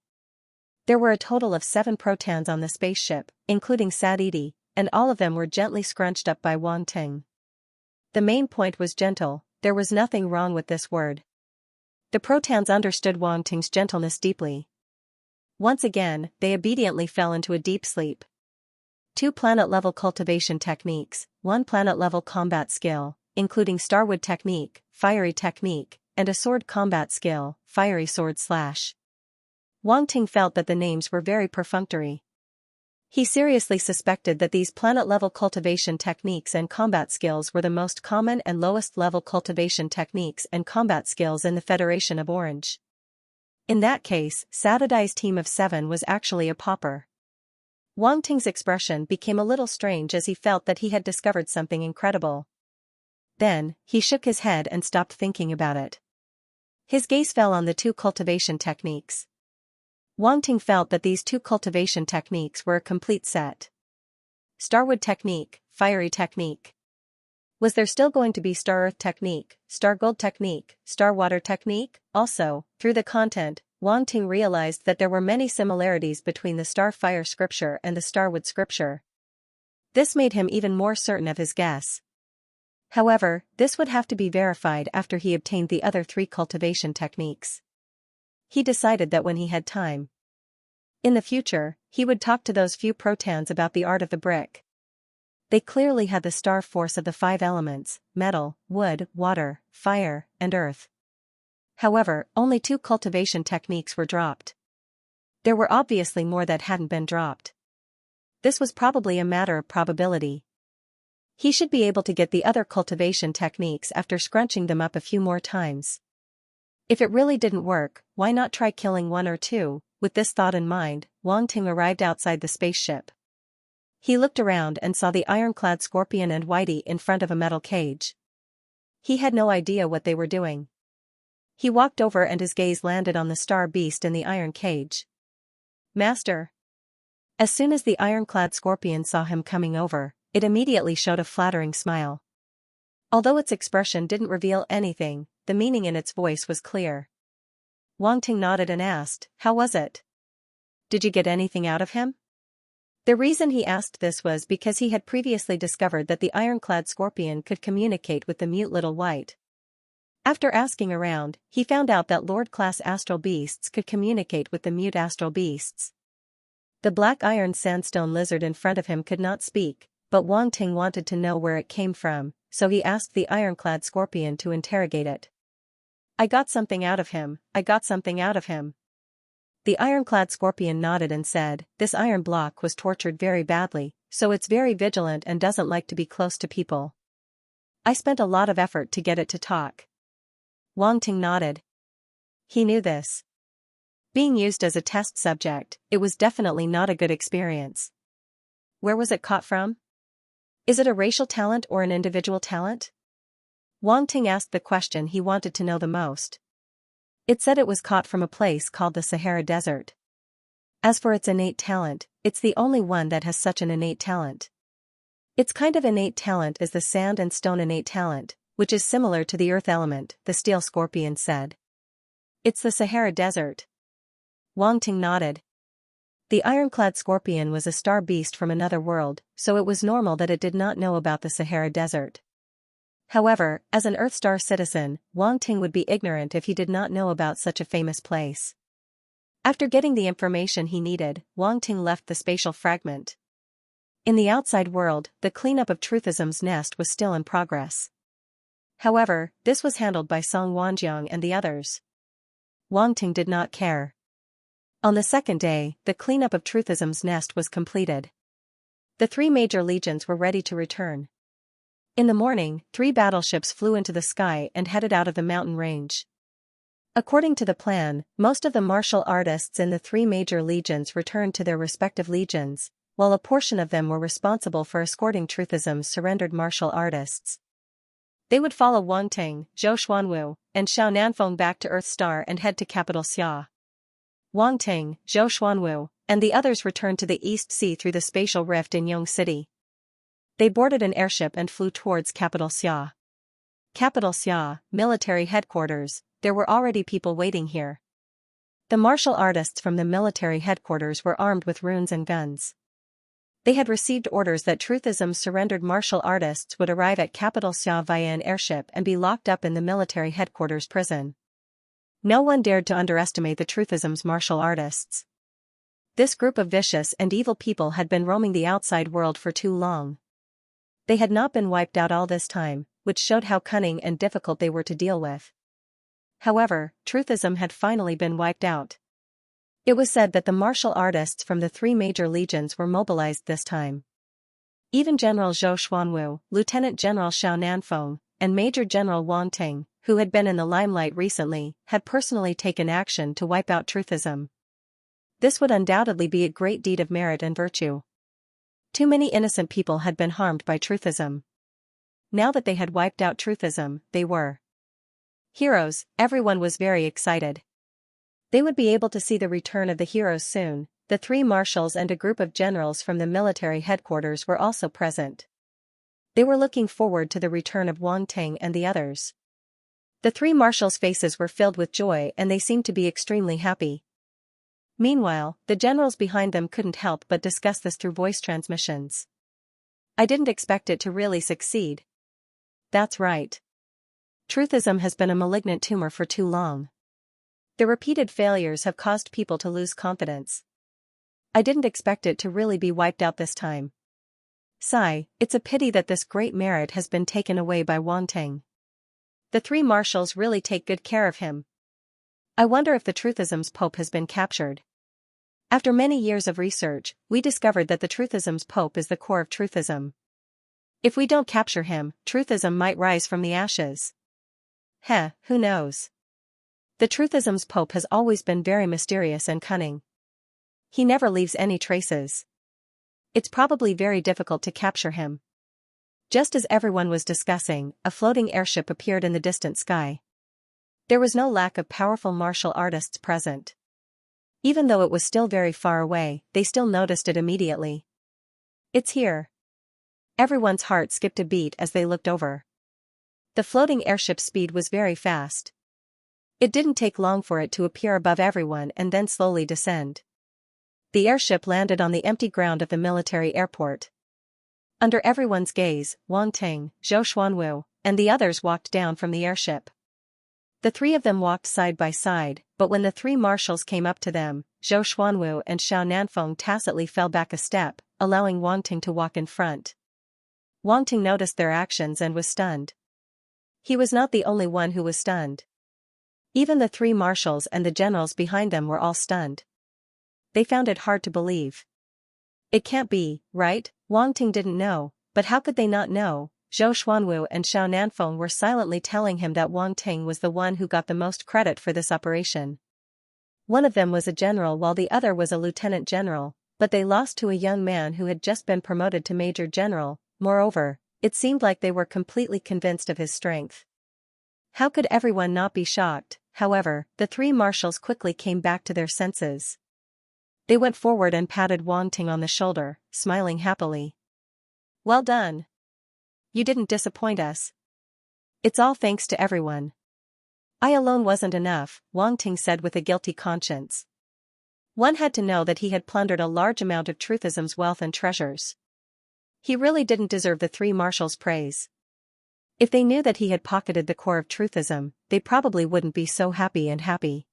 There were a total of 7 protons on the spaceship, including Suddy, and all of them were gently scrunched up by Wangting. The main point was gentle, there was nothing wrong with this word. The protons understood Wangting's gentleness deeply. Once again, they obediently fell into a deep sleep. 2 planet-level cultivation techniques, 1 planet-level combat skill, including Starwood Technique, Fiery Technique, and a sword combat skill, Fiery Sword /. Wangting felt that the names were very perfunctory. He seriously suspected that these planet-level cultivation techniques and combat skills were the most common and lowest-level cultivation techniques and combat skills in the Federation of Orange. In that case, Saturday's team of 7 was actually a pauper. Wang Ting's expression became a little strange as he felt that he had discovered something incredible. Then, he shook his head and stopped thinking about it. His gaze fell on the 2 cultivation techniques. Wang Ting felt that these 2 cultivation techniques were a complete set. Starwood technique, fiery technique. Was there still going to be Star Earth technique, Star Gold technique, Star Water technique? Also, through the content, Wang Ting realized that there were many similarities between the Star Fire scripture and the Starwood scripture. This made him even more certain of his guess. However, this would have to be verified after he obtained the other 3 cultivation techniques. He decided that when he had time in the future, he would talk to those few protons about the art of the brick. They clearly had the star force of the 5 elements: metal, wood, water, fire, and earth. However, only 2 cultivation techniques were dropped. There were obviously more that hadn't been dropped. This was probably a matter of probability. He should be able to get the other cultivation techniques after scrunching them up a few more times. If it really didn't work, why not try killing 1 or 2? With this thought in mind, Wang Ting arrived outside the spaceship. He looked around and saw the ironclad Scorpion and Whitey in front of a metal cage. He had no idea what they were doing. He walked over and his gaze landed on the star beast in the iron cage. Master. As soon as the ironclad Scorpion saw him coming over, it immediately showed a flattering smile. Although its expression didn't reveal anything, the meaning in its voice was clear. Wang Ting nodded and asked, "How was it? Did you get anything out of him?" The reason he asked this was because he had previously discovered that the ironclad Scorpion could communicate with the mute little white. After asking around, he found out that Lord-class astral beasts could communicate with the mute astral beasts. The black iron sandstone lizard in front of him could not speak, but Wang Ting wanted to know where it came from, so he asked the ironclad Scorpion to interrogate it. "I got something out of him, I got something out of him." The ironclad Scorpion nodded and said, "This iron block was tortured very badly, so it's very vigilant and doesn't like to be close to people. I spent a lot of effort to get it to talk." Wang Ting nodded. He knew this. Being used as a test subject, it was definitely not a good experience. Where was it caught from? Is it a racial talent or an individual talent? Wang Ting asked the question he wanted to know the most. It said it was caught from a place called the Sahara Desert. As for its innate talent, it's the only one that has such an innate talent. Its kind of innate talent is the sand and stone innate talent, which is similar to the earth element, the steel Scorpion said. It's the Sahara Desert. Wang Ting nodded. The ironclad Scorpion was a star beast from another world, so it was normal that it did not know about the Sahara Desert. However, as an Earthstar citizen, Wang Ting would be ignorant if he did not know about such a famous place. After getting the information he needed, Wang Ting left the spatial fragment. In the outside world, the cleanup of Truthism's nest was still in progress. However, this was handled by Song Wanjiang and the others. Wang Ting did not care. On the second day, the cleanup of Truthism's nest was completed. The 3 major legions were ready to return. In the morning, 3 battleships flew into the sky and headed out of the mountain range. According to the plan, most of the martial artists in the 3 major legions returned to their respective legions, while a portion of them were responsible for escorting Truthism's surrendered martial artists. They would follow Wang Ting, Zhou Xuanwu, and Xiao Nanfeng back to Earthstar and head to capital Xia. Wang Ting, Zhou Xuanwu, and the others returned to the East Sea through the spatial rift in Yong City. They boarded an airship and flew towards capital Xia. Capital Xia, military headquarters, there were already people waiting here. The martial artists from the military headquarters were armed with runes and guns. They had received orders that Truthism's surrendered martial artists would arrive at capital Xia via an airship and be locked up in the military headquarters prison. No one dared to underestimate the Truthism's martial artists. This group of vicious and evil people had been roaming the outside world for too long. They had not been wiped out all this time, which showed how cunning and difficult they were to deal with. However, Truthism had finally been wiped out. It was said that the martial artists from the three major legions were mobilized this time. Even General Zhou Xuanwu, Lieutenant General Xiao Nanfeng, and Major General Wang Ting, who had been in the limelight recently, had personally taken action to wipe out truthism. This would undoubtedly be a great deed of merit and virtue. Too many innocent people had been harmed by truthism. Now that they had wiped out truthism, they were heroes. Everyone was very excited. They would be able to see the return of the heroes soon. The three marshals and a group of generals from the military headquarters were also present. They were looking forward to the return of Wang Ting and the others. The three marshals' faces were filled with joy and they seemed to be extremely happy. Meanwhile, the generals behind them couldn't help but discuss this through voice transmissions. I didn't expect it to really succeed. That's right. Truthism has been a malignant tumor for too long. The repeated failures have caused people to lose confidence. I didn't expect it to really be wiped out this time. Sigh, it's a pity that this great merit has been taken away by Wang Ting. The three marshals really take good care of him. I wonder if the truthism's pope has been captured. After many years of research, we discovered that the truthism's pope is the core of truthism. If we don't capture him, truthism might rise from the ashes. Who knows? The truthism's pope has always been very mysterious and cunning. He never leaves any traces. It's probably very difficult to capture him. Just as everyone was discussing, a floating airship appeared in the distant sky. There was no lack of powerful martial artists present. Even though it was still very far away, they still noticed it immediately. It's here. Everyone's heart skipped a beat as they looked over. The floating airship's speed was very fast. It didn't take long for it to appear above everyone and then slowly descend. The airship landed on the empty ground of the military airport. Under everyone's gaze, Wang Ting, Zhou Xuanwu, and the others walked down from the airship. The three of them walked side by side, but when the three marshals came up to them, Zhou Xuanwu and Xiao Nanfeng tacitly fell back a step, allowing Wang Ting to walk in front. Wang Ting noticed their actions and was stunned. He was not the only one who was stunned. Even the three marshals and the generals behind them were all stunned. They found it hard to believe. It can't be, right? Wang Ting didn't know, but how could they not know? Zhou Xuanwu and Xiao Nanfeng were silently telling him that Wang Ting was the one who got the most credit for this operation. One of them was a general while the other was a lieutenant general, but they lost to a young man who had just been promoted to major general. Moreover, it seemed like they were completely convinced of his strength. How could everyone not be shocked? However, the three marshals quickly came back to their senses. They went forward and patted Wang Ting on the shoulder, smiling happily. Well done. You didn't disappoint us. It's all thanks to everyone. I alone wasn't enough, Wang Ting said with a guilty conscience. One had to know that he had plundered a large amount of truthism's wealth and treasures. He really didn't deserve the three marshals' praise. If they knew that he had pocketed the core of truthism, they probably wouldn't be so happy.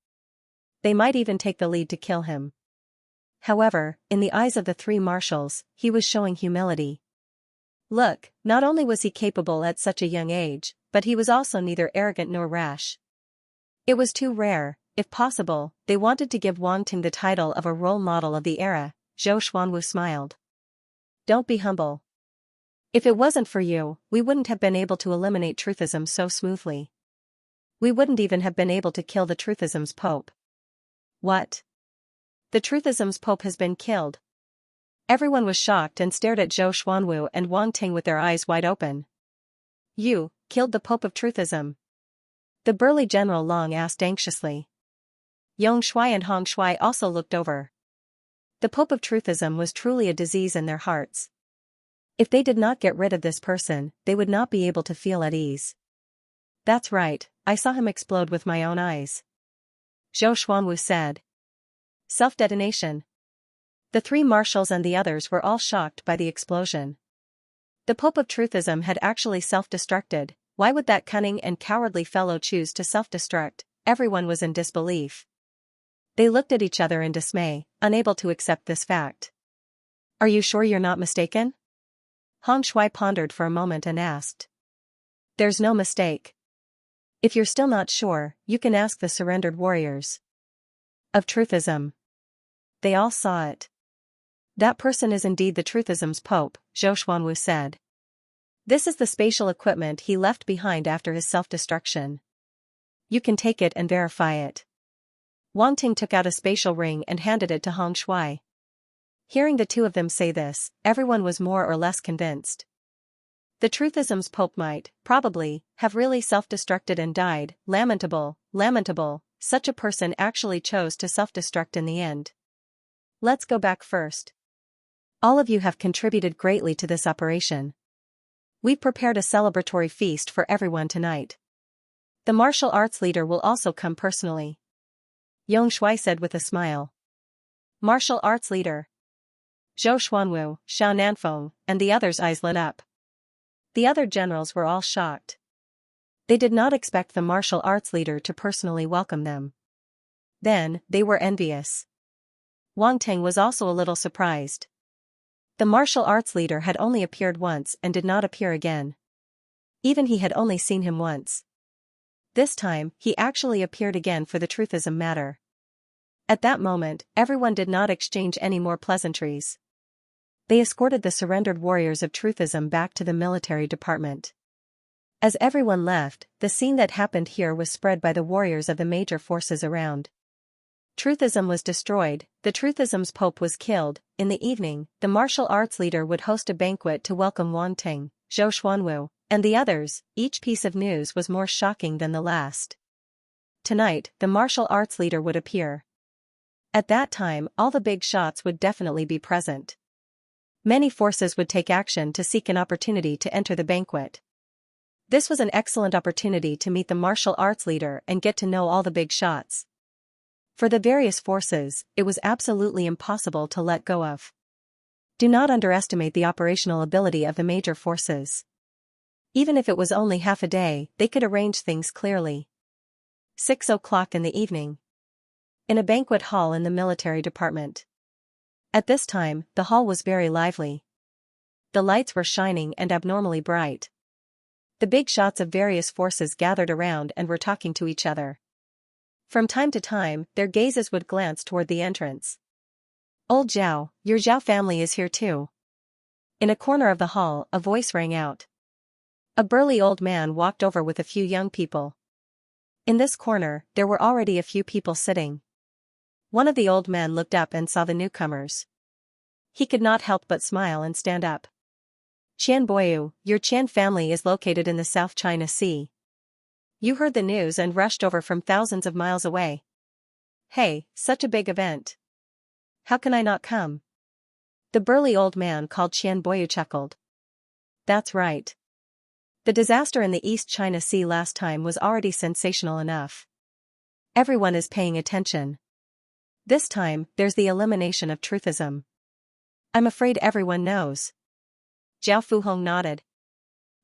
They might even take the lead to kill him. However, in the eyes of the three marshals, he was showing humility. Look, not only was he capable at such a young age, but he was also neither arrogant nor rash. It was too rare. If possible, they wanted to give Wang Ting the title of a role model of the era. Zhou Xuanwu smiled. Don't be humble. If it wasn't for you, we wouldn't have been able to eliminate truthism so smoothly. We wouldn't even have been able to kill the truthism's pope. What? The truthism's pope has been killed. Everyone was shocked and stared at Zhou Xuanwu and Wang Ting with their eyes wide open. You killed the pope of truthism? The burly General Long asked anxiously. Yong Shui and Hong Shui also looked over. The pope of truthism was truly a disease in their hearts. If they did not get rid of this person, they would not be able to feel at ease. That's right, I saw him explode with my own eyes. Zhou Xuanwu said. Self-detonation. The three marshals and the others were all shocked by the explosion. The Pope of Truthism had actually self-destructed. Why would that cunning and cowardly fellow choose to self-destruct? Everyone was in disbelief. They looked at each other in dismay, unable to accept this fact. Are you sure you're not mistaken? Hong Shui pondered for a moment and asked. There's no mistake. If you're still not sure, you can ask the surrendered warriors of Truthism. they all saw it. That person is indeed the Truthism's Pope, Zhou Xuanwu said. This is the spatial equipment he left behind after his self-destruction. You can take it and verify it. Wang Ting took out a spatial ring and handed it to Hong Shui. Hearing the two of them say this, everyone was more or less convinced. The Truthism's Pope might, probably, have really self-destructed and died. Lamentable, lamentable, such a person actually chose to self-destruct in the end. Let's go back first. All of you have contributed greatly to this operation. We've prepared a celebratory feast for everyone tonight. The martial arts leader will also come personally. Yong Shui said with a smile. Martial arts leader. Zhou Xuanwu, Xiao Nanfeng, and the others' eyes lit up. The other generals were all shocked. They did not expect the martial arts leader to personally welcome them. Then, they were envious. Wang Ting was also a little surprised. The martial arts leader had only appeared once and did not appear again. Even he had only seen him once. This time, he actually appeared again for the Truthism matter. At that moment, everyone did not exchange any more pleasantries. They escorted the surrendered warriors of Truthism back to the military department. As everyone left, the scene that happened here was spread by the warriors of the major forces around. Truthism was destroyed, the Truthism's Pope was killed. In the evening, the martial arts leader would host a banquet to welcome Wang Ting, Zhou Xuanwu, and the others. Each piece of news was more shocking than the last. Tonight, the martial arts leader would appear. At that time, all the big shots would definitely be present. Many forces would take action to seek an opportunity to enter the banquet. This was an excellent opportunity to meet the martial arts leader and get to know all the big shots. For the various forces, it was absolutely impossible to let go of. Do not underestimate the operational ability of the major forces. Even if it was only half a day, they could arrange things clearly. 6 o'clock in the evening. In a banquet hall in the military department. At this time, the hall was very lively. The lights were shining and abnormally bright. The big shots of various forces gathered around and were talking to each other. From time to time, their gazes would glance toward the entrance. Old Zhao, your Zhao family is here too. In a corner of the hall, a voice rang out. A burly old man walked over with a few young people. In this corner, there were already a few people sitting. One of the old men looked up and saw the newcomers. He could not help but smile and stand up. Qian Boyu, your Qian family is located in the South China Sea. You heard the news and rushed over from thousands of miles away. Hey, such a big event. How can I not come? The burly old man called Qian Boyu chuckled. That's right. The disaster in the East China Sea last time was already sensational enough. Everyone is paying attention. This time, there's the elimination of Truthism. I'm afraid everyone knows. Zhao Fuhong nodded.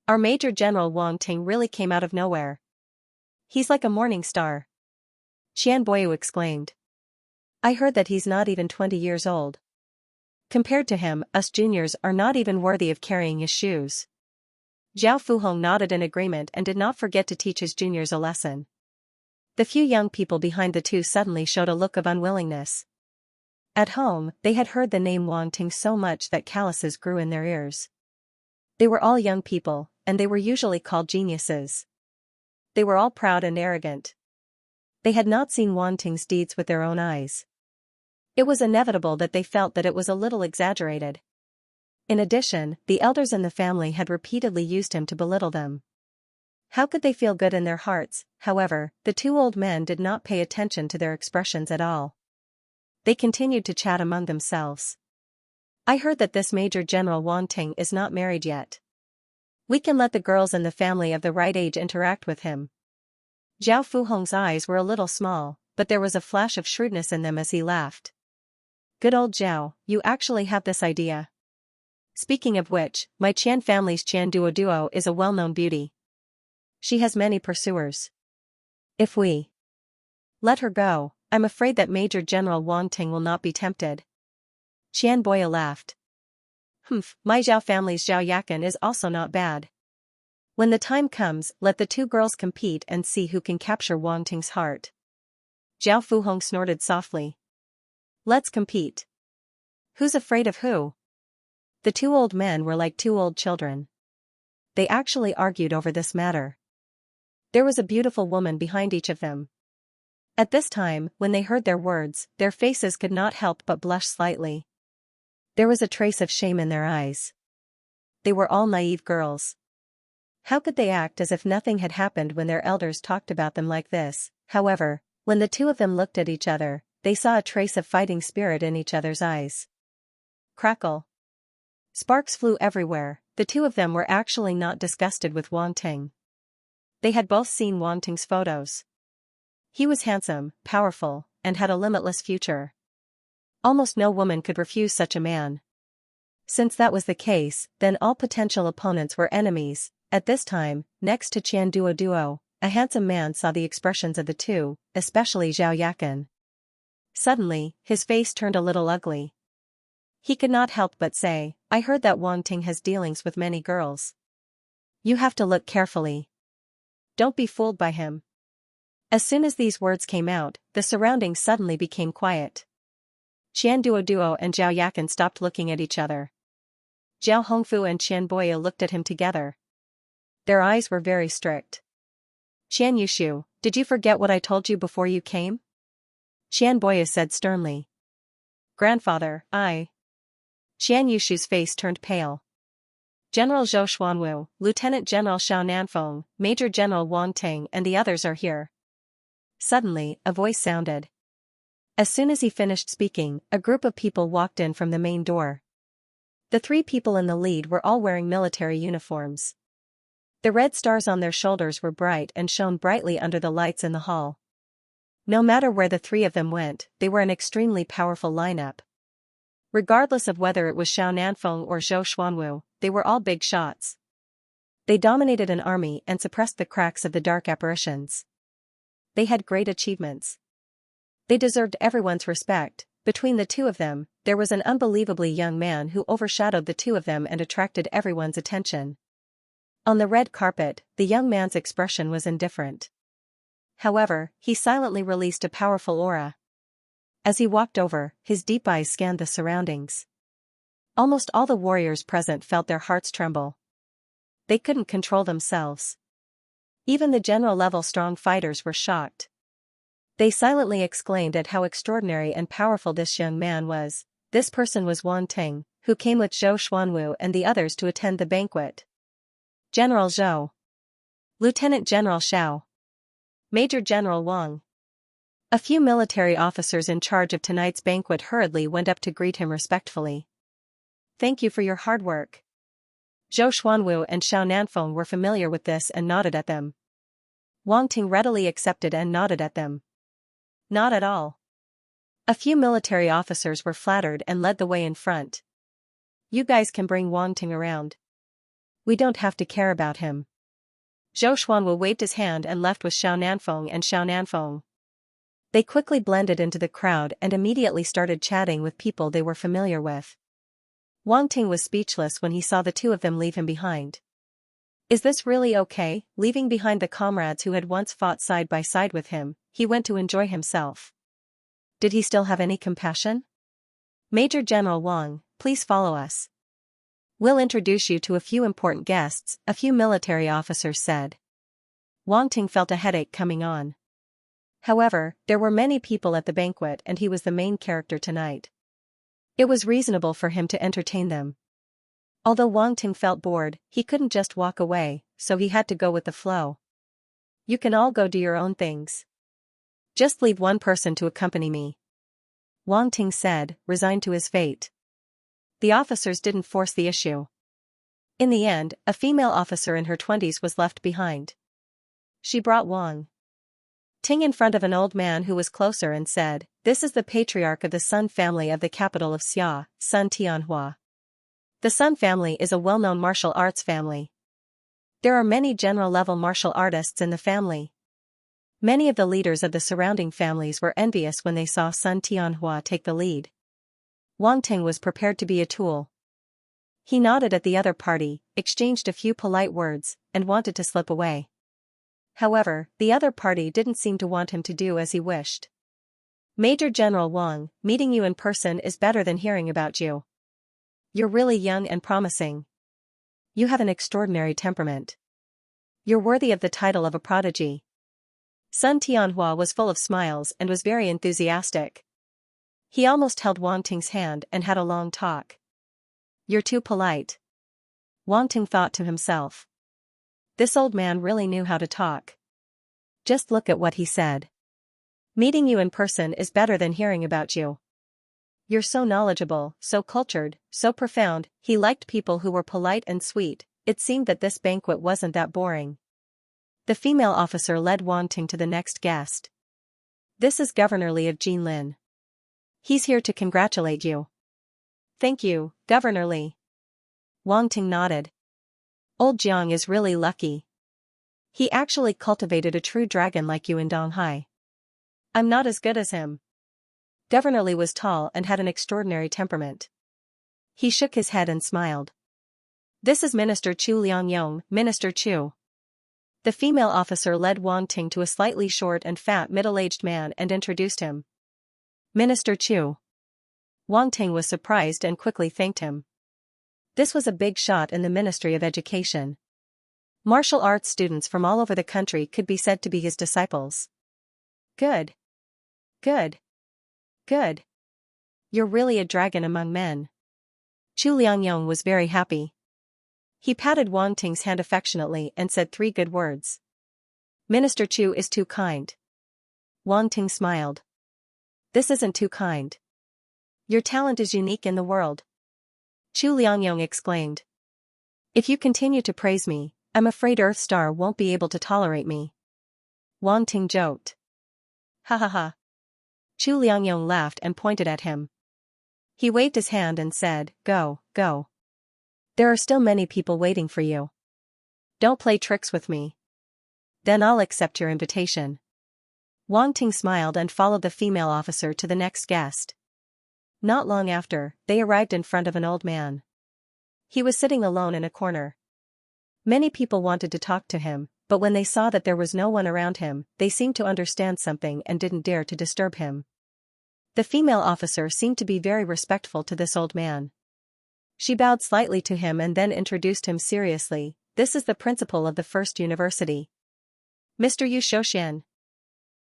Our Major General Wang Ting really came out of nowhere. He's like a morning star. Qian Boyu exclaimed. I heard that he's not even 20 years old. Compared to him, us juniors are not even worthy of carrying his shoes. Zhao Fuhong nodded in agreement and did not forget to teach his juniors a lesson. The few young people behind the two suddenly showed a look of unwillingness. At home, they had heard the name Wang Ting so much that calluses grew in their ears. They were all young people, and they were usually called geniuses. They were all proud and arrogant. They had not seen Wang Ting's deeds with their own eyes. It was inevitable that they felt that it was a little exaggerated. In addition, the elders in the family had repeatedly used him to belittle them. How could they feel good in their hearts? However, the two old men did not pay attention to their expressions at all. They continued to chat among themselves. I heard that this Major General Wang Ting is not married yet. We can let the girls in the family of the right age interact with him. Zhao Fuhong's eyes were a little small, but there was a flash of shrewdness in them as he laughed. Good old Zhao, you actually have this idea. Speaking of which, my Qian family's Qian Duo is a well-known beauty. She has many pursuers. If we let her go, I'm afraid that Major General Wang Ting will not be tempted. Qian Boya laughed. My Zhao family's Zhao Yakan is also not bad. When the time comes, let the two girls compete and see who can capture Wang Ting's heart. Zhao Fuhong snorted softly. Let's compete. Who's afraid of who? The two old men were like two old children. They actually argued over this matter. There was a beautiful woman behind each of them. At this time, when they heard their words, their faces could not help but blush slightly. There was a trace of shame in their eyes. They were all naive girls. How could they act as if nothing had happened when their elders talked about them like this? However, when the two of them looked at each other, they saw a trace of fighting spirit in each other's eyes. Crackle. Sparks flew everywhere. The two of them were actually not disgusted with Wang Ting. They had both seen Wang Ting's photos. He was handsome, powerful, and had a limitless future. Almost no woman could refuse such a man. Since that was the case, then all potential opponents were enemies. At this time, next to Qian Duo, a handsome man saw the expressions of the two, especially Zhao Yakan. Suddenly, his face turned a little ugly. He could not help but say, I heard that Wang Ting has dealings with many girls. You have to look carefully. Don't be fooled by him. As soon as these words came out, the surroundings suddenly became quiet. Qian Duo and Zhao Yakan stopped looking at each other. Zhao Hongfu and Qian Boya looked at him together. Their eyes were very strict. Qian Yushu, did you forget what I told you before you came? Qian Boya said sternly. Grandfather, Qian Yushu's face turned pale. General Zhou Xuanwu, Lieutenant General Xiao Nanfeng, Major General Wang Ting and the others are here. Suddenly, a voice sounded. As soon as he finished speaking, a group of people walked in from the main door. The three people in the lead were all wearing military uniforms. The red stars on their shoulders were bright and shone brightly under the lights in the hall. No matter where the three of them went, they were an extremely powerful lineup. Regardless of whether it was Xiao Nanfeng or Zhou Xuanwu, they were all big shots. They dominated an army and suppressed the cracks of the dark apparitions. They had great achievements. They deserved everyone's respect. Between the two of them, there was an unbelievably young man who overshadowed the two of them and attracted everyone's attention. On the red carpet, the young man's expression was indifferent. However, he silently released a powerful aura. As he walked over, his deep eyes scanned the surroundings. Almost all the warriors present felt their hearts tremble. They couldn't control themselves. Even the general-level strong fighters were shocked. They silently exclaimed at how extraordinary and powerful this young man was. This person was Wang Ting, who came with Zhou Xuanwu and the others to attend the banquet. General Zhou. Lieutenant General Xiao. Major General Wang. A few military officers in charge of tonight's banquet hurriedly went up to greet him respectfully. Thank you for your hard work. Zhou Xuanwu and Xiao Nanfeng were familiar with this and nodded at them. Wang Ting readily accepted and nodded at them. Not at all. A few military officers were flattered and led the way in front. You guys can bring Wang Ting around. We don't have to care about him. Zhou Xuanwu waved his hand and left with Xiao Nanfeng and Xiao Nanfeng. They quickly blended into the crowd and immediately started chatting with people they were familiar with. Wang Ting was speechless when he saw the two of them leave him behind. Is this really okay? Leaving behind the comrades who had once fought side by side with him, he went to enjoy himself. Did he still have any compassion? Major General Wang, please follow us. We'll introduce you to a few important guests, a few military officers said. Wang Ting felt a headache coming on. However, there were many people at the banquet and he was the main character tonight. It was reasonable for him to entertain them. Although Wang Ting felt bored, he couldn't just walk away, so he had to go with the flow. You can all go do your own things. Just leave one person to accompany me. Wang Ting said, resigned to his fate. The officers didn't force the issue. In the end, a female officer in her 20s was left behind. She brought Wang Ting in front of an old man who was closer and said, "This is the patriarch of the Sun family of the capital of Xia, Sun Tianhua. The Sun family is a well-known martial arts family. There are many general-level martial artists in the family." Many of the leaders of the surrounding families were envious when they saw Sun Tianhua take the lead. Wang Ting was prepared to be a tool. He nodded at the other party, exchanged a few polite words, and wanted to slip away. However, the other party didn't seem to want him to do as he wished. Major General Wang, meeting you in person is better than hearing about you. You're really young and promising. You have an extraordinary temperament. You're worthy of the title of a prodigy. Sun Tianhua was full of smiles and was very enthusiastic. He almost held Wang Ting's hand and had a long talk. You're too polite. Wang Ting thought to himself. This old man really knew how to talk. Just look at what he said. Meeting you in person is better than hearing about you. You're so knowledgeable, so cultured, so profound. He liked people who were polite and sweet. It seemed that this banquet wasn't that boring. The female officer led Wang Ting to the next guest. This is Governor Li of Jinlin. He's here to congratulate you. Thank you, Governor Li. Wang Ting nodded. Old Jiang is really lucky. He actually cultivated a true dragon like you in Donghai. I'm not as good as him. Governor Li was tall and had an extraordinary temperament. He shook his head and smiled. This is Minister Chu Liangyong, Minister Chu. The female officer led Wang Ting to a slightly short and fat middle-aged man and introduced him. Minister Chu. Wang Ting was surprised and quickly thanked him. This was a big shot in the Ministry of Education. Martial arts students from all over the country could be said to be his disciples. Good. Good. Good. You're really a dragon among men. Chu Liangyong was very happy. He patted Wang Ting's hand affectionately and said 3 good words. Minister Chu is too kind. Wang Ting smiled. This isn't too kind. Your talent is unique in the world. Chu Liangyong exclaimed. If you continue to praise me, I'm afraid Earthstar won't be able to tolerate me. Wang Ting joked. Ha ha ha. Chu Liangyong laughed and pointed at him. He waved his hand and said, Go, go. There are still many people waiting for you. Don't play tricks with me. Then I'll accept your invitation. Wang Ting smiled and followed the female officer to the next guest. Not long after, they arrived in front of an old man. He was sitting alone in a corner. Many people wanted to talk to him, but when they saw that there was no one around him, they seemed to understand something and didn't dare to disturb him. The female officer seemed to be very respectful to this old man. She bowed slightly to him and then introduced him seriously. This is the principal of the first university. Mr. Yu Shouxian.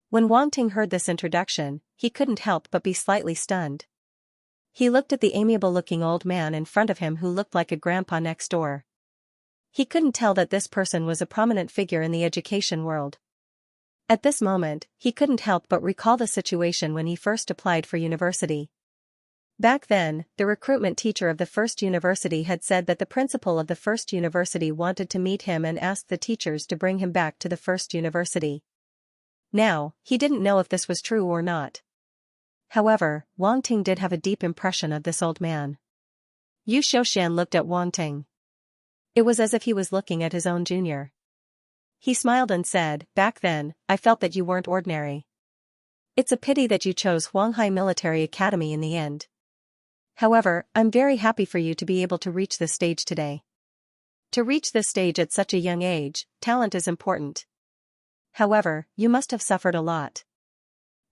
When Wang Ting heard this introduction, he couldn't help but be slightly stunned. He looked at the amiable-looking old man in front of him who looked like a grandpa next door. He couldn't tell that this person was a prominent figure in the education world. At this moment, he couldn't help but recall the situation when he first applied for university. Back then, the recruitment teacher of the first university had said that the principal of the first university wanted to meet him and asked the teachers to bring him back to the first university. Now, he didn't know if this was true or not. However, Wang Ting did have a deep impression of this old man. Yu Shouxian looked at Wang Ting. It was as if he was looking at his own junior. He smiled and said, Back then, I felt that you weren't ordinary. It's a pity that you chose Huanghai Military Academy in the end. However, I'm very happy for you to be able to reach this stage today. To reach this stage at such a young age, talent is important. However, you must have suffered a lot.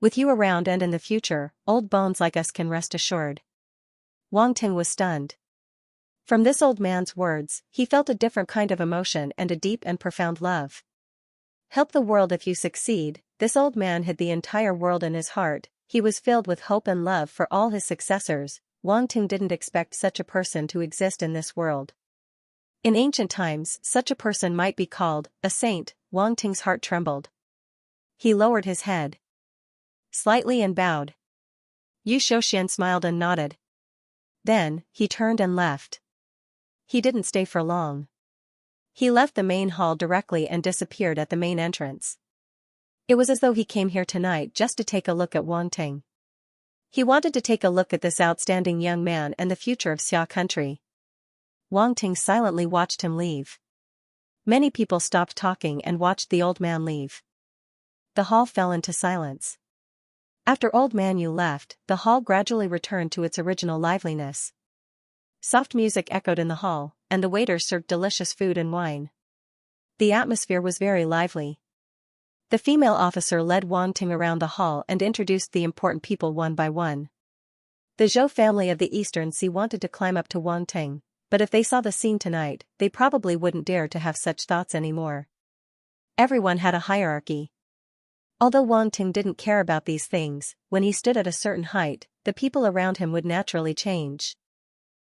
With you around and in the future, old bones like us can rest assured. Wang Ting was stunned. From this old man's words, he felt a different kind of emotion and a deep and profound love. Help the world if you succeed. This old man had the entire world in his heart. He was filled with hope and love for all his successors. Wang Ting didn't expect such a person to exist in this world. In ancient times, such a person might be called a saint. Wang Ting's heart trembled. He lowered his head slightly and bowed. Yu Shouxian smiled and nodded. Then, he turned and left. He didn't stay for long. He left the main hall directly and disappeared at the main entrance. It was as though he came here tonight just to take a look at Wang Ting. He wanted to take a look at this outstanding young man and the future of Xia country. Wang Ting silently watched him leave. Many people stopped talking and watched the old man leave. The hall fell into silence. After old man Yu left, the hall gradually returned to its original liveliness. Soft music echoed in the hall, and the waiters served delicious food and wine. The atmosphere was very lively. The female officer led Wang Ting around the hall and introduced the important people one by one. The Zhou family of the Eastern Sea wanted to climb up to Wang Ting, but if they saw the scene tonight, they probably wouldn't dare to have such thoughts anymore. Everyone had a hierarchy. Although Wang Ting didn't care about these things, when he stood at a certain height, the people around him would naturally change.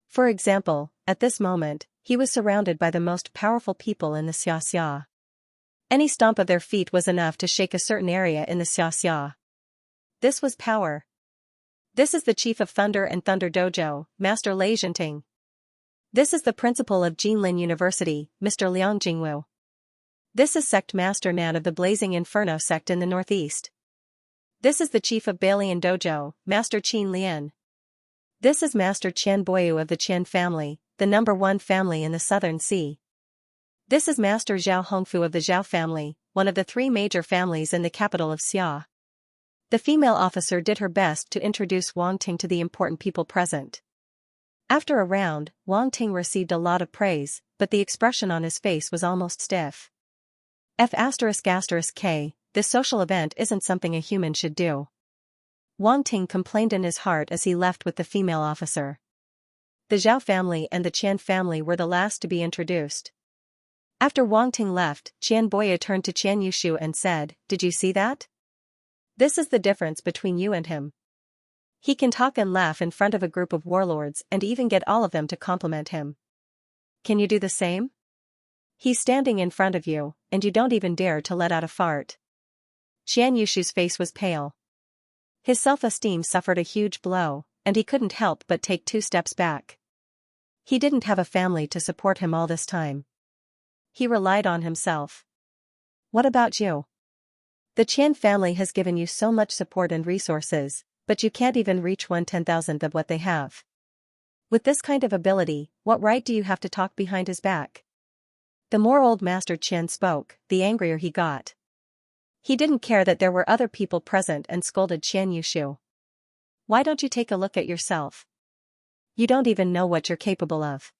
For example, at this moment, he was surrounded by the most powerful people in the Xianxia. Any stomp of their feet was enough to shake a certain area in the Xianxia. This was power. This is the chief of Thunder and Thunder Dojo, Master Lei Zhenting. This is the principal of Jinlin University, Mr. Liang Jingwu. This is Sect Master Nan of the Blazing Inferno sect in the northeast. This is the chief of Balian Dojo, Master Qin Lian. This is Master Qian Boyu of the Qian family, the #1 family in the Southern Sea. This is Master Zhao Hongfu of the Zhao family, one of the 3 major families in the capital of Xia. The female officer did her best to introduce Wang Ting to the important people present. After a round, Wang Ting received a lot of praise, but the expression on his face was almost stiff. F***K, this social event isn't something a human should do. Wang Ting complained in his heart as he left with the female officer. The Zhao family and the Qian family were the last to be introduced. After Wang Ting left, Qian Boya turned to Qian Yushu and said, "Did you see that? This is the difference between you and him. He can talk and laugh in front of a group of warlords and even get all of them to compliment him. Can you do the same? He's standing in front of you, and you don't even dare to let out a fart." Qian Yushu's face was pale. His self-esteem suffered a huge blow, and he couldn't help but take 2 steps back. He didn't have a family to support him all this time. He relied on himself. What about you? The Qian family has given you so much support and resources, but you can't even reach 1/10,000th of what they have. With this kind of ability, what right do you have to talk behind his back? The more old Master Qian spoke, the angrier he got. He didn't care that there were other people present and scolded Qian Yushu. Why don't you take a look at yourself? You don't even know what you're capable of.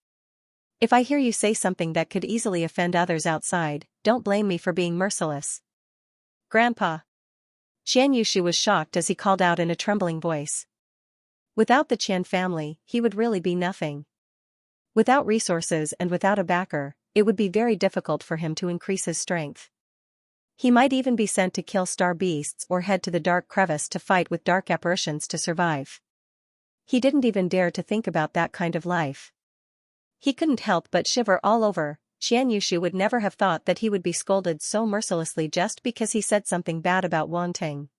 If I hear you say something that could easily offend others outside, don't blame me for being merciless. Grandpa. Qian Yushu was shocked as he called out in a trembling voice. Without the Qian family, he would really be nothing. Without resources and without a backer, it would be very difficult for him to increase his strength. He might even be sent to kill star beasts or head to the dark crevice to fight with dark apparitions to survive. He didn't even dare to think about that kind of life. He couldn't help but shiver all over. Qian Yushu would never have thought that he would be scolded so mercilessly just because he said something bad about Wang Ting.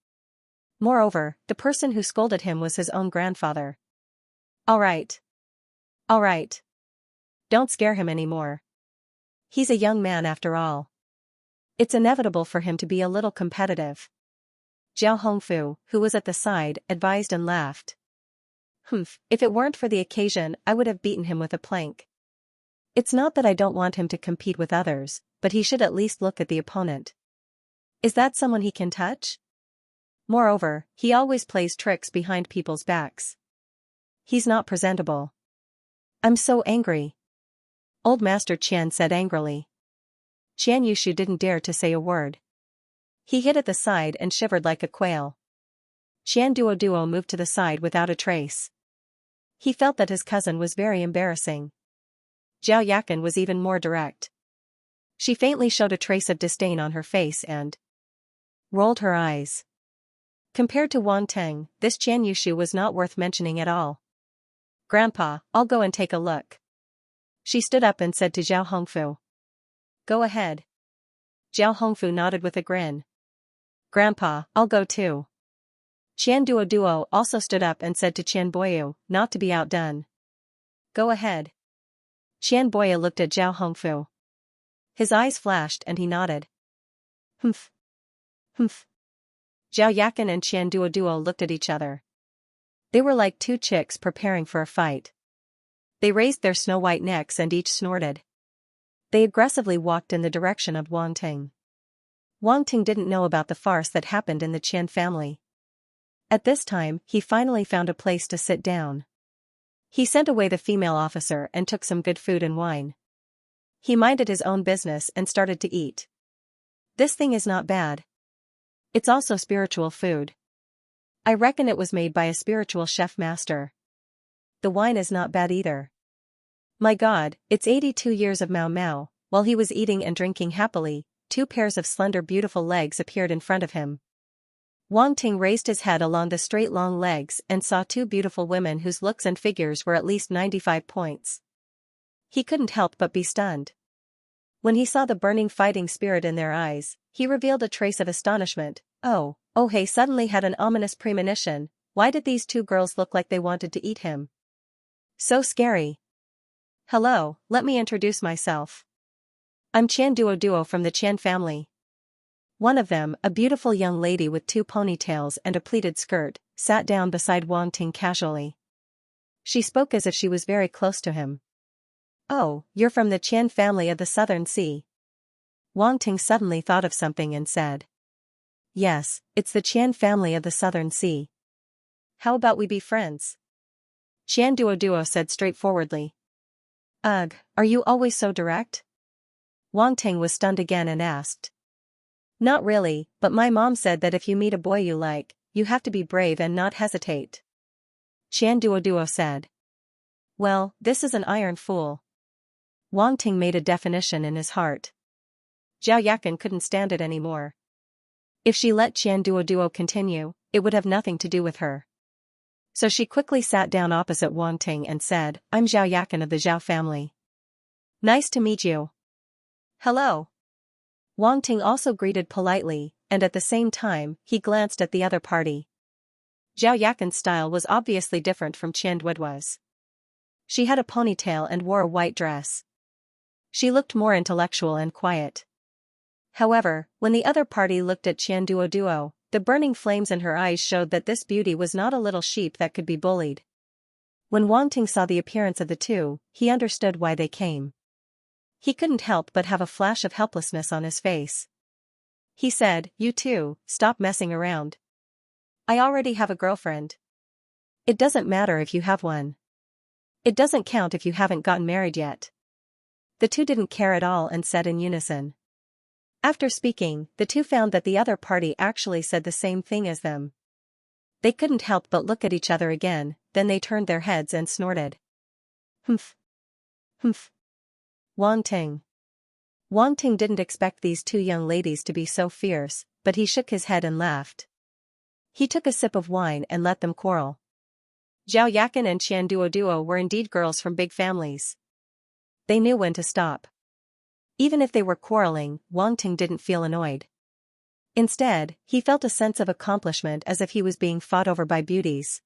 Moreover, the person who scolded him was his own grandfather. All right. All right. Don't scare him anymore. He's a young man after all. It's inevitable for him to be a little competitive. Zhao Hongfu, who was at the side, advised and laughed. If it weren't for the occasion, I would have beaten him with a plank. It's not that I don't want him to compete with others, but he should at least look at the opponent. Is that someone he can touch? Moreover, he always plays tricks behind people's backs. He's not presentable. I'm so angry. Old Master Qian said angrily. Qian Yushu didn't dare to say a word. He hid at the side and shivered like a quail. Qian Duo moved to the side without a trace. He felt that his cousin was very embarrassing. Zhao Yakan was even more direct. She faintly showed a trace of disdain on her face and rolled her eyes. Compared to Wang Ting, this Qian Yushu was not worth mentioning at all. Grandpa, I'll go and take a look. She stood up and said to Zhao Hongfu. Go ahead. Zhao Hongfu nodded with a grin. Grandpa, I'll go too. Qian Duo also stood up and said to Qian Boyu, not to be outdone. Go ahead. Qian Boyu looked at Zhao Hongfu. His eyes flashed and he nodded. Humph. Humph. Zhao Yakan and Qian Duo looked at each other. They were like 2 chicks preparing for a fight. They raised their snow-white necks and each snorted. They aggressively walked in the direction of Wang Ting. Wang Ting didn't know about the farce that happened in the Qian family. At this time, he finally found a place to sit down. He sent away the female officer and took some good food and wine. He minded his own business and started to eat. This thing is not bad. It's also spiritual food. I reckon it was made by a spiritual chef master. The wine is not bad either. My God, it's 82 years of Mao Mao. While he was eating and drinking happily, two pairs of slender beautiful legs appeared in front of him. Wang Ting raised his head along the straight long legs and saw two beautiful women whose looks and figures were at least 95 points. He couldn't help but be stunned. When he saw the burning fighting spirit in their eyes, he revealed a trace of astonishment. Oh hey, suddenly had an ominous premonition. Why did these two girls look like they wanted to eat him? So scary. Hello, let me introduce myself. I'm Qian Duo from the Qian family. One of them, a beautiful young lady with two ponytails and a pleated skirt, sat down beside Wang Ting casually. She spoke as if she was very close to him. Oh, you're from the Qian family of the Southern Sea. Wang Ting suddenly thought of something and said. Yes, it's the Qian family of the Southern Sea. How about we be friends? Qian Duo said straightforwardly. Ugh, are you always so direct? Wang Ting was stunned again and asked. Not really, but my mom said that if you meet a boy you like, you have to be brave and not hesitate. Qian Duo said. Well, this is an iron fool. Wang Ting made a definition in his heart. Zhao Yakan couldn't stand it anymore. If she let Qian Duo continue, it would have nothing to do with her. So she quickly sat down opposite Wang Ting and said, I'm Zhao Yakan of the Zhao family. Nice to meet you. Hello. Wang Ting also greeted politely, and at the same time, he glanced at the other party. Zhao Yakan's style was obviously different from Qian Duo's. She had a ponytail and wore a white dress. She looked more intellectual and quiet. However, when the other party looked at Qian Duo, the burning flames in her eyes showed that this beauty was not a little sheep that could be bullied. When Wang Ting saw the appearance of the two, he understood why they came. He couldn't help but have a flash of helplessness on his face. He said, You two, stop messing around. I already have a girlfriend. It doesn't matter if you have one. It doesn't count if you haven't gotten married yet. The two didn't care at all and said in unison. After speaking, the two found that the other party actually said the same thing as them. They couldn't help but look at each other again, then they turned their heads and snorted. Humph. Humph. Wang Ting. Wang Ting didn't expect these two young ladies to be so fierce, but he shook his head and laughed. He took a sip of wine and let them quarrel. Zhao Yakan and Qian Duo were indeed girls from big families. They knew when to stop. Even if they were quarreling, Wang Ting didn't feel annoyed. Instead, he felt a sense of accomplishment as if he was being fought over by beauties.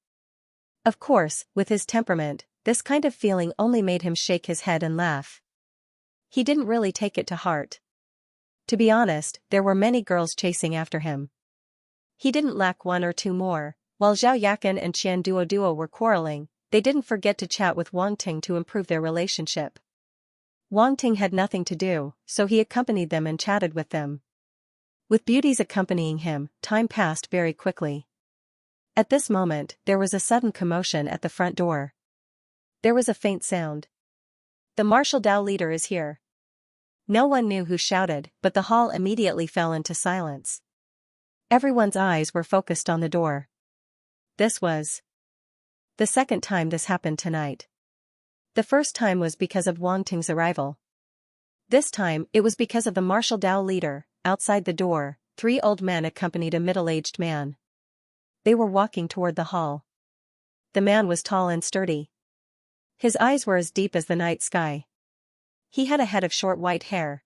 Of course, with his temperament, this kind of feeling only made him shake his head and laugh. He didn't really take it to heart. To be honest, there were many girls chasing after him. He didn't lack one or two more. While Zhao Yakan and Qian Duo were quarreling, they didn't forget to chat with Wang Ting to improve their relationship. Wang Ting had nothing to do, so he accompanied them and chatted with them. With beauties accompanying him, time passed very quickly. At this moment, there was a sudden commotion at the front door. There was a faint sound. The martial Dao leader is here. No one knew who shouted, but the hall immediately fell into silence. Everyone's eyes were focused on the door. This was the second time this happened tonight. The first time was because of Wang Ting's arrival. This time, it was because of the martial Dao leader. Outside the door, three old men accompanied a middle-aged man. They were walking toward the hall. The man was tall and sturdy. His eyes were as deep as the night sky. He had a head of short white hair.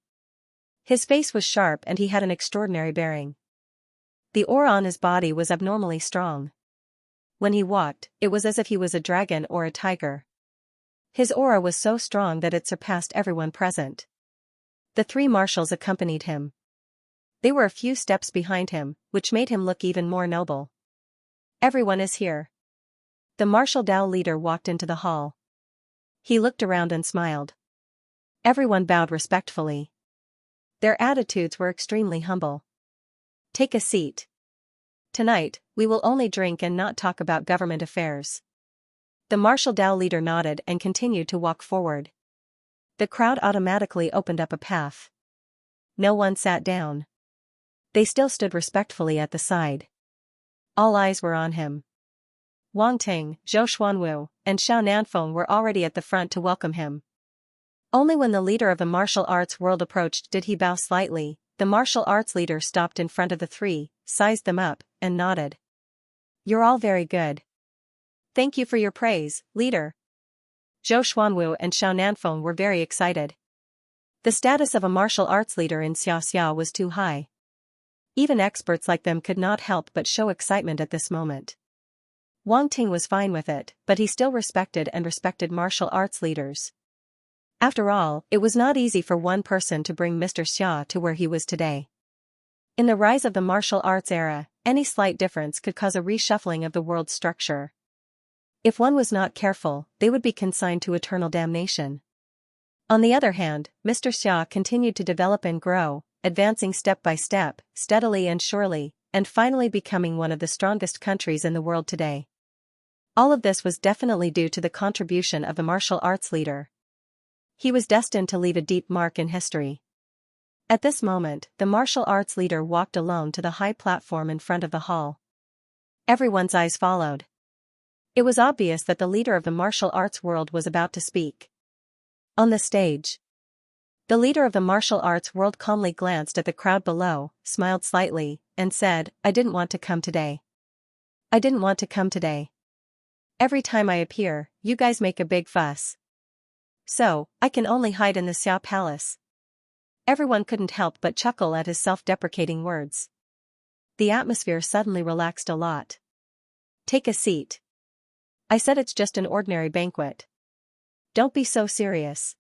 His face was sharp and he had an extraordinary bearing. The aura on his body was abnormally strong. When he walked, it was as if he was a dragon or a tiger. His aura was so strong that it surpassed everyone present. The three marshals accompanied him. They were a few steps behind him, which made him look even more noble. Everyone is here. The martial Dao leader walked into the hall. He looked around and smiled. Everyone bowed respectfully. Their attitudes were extremely humble. Take a seat. Tonight, we will only drink and not talk about government affairs. The martial Dao leader nodded and continued to walk forward. The crowd automatically opened up a path. No one sat down. They still stood respectfully at the side. All eyes were on him. Wang Ting, Zhou Xuanwu, and Xiao Nanfeng were already at the front to welcome him. Only when the leader of the martial arts world approached did he bow slightly. The martial arts leader stopped in front of the three, sized them up, and nodded. "You're all very good. Thank you for your praise, leader." Zhou Xuanwu and Xiao Nanfeng were very excited. The status of a martial arts leader in Xiaxia was too high. Even experts like them could not help but show excitement at this moment. Wang Ting was fine with it, but he still respected martial arts leaders. After all, it was not easy for one person to bring Mr. Xia to where he was today. In the rise of the martial arts era, any slight difference could cause a reshuffling of the world's structure. If one was not careful, they would be consigned to eternal damnation. On the other hand, Mr. Xia continued to develop and grow, advancing step by step, steadily and surely, and finally becoming one of the strongest countries in the world today. All of this was definitely due to the contribution of the martial arts leader. He was destined to leave a deep mark in history. At this moment, the martial arts leader walked alone to the high platform in front of the hall. Everyone's eyes followed. It was obvious that the leader of the martial arts world was about to speak. On the stage, the leader of the martial arts world calmly glanced at the crowd below, smiled slightly, and said, "I didn't want to come today. I didn't want to come today. Every time I appear, you guys make a big fuss. So, I can only hide in the Xia Palace." Everyone couldn't help but chuckle at his self-deprecating words. The atmosphere suddenly relaxed a lot. "Take a seat. I said it's just an ordinary banquet. Don't be so serious."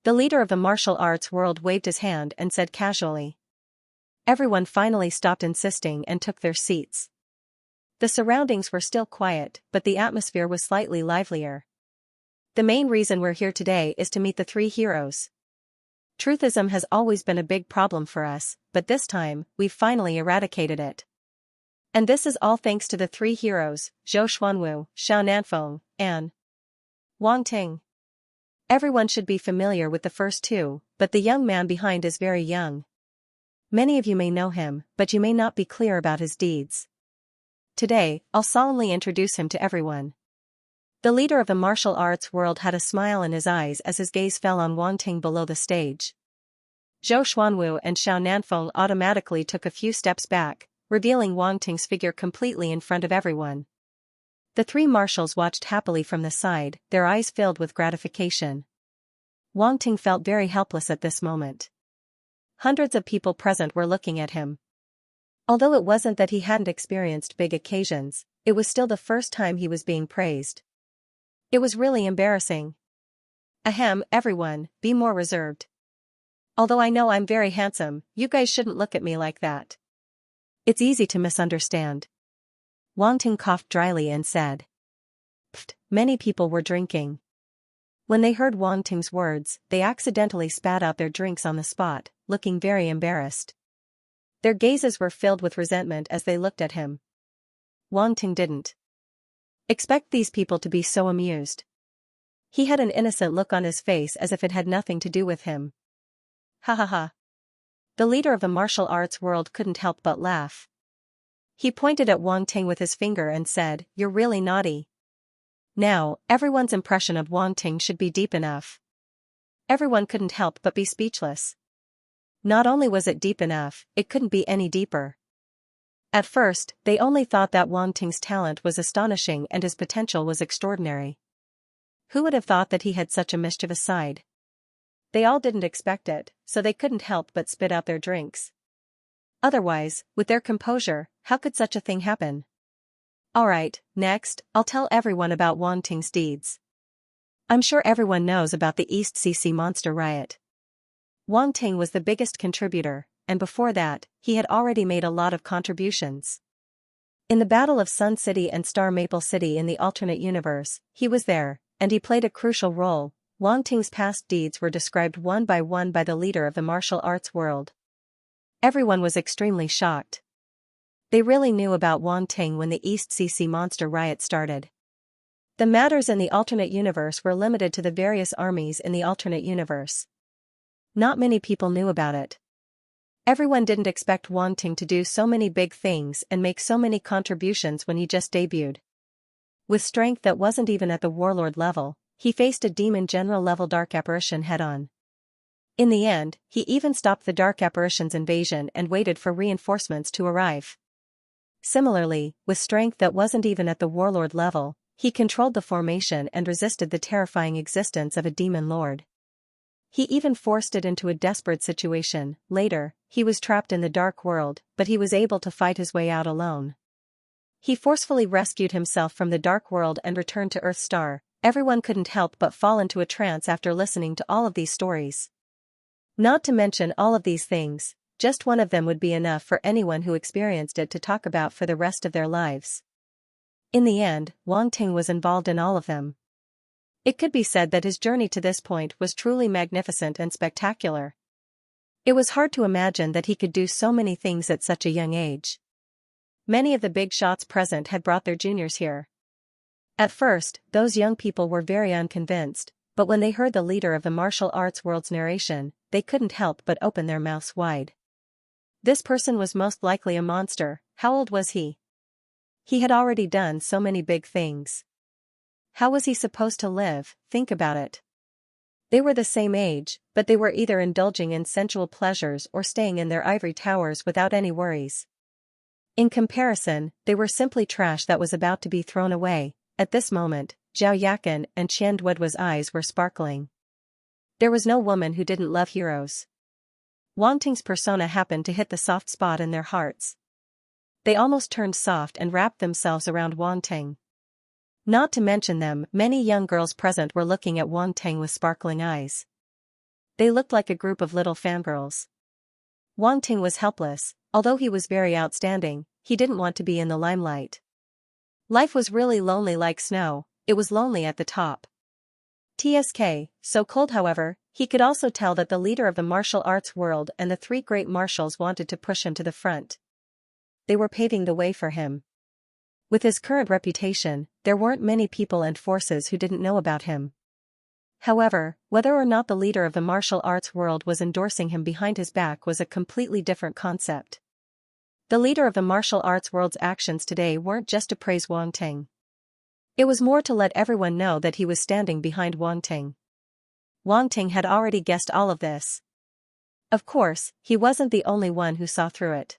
The leader of the martial arts world waved his hand and said casually. Everyone finally stopped insisting and took their seats. The surroundings were still quiet, but the atmosphere was slightly livelier. The main reason we're here today is to meet the three heroes. Truthism has always been a big problem for us, but this time, we've finally eradicated it. And this is all thanks to the three heroes, Zhou Xuanwu, Xiao Nanfeng, and Wang Ting. Everyone should be familiar with the first two, but the young man behind is very young. Many of you may know him, but you may not be clear about his deeds. Today, I'll solemnly introduce him to everyone. The leader of the martial arts world had a smile in his eyes as his gaze fell on Wang Ting below the stage. Zhou Xuanwu and Xiao Nanfeng automatically took a few steps back, revealing Wang Ting's figure completely in front of everyone. The three marshals watched happily from the side, their eyes filled with gratification. Wang Ting felt very helpless at this moment. Hundreds of people present were looking at him. Although it wasn't that he hadn't experienced big occasions, it was still the first time he was being praised. It was really embarrassing. Ahem, everyone, be more reserved. Although I know I'm very handsome, you guys shouldn't look at me like that. It's easy to misunderstand. Wang Ting coughed dryly and said. Pfft, many people were drinking. When they heard Wang Ting's words, they accidentally spat out their drinks on the spot, looking very embarrassed. Their gazes were filled with resentment as they looked at him. Wang Ting didn't expect these people to be so amused. He had an innocent look on his face as if it had nothing to do with him. Ha ha ha. The leader of the martial arts world couldn't help but laugh. He pointed at Wang Ting with his finger and said, "You're really naughty." Now, everyone's impression of Wang Ting should be deep enough. Everyone couldn't help but be speechless. Not only was it deep enough, it couldn't be any deeper. At first, they only thought that Wang Ting's talent was astonishing and his potential was extraordinary. Who would have thought that he had such a mischievous side? They all didn't expect it, so they couldn't help but spit out their drinks. Otherwise, with their composure, how could such a thing happen? Alright, next, I'll tell everyone about Wang Ting's deeds. I'm sure everyone knows about the East CC monster riot. Wang Ting was the biggest contributor, and before that, he had already made a lot of contributions. In the Battle of Sun City and Star Maple City in the alternate universe, he was there, and he played a crucial role. Wang Ting's past deeds were described one by the leader of the martial arts world. Everyone was extremely shocked. They really knew about Wang Ting when the East CC monster riot started. The matters in the alternate universe were limited to the various armies in the alternate universe. Not many people knew about it. Everyone didn't expect Wang Ting to do so many big things and make so many contributions when he just debuted. With strength that wasn't even at the warlord level, he faced a demon general level dark apparition head-on. In the end, he even stopped the dark apparition's invasion and waited for reinforcements to arrive. Similarly, with strength that wasn't even at the warlord level, he controlled the formation and resisted the terrifying existence of a demon lord. He even forced it into a desperate situation. Later, he was trapped in the dark world, but he was able to fight his way out alone. He forcefully rescued himself from the dark world and returned to Earth Star. Everyone couldn't help but fall into a trance after listening to all of these stories. Not to mention all of these things, just one of them would be enough for anyone who experienced it to talk about for the rest of their lives. In the end, Wang Ting was involved in all of them. It could be said that his journey to this point was truly magnificent and spectacular. It was hard to imagine that he could do so many things at such a young age. Many of the big shots present had brought their juniors here. At first, those young people were very unconvinced, but when they heard the leader of the martial arts world's narration, they couldn't help but open their mouths wide. This person was most likely a monster. How old was he? He had already done so many big things. How was he supposed to live? Think about it. They were the same age, but they were either indulging in sensual pleasures or staying in their ivory towers without any worries. In comparison, they were simply trash that was about to be thrown away. At this moment, Zhao Yakan and Qian Duoduo's eyes were sparkling. There was no woman who didn't love heroes. Wang Ting's persona happened to hit the soft spot in their hearts. They almost turned soft and wrapped themselves around Wang Ting. Not to mention them, many young girls present were looking at Wang Ting with sparkling eyes. They looked like a group of little fangirls. Wang Ting was helpless. Although he was very outstanding, he didn't want to be in the limelight. Life was really lonely like snow. It was lonely at the top. TSK, so cold. However, he could also tell that the leader of the martial arts world and the three great marshals wanted to push him to the front. They were paving the way for him. With his current reputation, there weren't many people and forces who didn't know about him. However, whether or not the leader of the martial arts world was endorsing him behind his back was a completely different concept. The leader of the martial arts world's actions today weren't just to praise Wang Ting. It was more to let everyone know that he was standing behind Wang Ting. Wang Ting had already guessed all of this. Of course, he wasn't the only one who saw through it.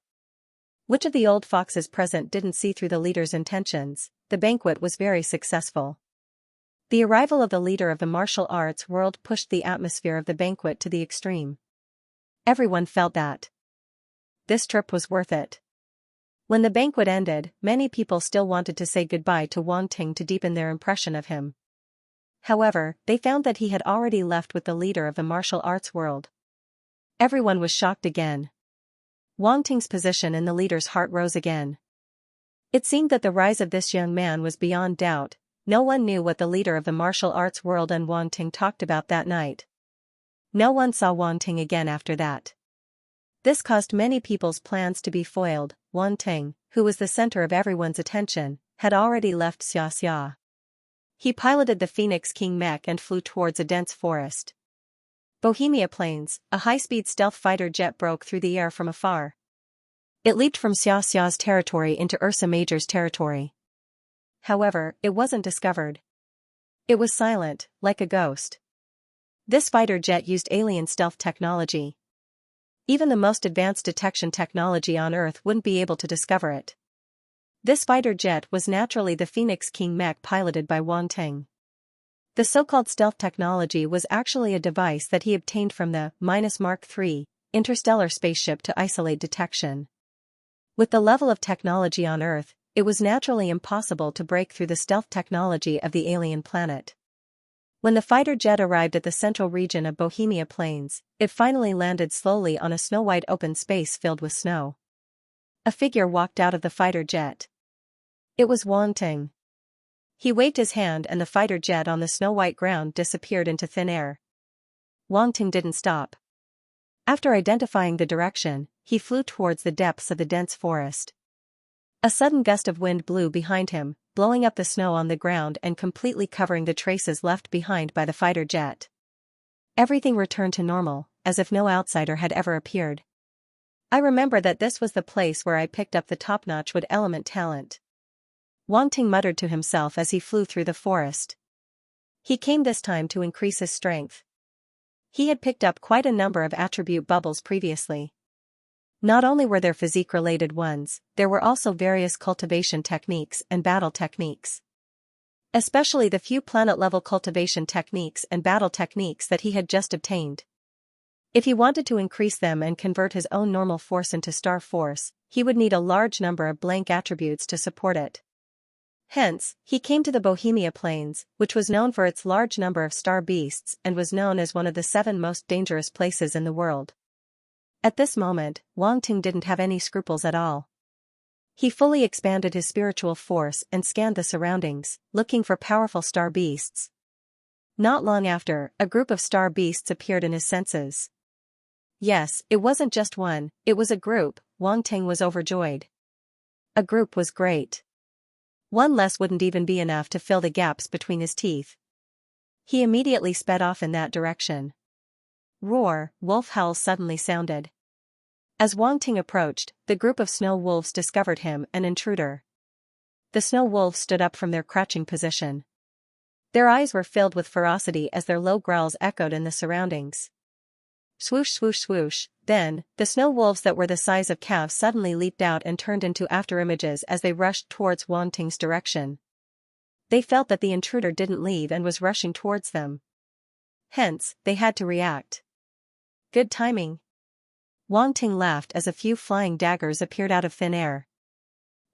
Which of the old foxes present didn't see through the leader's intentions? The banquet was very successful. The arrival of the leader of the martial arts world pushed the atmosphere of the banquet to the extreme. Everyone felt that this trip was worth it. When the banquet ended, many people still wanted to say goodbye to Wang Ting to deepen their impression of him. However, they found that he had already left with the leader of the martial arts world. Everyone was shocked again. Wang Ting's position in the leader's heart rose again. It seemed that the rise of this young man was beyond doubt. No one knew what the leader of the martial arts world and Wang Ting talked about that night. No one saw Wang Ting again after that. This caused many people's plans to be foiled. Wang Ting, who was the center of everyone's attention, had already left Xianxia. He piloted the Phoenix King mech and flew towards a dense forest. Bohemia Plains, a high-speed stealth fighter jet broke through the air from afar. It leaped from Xiaoxia's territory into Ursa Major's territory. However, it wasn't discovered. It was silent, like a ghost. This fighter jet used alien stealth technology. Even the most advanced detection technology on Earth wouldn't be able to discover it. This fighter jet was naturally the Phoenix King mech piloted by Wang Ting. The so-called stealth technology was actually a device that he obtained from the Mark III interstellar spaceship to isolate detection. With the level of technology on Earth, it was naturally impossible to break through the stealth technology of the alien planet. When the fighter jet arrived at the central region of Bohemia Plains, it finally landed slowly on a snow-white open space filled with snow. A figure walked out of the fighter jet. It was Wang Ting. He waved his hand and the fighter jet on the snow-white ground disappeared into thin air. Wang Ting didn't stop. After identifying the direction, he flew towards the depths of the dense forest. A sudden gust of wind blew behind him, blowing up the snow on the ground and completely covering the traces left behind by the fighter jet. Everything returned to normal, as if no outsider had ever appeared. I remember that this was the place where I picked up the top-notch wood element talent. Wang Ting muttered to himself as he flew through the forest. He came this time to increase his strength. He had picked up quite a number of attribute bubbles previously. Not only were there physique-related ones, there were also various cultivation techniques and battle techniques. Especially the few planet-level cultivation techniques and battle techniques that he had just obtained. If he wanted to increase them and convert his own normal force into star force, he would need a large number of blank attributes to support it. Hence, he came to the Bohemia Plains, which was known for its large number of star beasts and was known as one of the 7 most dangerous places in the world. At this moment, Wang Ting didn't have any scruples at all. He fully expanded his spiritual force and scanned the surroundings, looking for powerful star beasts. Not long after, a group of star beasts appeared in his senses. Yes, it wasn't just one, it was a group. Wang Ting was overjoyed. A group was great. One less wouldn't even be enough to fill the gaps between his teeth. He immediately sped off in that direction. Roar, wolf howls suddenly sounded. As Wang Ting approached, the group of snow wolves discovered him, an intruder. The snow wolves stood up from their crouching position. Their eyes were filled with ferocity as their low growls echoed in the surroundings. Swoosh swoosh swoosh, then, the snow wolves that were the size of calves suddenly leaped out and turned into afterimages as they rushed towards Wang Ting's direction. They felt that the intruder didn't leave and was rushing towards them. Hence, they had to react. Good timing. Wang Ting laughed as a few flying daggers appeared out of thin air.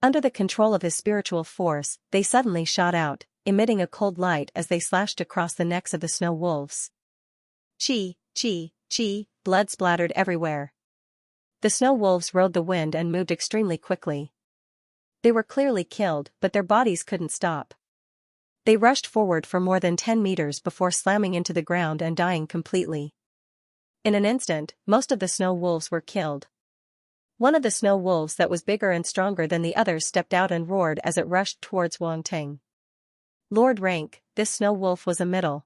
Under the control of his spiritual force, they suddenly shot out, emitting a cold light as they slashed across the necks of the snow wolves. Chi, chi, chi, blood splattered everywhere. The snow wolves rode the wind and moved extremely quickly. They were clearly killed, but their bodies couldn't stop. They rushed forward for more than 10 meters before slamming into the ground and dying completely. In an instant, most of the snow wolves were killed. One of the snow wolves that was bigger and stronger than the others stepped out and roared as it rushed towards Wang Ting. Lord rank, this snow wolf was a middle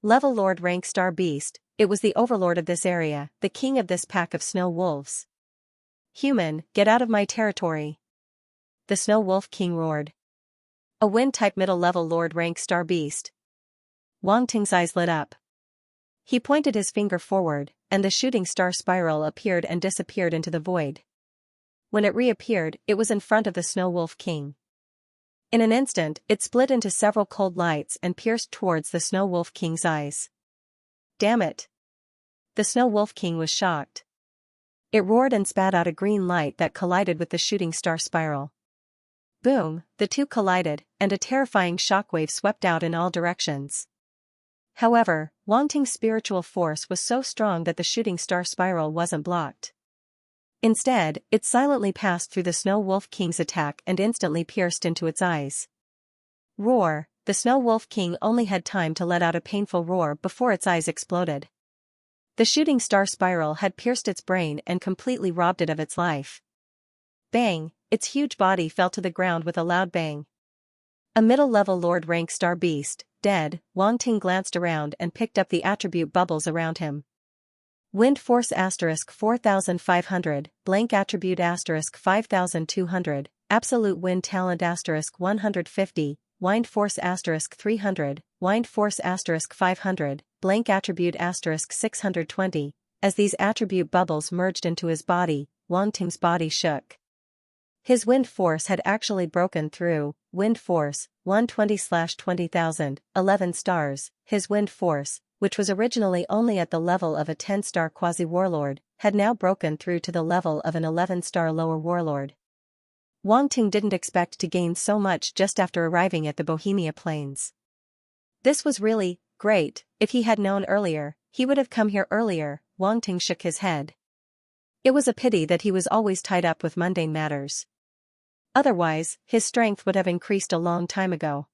level Lord rank star beast. It was the overlord of this area, the king of this pack of snow wolves. Human, get out of my territory. The snow wolf king roared. A wind-type middle-level lord rank star beast. Wang Ting's eyes lit up. He pointed his finger forward, and the shooting star spiral appeared and disappeared into the void. When it reappeared, it was in front of the snow wolf king. In an instant, it split into several cold lights and pierced towards the snow wolf king's eyes. Damn it! The snow wolf king was shocked. It roared and spat out a green light that collided with the shooting star spiral. Boom, the two collided, and a terrifying shockwave swept out in all directions. However, Wang Ting's spiritual force was so strong that the shooting star spiral wasn't blocked. Instead, it silently passed through the snow wolf king's attack and instantly pierced into its eyes. Roar, the snow wolf king only had time to let out a painful roar before its eyes exploded. The shooting star spiral had pierced its brain and completely robbed it of its life. Bang, its huge body fell to the ground with a loud bang. A middle-level Lord rank star beast, dead. Wang Ting glanced around and picked up the attribute bubbles around him. Wind force * 4500, blank attribute * 5200, absolute wind talent * 150, wind force * 300, wind force * 500, blank attribute * 620. As these attribute bubbles merged into his body, Wang Ting's body shook. His wind force had actually broken through. Wind force, 120/20,000, 11 stars. His wind force, which was originally only at the level of a 10-star quasi-warlord, had now broken through to the level of an 11-star lower warlord. Wang Ting didn't expect to gain so much just after arriving at the Bohemia Plains. This was really great. If he had known earlier, he would have come here earlier. Wang Ting shook his head. It was a pity that he was always tied up with mundane matters. Otherwise, his strength would have increased a long time ago.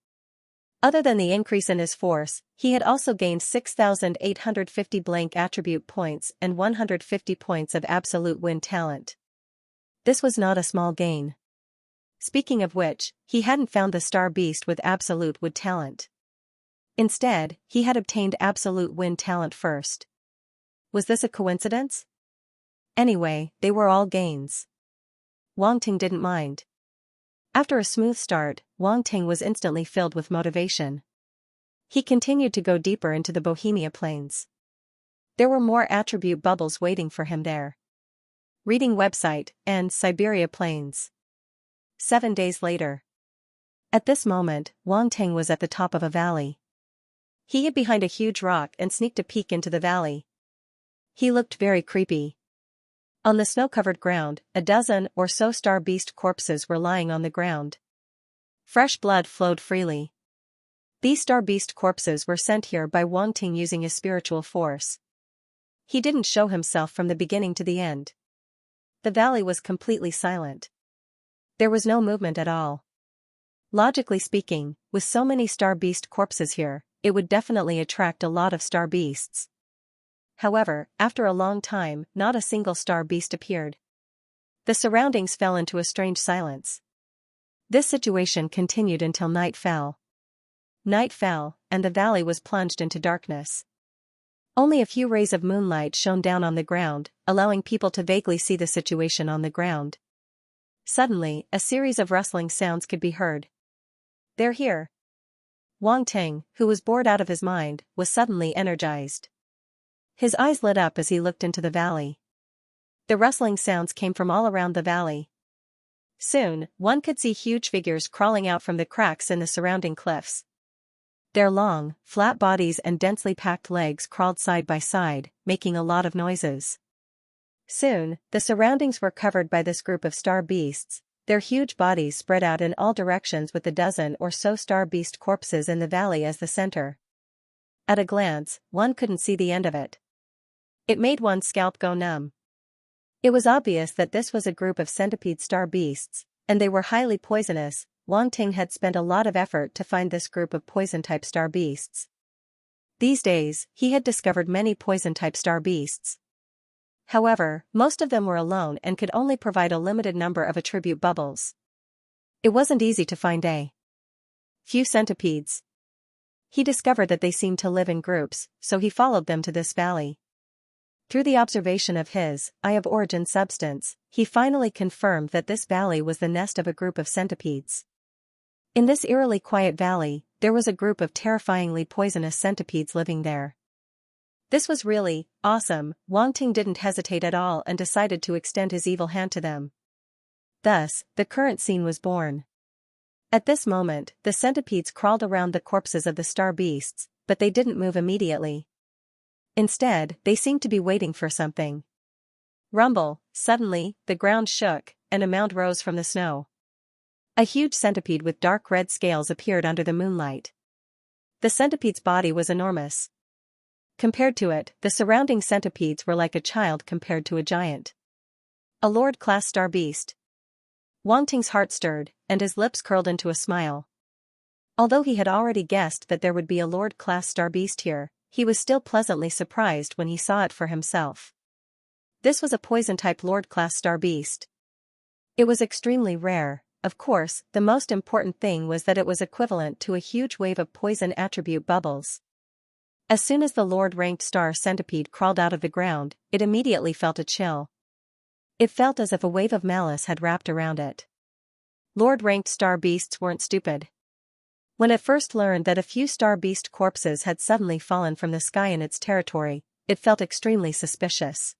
Other than the increase in his force, he had also gained 6,850 blank attribute points and 150 points of absolute wind talent. This was not a small gain. Speaking of which, he hadn't found the star beast with absolute wood talent. Instead, he had obtained absolute wind talent first. Was this a coincidence? Anyway, they were all gains. Wang Ting didn't mind. After a smooth start, Wang Ting was instantly filled with motivation. He continued to go deeper into the Bohemia Plains. There were more attribute bubbles waiting for him there. Reading website, and Siberia Plains. 7 days later. At this moment, Wang Ting was at the top of a valley. He hid behind a huge rock and sneaked a peek into the valley. He looked very creepy. On the snow-covered ground, a dozen or so star beast corpses were lying on the ground. Fresh blood flowed freely. These star beast corpses were sent here by Wang Ting using his spiritual force. He didn't show himself from the beginning to the end. The valley was completely silent. There was no movement at all. Logically speaking, with so many star beast corpses here, it would definitely attract a lot of star beasts. However, after a long time, not a single star beast appeared. The surroundings fell into a strange silence. This situation continued until night fell. Night fell, and the valley was plunged into darkness. Only a few rays of moonlight shone down on the ground, allowing people to vaguely see the situation on the ground. Suddenly, a series of rustling sounds could be heard. "They're here." Wang Ting, who was bored out of his mind, was suddenly energized. His eyes lit up as he looked into the valley. The rustling sounds came from all around the valley. Soon, one could see huge figures crawling out from the cracks in the surrounding cliffs. Their long, flat bodies and densely packed legs crawled side by side, making a lot of noises. Soon, the surroundings were covered by this group of star beasts, their huge bodies spread out in all directions with a dozen or so star beast corpses in the valley as the center. At a glance, one couldn't see the end of it. It made one's scalp go numb. It was obvious that this was a group of centipede star beasts, and they were highly poisonous. Wang Ting had spent a lot of effort to find this group of poison-type star beasts. These days, he had discovered many poison-type star beasts. However, most of them were alone and could only provide a limited number of attribute bubbles. It wasn't easy to find a few centipedes. He discovered that they seemed to live in groups, so he followed them to this valley. Through the observation of his eye of origin substance, he finally confirmed that this valley was the nest of a group of centipedes. In this eerily quiet valley, there was a group of terrifyingly poisonous centipedes living there. This was really awesome. Wang Ting didn't hesitate at all and decided to extend his evil hand to them. Thus, the current scene was born. At this moment, the centipedes crawled around the corpses of the star beasts, but they didn't move immediately. Instead, they seemed to be waiting for something. Rumble! Suddenly, the ground shook, and a mound rose from the snow. A huge centipede with dark red scales appeared under the moonlight. The centipede's body was enormous. Compared to it, the surrounding centipedes were like a child compared to a giant. A Lord-class star beast. Wang Ting's heart stirred, and his lips curled into a smile. Although he had already guessed that there would be a Lord-class star beast here, he was still pleasantly surprised when he saw it for himself. This was a poison-type Lord-class star beast. It was extremely rare. Of course, the most important thing was that it was equivalent to a huge wave of poison attribute bubbles. As soon as the Lord-ranked star centipede crawled out of the ground, it immediately felt a chill. It felt as if a wave of malice had wrapped around it. Lord-ranked star beasts weren't stupid. When it first learned that a few star beast corpses had suddenly fallen from the sky in its territory, it felt extremely suspicious.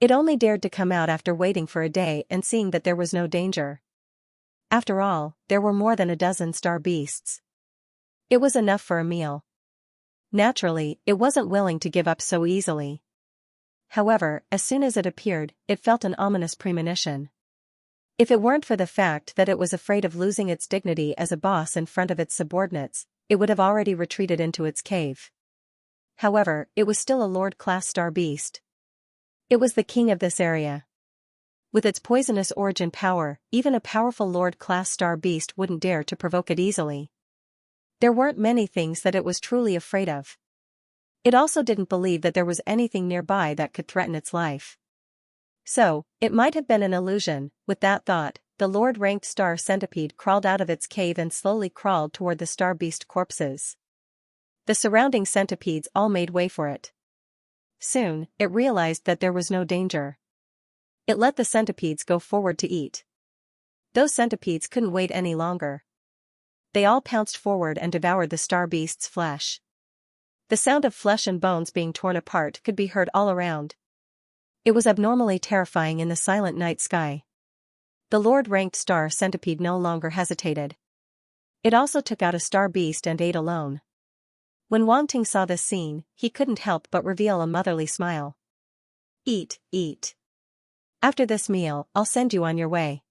It only dared to come out after waiting for a day and seeing that there was no danger. After all, there were more than a dozen star beasts. It was enough for a meal. Naturally, it wasn't willing to give up so easily. However, as soon as it appeared, it felt an ominous premonition. If it weren't for the fact that it was afraid of losing its dignity as a boss in front of its subordinates, it would have already retreated into its cave. However, it was still a Lord-class star beast. It was the king of this area. With its poisonous origin power, even a powerful Lord-class star beast wouldn't dare to provoke it easily. There weren't many things that it was truly afraid of. It also didn't believe that there was anything nearby that could threaten its life. So, it might have been an illusion. With that thought, the Lord-ranked star centipede crawled out of its cave and slowly crawled toward the star beast corpses. The surrounding centipedes all made way for it. Soon, it realized that there was no danger. It let the centipedes go forward to eat. Those centipedes couldn't wait any longer. They all pounced forward and devoured the star beast's flesh. The sound of flesh and bones being torn apart could be heard all around. It was abnormally terrifying in the silent night sky. The Lord-ranked star centipede no longer hesitated. It also took out a star beast and ate alone. When Wang Ting saw this scene, he couldn't help but reveal a motherly smile. Eat, eat. After this meal, I'll send you on your way.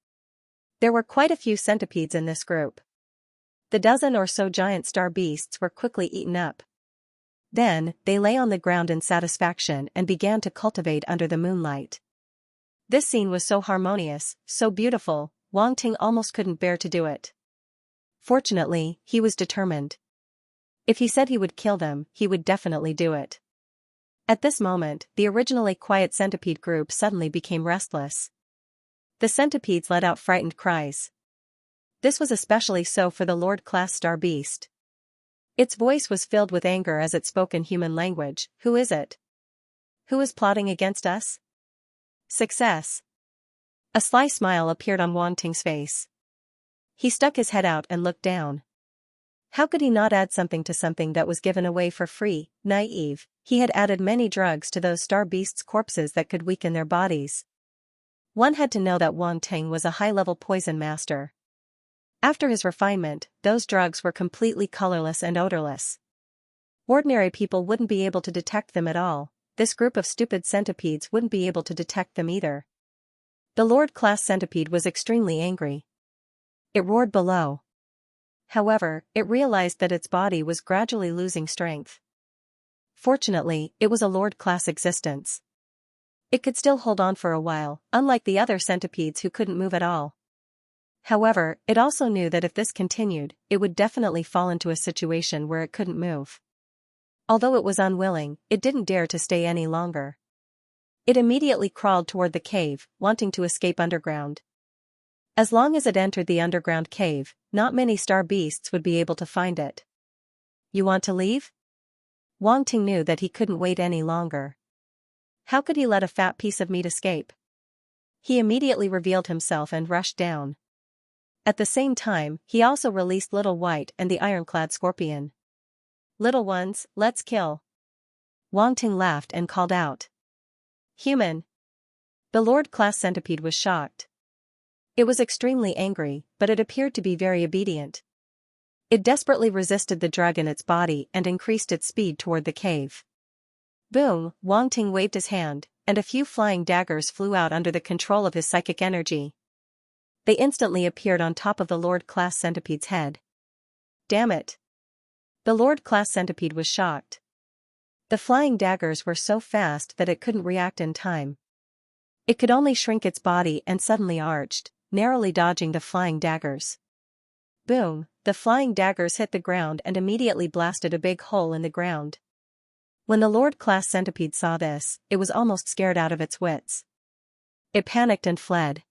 There were quite a few centipedes in this group. The dozen or so giant star beasts were quickly eaten up. Then, they lay on the ground in satisfaction and began to cultivate under the moonlight. This scene was so harmonious, so beautiful, Wang Ting almost couldn't bear to do it. Fortunately, he was determined. If he said he would kill them, he would definitely do it. At this moment, the originally quiet centipede group suddenly became restless. The centipedes let out frightened cries. This was especially so for the Lord-class star beast. Its voice was filled with anger as it spoke in human language. Who is it? Who is plotting against us? Success. A sly smile appeared on Wang Ting's face. He stuck his head out and looked down. How could he not add something to something that was given away for free? Naive, he had added many drugs to those star beasts' corpses that could weaken their bodies. One had to know that Wang Ting was a high-level poison master. After his refinement, those drugs were completely colorless and odorless. Ordinary people wouldn't be able to detect them at all. This group of stupid centipedes wouldn't be able to detect them either. The Lord-class centipede was extremely angry. It roared below. However, it realized that its body was gradually losing strength. Fortunately, it was a Lord-class existence. It could still hold on for a while, unlike the other centipedes who couldn't move at all. However, it also knew that if this continued, it would definitely fall into a situation where it couldn't move. Although it was unwilling, it didn't dare to stay any longer. It immediately crawled toward the cave, wanting to escape underground. As long as it entered the underground cave, not many star beasts would be able to find it. You want to leave? Wang Ting knew that he couldn't wait any longer. How could he let a fat piece of meat escape? He immediately revealed himself and rushed down. At the same time, he also released Little White and the ironclad scorpion. Little ones, let's kill. Wang Ting laughed and called out. Human. The Lord-class centipede was shocked. It was extremely angry, but it appeared to be very obedient. It desperately resisted the drug in its body and increased its speed toward the cave. Boom, Wang Ting waved his hand, and a few flying daggers flew out under the control of his psychic energy. They instantly appeared on top of the Lord-class centipede's head. Damn it! The Lord-class centipede was shocked. The flying daggers were so fast that it couldn't react in time. It could only shrink its body and suddenly arched, narrowly dodging the flying daggers. Boom, the flying daggers hit the ground and immediately blasted a big hole in the ground. When the Lord-class centipede saw this, it was almost scared out of its wits. It panicked and fled.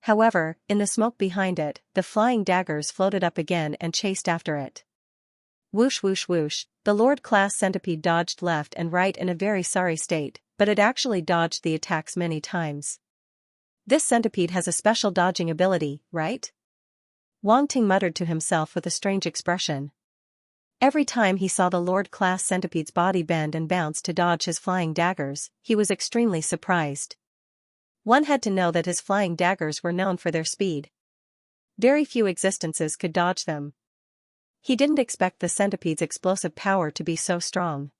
However, in the smoke behind it, the flying daggers floated up again and chased after it. Whoosh whoosh whoosh, the Lord-class centipede dodged left and right in a very sorry state, but it actually dodged the attacks many times. This centipede has a special dodging ability, right? Wang Ting muttered to himself with a strange expression. Every time he saw the Lord-class centipede's body bend and bounce to dodge his flying daggers, he was extremely surprised. One had to know that his flying daggers were known for their speed. Very few existences could dodge them. He didn't expect the centipede's explosive power to be so strong.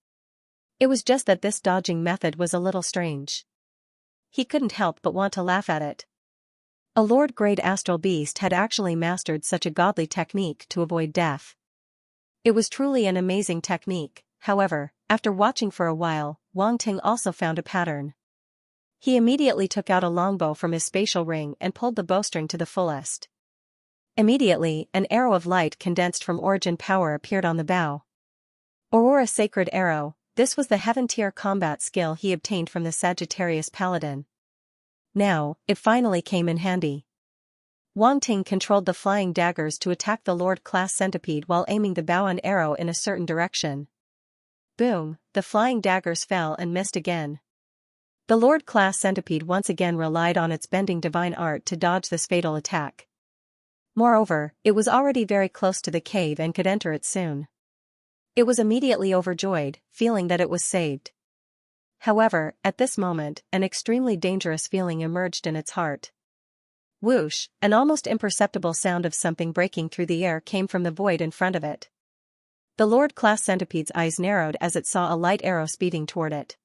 It was just that this dodging method was a little strange. He couldn't help but want to laugh at it. A Lord-grade astral beast had actually mastered such a godly technique to avoid death. It was truly an amazing technique. However, after watching for a while, Wang Ting also found a pattern. He immediately took out a longbow from his spatial ring and pulled the bowstring to the fullest. Immediately, an arrow of light condensed from origin power appeared on the bow. Aurora Sacred Arrow, this was the heaven-tier combat skill he obtained from the Sagittarius Paladin. Now, it finally came in handy. Wang Ting controlled the flying daggers to attack the Lord-class centipede while aiming the bow and arrow in a certain direction. Boom, the flying daggers fell and missed again. The Lord-class centipede once again relied on its bending divine art to dodge this fatal attack. Moreover, it was already very close to the cave and could enter it soon. It was immediately overjoyed, feeling that it was saved. However, at this moment, an extremely dangerous feeling emerged in its heart. Whoosh, an almost imperceptible sound of something breaking through the air came from the void in front of it. The Lord-class centipede's eyes narrowed as it saw a light arrow speeding toward it.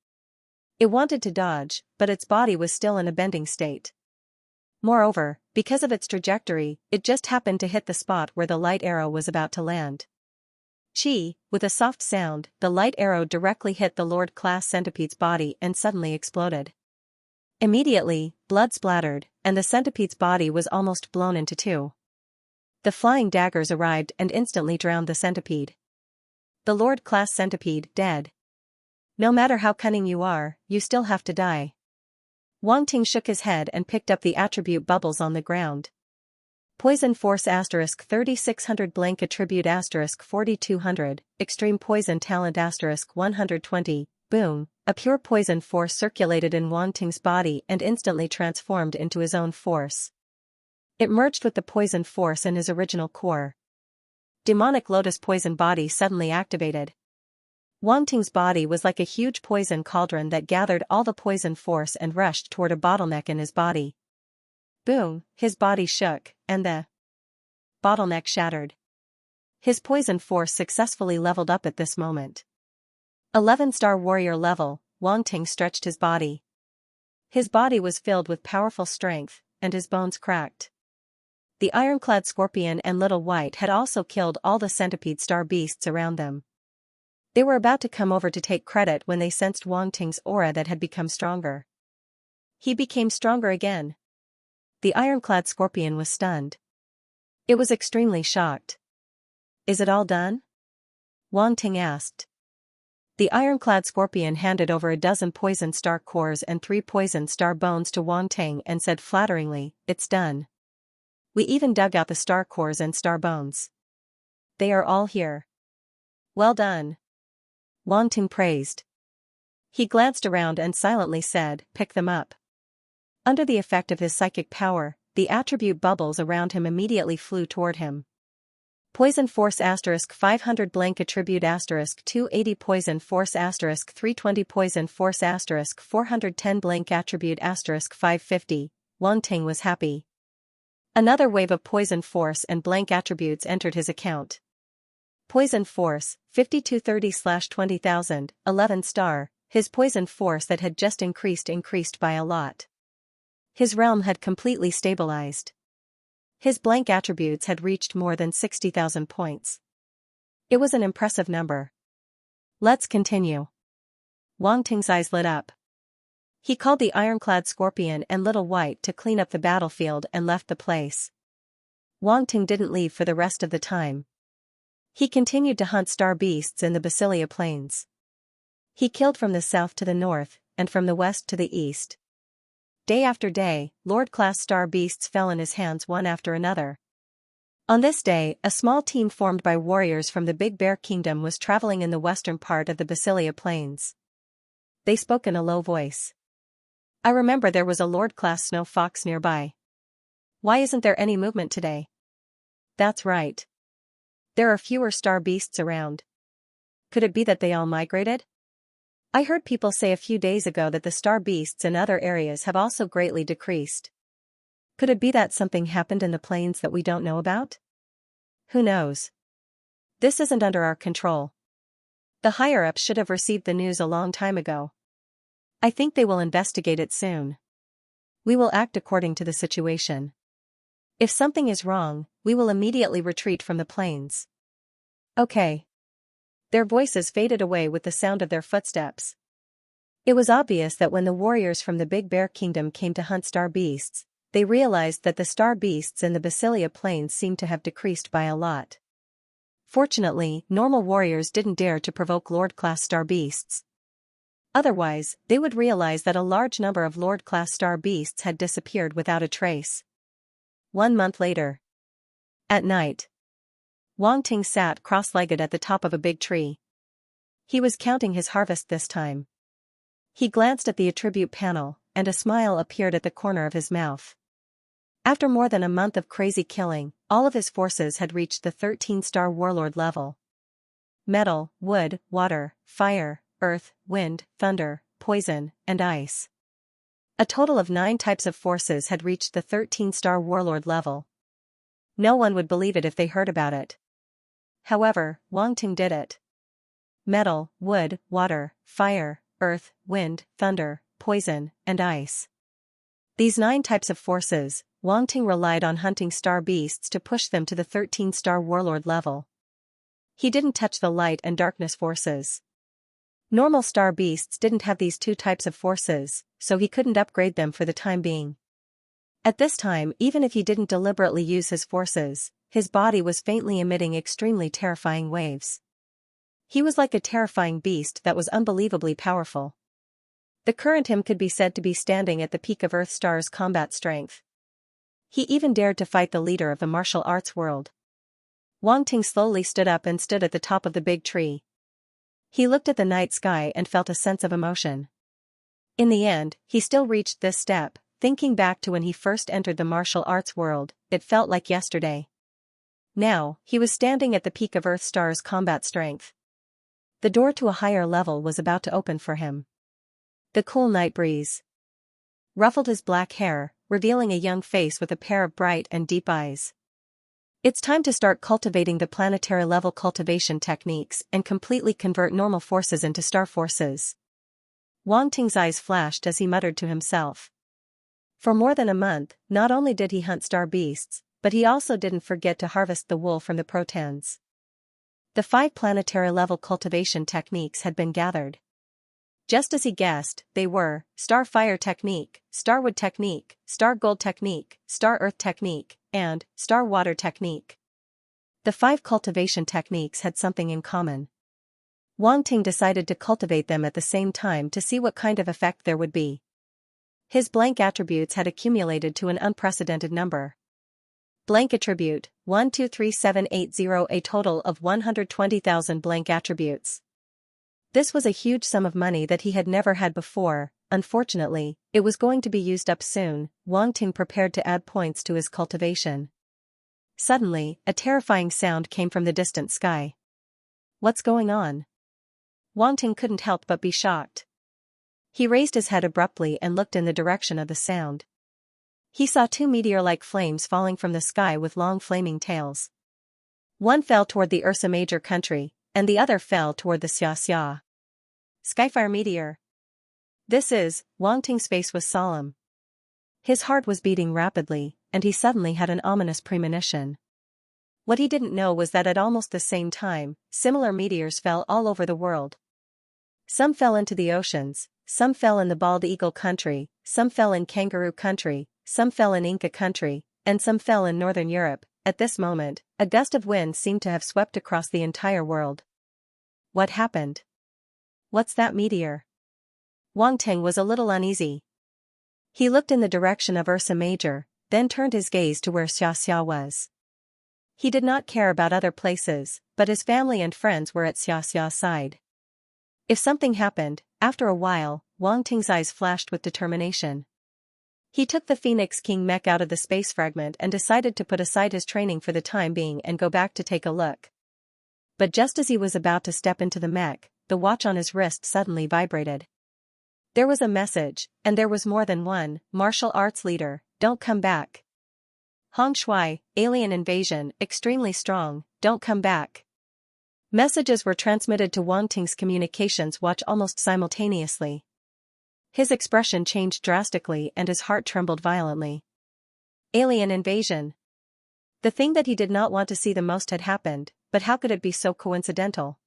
It wanted to dodge, but its body was still in a bending state. Moreover, because of its trajectory, it just happened to hit the spot where the light arrow was about to land. With a soft sound, the light arrow directly hit the Lord-class centipede's body and suddenly exploded. Immediately, blood splattered, and the centipede's body was almost blown into two. The flying daggers arrived and instantly drowned the centipede. The Lord-class centipede, dead. No matter how cunning you are, you still have to die. Wang Ting shook his head and picked up the attribute bubbles on the ground. Poison Force *3600 blank attribute *4200, Extreme Poison Talent *120, boom, a pure poison force circulated in Wang Ting's body and instantly transformed into his own force. It merged with the poison force in his original core. Demonic Lotus Poison Body suddenly activated. Wang Ting's body was like a huge poison cauldron that gathered all the poison force and rushed toward a bottleneck in his body. Boom, his body shook, and the bottleneck shattered. His poison force successfully leveled up at this moment. 11-star warrior level, Wang Ting stretched his body. His body was filled with powerful strength, and his bones cracked. The ironclad scorpion and Little White had also killed all the centipede star beasts around them. They were about to come over to take credit when they sensed Wang Ting's aura that had become stronger. He became stronger again. The ironclad scorpion was stunned. It was extremely shocked. Is it all done? Wang Ting asked. The ironclad scorpion handed over a dozen poison star cores and 3 poison star bones to Wang Ting and said flatteringly, "It's done. We even dug out the star cores and star bones. They are all here. Well done." Wang Ting praised. He glanced around and silently said, "Pick them up." Under the effect of his psychic power, the attribute bubbles around him immediately flew toward him. Poison Force *500 blank attribute *280 Poison Force *320 Poison Force *410 blank attribute *550, Wang Ting was happy. Another wave of Poison Force and blank attributes entered his account. Poison Force, 5230/20,000, 11-star, his Poison Force that had just increased by a lot. His realm had completely stabilized. His blank attributes had reached more than 60,000 points. It was an impressive number. Let's continue. Wang Ting's eyes lit up. He called the ironclad scorpion and Little White to clean up the battlefield and left the place. Wang Ting didn't leave for the rest of the time. He continued to hunt star beasts in the Basilia Plains. He killed from the south to the north, and from the west to the east. Day after day, Lord-class star beasts fell in his hands one after another. On this day, a small team formed by warriors from the Big Bear Kingdom was traveling in the western part of the Basilia Plains. They spoke in a low voice. "I remember there was a Lord-class snow fox nearby. Why isn't there any movement today?" "That's right. There are fewer star beasts around. Could it be that they all migrated? I heard people say a few days ago that the star beasts in other areas have also greatly decreased. Could it be that something happened in the plains that we don't know about? Who knows? This isn't under our control. The higher-ups should have received the news a long time ago. I think they will investigate it soon. We will act according to the situation. If something is wrong, we will immediately retreat from the plains." "Okay." Their voices faded away with the sound of their footsteps. It was obvious that when the warriors from the Big Bear Kingdom came to hunt star beasts, they realized that the star beasts in the Basilia Plains seemed to have decreased by a lot. Fortunately, normal warriors didn't dare to provoke Lord-class star beasts. Otherwise, they would realize that a large number of Lord-class star beasts had disappeared without a trace. 1 month later. At night. Wang Ting sat cross-legged at the top of a big tree. He was counting his harvest this time. He glanced at the attribute panel, and a smile appeared at the corner of his mouth. After more than a month of crazy killing, all of his forces had reached the 13-star warlord level. Metal, wood, water, fire, earth, wind, thunder, poison, and ice. A total of 9 types of forces had reached the 13-star warlord level. No one would believe it if they heard about it. However, Wang Ting did it. Metal, wood, water, fire, earth, wind, thunder, poison, and ice. These 9 types of forces, Wang Ting relied on hunting star beasts to push them to the 13-star warlord level. He didn't touch the light and darkness forces. Normal star beasts didn't have these 2 types of forces, so he couldn't upgrade them for the time being. At this time, even if he didn't deliberately use his forces, his body was faintly emitting extremely terrifying waves. He was like a terrifying beast that was unbelievably powerful. The current him could be said to be standing at the peak of Earth Star's combat strength. He even dared to fight the leader of the martial arts world. Wang Ting slowly stood up and stood at the top of the big tree. He looked at the night sky and felt a sense of emotion. In the end, he still reached this step. Thinking back to when he first entered the martial arts world, it felt like yesterday. Now, he was standing at the peak of Earth Star's combat strength. The door to a higher level was about to open for him. The cool night breeze ruffled his black hair, revealing a young face with a pair of bright and deep eyes. It's time to start cultivating the planetary level cultivation techniques and completely convert normal forces into star forces. Wang Ting's eyes flashed as he muttered to himself. For more than a month, not only did he hunt star beasts, but he also didn't forget to harvest the wool from the protons. The 5 planetary level cultivation techniques had been gathered. Just as he guessed, they were Star Fire Technique, Star Wood Technique, Star Gold Technique, Star Earth Technique, and Star Water Technique. The 5 cultivation techniques had something in common. Wang Ting decided to cultivate them at the same time to see what kind of effect there would be. His blank attributes had accumulated to an unprecedented number. Blank attribute, 123780, a total of 120,000 blank attributes. This was a huge sum of money that he had never had before. Unfortunately, it was going to be used up soon. Wang Ting prepared to add points to his cultivation. Suddenly, a terrifying sound came from the distant sky. What's going on? Wang Ting couldn't help but be shocked. He raised his head abruptly and looked in the direction of the sound. He saw 2 meteor-like flames falling from the sky with long flaming tails. One fell toward the Ursa Major country, and the other fell toward the Xianxia. Skyfire meteor. This is, Wang Ting's face was solemn. His heart was beating rapidly, and he suddenly had an ominous premonition. What he didn't know was that at almost the same time, similar meteors fell all over the world. Some fell into the oceans, some fell in the bald eagle country, some fell in kangaroo country, some fell in Inca country, and some fell in northern Europe. At this moment, a gust of wind seemed to have swept across the entire world. What happened? What's that meteor? Wang Ting was a little uneasy. He looked in the direction of Ursa Major, then turned his gaze to where Xiaxia was. He did not care about other places, but his family and friends were at Xiaxia's side. If something happened, after a while, Wang Ting's eyes flashed with determination. He took the Phoenix King mech out of the space fragment and decided to put aside his training for the time being and go back to take a look. But just as he was about to step into the mech, the watch on his wrist suddenly vibrated. There was a message, and there was more than one. Martial arts leader, don't come back. Hong Shui, alien invasion, extremely strong, don't come back. Messages were transmitted to Wang Ting's communications watch almost simultaneously. His expression changed drastically and his heart trembled violently. Alien invasion. The thing that he did not want to see the most had happened, but how could it be so coincidental?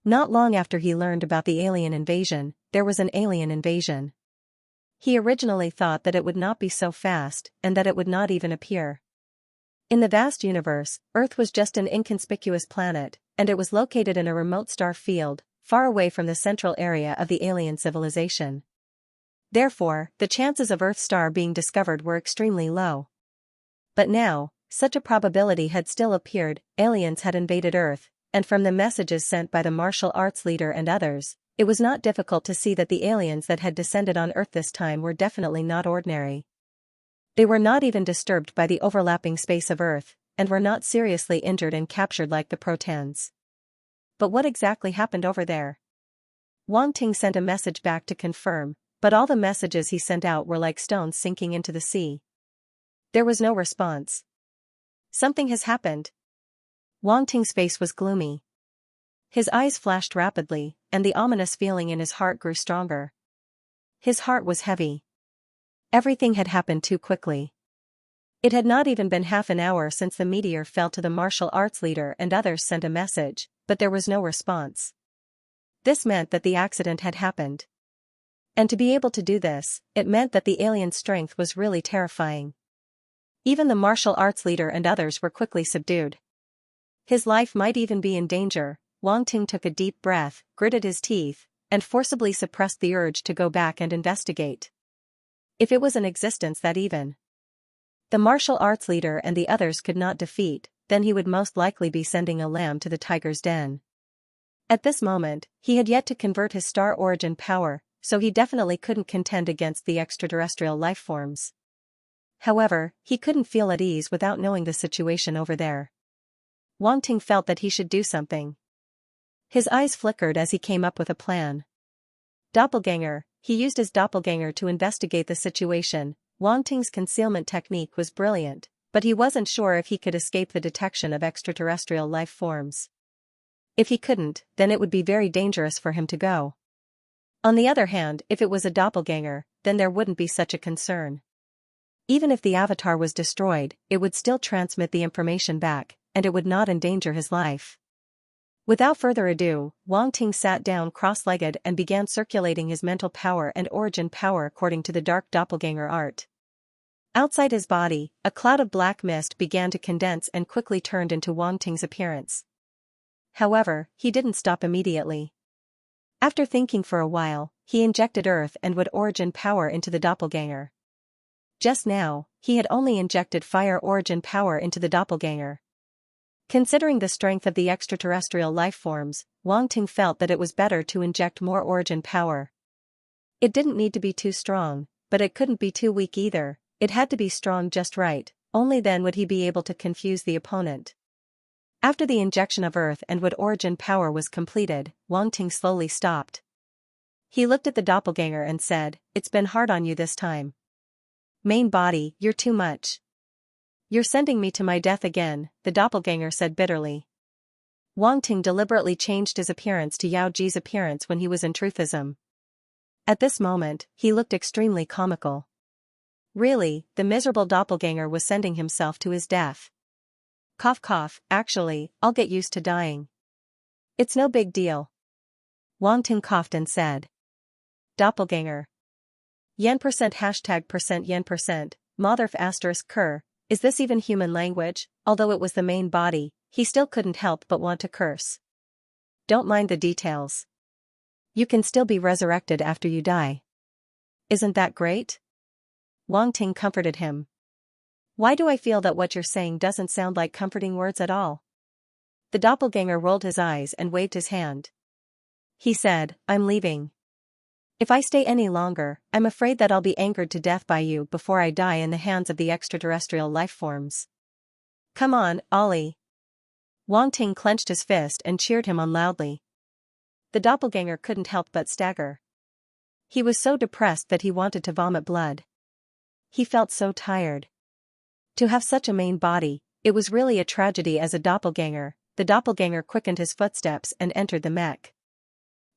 Not long after he learned about the alien invasion, there was an alien invasion. He originally thought that it would not be so fast, and that it would not even appear. In the vast universe, Earth was just an inconspicuous planet, and it was located in a remote star field, far away from the central area of the alien civilization. Therefore, the chances of Earth star being discovered were extremely low. But now, such a probability had still appeared. Aliens had invaded Earth, and from the messages sent by the martial arts leader and others, It was not difficult to see that the aliens that had descended on Earth this time were definitely not ordinary. They were not even disturbed by the overlapping space of Earth, and were not seriously injured and captured like the Protans. But what exactly happened over there? Wang Ting sent a message back to confirm, but all the messages he sent out were like stones sinking into the sea. There was no response. Something has happened. Wang Ting's face was gloomy. His eyes flashed rapidly, and the ominous feeling in his heart grew stronger. His heart was heavy. Everything had happened too quickly. It had not even been half an hour since the meteor fell to the martial arts leader and others sent a message, but there was no response. This meant that the accident had happened. And to be able to do this, it meant that the alien strength was really terrifying. Even the martial arts leader and others were quickly subdued. His life might even be in danger. Wang Ting took a deep breath, gritted his teeth, and forcibly suppressed the urge to go back and investigate. If it was an existence that even the martial arts leader and the others could not defeat, then he would most likely be sending a lamb to the tiger's den. At this moment, he had yet to convert his star origin power, so he definitely couldn't contend against the extraterrestrial life forms. However, he couldn't feel at ease without knowing the situation over there. Wang Ting felt that he should do something. His eyes flickered as he came up with a plan. Doppelganger. He used his doppelganger to investigate the situation. Wang Ting's concealment technique was brilliant, but he wasn't sure if he could escape the detection of extraterrestrial life forms. If he couldn't, then it would be very dangerous for him to go. On the other hand, if it was a doppelganger, then there wouldn't be such a concern. Even if the avatar was destroyed, it would still transmit the information back, and it would not endanger his life. Without further ado, Wang Ting sat down cross-legged and began circulating his mental power and origin power according to the dark doppelganger art. Outside his body, a cloud of black mist began to condense and quickly turned into Wang Ting's appearance. However, he didn't stop immediately. After thinking for a while, he injected earth and wood origin power into the doppelganger. Just now, he had only injected fire origin power into the doppelganger. Considering the strength of the extraterrestrial life forms, Wang Ting felt that it was better to inject more origin power. It didn't need to be too strong, but it couldn't be too weak either. It had to be strong just right, only then would he be able to confuse the opponent. After the injection of earth and wood origin power was completed, Wang Ting slowly stopped. He looked at the doppelganger and said, "It's been hard on you this time. Main body, you're too much. You're sending me to my death again," the doppelganger said bitterly. Wang Ting deliberately changed his appearance to Yao Ji's appearance when he was in truthism. At this moment, he looked extremely comical. Really, the miserable doppelganger was sending himself to his death. Cough cough, actually, I'll get used to dying. It's no big deal. Wang Ting coughed and said. Doppelganger. Yen percent hashtag percent yen percent, motherf asterisk cur. Is this even human language? Although it was the main body, he still couldn't help but want to curse. Don't mind the details. You can still be resurrected after you die. Isn't that great? Wang Ting comforted him. Why do I feel that what you're saying doesn't sound like comforting words at all? The doppelganger rolled his eyes and waved his hand. He said, I'm leaving. If I stay any longer, I'm afraid that I'll be angered to death by you before I die in the hands of the extraterrestrial life forms. Come on, Ollie. Wang Ting clenched his fist and cheered him on loudly. The doppelganger couldn't help but stagger. He was so depressed that he wanted to vomit blood. He felt so tired. To have such a main body, it was really a tragedy as a doppelganger. The doppelganger quickened his footsteps and entered the mech.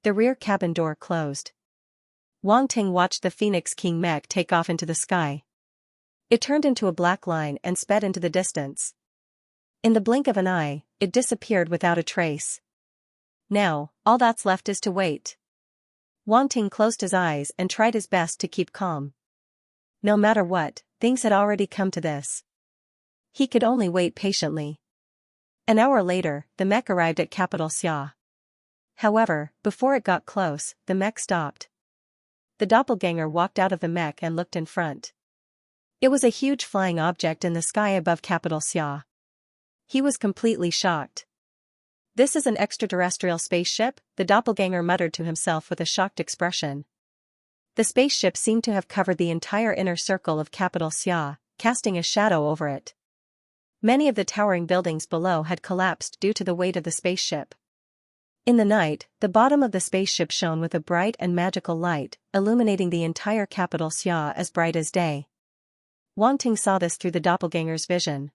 The rear cabin door closed. Wang Ting watched the Phoenix King mech take off into the sky. It turned into a black line and sped into the distance. In the blink of an eye, it disappeared without a trace. Now, all that's left is to wait. Wang Ting closed his eyes and tried his best to keep calm. No matter what, things had already come to this. He could only wait patiently. An hour later, the mech arrived at capital Xia. However, before it got close, the mech stopped. The doppelganger walked out of the mech and looked in front. It was a huge flying object in the sky above capital Xia. He was completely shocked. This is an extraterrestrial spaceship, the doppelganger muttered to himself with a shocked expression. The spaceship seemed to have covered the entire inner circle of capital Xia, casting a shadow over it. Many of the towering buildings below had collapsed due to the weight of the spaceship. In the night, the bottom of the spaceship shone with a bright and magical light, illuminating the entire capital Xia as bright as day. Wang Ting saw this through the doppelganger's vision.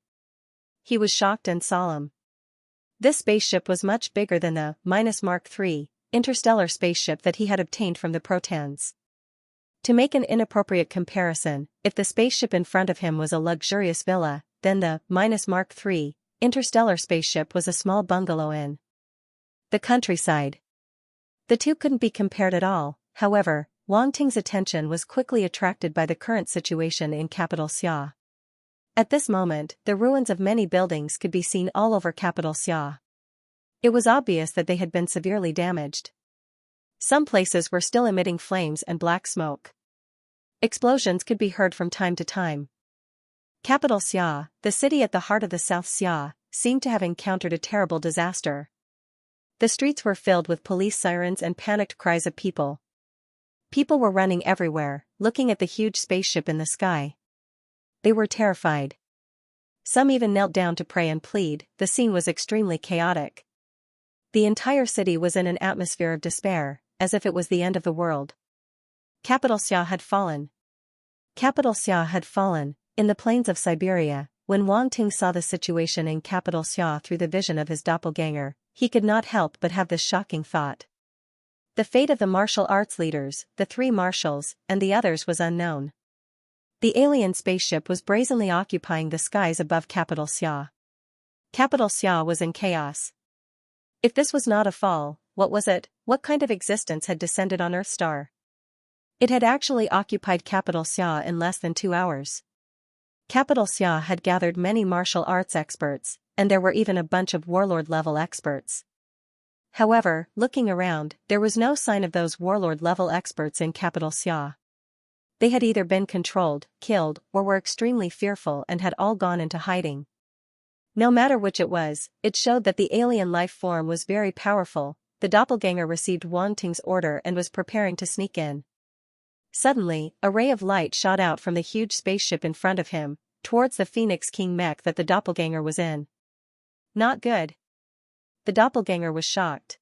He was shocked and solemn. This spaceship was much bigger than the Mark III interstellar spaceship that he had obtained from the Protans. To make an inappropriate comparison, if the spaceship in front of him was a luxurious villa, then the Mark III interstellar spaceship was a small bungalow in the countryside. The two couldn't be compared at all. However, Wang Ting's attention was quickly attracted by the current situation in capital Xia. At this moment, the ruins of many buildings could be seen all over capital Xia. It was obvious that they had been severely damaged. Some places were still emitting flames and black smoke. Explosions could be heard from time to time. Capital Xia, the city at the heart of the South Xia, seemed to have encountered a terrible disaster. The streets were filled with police sirens and panicked cries of people. People were running everywhere, looking at the huge spaceship in the sky. They were terrified. Some even knelt down to pray and plead. The scene was extremely chaotic. The entire city was in an atmosphere of despair, as if it was the end of the world. Capital Xia had fallen. Capital Xia had fallen, in the plains of Siberia. When Wang Ting saw the situation in capital Xia through the vision of his doppelganger, he could not help but have this shocking thought. The fate of the martial arts leaders, the three marshals, and the others was unknown. The alien spaceship was brazenly occupying the skies above capital Xia. Capital Xia was in chaos. If this was not a fall, what was it? What kind of existence had descended on Earthstar? It had actually occupied capital Xia in less than 2 hours. Capital Xia had gathered many martial arts experts, and there were even a bunch of warlord-level experts. However, looking around, there was no sign of those warlord-level experts in capital Xia. They had either been controlled, killed, or were extremely fearful and had all gone into hiding. No matter which it was, it showed that the alien life form was very powerful. The doppelganger received Wang Ting's order and was preparing to sneak in. Suddenly, a ray of light shot out from the huge spaceship in front of him, towards the Phoenix King mech that the doppelganger was in. Not good. The doppelganger was shocked.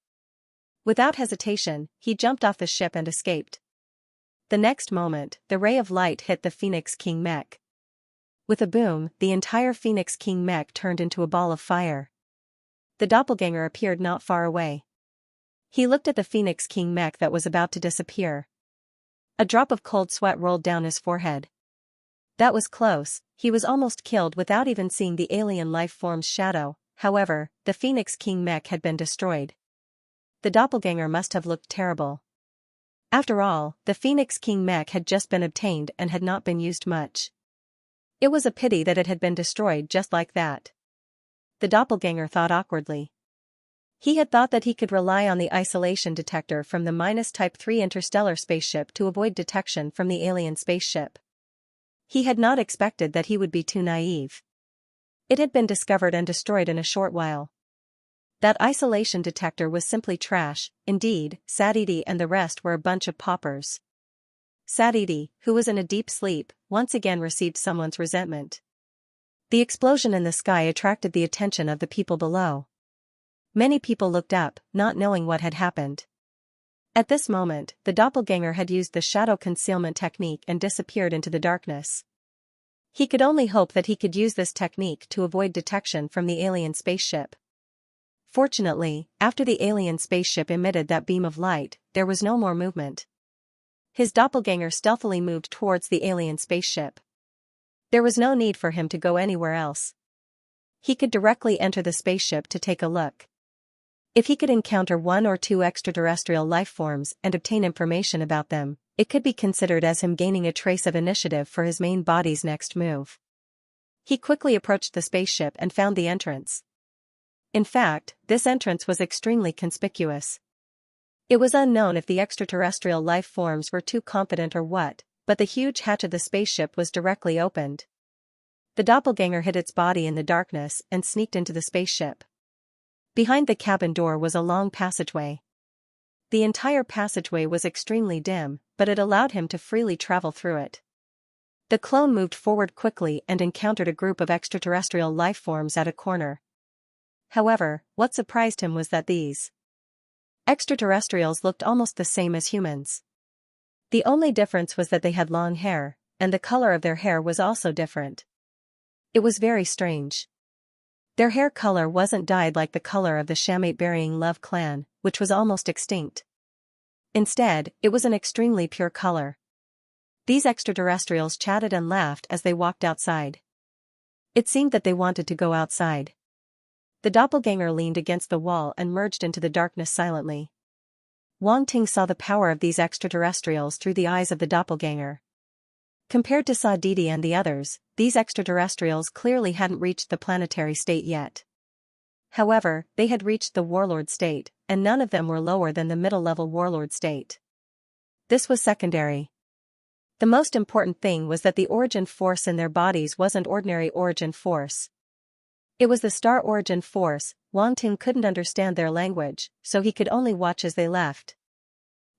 Without hesitation, he jumped off the ship and escaped. The next moment, the ray of light hit the Phoenix King mech. With a boom, the entire Phoenix King mech turned into a ball of fire. The doppelganger appeared not far away. He looked at the Phoenix King mech that was about to disappear. A drop of cold sweat rolled down his forehead. That was close. He was almost killed without even seeing the alien life form's shadow. However, the Phoenix King mech had been destroyed. The doppelganger must have looked terrible. After all, the Phoenix King mech had just been obtained and had not been used much. It was a pity that it had been destroyed just like that. The doppelganger thought awkwardly. He had thought that he could rely on the isolation detector from the Type 3 interstellar spaceship to avoid detection from the alien spaceship. He had not expected that he would be too naive. It had been discovered and destroyed in a short while. That isolation detector was simply trash. Indeed, Sadidi and the rest were a bunch of paupers. Sadidi, who was in a deep sleep, once again received someone's resentment. The explosion in the sky attracted the attention of the people below. Many people looked up, not knowing what had happened. At this moment, the doppelganger had used the shadow concealment technique and disappeared into the darkness. He could only hope that he could use this technique to avoid detection from the alien spaceship. Fortunately, after the alien spaceship emitted that beam of light, there was no more movement. His doppelganger stealthily moved towards the alien spaceship. There was no need for him to go anywhere else. He could directly enter the spaceship to take a look. If he could encounter 1 or 2 extraterrestrial life forms and obtain information about them, it could be considered as him gaining a trace of initiative for his main body's next move. He quickly approached the spaceship and found the entrance. In fact, this entrance was extremely conspicuous. It was unknown if the extraterrestrial life forms were too confident or what, but the huge hatch of the spaceship was directly opened. The doppelganger hid its body in the darkness and sneaked into the spaceship. Behind the cabin door was a long passageway. The entire passageway was extremely dim, but it allowed him to freely travel through it. The clone moved forward quickly and encountered a group of extraterrestrial life forms at a corner. However, what surprised him was that these extraterrestrials looked almost the same as humans. The only difference was that they had long hair, and the color of their hair was also different. It was very strange. Their hair color wasn't dyed like the color of the Shamate-burying Love clan, which was almost extinct. Instead, it was an extremely pure color. These extraterrestrials chatted and laughed as they walked outside. It seemed that they wanted to go outside. The doppelganger leaned against the wall and merged into the darkness silently. Wang Ting saw the power of these extraterrestrials through the eyes of the doppelganger. Compared to Sa Didi and the others, these extraterrestrials clearly hadn't reached the planetary state yet. However, they had reached the warlord state, and none of them were lower than the middle-level warlord state. This was secondary. The most important thing was that the origin force in their bodies wasn't ordinary origin force. It was the star origin force. Wang Ting couldn't understand their language, so he could only watch as they left.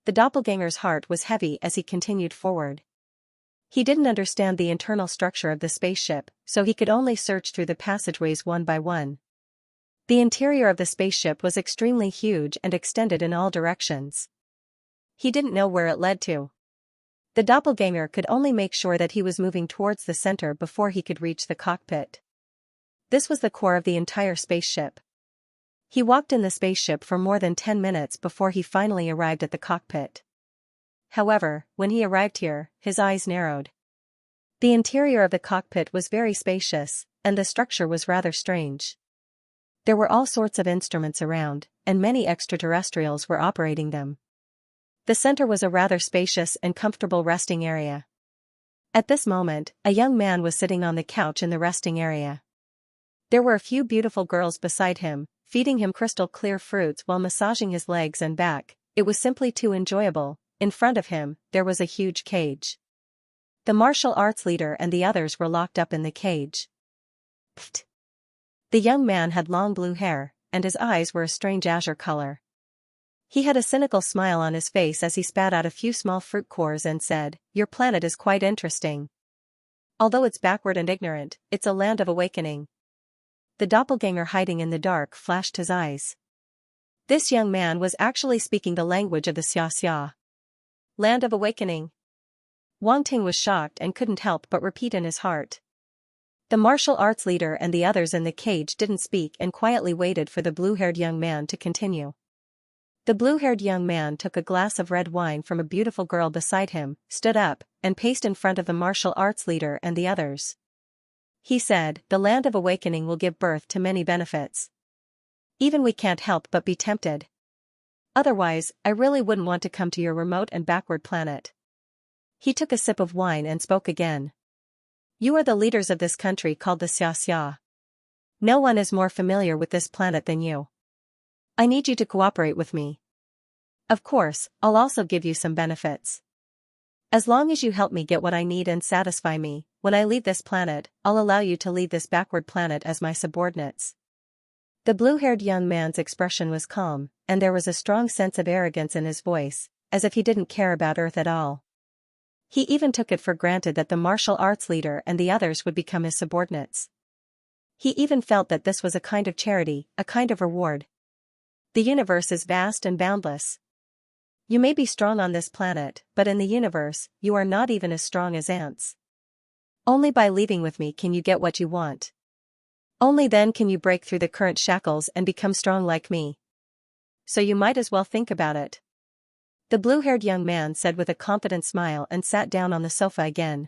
The doppelganger's heart was heavy as he continued forward. He didn't understand the internal structure of the spaceship, so he could only search through the passageways one by one. The interior of the spaceship was extremely huge and extended in all directions. He didn't know where it led to. The doppelganger could only make sure that he was moving towards the center before he could reach the cockpit. This was the core of the entire spaceship. He walked in the spaceship for more than 10 minutes before he finally arrived at the cockpit. However, when he arrived here, his eyes narrowed. The interior of the cockpit was very spacious, and the structure was rather strange. There were all sorts of instruments around, and many extraterrestrials were operating them. The center was a rather spacious and comfortable resting area. At this moment, a young man was sitting on the couch in the resting area. There were a few beautiful girls beside him, feeding him crystal-clear fruits while massaging his legs and back. It was simply too enjoyable. In front of him, there was a huge cage. The martial arts leader and the others were locked up in the cage. Pfft. The young man had long blue hair, and his eyes were a strange azure color. He had a cynical smile on his face as he spat out a few small fruit cores and said, "Your planet is quite interesting. Although it's backward and ignorant, it's a land of awakening." The doppelganger hiding in the dark flashed his eyes. This young man was actually speaking the language of the Xianxia. Land of awakening. Wang Ting was shocked and couldn't help but repeat in his heart. The martial arts leader and the others in the cage didn't speak and quietly waited for the blue-haired young man to continue. The blue-haired young man took a glass of red wine from a beautiful girl beside him, stood up, and paced in front of the martial arts leader and the others. He said, "The land of awakening will give birth to many benefits. Even we can't help but be tempted. Otherwise, I really wouldn't want to come to your remote and backward planet." He took a sip of wine and spoke again. "You are the leaders of this country called the Xianxia. No one is more familiar with this planet than you. I need you to cooperate with me. Of course, I'll also give you some benefits. As long as you help me get what I need and satisfy me, when I leave this planet, I'll allow you to leave this backward planet as my subordinates." The blue-haired young man's expression was calm, and there was a strong sense of arrogance in his voice, as if he didn't care about Earth at all. He even took it for granted that the martial arts leader and the others would become his subordinates. He even felt that this was a kind of charity, a kind of reward. The universe is vast and boundless. You may be strong on this planet, but in the universe, you are not even as strong as ants. Only by leaving with me can you get what you want. Only then can you break through the current shackles and become strong like me. So you might as well think about it." The blue-haired young man said with a confident smile and sat down on the sofa again.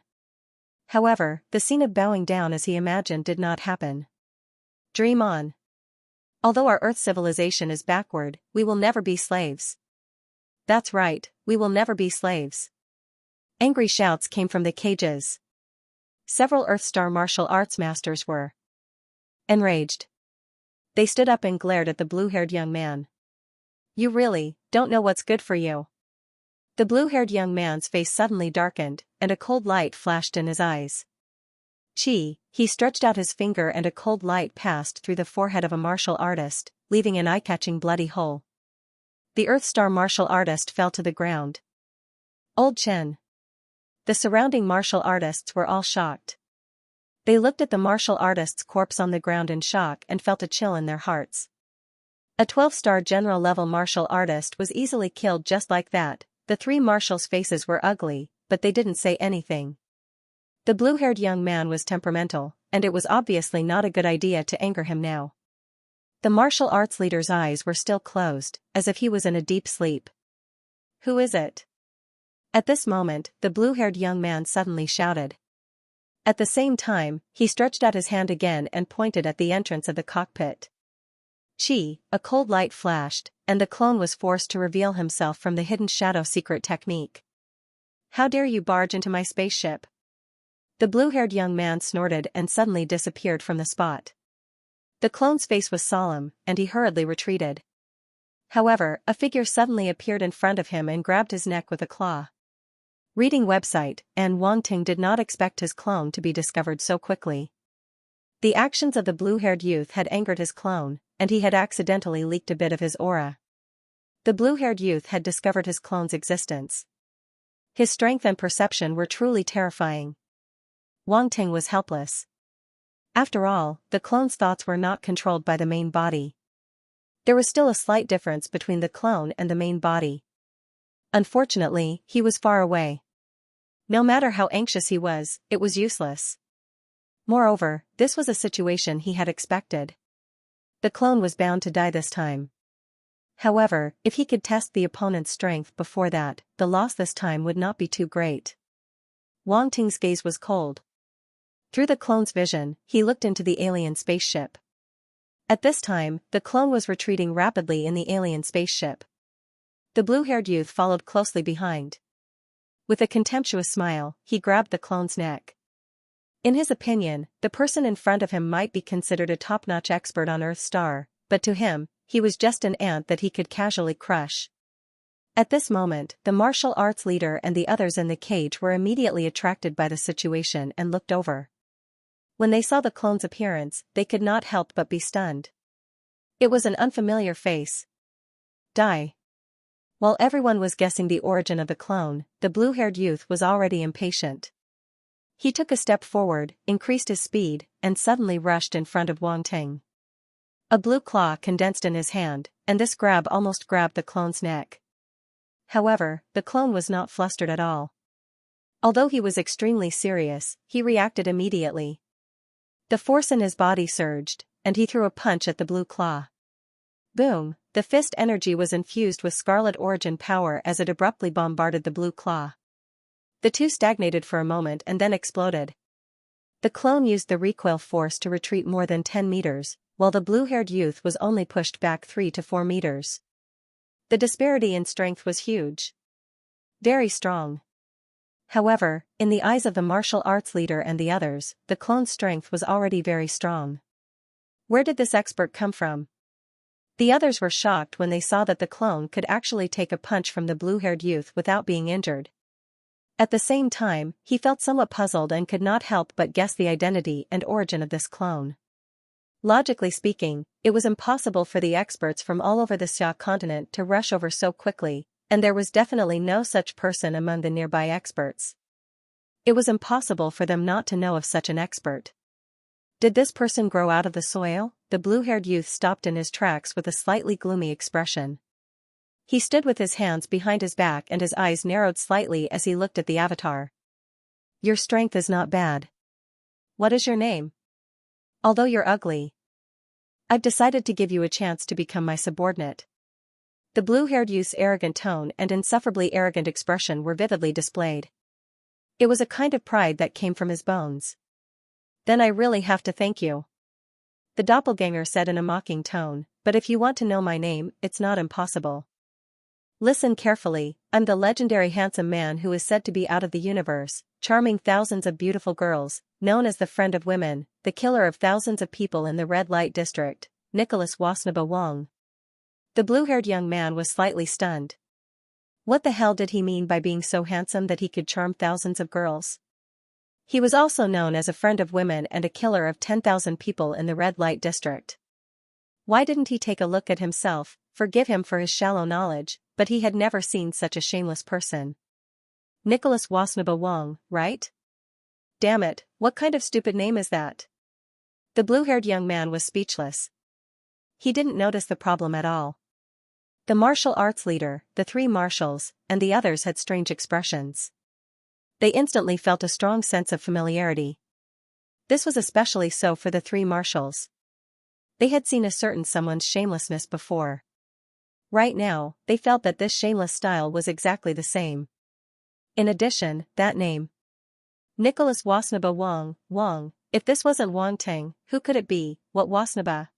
However, the scene of bowing down as he imagined did not happen. Dream on. Although our Earth civilization is backward, we will never be slaves. That's right, we will never be slaves. Angry shouts came from the cages. Several Earthstar martial arts masters were enraged. They stood up and glared at the blue-haired young man. "You really don't know what's good for you." The blue-haired young man's face suddenly darkened, and a cold light flashed in his eyes. He stretched out his finger and a cold light passed through the forehead of a martial artist, leaving an eye-catching bloody hole. The Earth Star martial artist fell to the ground. Old Chen. The surrounding martial artists were all shocked. They looked at the martial artist's corpse on the ground in shock and felt a chill in their hearts. A 12-star general-level martial artist was easily killed just like that. The three marshals' faces were ugly, but they didn't say anything. The blue-haired young man was temperamental, and it was obviously not a good idea to anger him now. The martial arts leader's eyes were still closed, as if he was in a deep sleep. "Who is it?" At this moment, the blue-haired young man suddenly shouted. At the same time, he stretched out his hand again and pointed at the entrance of the cockpit. A cold light flashed, and the clone was forced to reveal himself from the hidden shadow secret technique. "How dare you barge into my spaceship?" The blue-haired young man snorted and suddenly disappeared from the spot. The clone's face was solemn, and he hurriedly retreated. However, a figure suddenly appeared in front of him and grabbed his neck with a claw. Reading website, and Wang Ting did not expect his clone to be discovered so quickly. The actions of the blue-haired youth had angered his clone, and he had accidentally leaked a bit of his aura. The blue-haired youth had discovered his clone's existence. His strength and perception were truly terrifying. Wang Ting was helpless. After all, the clone's thoughts were not controlled by the main body. There was still a slight difference between the clone and the main body. Unfortunately, he was far away. No matter how anxious he was, it was useless. Moreover, this was a situation he had expected. The clone was bound to die this time. However, if he could test the opponent's strength before that, the loss this time would not be too great. Wang Ting's gaze was cold. Through the clone's vision, he looked into the alien spaceship. At this time, the clone was retreating rapidly in the alien spaceship. The blue-haired youth followed closely behind. With a contemptuous smile, he grabbed the clone's neck. In his opinion, the person in front of him might be considered a top-notch expert on Earth Star, but to him, he was just an ant that he could casually crush. At this moment, the martial arts leader and the others in the cage were immediately attracted by the situation and looked over. When they saw the clone's appearance, they could not help but be stunned. It was an unfamiliar face. Die. While everyone was guessing the origin of the clone, the blue-haired youth was already impatient. He took a step forward, increased his speed, and suddenly rushed in front of Wang Ting. A blue claw condensed in his hand, and this grab almost grabbed the clone's neck. However, the clone was not flustered at all. Although he was extremely serious, he reacted immediately. The force in his body surged, and he threw a punch at the blue claw. Boom! The fist energy was infused with Scarlet Origin power as it abruptly bombarded the blue claw. The two stagnated for a moment and then exploded. The clone used the recoil force to retreat more than 10 meters, while the blue-haired youth was only pushed back 3 to 4 meters. The disparity in strength was huge. Very strong. However, in the eyes of the martial arts leader and the others, the clone's strength was already very strong. Where did this expert come from? The others were shocked when they saw that the clone could actually take a punch from the blue-haired youth without being injured. At the same time, he felt somewhat puzzled and could not help but guess the identity and origin of this clone. Logically speaking, it was impossible for the experts from all over the Xia continent to rush over so quickly, and there was definitely no such person among the nearby experts. It was impossible for them not to know of such an expert. Did this person grow out of the soil? The blue-haired youth stopped in his tracks with a slightly gloomy expression. He stood with his hands behind his back and his eyes narrowed slightly as he looked at the avatar. Your strength is not bad. What is your name? Although you're ugly, I've decided to give you a chance to become my subordinate. The blue-haired youth's arrogant tone and insufferably arrogant expression were vividly displayed. It was a kind of pride that came from his bones. Then I really have to thank you. The doppelganger said in a mocking tone, but if you want to know my name, it's not impossible. Listen carefully, I'm the legendary handsome man who is said to be out of the universe, charming thousands of beautiful girls, known as the friend of women, the killer of thousands of people in the red light district, Nicholas Wasnaba Wong. The blue-haired young man was slightly stunned. What the hell did he mean by being so handsome that he could charm thousands of girls? He was also known as a friend of women and a killer of 10,000 people in the red light district. Why didn't he take a look at himself? Forgive him for his shallow knowledge, but he had never seen such a shameless person. Nicholas Wasnaba Wong, right? Damn it, what kind of stupid name is that? The blue-haired young man was speechless. He didn't notice the problem at all. The martial arts leader, the three marshals, and the others had strange expressions. They instantly felt a strong sense of familiarity. This was especially so for the three marshals. They had seen a certain someone's shamelessness before. Right now, they felt that this shameless style was exactly the same. In addition, that name. Nicholas Wasnaba Wong, if this wasn't Wong Teng, who could it be? What Wasnaba?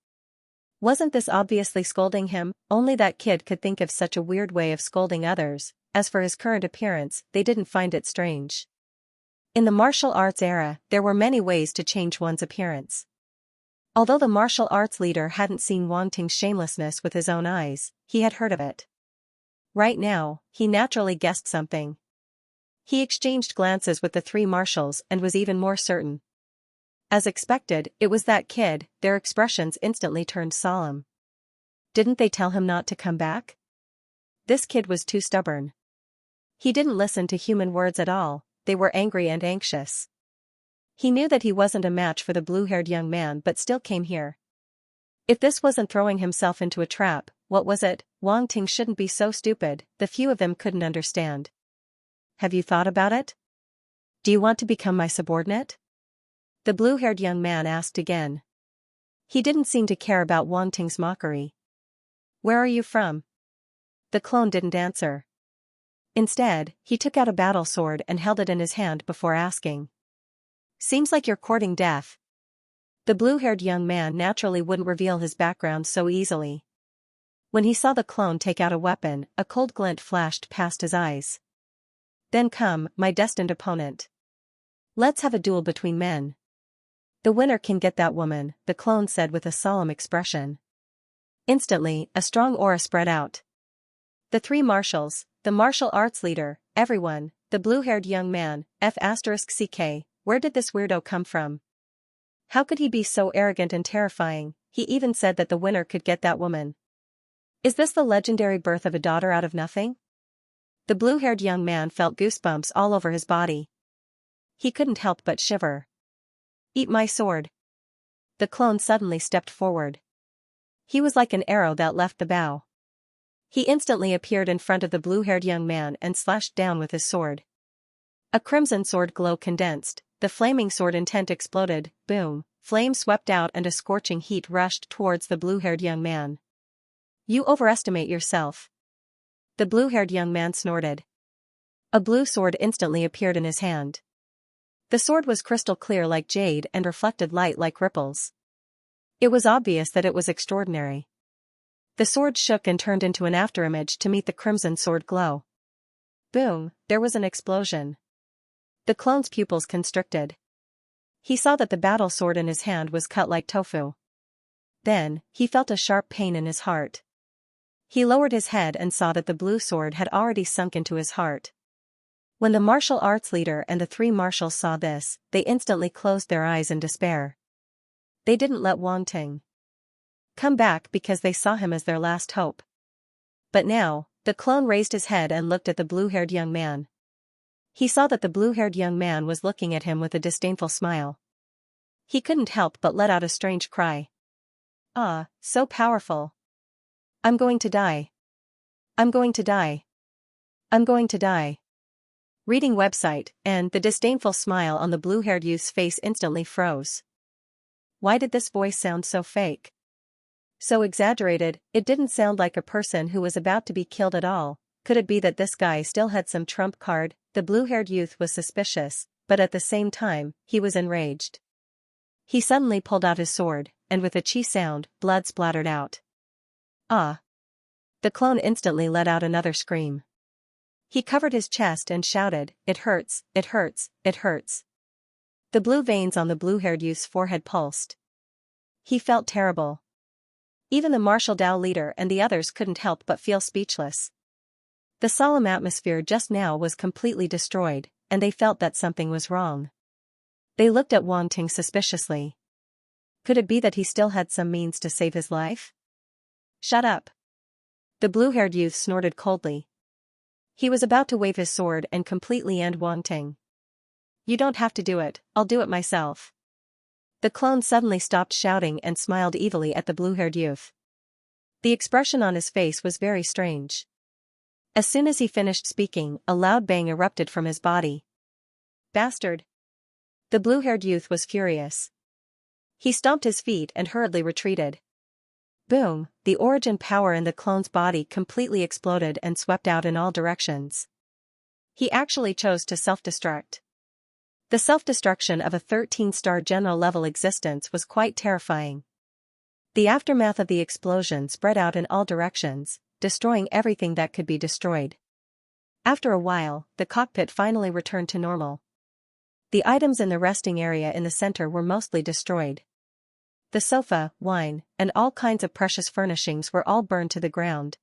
Wasn't this obviously scolding him? Only that kid could think of such a weird way of scolding others. As for his current appearance, they didn't find it strange. In the martial arts era, there were many ways to change one's appearance. Although the martial arts leader hadn't seen Wong Ting's shamelessness with his own eyes, he had heard of it. Right now, he naturally guessed something. He exchanged glances with the three marshals and was even more certain. As expected, it was that kid. Their expressions instantly turned solemn. Didn't they tell him not to come back? This kid was too stubborn. He didn't listen to human words at all. They were angry and anxious. He knew that he wasn't a match for the blue-haired young man but still came here. If this wasn't throwing himself into a trap, what was it? Wong Ting shouldn't be so stupid, the few of them couldn't understand. Have you thought about it? Do you want to become my subordinate? The blue-haired young man asked again. He didn't seem to care about Wong Ting's mockery. Where are you from? The clone didn't answer. Instead, he took out a battle sword and held it in his hand before asking. Seems like you're courting death. The blue-haired young man naturally wouldn't reveal his background so easily. When he saw the clone take out a weapon, a cold glint flashed past his eyes. Then come, my destined opponent. Let's have a duel between men. The winner can get that woman, the clone said with a solemn expression. Instantly, a strong aura spread out. The three marshals, the martial arts leader, everyone, the blue-haired young man, F***ck, where did this weirdo come from? How could he be so arrogant and terrifying? He even said that the winner could get that woman. Is this the legendary birth of a daughter out of nothing? The blue-haired young man felt goosebumps all over his body. He couldn't help but shiver. Eat my sword. The clone suddenly stepped forward. He was like an arrow that left the bow. He instantly appeared in front of the blue-haired young man and slashed down with his sword. A crimson sword glow condensed, the flaming sword intent exploded, boom, flame swept out and a scorching heat rushed towards the blue-haired young man. You overestimate yourself. The blue-haired young man snorted. A blue sword instantly appeared in his hand. The sword was crystal clear like jade and reflected light like ripples. It was obvious that it was extraordinary. The sword shook and turned into an afterimage to meet the crimson sword glow. Boom, there was an explosion. The clone's pupils constricted. He saw that the battle sword in his hand was cut like tofu. Then, he felt a sharp pain in his heart. He lowered his head and saw that the blue sword had already sunk into his heart. When the martial arts leader and the three marshals saw this, they instantly closed their eyes in despair. They didn't let Wong Ting come back because they saw him as their last hope. But now, the clone raised his head and looked at the blue-haired young man. He saw that the blue-haired young man was looking at him with a disdainful smile. He couldn't help but let out a strange cry. Ah, so powerful. I'm going to die. I'm going to die. I'm going to die. Reading website, and the disdainful smile on the blue-haired youth's face instantly froze. Why did this voice sound so fake? So exaggerated, it didn't sound like a person who was about to be killed at all. Could it be that this guy still had some trump card? The blue-haired youth was suspicious, but at the same time, he was enraged. He suddenly pulled out his sword, and with a chi sound, blood splattered out. Ah! The clone instantly let out another scream. He covered his chest and shouted, "It hurts, it hurts, it hurts." The blue veins on the blue-haired youth's forehead pulsed. He felt terrible. Even the martial Dao leader and the others couldn't help but feel speechless. The solemn atmosphere just now was completely destroyed, and they felt that something was wrong. They looked at Wong Ting suspiciously. Could it be that he still had some means to save his life? Shut up. The blue-haired youth snorted coldly. He was about to wave his sword and completely end Wang Ting. You don't have to do it, I'll do it myself. The clone suddenly stopped shouting and smiled evilly at the blue-haired youth. The expression on his face was very strange. As soon as he finished speaking, a loud bang erupted from his body. Bastard! The blue-haired youth was furious. He stomped his feet and hurriedly retreated. Boom, the origin power in the clone's body completely exploded and swept out in all directions. He actually chose to self-destruct. The self-destruction of a 13-star general-level existence was quite terrifying. The aftermath of the explosion spread out in all directions, destroying everything that could be destroyed. After a while, the cockpit finally returned to normal. The items in the resting area in the center were mostly destroyed. The sofa, wine, and all kinds of precious furnishings were all burned to the ground.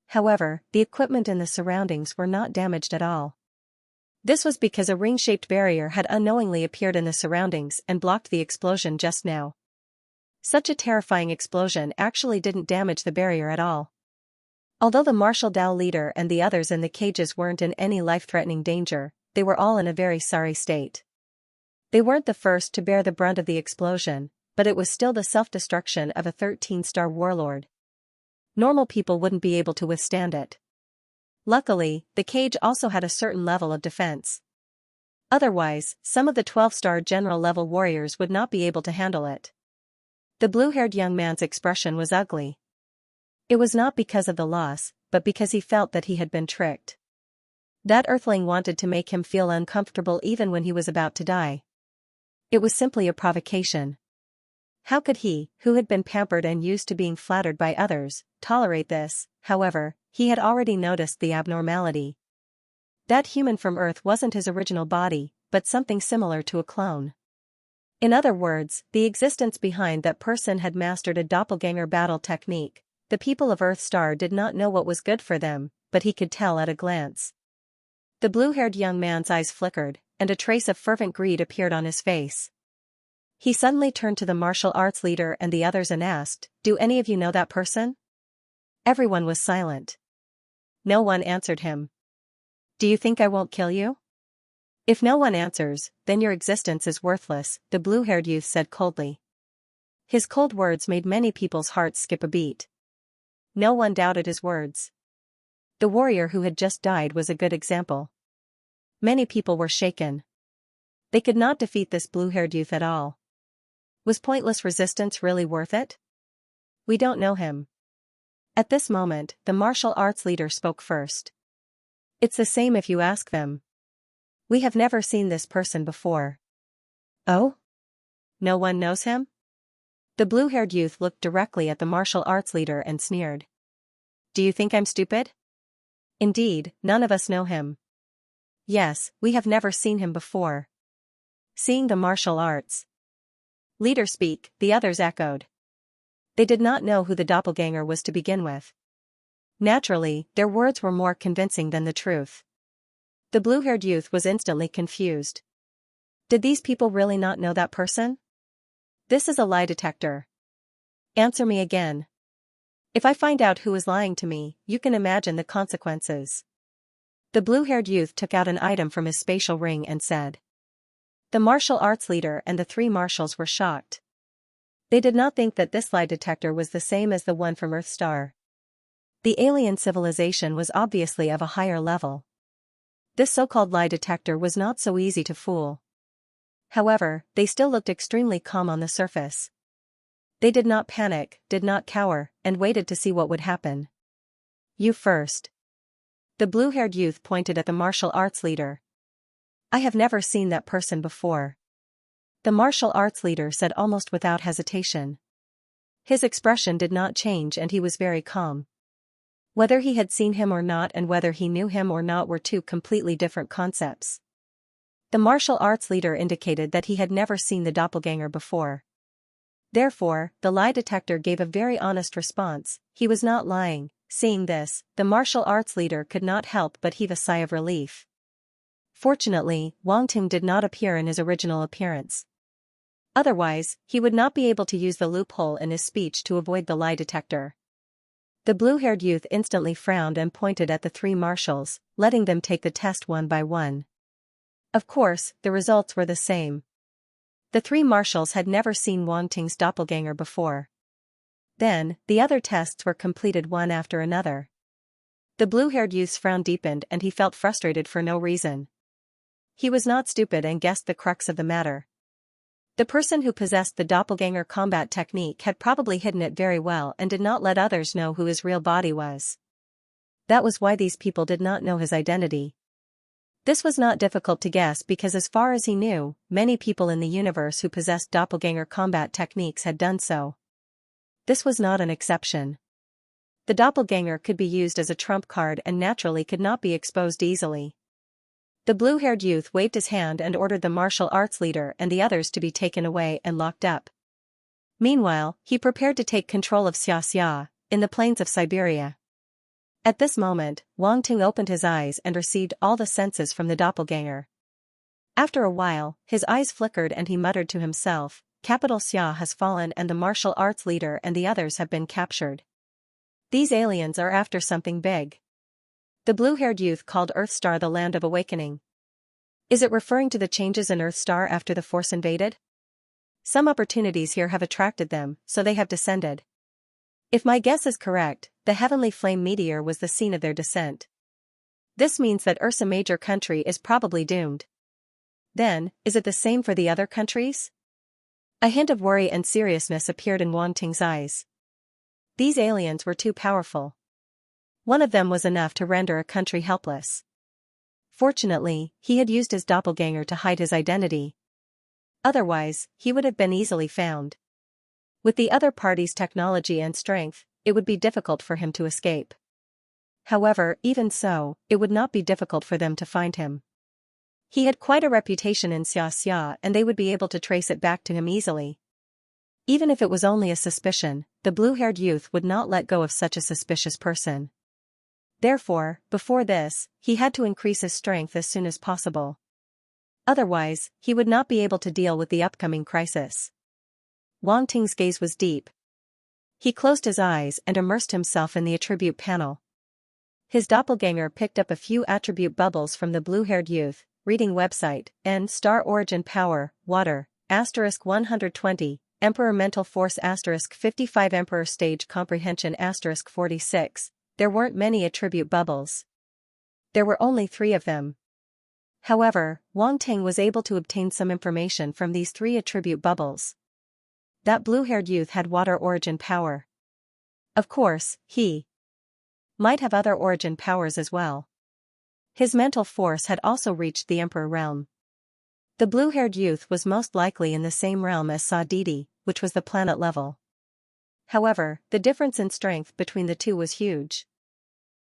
However, the equipment in the surroundings were not damaged at all. This was because a ring-shaped barrier had unknowingly appeared in the surroundings and blocked the explosion just now. Such a terrifying explosion actually didn't damage the barrier at all. Although the martial Dao leader and the others in the cages weren't in any life-threatening danger, they were all in a very sorry state. They weren't the first to bear the brunt of the explosion, but it was still the self-destruction of a 13-star warlord. Normal people wouldn't be able to withstand it. Luckily, the cage also had a certain level of defense. Otherwise, some of the 12-star general-level warriors would not be able to handle it. The blue-haired young man's expression was ugly. It was not because of the loss, but because he felt that he had been tricked. That earthling wanted to make him feel uncomfortable even when he was about to die. It was simply a provocation. How could he, who had been pampered and used to being flattered by others, tolerate this? However, he had already noticed the abnormality. That human from Earth wasn't his original body, but something similar to a clone. In other words, the existence behind that person had mastered a doppelganger battle technique. The people of Earth Star did not know what was good for them, but he could tell at a glance. The blue-haired young man's eyes flickered, and a trace of fervent greed appeared on his face. He suddenly turned to the martial arts leader and the others and asked, "Do any of you know that person?" Everyone was silent. No one answered him. "Do you think I won't kill you?" "If no one answers, then your existence is worthless," the blue-haired youth said coldly. His cold words made many people's hearts skip a beat. No one doubted his words. The warrior who had just died was a good example. Many people were shaken. They could not defeat this blue-haired youth at all. Was pointless resistance really worth it? We don't know him. At this moment, the martial arts leader spoke first. It's the same if you ask them. We have never seen this person before. Oh? No one knows him? The blue-haired youth looked directly at the martial arts leader and sneered. Do you think I'm stupid? Indeed, none of us know him. Yes, we have never seen him before. Seeing the martial arts leader speak, the others echoed. They did not know who the doppelganger was to begin with. Naturally, their words were more convincing than the truth. The blue-haired youth was instantly confused. Did these people really not know that person? This is a lie detector. Answer me again. If I find out who is lying to me, you can imagine the consequences. The blue-haired youth took out an item from his spatial ring and said. The martial arts leader and the three marshals were shocked. They did not think that this lie detector was the same as the one from Earth Star. The alien civilization was obviously of a higher level. This so-called lie detector was not so easy to fool. However, they still looked extremely calm on the surface. They did not panic, did not cower, and waited to see what would happen. You first. The blue-haired youth pointed at the martial arts leader. I have never seen that person before. The martial arts leader said almost without hesitation. His expression did not change and he was very calm. Whether he had seen him or not and whether he knew him or not were two completely different concepts. The martial arts leader indicated that he had never seen the doppelganger before. Therefore, the lie detector gave a very honest response. He was not lying. Seeing this, the martial arts leader could not help but heave a sigh of relief. Fortunately, Wang Ting did not appear in his original appearance. Otherwise, he would not be able to use the loophole in his speech to avoid the lie detector. The blue-haired youth instantly frowned and pointed at the three marshals, letting them take the test one by one. Of course, the results were the same. The three marshals had never seen Wang Ting's doppelganger before. Then, the other tests were completed one after another. The blue-haired youth's frown deepened and he felt frustrated for no reason. He was not stupid and guessed the crux of the matter. The person who possessed the doppelganger combat technique had probably hidden it very well and did not let others know who his real body was. That was why these people did not know his identity. This was not difficult to guess because as far as he knew, many people in the universe who possessed doppelganger combat techniques had done so. This was not an exception. The doppelganger could be used as a trump card and naturally could not be exposed easily. The blue-haired youth waved his hand and ordered the martial arts leader and the others to be taken away and locked up. Meanwhile, he prepared to take control of Xianxia, in the plains of Siberia. At this moment, Wang Ting opened his eyes and received all the senses from the doppelganger. After a while, his eyes flickered and he muttered to himself, "Capital Xia has fallen and the martial arts leader and the others have been captured. These aliens are after something big." The blue-haired youth called Earthstar the Land of Awakening. Is it referring to the changes in Earthstar after the Force invaded? Some opportunities here have attracted them, so they have descended. If my guess is correct, the heavenly flame meteor was the scene of their descent. This means that Ursa Major country is probably doomed. Then, is it the same for the other countries? A hint of worry and seriousness appeared in Wang Ting's eyes. These aliens were too powerful. One of them was enough to render a country helpless. Fortunately, he had used his doppelganger to hide his identity. Otherwise, he would have been easily found. With the other party's technology and strength, it would be difficult for him to escape. However, even so, it would not be difficult for them to find him. He had quite a reputation in Xianxia and they would be able to trace it back to him easily. Even if it was only a suspicion, the blue-haired youth would not let go of such a suspicious person. Therefore, before this, he had to increase his strength as soon as possible. Otherwise, he would not be able to deal with the upcoming crisis. Wang Ting's gaze was deep. He closed his eyes and immersed himself in the attribute panel. His doppelganger picked up a few attribute bubbles from the blue-haired youth, reading website, N star origin power, water, *120, Emperor mental force *55 Emperor stage comprehension *46. There weren't many attribute bubbles. There were only 3 of them. However, Wang Ting was able to obtain some information from these 3 attribute bubbles. That blue-haired youth had water origin power. Of course, he might have other origin powers as well. His mental force had also reached the Emperor realm. The blue-haired youth was most likely in the same realm as Sauditi, which was the planet level. However, the difference in strength between the two was huge.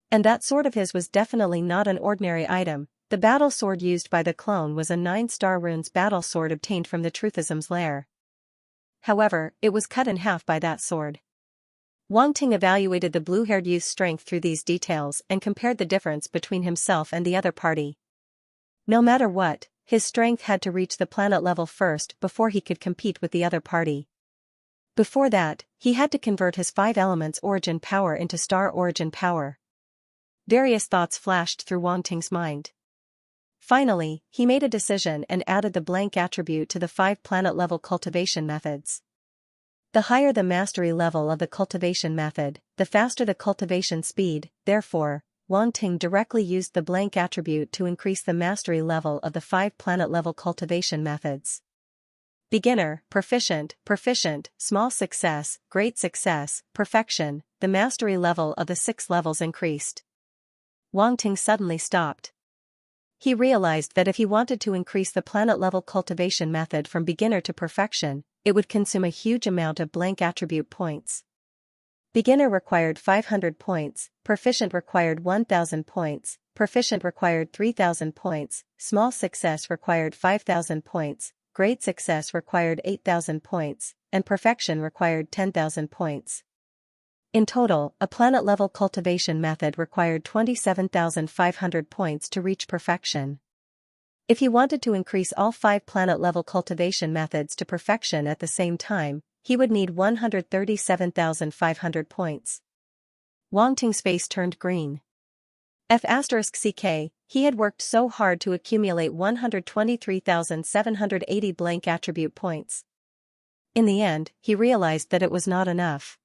And that sword of his was definitely not an ordinary item. The battle sword used by the clone was a 9-star runes battle sword obtained from the Truthism's lair. However, it was cut in half by that sword. Wang Ting evaluated the blue-haired youth's strength through these details and compared the difference between himself and the other party. No matter what, his strength had to reach the planet level first before he could compete with the other party. Before that, he had to convert his 5 elements origin power into star origin power. Various thoughts flashed through Wang Ting's mind. Finally, he made a decision and added the blank attribute to the 5 planet-level cultivation methods. The higher the mastery level of the cultivation method, the faster the cultivation speed. Therefore, Wang Ting directly used the blank attribute to increase the mastery level of the 5 planet-level cultivation methods. Beginner, proficient, proficient, small success, great success, perfection. The mastery level of the 6 levels increased. Wang Ting suddenly stopped. He realized that if he wanted to increase the planet-level cultivation method from beginner to perfection, it would consume a huge amount of blank attribute points. Beginner required 500 points, proficient required 1000 points, proficient required 3000 points, small success required 5000 points, great success required 8000 points, and perfection required 10,000 points. In total, a planet-level cultivation method required 27,500 points to reach perfection. If he wanted to increase all 5 planet-level cultivation methods to perfection at the same time, he would need 137,500 points. Wang Ting's face turned green. F***ck, he had worked so hard to accumulate 123,780 blank attribute points. In the end, he realized that it was not enough.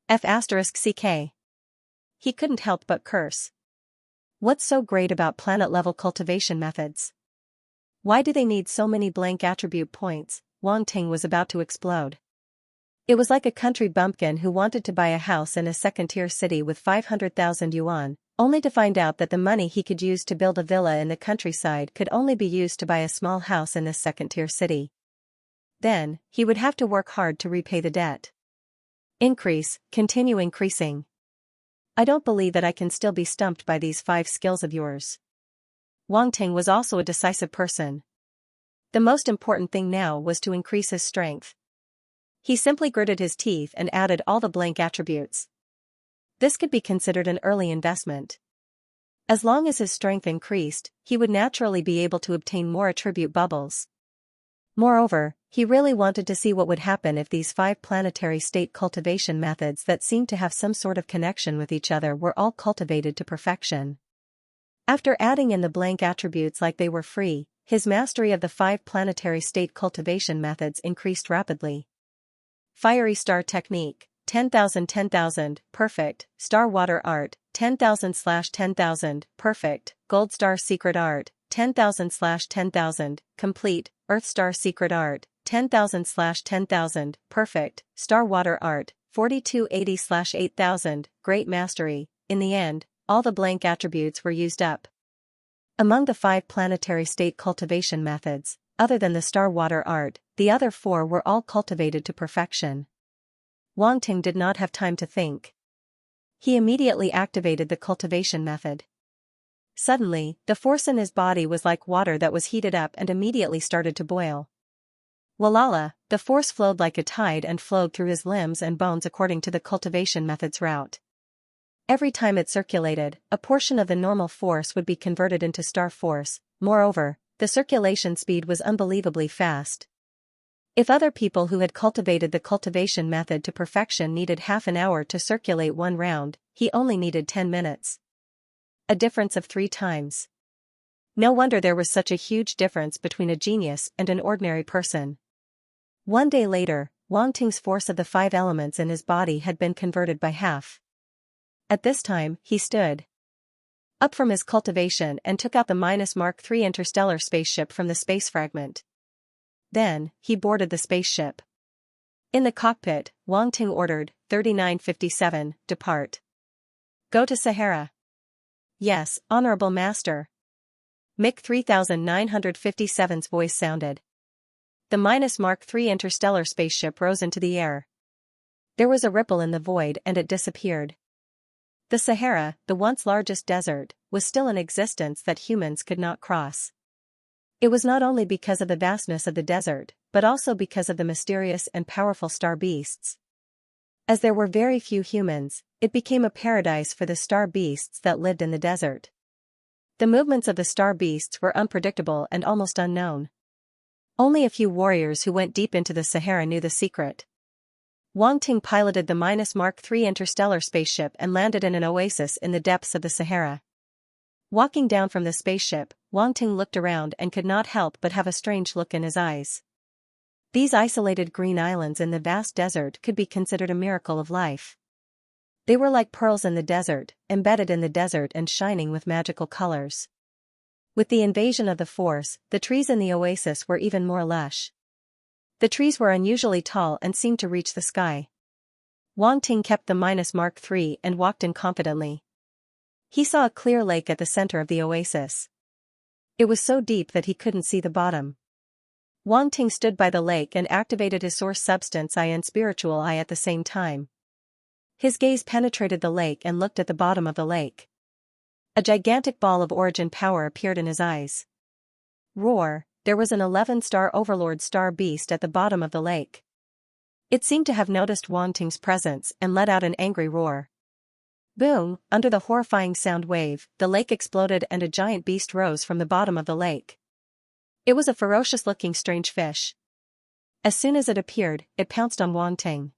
F***ck. He couldn't help but curse. What's so great about planet-level cultivation methods? Why do they need so many blank attribute points? Wang Ting was about to explode. It was like a country bumpkin who wanted to buy a house in a second-tier city with 500,000 yuan, only to find out that the money he could use to build a villa in the countryside could only be used to buy a small house in this second-tier city. Then, he would have to work hard to repay the debt. Continue increasing. I don't believe that I can still be stumped by these 5 skills of yours. Wang Ting was also a decisive person. The most important thing now was to increase his strength. He simply gritted his teeth and added all the blank attributes. This could be considered an early investment. As long as his strength increased, he would naturally be able to obtain more attribute bubbles. Moreover, he really wanted to see what would happen if these 5 planetary state cultivation methods that seemed to have some sort of connection with each other were all cultivated to perfection. After adding in the blank attributes like they were free, his mastery of the 5 planetary state cultivation methods increased rapidly. Fiery Star Technique, 10,000 10,000, perfect. Star Water Art, 10,000/10,000, perfect. Gold Star Secret Art, 10,000/10,000, complete. Earth Star Secret Art, 10,000/10,000, perfect. Star Water Art, 4280/8000, great mastery. In the end, all the blank attributes were used up. Among the 5 planetary state cultivation methods, other than the Star Water Art, the other 4 were all cultivated to perfection. Wang Ting did not have time to think. He immediately activated the cultivation method. Suddenly, the force in his body was like water that was heated up and immediately started to boil. Walala, the force flowed like a tide and flowed through his limbs and bones according to the cultivation method's route. Every time it circulated, a portion of the normal force would be converted into star force. Moreover, the circulation speed was unbelievably fast. If other people who had cultivated the cultivation method to perfection needed half an hour to circulate 1 round, he only needed 10 minutes. A difference of 3 times. No wonder there was such a huge difference between a genius and an ordinary person. One day later, Wang Ting's force of the 5 elements in his body had been converted by half. At this time, he stood up from his cultivation and took out the Mark III interstellar spaceship from the space fragment. Then, he boarded the spaceship. In the cockpit, Wang Ting ordered, 3957, depart. Go to Sahara. Yes, Honorable Master. Mick 3957's voice sounded. The Mark III interstellar spaceship rose into the air. There was a ripple in the void and it disappeared. The Sahara, the once largest desert, was still in existence that humans could not cross. It was not only because of the vastness of the desert, but also because of the mysterious and powerful star beasts. As there were very few humans, it became a paradise for the star beasts that lived in the desert. The movements of the star beasts were unpredictable and almost unknown. Only a few warriors who went deep into the Sahara knew the secret. Wang Ting piloted the Mark III interstellar spaceship and landed in an oasis in the depths of the Sahara. Walking down from the spaceship, Wang Ting looked around and could not help but have a strange look in his eyes. These isolated green islands in the vast desert could be considered a miracle of life. They were like pearls in the desert, embedded in the desert and shining with magical colors. With the invasion of the force, the trees in the oasis were even more lush. The trees were unusually tall and seemed to reach the sky. Wang Ting kept the Mark III and walked in confidently. He saw a clear lake at the center of the oasis. It was so deep that he couldn't see the bottom. Wang Ting stood by the lake and activated his source substance eye and spiritual eye at the same time. His gaze penetrated the lake and looked at the bottom of the lake. A gigantic ball of origin power appeared in his eyes. Roar, there was an 11-star overlord star beast at the bottom of the lake. It seemed to have noticed Wang Ting's presence and let out an angry roar. Boom, under the horrifying sound wave, the lake exploded and a giant beast rose from the bottom of the lake. It was a ferocious-looking strange fish. As soon as it appeared, it pounced on Wang Ting.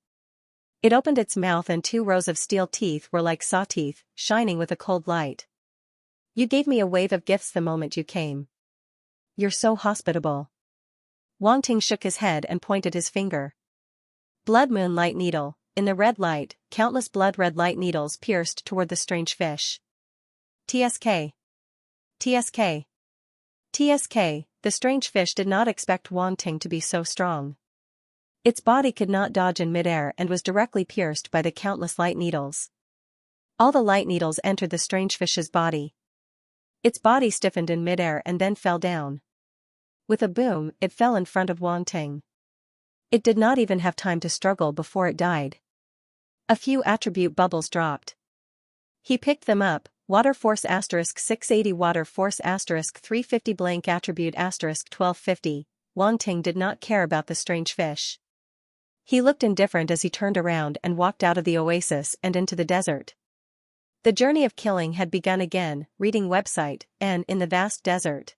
It opened its mouth and 2 rows of steel teeth were like saw teeth, shining with a cold light. You gave me a wave of gifts the moment you came. You're so hospitable. Wang Ting shook his head and pointed his finger. Blood moon light needle. In the red light, countless blood-red light needles pierced toward the strange fish. TSK. TSK. TSK. The strange fish did not expect Wang Ting to be so strong. Its body could not dodge in midair and was directly pierced by the countless light needles. All the light needles entered the strange fish's body. Its body stiffened in midair and then fell down. With a boom, it fell in front of Wang Ting. It did not even have time to struggle before it died. A few attribute bubbles dropped. He picked them up. Water force *680 water force *350 blank attribute *1250. Wang Ting did not care about the strange fish. He looked indifferent as he turned around and walked out of the oasis and into the desert. The journey of killing had begun again, reading website, and in the vast desert.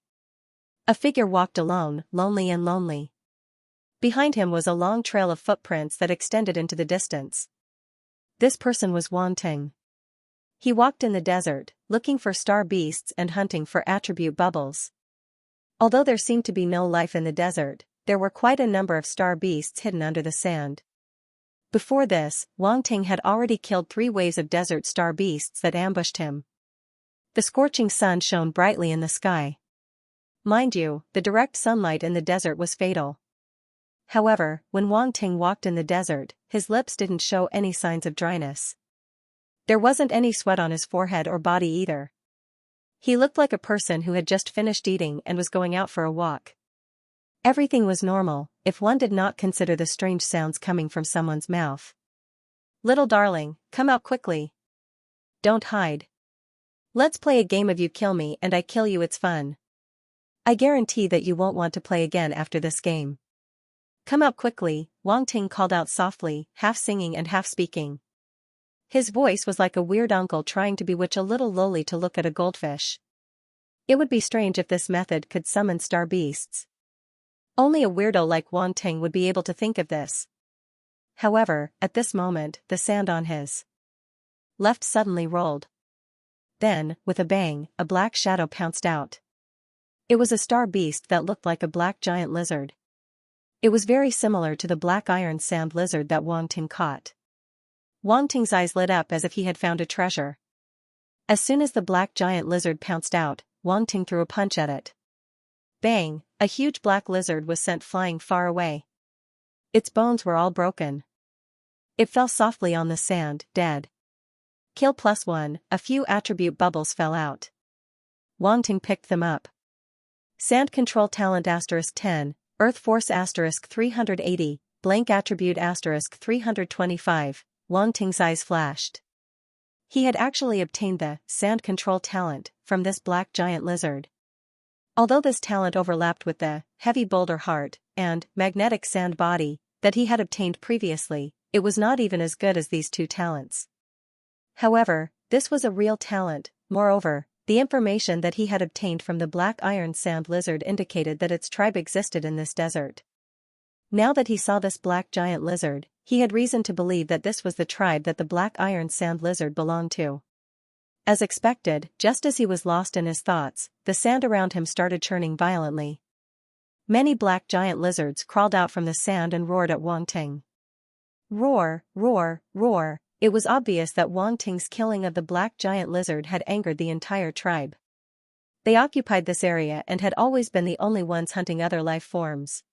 A figure walked alone, lonely and lonely. Behind him was a long trail of footprints that extended into the distance. This person was Wang Ting. He walked in the desert, looking for star beasts and hunting for attribute bubbles. Although there seemed to be no life in the desert, there were quite a number of star beasts hidden under the sand. Before this, Wang Ting had already killed 3 waves of desert star beasts that ambushed him. The scorching sun shone brightly in the sky. Mind you, the direct sunlight in the desert was fatal. However, when Wang Ting walked in the desert, his lips didn't show any signs of dryness. There wasn't any sweat on his forehead or body either. He looked like a person who had just finished eating and was going out for a walk. Everything was normal, if one did not consider the strange sounds coming from someone's mouth. Little darling, come out quickly. Don't hide. Let's play a game of you kill me and I kill you. It's fun. I guarantee that you won't want to play again after this game. Come out quickly, Wang Ting called out softly, half singing and half speaking. His voice was like a weird uncle trying to bewitch a little loli to look at a goldfish. It would be strange if this method could summon star beasts. Only a weirdo like Wang Ting would be able to think of this. However, at this moment, the sand on his left suddenly rolled. Then, with a bang, a black shadow pounced out. It was a star beast that looked like a black giant lizard. It was very similar to the black iron sand lizard that Wang Ting caught. Wang Ting's eyes lit up as if he had found a treasure. As soon as the black giant lizard pounced out, Wang Ting threw a punch at it. Bang! A huge black lizard was sent flying far away. Its bones were all broken. It fell softly on the sand, dead. Kill +1, a few attribute bubbles fell out. Wang Ting picked them up. Sand control talent *10, earth force *380, blank attribute *325, Wang Ting's eyes flashed. He had actually obtained the sand control talent from this black giant lizard. Although this talent overlapped with the heavy boulder heart and magnetic sand body that he had obtained previously, it was not even as good as these 2 talents. However, this was a real talent. Moreover, the information that he had obtained from the black iron sand lizard indicated that its tribe existed in this desert. Now that he saw this black giant lizard, he had reason to believe that this was the tribe that the black iron sand lizard belonged to. As expected, just as he was lost in his thoughts, the sand around him started churning violently. Many black giant lizards crawled out from the sand and roared at Wang Ting. Roar, roar, roar. It was obvious that Wang Ting's killing of the black giant lizard had angered the entire tribe. They occupied this area and had always been the only ones hunting other life forms.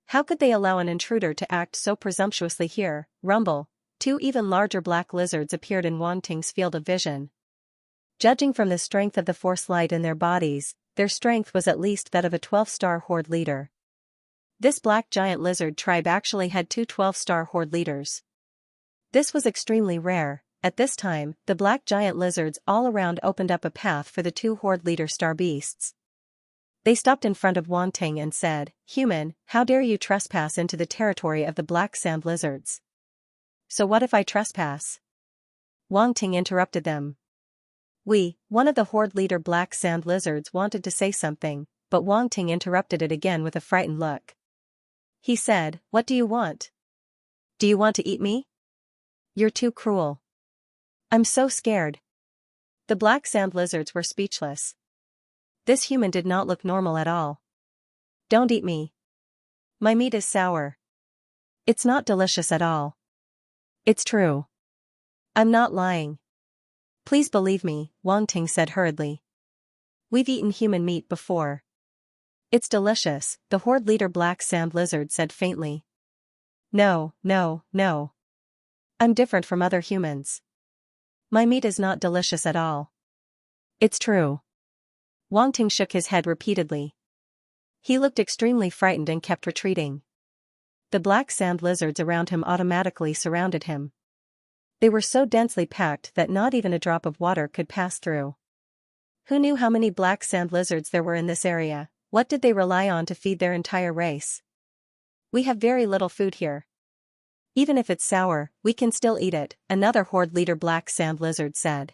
How could they allow an intruder to act so presumptuously here? Rumble. 2 even larger black lizards appeared in Wang Ting's field of vision. Judging from the strength of the force light in their bodies, their strength was at least that of a 12-star horde leader. This black giant lizard tribe actually had 2 12-star horde leaders. This was extremely rare. At this time, the black giant lizards all around opened up a path for the 2 horde leader star beasts. They stopped in front of Wang Ting and said, "Human, how dare you trespass into the territory of the black sand lizards?" "So what if I trespass?" Wang Ting interrupted them. One of the horde leader black sand lizards wanted to say something, but Wang Ting interrupted it again with a frightened look. He said, "What do you want? Do you want to eat me?" You're too cruel. I'm so scared. The black sand lizards were speechless. This human did not look normal at all. Don't eat me. My meat is sour. It's not delicious at all. It's true. I'm not lying. Please believe me, Wang Ting said hurriedly. We've eaten human meat before. It's delicious, the horde leader black sand lizard said faintly. No, no, no. I'm different from other humans. My meat is not delicious at all. It's true. Wang Ting shook his head repeatedly. He looked extremely frightened and kept retreating. The black sand lizards around him automatically surrounded him. They were so densely packed that not even a drop of water could pass through. Who knew how many black sand lizards there were in this area? What did they rely on to feed their entire race? We have very little food here. Even if it's sour, we can still eat it, another horde leader black sand lizard said.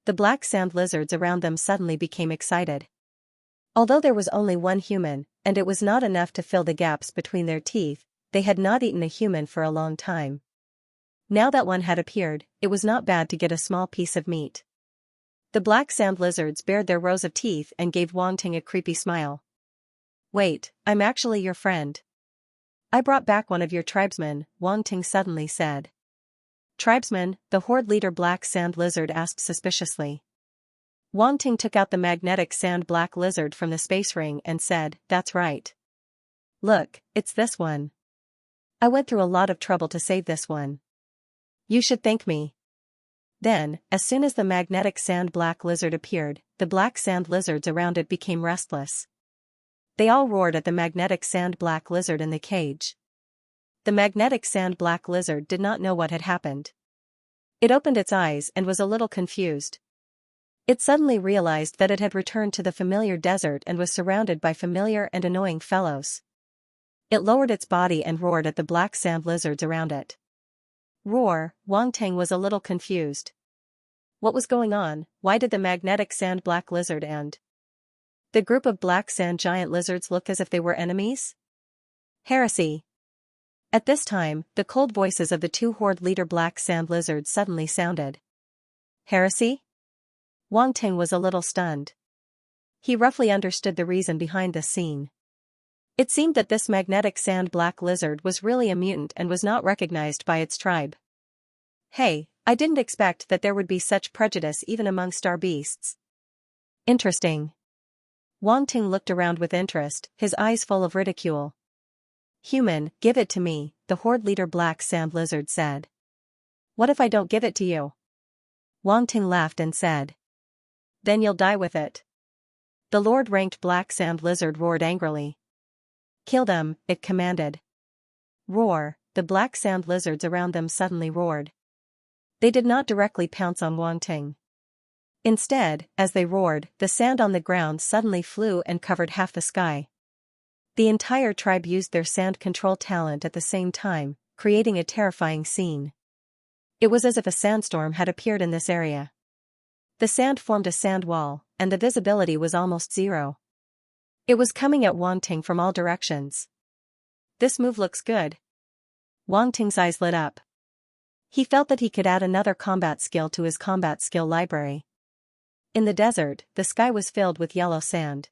The black sand lizards around them suddenly became excited. Although there was only one human, and it was not enough to fill the gaps between their teeth, they had not eaten a human for a long time. Now that one had appeared, it was not bad to get a small piece of meat. The black sand lizards bared their rows of teeth and gave Wang Ting a creepy smile. Wait, I'm actually your friend. I brought back one of your tribesmen, Wang Ting suddenly said. Tribesman? The horde leader black sand lizard asked suspiciously. Wang Ting took out the magnetic sand black lizard from the space ring and said, that's right. Look, it's this one. I went through a lot of trouble to save this one. You should thank me. Then, as soon as the magnetic sand black lizard appeared, the black sand lizards around it became restless. They all roared at the magnetic sand black lizard in the cage. The magnetic sand black lizard did not know what had happened. It opened its eyes and was a little confused. It suddenly realized that it had returned to the familiar desert and was surrounded by familiar and annoying fellows. It lowered its body and roared at the black sand lizards around it. Roar, Wang Ting was a little confused. What was going on? Why did the magnetic sand black lizard and the group of black sand giant lizards look as if they were enemies? Heresy. At this time, the cold voices of the two horde leader black sand lizards suddenly sounded. Heresy? Wang Ting was a little stunned. He roughly understood the reason behind this scene. It seemed that this magnetic sand black lizard was really a mutant and was not recognized by its tribe. Hey, I didn't expect that there would be such prejudice even among star beasts. Interesting. Wang Ting looked around with interest, his eyes full of ridicule. Human, give it to me, the horde leader black sand lizard said. What if I don't give it to you? Wang Ting laughed and said. Then you'll die with it. The Lord-ranked black sand lizard roared angrily. Kill them, it commanded. Roar, the black sand lizards around them suddenly roared. They did not directly pounce on Wang Ting. Instead, as they roared, the sand on the ground suddenly flew and covered half the sky. The entire tribe used their sand control talent at the same time, creating a terrifying scene. It was as if a sandstorm had appeared in this area. The sand formed a sand wall, and the visibility was almost zero. It was coming at Wang Ting from all directions. This move looks good. Wang Ting's eyes lit up. He felt that he could add another combat skill to his combat skill library. In the desert, the sky was filled with yellow sand.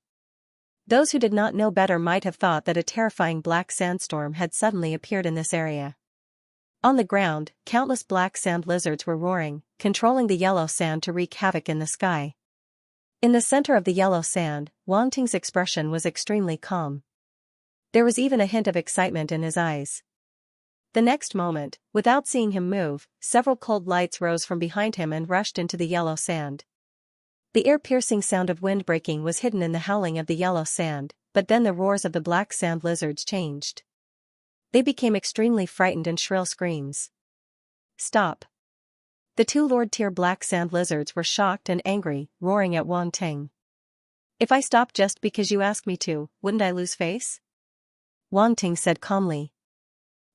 Those who did not know better might have thought that a terrifying black sandstorm had suddenly appeared in this area. On the ground, countless black sand lizards were roaring, controlling the yellow sand to wreak havoc in the sky. In the center of the yellow sand, Wang Ting's expression was extremely calm. There was even a hint of excitement in his eyes. The next moment, without seeing him move, several cold lights rose from behind him and rushed into the yellow sand. The ear-piercing sound of wind breaking was hidden in the howling of the yellow sand, but then the roars of the black sand lizards changed. They became extremely frightened and shrill screams. Stop! The two Lord-tier black sand lizards were shocked and angry, roaring at Wang Ting. If I stopped just because you asked me to, wouldn't I lose face? Wang Ting said calmly.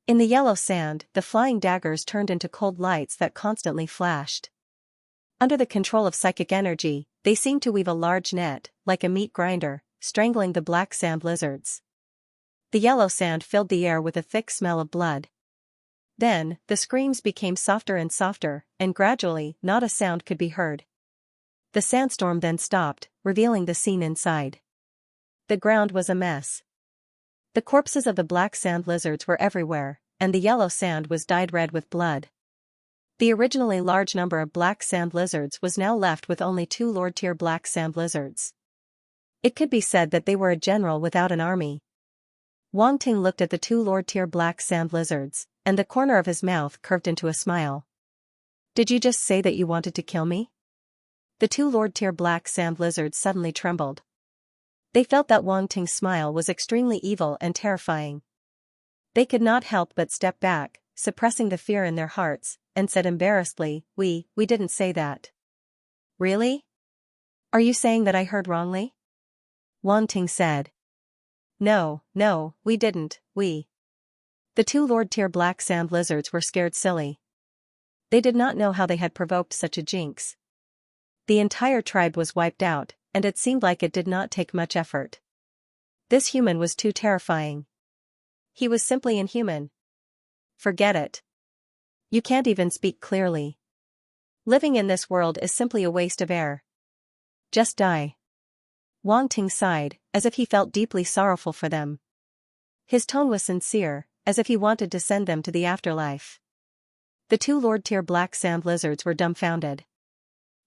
In the yellow sand, the flying daggers turned into cold lights that constantly flashed. Under the control of psychic energy, they seemed to weave a large net, like a meat grinder, strangling the black sand lizards. The yellow sand filled the air with a thick smell of blood. Then, the screams became softer and softer, and gradually, not a sound could be heard. The sandstorm then stopped, revealing the scene inside. The ground was a mess. The corpses of the black sand lizards were everywhere, and the yellow sand was dyed red with blood. The originally large number of black sand lizards was now left with only 2 lord-tier black sand lizards. It could be said that they were a general without an army. Wang Ting looked at the 2 lord-tier black sand lizards, and the corner of his mouth curved into a smile. "Did you just say that you wanted to kill me?" The 2 lord-tier black sand lizards suddenly trembled. They felt that Wang Ting's smile was extremely evil and terrifying. They could not help but step back, suppressing the fear in their hearts, and said embarrassedly, We didn't say that." "Really? Are you saying that I heard wrongly?" Wang Ting said. No, we didn't, we." The 2 lord-tier black sand lizards were scared silly. They did not know how they had provoked such a jinx. The entire tribe was wiped out, and it seemed like it did not take much effort. This human was too terrifying. He was simply inhuman. Forget it. You can't even speak clearly. Living in this world is simply a waste of air. Just die. Wang Ting sighed, as if he felt deeply sorrowful for them. His tone was sincere, as if he wanted to send them to the afterlife. The 2 lord-tier black sand lizards were dumbfounded.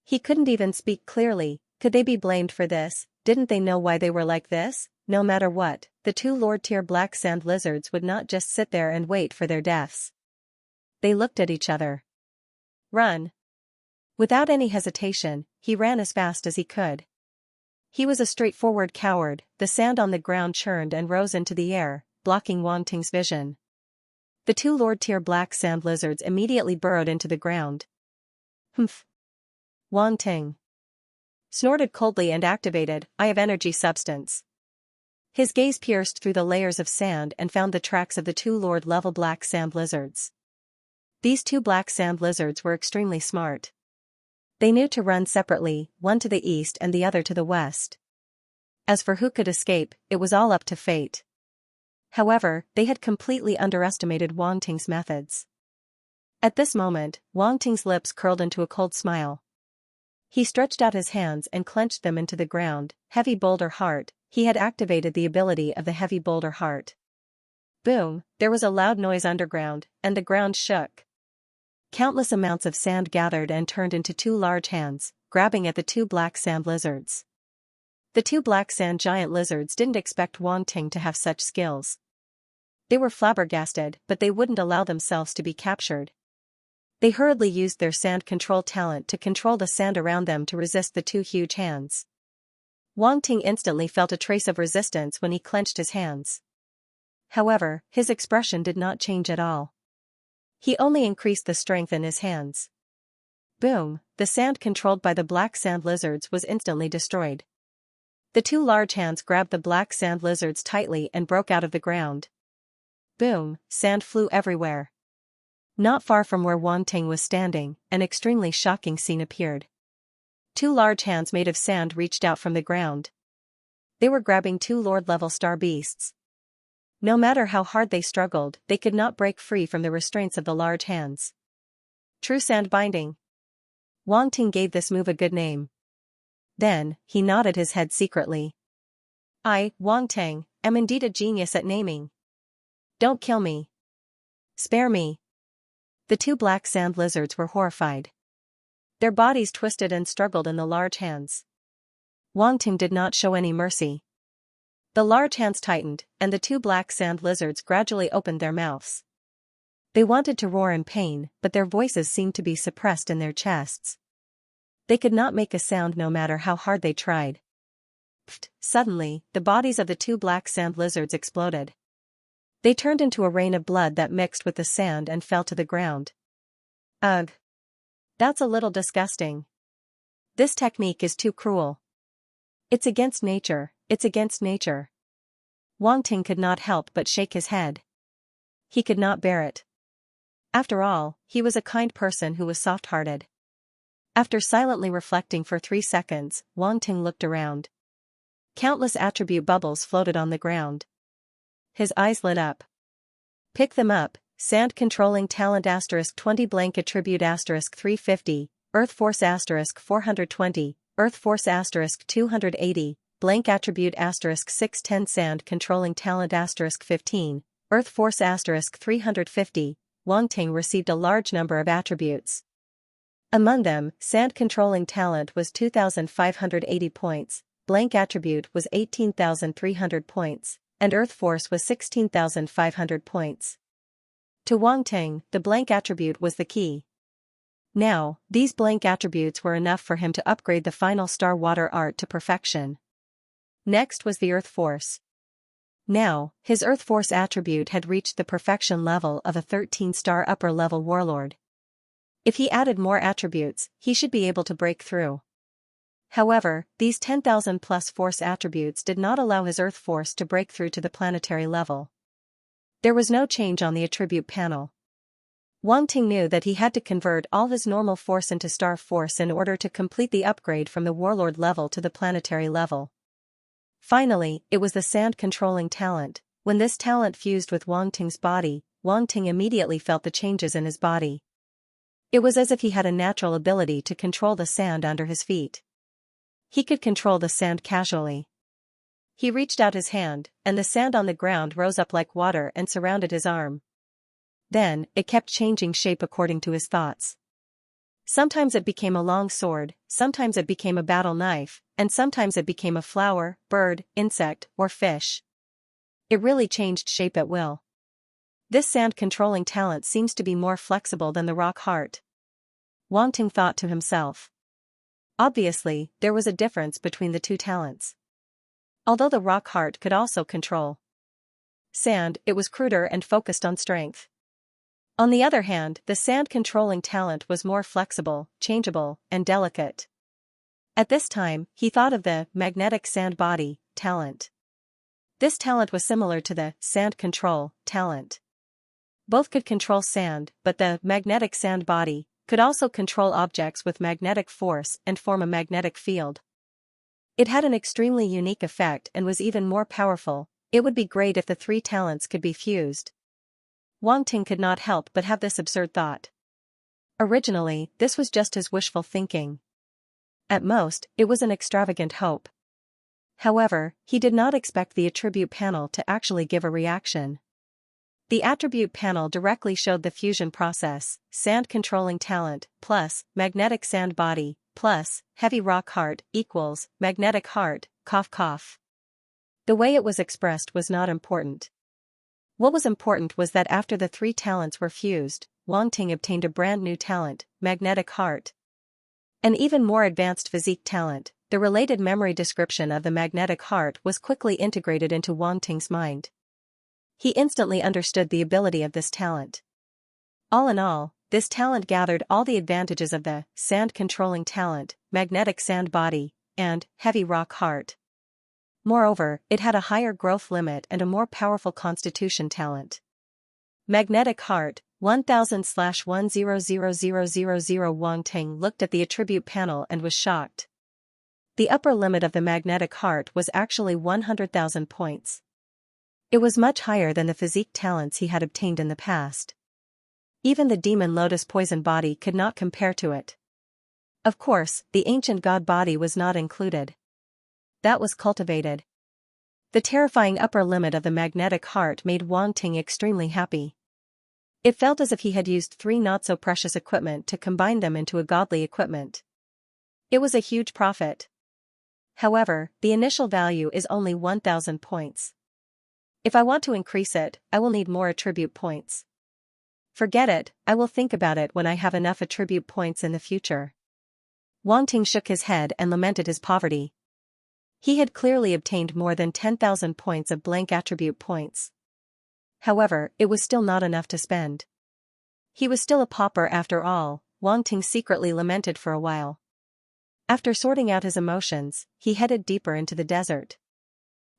He couldn't even speak clearly. Could they be blamed for this? Didn't they know why they were like this? No matter what, the 2 lord-tier black sand lizards would not just sit there and wait for their deaths. They looked at each other. Run. Without any hesitation, he ran as fast as he could. He was a straightforward coward. The sand on the ground churned and rose into the air, blocking Wang Ting's vision. The 2 lord-tier black sand lizards immediately burrowed into the ground. Humph. Wang Ting snorted coldly and activated, "I have energy substance." His gaze pierced through the layers of sand and found the tracks of the 2 lord-level black sand lizards. These 2 black sand lizards were extremely smart. They knew to run separately, one to the east and the other to the west. As for who could escape, it was all up to fate. However, they had completely underestimated Wang Ting's methods. At this moment, Wang Ting's lips curled into a cold smile. He stretched out his hands and clenched them into the ground. Heavy boulder heart. He had activated the ability of the heavy boulder heart. Boom, there was a loud noise underground, and the ground shook. Countless amounts of sand gathered and turned into 2 large hands, grabbing at the 2 black sand lizards. The 2 black sand giant lizards didn't expect Wang Ting to have such skills. They were flabbergasted, but they wouldn't allow themselves to be captured. They hurriedly used their sand control talent to control the sand around them to resist the 2 huge hands. Wang Ting instantly felt a trace of resistance when he clenched his hands. However, his expression did not change at all. He only increased the strength in his hands. Boom, the sand controlled by the black sand lizards was instantly destroyed. The 2 large hands grabbed the black sand lizards tightly and broke out of the ground. Boom, sand flew everywhere. Not far from where Wang Ting was standing, an extremely shocking scene appeared. 2 large hands made of sand reached out from the ground. They were grabbing 2 lord-level star beasts. No matter how hard they struggled, they could not break free from the restraints of the large hands. True sand binding. Wang Ting gave this move a good name. Then, he nodded his head secretly. "I, Wang Ting, am indeed a genius at naming. Don't kill me. Spare me." The 2 black sand lizards were horrified. Their bodies twisted and struggled in the large hands. Wang Ting did not show any mercy. The large hands tightened, and the 2 black sand lizards gradually opened their mouths. They wanted to roar in pain, but their voices seemed to be suppressed in their chests. They could not make a sound no matter how hard they tried. Pfft, suddenly, the bodies of the 2 black sand lizards exploded. They turned into a rain of blood that mixed with the sand and fell to the ground. Ugh. That's a little disgusting. This technique is too cruel. It's against nature, it's against nature. Wang Ting could not help but shake his head. He could not bear it. After all, he was a kind person who was soft-hearted. After silently reflecting for 3 seconds, Wang Ting looked around. Countless attribute bubbles floated on the ground. His eyes lit up. Pick them up, Sand Controlling Talent *20 blank Attribute *350, Earth Force *420, Earth Force *280, blank Attribute *610 Sand Controlling Talent *15, Earth Force *350, Wang Ting received a large number of attributes. Among them, Sand Controlling Talent was 2,580 points, blank Attribute was 18,300 points, and Earth Force was 16,500 points. To Wang Ting, the blank attribute was the key. Now, these blank attributes were enough for him to upgrade the final star water art to perfection. Next was the Earth Force. Now, his Earth Force attribute had reached the perfection level of a 13-star upper-level warlord. If he added more attributes, he should be able to break through. However, these 10,000-plus force attributes did not allow his Earth Force to break through to the planetary level. There was no change on the attribute panel. Wang Ting knew that he had to convert all his normal force into star force in order to complete the upgrade from the warlord level to the planetary level. Finally, it was the Sand Controlling Talent. When this talent fused with Wang Ting's body, Wang Ting immediately felt the changes in his body. It was as if he had a natural ability to control the sand under his feet. He could control the sand casually. He reached out his hand, and the sand on the ground rose up like water and surrounded his arm. Then, it kept changing shape according to his thoughts. Sometimes it became a long sword, sometimes it became a battle knife, and sometimes it became a flower, bird, insect, or fish. It really changed shape at will. This sand controlling talent seems to be more flexible than the rock heart. Wang Ting thought to himself. Obviously, there was a difference between the two talents. Although the rock heart could also control sand, it was cruder and focused on strength. On the other hand, the sand controlling talent was more flexible, changeable, and delicate. At this time, he thought of the magnetic sand body talent. This talent was similar to the sand control talent. Both could control sand, but the magnetic sand body could also control objects with magnetic force and form a magnetic field. It had an extremely unique effect and was even more powerful. It would be great if the three talents could be fused. Wang Ting could not help but have this absurd thought. Originally, this was just his wishful thinking. At most, it was an extravagant hope. However, he did not expect the attribute panel to actually give a reaction. The attribute panel directly showed the fusion process: sand controlling talent plus magnetic sand body plus heavy rock heart equals magnetic heart, cough cough. The way it was expressed was not important. What was important was that after the three talents were fused, Wang Ting obtained a brand new talent, magnetic heart. An even more advanced physique talent. The related memory description of the magnetic heart was quickly integrated into Wang Ting's mind. He instantly understood the ability of this talent. All in all, this talent gathered all the advantages of the sand controlling talent, magnetic sand body, and heavy rock heart. Moreover, it had a higher growth limit and a more powerful constitution talent. Magnetic heart, 1000/100000. Wang Ting looked at the attribute panel and was shocked. The upper limit of the magnetic heart was actually 100,000 points. It was much higher than the physique talents he had obtained in the past. Even the demon lotus poison body could not compare to it. Of course, the ancient god body was not included. That was cultivated. The terrifying upper limit of the magnetic heart made Wang Ting extremely happy. It felt as if he had used three not-so-precious equipment to combine them into a godly equipment. It was a huge profit. However, the initial value is only 1,000 points. If I want to increase it, I will need more attribute points. Forget it, I will think about it when I have enough attribute points in the future. Wang Ting shook his head and lamented his poverty. He had clearly obtained more than 10,000 points of blank attribute points. However, it was still not enough to spend. He was still a pauper after all. Wang Ting secretly lamented for a while. After sorting out his emotions, he headed deeper into the desert.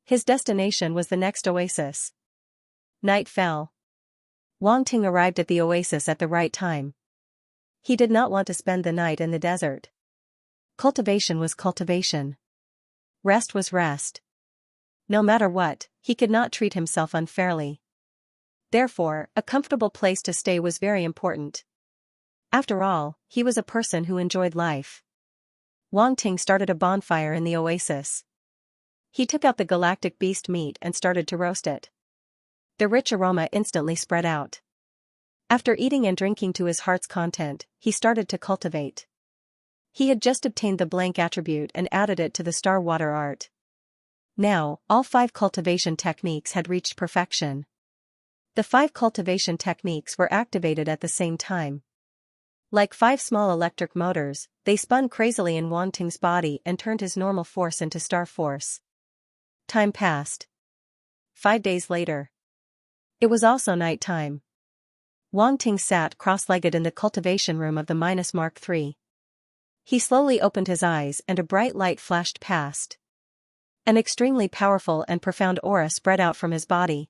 His destination was the next oasis. Night fell. Wang Ting arrived at the oasis at the right time. He did not want to spend the night in the desert. Cultivation was cultivation. Rest was rest. No matter what, he could not treat himself unfairly. Therefore, a comfortable place to stay was very important. After all, he was a person who enjoyed life. Wang Ting started a bonfire in the oasis. He took out the galactic beast meat and started to roast it. The rich aroma instantly spread out. After eating and drinking to his heart's content, he started to cultivate. He had just obtained the blank attribute and added it to the star water art. Now, all 5 cultivation techniques had reached perfection. The 5 cultivation techniques were activated at the same time. Like 5 small electric motors, they spun crazily in Wang Ting's body and turned his normal force into star force. Time passed. 5 days later. It was also night time. Wang Ting sat cross-legged in the cultivation room of the Mark III. He slowly opened his eyes and a bright light flashed past. An extremely powerful and profound aura spread out from his body.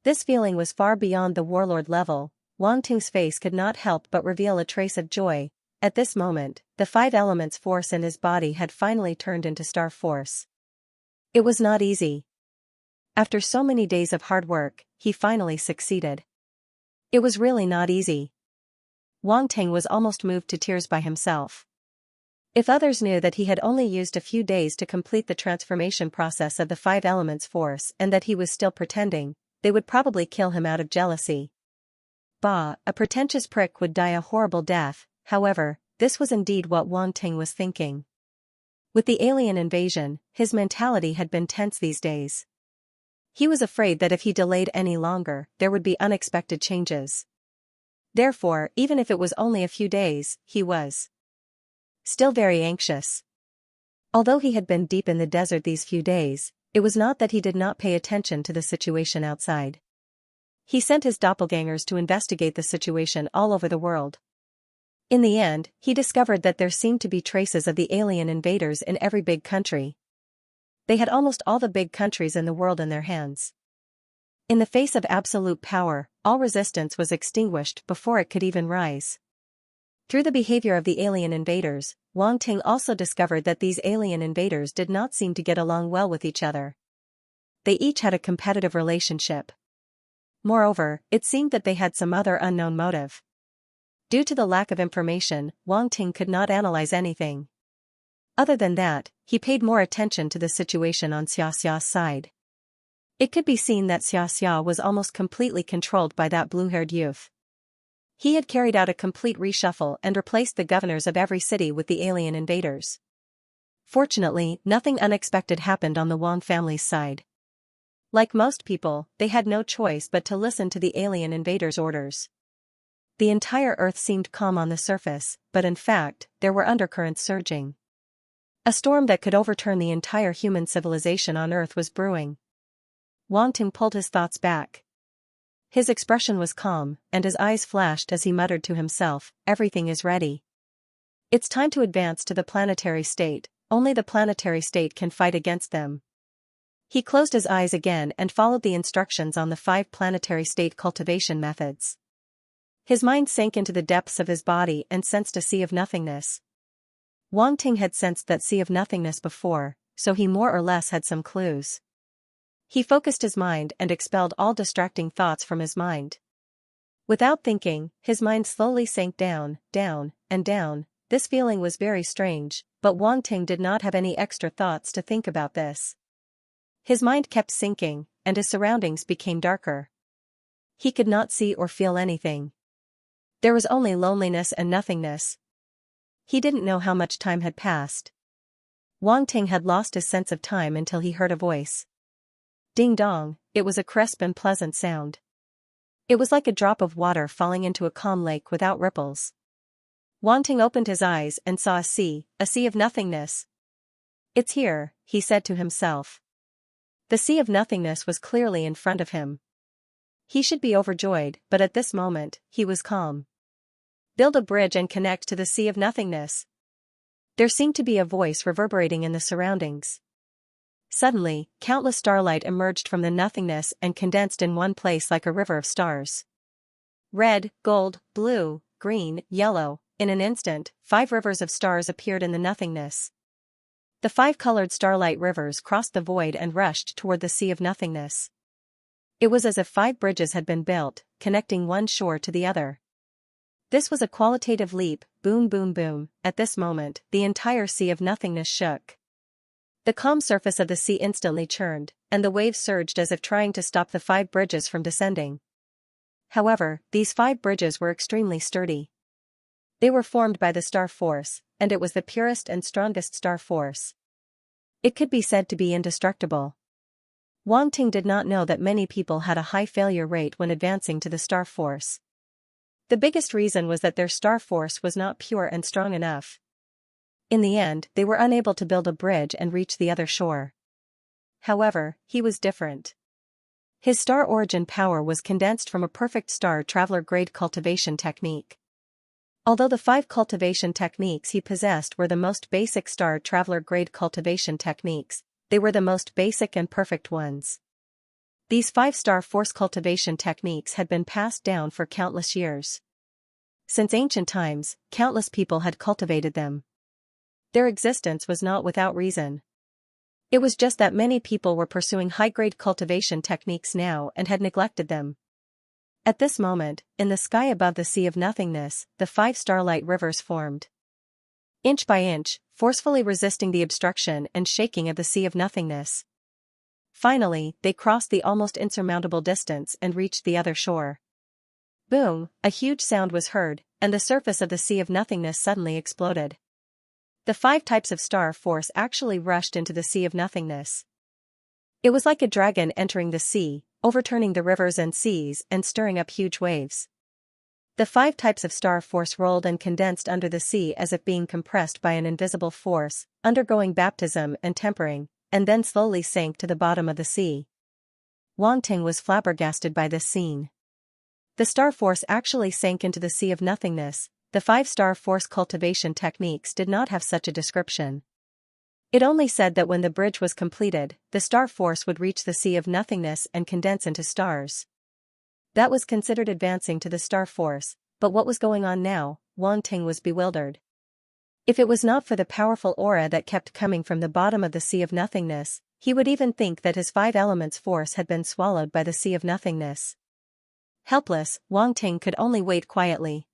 This feeling was far beyond the warlord level. Wang Ting's face could not help but reveal a trace of joy. At this moment, the 5 elements force in his body had finally turned into star force. It was not easy. After so many days of hard work, he finally succeeded. It was really not easy. Wang Ting was almost moved to tears by himself. If others knew that he had only used a few days to complete the transformation process of the 5 elements force and that he was still pretending, they would probably kill him out of jealousy. Bah, a pretentious prick would die a horrible death. However, this was indeed what Wang Ting was thinking. With the alien invasion, his mentality had been tense these days. He was afraid that if he delayed any longer, there would be unexpected changes. Therefore, even if it was only a few days, he was still very anxious. Although he had been deep in the desert these few days, it was not that he did not pay attention to the situation outside. He sent his doppelgangers to investigate the situation all over the world. In the end, he discovered that there seemed to be traces of the alien invaders in every big country. They had almost all the big countries in the world in their hands. In the face of absolute power, all resistance was extinguished before it could even rise. Through the behavior of the alien invaders, Wang Ting also discovered that these alien invaders did not seem to get along well with each other. They each had a competitive relationship. Moreover, it seemed that they had some other unknown motive. Due to the lack of information, Wang Ting could not analyze anything. Other than that, he paid more attention to the situation on Xiaxia's side. It could be seen that Xiaxia was almost completely controlled by that blue-haired youth. He had carried out a complete reshuffle and replaced the governors of every city with the alien invaders. Fortunately, nothing unexpected happened on the Wang family's side. Like most people, they had no choice but to listen to the alien invaders' orders. The entire Earth seemed calm on the surface, but in fact, there were undercurrents surging. A storm that could overturn the entire human civilization on Earth was brewing. Wang Ting pulled his thoughts back. His expression was calm, and his eyes flashed as he muttered to himself, "Everything is ready. It's time to advance to the planetary state, only the planetary state can fight against them." He closed his eyes again and followed the instructions on the 5 planetary state cultivation methods. His mind sank into the depths of his body and sensed a sea of nothingness. Wang Ting had sensed that sea of nothingness before, so he more or less had some clues. He focused his mind and expelled all distracting thoughts from his mind. Without thinking, his mind slowly sank down, down, and down. This feeling was very strange, but Wang Ting did not have any extra thoughts to think about this. His mind kept sinking, and his surroundings became darker. He could not see or feel anything. There was only loneliness and nothingness. He didn't know how much time had passed. Wang Ting had lost his sense of time until he heard a voice. Ding dong, it was a crisp and pleasant sound. It was like a drop of water falling into a calm lake without ripples. Wang Ting opened his eyes and saw a sea of nothingness. "It's here," he said to himself. The sea of nothingness was clearly in front of him. He should be overjoyed, but at this moment, he was calm. Build a bridge and connect to the sea of nothingness. There seemed to be a voice reverberating in the surroundings. Suddenly, countless starlight emerged from the nothingness and condensed in one place like a river of stars. Red, gold, blue, green, yellow. In an instant, 5 rivers of stars appeared in the nothingness. The 5 colored starlight rivers crossed the void and rushed toward the sea of nothingness. It was as if 5 bridges had been built, connecting one shore to the other. This was a qualitative leap, boom boom boom. At this moment, the entire sea of nothingness shook. The calm surface of the sea instantly churned, and the waves surged as if trying to stop the 5 bridges from descending. However, these 5 bridges were extremely sturdy. They were formed by the star force, and it was the purest and strongest star force. It could be said to be indestructible. Wang Ting did not know that many people had a high failure rate when advancing to the star force. The biggest reason was that their star force was not pure and strong enough. In the end, they were unable to build a bridge and reach the other shore. However, he was different. His star origin power was condensed from a perfect star traveler grade cultivation technique. Although the 5 cultivation techniques he possessed were the most basic star traveler grade cultivation techniques, they were the most basic and perfect ones. These 5 star force cultivation techniques had been passed down for countless years. Since ancient times, countless people had cultivated them. Their existence was not without reason. It was just that many people were pursuing high-grade cultivation techniques now and had neglected them. At this moment, in the sky above the sea of nothingness, the 5 starlight rivers formed. Inch by inch, forcefully resisting the obstruction and shaking of the sea of nothingness. Finally, they crossed the almost insurmountable distance and reached the other shore. Boom, a huge sound was heard, and the surface of the sea of nothingness suddenly exploded. The 5 types of star force actually rushed into the sea of nothingness. It was like a dragon entering the sea, overturning the rivers and seas and stirring up huge waves. The 5 types of star force rolled and condensed under the sea as if being compressed by an invisible force, undergoing baptism and tempering, and then slowly sank to the bottom of the sea. Wang Ting was flabbergasted by this scene. The star force actually sank into the sea of nothingness. The 5 star force cultivation techniques did not have such a description. It only said that when the bridge was completed, the star force would reach the sea of nothingness and condense into stars. That was considered advancing to the star force, but what was going on now? Wang Ting was bewildered. If it was not for the powerful aura that kept coming from the bottom of the sea of nothingness, he would even think that his 5 elements force had been swallowed by the sea of nothingness. Helpless, Wang Ting could only wait quietly.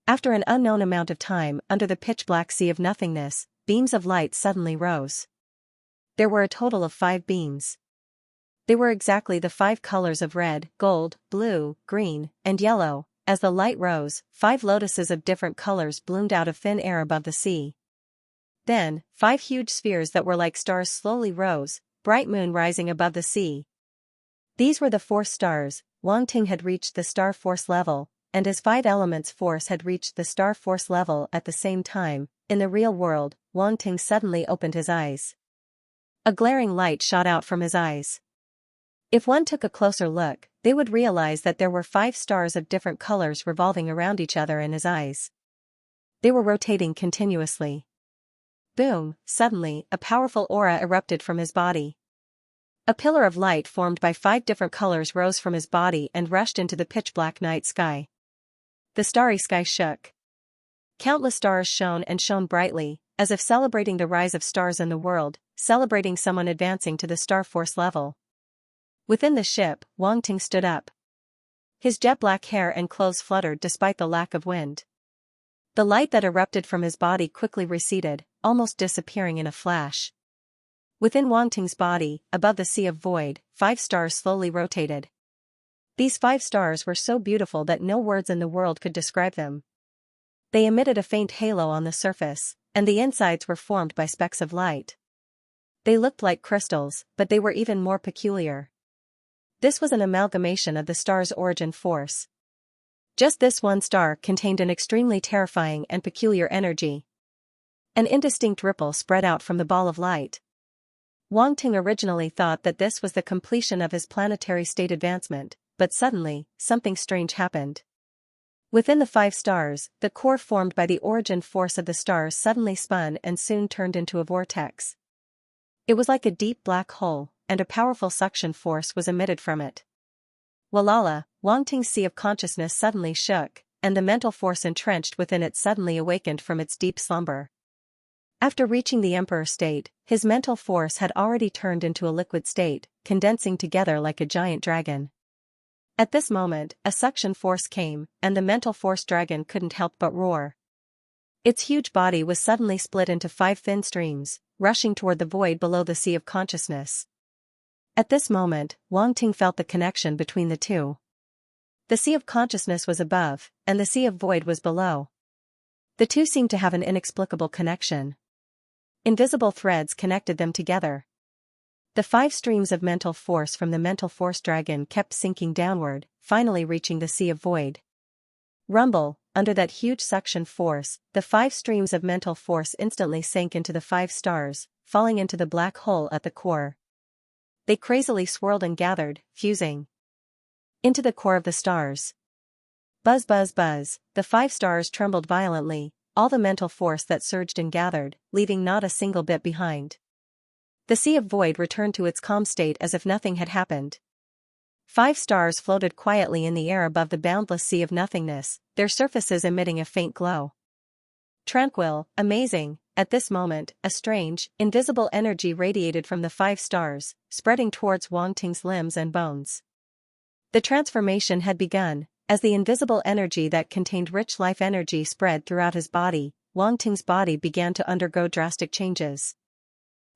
After an unknown amount of time under the pitch-black sea of nothingness, beams of light suddenly rose. There were a total of 5 beams. They were exactly the 5 colors of red, gold, blue, green, and yellow. As the light rose, 5 lotuses of different colors bloomed out of thin air above the sea. Then, 5 huge spheres that were like stars slowly rose, bright moon rising above the sea. These were the 4 stars. Wang Ting had reached the star force level, and his 5 elements force had reached the star force level at the same time. In the real world, Wang Ting suddenly opened his eyes. A glaring light shot out from his eyes. If one took a closer look, they would realize that there were 5 stars of different colors revolving around each other in his eyes. They were rotating continuously. Boom, suddenly, a powerful aura erupted from his body. A pillar of light formed by 5 different colors rose from his body and rushed into the pitch-black night sky. The starry sky shook. Countless stars shone and shone brightly, as if celebrating the rise of stars in the world, celebrating someone advancing to the star force level. Within the ship, Wang Ting stood up. His jet-black hair and clothes fluttered despite the lack of wind. The light that erupted from his body quickly receded, almost disappearing in a flash. Within Wang Ting's body, above the sea of void, 5 stars slowly rotated. These 5 stars were so beautiful that no words in the world could describe them. They emitted a faint halo on the surface, and the insides were formed by specks of light. They looked like crystals, but they were even more peculiar. This was an amalgamation of the star's origin force. Just this one star contained an extremely terrifying and peculiar energy. An indistinct ripple spread out from the ball of light. Wang Ting originally thought that this was the completion of his planetary state advancement, but suddenly, something strange happened. Within the 5 stars, the core formed by the origin force of the stars suddenly spun and soon turned into a vortex. It was like a deep black hole, and a powerful suction force was emitted from it. Walala, Wang Ting's sea of consciousness suddenly shook, and the mental force entrenched within it suddenly awakened from its deep slumber. After reaching the Emperor state, his mental force had already turned into a liquid state, condensing together like a giant dragon. At this moment, a suction force came, and the mental force dragon couldn't help but roar. Its huge body was suddenly split into 5 thin streams, rushing toward the void below the sea of consciousness. At this moment, Wang Ting felt the connection between the two. The sea of consciousness was above, and the sea of void was below. The two seemed to have an inexplicable connection. Invisible threads connected them together. The 5 streams of mental force from the mental force dragon kept sinking downward, finally reaching the sea of void. Rumble, under that huge suction force, the 5 streams of mental force instantly sank into the 5 stars, falling into the black hole at the core. They crazily swirled and gathered, fusing into the core of the stars. Buzz buzz buzz, the 5 stars trembled violently, all the mental force that surged and gathered, leaving not a single bit behind. The sea of void returned to its calm state as if nothing had happened. 5 stars floated quietly in the air above the boundless sea of nothingness, their surfaces emitting a faint glow. Tranquil, amazing, at this moment, a strange, invisible energy radiated from the 5 stars, spreading towards Wang Ting's limbs and bones. The transformation had begun. As the invisible energy that contained rich life energy spread throughout his body, Wang Ting's body began to undergo drastic changes.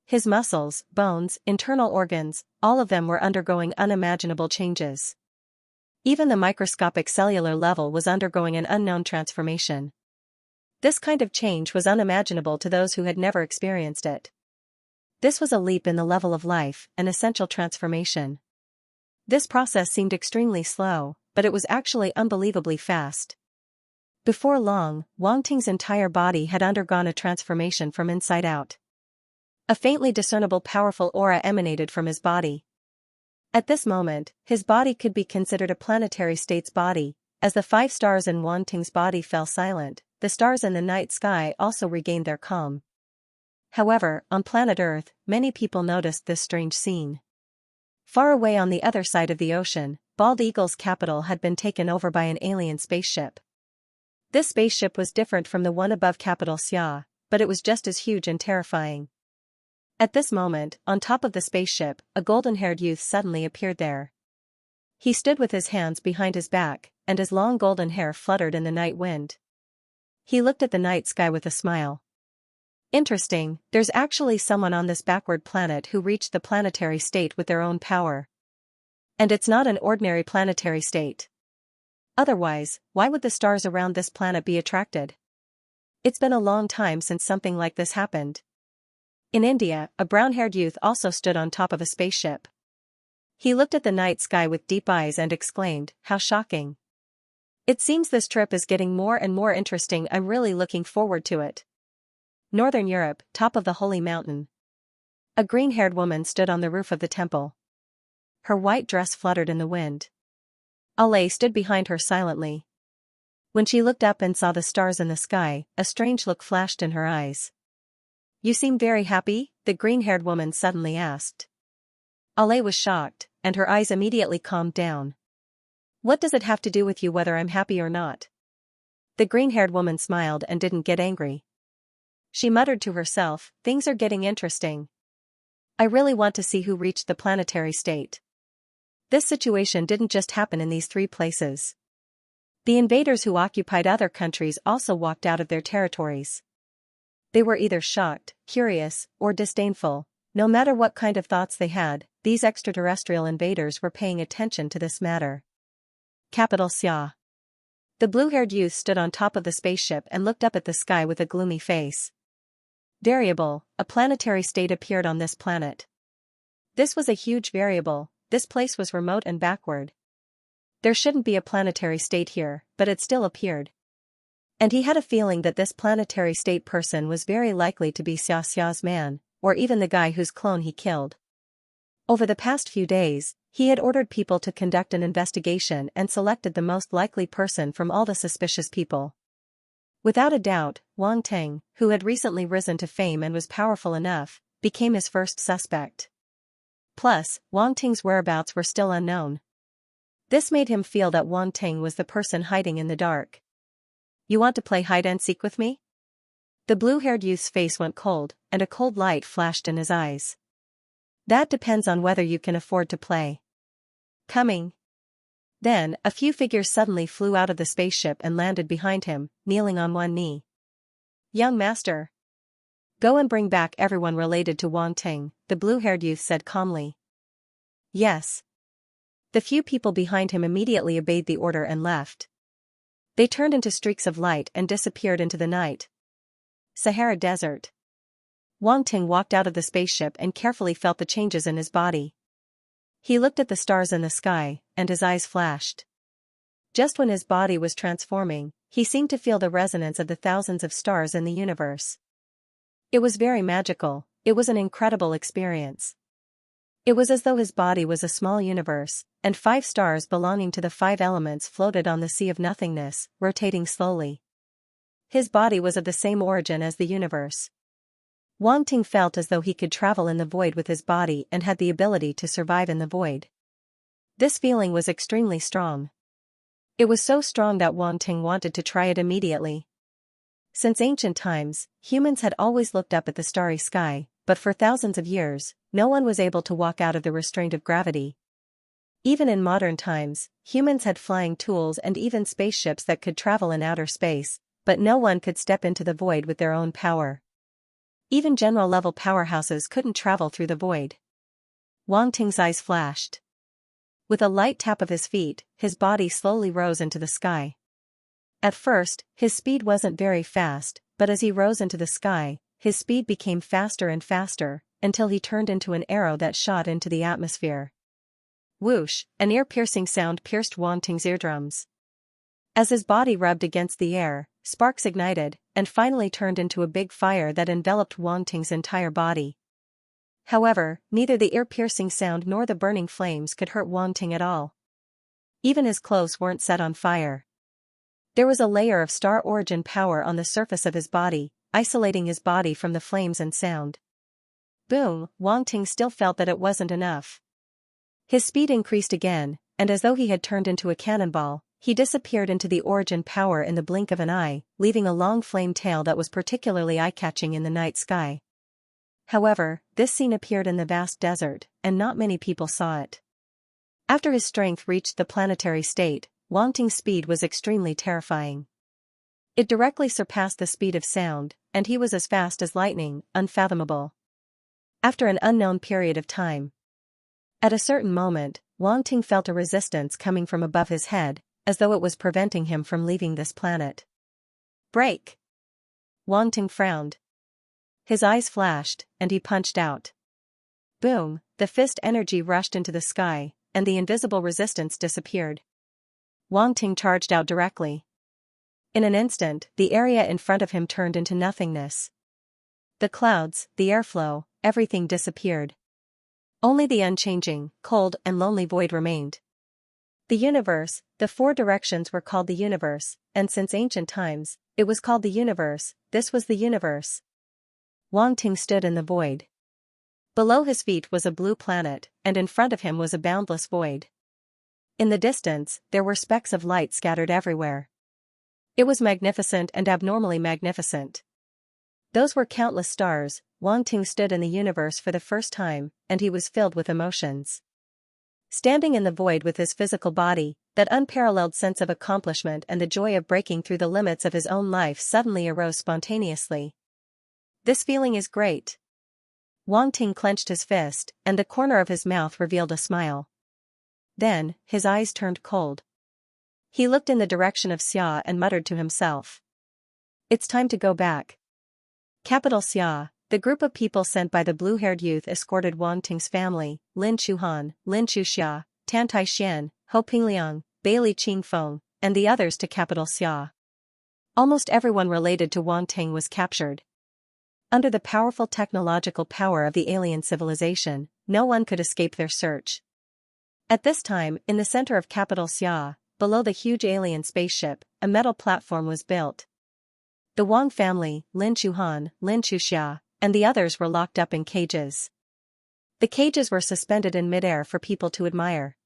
His muscles, bones, internal organs, all of them were undergoing unimaginable changes. Even the microscopic cellular level was undergoing an unknown transformation. This kind of change was unimaginable to those who had never experienced it. This was a leap in the level of life, an essential transformation. This process seemed extremely slow, but it was actually unbelievably fast. Before long, Wang Ting's entire body had undergone a transformation from inside out. A faintly discernible powerful aura emanated from his body. At this moment, his body could be considered a planetary state's body. As the 5 stars in Wang Ting's body fell silent, the stars in the night sky also regained their calm. However, on planet Earth, many people noticed this strange scene. Far away on the other side of the ocean, Bald Eagle's capital had been taken over by an alien spaceship. This spaceship was different from the one above capital Xia, but it was just as huge and terrifying. At this moment, on top of the spaceship, a golden-haired youth suddenly appeared there. He stood with his hands behind his back, and his long golden hair fluttered in the night wind. He looked at the night sky with a smile. Interesting, there's actually someone on this backward planet who reached the planetary state with their own power. And it's not an ordinary planetary state. Otherwise, why would the stars around this planet be attracted? It's been a long time since something like this happened. In India, a brown-haired youth also stood on top of a spaceship. He looked at the night sky with deep eyes and exclaimed, "How shocking. It seems this trip is getting more and more interesting. I'm really looking forward to it." Northern Europe, top of the holy mountain. A green-haired woman stood on the roof of the temple. Her white dress fluttered in the wind. Ale stood behind her silently. When she looked up and saw the stars in the sky, a strange look flashed in her eyes. "You seem very happy?" the green-haired woman suddenly asked. Ale was shocked, and her eyes immediately calmed down. "What does it have to do with you whether I'm happy or not?" The green-haired woman smiled and didn't get angry. She muttered to herself, "Things are getting interesting. I really want to see who reached the planetary state." This situation didn't just happen in these 3 places. The invaders who occupied other countries also walked out of their territories. They were either shocked, curious, or disdainful. No matter what kind of thoughts they had, these extraterrestrial invaders were paying attention to this matter. Capital Xia. The blue-haired youth stood on top of the spaceship and looked up at the sky with a gloomy face. Variable, a planetary state appeared on this planet. This was a huge variable. This place was remote and backward. There shouldn't be a planetary state here, but it still appeared. And he had a feeling that this planetary state person was very likely to be Xiaxia's man, or even the guy whose clone he killed. Over the past few days, he had ordered people to conduct an investigation and selected the most likely person from all the suspicious people. Without a doubt, Wang Ting, who had recently risen to fame and was powerful enough, became his first suspect. Plus, Wang Ting's whereabouts were still unknown. This made him feel that Wang Ting was the person hiding in the dark. "You want to play hide-and-seek with me?" The blue-haired youth's face went cold, and a cold light flashed in his eyes. That depends on whether you can afford to play. Coming. Then, a few figures suddenly flew out of the spaceship and landed behind him, kneeling on one knee. Young master. Go and bring back everyone related to Wang Ting, the blue-haired youth said calmly. Yes. The few people behind him immediately obeyed the order and left. They turned into streaks of light and disappeared into the night. Sahara Desert. Wang Ting walked out of the spaceship and carefully felt the changes in his body. He looked at the stars in the sky, and his eyes flashed. Just when his body was transforming, he seemed to feel the resonance of the thousands of stars in the universe. It was very magical, it was an incredible experience. It was as though his body was a small universe, and 5 stars belonging to the 5 elements floated on the sea of nothingness, rotating slowly. His body was of the same origin as the universe. Wang Ting felt as though he could travel in the void with his body and had the ability to survive in the void. This feeling was extremely strong. It was so strong that Wang Ting wanted to try it immediately. Since ancient times, humans had always looked up at the starry sky, but for thousands of years, no one was able to walk out of the restraint of gravity. Even in modern times, humans had flying tools and even spaceships that could travel in outer space, but no one could step into the void with their own power. Even general-level powerhouses couldn't travel through the void. Wang Ting's eyes flashed. With a light tap of his feet, his body slowly rose into the sky. At first, his speed wasn't very fast, but as he rose into the sky, his speed became faster and faster, until he turned into an arrow that shot into the atmosphere. Whoosh, an ear-piercing sound pierced Wang Ting's eardrums. As his body rubbed against the air, sparks ignited, and finally turned into a big fire that enveloped Wang Ting's entire body. However, neither the ear-piercing sound nor the burning flames could hurt Wang Ting at all. Even his clothes weren't set on fire. There was a layer of star origin power on the surface of his body, isolating his body from the flames and sound. Boom, Wang Ting still felt that it wasn't enough. His speed increased again, and as though he had turned into a cannonball, he disappeared into the origin power in the blink of an eye, leaving a long flame tail that was particularly eye-catching in the night sky. However, this scene appeared in the vast desert, and not many people saw it. After his strength reached the planetary state, Wang Ting's speed was extremely terrifying. It directly surpassed the speed of sound, and he was as fast as lightning, unfathomable. After an unknown period of time. At a certain moment, Wang Ting felt a resistance coming from above his head, as though it was preventing him from leaving this planet. Break! Wang Ting frowned. His eyes flashed, and he punched out. Boom, the fist energy rushed into the sky, and the invisible resistance disappeared. Wang Ting charged out directly. In an instant, the area in front of him turned into nothingness. The clouds, the airflow, everything disappeared. Only the unchanging, cold and lonely void remained. The universe, the 4 directions were called the universe, and since ancient times, it was called the universe, this was the universe. Wang Ting stood in the void. Below his feet was a blue planet, and in front of him was a boundless void. In the distance, there were specks of light scattered everywhere. It was magnificent and abnormally magnificent. Those were countless stars. Wang Ting stood in the universe for the first time, and he was filled with emotions. Standing in the void with his physical body, that unparalleled sense of accomplishment and the joy of breaking through the limits of his own life suddenly arose spontaneously. This feeling is great. Wang Ting clenched his fist, and the corner of his mouth revealed a smile. Then, his eyes turned cold. He looked in the direction of Xia and muttered to himself. It's time to go back. Capital Xia. The group of people sent by the blue-haired youth escorted Wang Ting's family, Lin Chuhan, Lin Chuxia, Tan Taixian, Ho Pingliang, Bailey Qingfeng, and the others to capital Xia. Almost everyone related to Wang Ting was captured. Under the powerful technological power of the alien civilization, no one could escape their search. At this time, in the center of capital Xia, below the huge alien spaceship, a metal platform was built. The Wang family, Lin Chuhan, Lin Chuxia, and the others were locked up in cages. The cages were suspended in midair for people to admire.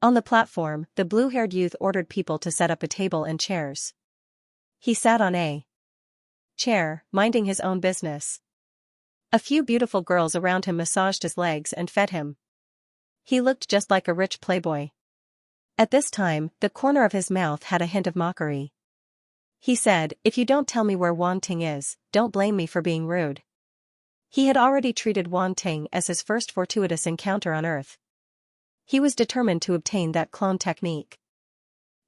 On the platform, the blue-haired youth ordered people to set up a table and chairs. He sat on a chair, minding his own business. A few beautiful girls around him massaged his legs and fed him. He looked just like a rich playboy. At this time, the corner of his mouth had a hint of mockery. He said, "If you don't tell me where Wang Ting is, don't blame me for being rude." He had already treated Wang Ting as his first fortuitous encounter on Earth. He was determined to obtain that clone technique.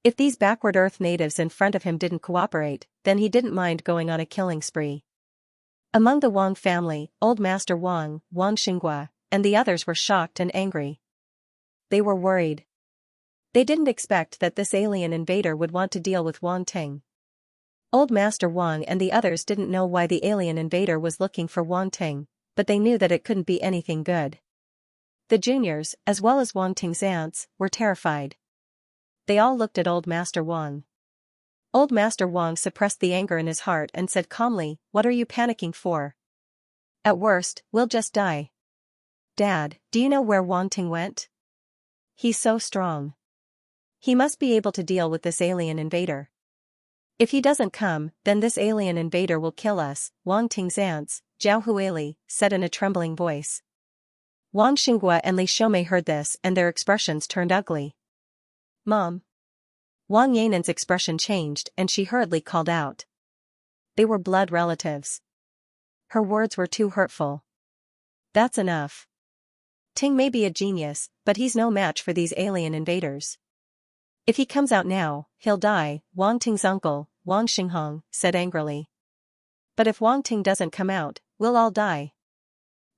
If these backward Earth natives in front of him didn't cooperate, then he didn't mind going on a killing spree. Among the Wang family, Old Master Wang, Wang Xinghua, and the others were shocked and angry. They were worried. They didn't expect that this alien invader would want to deal with Wang Ting. Old Master Wang and the others didn't know why the alien invader was looking for Wang Ting, but they knew that it couldn't be anything good. The juniors, as well as Wang Ting's aunts, were terrified. They all looked at Old Master Wang. Old Master Wang suppressed the anger in his heart and said calmly, "What are you panicking for? At worst, we'll just die." "Dad, do you know where Wang Ting went? He's so strong. He must be able to deal with this alien invader. If he doesn't come, then this alien invader will kill us," Wang Ting's aunts, Zhao Huili, said in a trembling voice. Wang Xinghua and Li Xiaomei heard this and their expressions turned ugly. "Mom." Wang Yanan's expression changed and she hurriedly called out. They were blood relatives. Her words were too hurtful. "That's enough. Ting may be a genius, but he's no match for these alien invaders. If he comes out now, he'll die," Wang Ting's uncle, Wang Xinghong, said angrily. "But if Wang Ting doesn't come out, we'll all die."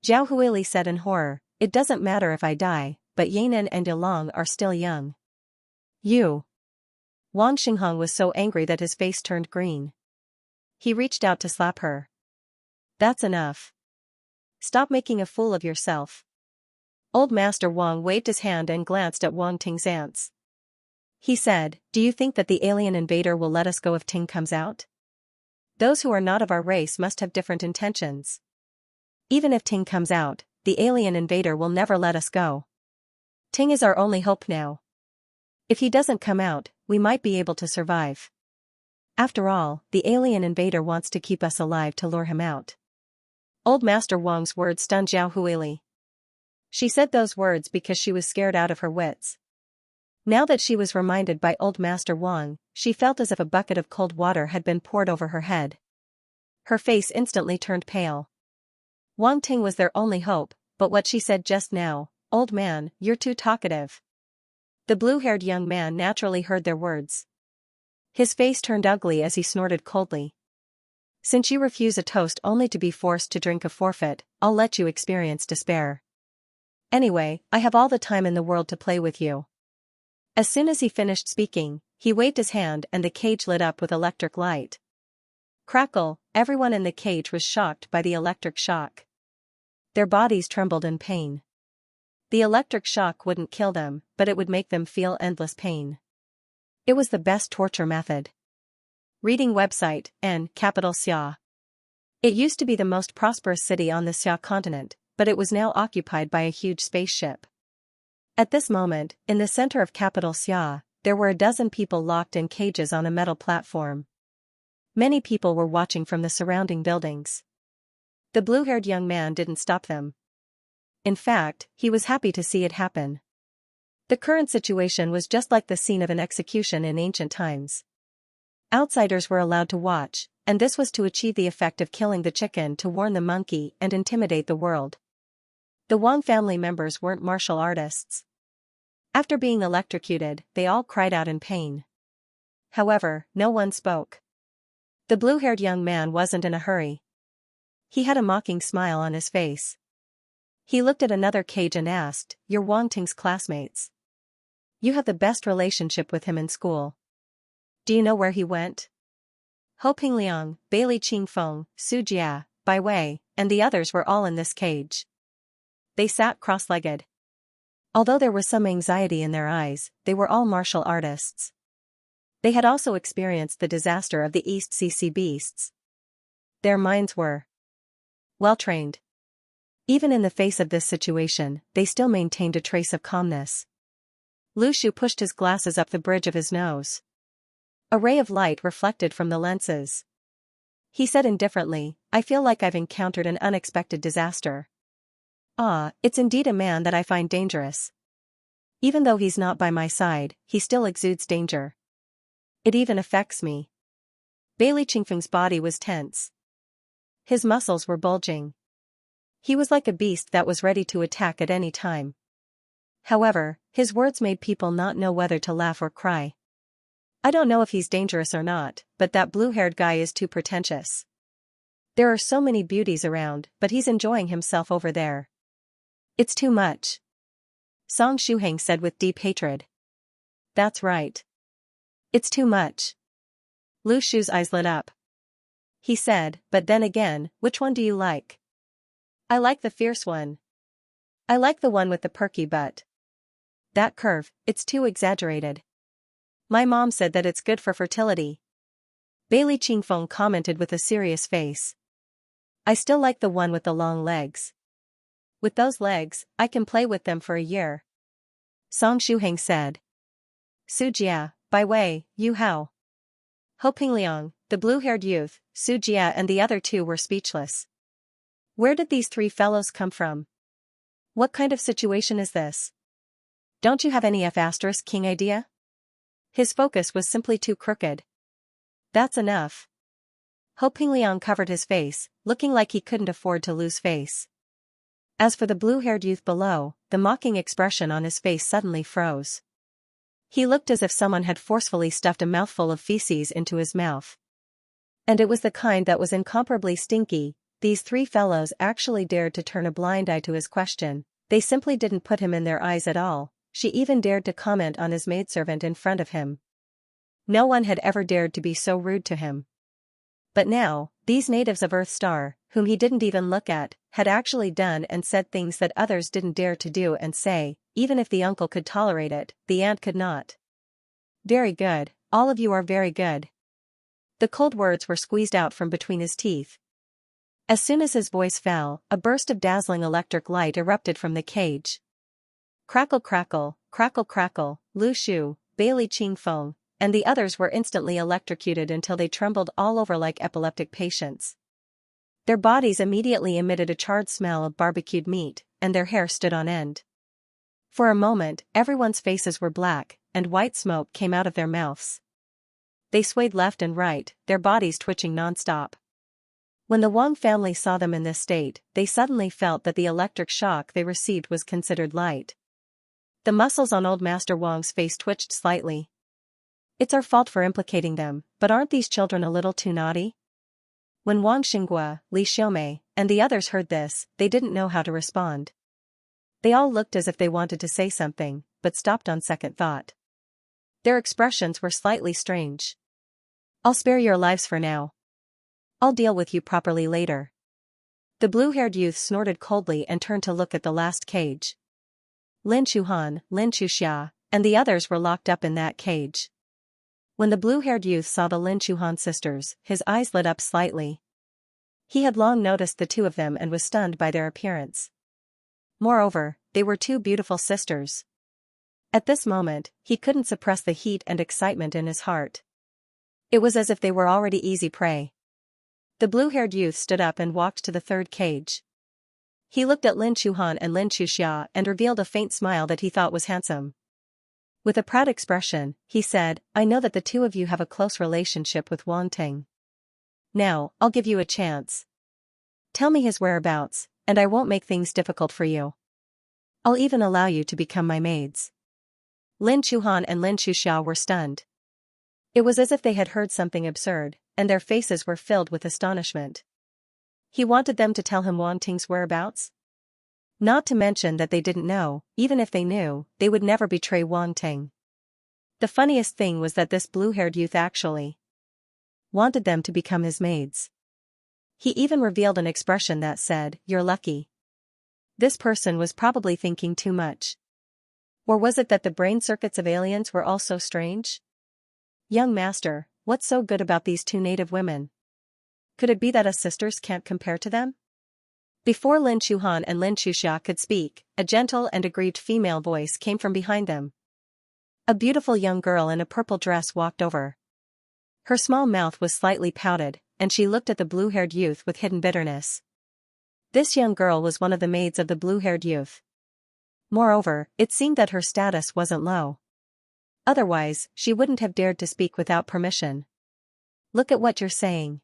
Zhao Huili said in horror, "It doesn't matter if I die, but Yanan and Yilong are still young." "You." Wang Xinghong was so angry that his face turned green. He reached out to slap her. "That's enough. Stop making a fool of yourself." Old Master Wang waved his hand and glanced at Wang Ting's aunts. He said, "Do you think that the alien invader will let us go if Ting comes out? Those who are not of our race must have different intentions. Even if Ting comes out, the alien invader will never let us go. Ting is our only hope now. If he doesn't come out, we might be able to survive. After all, the alien invader wants to keep us alive to lure him out." Old Master Wang's words stunned Zhao Huili. She said those words because she was scared out of her wits. Now that she was reminded by Old Master Wang, she felt as if a bucket of cold water had been poured over her head. Her face instantly turned pale. Wang Ting was their only hope, but what she said just now, "Old man, you're too talkative." The blue-haired young man naturally heard their words. His face turned ugly as he snorted coldly. "Since you refuse a toast only to be forced to drink a forfeit, I'll let you experience despair. Anyway, I have all the time in the world to play with you." As soon as he finished speaking, he waved his hand and the cage lit up with electric light. Crackle, everyone in the cage was shocked by the electric shock. Their bodies trembled in pain. The electric shock wouldn't kill them, but it would make them feel endless pain. It was the best torture method. Reading website, N, capital Xia. It used to be the most prosperous city on the Xia continent, but it was now occupied by a huge spaceship. At this moment, in the center of capital Xia, there were a dozen people locked in cages on a metal platform. Many people were watching from the surrounding buildings. The blue-haired young man didn't stop them. In fact, he was happy to see it happen. The current situation was just like the scene of an execution in ancient times. Outsiders were allowed to watch, and this was to achieve the effect of killing the chicken to warn the monkey and intimidate the world. The Wang family members weren't martial artists. After being electrocuted, they all cried out in pain. However, no one spoke. The blue-haired young man wasn't in a hurry. He had a mocking smile on his face. He looked at another cage and asked, "You're Wang Ting's classmates. You have the best relationship with him in school. Do you know where he went?" Ho Pingliang, Bailey Qingfeng, Su Jia, Bai Wei, and the others were all in this cage. They sat cross-legged. Although there was some anxiety in their eyes, they were all martial artists. They had also experienced the disaster of the East Sea beasts. Their minds were well-trained. Even in the face of this situation, they still maintained a trace of calmness. Lu Shu pushed his glasses up the bridge of his nose. A ray of light reflected from the lenses. He said indifferently, I feel like I've encountered an unexpected disaster. Ah, it's indeed a man that I find dangerous. Even though he's not by my side, he still exudes danger. It even affects me. Bailey Qingfeng's body was tense. His muscles were bulging. He was like a beast that was ready to attack at any time. However, his words made people not know whether to laugh or cry. I don't know if he's dangerous or not, but that blue-haired guy is too pretentious. There are so many beauties around, but he's enjoying himself over there. It's too much. Song Shuheng said with deep hatred. That's right. It's too much. Lu Shu's eyes lit up. He said, but then again, which one do you like? I like the fierce one. I like the one with the perky butt. That curve, it's too exaggerated. My mom said that it's good for fertility. Bailey Qingfeng commented with a serious face. I still like the one with the long legs. With those legs, I can play with them for a year. Song Shuheng said. Su Jia, by way, Yu Hao. Ho Pingliang, the blue-haired youth, Su Jia and the other two were speechless. Where did these three fellows come from? What kind of situation is this? Don't you have any F***king idea? His focus was simply too crooked. That's enough. Ho Pingliang covered his face, looking like he couldn't afford to lose face. As for the blue-haired youth below, the mocking expression on his face suddenly froze. He looked as if someone had forcefully stuffed a mouthful of feces into his mouth. And it was the kind that was incomparably stinky. These three fellows actually dared to turn a blind eye to his question. They simply didn't put him in their eyes at all. She even dared to comment on his maidservant in front of him. No one had ever dared to be so rude to him. But now, these natives of Earth Star, whom he didn't even look at, had actually done and said things that others didn't dare to do and say. Even if the uncle could tolerate it, the aunt could not. Very good, all of you are very good. The cold words were squeezed out from between his teeth. As soon as his voice fell, a burst of dazzling electric light erupted from the cage. Crackle crackle, crackle crackle, Lu Shu, Bailey Qingfeng, and the others were instantly electrocuted until they trembled all over like epileptic patients. Their bodies immediately emitted a charred smell of barbecued meat, and their hair stood on end. For a moment, everyone's faces were black, and white smoke came out of their mouths. They swayed left and right, their bodies twitching non-stop. When the Wang family saw them in this state, they suddenly felt that the electric shock they received was considered light. The muscles on old Master Wang's face twitched slightly. It's our fault for implicating them, but aren't these children a little too naughty? When Wang Xinghua, Li Xiaomei, and the others heard this, they didn't know how to respond. They all looked as if they wanted to say something, but stopped on second thought. Their expressions were slightly strange. I'll spare your lives for now. I'll deal with you properly later. The blue-haired youth snorted coldly and turned to look at the last cage. Lin Chuhan, Lin Chuxia, and the others were locked up in that cage. When the blue-haired youth saw the Lin Chuhan sisters, his eyes lit up slightly. He had long noticed the two of them and was stunned by their appearance. Moreover, they were two beautiful sisters. At this moment, he couldn't suppress the heat and excitement in his heart. It was as if they were already easy prey. The blue-haired youth stood up and walked to the third cage. He looked at Lin Chuhan and Lin Chuxia and revealed a faint smile that he thought was handsome. With a proud expression, he said, I know that the two of you have a close relationship with Wang Ting. Now, I'll give you a chance. Tell me his whereabouts, and I won't make things difficult for you. I'll even allow you to become my maids. Lin Chuhan and Lin Chuxia were stunned. It was as if they had heard something absurd, and their faces were filled with astonishment. He wanted them to tell him Wang Ting's whereabouts? Not to mention that they didn't know. Even if they knew, they would never betray Wang Ting. The funniest thing was that this blue-haired youth actually wanted them to become his maids. He even revealed an expression that said, "You're lucky." This person was probably thinking too much. Or was it that the brain circuits of aliens were all so strange? Young master, what's so good about these two native women? Could it be that us sisters can't compare to them? Before Lin Chuhan and Lin Chuxia could speak, a gentle and aggrieved female voice came from behind them. A beautiful young girl in a purple dress walked over. Her small mouth was slightly pouted, and she looked at the blue-haired youth with hidden bitterness. This young girl was one of the maids of the blue-haired youth. Moreover, it seemed that her status wasn't low. Otherwise, she wouldn't have dared to speak without permission. Look at what you're saying.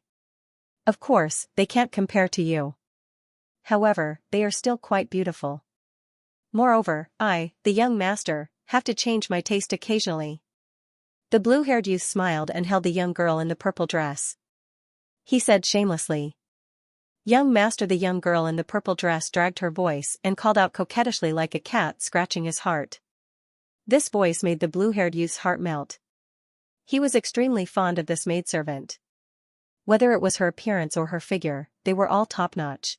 Of course, they can't compare to you. However, they are still quite beautiful. Moreover, I, the young master, have to change my taste occasionally. The blue-haired youth smiled and held the young girl in the purple dress. He said shamelessly. Young master. The young girl in the purple dress dragged her voice and called out coquettishly like a cat scratching his heart. This voice made the blue-haired youth's heart melt. He was extremely fond of this maidservant. Whether it was her appearance or her figure, they were all top-notch.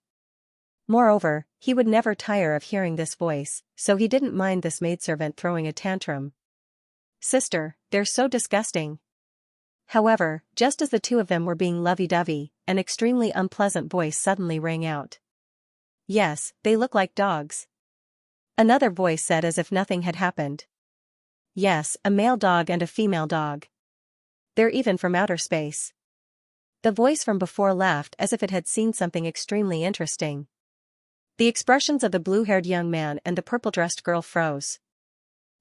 Moreover, he would never tire of hearing this voice, so he didn't mind this maidservant throwing a tantrum. Sister, they're so disgusting. However, just as the two of them were being lovey-dovey, an extremely unpleasant voice suddenly rang out. Yes, they look like dogs. Another voice said as if nothing had happened. Yes, a male dog and a female dog. They're even from outer space. The voice from before laughed as if it had seen something extremely interesting. The expressions of the blue-haired young man and the purple-dressed girl froze.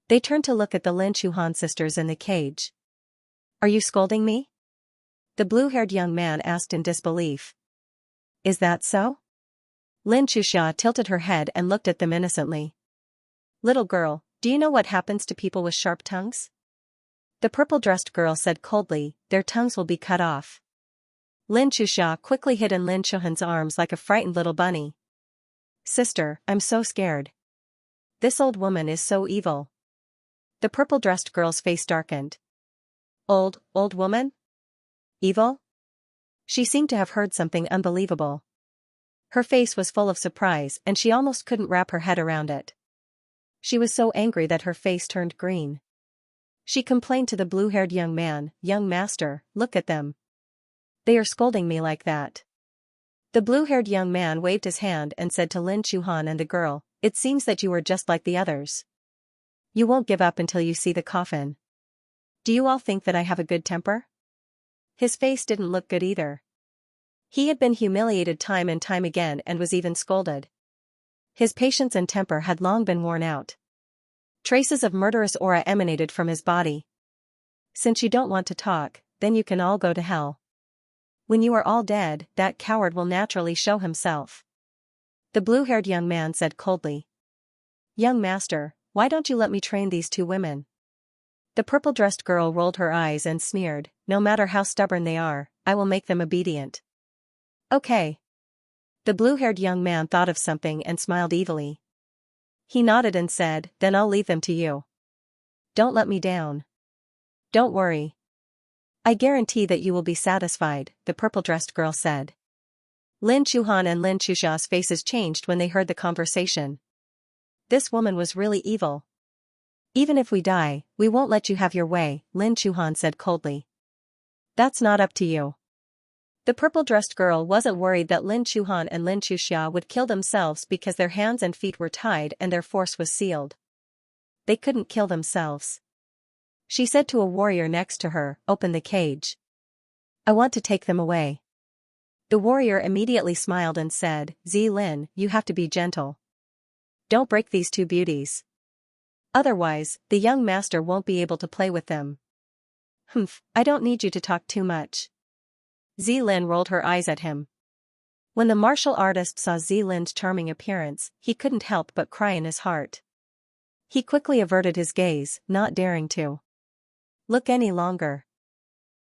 They turned to look at the Lin Chuhan sisters in the cage. Are you scolding me? The blue-haired young man asked in disbelief. Is that so? Lin Chuxia tilted her head and looked at them innocently. Little girl, do you know what happens to people with sharp tongues? The purple-dressed girl said coldly, their tongues will be cut off. Lin Chuxia quickly hid in Lin Chuhan's arms like a frightened little bunny. Sister, I'm so scared. This old woman is so evil. The purple-dressed girl's face darkened. Old woman? Evil? She seemed to have heard something unbelievable. Her face was full of surprise and she almost couldn't wrap her head around it. She was so angry that her face turned green. She complained to the blue-haired young man, young master, look at them. They are scolding me like that. The blue-haired young man waved his hand and said to Lin Chuhan and the girl, it seems that you are just like the others. You won't give up until you see the coffin. Do you all think that I have a good temper? His face didn't look good either. He had been humiliated time and time again and was even scolded. His patience and temper had long been worn out. Traces of murderous aura emanated from his body. Since you don't want to talk, then you can all go to hell. When you are all dead, that coward will naturally show himself. The blue-haired young man said coldly. Young master, why don't you let me train these two women? The purple-dressed girl rolled her eyes and sneered, no matter how stubborn they are, I will make them obedient. Okay. The blue-haired young man thought of something and smiled evilly. He nodded and said, then I'll leave them to you. Don't let me down. Don't worry. I guarantee that you will be satisfied, the purple-dressed girl said. Lin Chuhan and Lin Chuxia's faces changed when they heard the conversation. This woman was really evil. Even if we die, we won't let you have your way, Lin Chuhan said coldly. That's not up to you. The purple-dressed girl wasn't worried that Lin Chuhan and Lin Chuxia would kill themselves because their hands and feet were tied and their force was sealed. They couldn't kill themselves. She said to a warrior next to her, open the cage. I want to take them away. The warrior immediately smiled and said, Lin, you have to be gentle. Don't break these two beauties. Otherwise, the young master won't be able to play with them. Humph, I don't need you to talk too much. Lin rolled her eyes at him. When the martial artist saw Lin's charming appearance, he couldn't help but cry in his heart. He quickly averted his gaze, not daring to look any longer.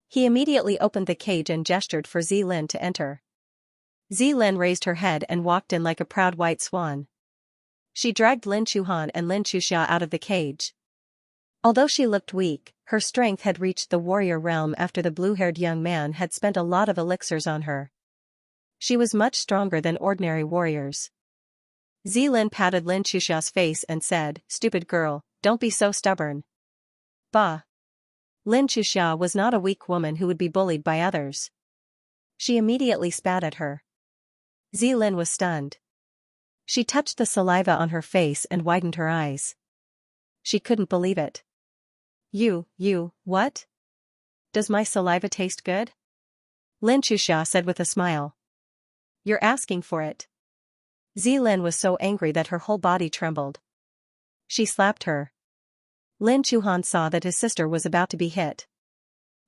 He immediately opened the cage and gestured for Lin to enter. Lin raised her head and walked in like a proud white swan. She dragged Lin Chuhan and Lin Chuxia out of the cage. Although she looked weak, her strength had reached the warrior realm after the blue-haired young man had spent a lot of elixirs on her. She was much stronger than ordinary warriors. Lin patted Lin Chuxia's face and said, stupid girl, don't be so stubborn. Bah. Lin Chuxia was not a weak woman who would be bullied by others. She immediately spat at her. Lin was stunned. She touched the saliva on her face and widened her eyes. She couldn't believe it. What? Does my saliva taste good? Lin Chuxia said with a smile. You're asking for it. Zilin was so angry that her whole body trembled. She slapped her. Lin Chuhan saw that his sister was about to be hit.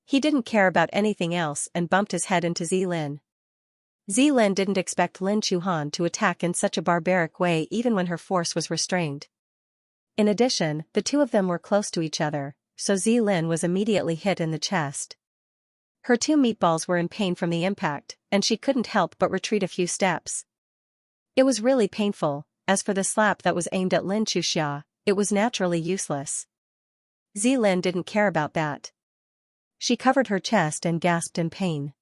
He didn't care about anything else and bumped his head into Zilin. Zilin didn't expect Lin Chuhan to attack in such a barbaric way even when her force was restrained. In addition, the two of them were close to each other, so Zilin was immediately hit in the chest. Her two meatballs were in pain from the impact, and she couldn't help but retreat a few steps. It was really painful. As for the slap that was aimed at Lin Chuxia, it was naturally useless. Zilin didn't care about that. She covered her chest and gasped in pain.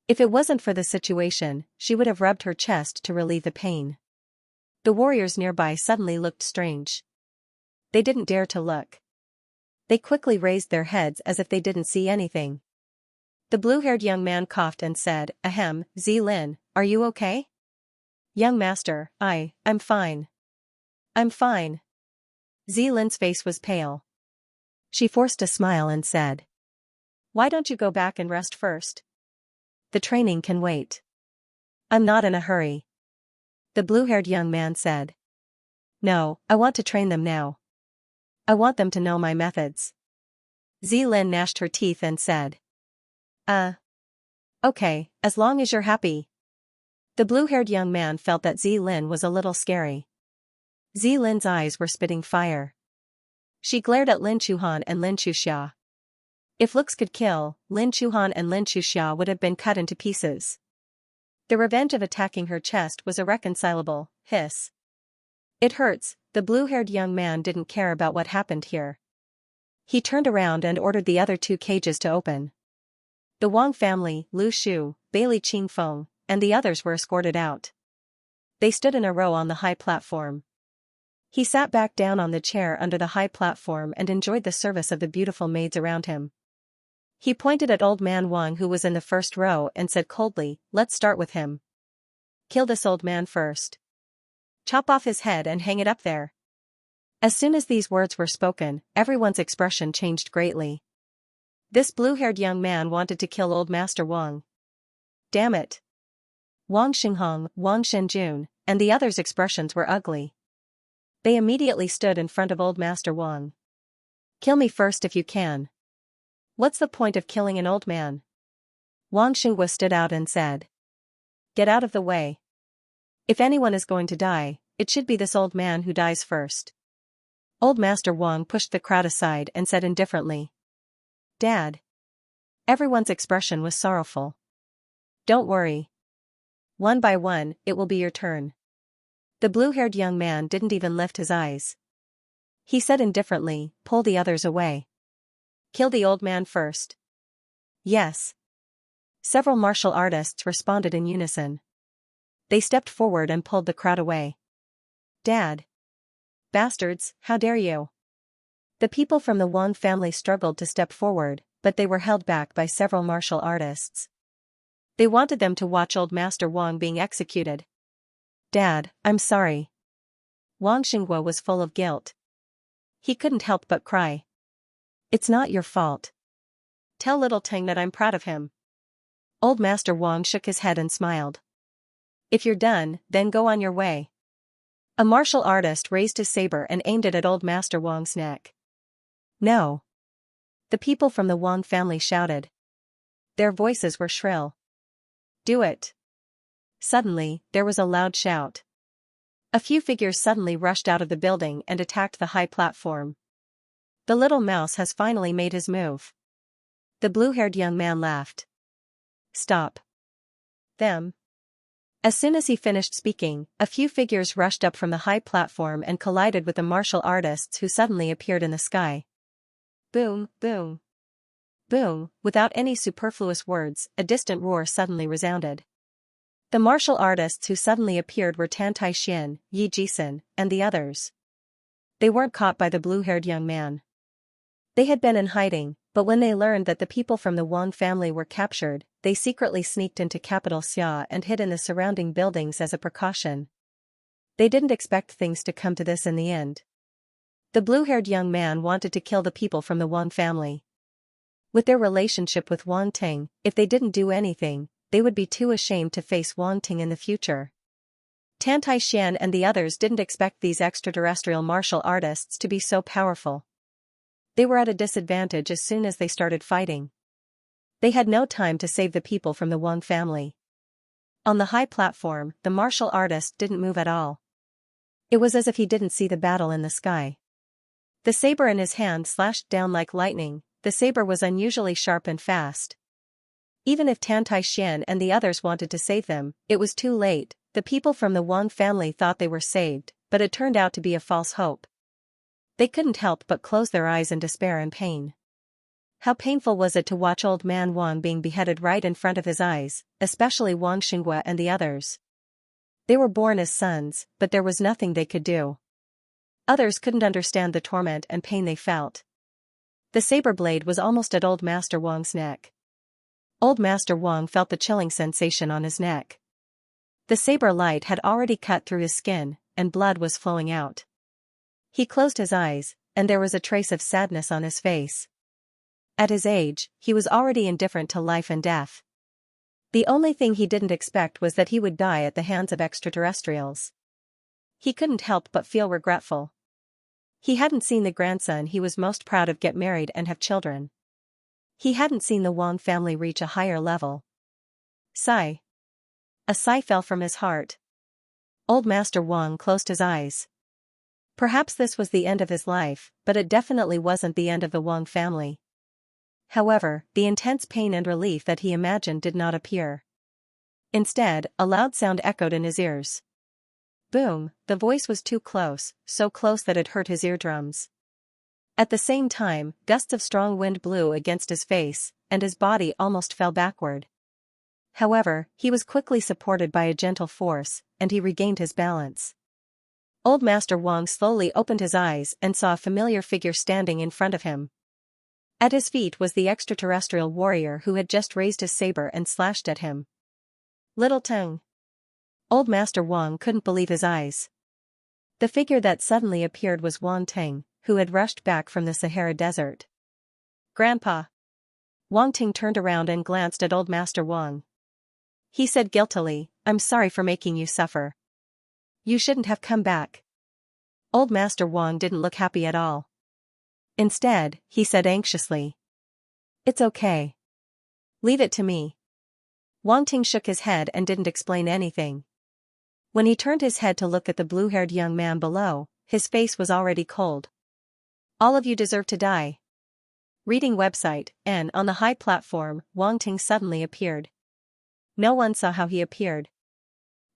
If it wasn't for the situation, she would have rubbed her chest to relieve the pain. The warriors nearby suddenly looked strange. They didn't dare to look. They quickly raised their heads as if they didn't see anything. The blue-haired young man coughed and said, "Ahem, Zilin, are you okay?" "Young master, I'm fine. I'm fine." Zilin's face was pale. She forced a smile and said, "Why don't you go back and rest first? The training can wait." "I'm not in a hurry," the blue-haired young man said. "No, I want to train them now. I want them to know my methods." Zilin gnashed her teeth and said, Okay, as long as you're happy." The blue-haired young man felt that Zilin was a little scary. Zilin's eyes were spitting fire. She glared at Lin Chuhan and Lin Chuxia. If looks could kill, Lin Chuhan and Lin Chuxia would have been cut into pieces. The revenge of attacking her chest was irreconcilable. Hiss. "It hurts." The blue-haired young man didn't care about what happened here. He turned around and ordered the other two cages to open. The Wang family, Lu Shu, Bailey Qingfeng, and the others were escorted out. They stood in a row on the high platform. He sat back down on the chair under the high platform and enjoyed the service of the beautiful maids around him. He pointed at old man Wang who was in the first row and said coldly, "Let's start with him. Kill this old man first. Chop off his head and hang it up there." As soon as these words were spoken, everyone's expression changed greatly. This blue-haired young man wanted to kill old Master Wang. Damn it. Wang Xinghong, Wang Shenjun, and the others' expressions were ugly. They immediately stood in front of old Master Wang. "Kill me first if you can. What's the point of killing an old man?" Wang Xinghua stood out and said, "Get out of the way. If anyone is going to die, it should be this old man who dies first." Old Master Wang pushed the crowd aside and said indifferently, "Dad." Everyone's expression was sorrowful. "Don't worry. One by one, it will be your turn." The blue-haired young man didn't even lift his eyes. He said indifferently, "Pull the others away. Kill the old man first." "Yes." Several martial artists responded in unison. They stepped forward and pulled the crowd away. "Dad. Bastards, how dare you!" The people from the Wang family struggled to step forward, but they were held back by several martial artists. They wanted them to watch old Master Wang being executed. "Dad, I'm sorry." Wang Xinghua was full of guilt. He couldn't help but cry. "It's not your fault. Tell little Ting that I'm proud of him." Old Master Wang shook his head and smiled. "If you're done, then go on your way." A martial artist raised his saber and aimed it at old Master Wang's neck. "No." The people from the Wang family shouted. Their voices were shrill. "Do it." Suddenly, there was a loud shout. A few figures suddenly rushed out of the building and attacked the high platform. "The little mouse has finally made his move." The blue-haired young man laughed. "Stop them." As soon as he finished speaking, a few figures rushed up from the high platform and collided with the martial artists who suddenly appeared in the sky. Boom, boom. Boom, without any superfluous words, a distant roar suddenly resounded. The martial artists who suddenly appeared were Tan Tai Xin, Yi Jisun, and the others. They weren't caught by the blue-haired young man. They had been in hiding, but when they learned that the people from the Wang family were captured, they secretly sneaked into capital Xia and hid in the surrounding buildings as a precaution. They didn't expect things to come to this in the end. The blue-haired young man wanted to kill the people from the Wang family. With their relationship with Wang Ting, if they didn't do anything, they would be too ashamed to face Wang Ting in the future. Tan Tai Xian and the others didn't expect these extraterrestrial martial artists to be so powerful. They were at a disadvantage as soon as they started fighting. They had no time to save the people from the Wang family. On the high platform, the martial artist didn't move at all. It was as if he didn't see the battle in the sky. The saber in his hand slashed down like lightning. The saber was unusually sharp and fast. Even if Tan Tai Xian and the others wanted to save them, it was too late. The people from the Wang family thought they were saved, but it turned out to be a false hope. They couldn't help but close their eyes in despair and pain. How painful was it to watch old man Wang being beheaded right in front of his eyes, especially Wang Xinghua and the others. They were born as sons, but there was nothing they could do. Others couldn't understand the torment and pain they felt. The saber blade was almost at Old Master Wang's neck. Old Master Wang felt the chilling sensation on his neck. The saber light had already cut through his skin, and blood was flowing out. He closed his eyes, and there was a trace of sadness on his face. At his age, he was already indifferent to life and death. The only thing he didn't expect was that he would die at the hands of extraterrestrials. He couldn't help but feel regretful. He hadn't seen the grandson he was most proud of get married and have children. He hadn't seen the Wang family reach a higher level. Sigh. A sigh fell from his heart. Old Master Wang closed his eyes. Perhaps this was the end of his life, but it definitely wasn't the end of the Wang family. However, the intense pain and relief that he imagined did not appear. Instead, a loud sound echoed in his ears. Boom, the voice was too close, so close that it hurt his eardrums. At the same time, gusts of strong wind blew against his face, and his body almost fell backward. However, he was quickly supported by a gentle force, and he regained his balance. Old Master Wang slowly opened his eyes and saw a familiar figure standing in front of him. At his feet was the extraterrestrial warrior who had just raised his saber and slashed at him. Little Tung. Old Master Wang couldn't believe his eyes. The figure that suddenly appeared was Wang Ting, who had rushed back from the Sahara Desert. Grandpa. Wang Ting turned around and glanced at Old Master Wang. He said guiltily, "I'm sorry for making you suffer. You shouldn't have come back." Old Master Wang didn't look happy at all. Instead, he said anxiously, "It's okay. Leave it to me." Wang Ting shook his head and didn't explain anything. When he turned his head to look at the blue-haired young man below, his face was already cold. "All of you deserve to die." Reading website, and on the high platform, Wang Ting suddenly appeared. No one saw how he appeared.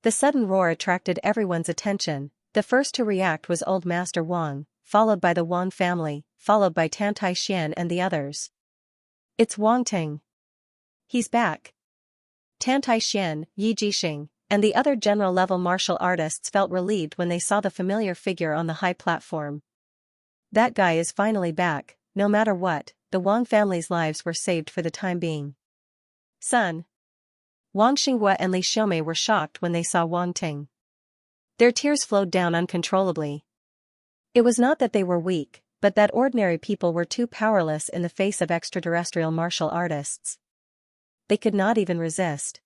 The sudden roar attracted everyone's attention. The first to react was Old Master Wang, followed by the Wang family, followed by Tan Tai Xian and the others. "It's Wang Ting. He's back." Tan Tai Xian, Yi Jixing, and the other general-level martial artists felt relieved when they saw the familiar figure on the high platform. That guy is finally back. No matter what, the Wang family's lives were saved for the time being. Son. Wang Xinghua and Li Xiaomei were shocked when they saw Wang Ting. Their tears flowed down uncontrollably. It was not that they were weak, but that ordinary people were too powerless in the face of extraterrestrial martial artists. They could not even resist.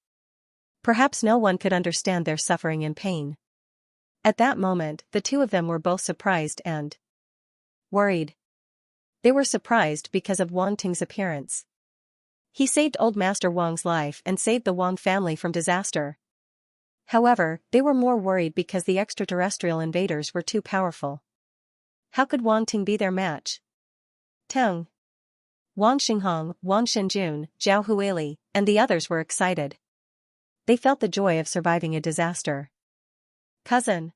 Perhaps no one could understand their suffering and pain. At that moment, the two of them were both surprised and worried. They were surprised because of Wang Ting's appearance. He saved Old Master Wang's life and saved the Wang family from disaster. However, they were more worried because the extraterrestrial invaders were too powerful. How could Wang Ting be their match? Teng. Wang Xinghong, Wang Shenjun, Zhao Huili, and the others were excited. They felt the joy of surviving a disaster. Cousin.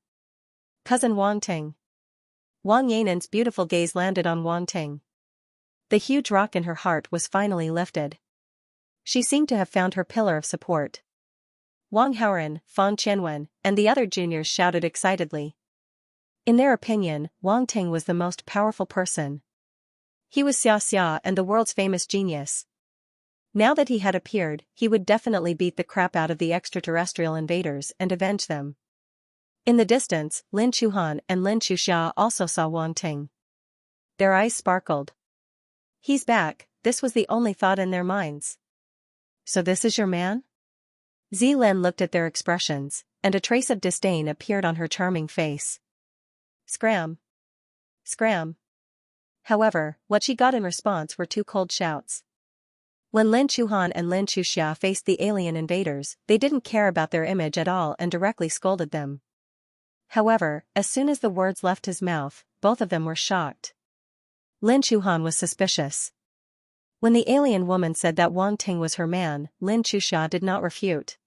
Cousin Wang Ting. Wang Yanan's beautiful gaze landed on Wang Ting. The huge rock in her heart was finally lifted. She seemed to have found her pillar of support. Wang Haoran, Fan Qianwen, and the other juniors shouted excitedly. In their opinion, Wang Ting was the most powerful person. He was Xiaxia and the world's famous genius. Now that he had appeared, he would definitely beat the crap out of the extraterrestrial invaders and avenge them. In the distance, Lin Chuhan and Lin Chuxia also saw Wang Ting. Their eyes sparkled. "He's back, this was the only thought in their minds. So this is your man? Zilan looked at their expressions, and a trace of disdain appeared on her charming face. Scram! Scram! However, what she got in response were two cold shouts. When Lin Chuhan and Lin Chuxia faced the alien invaders, they didn't care about their image at all and directly scolded them. However, as soon as the words left his mouth, both of them were shocked. Lin Chuhan was suspicious. When the alien woman said that Wang Ting was her man, Lin Chuxia did not refute.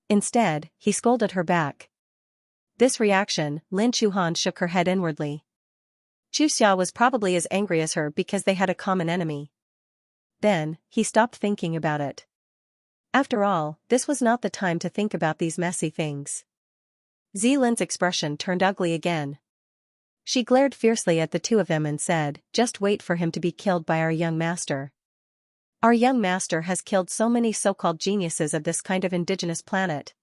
Instead, he scolded her back. This reaction, Lin Chuhan shook her head inwardly. Chuxia was probably as angry as her because they had a common enemy. Then, he stopped thinking about it. After all, this was not the time to think about these messy things. Zilan's expression turned ugly again. She glared fiercely at the two of them and said, "Just wait for him to be killed by our young master. Our young master has killed so many so-called geniuses of this kind of indigenous planet."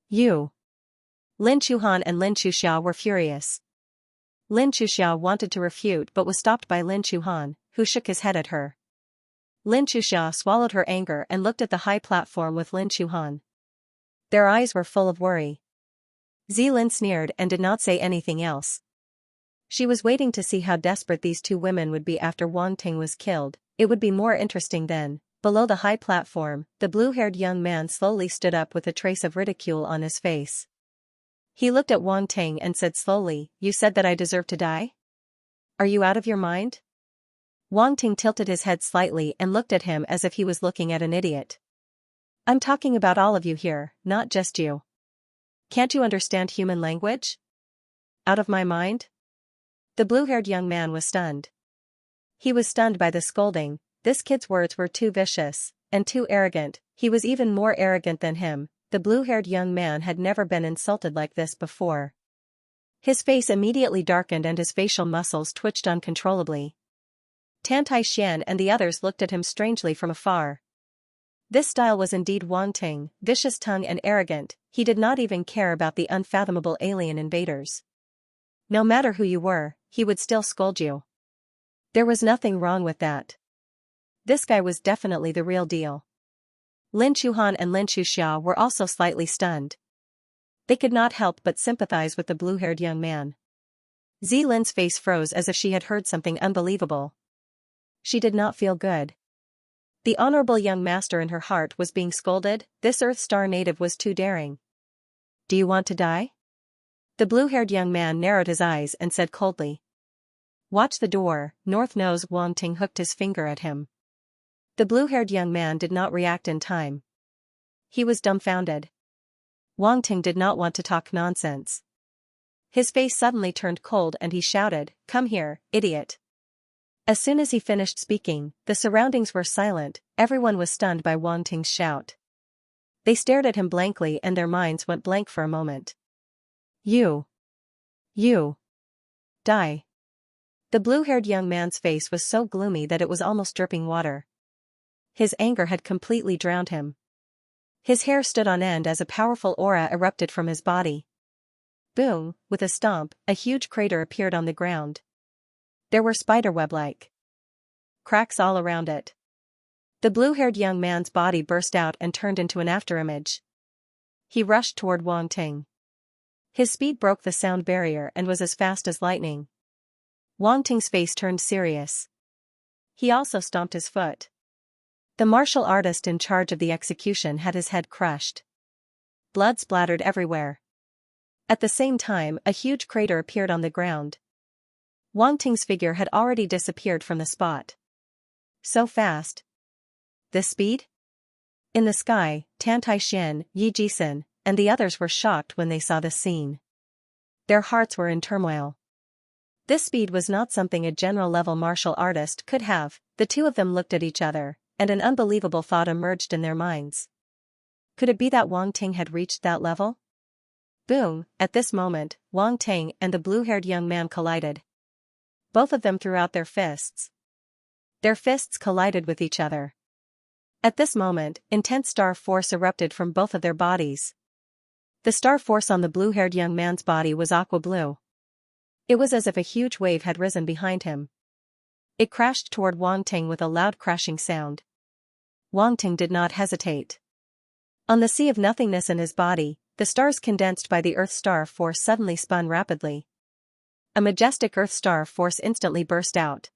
You. Lin Chuhan and Lin Chuxia were furious. Lin Chuxia wanted to refute but was stopped by Lin Chuhan, who shook his head at her. Lin Chuxia swallowed her anger and looked at the high platform with Lin Chuhan. Their eyes were full of worry. Zilan sneered and did not say anything else. She was waiting to see how desperate these two women would be after Wang Ting was killed. It would be more interesting then. Below the high platform, the blue-haired young man slowly stood up with a trace of ridicule on his face. He looked at Wang Ting and said slowly, "You said that I deserve to die? Are you out of your mind?" Wang Ting tilted his head slightly and looked at him as if he was looking at an idiot. "I'm talking about all of you here, not just you. Can't you understand human language? Out of my mind?" The blue-haired young man was stunned. He was stunned by the scolding. This kid's words were too vicious, and too arrogant. He was even more arrogant than him. The blue-haired young man had never been insulted like this before. His face immediately darkened and his facial muscles twitched uncontrollably. Tan Tai Xian and the others looked at him strangely from afar. This style was indeed Wang Ting, vicious-tongued and arrogant. He did not even care about the unfathomable alien invaders. No matter who you were, he would still scold you. There was nothing wrong with that. This guy was definitely the real deal. Lin Chuhan and Lin Chuxia were also slightly stunned. They could not help but sympathize with the blue-haired young man. Zilin's face froze as if she had heard something unbelievable. She did not feel good. The honorable young master in her heart was being scolded. This Earth Star native was too daring. "Do you want to die?" The blue-haired young man narrowed his eyes and said coldly. "Watch the door." North knows. Wang Ting hooked his finger at him. The blue-haired young man did not react in time. He was dumbfounded. Wang Ting did not want to talk nonsense. His face suddenly turned cold and he shouted, "Come here, idiot." As soon as he finished speaking, the surroundings were silent. Everyone was stunned by Wang Ting's shout. They stared at him blankly and their minds went blank for a moment. You. Die." The blue-haired young man's face was so gloomy that it was almost dripping water. His anger had completely drowned him. His hair stood on end as a powerful aura erupted from his body. Boom, with a stomp, a huge crater appeared on the ground. There were spiderweb-like cracks all around it. The blue-haired young man's body burst out and turned into an afterimage. He rushed toward Wang Ting. His speed broke the sound barrier and was as fast as lightning. Wang Ting's face turned serious. He also stomped his foot. The martial artist in charge of the execution had his head crushed. Blood splattered everywhere. At the same time, a huge crater appeared on the ground. Wang Ting's figure had already disappeared from the spot. So fast. This speed? In the sky, Tan Tai Xian, Yi Jisun, and the others were shocked when they saw this scene. Their hearts were in turmoil. This speed was not something a general-level martial artist could have. The two of them looked at each other, and an unbelievable thought emerged in their minds. Could it be that Wang Ting had reached that level? Boom! At this moment, Wang Ting and the blue-haired young man collided. Both of them threw out their fists. Their fists collided with each other. At this moment, intense star force erupted from both of their bodies. The star force on the blue-haired young man's body was aqua blue. It was as if a huge wave had risen behind him. It crashed toward Wang Ting with a loud crashing sound. Wang Ting did not hesitate. On the sea of nothingness in his body, the stars condensed by the Earth star force suddenly spun rapidly. A majestic Earth star force instantly burst out.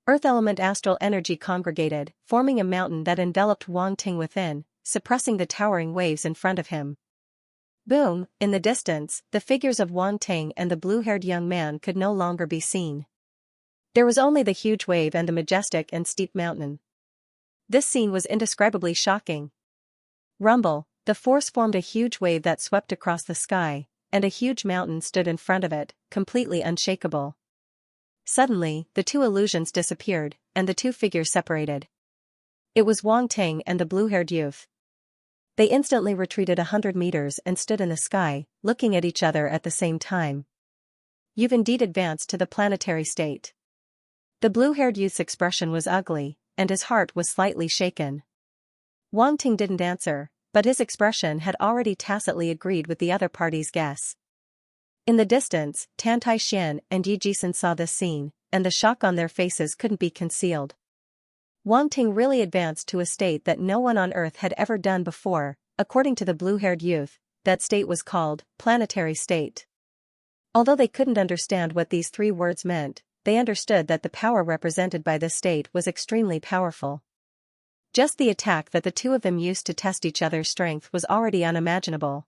Earth element astral energy congregated, forming a mountain that enveloped Wang Ting within, suppressing the towering waves in front of him. Boom! In the distance, the figures of Wang Ting and the blue-haired young man could no longer be seen. There was only the huge wave and the majestic and steep mountain. This scene was indescribably shocking. Rumble, the force formed a huge wave that swept across the sky, and a huge mountain stood in front of it, completely unshakable. Suddenly, the two illusions disappeared, and the two figures separated. It was Wang Ting and the blue-haired youth. They instantly retreated 100 meters and stood in the sky, looking at each other at the same time. You've indeed advanced to the planetary state. The blue-haired youth's expression was ugly, and his heart was slightly shaken. Wang Ting didn't answer, but his expression had already tacitly agreed with the other party's guess. In the distance, Tan Tai Xian and Yi Jisun saw this scene, and the shock on their faces couldn't be concealed. Wang Ting really advanced to a state that no one on Earth had ever done before. According to the blue-haired youth, that state was called planetary state. Although they couldn't understand what these three words meant, they understood that the power represented by this state was extremely powerful. Just the attack that the two of them used to test each other's strength was already unimaginable.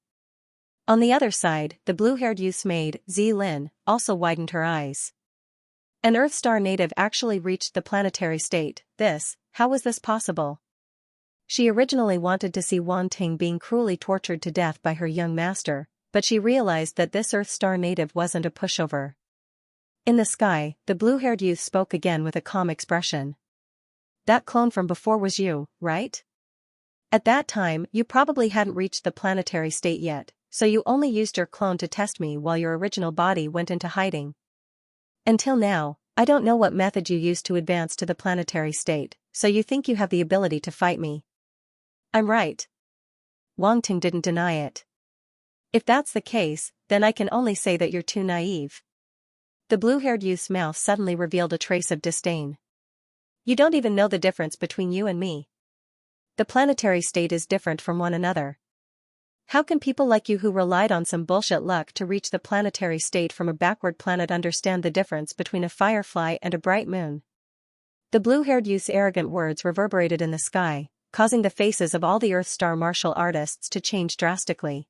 On the other side, the blue-haired youth's maid, Zilin, also widened her eyes. An Earth star native actually reached the planetary state. How was this possible? She originally wanted to see Wang Ting being cruelly tortured to death by her young master, but she realized that this Earth star native wasn't a pushover. In the sky, the blue-haired youth spoke again with a calm expression. That clone from before was you, right? At that time, you probably hadn't reached the planetary state yet, so you only used your clone to test me while your original body went into hiding. Until now, I don't know what method you used to advance to the planetary state, so you think you have the ability to fight me. I'm right. Wang Ting didn't deny it. If that's the case, then I can only say that you're too naive. The blue-haired youth's mouth suddenly revealed a trace of disdain. You don't even know the difference between you and me. The planetary state is different from one another. How can people like you who relied on some bullshit luck to reach the planetary state from a backward planet understand the difference between a firefly and a bright moon? The blue-haired youth's arrogant words reverberated in the sky, causing the faces of all the Earth Star martial artists to change drastically.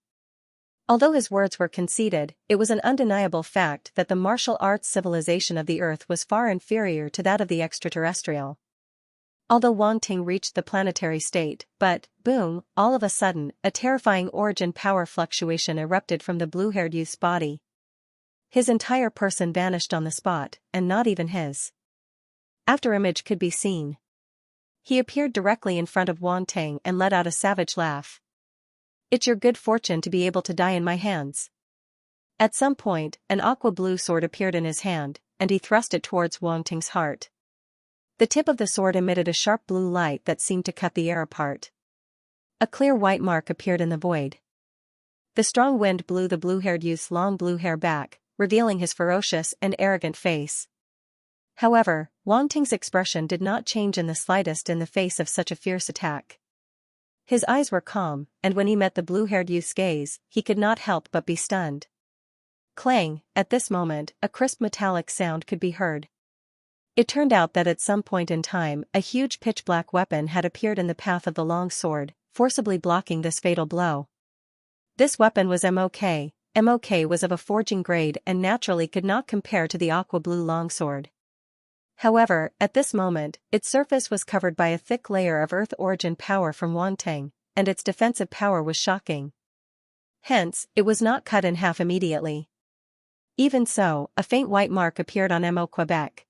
Although his words were conceited, it was an undeniable fact that the martial arts civilization of the Earth was far inferior to that of the extraterrestrial. Although Wang Ting reached the planetary state, but, boom, all of a sudden, a terrifying origin power fluctuation erupted from the blue-haired youth's body. His entire person vanished on the spot, and not even his afterimage could be seen. He appeared directly in front of Wang Ting and let out a savage laugh. It's your good fortune to be able to die in my hands. At some point, an aqua-blue sword appeared in his hand, and he thrust it towards Wang Ting's heart. The tip of the sword emitted a sharp blue light that seemed to cut the air apart. A clear white mark appeared in the void. The strong wind blew the blue-haired youth's long blue hair back, revealing his ferocious and arrogant face. However, Wang Ting's expression did not change in the slightest in the face of such a fierce attack. His eyes were calm, and when he met the blue-haired youth's gaze, he could not help but be stunned. Clang! At this moment, a crisp metallic sound could be heard. It turned out that at some point in time, a huge pitch-black weapon had appeared in the path of the long sword, forcibly blocking this fatal blow. This weapon was MOK. MOK was of a forging grade and naturally could not compare to the aqua-blue longsword. However, at this moment, its surface was covered by a thick layer of Earth origin power from Wang Ting, and its defensive power was shocking. Hence, it was not cut in half immediately. Even so, a faint white mark appeared on MO Quebec.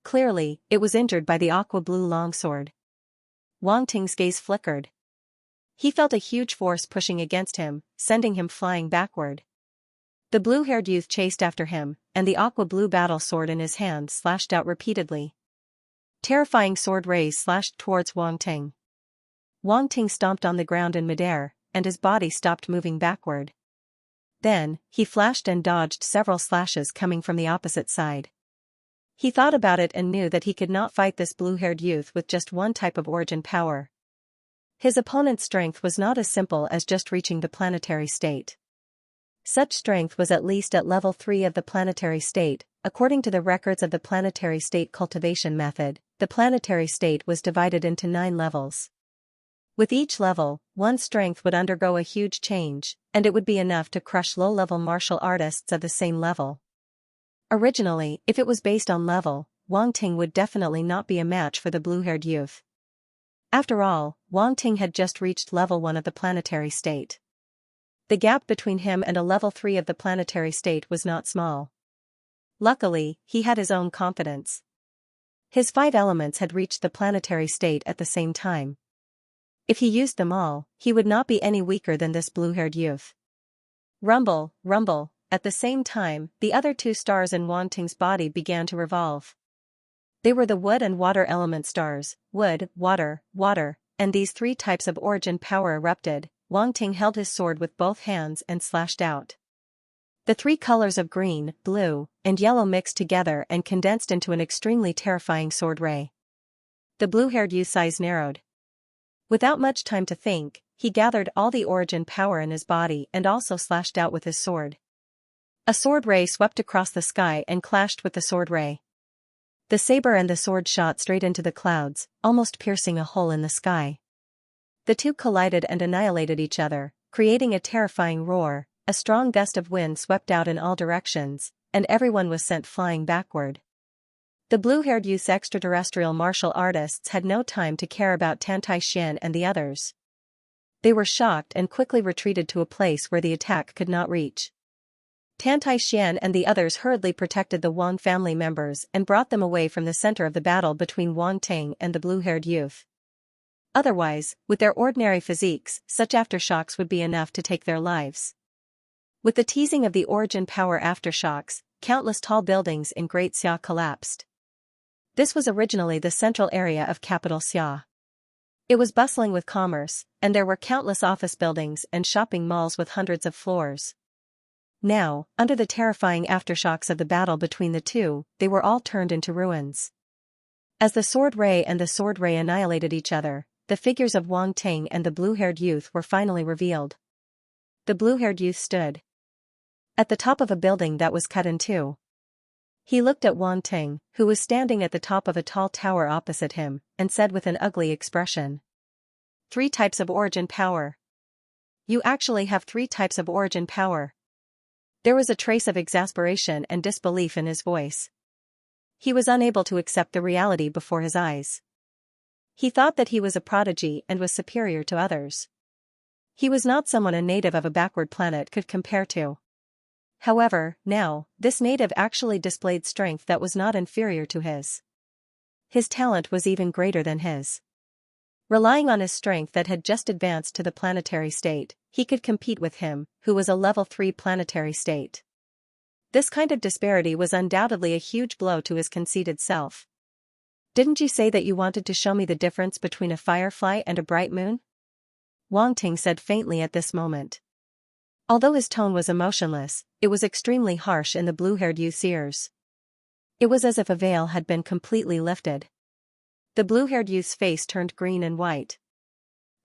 Clearly, it was injured by the aqua-blue longsword. Wang Ting's gaze flickered. He felt a huge force pushing against him, sending him flying backward. The blue-haired youth chased after him, and the aqua-blue battle sword in his hand slashed out repeatedly. Terrifying sword rays slashed towards Wang Ting. Wang Ting stomped on the ground in midair, and his body stopped moving backward. Then, he flashed and dodged several slashes coming from the opposite side. He thought about it and knew that he could not fight this blue-haired youth with just one type of origin power. His opponent's strength was not as simple as just reaching the planetary state. Such strength was at least at level 3 of the planetary state. According to the records of the planetary state cultivation method, the planetary state was divided into 9 levels. With each level, one's strength would undergo a huge change, and it would be enough to crush low-level martial artists of the same level. Originally, if it was based on level, Wang Ting would definitely not be a match for the blue-haired youth. After all, Wang Ting had just reached level 1 of the planetary state. The gap between him and a level 3 of the planetary state was not small. Luckily, he had his own confidence. His 5 elements had reached the planetary state at the same time. If he used them all, he would not be any weaker than this blue-haired youth. Rumble, rumble. At the same time, the other 2 stars in Wang Ting's body began to revolve. They were the wood and water element stars, wood, water, water, and these 3 types of origin power erupted. Wang Ting held his sword with both hands and slashed out. The 3 colors of green, blue, and yellow mixed together and condensed into an extremely terrifying sword ray. The blue-haired youth's eyes narrowed. Without much time to think, he gathered all the origin power in his body and also slashed out with his sword. A sword ray swept across the sky and clashed with the sword ray. The saber and the sword shot straight into the clouds, almost piercing a hole in the sky. The 2 collided and annihilated each other, creating a terrifying roar. A strong gust of wind swept out in all directions, and everyone was sent flying backward. The blue-haired youth's extraterrestrial martial artists had no time to care about Xianxia and the others. They were shocked and quickly retreated to a place where the attack could not reach. Xianxia and the others hurriedly protected the Wang family members and brought them away from the center of the battle between Wang Ting and the blue-haired youth. Otherwise, with their ordinary physiques, such aftershocks would be enough to take their lives. With the teasing of the origin power aftershocks, countless tall buildings in Great Xia collapsed. This was originally the central area of capital Xia. It was bustling with commerce, and there were countless office buildings and shopping malls with hundreds of floors. Now, under the terrifying aftershocks of the battle between the 2, they were all turned into ruins. As the sword ray and the sword ray annihilated each other, the figures of Wang Ting and the blue-haired youth were finally revealed. The blue-haired youth stood at the top of a building that was cut in 2. He looked at Wang Ting, who was standing at the top of a tall tower opposite him, and said with an ugly expression, "3 types of origin power. You actually have 3 types of origin power." There was a trace of exasperation and disbelief in his voice. He was unable to accept the reality before his eyes. He thought that he was a prodigy and was superior to others. He was not someone a native of a backward planet could compare to. However, now, this native actually displayed strength that was not inferior to his. His talent was even greater than his. Relying on his strength that had just advanced to the planetary state, he could compete with him, who was a level 3 planetary state. This kind of disparity was undoubtedly a huge blow to his conceited self. "Didn't you say that you wanted to show me the difference between a firefly and a bright moon?" Wang Ting said faintly at this moment. Although his tone was emotionless, it was extremely harsh in the blue-haired youth's ears. It was as if a veil had been completely lifted. The blue-haired youth's face turned green and white.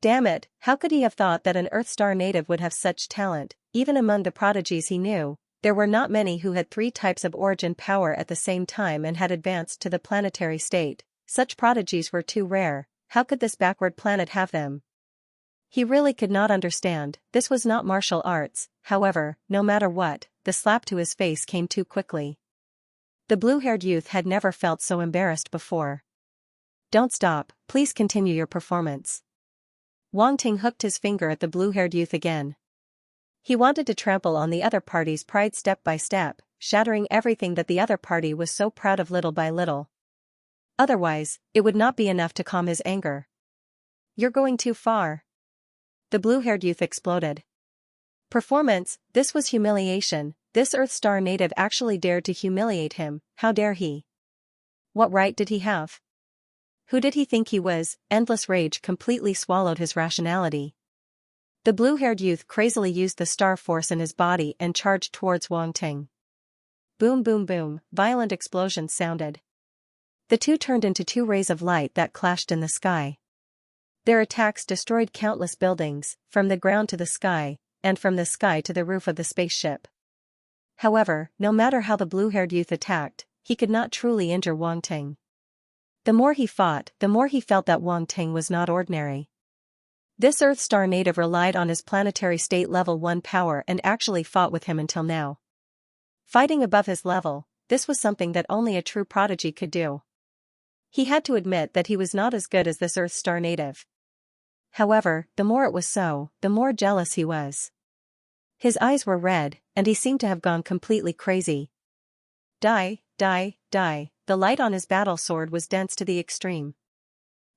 Damn it, how could he have thought that an Earthstar native would have such talent? Even among the prodigies he knew, there were not many who had 3 types of origin power at the same time and had advanced to the planetary state. Such prodigies were too rare. How could this backward planet have them? He really could not understand. This was not martial arts. However, no matter what, the slap to his face came too quickly. The blue-haired youth had never felt so embarrassed before. "Don't stop, please continue your performance." Wang Ting hooked his finger at the blue-haired youth again. He wanted to trample on the other party's pride step by step, shattering everything that the other party was so proud of little by little. Otherwise, it would not be enough to calm his anger. "You're going too far." The blue-haired youth exploded. Performance, this was humiliation. This Earthstar native actually dared to humiliate him. How dare he? What right did he have? Who did he think he was? Endless rage completely swallowed his rationality. The blue-haired youth crazily used the star force in his body and charged towards Wang Ting. Boom boom boom, violent explosions sounded. The two turned into two rays of light that clashed in the sky. Their attacks destroyed countless buildings, from the ground to the sky, and from the sky to the roof of the spaceship. However, no matter how the blue-haired youth attacked, he could not truly injure Wang Ting. The more he fought, the more he felt that Wang Ting was not ordinary. This Earth Star native relied on his planetary state level 1 power and actually fought with him until now. Fighting above his level, this was something that only a true prodigy could do. He had to admit that he was not as good as this Earth Star native. However, the more it was so, the more jealous he was. His eyes were red, and he seemed to have gone completely crazy. Die, die, die, the light on his battle sword was dense to the extreme.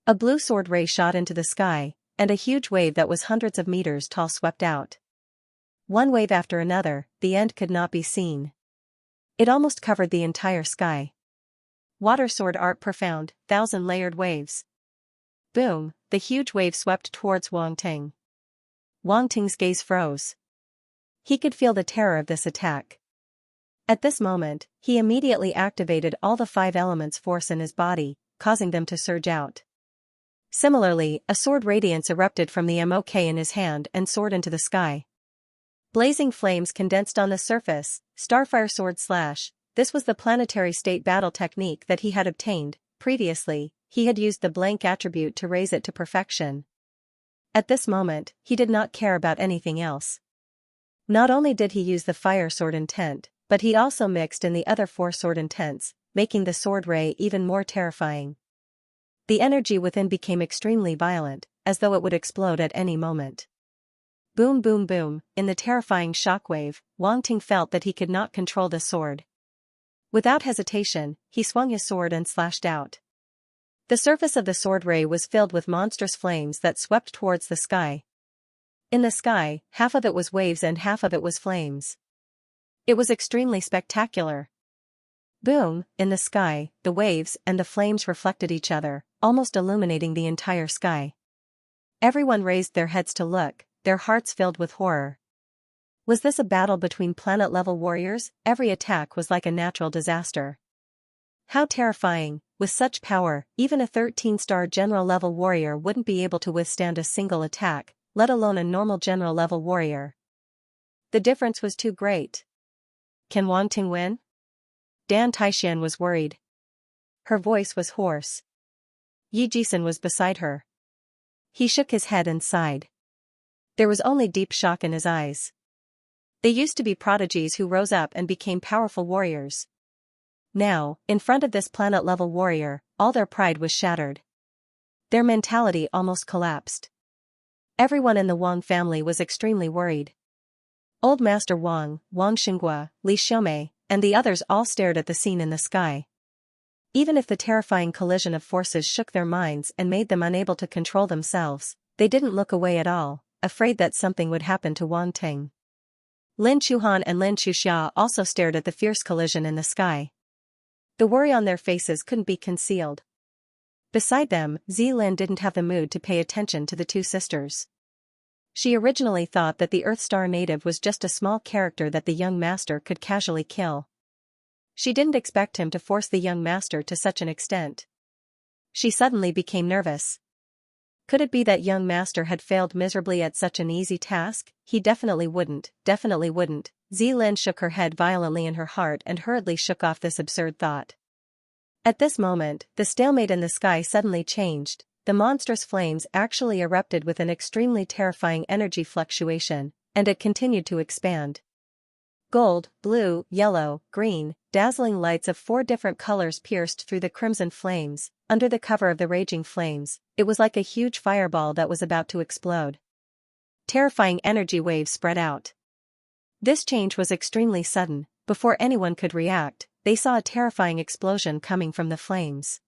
A blue sword ray shot into the sky, and a huge wave that was hundreds of meters tall swept out. One wave after another, the end could not be seen. It almost covered the entire sky. Water sword art profound, 1,000-layered waves. Boom, the huge wave swept towards Wang Ting. Wang Ting's gaze froze. He could feel the terror of this attack. At this moment, he immediately activated all the 5 elements force in his body, causing them to surge out. Similarly, a sword radiance erupted from the MOK in his hand and soared into the sky. Blazing flames condensed on the surface, Starfire Sword Slash. This was the planetary state battle technique that he had obtained. Previously, he had used the blank attribute to raise it to perfection. At this moment, he did not care about anything else. Not only did he use the fire sword intent, but he also mixed in the other 4 sword intents, making the sword ray even more terrifying. The energy within became extremely violent, as though it would explode at any moment. Boom boom boom, in the terrifying shockwave, Wang Ting felt that he could not control the sword. Without hesitation, he swung his sword and slashed out. The surface of the sword ray was filled with monstrous flames that swept towards the sky. In the sky, half of it was waves and half of it was flames. It was extremely spectacular. Boom, in the sky, the waves and the flames reflected each other, almost illuminating the entire sky. Everyone raised their heads to look, their hearts filled with horror. Was this a battle between planet-level warriors? Every attack was like a natural disaster. How terrifying! With such power, even a 13-star general-level warrior wouldn't be able to withstand a single attack, let alone a normal general-level warrior. The difference was too great. Can Wang Ting win? Dan Taixian was worried. Her voice was hoarse. Yi Jisun was beside her. He shook his head and sighed. There was only deep shock in his eyes. They used to be prodigies who rose up and became powerful warriors. Now, in front of this planet-level warrior, all their pride was shattered. Their mentality almost collapsed. Everyone in the Wang family was extremely worried. Old Master Wang, Wang Xinghua, Li Xiaomei, and the others all stared at the scene in the sky. Even if the terrifying collision of forces shook their minds and made them unable to control themselves, they didn't look away at all, afraid that something would happen to Wang Ting. Lin Chuhan and Lin Chuxia also stared at the fierce collision in the sky. The worry on their faces couldn't be concealed. Beside them, Zilin didn't have the mood to pay attention to the two sisters. She originally thought that the Earth Star native was just a small character that the young master could casually kill. She didn't expect him to force the young master to such an extent. She suddenly became nervous. Could it be that young master had failed miserably at such an easy task? He definitely wouldn't, definitely wouldn't. Zilin shook her head violently in her heart and hurriedly shook off this absurd thought. At this moment, the stalemate in the sky suddenly changed. The monstrous flames actually erupted with an extremely terrifying energy fluctuation, and it continued to expand. Gold, blue, yellow, green, dazzling lights of 4 different colors pierced through the crimson flames. Under the cover of the raging flames, it was like a huge fireball that was about to explode. Terrifying energy waves spread out. This change was extremely sudden. Before anyone could react, they saw a terrifying explosion coming from the flames.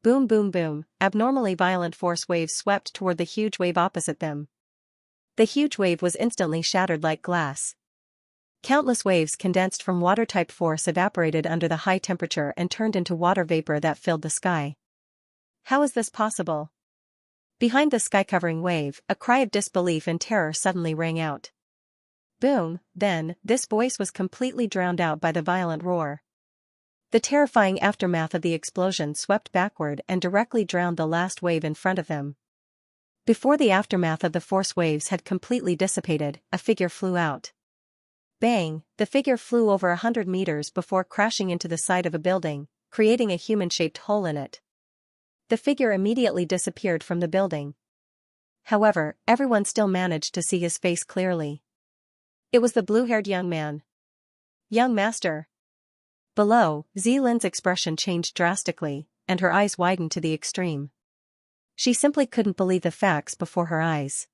Boom boom boom, abnormally violent force waves swept toward the huge wave opposite them. The huge wave was instantly shattered like glass. Countless waves condensed from water-type force evaporated under the high temperature and turned into water vapor that filled the sky. How is this possible? Behind the sky-covering wave, a cry of disbelief and terror suddenly rang out. Boom, then, this voice was completely drowned out by the violent roar. The terrifying aftermath of the explosion swept backward and directly drowned the last wave in front of them. Before the aftermath of the force waves had completely dissipated, a figure flew out. Bang, the figure flew over 100 meters before crashing into the side of a building, creating a human-shaped hole in it. The figure immediately disappeared from the building. However, everyone still managed to see his face clearly. It was the blue-haired young man. Young master. Below, Zilин's expression changed drastically, and her eyes widened to the extreme. She simply couldn't believe the facts before her eyes.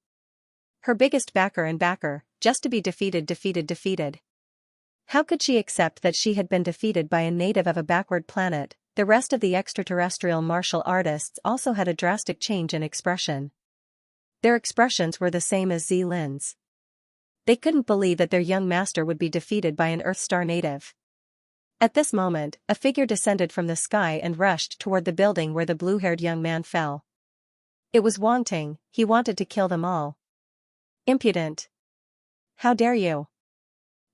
Her biggest backer, just to be defeated. How could she accept that she had been defeated by a native of a backward planet? The rest of the extraterrestrial martial artists also had a drastic change in expression. Their expressions were the same as Zilin's. They couldn't believe that their young master would be defeated by an Earthstar native. At this moment, a figure descended from the sky and rushed toward the building where the blue-haired young man fell. It was Wang Ting. He wanted to kill them all. Impudent. How dare you?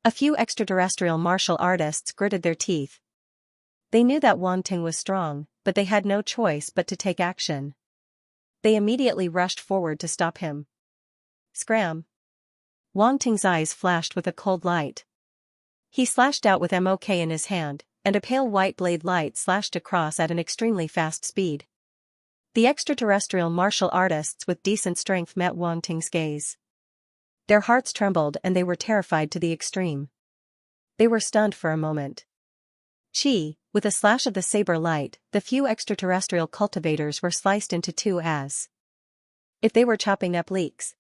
A few extraterrestrial martial artists gritted their teeth. They knew that Wang Ting was strong, but they had no choice but to take action. They immediately rushed forward to stop him. Scram! Wang Ting's eyes flashed with a cold light. He slashed out with MOK in his hand, and a pale white blade light slashed across at an extremely fast speed. The extraterrestrial martial artists with decent strength met Wang Ting's gaze. Their hearts trembled and they were terrified to the extreme. They were stunned for a moment. With a slash of the saber light, the few extraterrestrial cultivators were sliced into two as if they were chopping up leeks.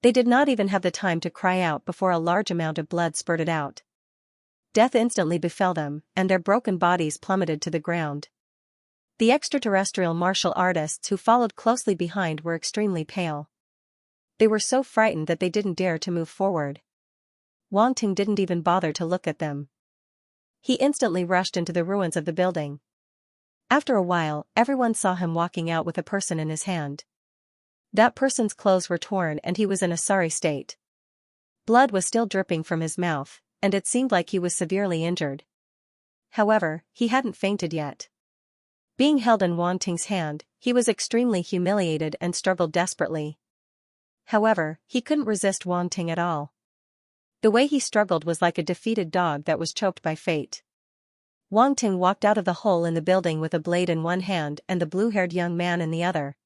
They did not even have the time to cry out before a large amount of blood spurted out. Death instantly befell them, and their broken bodies plummeted to the ground. The extraterrestrial martial artists who followed closely behind were extremely pale. They were so frightened that they didn't dare to move forward. Wang Ting didn't even bother to look at them. He instantly rushed into the ruins of the building. After a while, everyone saw him walking out with a person in his hand. That person's clothes were torn and he was in a sorry state. Blood was still dripping from his mouth, and it seemed like he was severely injured. However, he hadn't fainted yet. Being held in Wang Ting's hand, he was extremely humiliated and struggled desperately. However, he couldn't resist Wang Ting at all. The way he struggled was like a defeated dog that was choked by fate. Wang Ting walked out of the hole in the building with a blade in one hand and the blue-haired young man in the other.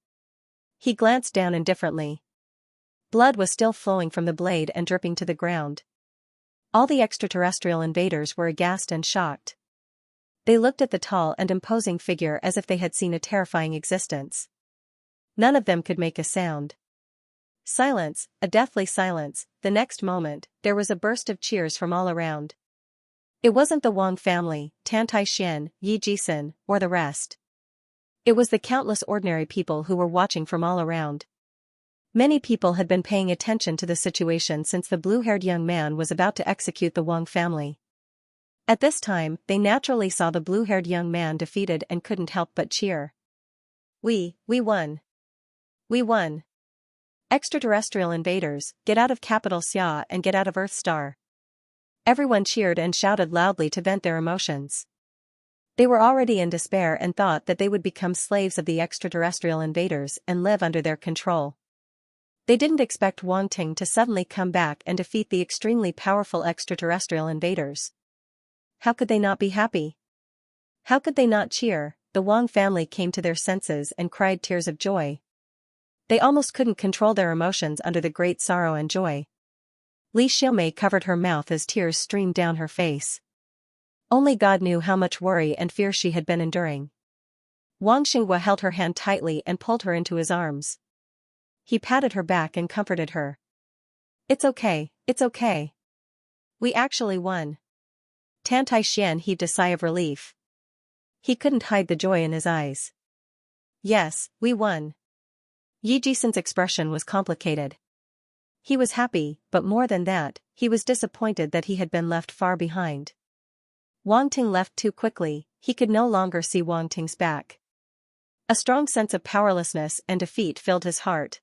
He glanced down indifferently. Blood was still flowing from the blade and dripping to the ground. All the extraterrestrial invaders were aghast and shocked. They looked at the tall and imposing figure as if they had seen a terrifying existence. None of them could make a sound. Silence, a deathly silence. The next moment, there was a burst of cheers from all around. It wasn't the Wang family, Tan Taishan, Yi Jisun, or the rest. It was the countless ordinary people who were watching from all around. Many people had been paying attention to the situation since the blue-haired young man was about to execute the Wang family. At this time, they naturally saw the blue-haired young man defeated and couldn't help but cheer. We won. We won. Extraterrestrial invaders, get out of capital Xia and get out of Earthstar. Everyone cheered and shouted loudly to vent their emotions. They were already in despair and thought that they would become slaves of the extraterrestrial invaders and live under their control. They didn't expect Wang Ting to suddenly come back and defeat the extremely powerful extraterrestrial invaders. How could they not be happy? How could they not cheer? The Wang family came to their senses and cried tears of joy. They almost couldn't control their emotions under the great sorrow and joy. Li Xiaomei covered her mouth as tears streamed down her face. Only God knew how much worry and fear she had been enduring. Wang Xinghua held her hand tightly and pulled her into his arms. He patted her back and comforted her. It's okay, it's okay. We actually won. Tan Taishan heaved a sigh of relief. He couldn't hide the joy in his eyes. Yes, we won. Yi Jisun's expression was complicated. He was happy, but more than that, he was disappointed that he had been left far behind. Wang Ting left too quickly, he could no longer see Wang Ting's back. A strong sense of powerlessness and defeat filled his heart.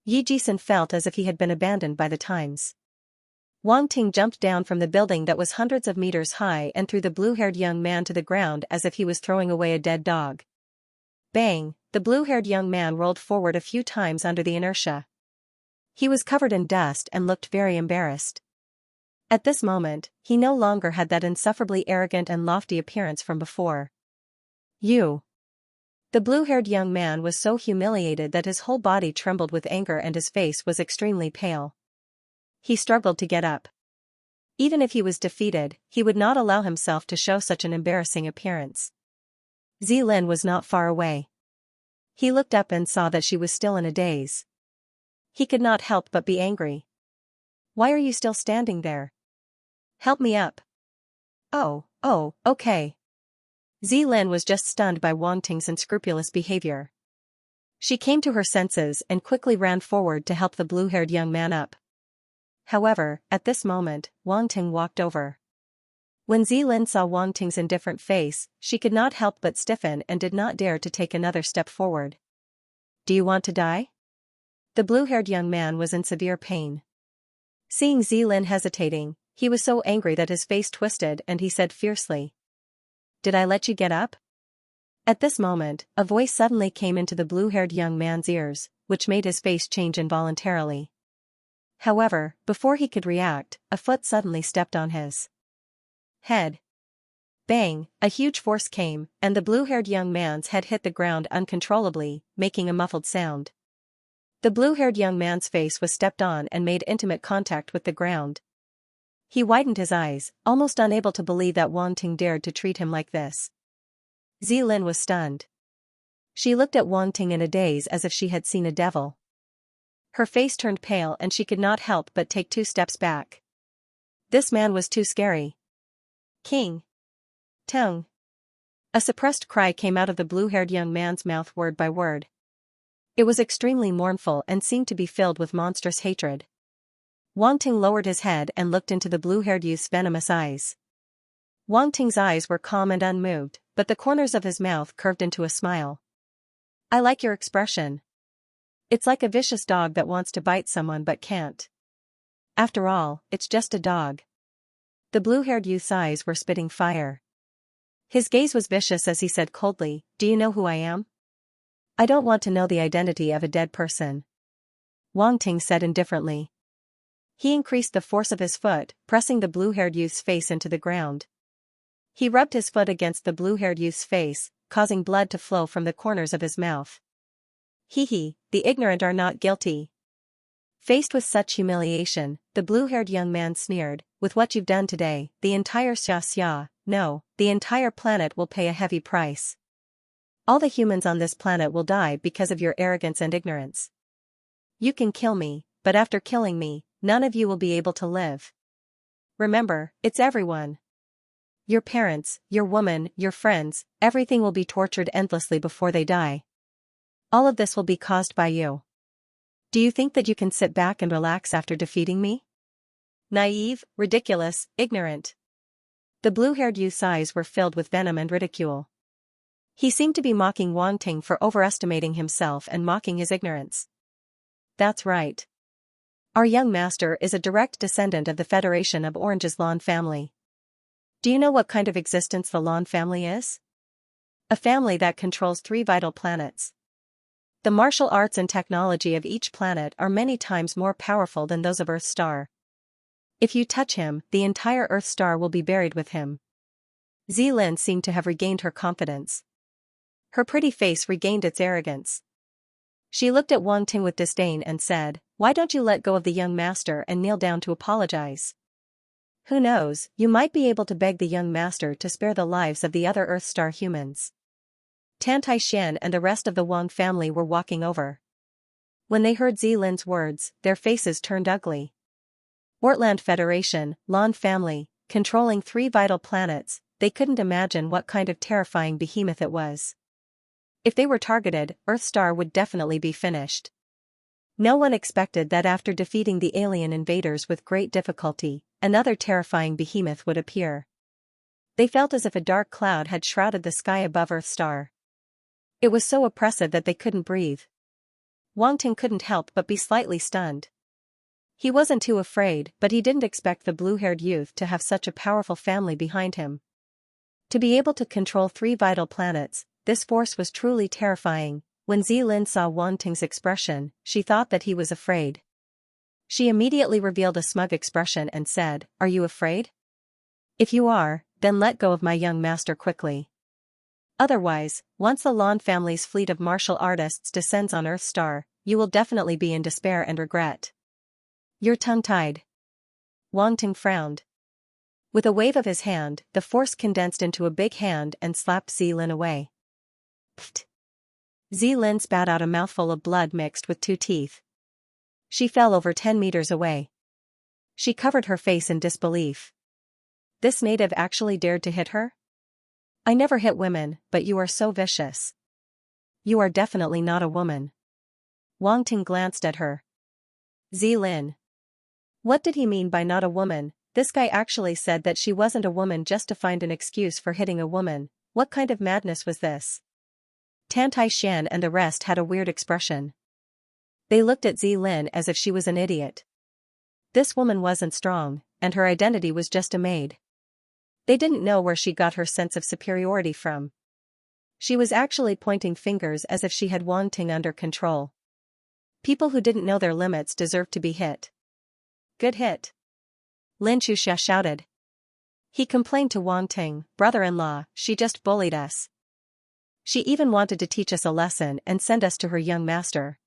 Yi Jisun felt as if he had been abandoned by the times. Wang Ting jumped down from the building that was hundreds of meters high and threw the blue-haired young man to the ground as if he was throwing away a dead dog. Bang! The blue-haired young man rolled forward a few times under the inertia. He was covered in dust and looked very embarrassed. At this moment, he no longer had that insufferably arrogant and lofty appearance from before. You! The blue-haired young man was so humiliated that his whole body trembled with anger and his face was extremely pale. He struggled to get up. Even if he was defeated, he would not allow himself to show such an embarrassing appearance. Zilin was not far away. He looked up and saw that she was still in a daze. He could not help but be angry. Why are you still standing there? Help me up. Oh, okay. Zilin was just stunned by Wang Ting's unscrupulous behavior. She came to her senses and quickly ran forward to help the blue-haired young man up. However, at this moment, Wang Ting walked over. When Zilin saw Wang Ting's indifferent face, she could not help but stiffen and did not dare to take another step forward. Do you want to die? The blue-haired young man was in severe pain. Seeing Zilin hesitating, he was so angry that his face twisted and he said fiercely, "Did I let you get up?" At this moment, a voice suddenly came into the blue-haired young man's ears, which made his face change involuntarily. However, before he could react, a foot suddenly stepped on his head. Bang! A huge force came, and the blue-haired young man's head hit the ground uncontrollably, making a muffled sound. The blue-haired young man's face was stepped on and made intimate contact with the ground. He widened his eyes, almost unable to believe that Wang Ting dared to treat him like this. Zilin was stunned. She looked at Wang Ting in a daze as if she had seen a devil. Her face turned pale and she could not help but take 2 steps back. This man was too scary. King! Tongue! A suppressed cry came out of the blue-haired young man's mouth word by word. It was extremely mournful and seemed to be filled with monstrous hatred. Wang Ting lowered his head and looked into the blue-haired youth's venomous eyes. Wang Ting's eyes were calm and unmoved, but the corners of his mouth curved into a smile. I like your expression. It's like a vicious dog that wants to bite someone but can't. After all, it's just a dog. The blue-haired youth's eyes were spitting fire. His gaze was vicious as he said coldly, "Do you know who I am?" "I don't want to know the identity of a dead person," Wang Ting said indifferently. He increased the force of his foot, pressing the blue-haired youth's face into the ground. He rubbed his foot against the blue-haired youth's face, causing blood to flow from the corners of his mouth. "Hee, the ignorant are not guilty." Faced with such humiliation, the blue-haired young man sneered, "With what you've done today, the entire Xianxia, no, the entire planet will pay a heavy price. All the humans on this planet will die because of your arrogance and ignorance. You can kill me, but after killing me, none of you will be able to live. Remember, it's everyone. Your parents, your woman, your friends, everything will be tortured endlessly before they die. All of this will be caused by you. Do you think that you can sit back and relax after defeating me? Naive, ridiculous, ignorant." The blue-haired youth's eyes were filled with venom and ridicule. He seemed to be mocking Wang Ting for overestimating himself and mocking his ignorance. "That's right. Our young master is a direct descendant of the Federation of Orange's Lawn family. Do you know what kind of existence the Lawn family is? A family that controls 3 vital planets. The martial arts and technology of each planet are many times more powerful than those of Earth's star. If you touch him, the entire Earth star will be buried with him." Zilin seemed to have regained her confidence. Her pretty face regained its arrogance. She looked at Wang Ting with disdain and said, "Why don't you let go of the young master and kneel down to apologize? Who knows, you might be able to beg the young master to spare the lives of the other Earth star humans." Tantai Xian and the rest of the Wang family were walking over. When they heard Zilin's words, their faces turned ugly. Ortland Federation, Lawn family, controlling 3 vital planets, they couldn't imagine what kind of terrifying behemoth it was. If they were targeted, Earthstar would definitely be finished. No one expected that after defeating the alien invaders with great difficulty, another terrifying behemoth would appear. They felt as if a dark cloud had shrouded the sky above Earthstar. It was so oppressive that they couldn't breathe. Wang Ting couldn't help but be slightly stunned. He wasn't too afraid, but he didn't expect the blue-haired youth to have such a powerful family behind him. To be able to control 3 vital planets, this force was truly terrifying. When Zilin saw Wang Ting's expression, she thought that he was afraid. She immediately revealed a smug expression and said, "Are you afraid? If you are, then let go of my young master quickly. Otherwise, once the Lan family's fleet of martial artists descends on Earthstar, you will definitely be in despair and regret." "You're tongue-tied." Wang Ting frowned. With a wave of his hand, the force condensed into a big hand and slapped Zilin away. Pfft. Zilin spat out a mouthful of blood mixed with 2 teeth. She fell over 10 meters away. She covered her face in disbelief. This native actually dared to hit her? "I never hit women, but you are so vicious. You are definitely not a woman." Wang Ting glanced at her. Zilin. What did he mean by not a woman? This guy actually said that she wasn't a woman just to find an excuse for hitting a woman. What kind of madness was this? Tantai Shan and the rest had a weird expression. They looked at Zilin as if she was an idiot. This woman wasn't strong, and her identity was just a maid. They didn't know where she got her sense of superiority from. She was actually pointing fingers as if she had Wang Ting under control. People who didn't know their limits deserved to be hit. "Good hit," Lin Xuxia shouted. He complained to Wang Ting, "Brother-in-law, she just bullied us. She even wanted to teach us a lesson and send us to her young master."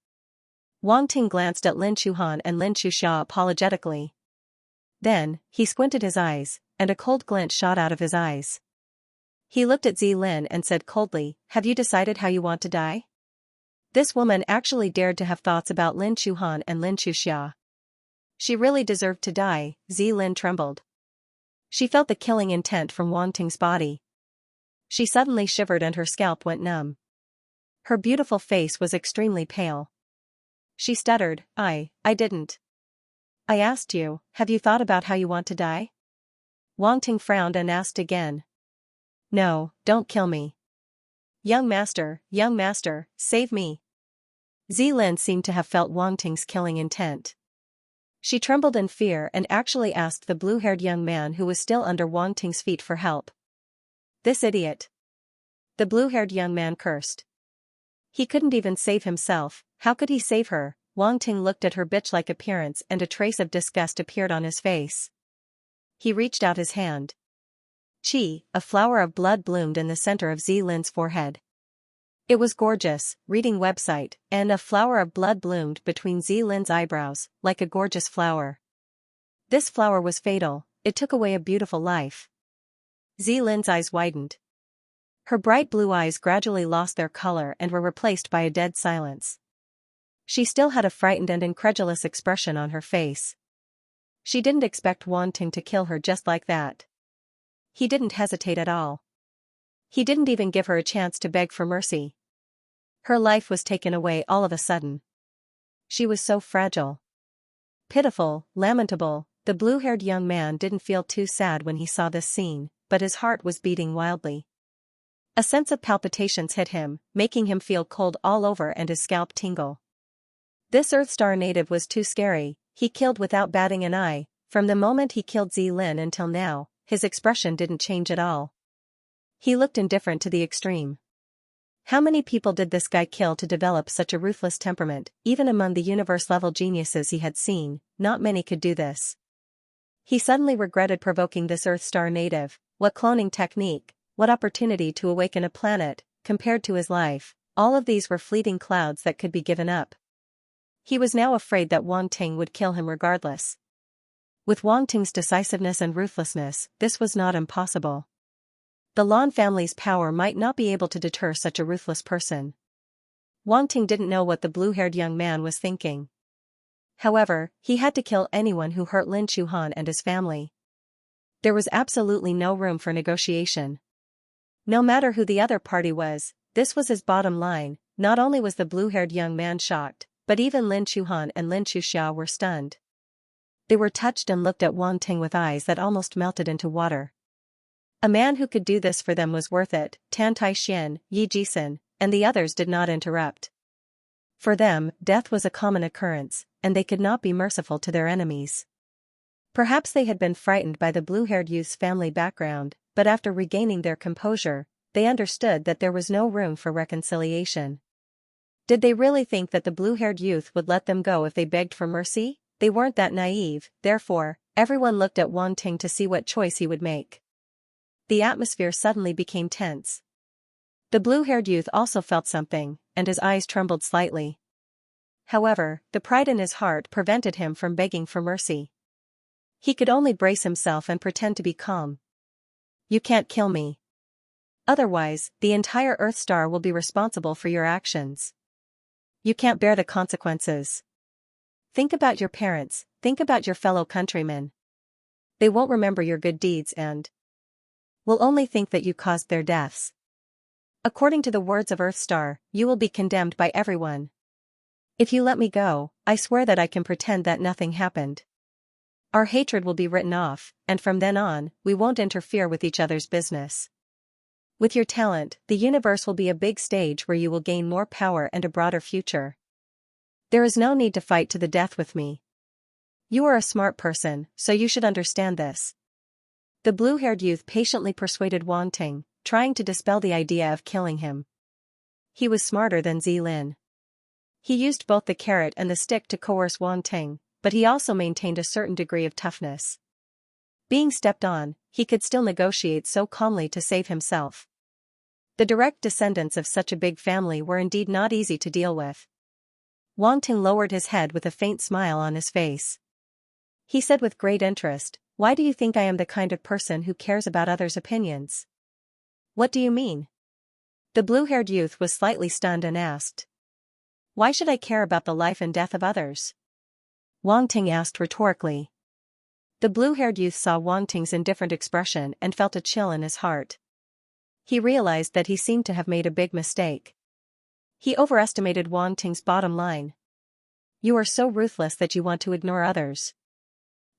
Wang Ting glanced at Lin Chuhan and Lin Xuxia apologetically. Then, he squinted his eyes, and a cold glint shot out of his eyes. He looked at Zilin and said coldly, "Have you decided how you want to die?" This woman actually dared to have thoughts about Lin Chuhan and Lin Xuxia. She really deserved to die. Zilin trembled. She felt the killing intent from Wang Ting's body. She suddenly shivered and her scalp went numb. Her beautiful face was extremely pale. She stuttered, I didn't. I asked you, have you thought about how you want to die?" Wang Ting frowned and asked again. "No, don't kill me. Young master, save me." Zilin seemed to have felt Wang Ting's killing intent. She trembled in fear and actually asked the blue-haired young man who was still under Wang Ting's feet for help. "This idiot." The blue-haired young man cursed. He couldn't even save himself. How could he save her? Wang Ting looked at her bitch-like appearance and a trace of disgust appeared on his face. He reached out his hand. Chi, a flower of blood bloomed in the center of Zilin's forehead. It was gorgeous. Reading website, and a flower of blood bloomed between Zilin's eyebrows, like a gorgeous flower. This flower was fatal, it took away a beautiful life. Zilin's eyes widened. Her bright blue eyes gradually lost their color and were replaced by a dead silence. She still had a frightened and incredulous expression on her face. She didn't expect Wang Ting to kill her just like that. He didn't hesitate at all. He didn't even give her a chance to beg for mercy. Her life was taken away all of a sudden. She was so fragile. Pitiful, lamentable. The blue-haired young man didn't feel too sad when he saw this scene, but his heart was beating wildly. A sense of palpitations hit him, making him feel cold all over and his scalp tingle. This Earthstar native was too scary. He killed without batting an eye. From the moment he killed Zilin until now, his expression didn't change at all. He looked indifferent to the extreme. How many people did this guy kill to develop such a ruthless temperament? Even among the universe-level geniuses he had seen, not many could do this. He suddenly regretted provoking this Earthstar native. What cloning technique, what opportunity to awaken a planet, compared to his life, all of these were fleeting clouds that could be given up. He was now afraid that Wang Ting would kill him regardless. With Wang Ting's decisiveness and ruthlessness, this was not impossible. The Lan family's power might not be able to deter such a ruthless person. Wang Ting didn't know what the blue-haired young man was thinking. However, he had to kill anyone who hurt Lin Chuhan and his family. There was absolutely no room for negotiation. No matter who the other party was, this was his bottom line. Not only was the blue-haired young man shocked, but even Lin Chuhan and Lin Xuxia were stunned. They were touched and looked at Wang Ting with eyes that almost melted into water. A man who could do this for them was worth it. Tan Tai Xian, Yi Jisun, and the others did not interrupt. For them, death was a common occurrence, and they could not be merciful to their enemies. Perhaps they had been frightened by the blue-haired youth's family background, but after regaining their composure, they understood that there was no room for reconciliation. Did they really think that the blue-haired youth would let them go if they begged for mercy? They weren't that naive, therefore, everyone looked at Wang Ting to see what choice he would make. The atmosphere suddenly became tense. The blue-haired youth also felt something, and his eyes trembled slightly. However, the pride in his heart prevented him from begging for mercy. He could only brace himself and pretend to be calm. You can't kill me. Otherwise, the entire Earth Star will be responsible for your actions. You can't bear the consequences. Think about your parents, think about your fellow countrymen. They won't remember your good deeds and will only think that you caused their deaths. According to the words of Earthstar, you will be condemned by everyone. If you let me go, I swear that I can pretend that nothing happened. Our hatred will be written off, and from then on, we won't interfere with each other's business. With your talent, the universe will be a big stage where you will gain more power and a broader future. There is no need to fight to the death with me. You are a smart person, so you should understand this. The blue-haired youth patiently persuaded Wang Ting, trying to dispel the idea of killing him. He was smarter than Zilin. He used both the carrot and the stick to coerce Wang Ting, but he also maintained a certain degree of toughness. Being stepped on, he could still negotiate so calmly to save himself. The direct descendants of such a big family were indeed not easy to deal with. Wang Ting lowered his head with a faint smile on his face. He said with great interest, "Why do you think I am the kind of person who cares about others' opinions?" "What do you mean?" The blue-haired youth was slightly stunned and asked. "Why should I care about the life and death of others?" Wang Ting asked rhetorically. The blue-haired youth saw Wang Ting's indifferent expression and felt a chill in his heart. He realized that he seemed to have made a big mistake. He overestimated Wang Ting's bottom line. You are so ruthless that you want to ignore others.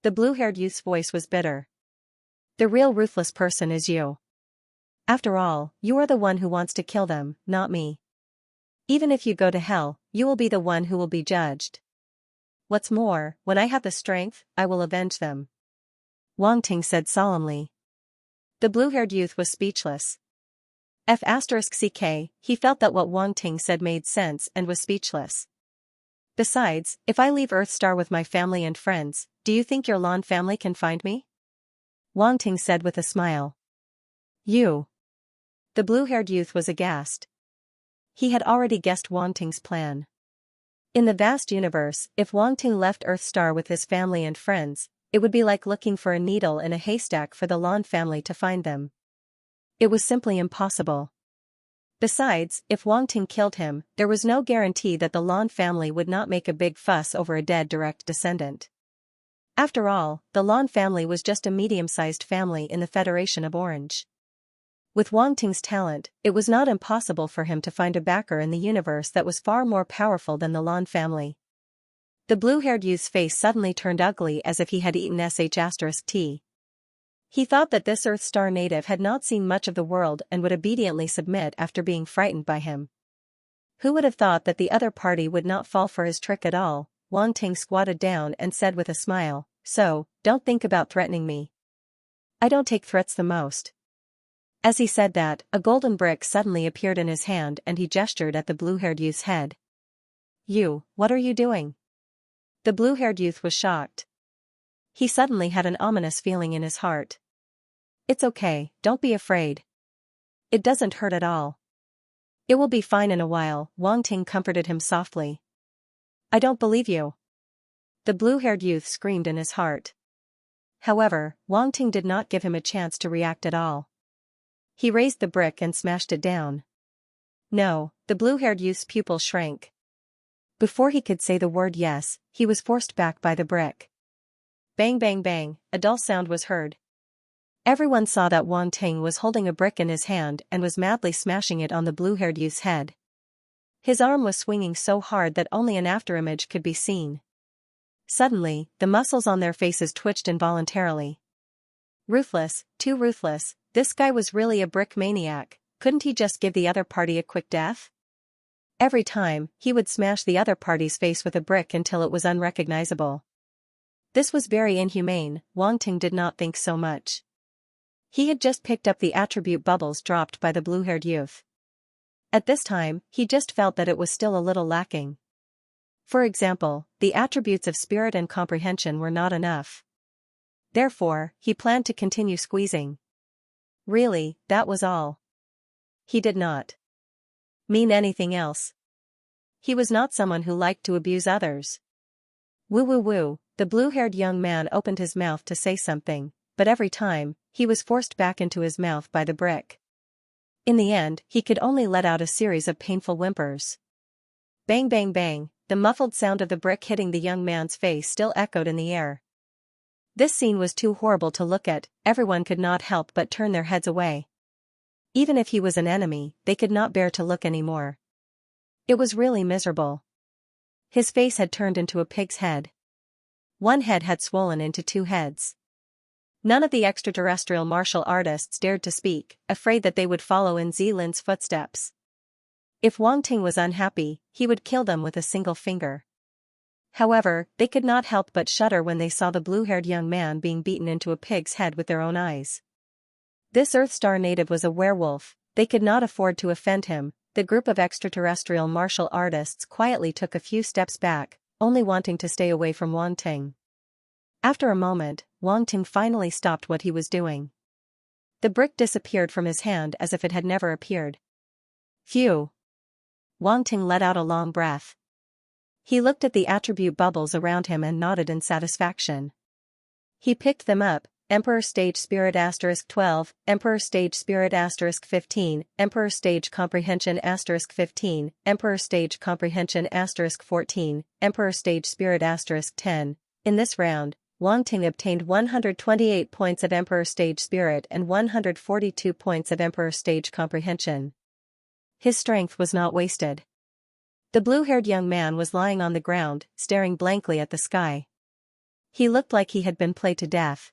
The blue-haired youth's voice was bitter. The real ruthless person is you. After all, you are the one who wants to kill them, not me. Even if you go to hell, you will be the one who will be judged. What's more, when I have the strength, I will avenge them. Wang Ting said solemnly. The blue-haired youth was speechless. He felt that what Wang Ting said made sense and was speechless. Besides, if I leave Earthstar with my family and friends, do you think your Lan family can find me? Wang Ting said with a smile. You. The blue-haired youth was aghast. He had already guessed Wang Ting's plan. In the vast universe, if Wang Ting left Earthstar with his family and friends, it would be like looking for a needle in a haystack for the Lan family to find them. It was simply impossible. Besides, if Wang Ting killed him, there was no guarantee that the Lan family would not make a big fuss over a dead direct descendant. After all, the Lan family was just a medium-sized family in the Federation of Orange. With Wang Ting's talent, it was not impossible for him to find a backer in the universe that was far more powerful than the Lan family. The blue-haired youth's face suddenly turned ugly as if he had eaten sh*t. He thought that this Earthstar native had not seen much of the world and would obediently submit after being frightened by him. Who would have thought that the other party would not fall for his trick at all? Wang Ting squatted down and said with a smile, "So, don't think about threatening me. I don't take threats the most." As he said that, a golden brick suddenly appeared in his hand and he gestured at the blue-haired youth's head. "You, what are you doing?" The blue-haired youth was shocked. He suddenly had an ominous feeling in his heart. "It's okay, don't be afraid. It doesn't hurt at all. It will be fine in a while," Wang Ting comforted him softly. "I don't believe you." The blue-haired youth screamed in his heart. However, Wang Ting did not give him a chance to react at all. He raised the brick and smashed it down. No, the blue-haired youth's pupil shrank. Before he could say the word yes, he was forced back by the brick. Bang bang bang, a dull sound was heard. Everyone saw that Wang Ting was holding a brick in his hand and was madly smashing it on the blue-haired youth's head. His arm was swinging so hard that only an afterimage could be seen. Suddenly, the muscles on their faces twitched involuntarily. Ruthless, too ruthless, this guy was really a brick maniac, couldn't he just give the other party a quick death? Every time, he would smash the other party's face with a brick until it was unrecognizable. This was very inhumane. Wang Ting did not think so much. He had just picked up the attribute bubbles dropped by the blue-haired youth. At this time, he just felt that it was still a little lacking. For example, the attributes of spirit and comprehension were not enough. Therefore, he planned to continue squeezing. Really, that was all. He did not mean anything else. He was not someone who liked to abuse others. Woo woo woo, the blue-haired young man opened his mouth to say something, but every time, he was forced back into his mouth by the brick. In the end, he could only let out a series of painful whimpers. Bang bang bang, the muffled sound of the brick hitting the young man's face still echoed in the air. This scene was too horrible to look at. Everyone could not help but turn their heads away. Even if he was an enemy, they could not bear to look anymore. It was really miserable. His face had turned into a pig's head. One head had swollen into two heads. None of the extraterrestrial martial artists dared to speak, afraid that they would follow in Zilin's footsteps. If Wang Ting was unhappy, he would kill them with a single finger. However, they could not help but shudder when they saw the blue-haired young man being beaten into a pig's head with their own eyes. This Earthstar native was a werewolf. They could not afford to offend him. The group of extraterrestrial martial artists quietly took a few steps back, only wanting to stay away from Wang Ting. After a moment, Wang Ting finally stopped what he was doing. The brick disappeared from his hand as if it had never appeared. Phew! Wang Ting let out a long breath. He looked at the attribute bubbles around him and nodded in satisfaction. He picked them up. Emperor Stage Spirit *12, Emperor Stage Spirit *15, Emperor Stage Comprehension *15, Emperor Stage Comprehension *14, Emperor Stage Spirit *10. In this round, Wang Ting obtained 128 points of Emperor Stage Spirit and 142 points of Emperor Stage Comprehension. His strength was not wasted. The blue-haired young man was lying on the ground, staring blankly at the sky. He looked like he had been played to death.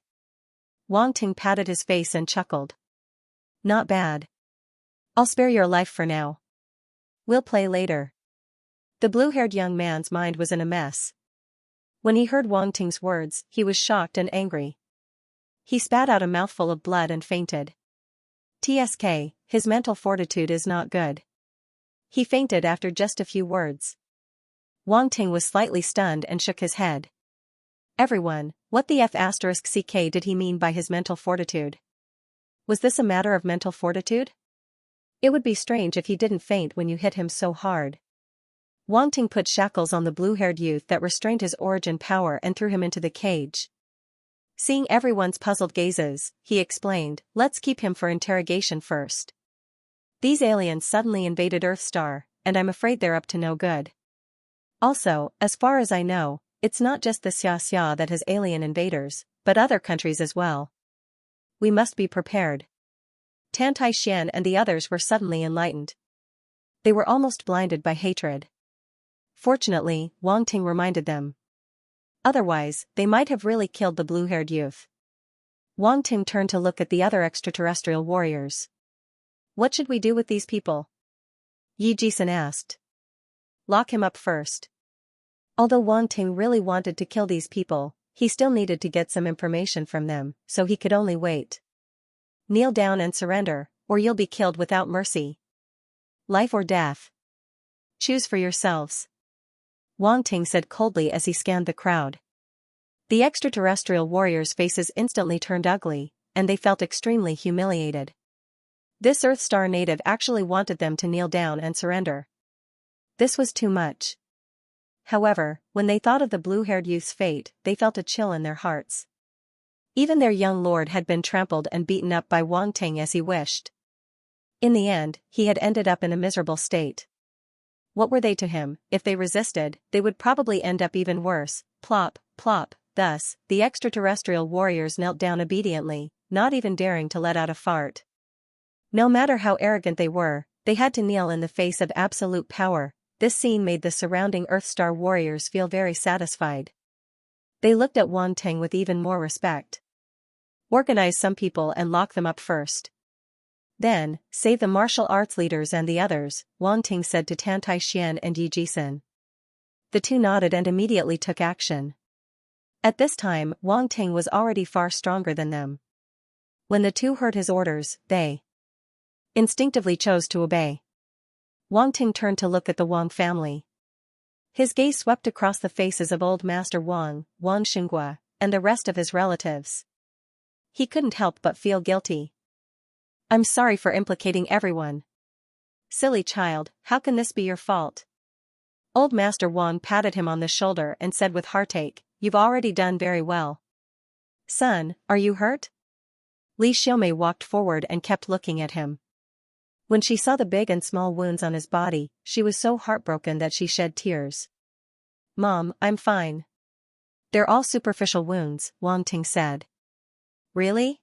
Wang Ting patted his face and chuckled. Not bad. I'll spare your life for now. We'll play later. The blue-haired young man's mind was in a mess. When he heard Wang Ting's words, he was shocked and angry. He spat out a mouthful of blood and fainted. TSK, his mental fortitude is not good. He fainted after just a few words. Wang Ting was slightly stunned and shook his head. Everyone, what the F***ck did he mean by his mental fortitude? Was this a matter of mental fortitude? It would be strange if he didn't faint when you hit him so hard. Wang Ting put shackles on the blue-haired youth that restrained his origin power and threw him into the cage. Seeing everyone's puzzled gazes, he explained, let's keep him for interrogation first. These aliens suddenly invaded Earthstar, and I'm afraid they're up to no good. Also, as far as I know, it's not just the Xianxia that has alien invaders, but other countries as well. We must be prepared. Tan Tai Xian and the others were suddenly enlightened. They were almost blinded by hatred. Fortunately, Wang Ting reminded them. Otherwise, they might have really killed the blue-haired youth. Wang Ting turned to look at the other extraterrestrial warriors. What should we do with these people? Yi Jisun asked. Lock him up first. Although Wang Ting really wanted to kill these people, he still needed to get some information from them, so he could only wait. Kneel down and surrender, or you'll be killed without mercy. Life or death. Choose for yourselves. Wang Ting said coldly as he scanned the crowd. The extraterrestrial warriors' faces instantly turned ugly, and they felt extremely humiliated. This Earthstar native actually wanted them to kneel down and surrender. This was too much. However, when they thought of the blue-haired youth's fate, they felt a chill in their hearts. Even their young lord had been trampled and beaten up by Wang Ting as he wished. In the end, he had ended up in a miserable state. What were they to him? If they resisted, they would probably end up even worse. Plop, plop. Thus, the extraterrestrial warriors knelt down obediently, not even daring to let out a fart. No matter how arrogant they were, they had to kneel in the face of absolute power. This scene made the surrounding Earthstar warriors feel very satisfied. They looked at Wang Ting with even more respect. Organize some people and lock them up first. Then, save the martial arts leaders and the others, Wang Ting said to Tan Tai Xian and Yi Jisun. The two nodded and immediately took action. At this time, Wang Ting was already far stronger than them. When the two heard his orders, they instinctively chose to obey. Wang Ting turned to look at the Wang family. His gaze swept across the faces of Old Master Wang, Wang Xinghua, and the rest of his relatives. He couldn't help but feel guilty. I'm sorry for implicating everyone. Silly child, how can this be your fault? Old Master Wang patted him on the shoulder and said with heartache, you've already done very well. Son, are you hurt? Li Xiaomei walked forward and kept looking at him. When she saw the big and small wounds on his body, she was so heartbroken that she shed tears. Mom, I'm fine. They're all superficial wounds, Wang Ting said. Really?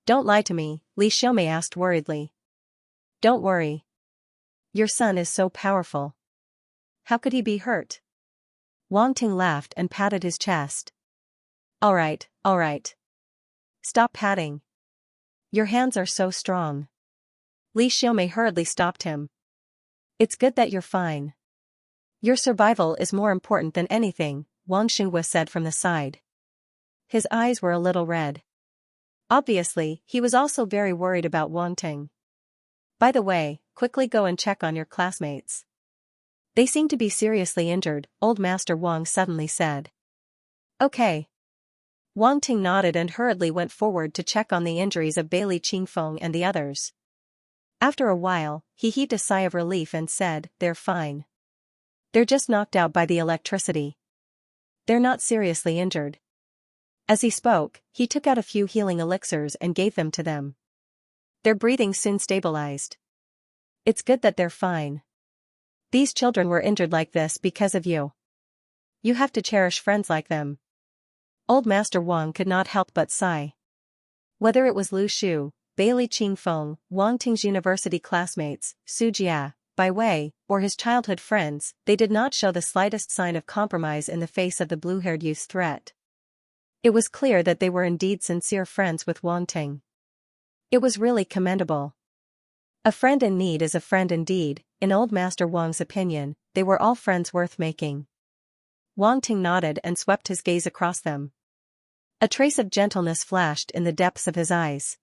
Don't lie to me, Li Xiaomei asked worriedly. Don't worry. Your son is so powerful. How could he be hurt? Wang Ting laughed and patted his chest. All right. Stop patting. Your hands are so strong. Li Xiaomei hurriedly stopped him. It's good that you're fine. Your survival is more important than anything, Wang Xinghua said from the side. His eyes were a little red. Obviously, he was also very worried about Wang Ting. By the way, quickly go and check on your classmates. They seem to be seriously injured, Old Master Wang suddenly said. Okay. Wang Ting nodded and hurriedly went forward to check on the injuries of Bailey Qingfeng and the others. After a while, he heaved a sigh of relief and said, they're fine. They're just knocked out by the electricity. They're not seriously injured. As he spoke, he took out a few healing elixirs and gave them to them. Their breathing soon stabilized. It's good that they're fine. These children were injured like this because of you. You have to cherish friends like them. Old Master Wang could not help but sigh. Whether it was Lu Shu, Bailey Qingfeng, Wang Ting's university classmates, Su Jia, Bai Wei, or his childhood friends, they did not show the slightest sign of compromise in the face of the blue-haired youth's threat. It was clear that they were indeed sincere friends with Wang Ting. It was really commendable. A friend in need is a friend indeed. In Old Master Wang's opinion, they were all friends worth making. Wang Ting nodded and swept his gaze across them. A trace of gentleness flashed in the depths of his eyes.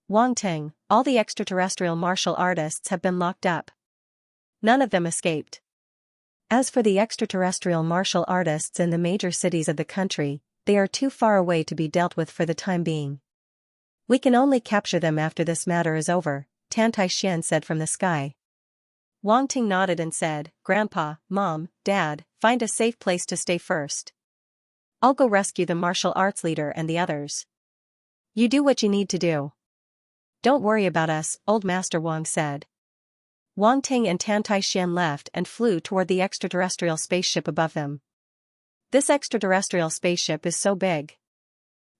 Wang Ting, all the extraterrestrial martial artists have been locked up. None of them escaped. As for the extraterrestrial martial artists in the major cities of the country, they are too far away to be dealt with for the time being. We can only capture them after this matter is over, Tan Tai Xian said from the sky. Wang Ting nodded and said, Grandpa, Mom, Dad, find a safe place to stay first. I'll go rescue the martial arts leader and the others. You do what you need to do. Don't worry about us, Old Master Wang said. Wang Ting and Tan Tai Xian left and flew toward the extraterrestrial spaceship above them. This extraterrestrial spaceship is so big.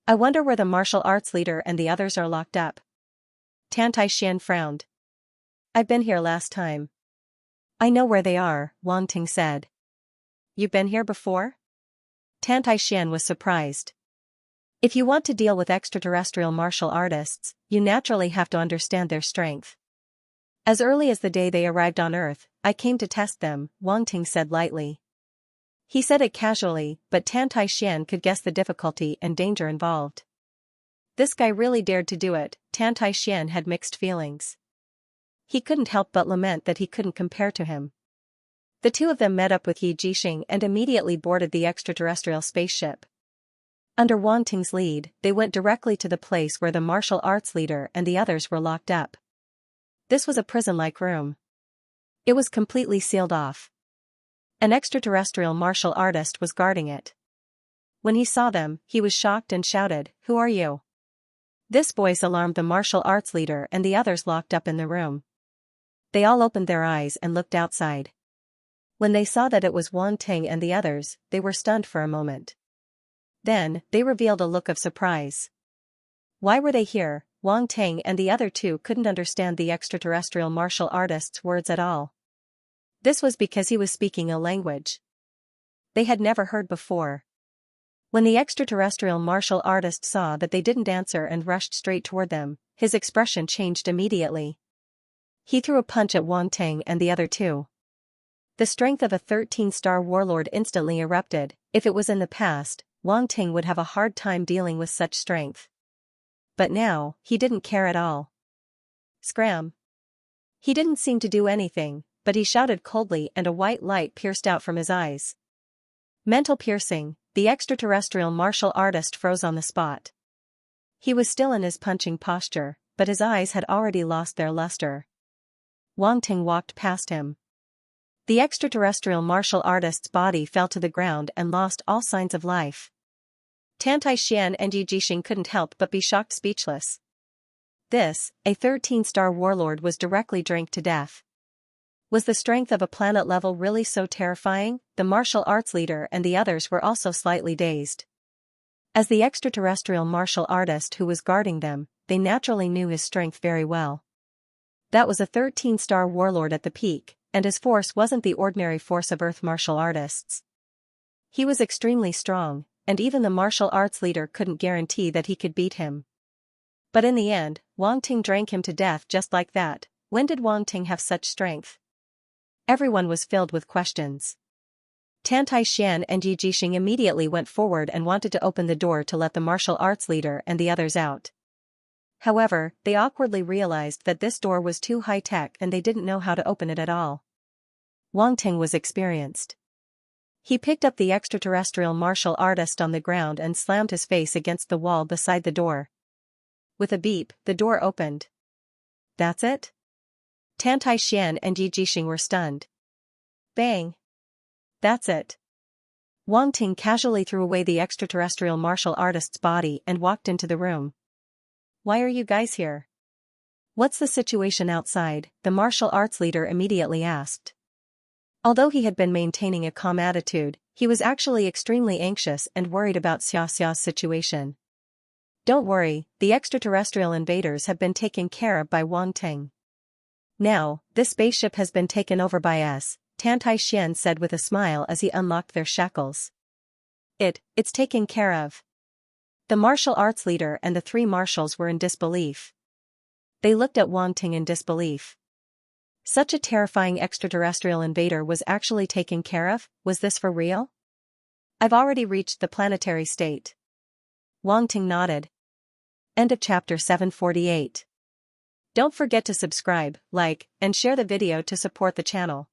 I wonder where the martial arts leader and the others are locked up. Tan Tai Xian frowned. I've been here last time. I know where they are, Wang Ting said. You've been here before? Tan Tai Xian was surprised. If you want to deal with extraterrestrial martial artists, you naturally have to understand their strength. As early as the day they arrived on Earth, I came to test them, Wang Ting said lightly. He said it casually, but Tan Tai Xian could guess the difficulty and danger involved. This guy really dared to do it. Tan Tai Xian had mixed feelings. He couldn't help but lament that he couldn't compare to him. The two of them met up with Yi Jixing and immediately boarded the extraterrestrial spaceship. Under Wang Ting's lead, they went directly to the place where the martial arts leader and the others were locked up. This was a prison-like room. It was completely sealed off. An extraterrestrial martial artist was guarding it. When he saw them, he was shocked and shouted, "Who are you?" This voice alarmed the martial arts leader and the others locked up in the room. They all opened their eyes and looked outside. When they saw that it was Wang Ting and the others, they were stunned for a moment. Then, they revealed a look of surprise. Why were they here? Wang Ting and the other two couldn't understand the extraterrestrial martial artist's words at all. This was because he was speaking a language they had never heard before. When the extraterrestrial martial artist saw that they didn't answer and rushed straight toward them, his expression changed immediately. He threw a punch at Wang Ting and the other two. The strength of a 13-star warlord instantly erupted. If it was in the past, Wang Ting would have a hard time dealing with such strength. But now, he didn't care at all. Scram! He didn't seem to do anything, but he shouted coldly and a white light pierced out from his eyes. Mental piercing, the extraterrestrial martial artist froze on the spot. He was still in his punching posture, but his eyes had already lost their luster. Wang Ting walked past him. The extraterrestrial martial artist's body fell to the ground and lost all signs of life. Tantai Xian and Yi Jixing couldn't help but be shocked speechless. This, a 13-star warlord, was directly drank to death. Was the strength of a planet level really so terrifying? The martial arts leader and the others were also slightly dazed. As the extraterrestrial martial artist who was guarding them, they naturally knew his strength very well. That was a 13-star warlord at the peak, and his force wasn't the ordinary force of Earth martial artists. He was extremely strong, and even the martial arts leader couldn't guarantee that he could beat him. But in the end, Wang Ting drank him to death just like that. When did Wang Ting have such strength? Everyone was filled with questions. Tantai Xian and Yi Jixing immediately went forward and wanted to open the door to let the martial arts leader and the others out. However, they awkwardly realized that this door was too high-tech and they didn't know how to open it at all. Wang Ting was experienced. He picked up the extraterrestrial martial artist on the ground and slammed his face against the wall beside the door. With a beep, the door opened. That's it? Tantai Xian and Yi Jixing were stunned. Bang! That's it. Wang Ting casually threw away the extraterrestrial martial artist's body and walked into the room. Why are you guys here? What's the situation outside? The martial arts leader immediately asked. Although he had been maintaining a calm attitude, he was actually extremely anxious and worried about Xiaxia's situation. Don't worry, the extraterrestrial invaders have been taken care of by Wang Ting. Now, this spaceship has been taken over by us, Tantai Xian said with a smile as he unlocked their shackles. It's taken care of. The martial arts leader and the three marshals were in disbelief. They looked at Wang Ting in disbelief. Such a terrifying extraterrestrial invader was actually taken care of? Was this for real? I've already reached the planetary state. Wang Ting nodded. End of chapter 748. Don't forget to subscribe, like, and share the video to support the channel.